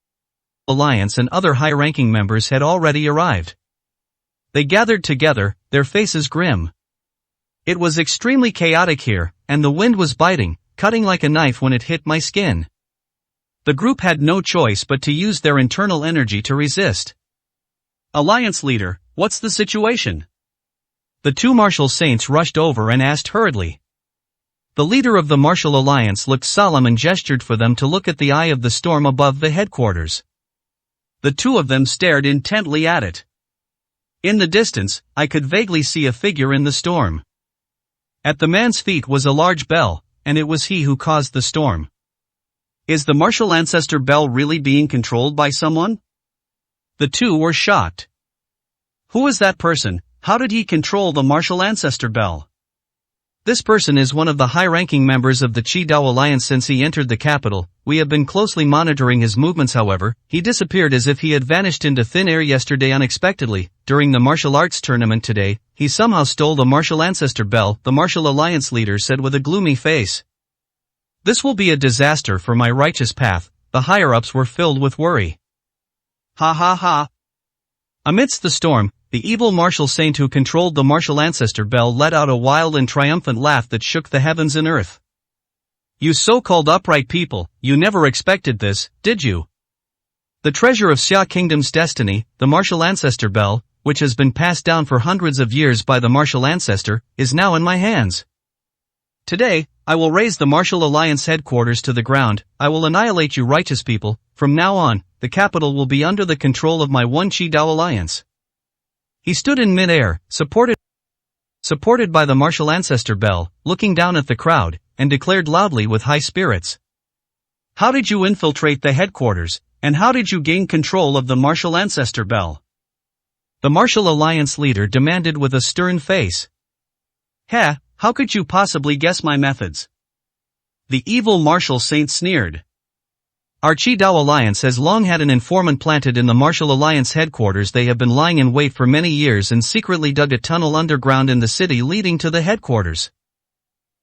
and other high-ranking members had already arrived. They gathered together, their faces grim. It was extremely chaotic here, and the wind was biting, cutting like a knife when it hit my skin. The group had no choice but to use their internal energy to resist. Alliance leader, what's the situation? The two martial saints rushed over and asked hurriedly. The leader of the Martial Alliance looked solemn and gestured for them to look at the eye of the storm above the headquarters. The two of them stared intently at it. In the distance, I could vaguely see a figure in the storm. At the man's feet was a large bell, and it was he who caused the storm. Is the Martial Ancestor Bell really being controlled by someone? The two were shocked. Who is that person? How did he control the Martial Ancestor Bell? This person is one of the high-ranking members of the Qi Dao Alliance. Since he entered the capital, we have been closely monitoring his movements. However, he disappeared as if he had vanished into thin air yesterday unexpectedly. During the martial arts tournament today, he somehow stole the Martial Ancestor Bell, the Martial Alliance leader said with a gloomy face. This will be a disaster for my righteous path. The higher-ups were filled with worry. Ha ha ha. Amidst the storm, the evil martial saint who controlled the Martial Ancestor Bell let out a wild and triumphant laugh that shook the heavens and earth. You so-called upright people, you never expected this, did you? The treasure of Xia Kingdom's destiny, the Martial Ancestor Bell, which has been passed down for hundreds of years by the Martial Ancestor, is now in my hands. Today, I will raise the Martial Alliance headquarters to the ground. I will annihilate you righteous people. From now on, the capital will be under the control of my One Qi Dao Alliance. He stood in mid-air, supported by the Martial Ancestor Bell, looking down at the crowd, and declared loudly with high spirits. How did you infiltrate the headquarters, and how did you gain control of the Martial Ancestor Bell? The Martial Alliance leader demanded with a stern face. How could you possibly guess my methods? The evil martial saint sneered. Our Qi Dao Alliance has long had an informant planted in the Martial Alliance headquarters. They have been lying in wait for many years and secretly dug a tunnel underground in the city leading to the headquarters.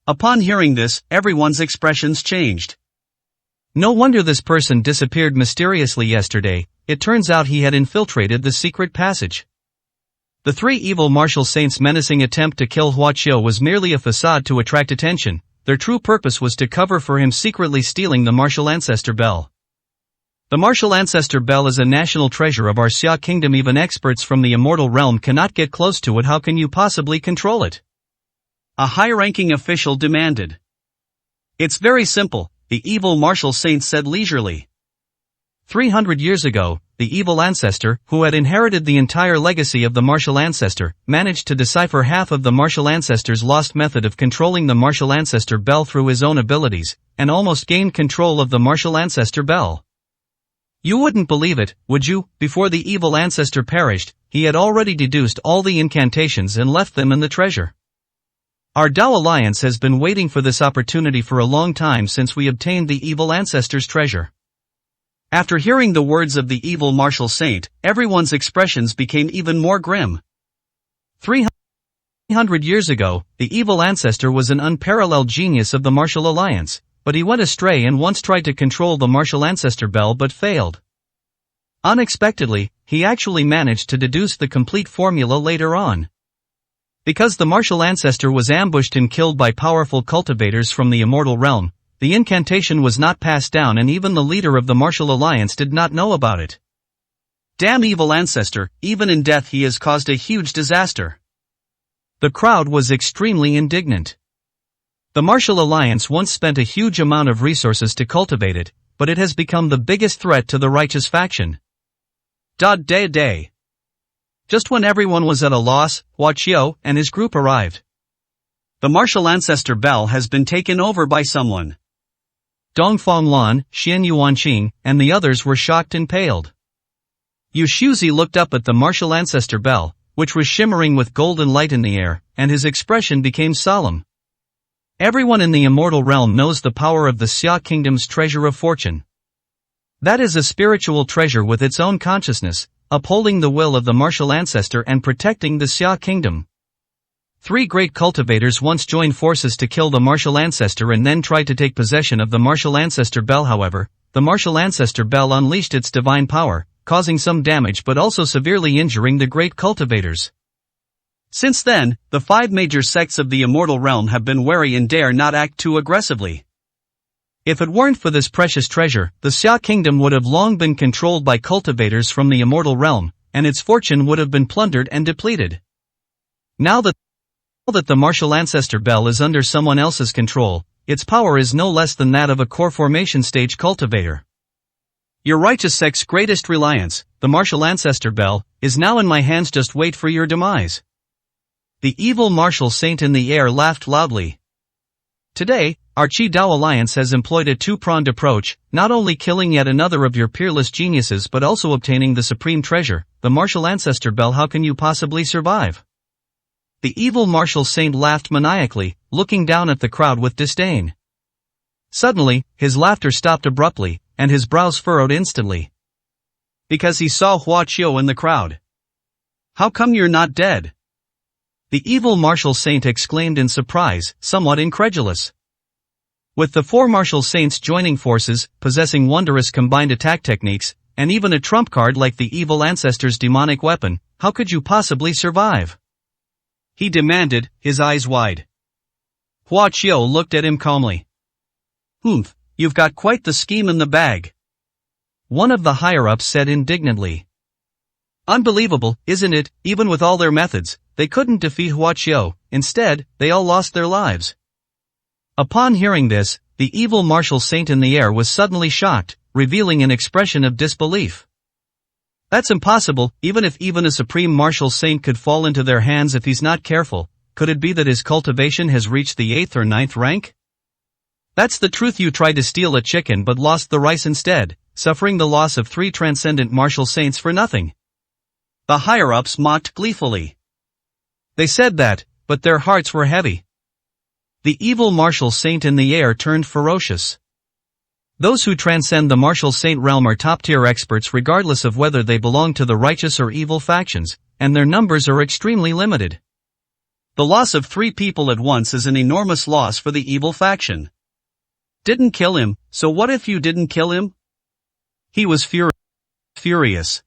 Upon hearing this, everyone's expressions changed. No wonder this person disappeared mysteriously yesterday. It turns out he had infiltrated the secret passage. The three evil martial saints' menacing attempt to kill Hua Qiu was merely a facade to attract attention. Their true purpose was to cover for him secretly stealing the Martial Ancestor Bell. The Martial Ancestor Bell is a national treasure of our Xia Kingdom. Even experts from the immortal realm cannot get close to it. How can you possibly control it? A high-ranking official demanded. It's very simple, the evil martial saint said leisurely. 300 years ago, the evil ancestor, who had inherited the entire legacy of the Martial Ancestor, managed to decipher half of the Martial Ancestor's lost method of controlling the Martial Ancestor Bell through his own abilities, and almost gained control of the Martial Ancestor Bell. You wouldn't believe it, would you? Before the evil ancestor perished, he had already deduced all the incantations and left them in the treasure. Our Dao Alliance has been waiting for this opportunity for a long time since we obtained the evil ancestor's treasure. After hearing the words of the evil martial saint, everyone's expressions became even more grim. 300 years ago, the evil ancestor was an unparalleled genius of the Martial Alliance, but he went astray and once tried to control the Martial Ancestor Bell but failed. Unexpectedly, he actually managed to deduce the complete formula later on. Because the Martial Ancestor was ambushed and killed by powerful cultivators from the immortal realm, the incantation was not passed down and even the leader of the Martial Alliance did not know about it. Damn evil ancestor, even in death he has caused a huge disaster. The crowd was extremely indignant. The Martial Alliance once spent a huge amount of resources to cultivate it, but it has become the biggest threat to the righteous faction. Day. Just when everyone was at a loss, Hua Qiu and his group arrived. The Martial Ancestor Bell has been taken over by someone. Dongfang Lan, Xian Yuanqing, and the others were shocked and paled. Yu Shuzi looked up at the martial ancestor bell, which was shimmering with golden light in the air, and his expression became solemn. Everyone in the immortal realm knows the power of the Xia kingdom's treasure of fortune. That is a spiritual treasure with its own consciousness, upholding the will of the martial ancestor and protecting the Xia kingdom. 3 great cultivators once joined forces to kill the martial ancestor and then tried to take possession of the martial ancestor bell. However, the martial ancestor bell unleashed its divine power, causing some damage but also severely injuring the great cultivators. Since then, the 5 major sects of the immortal realm have been wary and dare not act too aggressively. If it weren't for this precious treasure, the Xia kingdom would have long been controlled by cultivators from the immortal realm, and its fortune would have been plundered and depleted. Now that the martial ancestor bell is under someone else's control, its power is no less than that of a core formation stage cultivator. Your righteous sect's greatest reliance, the martial ancestor bell, is now in my hands. Just wait for your demise. The evil martial saint in the air laughed loudly. Today, our Qi Dao Alliance has employed a 2-pronged approach, not only killing yet another of your peerless geniuses but also obtaining the supreme treasure, the martial ancestor bell. How can you possibly survive? The evil martial saint laughed maniacally, looking down at the crowd with disdain. Suddenly, his laughter stopped abruptly, and his brows furrowed instantly. Because he saw Hua Qiu in the crowd. How come you're not dead? The evil martial saint exclaimed in surprise, somewhat incredulous. With the 4 martial saints joining forces, possessing wondrous combined attack techniques, and even a trump card like the evil ancestor's demonic weapon, how could you possibly survive? He demanded, his eyes wide. Hua Qiu looked at him calmly. Humph, you've got quite the scheme in the bag. One of the higher-ups said indignantly. Unbelievable, isn't it? Even with all their methods, they couldn't defeat Hua Qiu. Instead, they all lost their lives. Upon hearing this, the evil martial saint in the air was suddenly shocked, revealing an expression of disbelief. That's impossible. Even if a supreme martial saint could fall into their hands if he's not careful, could it be that his cultivation has reached the 8th or 9th rank? That's the truth. You tried to steal a chicken but lost the rice instead, suffering the loss of 3 transcendent martial saints for nothing. The higher-ups mocked gleefully. They said that, but their hearts were heavy. The evil martial saint in the air turned ferocious. Those who transcend the martial saint realm are top-tier experts regardless of whether they belong to the righteous or evil factions, and their numbers are extremely limited. The loss of 3 people at once is an enormous loss for the evil faction. Didn't kill him, so what if you didn't kill him? He was furious.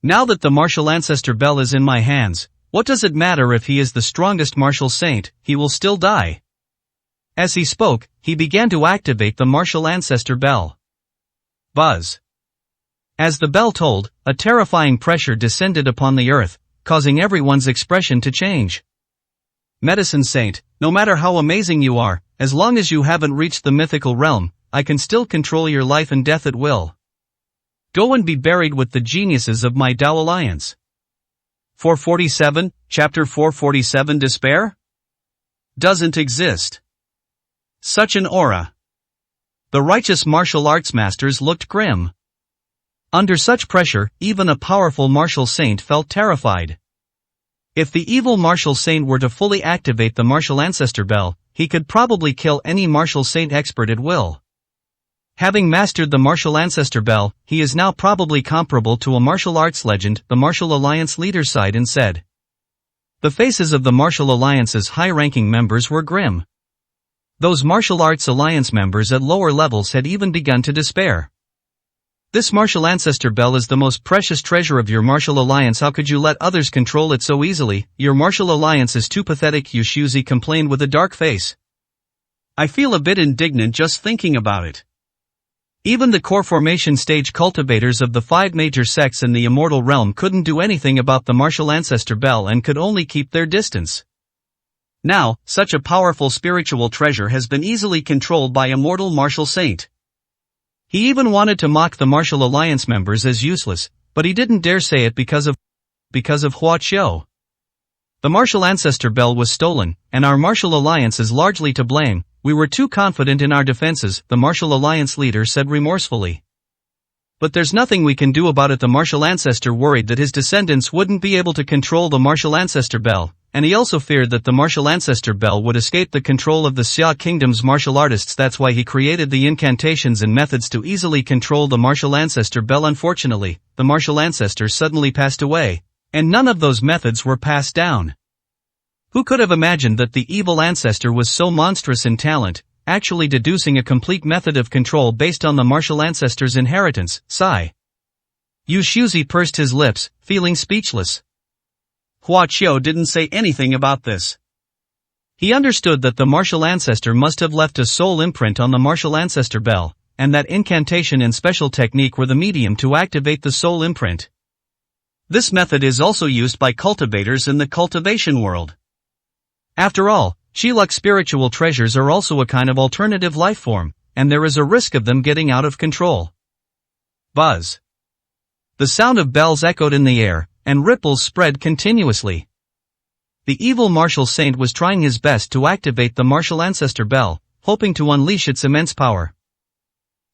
Now that the martial ancestor bell is in my hands, what does it matter if he is the strongest martial saint? He will still die. As he spoke, he began to activate the martial ancestor bell. Buzz. As the bell tolled, a terrifying pressure descended upon the earth, causing everyone's expression to change. Medicine Saint, no matter how amazing you are, as long as you haven't reached the mythical realm, I can still control your life and death at will. Go and be buried with the geniuses of my Dao Alliance. 447, Chapter 447. Despair? Doesn't exist. Such an aura. The righteous martial arts masters looked grim. Under such pressure, even a powerful martial saint felt terrified. If the evil martial saint were to fully activate the martial ancestor bell, he could probably kill any martial saint expert at will. Having mastered the martial ancestor bell, he is now probably comparable to a martial arts legend. The Martial Alliance leader sighed and said. The faces of the Martial Alliance's high-ranking members were grim. Those martial arts alliance members at lower levels had even begun to despair. This martial ancestor bell is the most precious treasure of your martial alliance. How could you let others control it so easily? Your martial alliance is too pathetic, Yu Shuzi complained with a dark face. I feel a bit indignant just thinking about it. Even the core formation stage cultivators of the 5 major sects in the immortal realm couldn't do anything about the martial ancestor bell and could only keep their distance. Now, such a powerful spiritual treasure has been easily controlled by a mortal martial saint. He even wanted to mock the martial alliance members as useless, but he didn't dare say it because of Hua Qiu. The martial ancestor bell was stolen, and our martial alliance is largely to blame, we were too confident in our defenses, the Martial Alliance leader said remorsefully. But there's nothing we can do about it. The Martial Ancestor worried that his descendants wouldn't be able to control the Martial Ancestor Bell, and he also feared that the Martial Ancestor Bell would escape the control of the Xia Kingdom's martial artists. That's why he created the incantations and methods to easily control the Martial Ancestor Bell. Unfortunately, the Martial Ancestor suddenly passed away, and none of those methods were passed down. Who could have imagined that the evil ancestor was so monstrous in talent, actually deducing a complete method of control based on the Martial Ancestor's inheritance? Sigh. Yu Shuzi pursed his lips, feeling speechless. Hua Qiu didn't say anything about this. He understood that the Martial Ancestor must have left a soul imprint on the Martial Ancestor Bell, and that incantation and special technique were the medium to activate the soul imprint. This method is also used by cultivators in the cultivation world. After all, Shiluk spiritual treasures are also a kind of alternative life form, and there is a risk of them getting out of control. Buzz. The sound of bells echoed in the air, and ripples spread continuously. The evil martial saint was trying his best to activate the Martial Ancestor Bell, hoping to unleash its immense power.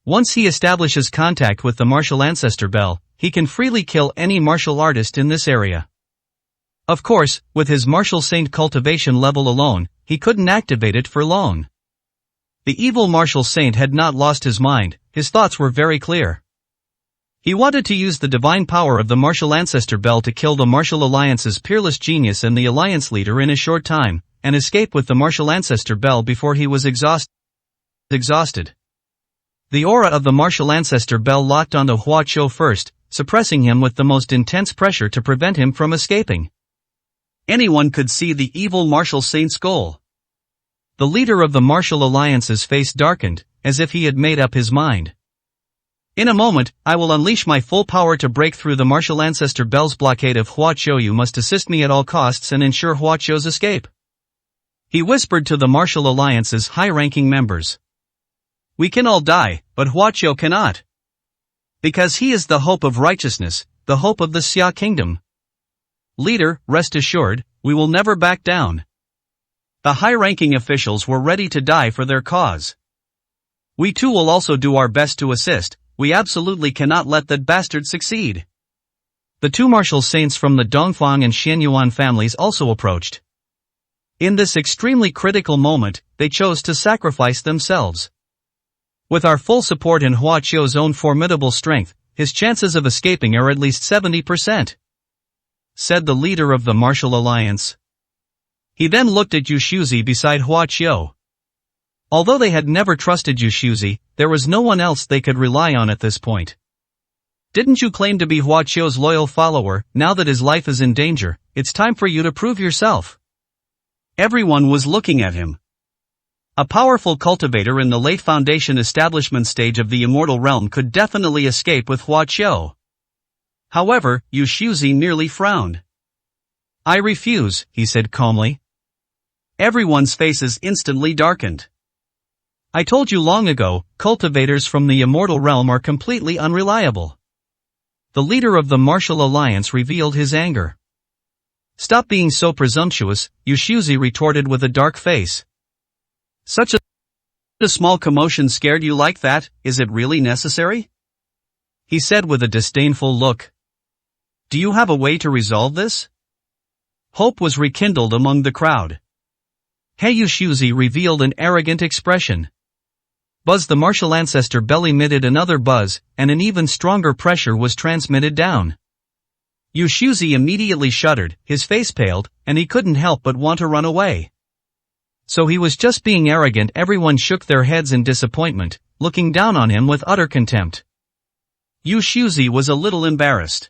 Once he establishes contact with the Martial Ancestor Bell, he can freely kill any martial artist in this area. Of course, with his martial saint cultivation level alone, he couldn't activate it for long. The evil martial saint had not lost his mind, his thoughts were very clear. He wanted to use the divine power of the Martial Ancestor Bell to kill the Martial Alliance's peerless genius and the Alliance leader in a short time, and escape with the Martial Ancestor Bell before he was exhausted. The aura of the Martial Ancestor Bell locked onto Hua Qiu first, suppressing him with the most intense pressure to prevent him from escaping. Anyone could see the evil martial saint's goal. The leader of the Martial Alliance's face darkened, as if he had made up his mind. In a moment, I will unleash my full power to break through the Martial Ancestor Bell's blockade of Hua Qiu. You must assist me at all costs and ensure Hua Qiu's escape. He whispered to the Martial Alliance's high-ranking members. We can all die, but Hua Qiu cannot. Because he is the hope of righteousness, the hope of the Xia Kingdom. Leader, rest assured, we will never back down. The high-ranking officials were ready to die for their cause. We too will also do our best to assist. We absolutely cannot let that bastard succeed. The two martial saints from the Dongfang and Xianyuan families also approached. In this extremely critical moment, they chose to sacrifice themselves. With our full support and Hua Qiu's own formidable strength, his chances of escaping are at least 70%. Said the leader of the Martial Alliance. He then looked at Yu Shuzi beside Hua Qiu. Although they had never trusted Yu Shuzi, there was no one else they could rely on at this point. Didn't you claim to be Hua Qiu's loyal follower? Now that his life is in danger, it's time for you to prove yourself. Everyone was looking at him. A powerful cultivator in the late foundation establishment stage of the immortal realm could definitely escape with Hua Qiu. However, Yu Shuzi merely frowned. I refuse, he said calmly. Everyone's faces instantly darkened. I told you long ago, cultivators from the immortal realm are completely unreliable. The leader of the Martial Alliance revealed his anger. Stop being so presumptuous, Yu Shuzi retorted with a dark face. Such a small commotion scared you like that, is it really necessary? He said with a disdainful look. Do you have a way to resolve this? Hope was rekindled among the crowd. Yu Shuzi revealed an arrogant expression. Buzz, the Martial Ancestor Bell emitted another buzz, and an even stronger pressure was transmitted down. Yu Shuzi immediately shuddered, his face paled, and he couldn't help but want to run away. So he was just being arrogant. Everyone shook their heads in disappointment, looking down on him with utter contempt. Yu Shuzi was a little embarrassed.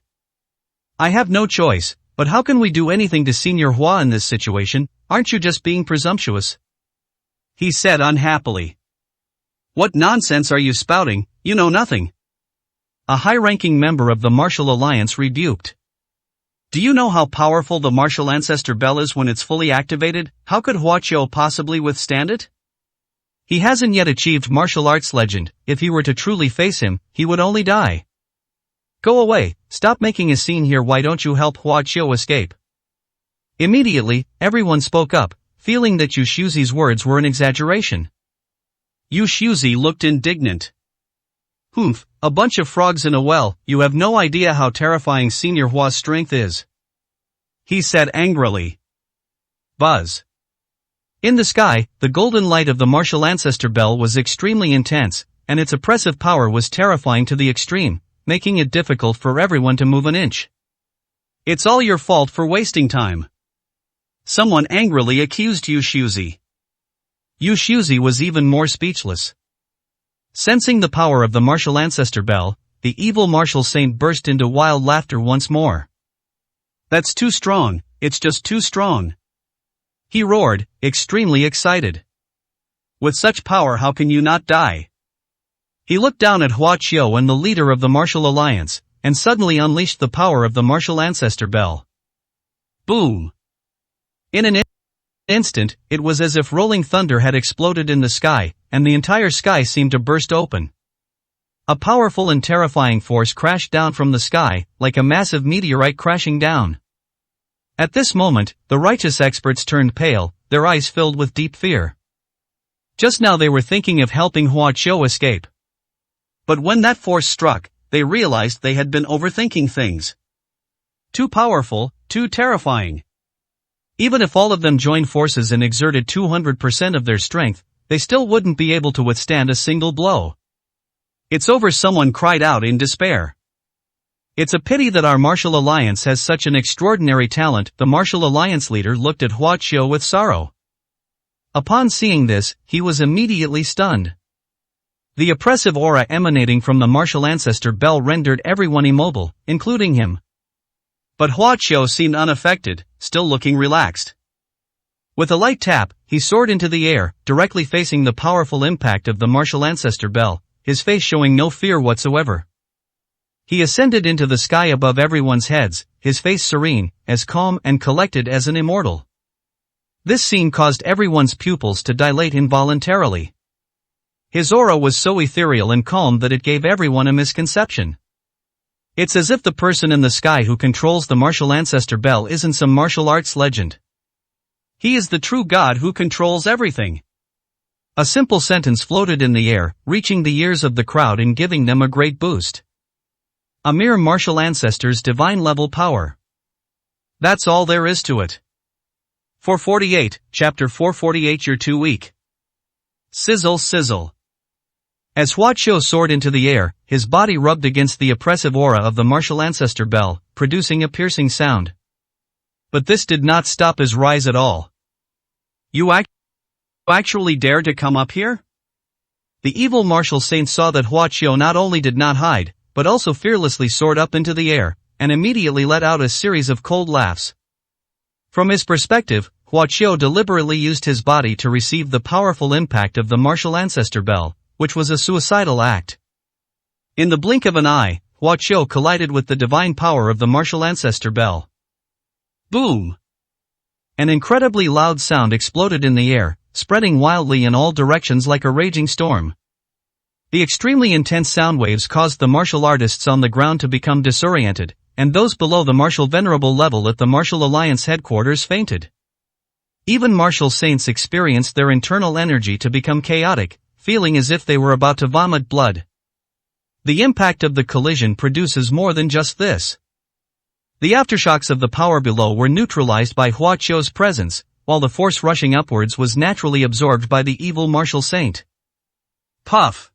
I have no choice, but how can we do anything to Senior Hua in this situation? Aren't you just being presumptuous? He said unhappily. What nonsense are you spouting? You know nothing. A high-ranking member of the Martial Alliance rebuked. Do you know how powerful the Martial Ancestor Bell is when it's fully activated? How could Hua Qiu possibly withstand it? He hasn't yet achieved martial arts legend. If he were to truly face him, he would only die. Go away, stop making a scene here. Why don't you help Hua Qiu escape? Immediately, everyone spoke up, feeling that Yu Shuzi's words were an exaggeration. Yu Shuzi looked indignant. Humph, a bunch of frogs in a well, you have no idea how terrifying Senior Hua's strength is. He said angrily. Buzz. In the sky, the golden light of the martial ancestor bell was extremely intense, and its oppressive power was terrifying to the extreme, making it difficult for everyone to move an inch. It's all your fault for wasting time. Someone angrily accused Yu Shuzi. Yu Shuzi was even more speechless. Sensing the power of the martial ancestor bell, the evil martial saint burst into wild laughter once more. That's too strong, it's just too strong. He roared, extremely excited. With such power, how can you not die? He looked down at Hua Qiu and the leader of the martial alliance, and suddenly unleashed the power of the martial ancestor bell. Boom! In an instant, it was as if rolling thunder had exploded in the sky, and the entire sky seemed to burst open. A powerful and terrifying force crashed down from the sky, like a massive meteorite crashing down. At this moment, the righteous experts turned pale, their eyes filled with deep fear. Just now they were thinking of helping Hua Qiu escape. But when that force struck, they realized they had been overthinking things. Too powerful, too terrifying. Even if all of them joined forces and exerted 200% of their strength, they still wouldn't be able to withstand a single blow. It's over, someone cried out in despair. It's a pity that our martial alliance has such an extraordinary talent. The martial alliance leader looked at Hua Qiu with sorrow. Upon seeing this, he was immediately stunned. The oppressive aura emanating from the martial ancestor bell rendered everyone immobile, including him. But Hua Qiu seemed unaffected, still looking relaxed. With a light tap, he soared into the air, directly facing the powerful impact of the martial ancestor bell, his face showing no fear whatsoever. He ascended into the sky above everyone's heads, his face serene, as calm and collected as an immortal. This scene caused everyone's pupils to dilate involuntarily. His aura was so ethereal and calm that it gave everyone a misconception. It's as if the person in the sky who controls the martial ancestor bell isn't some martial arts legend. He is the true God who controls everything. A simple sentence floated in the air, reaching the ears of the crowd and giving them a great boost. A mere martial ancestor's divine level power. That's all there is to it. 448, Chapter 448. You're too weak. Sizzle sizzle. As Hua Qiu soared into the air, his body rubbed against the oppressive aura of the martial ancestor bell, producing a piercing sound. But this did not stop his rise at all. You actually dare to come up here? The evil martial saint saw that Hua Qiu not only did not hide, but also fearlessly soared up into the air, and immediately let out a series of cold laughs. From his perspective, Hua Qiu deliberately used his body to receive the powerful impact of the martial ancestor bell, which was a suicidal act. In the blink of an eye, Hua Qiu collided with the divine power of the martial ancestor bell. Boom! An incredibly loud sound exploded in the air, spreading wildly in all directions like a raging storm. The extremely intense sound waves caused the martial artists on the ground to become disoriented, and those below the martial venerable level at the martial alliance headquarters fainted. Even martial saints experienced their internal energy to become chaotic, feeling as if they were about to vomit blood. The impact of the collision produces more than just this. The aftershocks of the power below were neutralized by Hua Qiu's presence, while the force rushing upwards was naturally absorbed by the evil martial saint. Puff!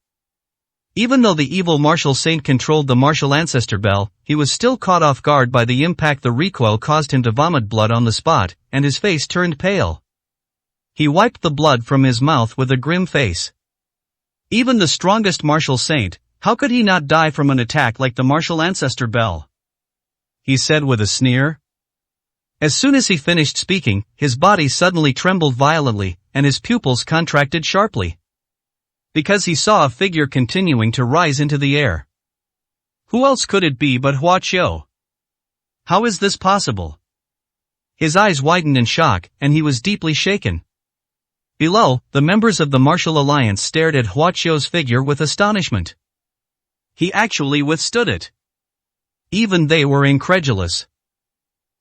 Even though the evil martial saint controlled the martial ancestor bell, he was still caught off guard by the impact. The recoil caused him to vomit blood on the spot, and his face turned pale. He wiped the blood from his mouth with a grim face. Even the strongest martial saint, how could he not die from an attack like the martial ancestor bell? He said with a sneer. As soon as he finished speaking, his body suddenly trembled violently, and his pupils contracted sharply. Because he saw a figure continuing to rise into the air. Who else could it be but Hua Qiu? How is this possible? His eyes widened in shock, and he was deeply shaken. Below, the members of the martial alliance stared at Hua Qiu's figure with astonishment. He actually withstood it. Even they were incredulous.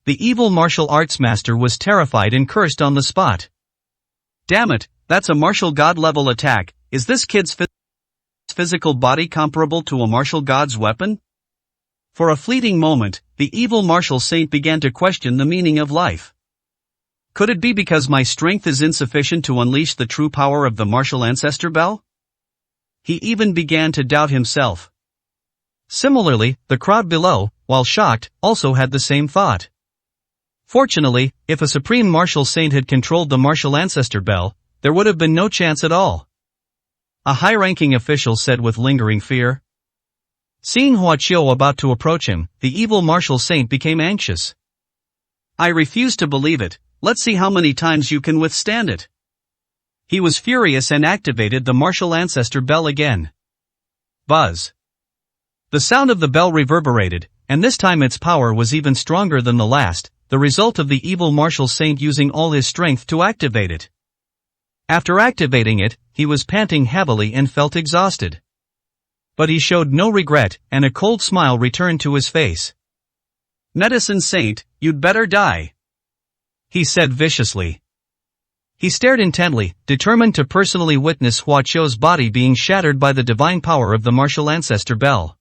The evil martial arts master was terrified and cursed on the spot. Damn it, that's a martial god level attack, Is this kid's physical body comparable to a martial god's weapon? For a fleeting moment, the evil martial saint began to question the meaning of life. Could it be because my strength is insufficient to unleash the true power of the martial ancestor bell? He even began to doubt himself. Similarly, the crowd below, while shocked, also had the same thought. Fortunately, if a supreme martial saint had controlled the martial ancestor bell, there would have been no chance at all. A high-ranking official said with lingering fear. Seeing Hua Qiu about to approach him, the evil martial saint became anxious. I refuse to believe it. Let's see how many times you can withstand it. He was furious and activated the martial ancestor bell again. Buzz. The sound of the bell reverberated, and this time its power was even stronger than the last, the result of the evil martial saint using all his strength to activate it. After activating it, he was panting heavily and felt exhausted. But he showed no regret, and a cold smile returned to his face. Medicine Saint, you'd better die, he said viciously. He stared intently, determined to personally witness Hua Qiu's body being shattered by the divine power of the martial ancestor bell.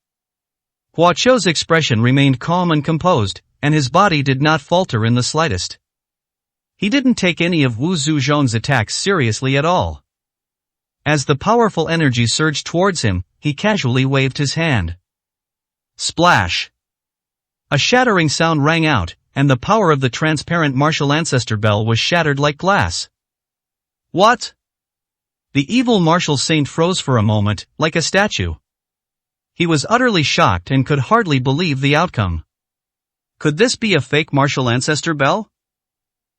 Hua Qiu's expression remained calm and composed, and his body did not falter in the slightest. He didn't take any of Wu Zhuzhong's attacks seriously at all. As the powerful energy surged towards him, he casually waved his hand. Splash! A shattering sound rang out, and the power of the transparent martial ancestor bell was shattered like glass. What? The evil martial saint froze for a moment, like a statue. He was utterly shocked and could hardly believe the outcome. Could this be a fake martial ancestor bell?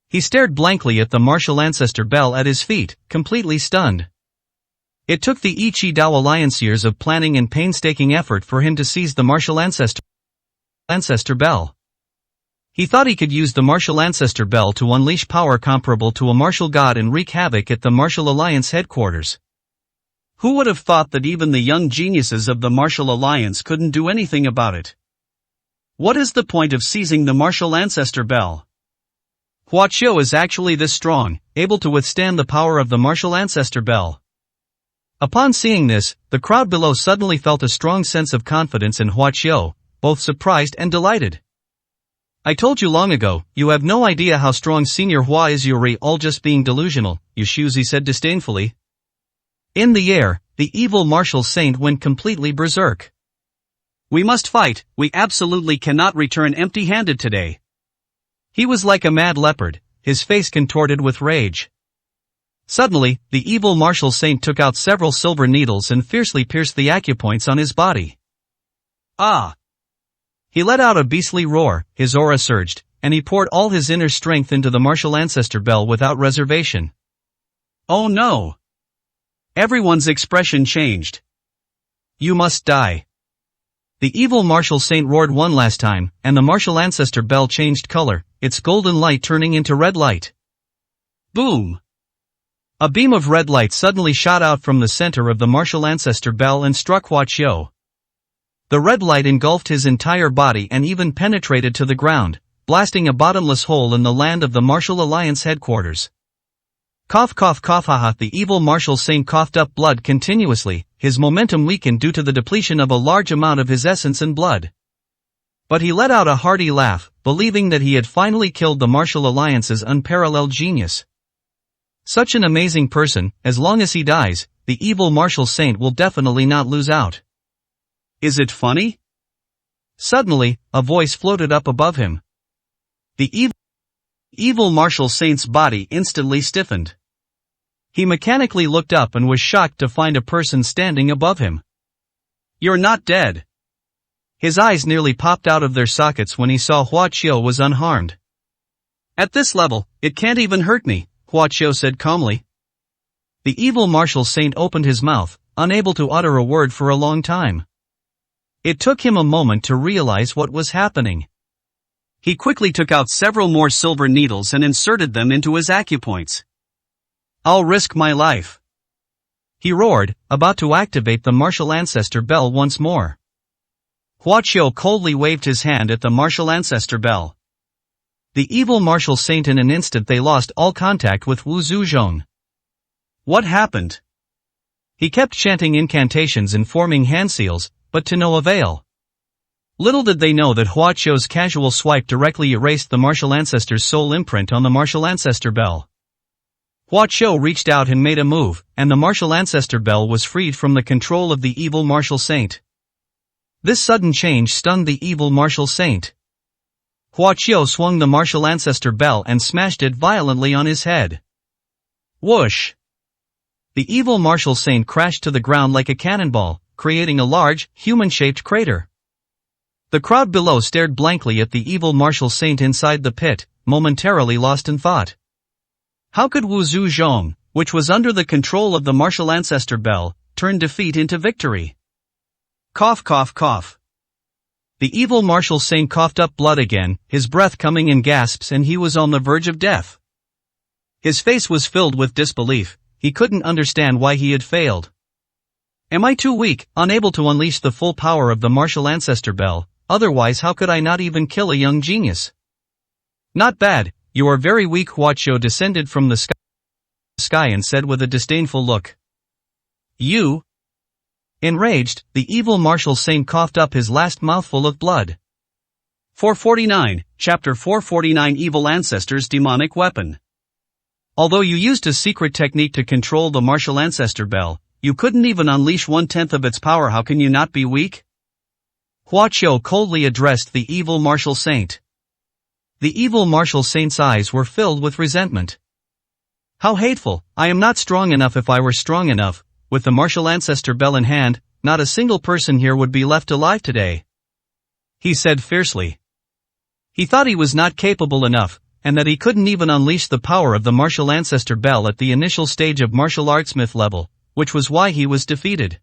He stared blankly at the martial ancestor bell at his feet, completely stunned. It took the Yiqi Dao Alliance years of planning and painstaking effort for him to seize the martial ancestor bell. He thought he could use the martial ancestor bell to unleash power comparable to a martial god and wreak havoc at the Martial Alliance headquarters. Who would have thought that even the young geniuses of the Martial Alliance couldn't do anything about it? What is the point of seizing the martial ancestor bell? Hua Qiu is actually this strong, able to withstand the power of the martial ancestor bell. Upon seeing this, the crowd below suddenly felt a strong sense of confidence in Hua Qiu, both surprised and delighted. I told you long ago, you have no idea how strong Senior Hua is. You're all just being delusional, Yushuzi said disdainfully. In the air, the evil martial saint went completely berserk. We must fight, we absolutely cannot return empty-handed today. He was like a mad leopard, his face contorted with rage. Suddenly, the evil martial saint took out several silver needles and fiercely pierced the acupoints on his body. Ah! He let out a beastly roar, his aura surged, and he poured all his inner strength into the martial ancestor bell without reservation. Oh no! Everyone's expression changed. You must die. The evil martial saint roared one last time, and the martial ancestor bell changed color, its golden light turning into red light. Boom! A beam of red light suddenly shot out from the center of the martial ancestor bell and struck Hua Qiu. The red light engulfed his entire body and even penetrated to the ground, blasting a bottomless hole in the land of the Martial Alliance headquarters. Cough cough cough haha. The evil martial saint coughed up blood continuously, his momentum weakened due to the depletion of a large amount of his essence and blood. But he let out a hearty laugh, believing that he had finally killed the Martial Alliance's unparalleled genius. Such an amazing person, as long as he dies, the evil martial saint will definitely not lose out. Is it funny? Suddenly, a voice floated up above him. The evil martial saint's body instantly stiffened. He mechanically looked up and was shocked to find a person standing above him. You're not dead. His eyes nearly popped out of their sockets when he saw Hua Qiu was unharmed. At this level, it can't even hurt me, Hua Qiu said calmly. The evil martial saint opened his mouth, unable to utter a word for a long time. It took him a moment to realize what was happening. He quickly took out several more silver needles and inserted them into his acupoints. I'll risk my life, he roared, about to activate the martial ancestor bell once more. Hua Qiu coldly waved his hand at the martial ancestor bell. The evil martial saint. In an instant they lost all contact with Wu Zhuzhong. What happened? He kept chanting incantations and forming hand seals, but to no avail. Little did they know that Hua Qiu's casual swipe directly erased the martial ancestor's soul imprint on the martial ancestor bell. Hua Qiu reached out and made a move, and the martial ancestor bell was freed from the control of the evil martial saint. This sudden change stunned the evil martial saint. Hua Qiu swung the martial ancestor bell and smashed it violently on his head. Whoosh! The evil martial saint crashed to the ground like a cannonball, creating a large, human-shaped crater. The crowd below stared blankly at the evil martial saint inside the pit, momentarily lost in thought. How could Wu Zhong, which was under the control of the martial ancestor bell, turn defeat into victory? Cough cough cough. The evil martial saint coughed up blood again, his breath coming in gasps, and he was on the verge of death. His face was filled with disbelief. He couldn't understand why he had failed. Am I too weak, unable to unleash the full power of the martial ancestor bell? Otherwise how could I not even kill a young genius? Not bad, you are very weak. Hua Qiu descended from the sky and said with a disdainful look. You? Enraged, the evil martial saint coughed up his last mouthful of blood. 449, Chapter 449 Evil Ancestor's Demonic Weapon. Although you used a secret technique to control the martial ancestor bell, you couldn't even unleash 1/10 of its power. How can you not be weak? Hua Qiu coldly addressed the evil martial saint. The evil martial saint's eyes were filled with resentment. How hateful! I am not strong enough. If I were strong enough, with the martial ancestor bell in hand, not a single person here would be left alive today, he said fiercely. He thought he was not capable enough, and that he couldn't even unleash the power of the martial ancestor bell at the initial stage of martial arts myth level, which was why he was defeated.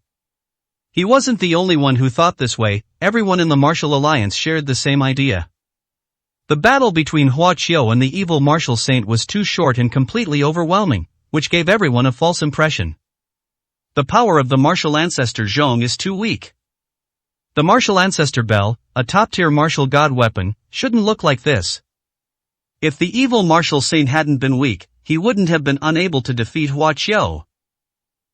He wasn't the only one who thought this way, everyone in the martial alliance shared the same idea. The battle between Hua Qiu and the evil martial saint was too short and completely overwhelming, which gave everyone a false impression. The power of the martial ancestor Zhong is too weak. The martial ancestor bell, a top-tier martial god weapon, shouldn't look like this. If the evil martial saint hadn't been weak, he wouldn't have been unable to defeat Hua Qiu.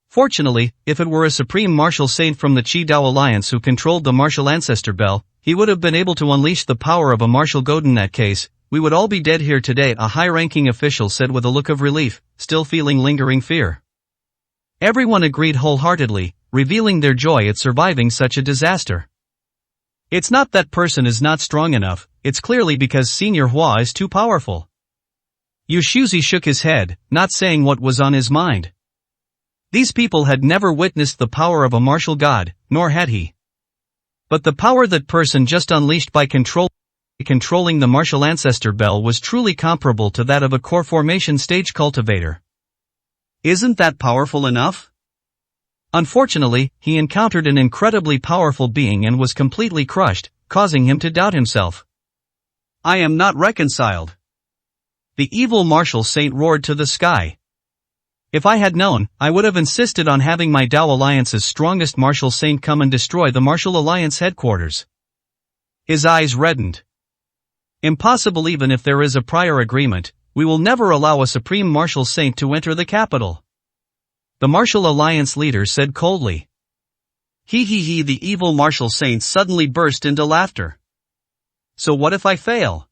Fortunately, if it were a supreme martial saint from the Qi Dao Alliance who controlled the martial ancestor bell, he would have been able to unleash the power of a martial god. In that case, we would all be dead here today, a high-ranking official said with a look of relief, still feeling lingering fear. Everyone agreed wholeheartedly, revealing their joy at surviving such a disaster. It's not that person is not strong enough, it's clearly because Senior Hua is too powerful. Yu Shuzi shook his head, not saying what was on his mind. These people had never witnessed the power of a martial god, nor had he. But the power that person just unleashed by controlling the martial ancestor bell was truly comparable to that of a core formation stage cultivator. Isn't that powerful enough? Unfortunately, he encountered an incredibly powerful being and was completely crushed, causing him to doubt himself. I am not reconciled. The evil martial saint roared to the sky. If I had known, I would have insisted on having my Dao Alliance's strongest martial saint come and destroy the Martial Alliance headquarters. His eyes reddened. Impossible. Even if there is a prior agreement, we will never allow a supreme martial saint to enter the capital. The Martial Alliance leader said coldly. He, the evil martial saint suddenly burst into laughter. So what if I fail?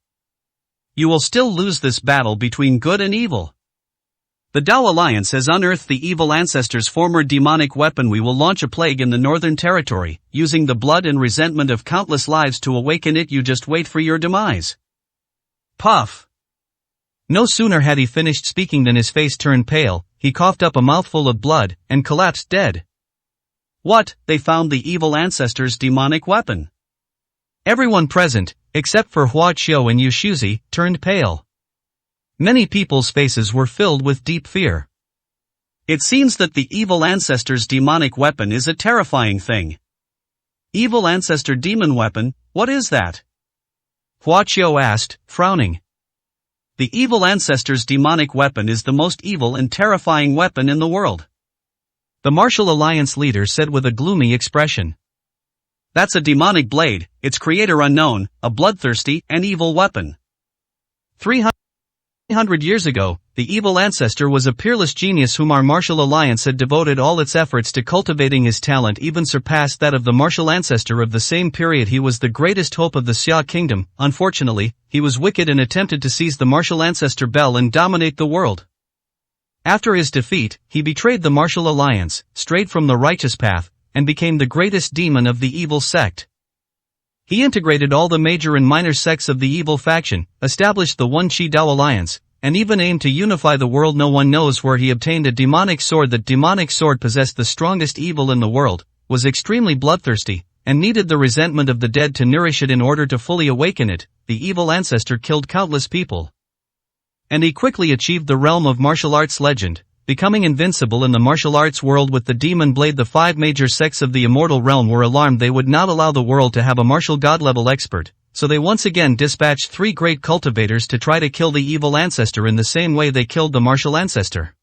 You will still lose this battle between good and evil. The Dao Alliance has unearthed the evil ancestor's former demonic weapon. We will launch a plague in the Northern Territory, using the blood and resentment of countless lives to awaken it. You just wait for your demise. Puff. No sooner had he finished speaking than his face turned pale, he coughed up a mouthful of blood, and collapsed dead. What? They found the evil ancestor's demonic weapon. Everyone present, except for Hua Qiu and Yu Shuzi, turned pale. Many people's faces were filled with deep fear. It seems that the evil ancestor's demonic weapon is a terrifying thing. Evil ancestor demon weapon, what is that? Hua Qiu asked, frowning. The evil ancestor's demonic weapon is the most evil and terrifying weapon in the world. The Martial Alliance leader said with a gloomy expression. That's a demonic blade, its creator unknown, a bloodthirsty and evil weapon. 300 300 years ago, the evil ancestor was a peerless genius whom our martial alliance had devoted all its efforts to cultivating. His talent even surpassed that of the martial ancestor of the same period. He was the greatest hope of the Xia kingdom. Unfortunately, he was wicked and attempted to seize the martial ancestor bell and dominate the world. After his defeat, he betrayed the martial alliance, strayed from the righteous path, and became the greatest demon of the evil sect. He integrated all the major and minor sects of the evil faction, established the One Qi Dao alliance, and even aimed to unify the world. No one knows where he obtained a demonic sword. That demonic sword possessed the strongest evil in the world, was extremely bloodthirsty, and needed the resentment of the dead to nourish it in order to fully awaken it. The evil ancestor killed countless people. And he quickly achieved the realm of martial arts legend, becoming invincible in the martial arts world with the demon blade. The 5 major sects of the immortal realm were alarmed. They would not allow the world to have a martial god-level expert, so they once again dispatched 3 great cultivators to try to kill the evil ancestor in the same way they killed the martial ancestor.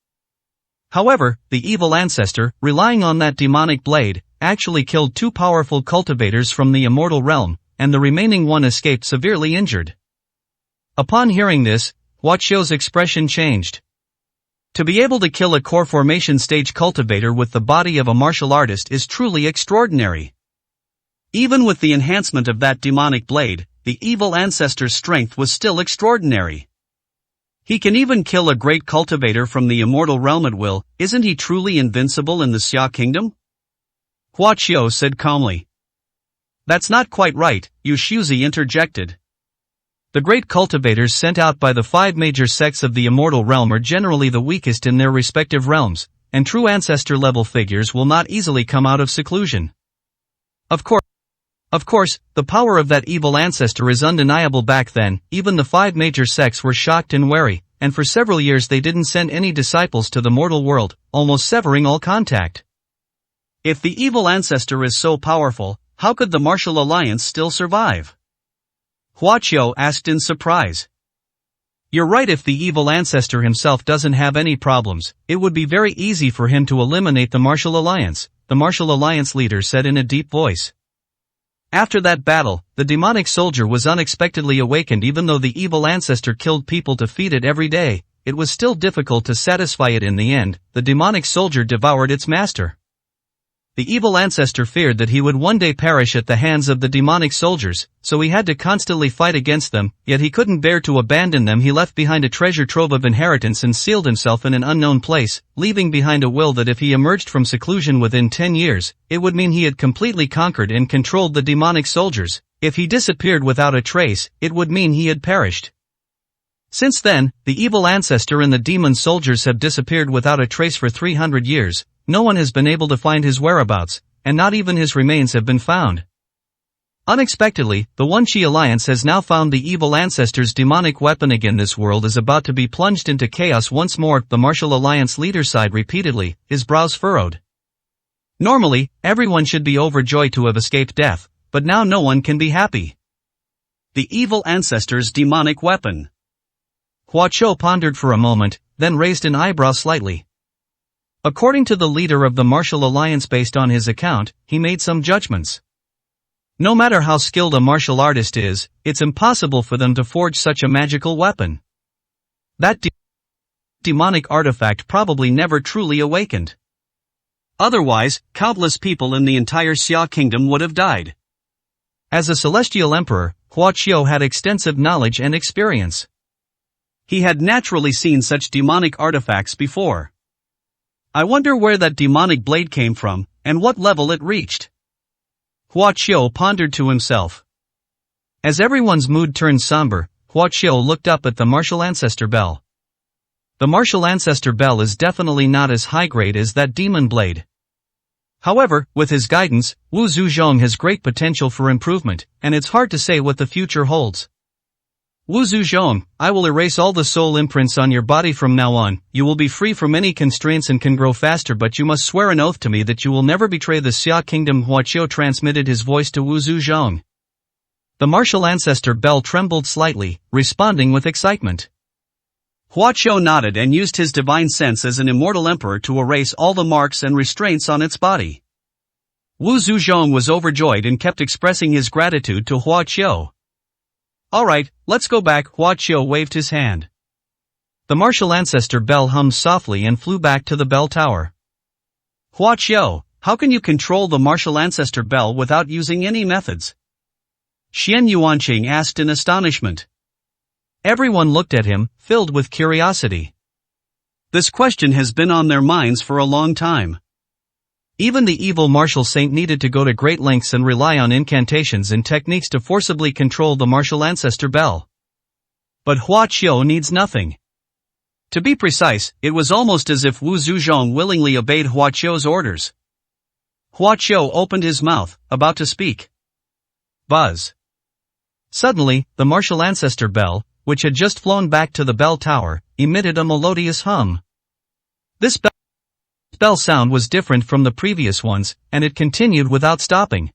However, the evil ancestor, relying on that demonic blade, actually killed 2 powerful cultivators from the immortal realm, and the remaining one escaped severely injured. Upon hearing this, Hua Qiu's expression changed. To be able to kill a core formation stage cultivator with the body of a martial artist is truly extraordinary. Even with the enhancement of that demonic blade, the evil ancestor's strength was still extraordinary. He can even kill a great cultivator from the immortal realm at will. Isn't he truly invincible in the Xia kingdom? Hua Qiu said calmly. That's not quite right, Yu Shuzi interjected. The great cultivators sent out by the 5 major sects of the immortal realm are generally the weakest in their respective realms, and true ancestor-level figures will not easily come out of seclusion. Of course, the power of that evil ancestor is undeniable. Back then, even the 5 major sects were shocked and wary, and for several years they didn't send any disciples to the mortal world, almost severing all contact. If the evil ancestor is so powerful, how could the martial alliance still survive? Hua Qiu asked in surprise. You're right. If the evil ancestor himself doesn't have any problems, it would be very easy for him to eliminate the martial alliance, the martial alliance leader said in a deep voice. After that battle, the demonic soldier was unexpectedly awakened. Even though the evil ancestor killed people to feed it every day, it was still difficult to satisfy it. In the end, the demonic soldier devoured its master. The evil ancestor feared that he would one day perish at the hands of the demonic soldiers, so he had to constantly fight against them, yet he couldn't bear to abandon them. He left behind a treasure trove of inheritance and sealed himself in an unknown place, leaving behind a will that if he emerged from seclusion within 10 years, it would mean he had completely conquered and controlled the demonic soldiers. If he disappeared without a trace, it would mean he had perished. Since then, the evil ancestor and the demon soldiers have disappeared without a trace for 300 years. No one has been able to find his whereabouts, and not even his remains have been found. Unexpectedly, the One Qi Alliance has now found the evil ancestor's demonic weapon again. This world is about to be plunged into chaos once more. The martial alliance leader sighed repeatedly, his brows furrowed. Normally, everyone should be overjoyed to have escaped death, but now no one can be happy. The evil ancestor's demonic weapon. Hua Qiu pondered for a moment, then raised an eyebrow slightly. According to the leader of the martial alliance, based on his account, he made some judgments. No matter how skilled a martial artist is, it's impossible for them to forge such a magical weapon. That demonic artifact probably never truly awakened. Otherwise, countless people in the entire Xia kingdom would have died. As a celestial emperor, Hua Qiu had extensive knowledge and experience. He had naturally seen such demonic artifacts before. I wonder where that demonic blade came from, and what level it reached. Hua Qiu pondered to himself. As everyone's mood turned somber, Hua Qiu looked up at the martial ancestor bell. The martial ancestor bell is definitely not as high grade as that demon blade. However, with his guidance, Wu Zuzhong has great potential for improvement, and it's hard to say what the future holds. Wu Zuzhong, I will erase all the soul imprints on your body from now on. You will be free from any constraints and can grow faster, but you must swear an oath to me that you will never betray the Xia kingdom. Hua Qiu transmitted his voice to Wu Zuzhong. The martial ancestor bell trembled slightly, responding with excitement. Hua Qiu nodded and used his divine sense as an immortal emperor to erase all the marks and restraints on its body. Wu Zuzhong was overjoyed and kept expressing his gratitude to Hua Qiu. Alright, let's go back. Hua Qiu waved his hand. The martial ancestor bell hummed softly and flew back to the bell tower. Hua Qiu, how can you control the martial ancestor bell without using any methods? Xian Yuanqing asked in astonishment. Everyone looked at him, filled with curiosity. This question has been on their minds for a long time. Even the evil martial saint needed to go to great lengths and rely on incantations and techniques to forcibly control the martial ancestor bell. But Hua Qiu needs nothing. To be precise, it was almost as if Wu Zuzhong willingly obeyed Hua Qiu's orders. Hua Qiu opened his mouth, about to speak. Buzz. Suddenly, the martial ancestor bell, which had just flown back to the bell tower, emitted a melodious hum. This bell sound was different from the previous ones, and it continued without stopping.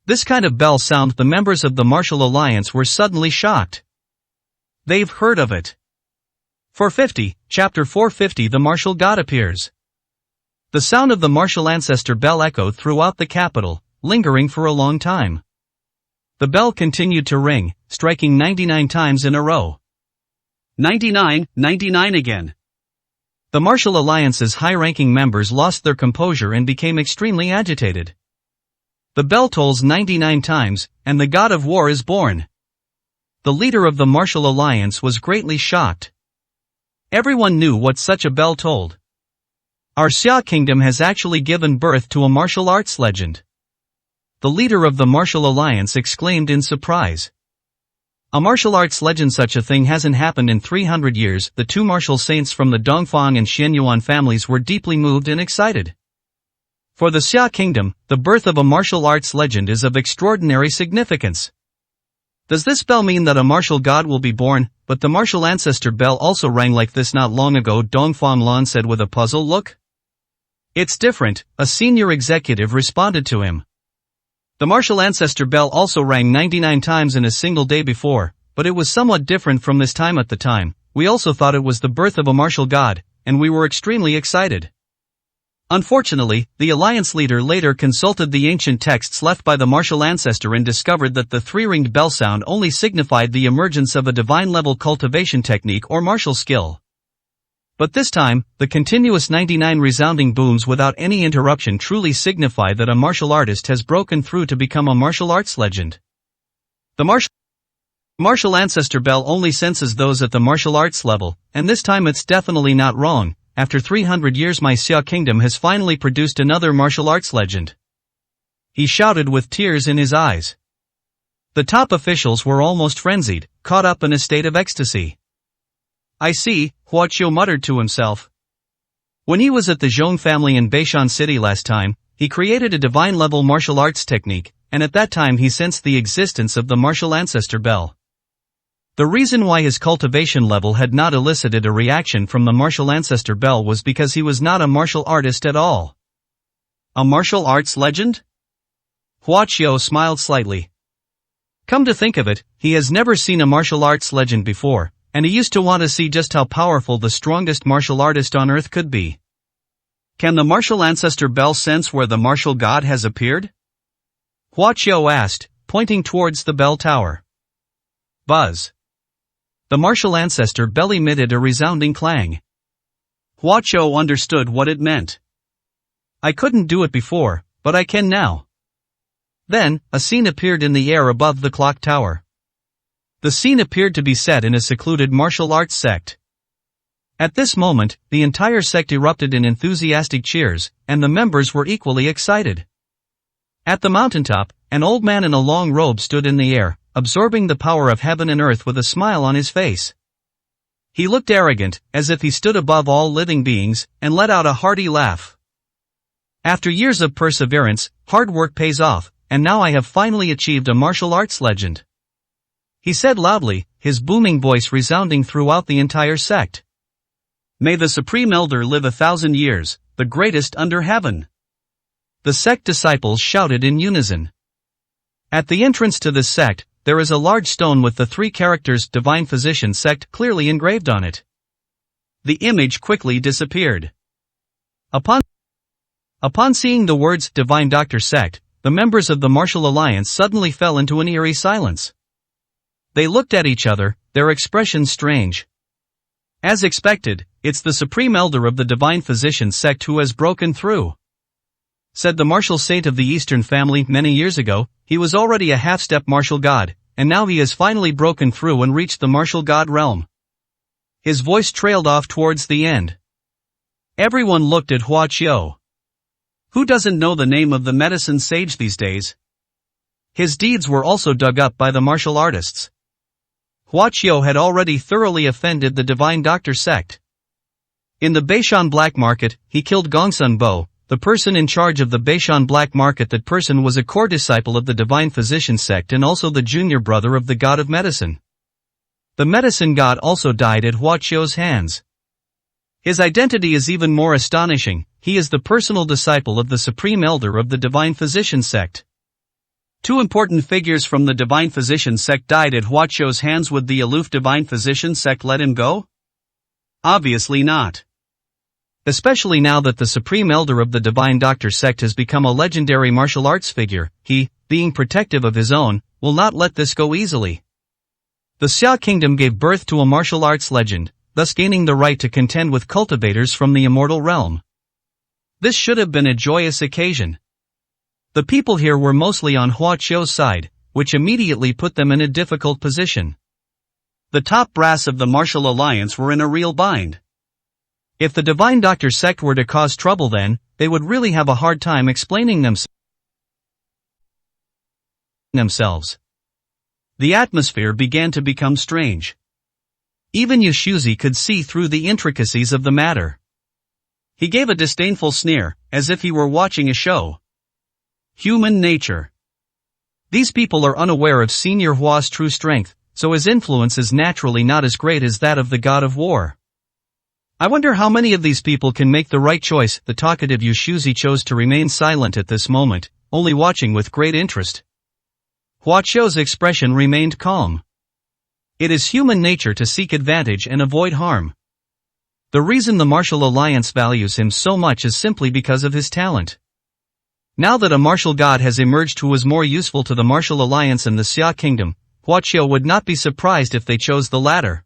This kind of bell sound the members of the Martial Alliance were suddenly shocked. They've heard of it. 450, Chapter 450 The Martial God appears. The sound of the martial ancestor bell echoed throughout the capital, lingering for a long time. The bell continued to ring, striking 99 times in a row. 99, 99 again. The Martial Alliance's high-ranking members lost their composure and became extremely agitated. The bell tolls 99 times, and the god of war is born. The leader of the Martial Alliance was greatly shocked. Everyone knew what such a bell told. Our Xia kingdom has actually given birth to a martial arts legend. The leader of the Martial Alliance exclaimed in surprise. A martial arts legend, such a thing hasn't happened in 300 years. The two martial saints from the Dongfang and Xianyuan families were deeply moved and excited. For the Xia kingdom, the birth of a martial arts legend is of extraordinary significance. Does this bell mean that a martial god will be born? But the martial ancestor bell also rang like this not long ago, Dongfang Lan said with a puzzled look. It's different, a senior executive responded to him. The martial ancestor bell also rang 99 times in a single day before, but it was somewhat different from this time. At the time, we also thought it was the birth of a martial god, and we were extremely excited. Unfortunately, the alliance leader later consulted the ancient texts left by the martial ancestor and discovered that the three-ringed bell sound only signified the emergence of a divine-level cultivation technique or martial skill. But this time, the continuous 99 resounding booms without any interruption truly signify that a martial artist has broken through to become a martial arts legend. The martial ancestor bell only senses those at the martial arts level, and this time it's definitely not wrong. After 300 years, my Xia kingdom has finally produced another martial arts legend. He shouted with tears in his eyes. The top officials were almost frenzied, caught up in a state of ecstasy. I see, Hua Qiu muttered to himself. When he was at the Zhong family in Beishan City last time, he created a divine-level martial arts technique, and at that time he sensed the existence of the martial ancestor bell. The reason why his cultivation level had not elicited a reaction from the martial ancestor bell was because he was not a martial artist at all. A martial arts legend? Hua Qiu smiled slightly. Come to think of it, he has never seen a martial arts legend before, and he used to want to see just how powerful the strongest martial artist on earth could be. Can the martial ancestor bell sense where the martial god has appeared? Hua Qiu asked, pointing towards the bell tower. Buzz. The martial ancestor bell emitted a resounding clang. Hua Qiu understood what it meant. I couldn't do it before, but I can now. Then, a scene appeared in the air above the clock tower. The scene appeared to be set in a secluded martial arts sect. At this moment, the entire sect erupted in enthusiastic cheers, and the members were equally excited. At the mountaintop, an old man in a long robe stood in the air, absorbing the power of heaven and earth with a smile on his face. He looked arrogant, as if he stood above all living beings, and let out a hearty laugh. After years of perseverance, hard work pays off, and now I have finally achieved a martial arts legend. He said loudly, his booming voice resounding throughout the entire sect. May the Supreme Elder live 1,000 years, the greatest under heaven. The sect disciples shouted in unison. At the entrance to this sect, there is a large stone with the 3 characters Divine Physician Sect clearly engraved on it. The image quickly disappeared. Upon seeing the words Divine Doctor Sect, the members of the Martial Alliance suddenly fell into an eerie silence. They looked at each other, their expressions strange. As expected, it's the supreme elder of the divine physician sect who has broken through. Said the martial saint of the Eastern family many years ago, he was already a half-step martial god, and now he has finally broken through and reached the martial god realm. His voice trailed off towards the end. Everyone looked at Hua Qiu. Who doesn't know the name of the medicine sage these days? His deeds were also dug up by the martial artists. Hua Qiu had already thoroughly offended the divine doctor sect. In the Beishan black market, he killed Gongsun Bo, the person in charge of the Beishan black market. That person was a core disciple of the divine physician sect and also the junior brother of the god of medicine. The medicine god also died at Hua Qiu's hands. His identity is even more astonishing. He is the personal disciple of the supreme elder of the divine physician sect. Two important figures from the divine physician sect died at Hua Qiu's hands. Would the aloof divine physician sect let him go? Obviously not. Especially now that the supreme elder of the divine doctor sect has become a legendary martial arts figure, he, being protective of his own, will not let this go easily. The Xia kingdom gave birth to a martial arts legend, thus gaining the right to contend with cultivators from the immortal realm. This should have been a joyous occasion. The people here were mostly on Hua Qiu's side, which immediately put them in a difficult position. The top brass of the martial alliance were in a real bind. If the divine doctor sect were to cause trouble, then they would really have a hard time explaining themselves. The atmosphere began to become strange. Even Yushuzi could see through the intricacies of the matter. He gave a disdainful sneer, as if he were watching a show. Human nature. These people are unaware of Senior Hua's true strength, so his influence is naturally not as great as that of the god of war. I wonder how many of these people can make the right choice. The talkative Yushuzi chose to remain silent at this moment, only watching with great interest. Hua Qiu's expression remained calm. It is human nature to seek advantage and avoid harm. The reason the martial alliance values him so much is simply because of his talent. Now that a martial god has emerged who is more useful to the martial alliance and the Xia kingdom, Hua Qiu would not be surprised if they chose the latter.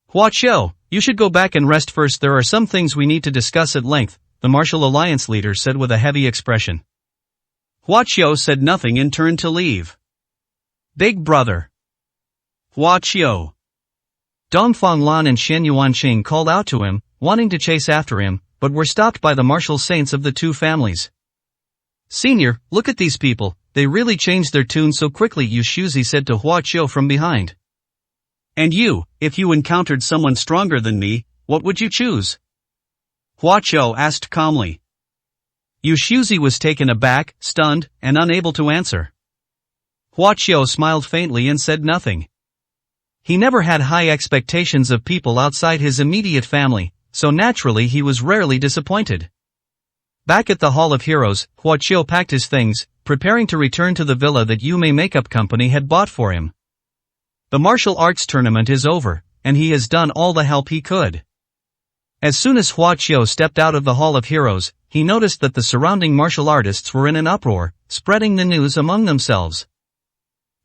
Hua Qiu, you should go back and rest first. There are some things we need to discuss at length, the martial alliance leader said with a heavy expression. Hua Qiu said nothing and turned to leave. Big brother. Hua Qiu. Dongfang Lan and Shen Yuanqing called out to him, wanting to chase after him, but were stopped by the martial saints of the two families. Senior, look at these people, they really changed their tune so quickly, Yushuzi said to Hua Qiu from behind. And you, if you encountered someone stronger than me, what would you choose? Hua Qiu asked calmly. Yushuzi was taken aback, stunned, and unable to answer. Hua Qiu smiled faintly and said nothing. He never had high expectations of people outside his immediate family, so naturally he was rarely disappointed. Back at the Hall of Heroes, Hua Qiu packed his things, preparing to return to the villa that Yume Makeup Company had bought for him. The martial arts tournament is over, and he has done all the help he could. As soon as Hua Qiu stepped out of the Hall of Heroes, he noticed that the surrounding martial artists were in an uproar, spreading the news among themselves.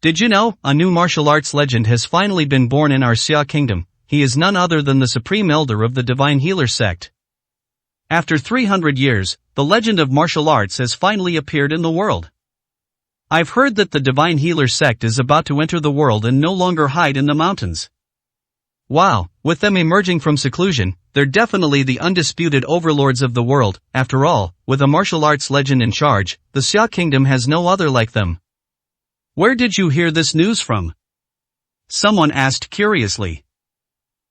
Did you know, a new martial arts legend has finally been born in our Xia kingdom? He is none other than the supreme elder of the divine healer sect. After 300 years, the legend of martial arts has finally appeared in the world. I've heard that the divine healer sect is about to enter the world and no longer hide in the mountains. Wow, with them emerging from seclusion, they're definitely the undisputed overlords of the world. After all, with a martial arts legend in charge, the Xia kingdom has no other like them. Where did you hear this news from? Someone asked curiously.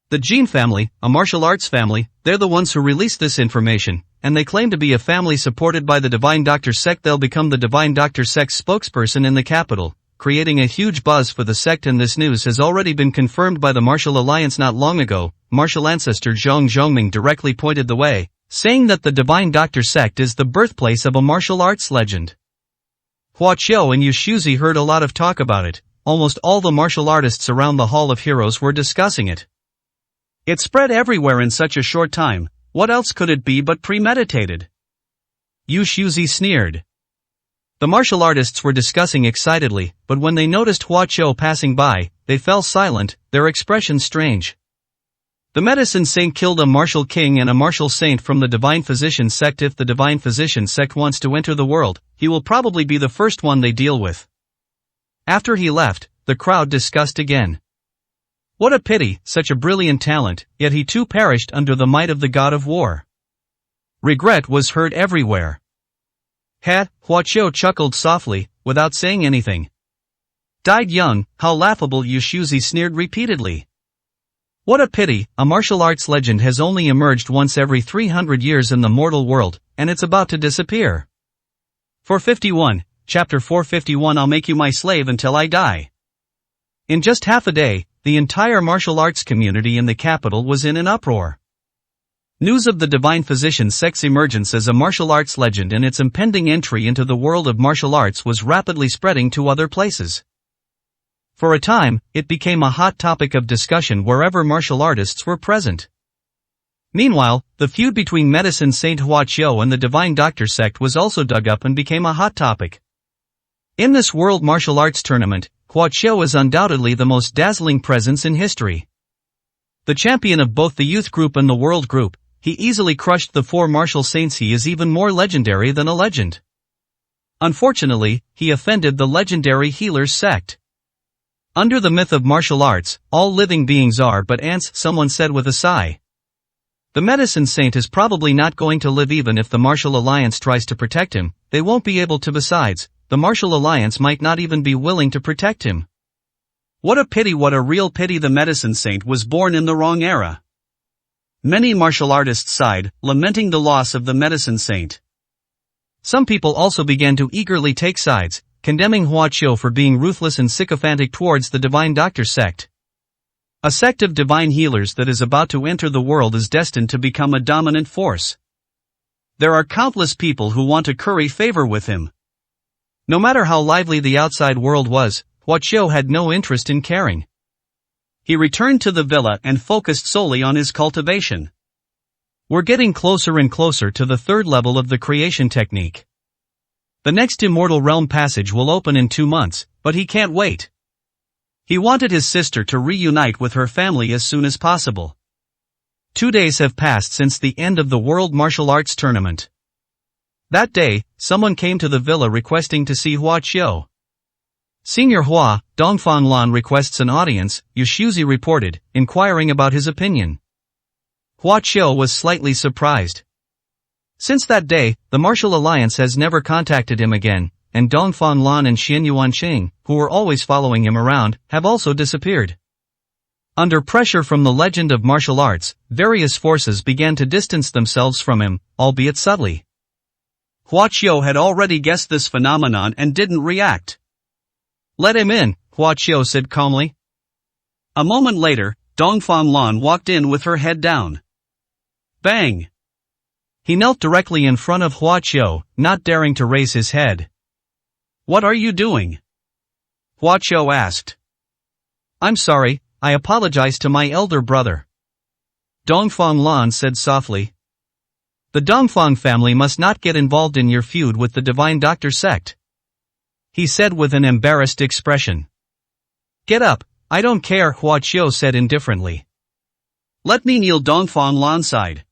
The Jin family, a martial arts family, they're the ones who released this information, and they claim to be a family supported by the Divine Doctor sect. They'll become the Divine Doctor sect's spokesperson in the capital, creating a huge buzz for the sect, and this news has already been confirmed by the Martial Alliance not long ago. Martial ancestor Zhong Zhongming directly pointed the way, saying that the Divine Doctor sect is the birthplace of a martial arts legend. Hua Qiu and Yushuzi heard a lot of talk about it. Almost all the martial artists around the Hall of Heroes were discussing it. It spread everywhere in such a short time. What else could it be but premeditated? Yushuzi sneered. The martial artists were discussing excitedly, but when they noticed Hua Qiu passing by, they fell silent, their expressions strange. The medicine saint killed a martial king and a martial saint from the divine physician sect. If the divine physician sect wants to enter the world, he will probably be the first one they deal with. After he left, the crowd discussed again. What a pity, such a brilliant talent, yet he too perished under the might of the god of war. Regret was heard everywhere. Hua Qiu chuckled softly, without saying anything. Died young, how laughable, Yu Shuzi sneered repeatedly. What a pity, a martial arts legend has only emerged once every 300 years in the mortal world, and it's about to disappear. 451, Chapter 451. I'll make you my slave until I die. In just half a day, the entire martial arts community in the capital was in an uproar. News of the divine physician sect's emergence as a martial arts legend and its impending entry into the world of martial arts was rapidly spreading to other places. For a time, it became a hot topic of discussion wherever martial artists were present. Meanwhile, the feud between medicine saint Hua Qiu and the divine doctor sect was also dug up and became a hot topic. In this world martial arts tournament, Hua Qiu is undoubtedly the most dazzling presence in history. The champion of both the youth group and the world group, he easily crushed the four martial saints. He is even more legendary than a legend. Unfortunately, he offended the legendary healers sect. Under the myth of martial arts, all living beings are but ants, someone said with a sigh. The medicine saint is probably not going to live even if the martial alliance tries to protect him, they won't be able to. Besides, the martial alliance might not even be willing to protect him. What a pity, what a real pity. The medicine saint was born in the wrong era. Many martial artists sighed, lamenting the loss of the medicine saint. Some people also began to eagerly take sides, condemning Hua Qiu for being ruthless and sycophantic towards the divine doctor sect. A sect of divine healers that is about to enter the world is destined to become a dominant force. There are countless people who want to curry favor with him. No matter how lively the outside world was, Hua Qiu had no interest in caring. He returned to the villa and focused solely on his cultivation. We're getting closer and closer to the third level of the creation technique. The next immortal realm passage will open in 2 months, but he can't wait. He wanted his sister to reunite with her family as soon as possible. 2 days have passed since the end of the World Martial Arts Tournament. That day, someone came to the villa requesting to see Hua Qiu. Senior Hua, Dongfang Lan requests an audience, Yu Shuzi reported, inquiring about his opinion. Hua Qiu was slightly surprised. Since that day, the martial alliance has never contacted him again, and Dongfang Lan and Xian Yuanqing, who were always following him around, have also disappeared. Under pressure from the legend of martial arts, various forces began to distance themselves from him, albeit subtly. Hua Qiu had already guessed this phenomenon and didn't react. Let him in, Hua Qiu said calmly. A moment later, Dongfang Lan walked in with her head down. Bang! He knelt directly in front of Hua Qiu, not daring to raise his head. What are you doing? Hua Qiu asked. I'm sorry, I apologize to my elder brother. Dongfang Lan said softly. The Dongfang family must not get involved in your feud with the divine doctor sect. He said with an embarrassed expression. Get up, I don't care, Hua Qiu said indifferently. Let me kneel. Dongfang Lan sighed.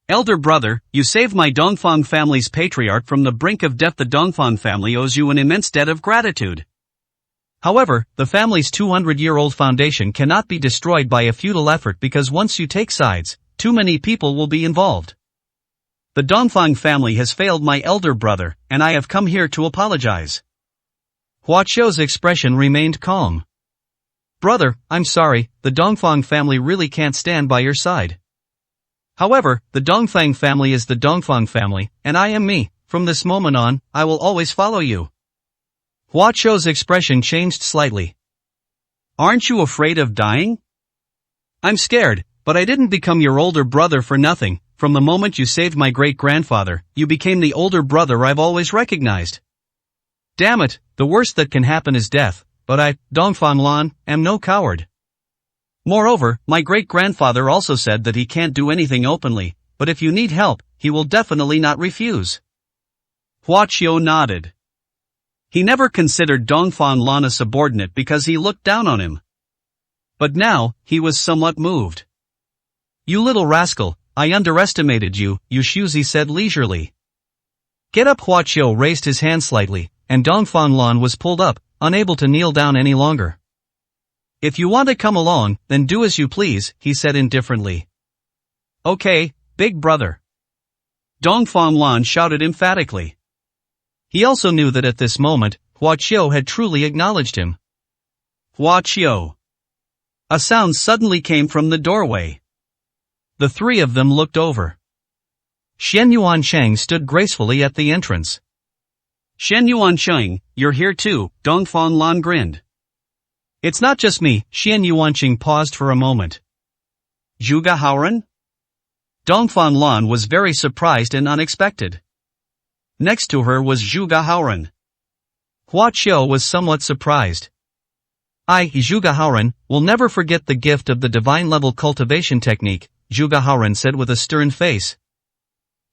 Elder brother, you saved my Dongfang family's patriarch from the brink of death. The Dongfang family owes you an immense debt of gratitude. However, the family's 200-year-old foundation cannot be destroyed by a futile effort because once you take sides, too many people will be involved. The Dongfang family has failed my elder brother, and I have come here to apologize. Hua Qiu's expression remained calm. Brother, I'm sorry, the Dongfang family really can't stand by your side. However, the Dongfang family is the Dongfang family, and I am me. From this moment on, I will always follow you. Hua Qiu's expression changed slightly. Aren't you afraid of dying? I'm scared, but I didn't become your older brother for nothing. From the moment you saved my great-grandfather, you became the older brother I've always recognized. Damn it, the worst that can happen is death, but I, Dongfang Lan, am no coward. Moreover, my great-grandfather also said that he can't do anything openly, but if you need help, he will definitely not refuse. Hua Qiu nodded. He never considered Dongfang Lan a subordinate because he looked down on him. But now, he was somewhat moved. You little rascal, I underestimated you, Shuzi said leisurely. Get up. Hua Qiu raised his hand slightly, and Dongfang Lan was pulled up, unable to kneel down any longer. If you want to come along, then do as you please, he said indifferently. Okay, big brother. Dongfang Lan shouted emphatically. He also knew that at this moment, Hua Qiu had truly acknowledged him. Hua Qiu. A sound suddenly came from the doorway. The three of them looked over. Shen Yuancheng stood gracefully at the entrance. Shen Yuancheng, you're here too, Dongfang Lan grinned. It's not just me, Shen Yuancheng paused for a moment. Zhuge Haoren? Dongfang Lan was very surprised and unexpected. Next to her was Zhuge Haoren. Hua Qiu was somewhat surprised. I, Zhuge Haoren, will never forget the gift of the divine-level cultivation technique, Zhuge Haoren said with a stern face.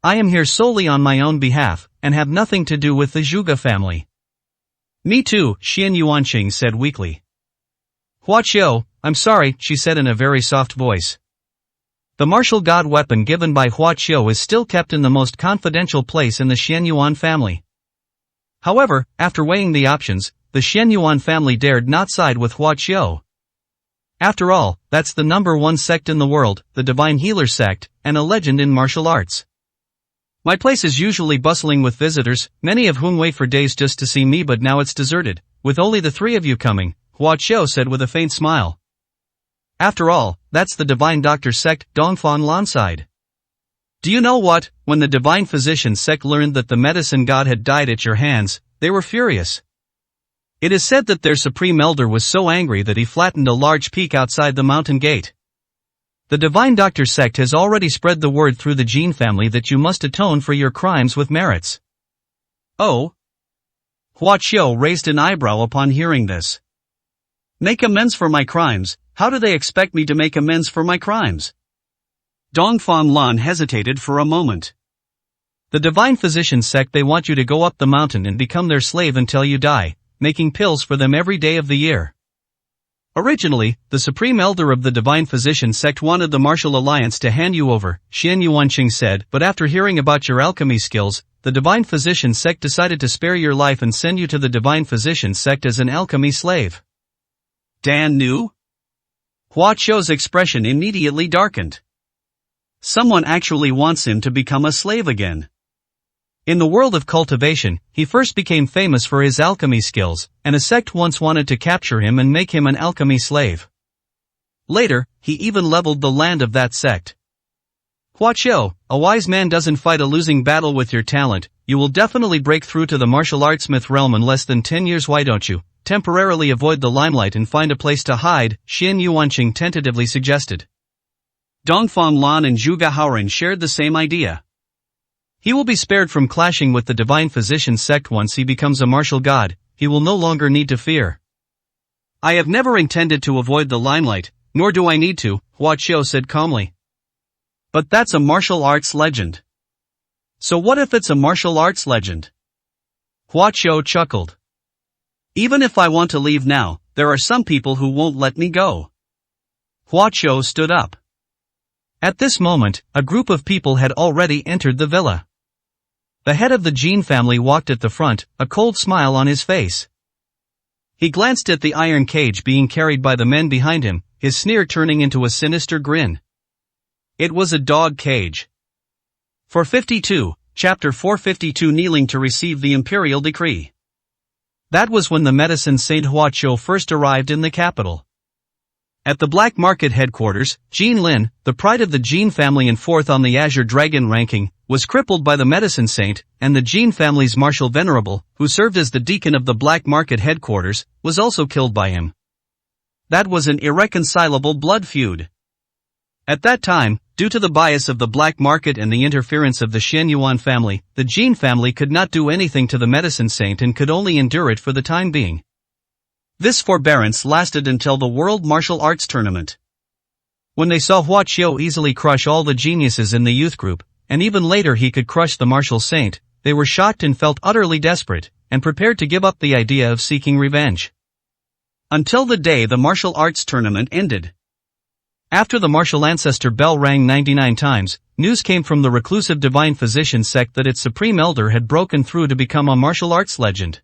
I am here solely on my own behalf, and have nothing to do with the Zhuge family. Me too, Shen Yuanqing said weakly. Hua Qiu, I'm sorry, she said in a very soft voice. The martial god weapon given by Hua Qiu is still kept in the most confidential place in the Shen Yuan family. However, after weighing the options, the Shen Yuan family dared not side with Hua Qiu. After all, that's the #1 sect in the world, the Divine Healer sect, and a legend in martial arts. My place is usually bustling with visitors, many of whom wait for days just to see me, but now it's deserted, with only the three of you coming, Hua Qiu said with a faint smile. After all, that's the Divine Doctor sect, Dongfang Lan sighed. Do you know what, when the Divine Physician sect learned that the medicine god had died at your hands, they were furious. It is said that their supreme elder was so angry that he flattened a large peak outside the mountain gate. The Divine Doctor sect has already spread the word through the Jin family that you must atone for your crimes with merits. Oh? Hua Qiu raised an eyebrow upon hearing this. Make amends for my crimes, how do they expect me to make amends for my crimes? Dongfang Lan hesitated for a moment. The Divine Physician sect, they want you to go up the mountain and become their slave until you die, making pills for them every day of the year. Originally, the Supreme Elder of the Divine Physician sect wanted the Martial Alliance to hand you over, Shen Yuanqing said, but after hearing about your alchemy skills, the Divine Physician sect decided to spare your life and send you to the Divine Physician sect as an alchemy slave. Dan knew? Hua Qiu's expression immediately darkened. Someone actually wants him to become a slave again. In the world of cultivation, he first became famous for his alchemy skills, and a sect once wanted to capture him and make him an alchemy slave. Later, he even leveled the land of that sect. Hua Qiu, a wise man doesn't fight a losing battle with your talent, you will definitely break through to the martial artsmith realm in less than 10 years. Why don't you temporarily avoid the limelight and find a place to hide, Shen Yuanqing tentatively suggested. Dongfang Lan and Zhuge Haoren shared the same idea. He will be spared from clashing with the Divine Physician sect once he becomes a martial god, he will no longer need to fear. I have never intended to avoid the limelight, nor do I need to, Hua Qiu said calmly. But that's a martial arts legend. So what if it's a martial arts legend? Hua Qiu chuckled. Even if I want to leave now, there are some people who won't let me go. Hua Qiu stood up. At this moment, a group of people had already entered the villa. The head of the Jin family walked at the front, a cold smile on his face. He glanced at the iron cage being carried by the men behind him, his sneer turning into a sinister grin. It was a dog cage. 452, Chapter 452, kneeling to receive the imperial decree. That was when the medicine Saint Hua Qiu first arrived in the capital. At the Black Market headquarters, Jin Lin, the pride of the Jin family and fourth on the Azure Dragon ranking, was crippled by the medicine saint, and the Jin family's martial venerable, who served as the deacon of the Black Market headquarters, was also killed by him. That was an irreconcilable blood feud. At that time, due to the bias of the Black Market and the interference of the Shen Yuan family, the Jin family could not do anything to the medicine saint and could only endure it for the time being. This forbearance lasted until the World Martial Arts Tournament. When they saw Hua Qiu easily crush all the geniuses in the youth group, and even later he could crush the martial saint, they were shocked and felt utterly desperate, and prepared to give up the idea of seeking revenge. Until the day the martial arts tournament ended. After the martial ancestor bell rang 99 times, news came from the reclusive divine physician sect that its supreme elder had broken through to become a martial arts legend.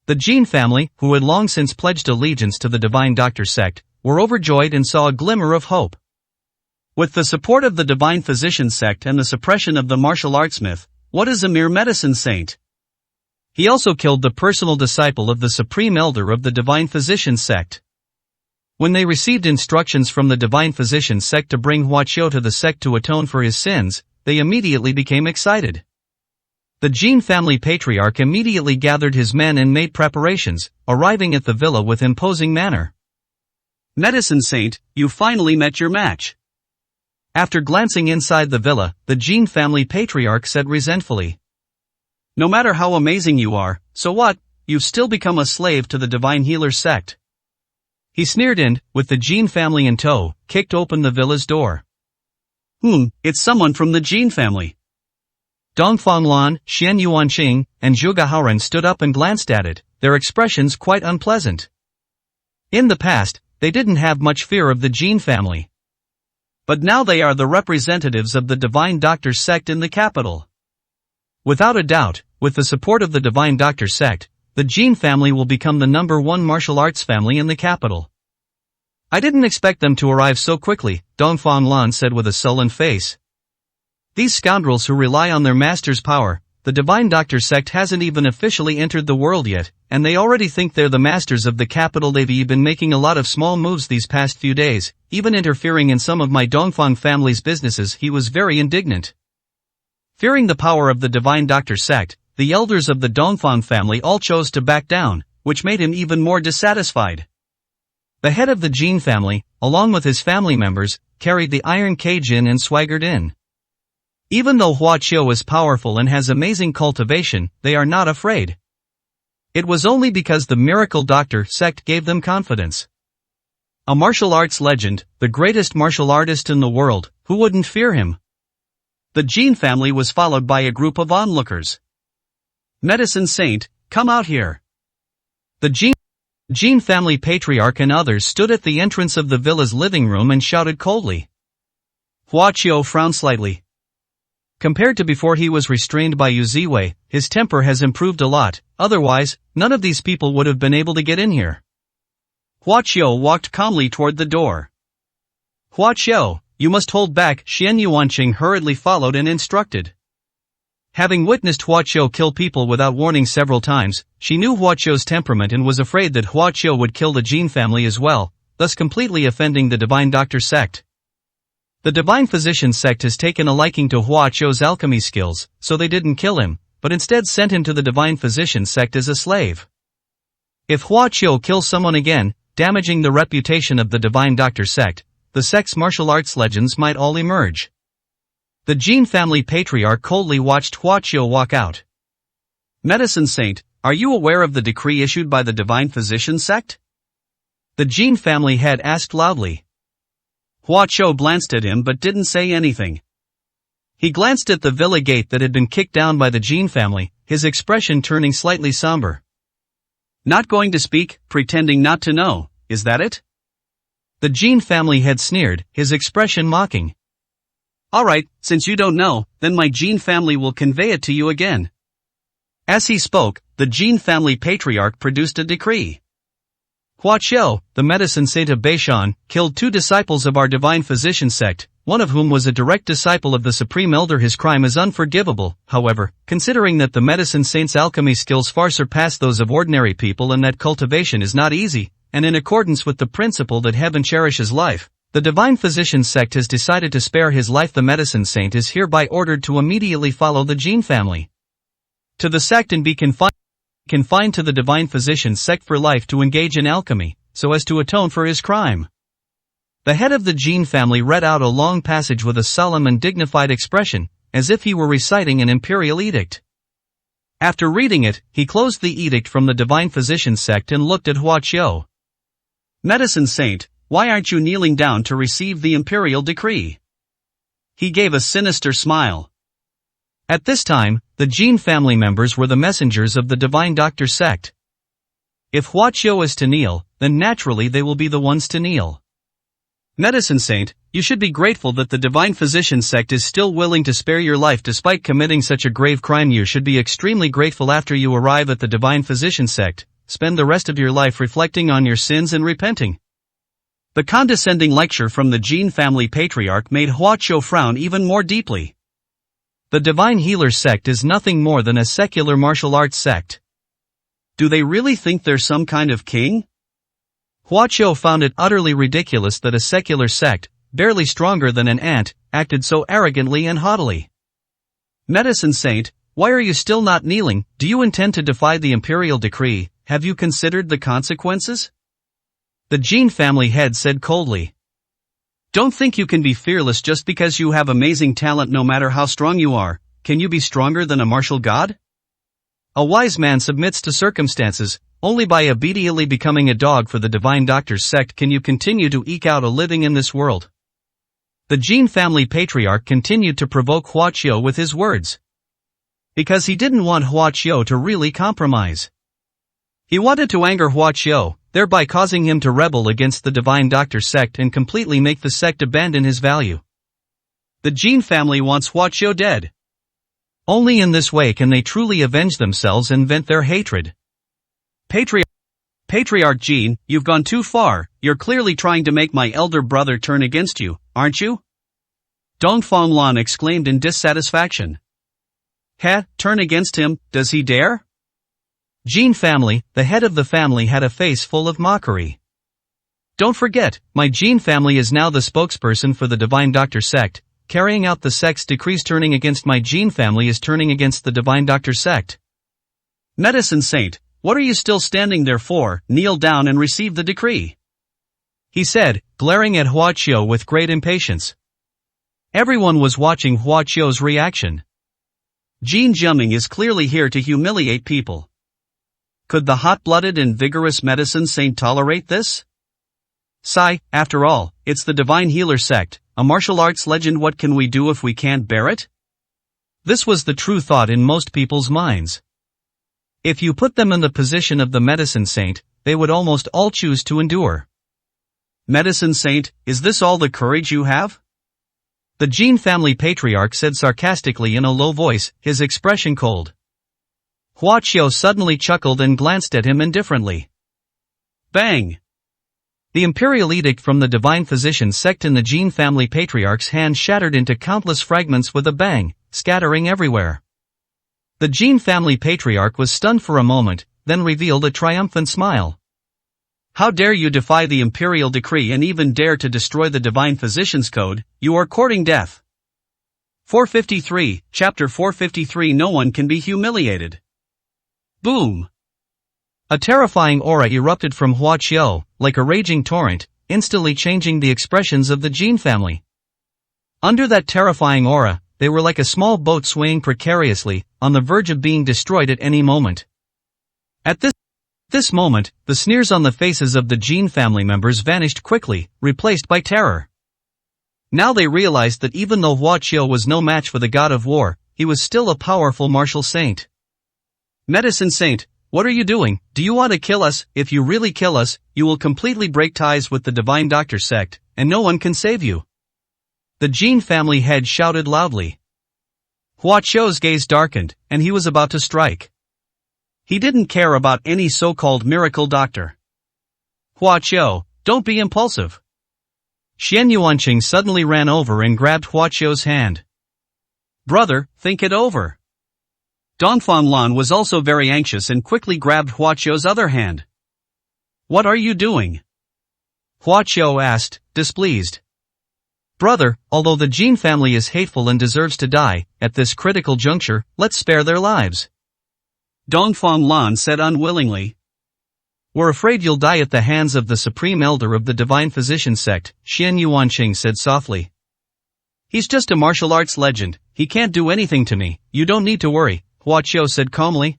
The Jin family, who had long since pledged allegiance to the divine doctor sect, were overjoyed and saw a glimmer of hope. With the support of the divine physician sect and the suppression of the martial arts myth, what is a mere medicine saint? He also killed the personal disciple of the supreme elder of the divine physician sect. When they received instructions from the divine physician sect to bring Huaqiu to the sect to atone for his sins, they immediately became excited. The Jin family patriarch immediately gathered his men and made preparations, arriving at the villa with imposing manner. Medicine saint, you finally met your match. After glancing inside the villa, the Jin family patriarch said resentfully, "No matter how amazing you are, so what, you've still become a slave to the divine healer sect." He sneered and, with the Jin family in tow, kicked open the villa's door. It's someone from the Jin family. Dongfang Lan, Xian Yuanqing, and Zhuge Haoren stood up and glanced at it, their expressions quite unpleasant. In the past, they didn't have much fear of the Jin family. But now they are the representatives of the divine doctor sect in the capital. Without a doubt, with the support of the divine doctor sect, the Jin family will become the #1 martial arts family in the capital. I didn't expect them to arrive so quickly, Dongfang Lan said with a sullen face. These scoundrels who rely on their master's power, the divine doctor sect hasn't even officially entered the world yet, and they already think they're the masters of the capital. They've been making a lot of small moves these past few days, even interfering in some of my Dongfang family's businesses. He was very indignant. Fearing the power of the divine doctor sect, the elders of the Dongfang family all chose to back down, which made him even more dissatisfied. The head of the Jin family, along with his family members, carried the iron cage in and swaggered in. Even though Huaqiu is powerful and has amazing cultivation, they are not afraid. It was only because the miracle doctor sect gave them confidence. A martial arts legend, the greatest martial artist in the world, who wouldn't fear him? The Jin family was followed by a group of onlookers. "Medicine saint, come out here." The Jin family patriarch and others stood at the entrance of the villa's living room and shouted coldly. Huaqiu frowned slightly. Compared to before he was restrained by Yu Ziwei, his temper has improved a lot, otherwise, none of these people would have been able to get in here. Huaqiu walked calmly toward the door. "Huaqiu, you must hold back," Xian Yuanqing hurriedly followed and instructed. Having witnessed Huaqiu kill people without warning several times, she knew Huaqiu's temperament and was afraid that Huaqiu would kill the Jin family as well, thus completely offending the divine doctor sect. The divine physician sect has taken a liking to Huaqiu's alchemy skills, so they didn't kill him, but instead sent him to the divine physician sect as a slave. If Huaqiu kills someone again, damaging the reputation of the divine doctor sect, the sect's martial arts legends might all emerge. The Jin family patriarch coldly watched Huaqiu walk out. "Medicine saint, are you aware of the decree issued by the divine physician sect?" The Jin family head asked loudly. Huaqiu glanced at him but didn't say anything. He glanced at the villa gate that had been kicked down by the Jin family, his expression turning slightly somber. "Not going to speak, pretending not to know, is that it?" The Jin family head sneered, his expression mocking. "Alright, since you don't know, then my Jin family will convey it to you again." As he spoke, the Jin family patriarch produced a decree. Huaqiu, the medicine saint of Beishan, killed 2 disciples of our divine physician sect, one of whom was a direct disciple of the supreme elder. His crime is unforgivable, however, considering that the medicine saint's alchemy skills far surpass those of ordinary people and that cultivation is not easy, and in accordance with the principle that heaven cherishes life, the divine physician sect has decided to spare his life. The medicine saint is hereby ordered to immediately follow the Jin family to the sect and be confined to the divine physician sect for life to engage in alchemy, so as to atone for his crime. The head of the Jin family read out a long passage with a solemn and dignified expression, as if he were reciting an imperial edict. After reading it, he closed the edict from the divine physician sect and looked at Huaqiu. "Medicine saint, why aren't you kneeling down to receive the imperial decree?" He gave a sinister smile. At this time, the Jin family members were the messengers of the divine doctor sect. If Huaqiu is to kneel, then naturally they will be the ones to kneel. Medicine Saint, you should be grateful that the Divine Physician sect is still willing to spare your life despite committing such a grave crime. You should be extremely grateful. After you arrive at the Divine Physician sect, spend the rest of your life reflecting on your sins and repenting. The condescending lecture from the Jin family patriarch made Hua Qiu frown even more deeply. The Divine Healer sect is nothing more than a secular martial arts sect. Do they really think they're some kind of king? Hua Qiu found it utterly ridiculous that a secular sect, barely stronger than an ant, acted so arrogantly and haughtily. Medicine Saint, why are you still not kneeling? Do you intend to defy the imperial decree? Have you considered the consequences? The Jin family head said coldly. Don't think you can be fearless just because you have amazing talent. No matter how strong you are, can you be stronger than a martial god? A wise man submits to circumstances. Only by obediently becoming a dog for the Divine Doctor's sect can you continue to eke out a living in this world. The Jin family patriarch continued to provoke Hua Qiu with his words. Because he didn't want Hua Qiu to really compromise. He wanted to anger Hua Qiu, thereby causing him to rebel against the Divine Doctor's sect and completely make the sect abandon his value. The Jin family wants Hua Qiu dead. Only in this way can they truly avenge themselves and vent their hatred. Patriarch Jin, you've gone too far. You're clearly trying to make my elder brother turn against you, aren't you? Dongfang Lan exclaimed in dissatisfaction. Turn against him, does he dare? Jin family, the head of the family, had a face full of mockery. Don't forget, my Jin family is now the spokesperson for the Divine Doctor sect, carrying out the sect's decrees. Turning against my Jin family is turning against the Divine Doctor sect. Medicine Saint, what are you still standing there for? Kneel down and receive the decree, he said, glaring at Hua Qiu with great impatience. Everyone was watching Hua Qiu's reaction. Jin Jiaming is clearly here to humiliate people. Could the hot-blooded and vigorous Medicine Saint tolerate this? Sigh, after all, it's the Divine Healer sect, a martial arts legend. What can we do if we can't bear it? This was the true thought in most people's minds. If you put them in the position of the Medicine Saint, they would almost all choose to endure. Medicine Saint, is this all the courage you have? The Jin family patriarch said sarcastically in a low voice, his expression cold. Hua Qiu suddenly chuckled and glanced at him indifferently. Bang! The imperial edict from the Divine Physician sect in the Jin family patriarch's hand shattered into countless fragments with a bang, scattering everywhere. The Jin family patriarch was stunned for a moment, then revealed a triumphant smile. How dare you defy the imperial decree and even dare to destroy the Divine Physician's code? You are courting death. 453, Chapter 453. No one can be humiliated. Boom! A terrifying aura erupted from Hua Qiu, like a raging torrent, instantly changing the expressions of the Jin family. Under that terrifying aura, they were like a small boat swaying precariously, on the verge of being destroyed at any moment. At this moment, the sneers on the faces of the Jin family members vanished quickly, replaced by terror. Now they realized that even though Hua Qiu was no match for the god of war, he was still a powerful martial saint. Medicine Saint, what are you doing? Do you want to kill us? If you really kill us, you will completely break ties with the Divine Doctor sect, and no one can save you. The Jin family head shouted loudly. Hua Qiu's gaze darkened, and he was about to strike. He didn't care about any so-called miracle doctor. Hua Qiu, don't be impulsive. Xian Yuanqing suddenly ran over and grabbed Hua Qiu's hand. Brother, think it over. Dongfang Lan was also very anxious and quickly grabbed Hua Qiu's other hand. What are you doing? Hua Qiu asked, displeased. Brother, although the Jin family is hateful and deserves to die, at this critical juncture, let's spare their lives. Dongfang Lan said unwillingly. We're afraid you'll die at the hands of the Supreme Elder of the Divine Physician sect, Xian Yuanqing said softly. He's just a martial arts legend, he can't do anything to me, you don't need to worry, Hua Qiu said calmly.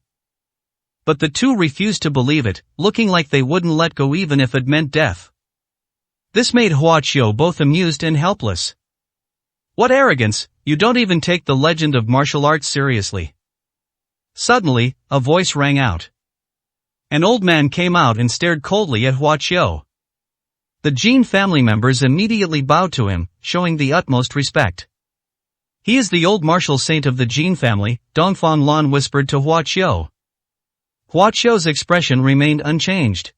But the two refused to believe it, looking like they wouldn't let go even if it meant death. This made Hua Qiu both amused and helpless. What arrogance, you don't even take the legend of martial arts seriously. Suddenly, a voice rang out. An old man came out and stared coldly at Hua Qiu. The Jin family members immediately bowed to him, showing the utmost respect. He is the old martial saint of the Jin family, Dongfang Lan whispered to Hua Qiu. Hua Qiu's expression remained unchanged.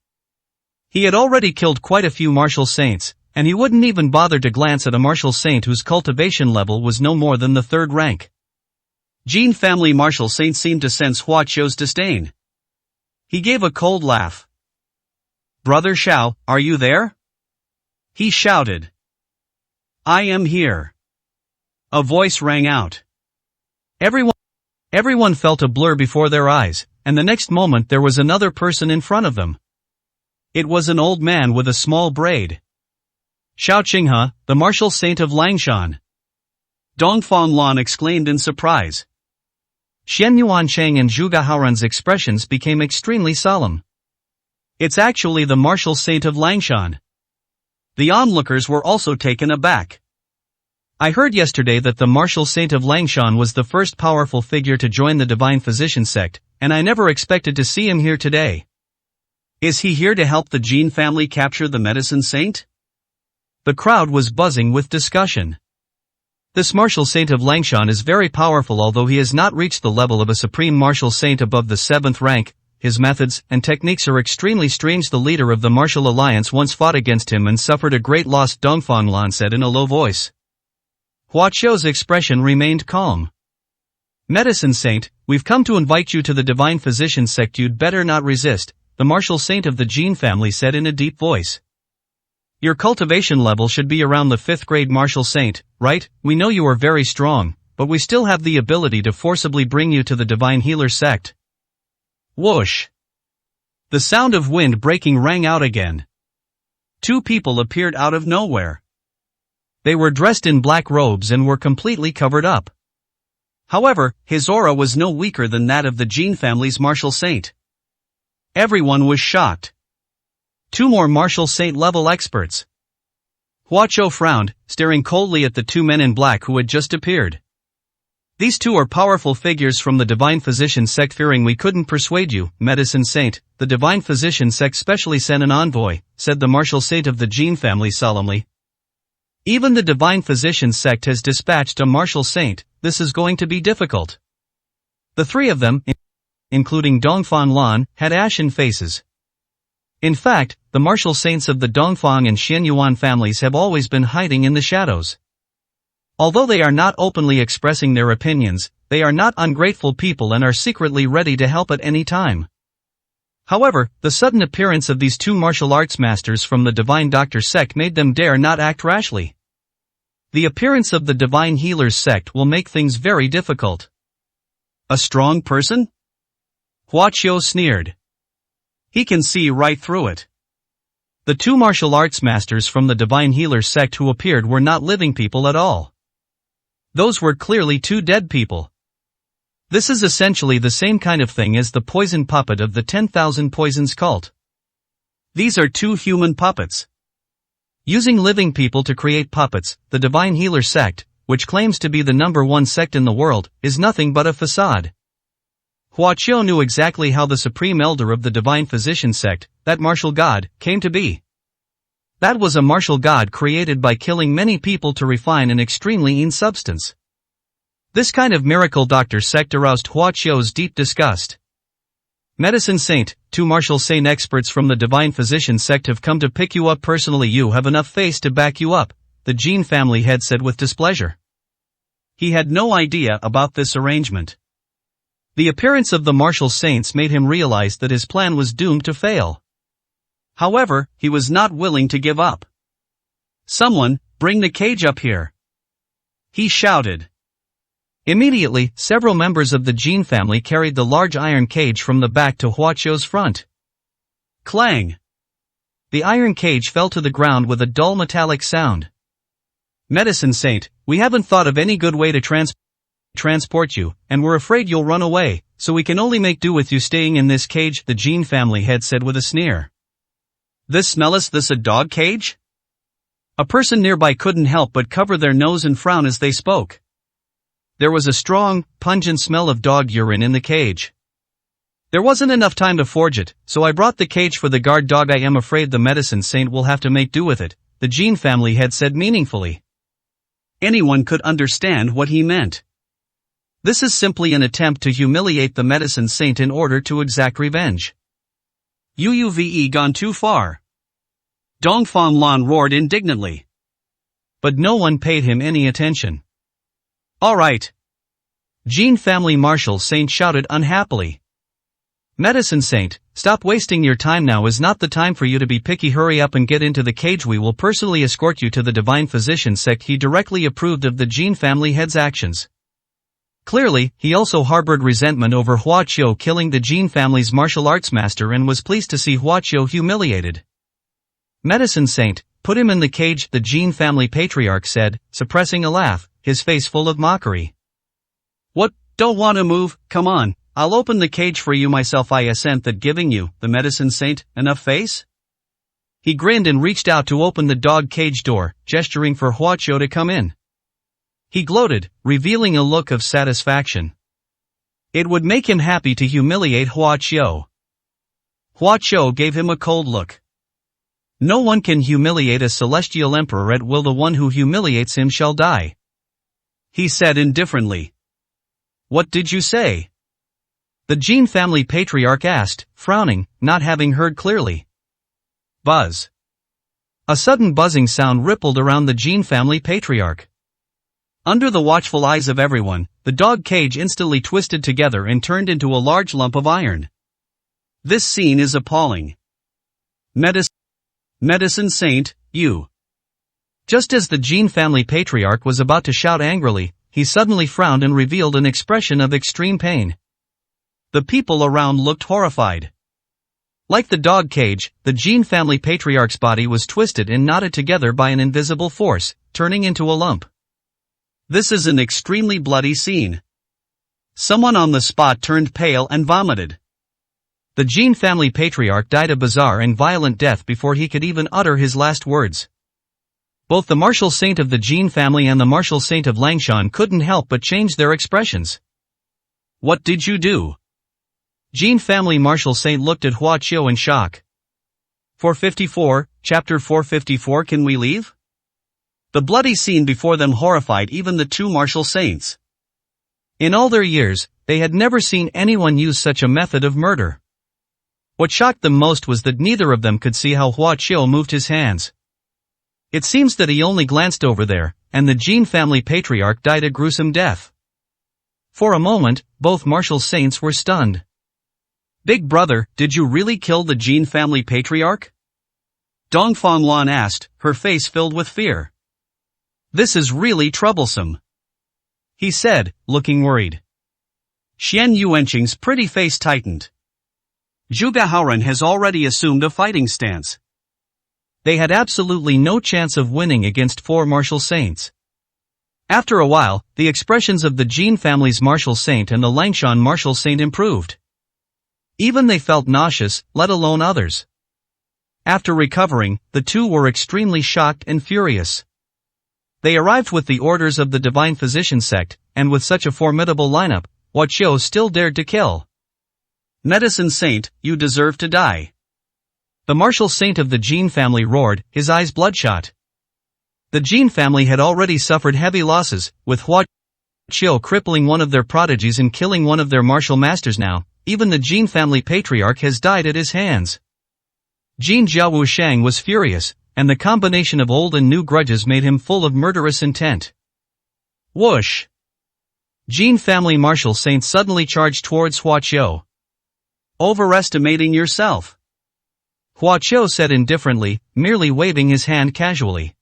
He had already killed quite a few martial saints, and he wouldn't even bother to glance at a martial saint whose cultivation level was no more than the third rank. Jin family martial saint seemed to sense Hua Qiu's disdain. He gave a cold laugh. "Brother Xiao, are you there?" he shouted. "I am here." A voice rang out. Everyone felt a blur before their eyes, and the next moment there was another person in front of them. It was an old man with a small braid. "Xiao Qinghe, the martial saint of Langshan." Dongfang Lan exclaimed in surprise. Xian Yuancheng and Zhuge Haoran's expressions became extremely solemn. "It's actually the martial saint of Langshan." The onlookers were also taken aback. "I heard yesterday that the martial saint of Langshan was the first powerful figure to join the Divine Physician sect, and I never expected to see him here today." "Is he here to help the Jin family capture the medicine saint?" The crowd was buzzing with discussion. This martial saint of Langshan is very powerful, although he has not reached the level of a supreme martial saint above the 7th rank. His methods and techniques are extremely strange. The leader of the martial alliance once fought against him and suffered a great loss, Dongfang Lan said in a low voice. Hua Qiu's expression remained calm. "Medicine saint, we've come to invite you to the Divine Physician sect. You'd better not resist," the martial saint of the Jin family said in a deep voice. "Your cultivation level should be around the 5th grade martial saint, right? We know you are very strong, but we still have the ability to forcibly bring you to the Divine Healer sect." Whoosh! The sound of wind breaking rang out again. Two people appeared out of nowhere. They were dressed in black robes and were completely covered up. However, his aura was no weaker than that of the Jin family's martial saint. Everyone was shocked. Two more martial saint level experts. Hua Qiu frowned, staring coldly at the two men in black who had just appeared. "These two are powerful figures from the Divine Physician sect. Fearing we couldn't persuade you, Medicine Saint, the Divine Physician sect specially sent an envoy," said the martial saint of the Jin family solemnly. "Even the Divine Physician sect has dispatched a martial saint. This is going to be difficult." The three of them, including Dongfang Lan, had ashen faces. In fact, the martial saints of the Dongfang and Xianyuan families have always been hiding in the shadows. Although they are not openly expressing their opinions, they are not ungrateful people and are secretly ready to help at any time. However, the sudden appearance of these two martial arts masters from the Divine Doctor sect made them dare not act rashly. The appearance of the Divine Healers sect will make things very difficult. "A strong person?" Hua Qiu sneered. "He can see right through it." The two martial arts masters from the Divine Healers sect who appeared were not living people at all. Those were clearly two dead people. This is essentially the same kind of thing as the poison puppet of the 10,000 Poisons cult. These are two human puppets. Using living people to create puppets, the Divine Healer sect, which claims to be the #1 sect in the world, is nothing but a facade. Hua Qiu knew exactly how the Supreme Elder of the Divine Physician sect, that martial god, came to be. That was a martial god created by killing many people to refine an extremely lean substance. This kind of miracle doctor sect aroused Hua Qiu's deep disgust. "Medicine Saint, two martial saint experts from the Divine Physician sect have come to pick you up personally. You have enough face to back you up," the Jin family head said with displeasure. He had no idea about this arrangement. The appearance of the martial saints made him realize that his plan was doomed to fail. However, he was not willing to give up. "Someone, bring the cage up here," he shouted. Immediately, several members of the Jin family carried the large iron cage from the back to Hua Qiu's front. Clang! The iron cage fell to the ground with a dull metallic sound. "Medicine Saint, we haven't thought of any good way to transport you, and we're afraid you'll run away, so we can only make do with you staying in this cage," the Jin family head said with a sneer. Is this a dog cage?" A person nearby couldn't help but cover their nose and frown as they spoke. There was a strong, pungent smell of dog urine in the cage. There wasn't enough time to forge it, so I brought the cage for the guard dog. I am afraid the medicine saint will have to make do with it, the Jean family had said meaningfully. Anyone could understand what he meant. This is simply an attempt to humiliate the medicine saint in order to exact revenge. You've gone too far. Dongfang Lan roared indignantly. But no one paid him any attention. All right. Jean family Marshal Saint shouted unhappily. Medicine Saint, stop wasting your time. Now is not the time for you to be picky. Hurry up and get into the cage. We will personally escort you to the Divine Physician sect. He directly approved of the Jean family head's actions. Clearly, he also harbored resentment over Hua Qiu killing the Jean family's martial arts master and was pleased to see Hua Qiu humiliated. Medicine Saint, put him in the cage, the Jean family patriarch said, suppressing a laugh, his face full of mockery. What, don't want to move? Come on, I'll open the cage for you myself. I assent that, giving you, the medicine saint, enough face? He grinned and reached out to open the dog cage door, gesturing for Hua Qiu to come in. He gloated, revealing a look of satisfaction. It would make him happy to humiliate Hua Qiu. Hua Qiu gave him a cold look. No one can humiliate a celestial emperor at will. The one who humiliates him shall die. He said indifferently. What did you say? The Jean family patriarch asked, frowning, not having heard clearly. Buzz. A sudden buzzing sound rippled around the Jean family patriarch. Under the watchful eyes of everyone, the dog cage instantly twisted together and turned into a large lump of iron. This scene is appalling. Medicine Saint, you. Just as the Jean family patriarch was about to shout angrily, he suddenly frowned and revealed an expression of extreme pain. The people around looked horrified. Like the dog cage, the Jean family patriarch's body was twisted and knotted together by an invisible force, turning into a lump. This is an extremely bloody scene. Someone on the spot turned pale and vomited. The Jean family patriarch died a bizarre and violent death before he could even utter his last words. Both the martial saint of the Jean family and the martial saint of Langshan couldn't help but change their expressions. What did you do? Jean family martial saint looked at Hua Qiu in shock. 454, chapter 454. Can we leave? The bloody scene before them horrified even the two martial saints. In all their years, they had never seen anyone use such a method of murder. What shocked them most was that neither of them could see how Hua Qiu moved his hands. It seems that he only glanced over there, and the Jean family patriarch died a gruesome death. For a moment, both martial saints were stunned. Big brother, did you really kill the Jean family patriarch? Dongfang Lan asked, her face filled with fear. This is really troublesome, he said, looking worried. Xian Yuanqing's pretty face tightened. Zhuge Haoran has already assumed a fighting stance. They had absolutely no chance of winning against four martial saints. After a while, the expressions of the Jean family's martial saint and the Langshan martial saint improved. Even they felt nauseous, let alone others. After recovering, the two were extremely shocked and furious. They arrived with the orders of the Divine Physician sect, and with such a formidable lineup, Hua Qiu still dared to kill. Medicine Saint, you deserve to die. The martial saint of the Jean family roared, his eyes bloodshot. The Jean family had already suffered heavy losses, with Hua Qiu crippling one of their prodigies and killing one of their martial masters. Now, even the Jean family patriarch has died at his hands. Jean Jiawu Shang was furious, and the combination of old and new grudges made him full of murderous intent. Whoosh! Jean family martial saint suddenly charged towards Hua Qiu. Overestimating yourself, Hua Qiu said indifferently, merely waving his hand casually.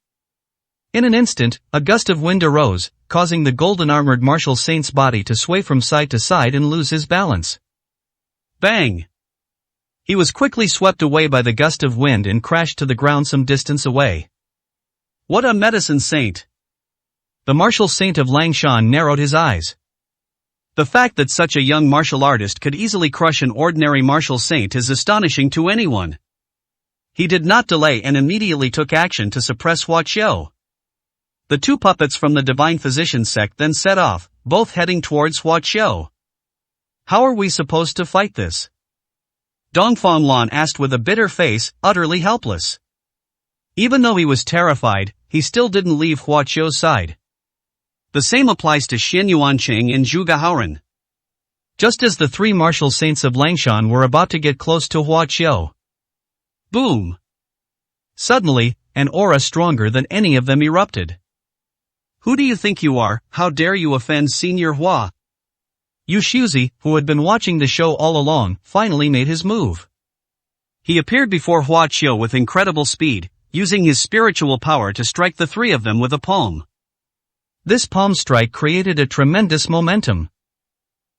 In an instant, a gust of wind arose, causing the golden-armored martial saint's body to sway from side to side and lose his balance. Bang! He was quickly swept away by the gust of wind and crashed to the ground some distance away. What a medicine saint! The martial saint of Langshan narrowed his eyes. The fact that such a young martial artist could easily crush an ordinary martial saint is astonishing to anyone. He did not delay and immediately took action to suppress Hua Qiu. The two puppets from the Divine Physician sect then set off, both heading towards Hua Qiu. How are we supposed to fight this? Dongfang Lan asked with a bitter face, utterly helpless. Even though he was terrified, he still didn't leave Hua Qiu's side. The same applies to Xian Yuanqing and Zhu Gahaoren. Just as the three martial saints of Langshan were about to get close to Hua Qiu, boom! Suddenly, an aura stronger than any of them erupted. Who do you think you are? How dare you offend Senior Hua? Yu Shuzi, who had been watching the show all along, finally made his move. He appeared before Hua Qiu with incredible speed, using his spiritual power to strike the three of them with a palm. This palm strike created a tremendous momentum.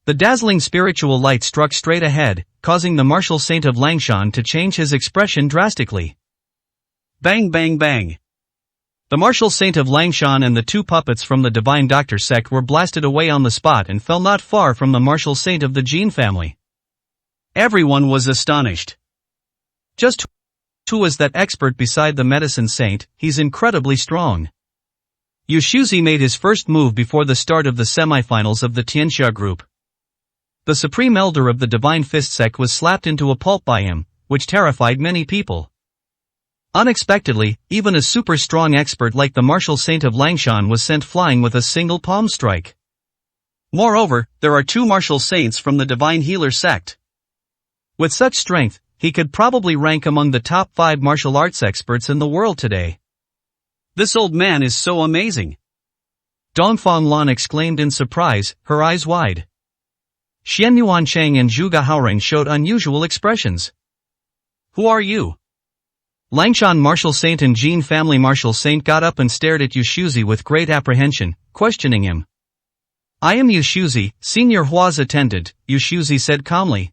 The dazzling spiritual light struck straight ahead, causing the martial saint of Langshan to change his expression drastically. Bang bang bang. The martial saint of Langshan and the two puppets from the Divine Doctor sect were blasted away on the spot and fell not far from the martial saint of the Jin family. Everyone was astonished. Just who is that expert beside the medicine saint? He's incredibly strong. Yu Shuzi made his first move before the start of the semifinals of the Tianxia group. The supreme elder of the Divine Fist sect was slapped into a pulp by him, which terrified many people. Unexpectedly, even a super strong expert like the martial saint of Langshan was sent flying with a single palm strike. Moreover, there are two martial saints from the Divine Healer sect. With such strength, he could probably rank among the top 5 martial arts experts in the world today. This old man is so amazing. Dongfang Lan exclaimed in surprise, her eyes wide. Xian Yuancheng and Zhu Gahaoren showed unusual expressions. Who are you? Langshan martial saint and Jin family martial saint got up and stared at Yu Shuzi with great apprehension, questioning him. I am Yu Shuzi, Senior Hua's attendant, Yu Shuzi said calmly.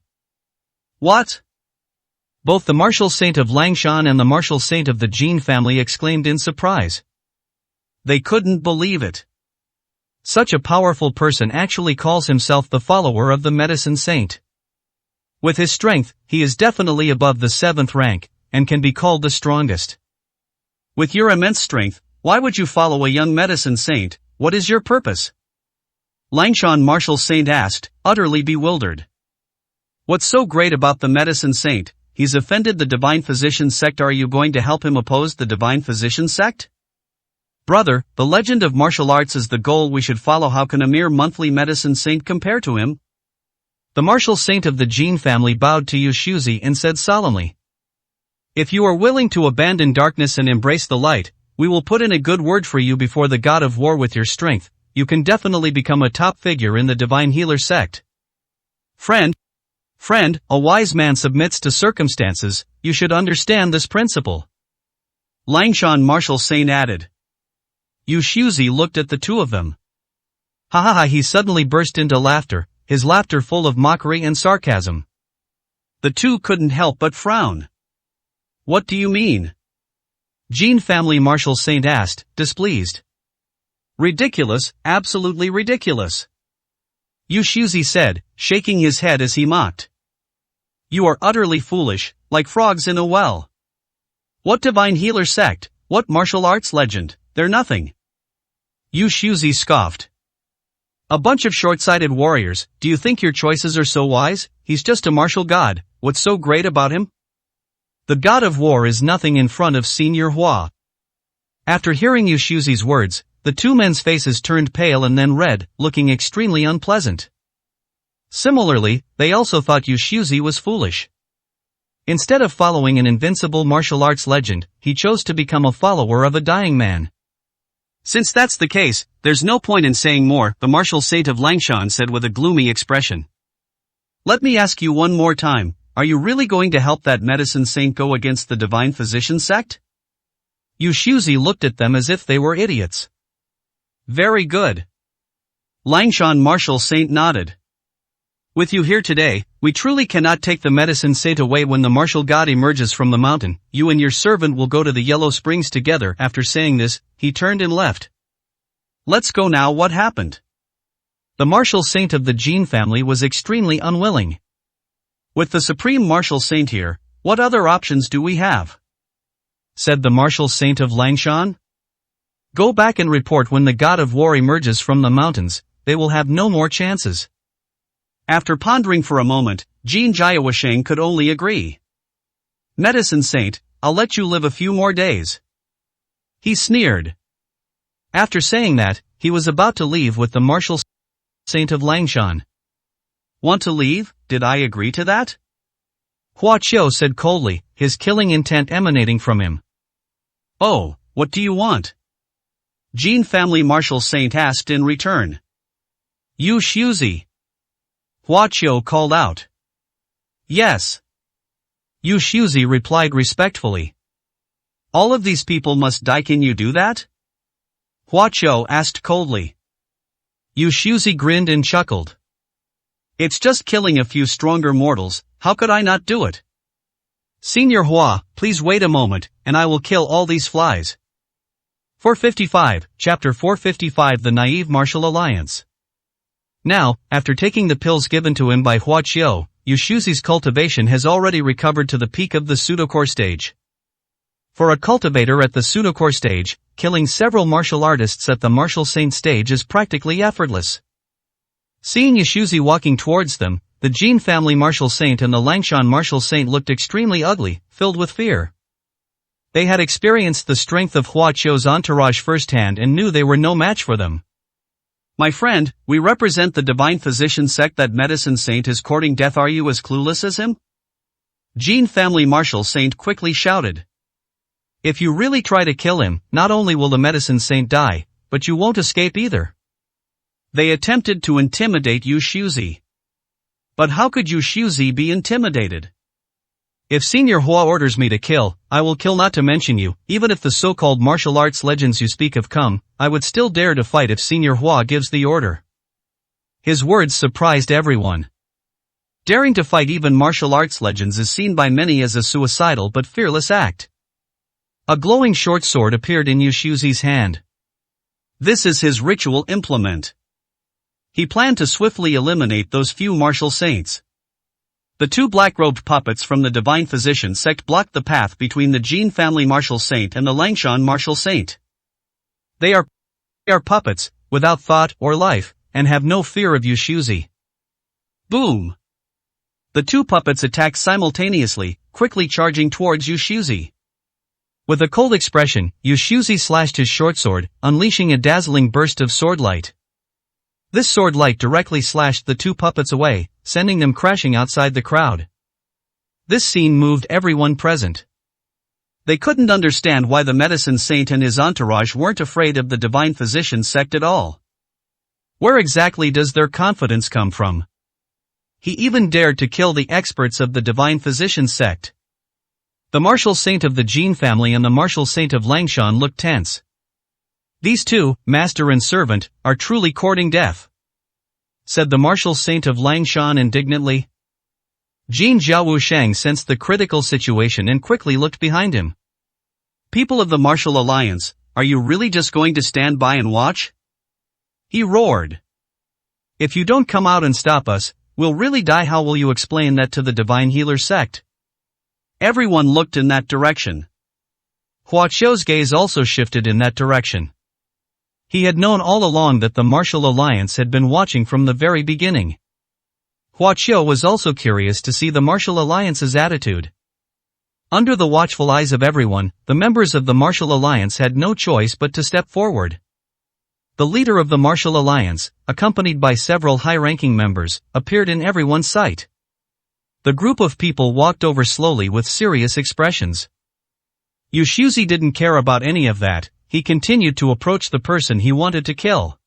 What? Both the martial saint of Langshan and the martial saint of the Jin family exclaimed in surprise. They couldn't believe it. Such a powerful person actually calls himself the follower of the medicine saint. With his strength, he is definitely above the 7th rank, and can be called the strongest. With your immense strength, why would you follow a young medicine saint? What is your purpose? Langshan martial saint asked, utterly bewildered. What's so great about the medicine saint? He's offended the Divine Physician sect. Are you going to help him oppose the Divine Physician sect? Brother, the legend of martial arts is the goal we should follow. How can a mere monthly medicine saint compare to him? The martial saint of the Jin family bowed to Yu Shuzi and said solemnly. If you are willing to abandon darkness and embrace the light, we will put in a good word for you before the God of War. With your strength, you can definitely become a top figure in the Divine Healer sect. Friend, a wise man submits to circumstances. You should understand this principle. Langshan martial saint added. Yu Shuzi looked at the two of them. Ha ha ha, he suddenly burst into laughter, his laughter full of mockery and sarcasm. The two couldn't help but frown. What do you mean? Jin family martial saint asked, displeased. Ridiculous, absolutely ridiculous. Yu Shuzi said, shaking his head as he mocked. You are utterly foolish, like frogs in a well. What Divine Healer sect, what martial arts legend, they're nothing. Yu Shuzi scoffed. A bunch of short-sighted warriors. Do you think your choices are so wise? He's just a martial god. What's so great about him? The God of War is nothing in front of Senior Hua. After hearing Yu Shuzi's words, the two men's faces turned pale and then red, looking extremely unpleasant. Similarly, they also thought Yu Shuzi was foolish. Instead of following an invincible martial arts legend, he chose to become a follower of a dying man. Since that's the case, there's no point in saying more, the martial saint of Langshan said with a gloomy expression. Let me ask you one more time. Are you really going to help that medicine saint go against the Divine Physician sect? Yu Shuzi looked at them as if they were idiots. Very good. Langshan martial saint nodded. With you here today, we truly cannot take the medicine saint away. When the martial god emerges from the mountain, you and your servant will go to the Yellow Springs together. After saying this, he turned and left. Let's go now. What happened? The martial saint of the Jin family was extremely unwilling. With the supreme martial saint here, what other options do we have? Said the martial saint of Langshan. Go back and report when the God of War emerges from the mountains. They will have no more chances. After pondering for a moment, Jean Jiawasheng could only agree. Medicine Saint, I'll let you live a few more days. He sneered. After saying that, he was about to leave with the martial saint of Langshan. Want to leave? Did I agree to that? Hua Qiu said coldly, his killing intent emanating from him. Oh, what do you want? Jean family martial saint asked in return. You Shuzi. Hua Qiu called out. Yes. Yu Shuzi replied respectfully. All of these people must die, can you do that? Hua Qiu asked coldly. Yu Shuzi grinned and chuckled. It's just killing a few stronger mortals, how could I not do it? Senior Hua, please wait a moment, and I will kill all these flies. 455, Chapter 455 The Naive Martial Alliance. Now, after taking the pills given to him by Hua Qiu, Yu Shuzi's cultivation has already recovered to the peak of the pseudocore stage. For a cultivator at the pseudocore stage, killing several martial artists at the martial saint stage is practically effortless. Seeing Yu Shuzi walking towards them, the Jin family martial saint and the Langshan martial saint looked extremely ugly, filled with fear. They had experienced the strength of Hua Qiu's entourage firsthand and knew they were no match for them. My friend, we represent the divine physician sect that medicine saint is courting death. Are you as clueless as him? Jin family martial saint quickly shouted. If you really try to kill him, not only will the medicine saint die, but you won't escape either. They attempted to intimidate Yu Shuzi. But how could Yu Shuzi be intimidated? If Senior Hua orders me to kill, I will kill, not to mention you. Even if the so-called martial arts legends you speak of come, I would still dare to fight if Senior Hua gives the order. His words surprised everyone. Daring to fight even martial arts legends is seen by many as a suicidal but fearless act. A glowing short sword appeared in Yu Shuzi's hand. This is his ritual implement. He planned to swiftly eliminate those few martial saints. The two black-robed puppets from the Divine Physician sect blocked the path between the Jin family martial saint and the Langshan martial saint. They are puppets, without thought or life, and have no fear of Yu Shuzi. Boom! The two puppets attacked simultaneously, quickly charging towards Yu Shuzi. With a cold expression, Yu Shuzi slashed his short sword, unleashing a dazzling burst of sword light. This sword light directly slashed the two puppets away, sending them crashing outside the crowd. This scene moved everyone present. They couldn't understand why the medicine saint and his entourage weren't afraid of the Divine Physician sect at all. Where exactly does their confidence come from? He even dared to kill the experts of the Divine Physician sect. The martial saint of the Jin family and the martial saint of Langshan looked tense. These two, master and servant, are truly courting death, said the martial saint of Langshan indignantly. Jin Jiawusheng sensed the critical situation and quickly looked behind him. People of the Martial Alliance, are you really just going to stand by and watch? He roared. If you don't come out and stop us, we'll really die. How will you explain that to the Divine Healer sect? Everyone looked in that direction. Hua Qiu's gaze also shifted in that direction. He had known all along that the Martial Alliance had been watching from the very beginning. Hua Qiu was also curious to see the Martial Alliance's attitude. Under the watchful eyes of everyone, the members of the Martial Alliance had no choice but to step forward. The leader of the Martial Alliance, accompanied by several high-ranking members, appeared in everyone's sight. The group of people walked over slowly with serious expressions. Yu Shuzi didn't care about any of that. He continued to approach the person he wanted to kill.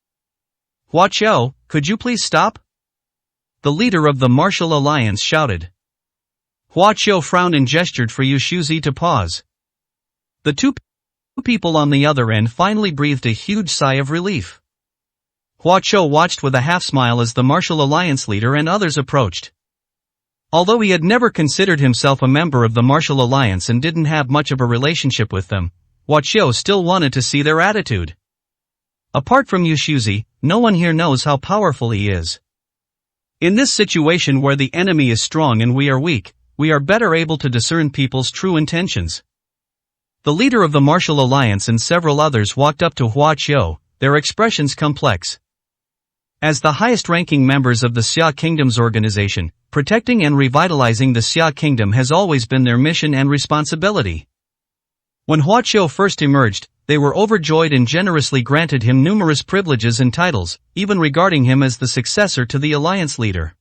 Hua Qiu, could you please stop? The leader of the Martial Alliance shouted. Hua Qiu frowned and gestured for Yu Shuzi to pause. The two people on the other end finally breathed a huge sigh of relief. Hua Qiu watched with a half-smile as the Martial Alliance leader and others approached. Although he had never considered himself a member of the Martial Alliance and didn't have much of a relationship with them, Hua Qiu still wanted to see their attitude. Apart from Yu Shuzi, no one here knows how powerful he is. In this situation where the enemy is strong and we are weak, we are better able to discern people's true intentions. The leader of the Martial Alliance and several others walked up to Hua Qiu, their expressions complex. As the highest-ranking members of the Xia Kingdom's organization, protecting and revitalizing the Xia Kingdom has always been their mission and responsibility. When Huaqiu first emerged, they were overjoyed and generously granted him numerous privileges and titles, even regarding him as the successor to the alliance leader.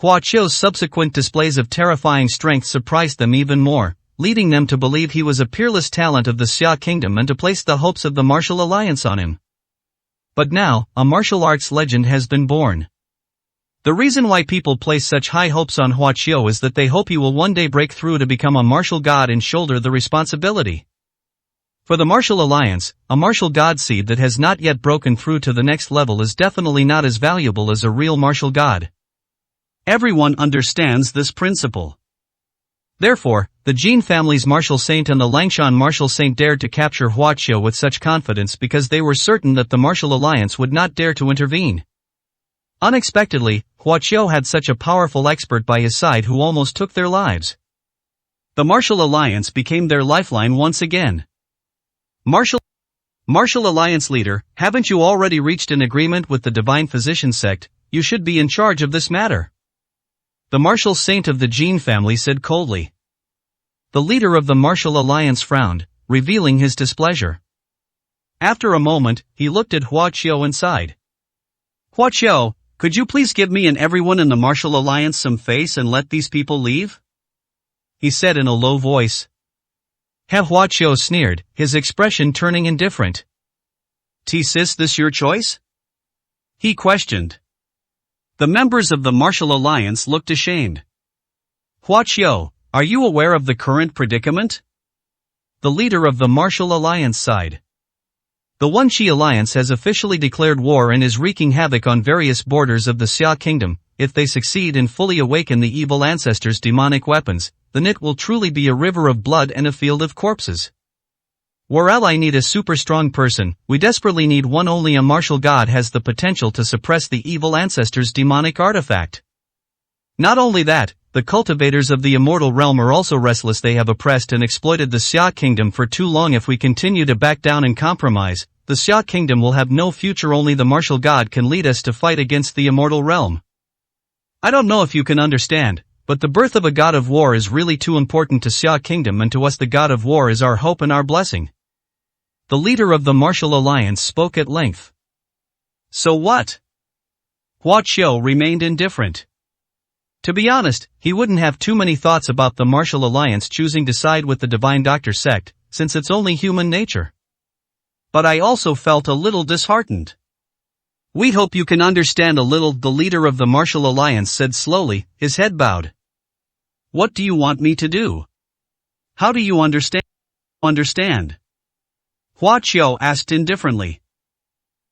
Huaqiu's subsequent displays of terrifying strength surprised them even more, leading them to believe he was a peerless talent of the Xia Kingdom and to place the hopes of the martial alliance on him. But now, a martial arts legend has been born. The reason why people place such high hopes on Huaqiu is that they hope he will one day break through to become a martial god and shoulder the responsibility. For the martial alliance, a martial god seed that has not yet broken through to the next level is definitely not as valuable as a real martial god. Everyone understands this principle. Therefore, the Jin family's martial saint and the Langshan martial saint dared to capture Huaqiu with such confidence because they were certain that the martial alliance would not dare to intervene. Unexpectedly, Huaqiu had such a powerful expert by his side who almost took their lives. The martial alliance became their lifeline once again. Martial Alliance leader, haven't you already reached an agreement with the Divine Physician sect? You should be in charge of this matter. The martial saint of the Jin family said coldly. The leader of the martial alliance frowned, revealing his displeasure. After a moment, he looked at Huaqiu and sighed. Huaqiu, could you please give me and everyone in the martial alliance some face and let these people leave? He said in a low voice. Huaqiu sneered, his expression turning indifferent. Is this your choice? He questioned. The members of the martial alliance looked ashamed. Huaqiu, are you aware of the current predicament? The leader of the martial alliance sighed. The Wenqi alliance has officially declared war and is wreaking havoc on various borders of the Xia Kingdom. If they succeed and fully awaken the evil ancestors' demonic weapons, then it will truly be a river of blood and a field of corpses. While I need a super strong person, we desperately need one. Only a martial god has the potential to suppress the evil ancestors' demonic artifact. Not only that, the cultivators of the immortal realm are also restless. They have oppressed and exploited the Xia Kingdom for too long. If we continue to back down and compromise, the Xia Kingdom will have no future. Only the martial god can lead us to fight against the immortal realm. I don't know if you can understand, but the birth of a god of war is really too important to Xia Kingdom, and to us the god of war is our hope and our blessing. The leader of the martial alliance spoke at length. So what? Huaqiu remained indifferent. To be honest, he wouldn't have too many thoughts about the martial alliance choosing to side with the Divine Doctor sect, since it's only human nature. But I also felt a little disheartened. We hope you can understand a little, the leader of the martial alliance said slowly, his head bowed. What do you want me to do? How do you understand? Huaqiu asked indifferently.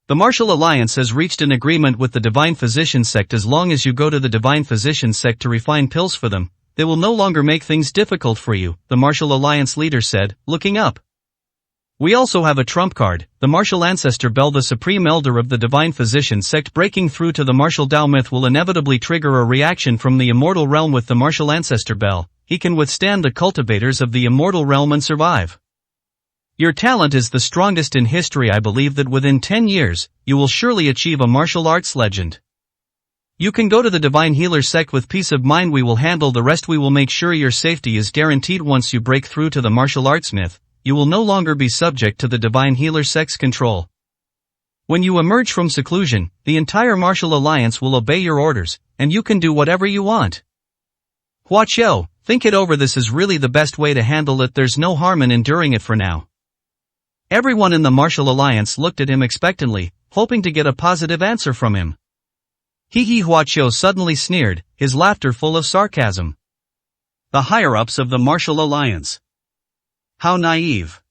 The martial alliance has reached an agreement with the Divine Physician sect. As long as you go to the Divine Physician sect to refine pills for them, they will no longer make things difficult for you, the martial alliance leader said, looking up. We also have a trump card, the martial ancestor Bell, the supreme elder of the Divine Physician sect. Breaking through to the martial Dao myth will inevitably trigger a reaction from the immortal realm. With the martial ancestor Bell, he can withstand the cultivators of the immortal realm and survive. Your talent is the strongest in history. I believe that within 10 years, you will surely achieve a martial arts legend. You can go to the Divine Healer sect with peace of mind. We will handle the rest. We will make sure your safety is guaranteed. Once you break through to the martial arts myth, you will no longer be subject to the Divine Healer sect's control. When you emerge from seclusion, the entire martial alliance will obey your orders, and you can do whatever you want. Huaqiu, think it over. This is really the best way to handle it. There's no harm in enduring it for now. Everyone in the martial alliance looked at him expectantly, hoping to get a positive answer from him. Huaqiu suddenly sneered, his laughter full of sarcasm. The higher-ups of the martial alliance. How naive.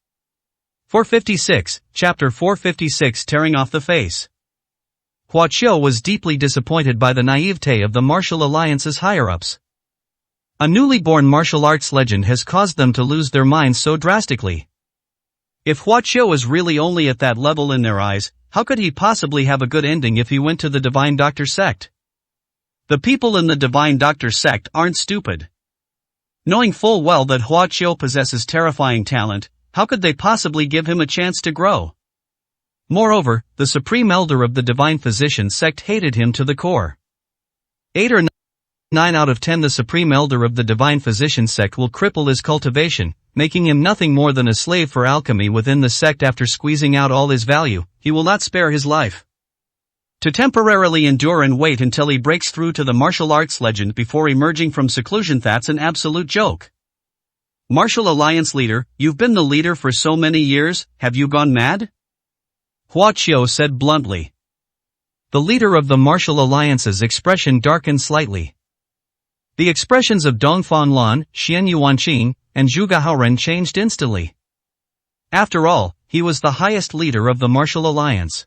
456, Chapter 456, Tearing Off the Face. Huaqiu was deeply disappointed by the naivete of the martial alliance's higher-ups. A newly born martial arts legend has caused them to lose their minds so drastically. If Huaqiu is really only at that level in their eyes, how could he possibly have a good ending if he went to the Divine Doctor sect? The people in the Divine Doctor sect aren't stupid. Knowing full well that Huaqiu possesses terrifying talent, how could they possibly give him a chance to grow? Moreover, the supreme elder of the divine physician sect hated him to the core. 8 or 9 out of 10 the supreme elder of the divine physician sect will cripple his cultivation, making him nothing more than a slave for alchemy within the sect. After squeezing out all his value, he will not spare his life. To temporarily endure and wait until he breaks through to the martial arts legend before emerging from seclusion, that's an absolute joke. Martial Alliance leader, you've been the leader for so many years, have you gone mad? Hua Qiu said bluntly. The leader of the Martial Alliance's expression darkened slightly. The expressions of Dongfang Lan, Xian Yuanqing, and Zhu Gahaoren changed instantly. After all, he was the highest leader of the Martial Alliance.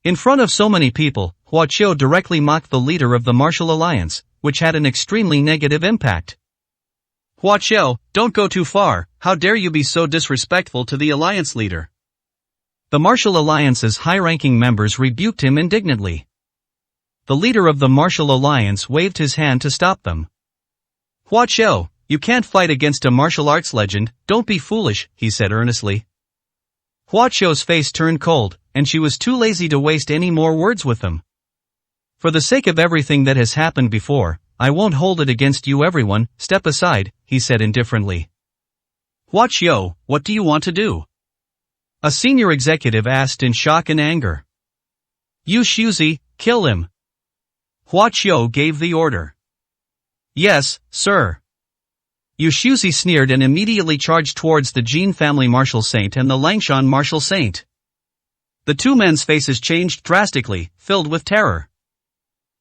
In front of so many people, Hua Qiu directly mocked the leader of the Martial Alliance, which had an extremely negative impact. Hua Qiu, don't go too far, how dare you be so disrespectful to the Alliance leader? The Martial Alliance's high-ranking members rebuked him indignantly. The leader of the Martial Alliance waved his hand to stop them. Hua Qiu, you can't fight against a martial arts legend, don't be foolish, he said earnestly. Hua Qiu's face turned cold, and she was too lazy to waste any more words with them. For the sake of everything that has happened before, I won't hold it against you. Everyone, step aside, he said indifferently. Hua Qiu, what do you want to do? A senior executive asked in shock and anger. Yu Shuzi, kill him. Hua Qiu gave the order. Yes, sir. Yu Shuzi sneered and immediately charged towards the Jin family martial saint and the Langshan martial saint. The two men's faces changed drastically, filled with terror.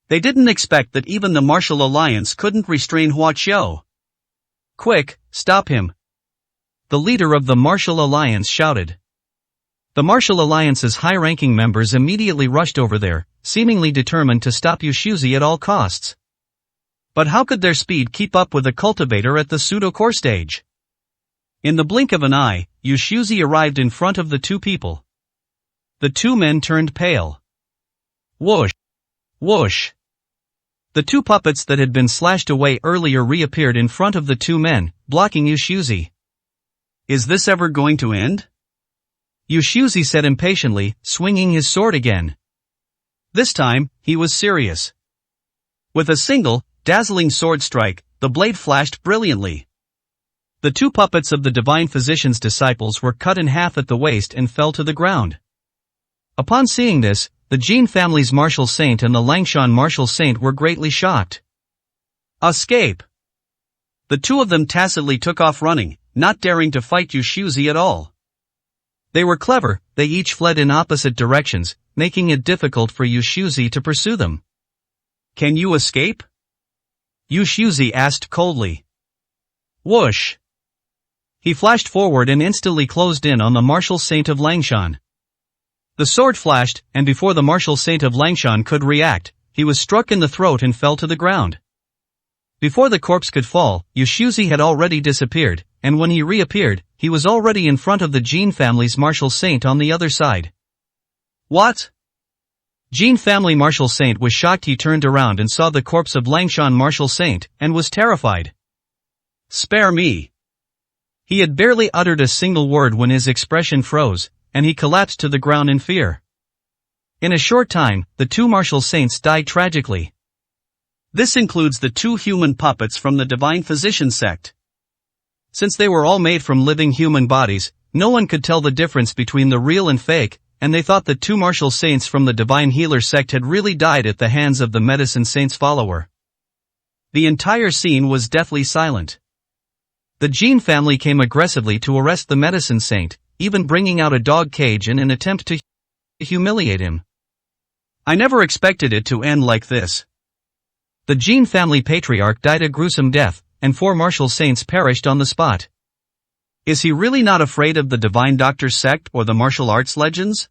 They didn't expect that even the Martial Alliance couldn't restrain Hua Qiu. Quick, stop him. The leader of the Martial Alliance shouted. The Martial Alliance's high-ranking members immediately rushed over there, seemingly determined to stop Yu Shuzi at all costs. But how could their speed keep up with a cultivator at the pseudo-core stage? In the blink of an eye, Yu Shuzi arrived in front of the two people. The two men turned pale. Whoosh! Whoosh! The two puppets that had been slashed away earlier reappeared in front of the two men, blocking Yu Shuzi. Is this ever going to end? Yu Shuzi said impatiently, swinging his sword again. This time, he was serious. With a single, dazzling sword strike, the blade flashed brilliantly. The two puppets of the divine physician's disciples were cut in half at the waist and fell to the ground. Upon seeing this, the Jin family's martial saint and the Langshan martial saint were greatly shocked. Escape! The two of them tacitly took off running, not daring to fight Yu Shuzi at all. They were clever, they each fled in opposite directions, making it difficult for Yu Shuzi to pursue them. Can you escape? Yu Shuzi asked coldly. Whoosh! He flashed forward and instantly closed in on the martial saint of Langshan. The sword flashed, and before the martial saint of Langshan could react, he was struck in the throat and fell to the ground. Before the corpse could fall, Yu Shuzi had already disappeared, and when he reappeared, he was already in front of the Jin family's martial saint on the other side. What? Jin family martial saint was shocked. He turned around and saw the corpse of Langshan martial saint, and was terrified. Spare me! He had barely uttered a single word when his expression froze, and he collapsed to the ground in fear. In a short time, the two martial saints died tragically. This includes the two human puppets from the divine physician sect. Since they were all made from living human bodies, no one could tell the difference between the real and fake, and they thought the two martial saints from the divine healer sect had really died at the hands of the medicine saint's follower. The entire scene was deathly silent. The Jin family came aggressively to arrest the medicine saint, even bringing out a dog cage in an attempt to humiliate him. I never expected it to end like this. The Jin family patriarch died a gruesome death, and 4 martial saints perished on the spot. Is he really not afraid of the divine doctor sect or the martial arts legends?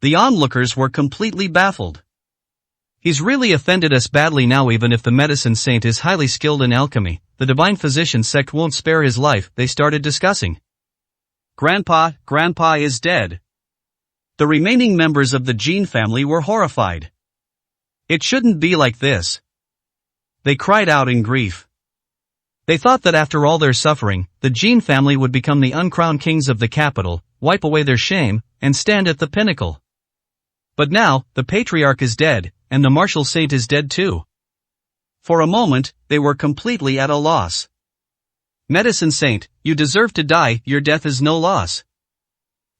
The onlookers were completely baffled. He's really offended us badly now. Even if the medicine saint is highly skilled in alchemy, the divine physician sect won't spare his life, they started discussing. Grandpa is dead. The remaining members of the Jin family were horrified. It shouldn't be like this. They cried out in grief. They thought that after all their suffering, the Jin family would become the uncrowned kings of the capital, wipe away their shame, and stand at the pinnacle. But now, the patriarch is dead, and the martial saint is dead too. For a moment, they were completely at a loss. Medicine saint, you deserve to die, your death is no loss.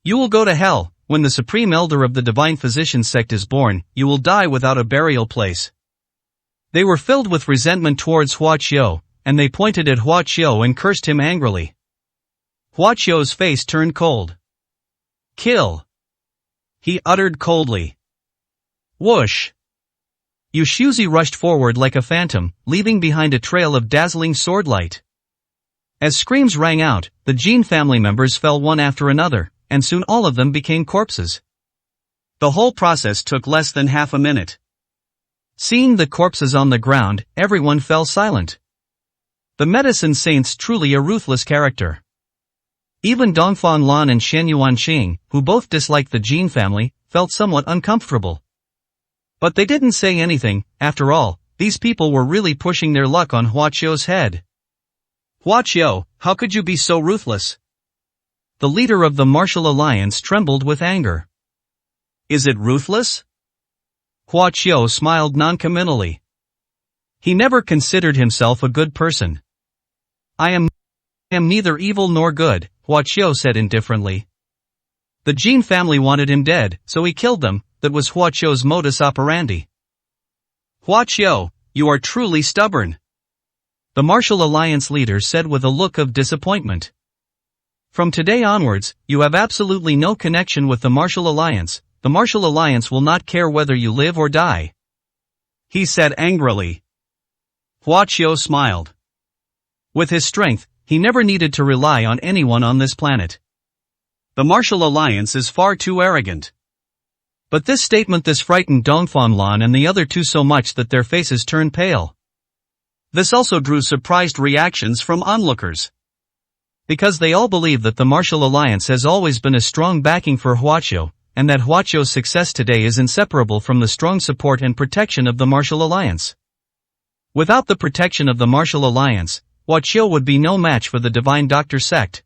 You will go to hell. When the supreme elder of the divine physician sect is born, you will die without a burial place. They were filled with resentment towards Hua Qiu, and they pointed at Hua Qiu and cursed him angrily. Hua Qiu's face turned cold. Kill! He uttered coldly. Whoosh! Yu Shuzi rushed forward like a phantom, leaving behind a trail of dazzling swordlight. As screams rang out, the Jin family members fell one after another, and soon all of them became corpses. The whole process took less than half a minute. Seeing the corpses on the ground, everyone fell silent. The medicine saint's truly a ruthless character. Even Dongfang Lan and Shen Yuanqing, who both disliked the Jin family, felt somewhat uncomfortable. But they didn't say anything. After all, these people were really pushing their luck on Hua Qiu's head. Hua Qiu, how could you be so ruthless? The leader of the martial alliance trembled with anger. Is it ruthless? Hua Qiu smiled noncommittally. He never considered himself a good person. I am neither evil nor good, Hua Qiu said indifferently. The Jin family wanted him dead, so he killed them. That was Hua Qiu's modus operandi. Hua Qiu, you are truly stubborn. The martial alliance leader said with a look of disappointment. From today onwards, you have absolutely no connection with the martial alliance. The martial alliance will not care whether you live or die. He said angrily. Hua Qiu smiled. With his strength, he never needed to rely on anyone on this planet. The martial alliance is far too arrogant. But this statement frightened Dongfang Lan and the other two so much that their faces turned pale. This also drew surprised reactions from onlookers. Because they all believe that the martial alliance has always been a strong backing for Hua Qiu, and that Hua Qiu's success today is inseparable from the strong support and protection of the martial alliance. Without the protection of the martial alliance, Hua Qiu would be no match for the Divine Doctor sect.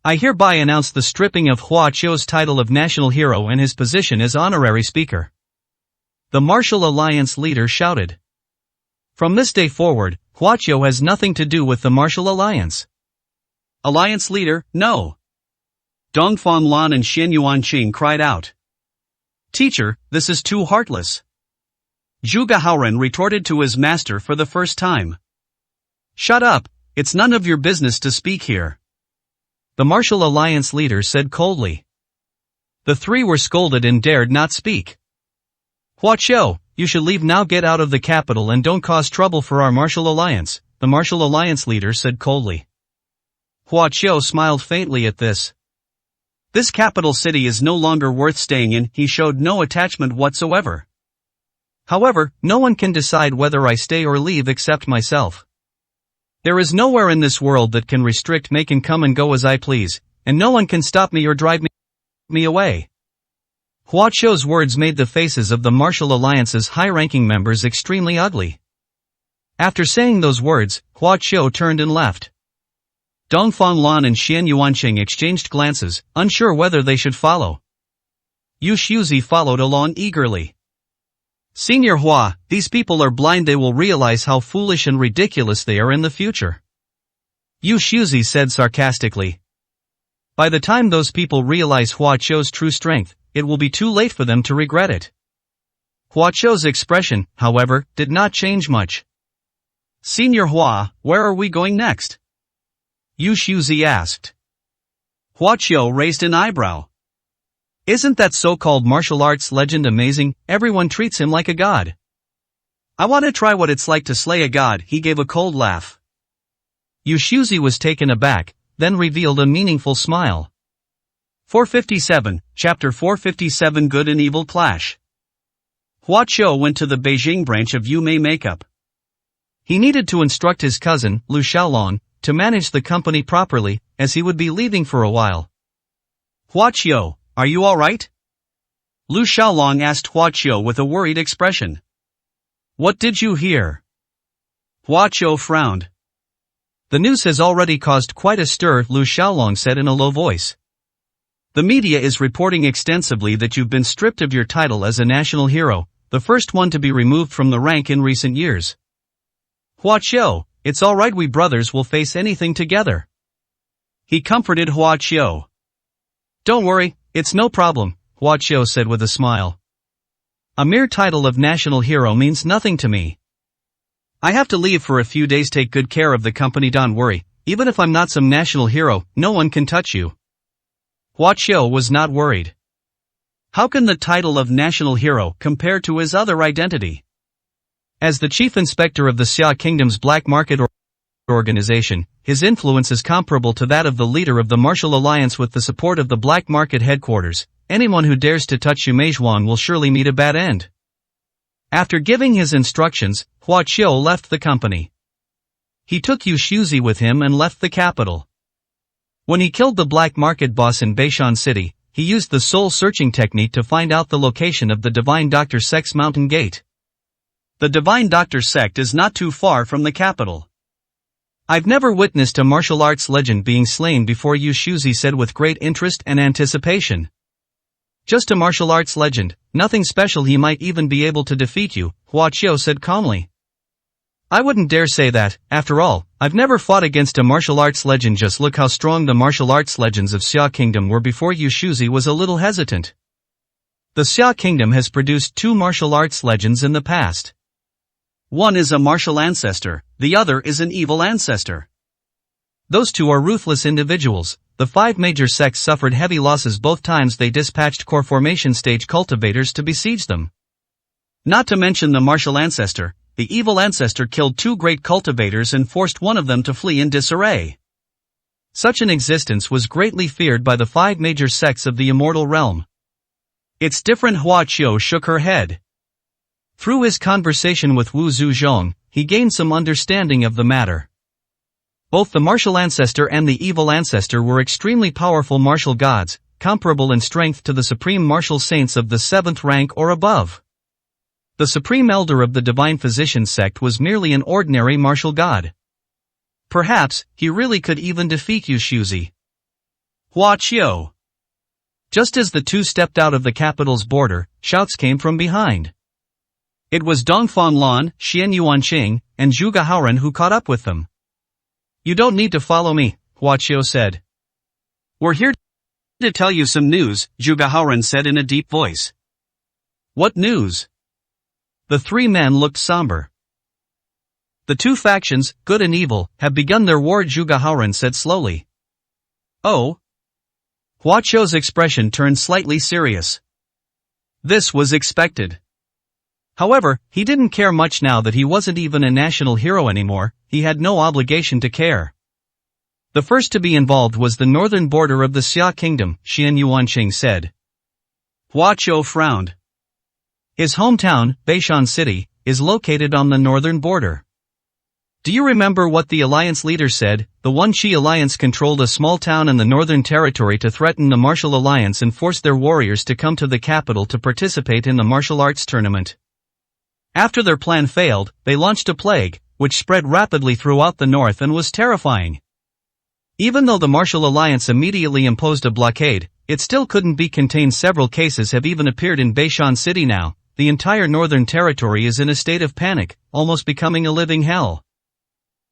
I hereby announce the stripping of Hua Qiu's title of national hero and his position as honorary speaker. The martial alliance leader shouted. From this day forward, Hua Qiu has nothing to do with the martial alliance. Alliance leader, no. Dongfang Lan and Shen Yuanqing cried out. Teacher, this is too heartless. Zhuge Haoren retorted to his master for the first time. Shut up, it's none of your business to speak here. The martial alliance leader said coldly. The three were scolded and dared not speak. Hua Qiu, you should leave now, get out of the capital and don't cause trouble for our martial alliance, the martial alliance leader said coldly. Hua Qiu smiled faintly at this. This capital city is no longer worth staying in, he showed no attachment whatsoever. However, no one can decide whether I stay or leave except myself. There is nowhere in this world that can restrict me, can come and go as I please, and no one can stop me or drive me away. Hua Qiu's words made the faces of the martial alliance's high-ranking members extremely ugly. After saying those words, Hua Qiu turned and left. Dongfang Lan and Shen Yuanqing exchanged glances, unsure whether they should follow. Yu Shuzi followed along eagerly. Senior Hua, these people are blind, they will realize how foolish and ridiculous they are in the future. Yu Shuzi said sarcastically. By the time those people realize Hua Qiu's true strength, it will be too late for them to regret it. Hua Qiu's expression, however, did not change much. Senior Hua, where are we going next? Yu Shuzi asked. Hua Qiu raised an eyebrow. Isn't that so-called martial arts legend amazing? Everyone treats him like a god. I want to try what it's like to slay a god, he gave a cold laugh. Yu Shuzi was taken aback, then revealed a meaningful smile. 457, Chapter 457 Good and Evil Clash. Hua Qiu went to the Beijing branch of Yumei Makeup. He needed to instruct his cousin, Lu Xiaolong, to manage the company properly, as he would be leaving for a while. Hua Qiu, are you alright? Lu Xiaolong asked Hua Qiu with a worried expression. What did you hear? Hua Qiu frowned. The news has already caused quite a stir, Lu Xiaolong said in a low voice. The media is reporting extensively that you've been stripped of your title as a national hero, the first one to be removed from the rank in recent years. Hua Qiu, it's alright, we brothers will face anything together. He comforted Hua Qiu. Don't worry, it's no problem, Hua Qiu said with a smile. A mere title of national hero means nothing to me. I have to leave for a few days, take good care of the company, don't worry, even if I'm not some national hero, no one can touch you. Hua Qiu was not worried. How can the title of national hero compare to his other identity? As the chief inspector of the Xia Kingdom's black market organization, his influence is comparable to that of the leader of the Martial Alliance. With the support of the black market headquarters, anyone who dares to touch Yu Meizhuang will surely meet a bad end. After giving his instructions, Hua Qiu left the company. He took Yu Shuzi with him and left the capital. When he killed the black market boss in Beishan City, he used the soul-searching technique to find out the location of the Divine Doctor Sect's mountain gate. The Divine Doctor Sect is not too far from the capital. I've never witnessed a martial arts legend being slain before, Yu Shuzi said with great interest and anticipation. Just a martial arts legend, nothing special, he might even be able to defeat you, Hua Qiu said calmly. I wouldn't dare say that, after all, I've never fought against a martial arts legend. Just look how strong the martial arts legends of Xia Kingdom were before. Yu Shuzi was a little hesitant. The Xia Kingdom has produced 2 martial arts legends in the past. One is a martial ancestor, the other is an evil ancestor. Those 2 are ruthless individuals. The 5 major sects suffered heavy losses both times they dispatched core formation stage cultivators to besiege them. Not to mention the martial ancestor, the evil ancestor killed 2 great cultivators and forced one of them to flee in disarray. Such an existence was greatly feared by the 5 major sects of the immortal realm. It's different, Hua Qiu shook her head. Through his conversation with Wu Zuzhong, he gained some understanding of the matter. Both the martial ancestor and the evil ancestor were extremely powerful martial gods, comparable in strength to the supreme martial saints of the 7th rank or above. The supreme elder of the divine physician sect was merely an ordinary martial god. Perhaps, he really could even defeat Yu Shuzi. Hua Qiu. Just as the 2 stepped out of the capital's border, shouts came from behind. It was Dongfang Lan, Xian Yuanqing, and Zhu Gahaoren who caught up with them. You don't need to follow me, Hua Qiu said. We're here to tell you some news, Zhu Gahaoren said in a deep voice. What news? The 3 men looked somber. The 2 factions, good and evil, have begun their war, Zhu Gahaoren said slowly. Oh? Hua Qiu's expression turned slightly serious. This was expected. However, he didn't care much now that he wasn't even a national hero anymore. He had no obligation to care. The first to be involved was the northern border of the Xia Kingdom, Xian Yuanqing said. Hua Qiu frowned. His hometown, Beishan City, is located on the northern border. Do you remember what the alliance leader said? The One Qi Alliance controlled a small town in the northern territory to threaten the martial alliance and force their warriors to come to the capital to participate in the martial arts tournament. After their plan failed, they launched a plague, which spread rapidly throughout the north and was terrifying. Even though the martial alliance immediately imposed a blockade, it still couldn't be contained. Several cases have even appeared in Beishan City now. The entire northern territory is in a state of panic, almost becoming a living hell.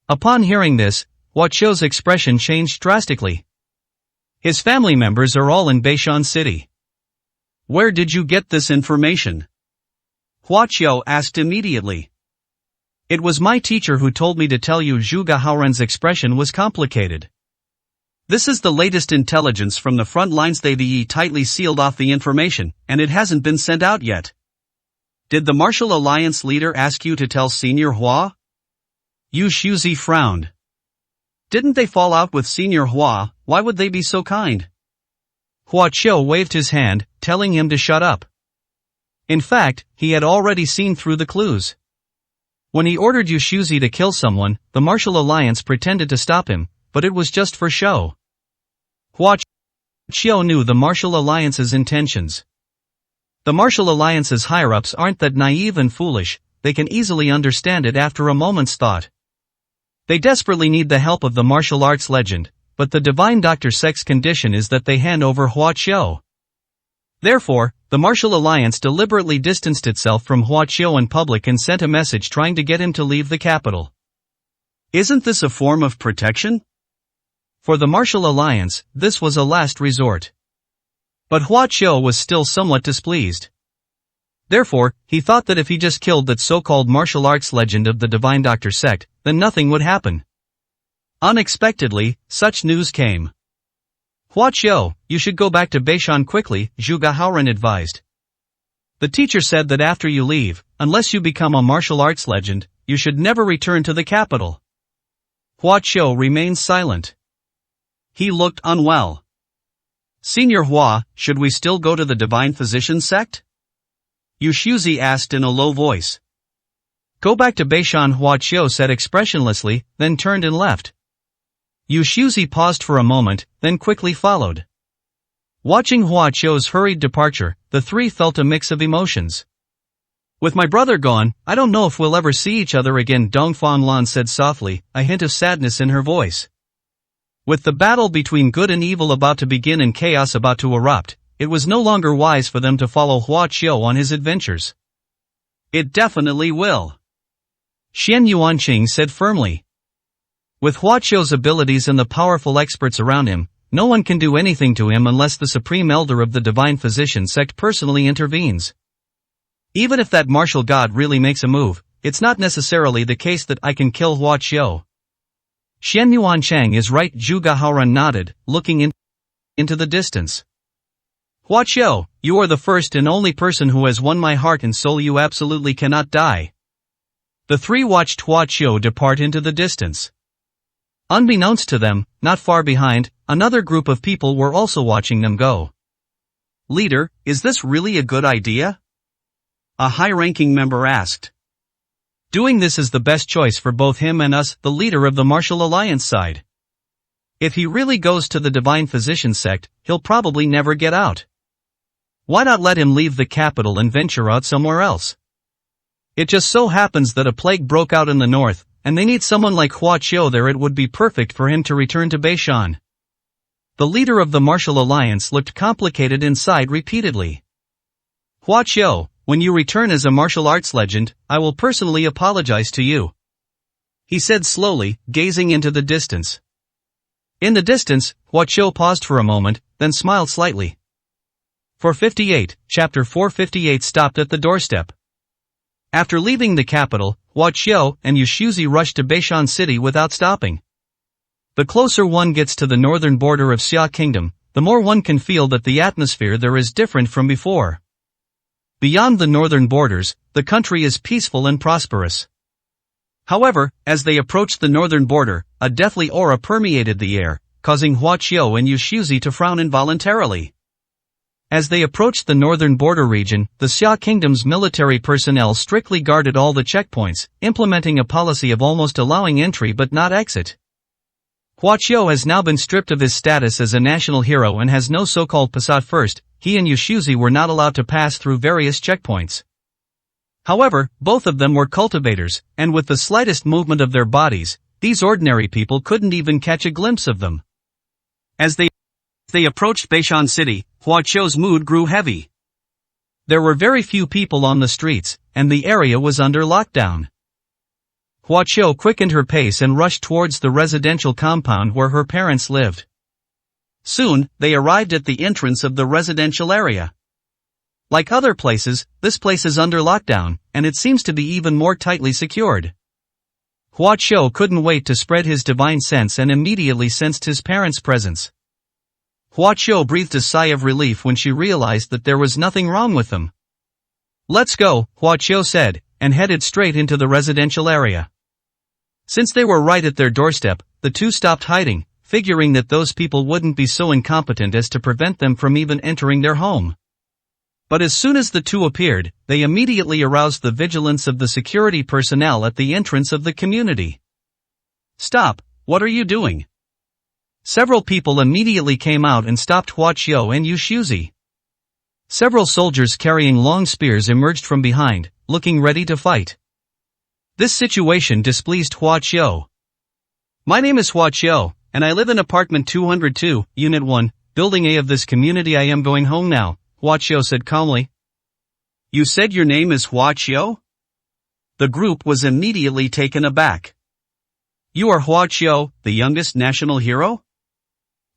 Upon hearing this, Hua Qiu's expression changed drastically. His family members are all in Beishan City. Where did you get this information? Hua Qiu asked immediately. It was my teacher who told me to tell you. Zhu Gahaoren's expression was complicated. This is the latest intelligence from the front lines. They tightly sealed off the information, and it hasn't been sent out yet. Did the Martial Alliance leader ask you to tell Senior Hua? Yu Shuzi frowned. Didn't they fall out with Senior Hua? Why would they be so kind? Hua Qiu waved his hand, telling him to shut up. In fact, he had already seen through the clues. When he ordered Yu Shuzi to kill someone, the Martial Alliance pretended to stop him, but it was just for show. Hua Qiu knew the Martial Alliance's intentions. The Martial Alliance's higher-ups aren't that naive and foolish, they can easily understand it after a moment's thought. They desperately need the help of the martial arts legend, but the divine Dr. Sect's condition is that they hand over Hua Qiu. Therefore, the Martial Alliance deliberately distanced itself from Hua Qiu in public and sent a message trying to get him to leave the capital. Isn't this a form of protection? For the Martial Alliance, this was a last resort. But Hua Qiu was still somewhat displeased. Therefore, he thought that if he just killed that so-called martial arts legend of the divine Dr. Sect, then nothing would happen. Unexpectedly, such news came. Hua Qiu, you should go back to Beishan quickly, Zhu Gahaoren advised. The teacher said that after you leave, unless you become a martial arts legend, you should never return to the capital. Hua Qiu remained silent. He looked unwell. Senior Hua, should we still go to the divine physician sect? Yu Shuzi asked in a low voice. Go back to Beishan, Hua Qiu said expressionlessly, then turned and left. Yu Shuzi paused for a moment, then quickly followed. Watching Hua Qiu's hurried departure, the three felt a mix of emotions. With my brother gone, I don't know if we'll ever see each other again, Dongfang Lan said softly, a hint of sadness in her voice. With the battle between good and evil about to begin and chaos about to erupt, it was no longer wise for them to follow Hua Qiu on his adventures. It definitely will. Xian Yuanqing said firmly. With Hua Qiu's abilities and the powerful experts around him, no one can do anything to him unless the Supreme Elder of the Divine Physician sect personally intervenes. Even if that martial god really makes a move, it's not necessarily the case that I can kill Hua Qiu. Xian Yuanqing is right, Zhu Gahaoren nodded, looking into the distance. Hua Qiu, you are the first and only person who has won my heart and soul. You absolutely cannot die. The three watched Hua Qiu depart into the distance. Unbeknownst to them, not far behind, another group of people were also watching them go. Leader, is this really a good idea? A high-ranking member asked. Doing this is the best choice for both him and us, the leader of the Martial Alliance side. If he really goes to the Divine Physician sect, he'll probably never get out. Why not let him leave the capital and venture out somewhere else? It just so happens that a plague broke out in the north, and they need someone like Hua Qiu there. It would be perfect for him to return to Beishan. The leader of the Martial Alliance looked complicated inside repeatedly. Hua Qiu, when you return as a martial arts legend, I will personally apologize to you. He said slowly, gazing into the distance. In the distance, Hua Qiu paused for a moment, then smiled slightly. 458, Chapter 458 stopped at the doorstep. After leaving the capital, Hua Qiu and Yu Shuzi rushed to Beishan city without stopping. The closer one gets to the northern border of Xia Kingdom, the more one can feel that the atmosphere there is different from before. Beyond the northern borders, the country is peaceful and prosperous. However, as they approached the northern border, a deathly aura permeated the air, causing Hua Qiu and Yu Shuzi to frown involuntarily. As they approached the northern border region, the Xia Kingdom's military personnel strictly guarded all the checkpoints, implementing a policy of almost allowing entry but not exit. Hua Qiu has now been stripped of his status as a national hero and has no so-called passat first. He and Yu Shuzi were not allowed to pass through various checkpoints. However, both of them were cultivators, and with the slightest movement of their bodies, these ordinary people couldn't even catch a glimpse of them. As they approached Beishan city, Hua Qiu's mood grew heavy. There were very few people on the streets, and the area was under lockdown. Hua Qiu quickened her pace and rushed towards the residential compound where her parents lived. Soon, they arrived at the entrance of the residential area. Like other places, this place is under lockdown, and it seems to be even more tightly secured. Hua Qiu couldn't wait to spread his divine sense and immediately sensed his parents' presence. Hua Qiu breathed a sigh of relief when she realized that there was nothing wrong with them. Let's go, Hua Qiu said, and headed straight into the residential area. Since they were right at their doorstep, the two stopped hiding, figuring that those people wouldn't be so incompetent as to prevent them from even entering their home. But as soon as the two appeared, they immediately aroused the vigilance of the security personnel at the entrance of the community. Stop, what are you doing? Several people immediately came out and stopped Hua Qiu and Yu Shuzi. Several soldiers carrying long spears emerged from behind, looking ready to fight. This situation displeased Hua Qiu. My name is Hua Qiu, and I live in apartment 202, Unit 1, Building A of this community. I am going home now, Hua Qiu said calmly. You said your name is Hua Qiu? The group was immediately taken aback. You are Hua Qiu, the youngest national hero?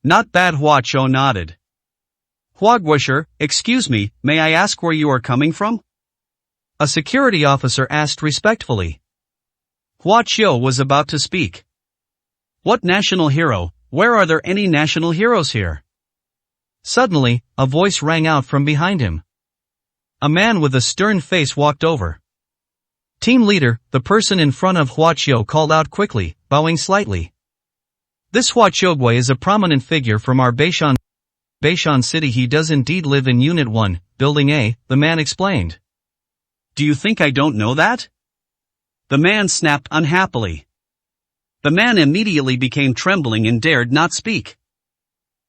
Not bad. Hua Qiu nodded. Hua Guisher, excuse me, may I ask where you are coming from? A security officer asked respectfully. Hua Qiu was about to speak. What national hero? Where are there any national heroes here? Suddenly, a voice rang out from behind him. A man with a stern face walked over. Team leader, the person in front of Hua Qiu called out quickly, bowing slightly. This Hua Qiu is a prominent figure from our Beishan city. He does indeed live in Unit 1, Building A, the man explained. Do you think I don't know that? The man snapped unhappily. The man immediately became trembling and dared not speak.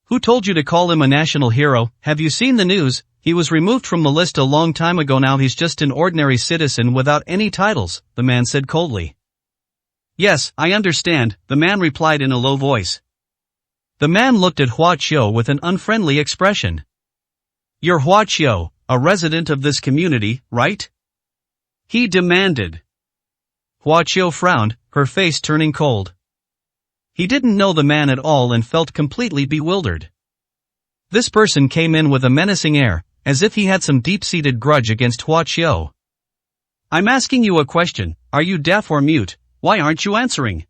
Who told you to call him a national hero? Have you seen the news? He was removed from the list a long time ago. Now he's just an ordinary citizen without any titles, the man said coldly. Yes, I understand, the man replied in a low voice. The man looked at Hua Qiu with an unfriendly expression. You're Hua Qiu, a resident of this community, right? He demanded. Hua Qiu frowned, her face turning cold. He didn't know the man at all and felt completely bewildered. This person came in with a menacing air, as if he had some deep-seated grudge against Hua Qiu. I'm asking you a question, are you deaf or mute? Why aren't you answering?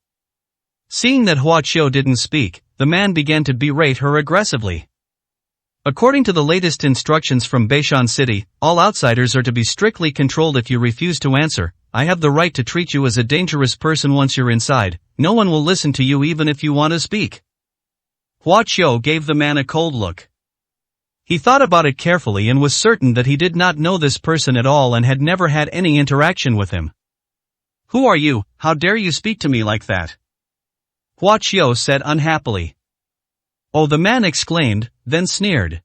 Seeing that Hua Qiu didn't speak, the man began to berate her aggressively. According to the latest instructions from Beishan City, all outsiders are to be strictly controlled. If you refuse to answer, I have the right to treat you as a dangerous person. Once you're inside, no one will listen to you even if you want to speak. Hua Qiu gave the man a cold look. He thought about it carefully and was certain that he did not know this person at all and had never had any interaction with him. Who are you? How dare you speak to me like that? Hua Qiu said unhappily. Oh, the man exclaimed, then sneered.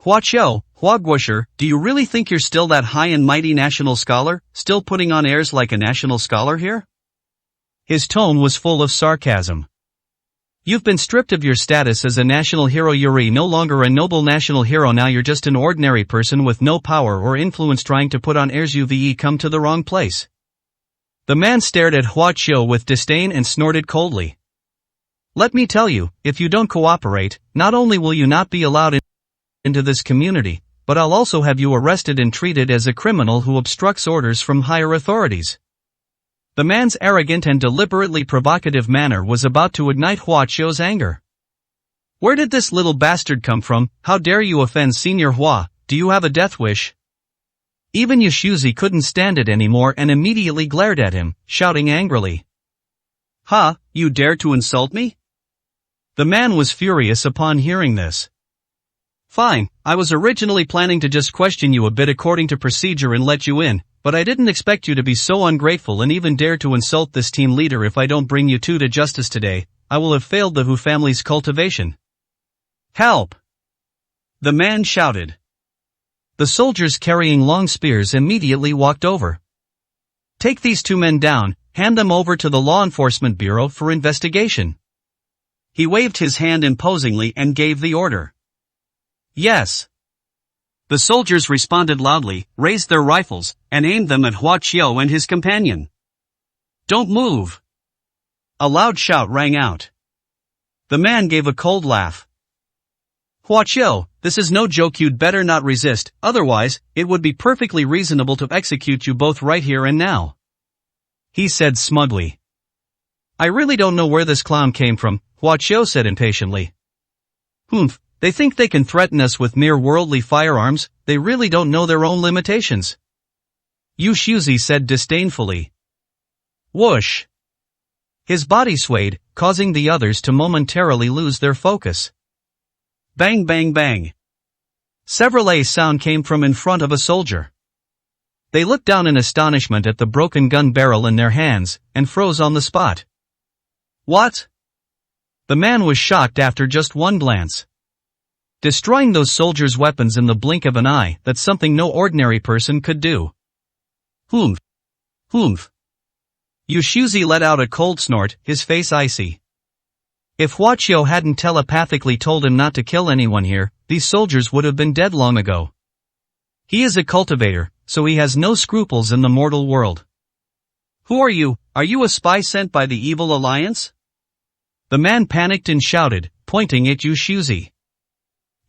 Hua Qiu, Hua Guisher, do you really think you're still that high and mighty national scholar, still putting on airs like a national scholar here? His tone was full of sarcasm. You've been stripped of your status as a national hero. You're no longer a noble national hero. Now you're just an ordinary person with no power or influence trying to put on airs. You've come to the wrong place. The man stared at Hua Qiu with disdain and snorted coldly. Let me tell you, if you don't cooperate, not only will you not be allowed into this community, but I'll also have you arrested and treated as a criminal who obstructs orders from higher authorities. The man's arrogant and deliberately provocative manner was about to ignite Hua Qiu's anger. Where did this little bastard come from? How dare you offend Senior Hua? Do you have a death wish? Even Yushuzi couldn't stand it anymore and immediately glared at him, shouting angrily. Huh, you dare to insult me? The man was furious upon hearing this. Fine, I was originally planning to just question you a bit according to procedure and let you in, but I didn't expect you to be so ungrateful and even dare to insult this team leader. If I don't bring you two to justice today, I will have failed the Hu family's cultivation. Help! The man shouted. The soldiers carrying long spears immediately walked over. Take these two men down, hand them over to the Law Enforcement Bureau for investigation. He waved his hand imposingly and gave the order. Yes. The soldiers responded loudly, raised their rifles, and aimed them at Hua Qiu and his companion. Don't move! A loud shout rang out. The man gave a cold laugh. Hua Qiu, this is no joke. You'd better not resist, otherwise, it would be perfectly reasonable to execute you both right here and now. He said smugly. I really don't know where this clown came from, Hua Qiu said impatiently. Humph, they think they can threaten us with mere worldly firearms, they really don't know their own limitations. Yushuzi said disdainfully. Whoosh! His body swayed, causing the others to momentarily lose their focus. Bang bang bang. Several A sound came from in front of a soldier. They looked down in astonishment at the broken gun barrel in their hands, and froze on the spot. What? The man was shocked after just one glance. Destroying those soldiers' weapons in the blink of an eye, that's something no ordinary person could do. Humph. Humph. Yushuzi let out a cold snort, his face icy. If Huaqiu hadn't telepathically told him not to kill anyone here, these soldiers would have been dead long ago. He is a cultivator, so he has no scruples in the mortal world. Who are you? Are you a spy sent by the evil alliance? The man panicked and shouted, pointing at Yu Shuzi.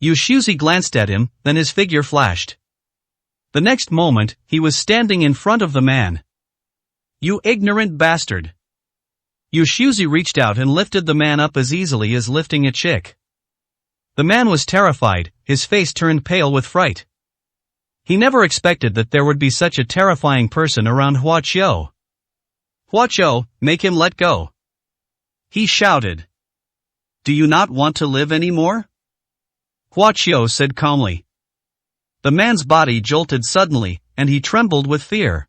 Yu Shuzi glanced at him, then his figure flashed. The next moment, he was standing in front of the man. You ignorant bastard! Yu Shuzi reached out and lifted the man up as easily as lifting a chick. The man was terrified, his face turned pale with fright. He never expected that there would be such a terrifying person around Huaqiu. Huaqiu, make him let go! He shouted. Do you not want to live anymore? Huaqiu said calmly. The man's body jolted suddenly, and he trembled with fear.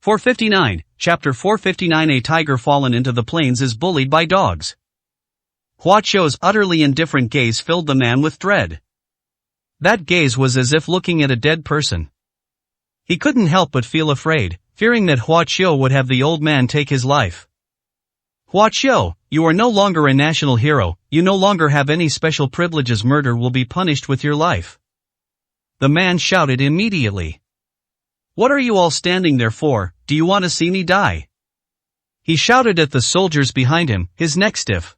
459, Chapter 459. A tiger fallen into the plains is bullied by dogs. Huaqiu's utterly indifferent gaze filled the man with dread. That gaze was as if looking at a dead person. He couldn't help but feel afraid, fearing that Huaqiu would have the old man take his life. Huaqiu, you are no longer a national hero, you no longer have any special privileges. Murder will be punished with your life. The man shouted immediately. What are you all standing there for? Do you want to see me die? He shouted at the soldiers behind him, his neck stiff.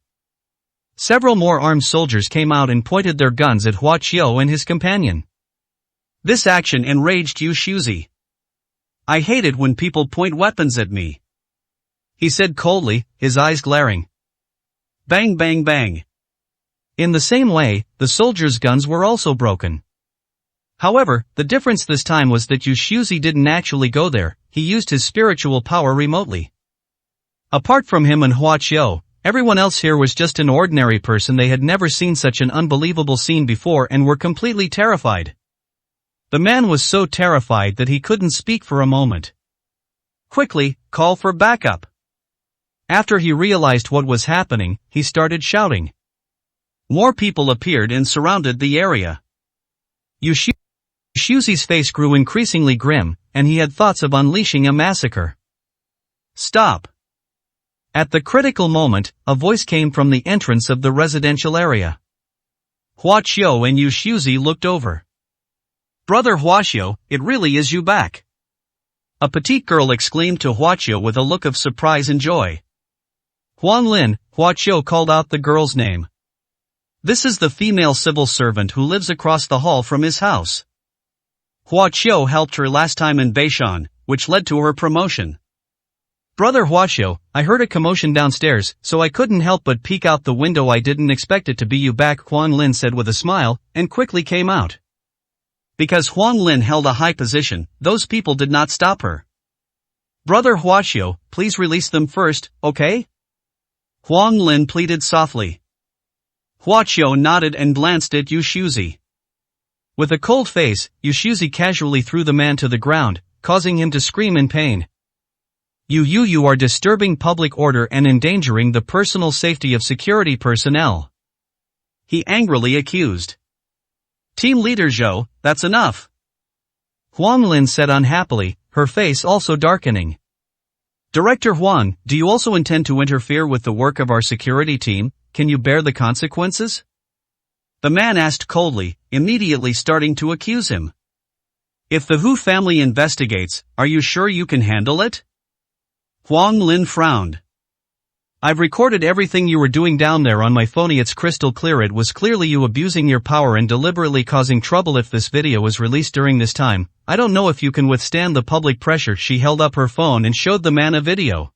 Several more armed soldiers came out and pointed their guns at Huaqiu and his companion. This action enraged Yu Shuzi. I hate it when people point weapons at me, he said coldly, his eyes glaring. Bang bang bang. In the same way, the soldiers' guns were also broken. However, the difference this time was that Yu Shuzi didn't actually go there, he used his spiritual power remotely. Apart from him and Huaqiu, everyone else here was just an ordinary person. They had never seen such an unbelievable scene before and were completely terrified. The man was so terrified that he couldn't speak for a moment. Quickly, call for backup. After he realized what was happening, he started shouting. More people appeared and surrounded the area. Yu Shuzi's face grew increasingly grim, and he had thoughts of unleashing a massacre. Stop! At the critical moment, a voice came from the entrance of the residential area. Huaqiu and Yu Shuzi looked over. Brother Huaqiu, it really is you back! A petite girl exclaimed to Huaqiu with a look of surprise and joy. Huang Lin, Huaqiu called out the girl's name. This is the female civil servant who lives across the hall from his house. Huaqiu helped her last time in Beishan, which led to her promotion. Brother Huaqiu, I heard a commotion downstairs, so I couldn't help but peek out the window. I didn't expect it to be you back, Huang Lin said with a smile, and quickly came out. Because Huang Lin held a high position, those people did not stop her. Brother Huaqiu, please release them first, okay? Huang Lin pleaded softly. Huaqiu nodded and glanced at Yu Shuzi. With a cold face, Yu Shuzi casually threw the man to the ground, causing him to scream in pain. You are disturbing public order and endangering the personal safety of security personnel, he angrily accused. Team leader Zhou, that's enough, Huang Lin said unhappily, her face also darkening. Director Huang, do you also intend to interfere with the work of our security team? Can you bear the consequences? The man asked coldly, immediately starting to accuse him. If the Hu family investigates, are you sure you can handle it? Huang Lin frowned. I've recorded everything you were doing down there on my phone. It's crystal clear. It was clearly you abusing your power and deliberately causing trouble. If this video was released during this time, I don't know if you can withstand the public pressure. She held up her phone and showed the man a video.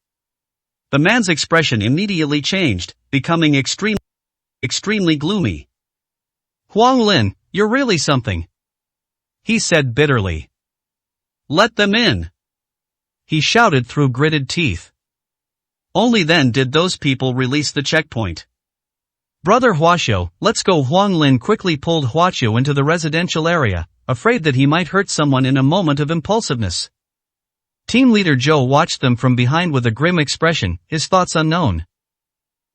The man's expression immediately changed, becoming extremely gloomy. Huang Lin, you're really something, he said bitterly. Let them in, he shouted through gritted teeth. Only then did those people release the checkpoint. Brother Huaqiu, let's go. Huang Lin quickly pulled Huaqiu into the residential area, afraid that he might hurt someone in a moment of impulsiveness. Team leader Zhou watched them from behind with a grim expression, his thoughts unknown.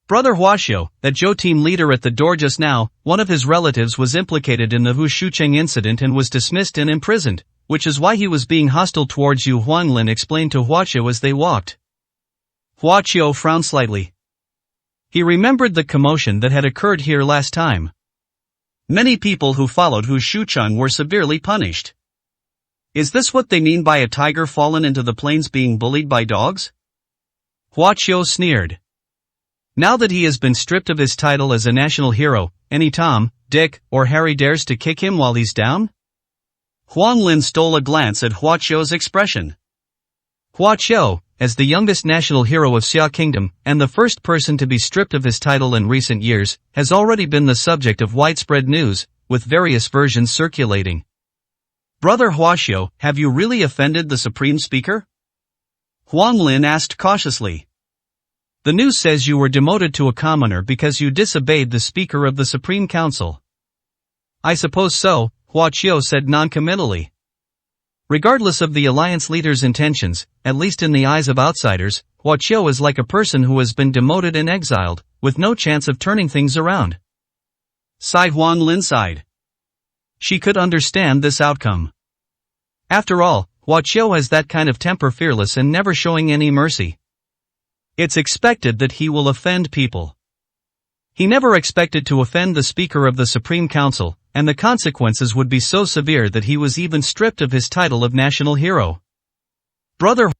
Brother Huaqiu, that Zhou team leader at the door just now, one of his relatives was implicated in the Hu Shucheng incident and was dismissed and imprisoned, which is why he was being hostile towards you, Huang Lin explained to Huaqiu as they walked. Huaqiu frowned slightly. He remembered the commotion that had occurred here last time. Many people who followed Hu Shucheng were severely punished. Is this what they mean by a tiger fallen into the plains being bullied by dogs? Hua Qiu sneered. Now that he has been stripped of his title as a national hero, any Tom, Dick, or Harry dares to kick him while he's down? Huang Lin stole a glance at Hua Qiu's expression. Hua Qiu, as the youngest national hero of Xia Kingdom, and the first person to be stripped of his title in recent years, has already been the subject of widespread news, with various versions circulating. Brother Hua Qiu, have you really offended the Supreme Speaker? Huang Lin asked cautiously. The news says you were demoted to a commoner because you disobeyed the Speaker of the Supreme Council. I suppose so, Hua Qiu said noncommittally. Regardless of the alliance leader's intentions, at least in the eyes of outsiders, Hua Qiu is like a person who has been demoted and exiled, with no chance of turning things around. Sighed Huang Lin sighed. She could understand this outcome. After all, Hua Qiu has that kind of temper, fearless and never showing any mercy. It's expected that he will offend people. He never expected to offend the Speaker of the Supreme Council, and the consequences would be so severe that he was even stripped of his title of national hero. Brother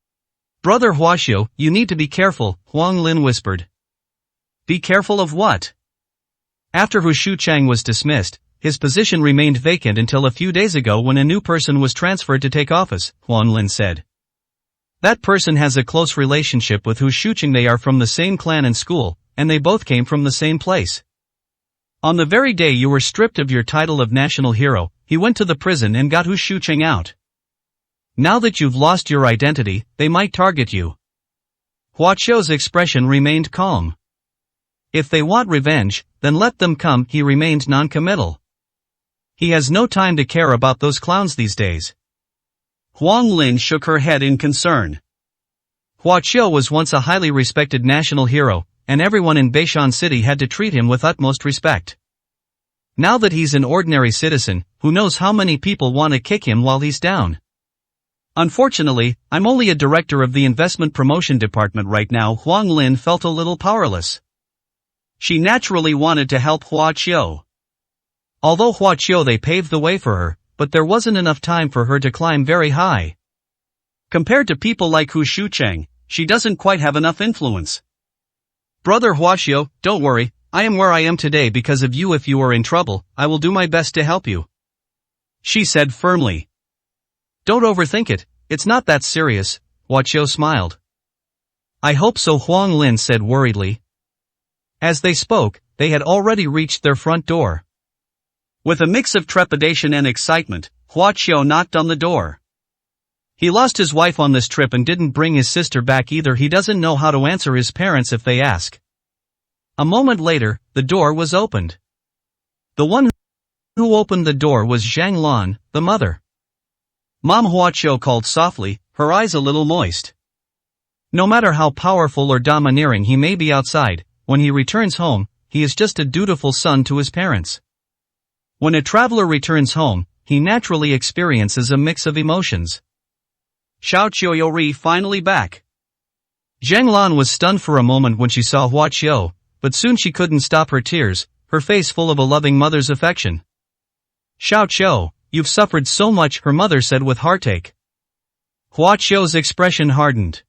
Hua Qiu, you need to be careful, Huang Lin whispered. Be careful of what? After Hu Shucheng was dismissed, his position remained vacant until a few days ago when a new person was transferred to take office, Huang Lin said. That person has a close relationship with Hu Shucheng. They are from the same clan and school, and they both came from the same place. On the very day you were stripped of your title of national hero, he went to the prison and got Hu Shucheng out. Now that you've lost your identity, they might target you. Hua Qiu's expression remained calm. If they want revenge, then let them come, he remained non-committal. He has no time to care about those clowns these days. Huang Lin shook her head in concern. Hua Qiu was once a highly respected national hero, and everyone in Beishan City had to treat him with utmost respect. Now that he's an ordinary citizen, who knows how many people want to kick him while he's down? Unfortunately, I'm only a director of the investment promotion department right now. Huang Lin felt a little powerless. She naturally wanted to help Hua Qiu. Although Hua Qiu they paved the way for her, but there wasn't enough time for her to climb very high. Compared to people like Hu Shucheng, she doesn't quite have enough influence. Brother Hua Qiu, don't worry, I am where I am today because of you. If you are in trouble, I will do my best to help you, she said firmly. Don't overthink it, it's not that serious, Hua Qiu smiled. I hope so, Huang Lin said worriedly. As they spoke, they had already reached their front door. With a mix of trepidation and excitement, Hua Qiu knocked on the door. He lost his wife on this trip and didn't bring his sister back either. He doesn't know how to answer his parents if they ask. A moment later, the door was opened. The one who opened the door was Zhang Lan, the mother. Mom, Hua Qiu called softly, her eyes a little moist. No matter how powerful or domineering he may be outside, when he returns home, he is just a dutiful son to his parents. When a traveler returns home, he naturally experiences a mix of emotions. Xiao Qiuyori finally back. Zhang Lan was stunned for a moment when she saw Hua Qiu, but soon she couldn't stop her tears, her face full of a loving mother's affection. Xiao Qiu, you've suffered so much, her mother said with heartache. Hua Qiu's expression hardened.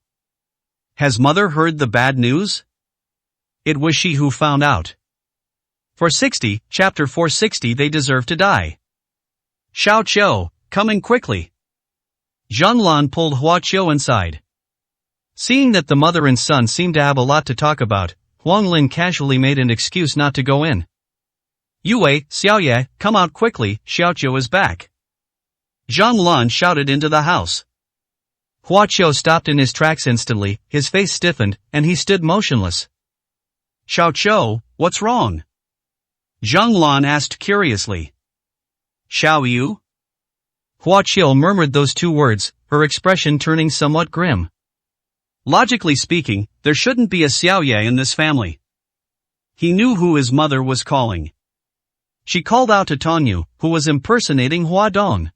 Has mother heard the bad news? It was she who found out. Chapter 460. They deserve to die. Xiao Qiu, coming quickly. Zhang Lan pulled Hua Qiu inside. Seeing that the mother and son seemed to have a lot to talk about, Huang Lin casually made an excuse not to go in. Yue, Xiaoye, come out quickly, Xiao Qiu is back. Zhang Lan shouted into the house. Hua Qiu stopped in his tracks instantly, his face stiffened, and he stood motionless. Xiao Qiu, what's wrong? Zhang Lan asked curiously. Xiao Yu? Hua Qiu murmured those two words, her expression turning somewhat grim. Logically speaking, there shouldn't be a Xiaoye in this family. He knew who his mother was calling. She called out to Tongyu, who was impersonating Hua Dong.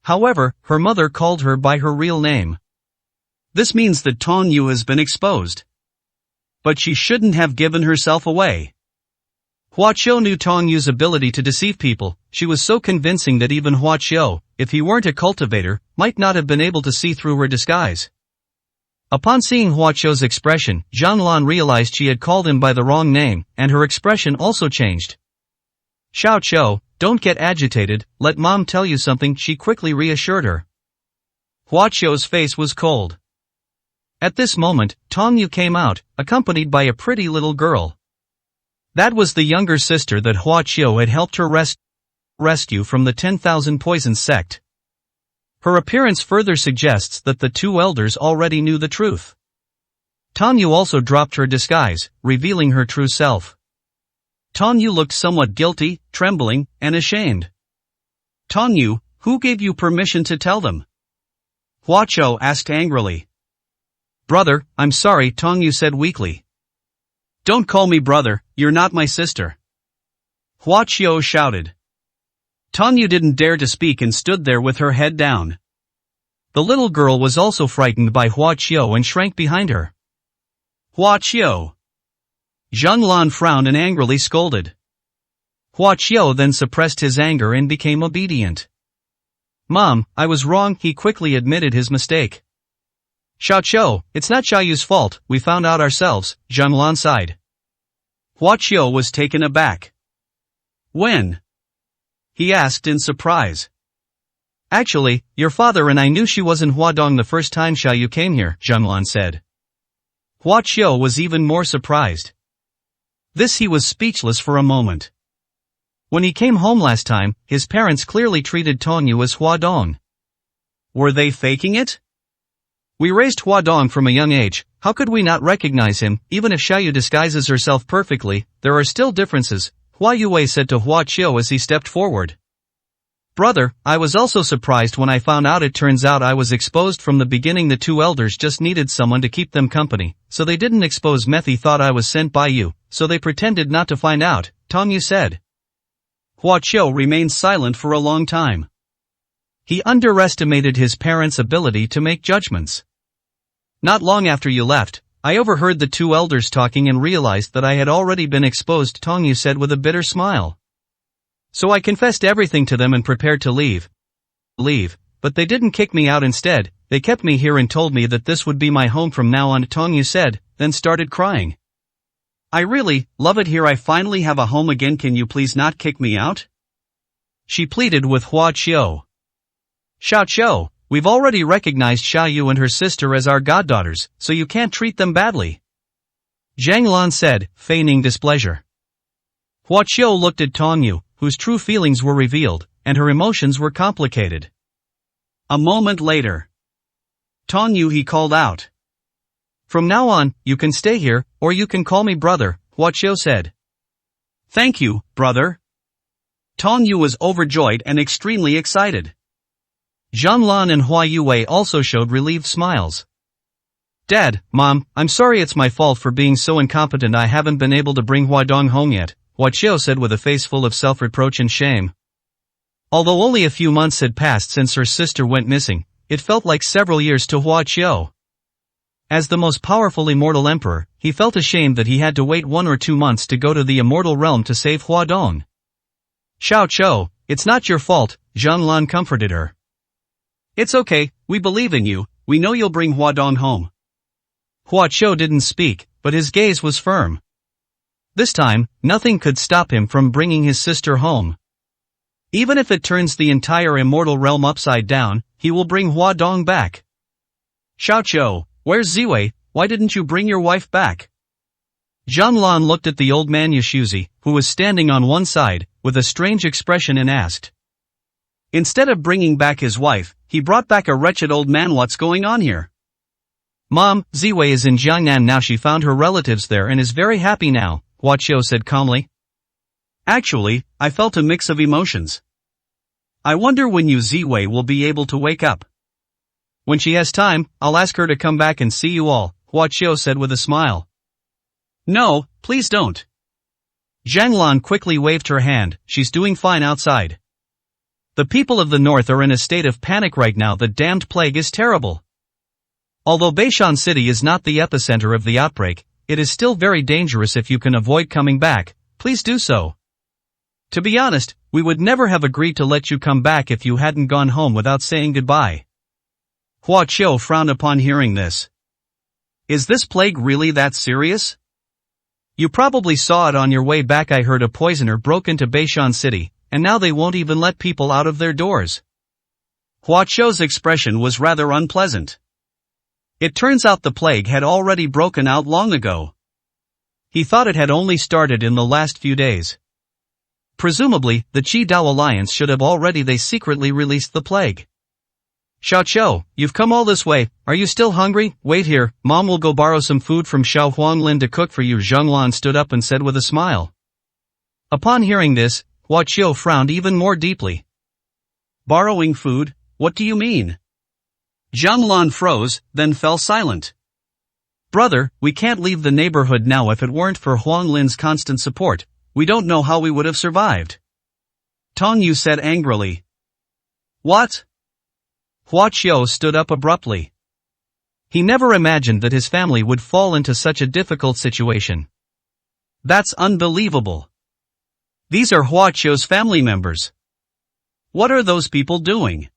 However, her mother called her by her real name. This means that Tongyu has been exposed. But she shouldn't have given herself away. Hua Qiu knew Tong Yu's ability to deceive people. She was so convincing that even Hua Qiu, if he weren't a cultivator, might not have been able to see through her disguise. Upon seeing Hua Qiu's expression, Zhang Lan realized she had called him by the wrong name, and her expression also changed. Xiao Qiu, don't get agitated, let mom tell you something, she quickly reassured her. Hua Qiu's face was cold. At this moment, Tong Yu came out, accompanied by a pretty little girl. That was the younger sister that Hua Qiu had helped her rescue from the 10,000 Poisons sect. Her appearance further suggests that the two elders already knew the truth. Tong Yu also dropped her disguise, revealing her true self. Tong Yu looked somewhat guilty, trembling, and ashamed. Tong Yu, who gave you permission to tell them? Hua Qiu asked angrily. Brother, I'm sorry, Tong Yu said weakly. Don't call me brother, you're not my sister. Hua Qiu shouted. Tong Yu didn't dare to speak and stood there with her head down. The little girl was also frightened by Hua Qiu and shrank behind her. Hua Qiu. Zhang Lan frowned and angrily scolded. Hua Qiu then suppressed his anger and became obedient. Mom, I was wrong, he quickly admitted his mistake. Xiao Qiu, it's not Xiaoyu's fault, we found out ourselves, Zhang Lan sighed. Hua Qiu was taken aback. When? He asked in surprise. Actually, your father and I knew she was in Huadong the first time Xiaoyu came here, Zhang Lan said. Hua Qiu was even more surprised. This he was speechless for a moment. When he came home last time, his parents clearly treated Tong Yu as Huadong. Were they faking it? We raised Huadong from a young age, how could we not recognize him? Even if Xiaoyu disguises herself perfectly, there are still differences, Hua Yue said to Hua Qiu as he stepped forward. Brother, I was also surprised when I found out it turns out I was exposed from the beginning. The two elders just needed someone to keep them company, so they didn't expose me. They thought I was sent by you, so they pretended not to find out, Tong Yu said. Hua Qiu remained silent for a long time. He underestimated his parents' ability to make judgments. Not long after you left, I overheard the two elders talking and realized that I had already been exposed, Tong Yu said with a bitter smile. So I confessed everything to them and prepared to leave, but they didn't kick me out. Instead, they kept me here and told me that this would be my home from now on, Tong Yu said, then started crying. I really love it here. I finally have a home again. Can you please not kick me out? She pleaded with Hua Qiu. Xiao Qiu, we've already recognized Xiaoyu and her sister as our goddaughters, so you can't treat them badly. Zhang Lan said, feigning displeasure. Hua Qiu looked at Tong Yu, whose true feelings were revealed, and her emotions were complicated. A moment later. Tong Yu, he called out. From now on, you can stay here, or you can call me brother, Hua Qiu said. Thank you, brother. Tong Yu was overjoyed and extremely excited. Zhang Lan and Hua Yue also showed relieved smiles. Dad, Mom, I'm sorry, it's my fault for being so incompetent. I haven't been able to bring Huadong home yet, Hua Qiu said with a face full of self-reproach and shame. Although only a few months had passed since her sister went missing, it felt like several years to Hua Qiu. As the most powerful immortal emperor, he felt ashamed that he had to wait 1 or 2 months to go to the immortal realm to save Huadong. Xiao Qiu, it's not your fault, Zhang Lan comforted her. It's okay, we believe in you, we know you'll bring Huadong home. Hua Qiu didn't speak, but his gaze was firm. This time, nothing could stop him from bringing his sister home. Even if it turns the entire immortal realm upside down, he will bring Huadong back. Xiao Qiu, where's Ziwei? Why didn't you bring your wife back? Zhang Lan looked at the old man Yushuzi, who was standing on one side, with a strange expression and asked. Instead of bringing back his wife, he brought back a wretched old man. What's going on here? Mom, Ziwei is in Jiangnan now. She found her relatives there and is very happy now, Hua Qiu said calmly. Actually, I felt a mix of emotions. I wonder when Ziwei will be able to wake up. When she has time, I'll ask her to come back and see you all, Hua Qiu said with a smile. No, please don't. Zhang Lan quickly waved her hand. She's doing fine outside. The people of the north are in a state of panic right now. The damned plague is terrible. Although Beishan City is not the epicenter of the outbreak, it is still very dangerous. If you can avoid coming back, please do so. To be honest, we would never have agreed to let you come back if you hadn't gone home without saying goodbye. Hua Qiu frowned upon hearing this. Is this plague really that serious? You probably saw it on your way back. I heard a poisoner broke into Beishan City, and now they won't even let people out of their doors. Hua Qiu's expression was rather unpleasant. It turns out the plague had already broken out long ago. He thought it had only started in the last few days. Presumably, the Qi Dao Alliance should have already secretly released the plague. Xiao Qiu, you've come all this way, are you still hungry? Wait here, Mom will go borrow some food from Xiao Huanglin to cook for you. Zhenglan stood up and said with a smile. Upon hearing this, Hua Qiu frowned even more deeply. Borrowing food? What do you mean? Zhenglan froze, then fell silent. Brother, we can't leave the neighborhood now. If it weren't for Huanglin's constant support, we don't know how we would have survived. Tong Yu said angrily. What? Hua Qiu stood up abruptly. He never imagined that his family would fall into such a difficult situation. That's unbelievable. These are Hua Qiu's family members. What are those people doing?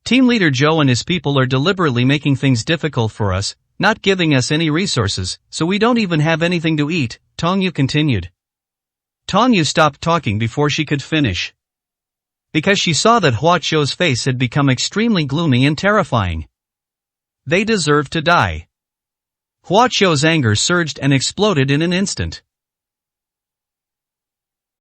Team leader Zhou and his people are deliberately making things difficult for us, not giving us any resources, so we don't even have anything to eat, Tong Yu continued. Tong Yu stopped talking before she could finish. Because she saw that Hua Qiu's face had become extremely gloomy and terrifying. They deserve to die. Hua Qiu's anger surged and exploded in an instant.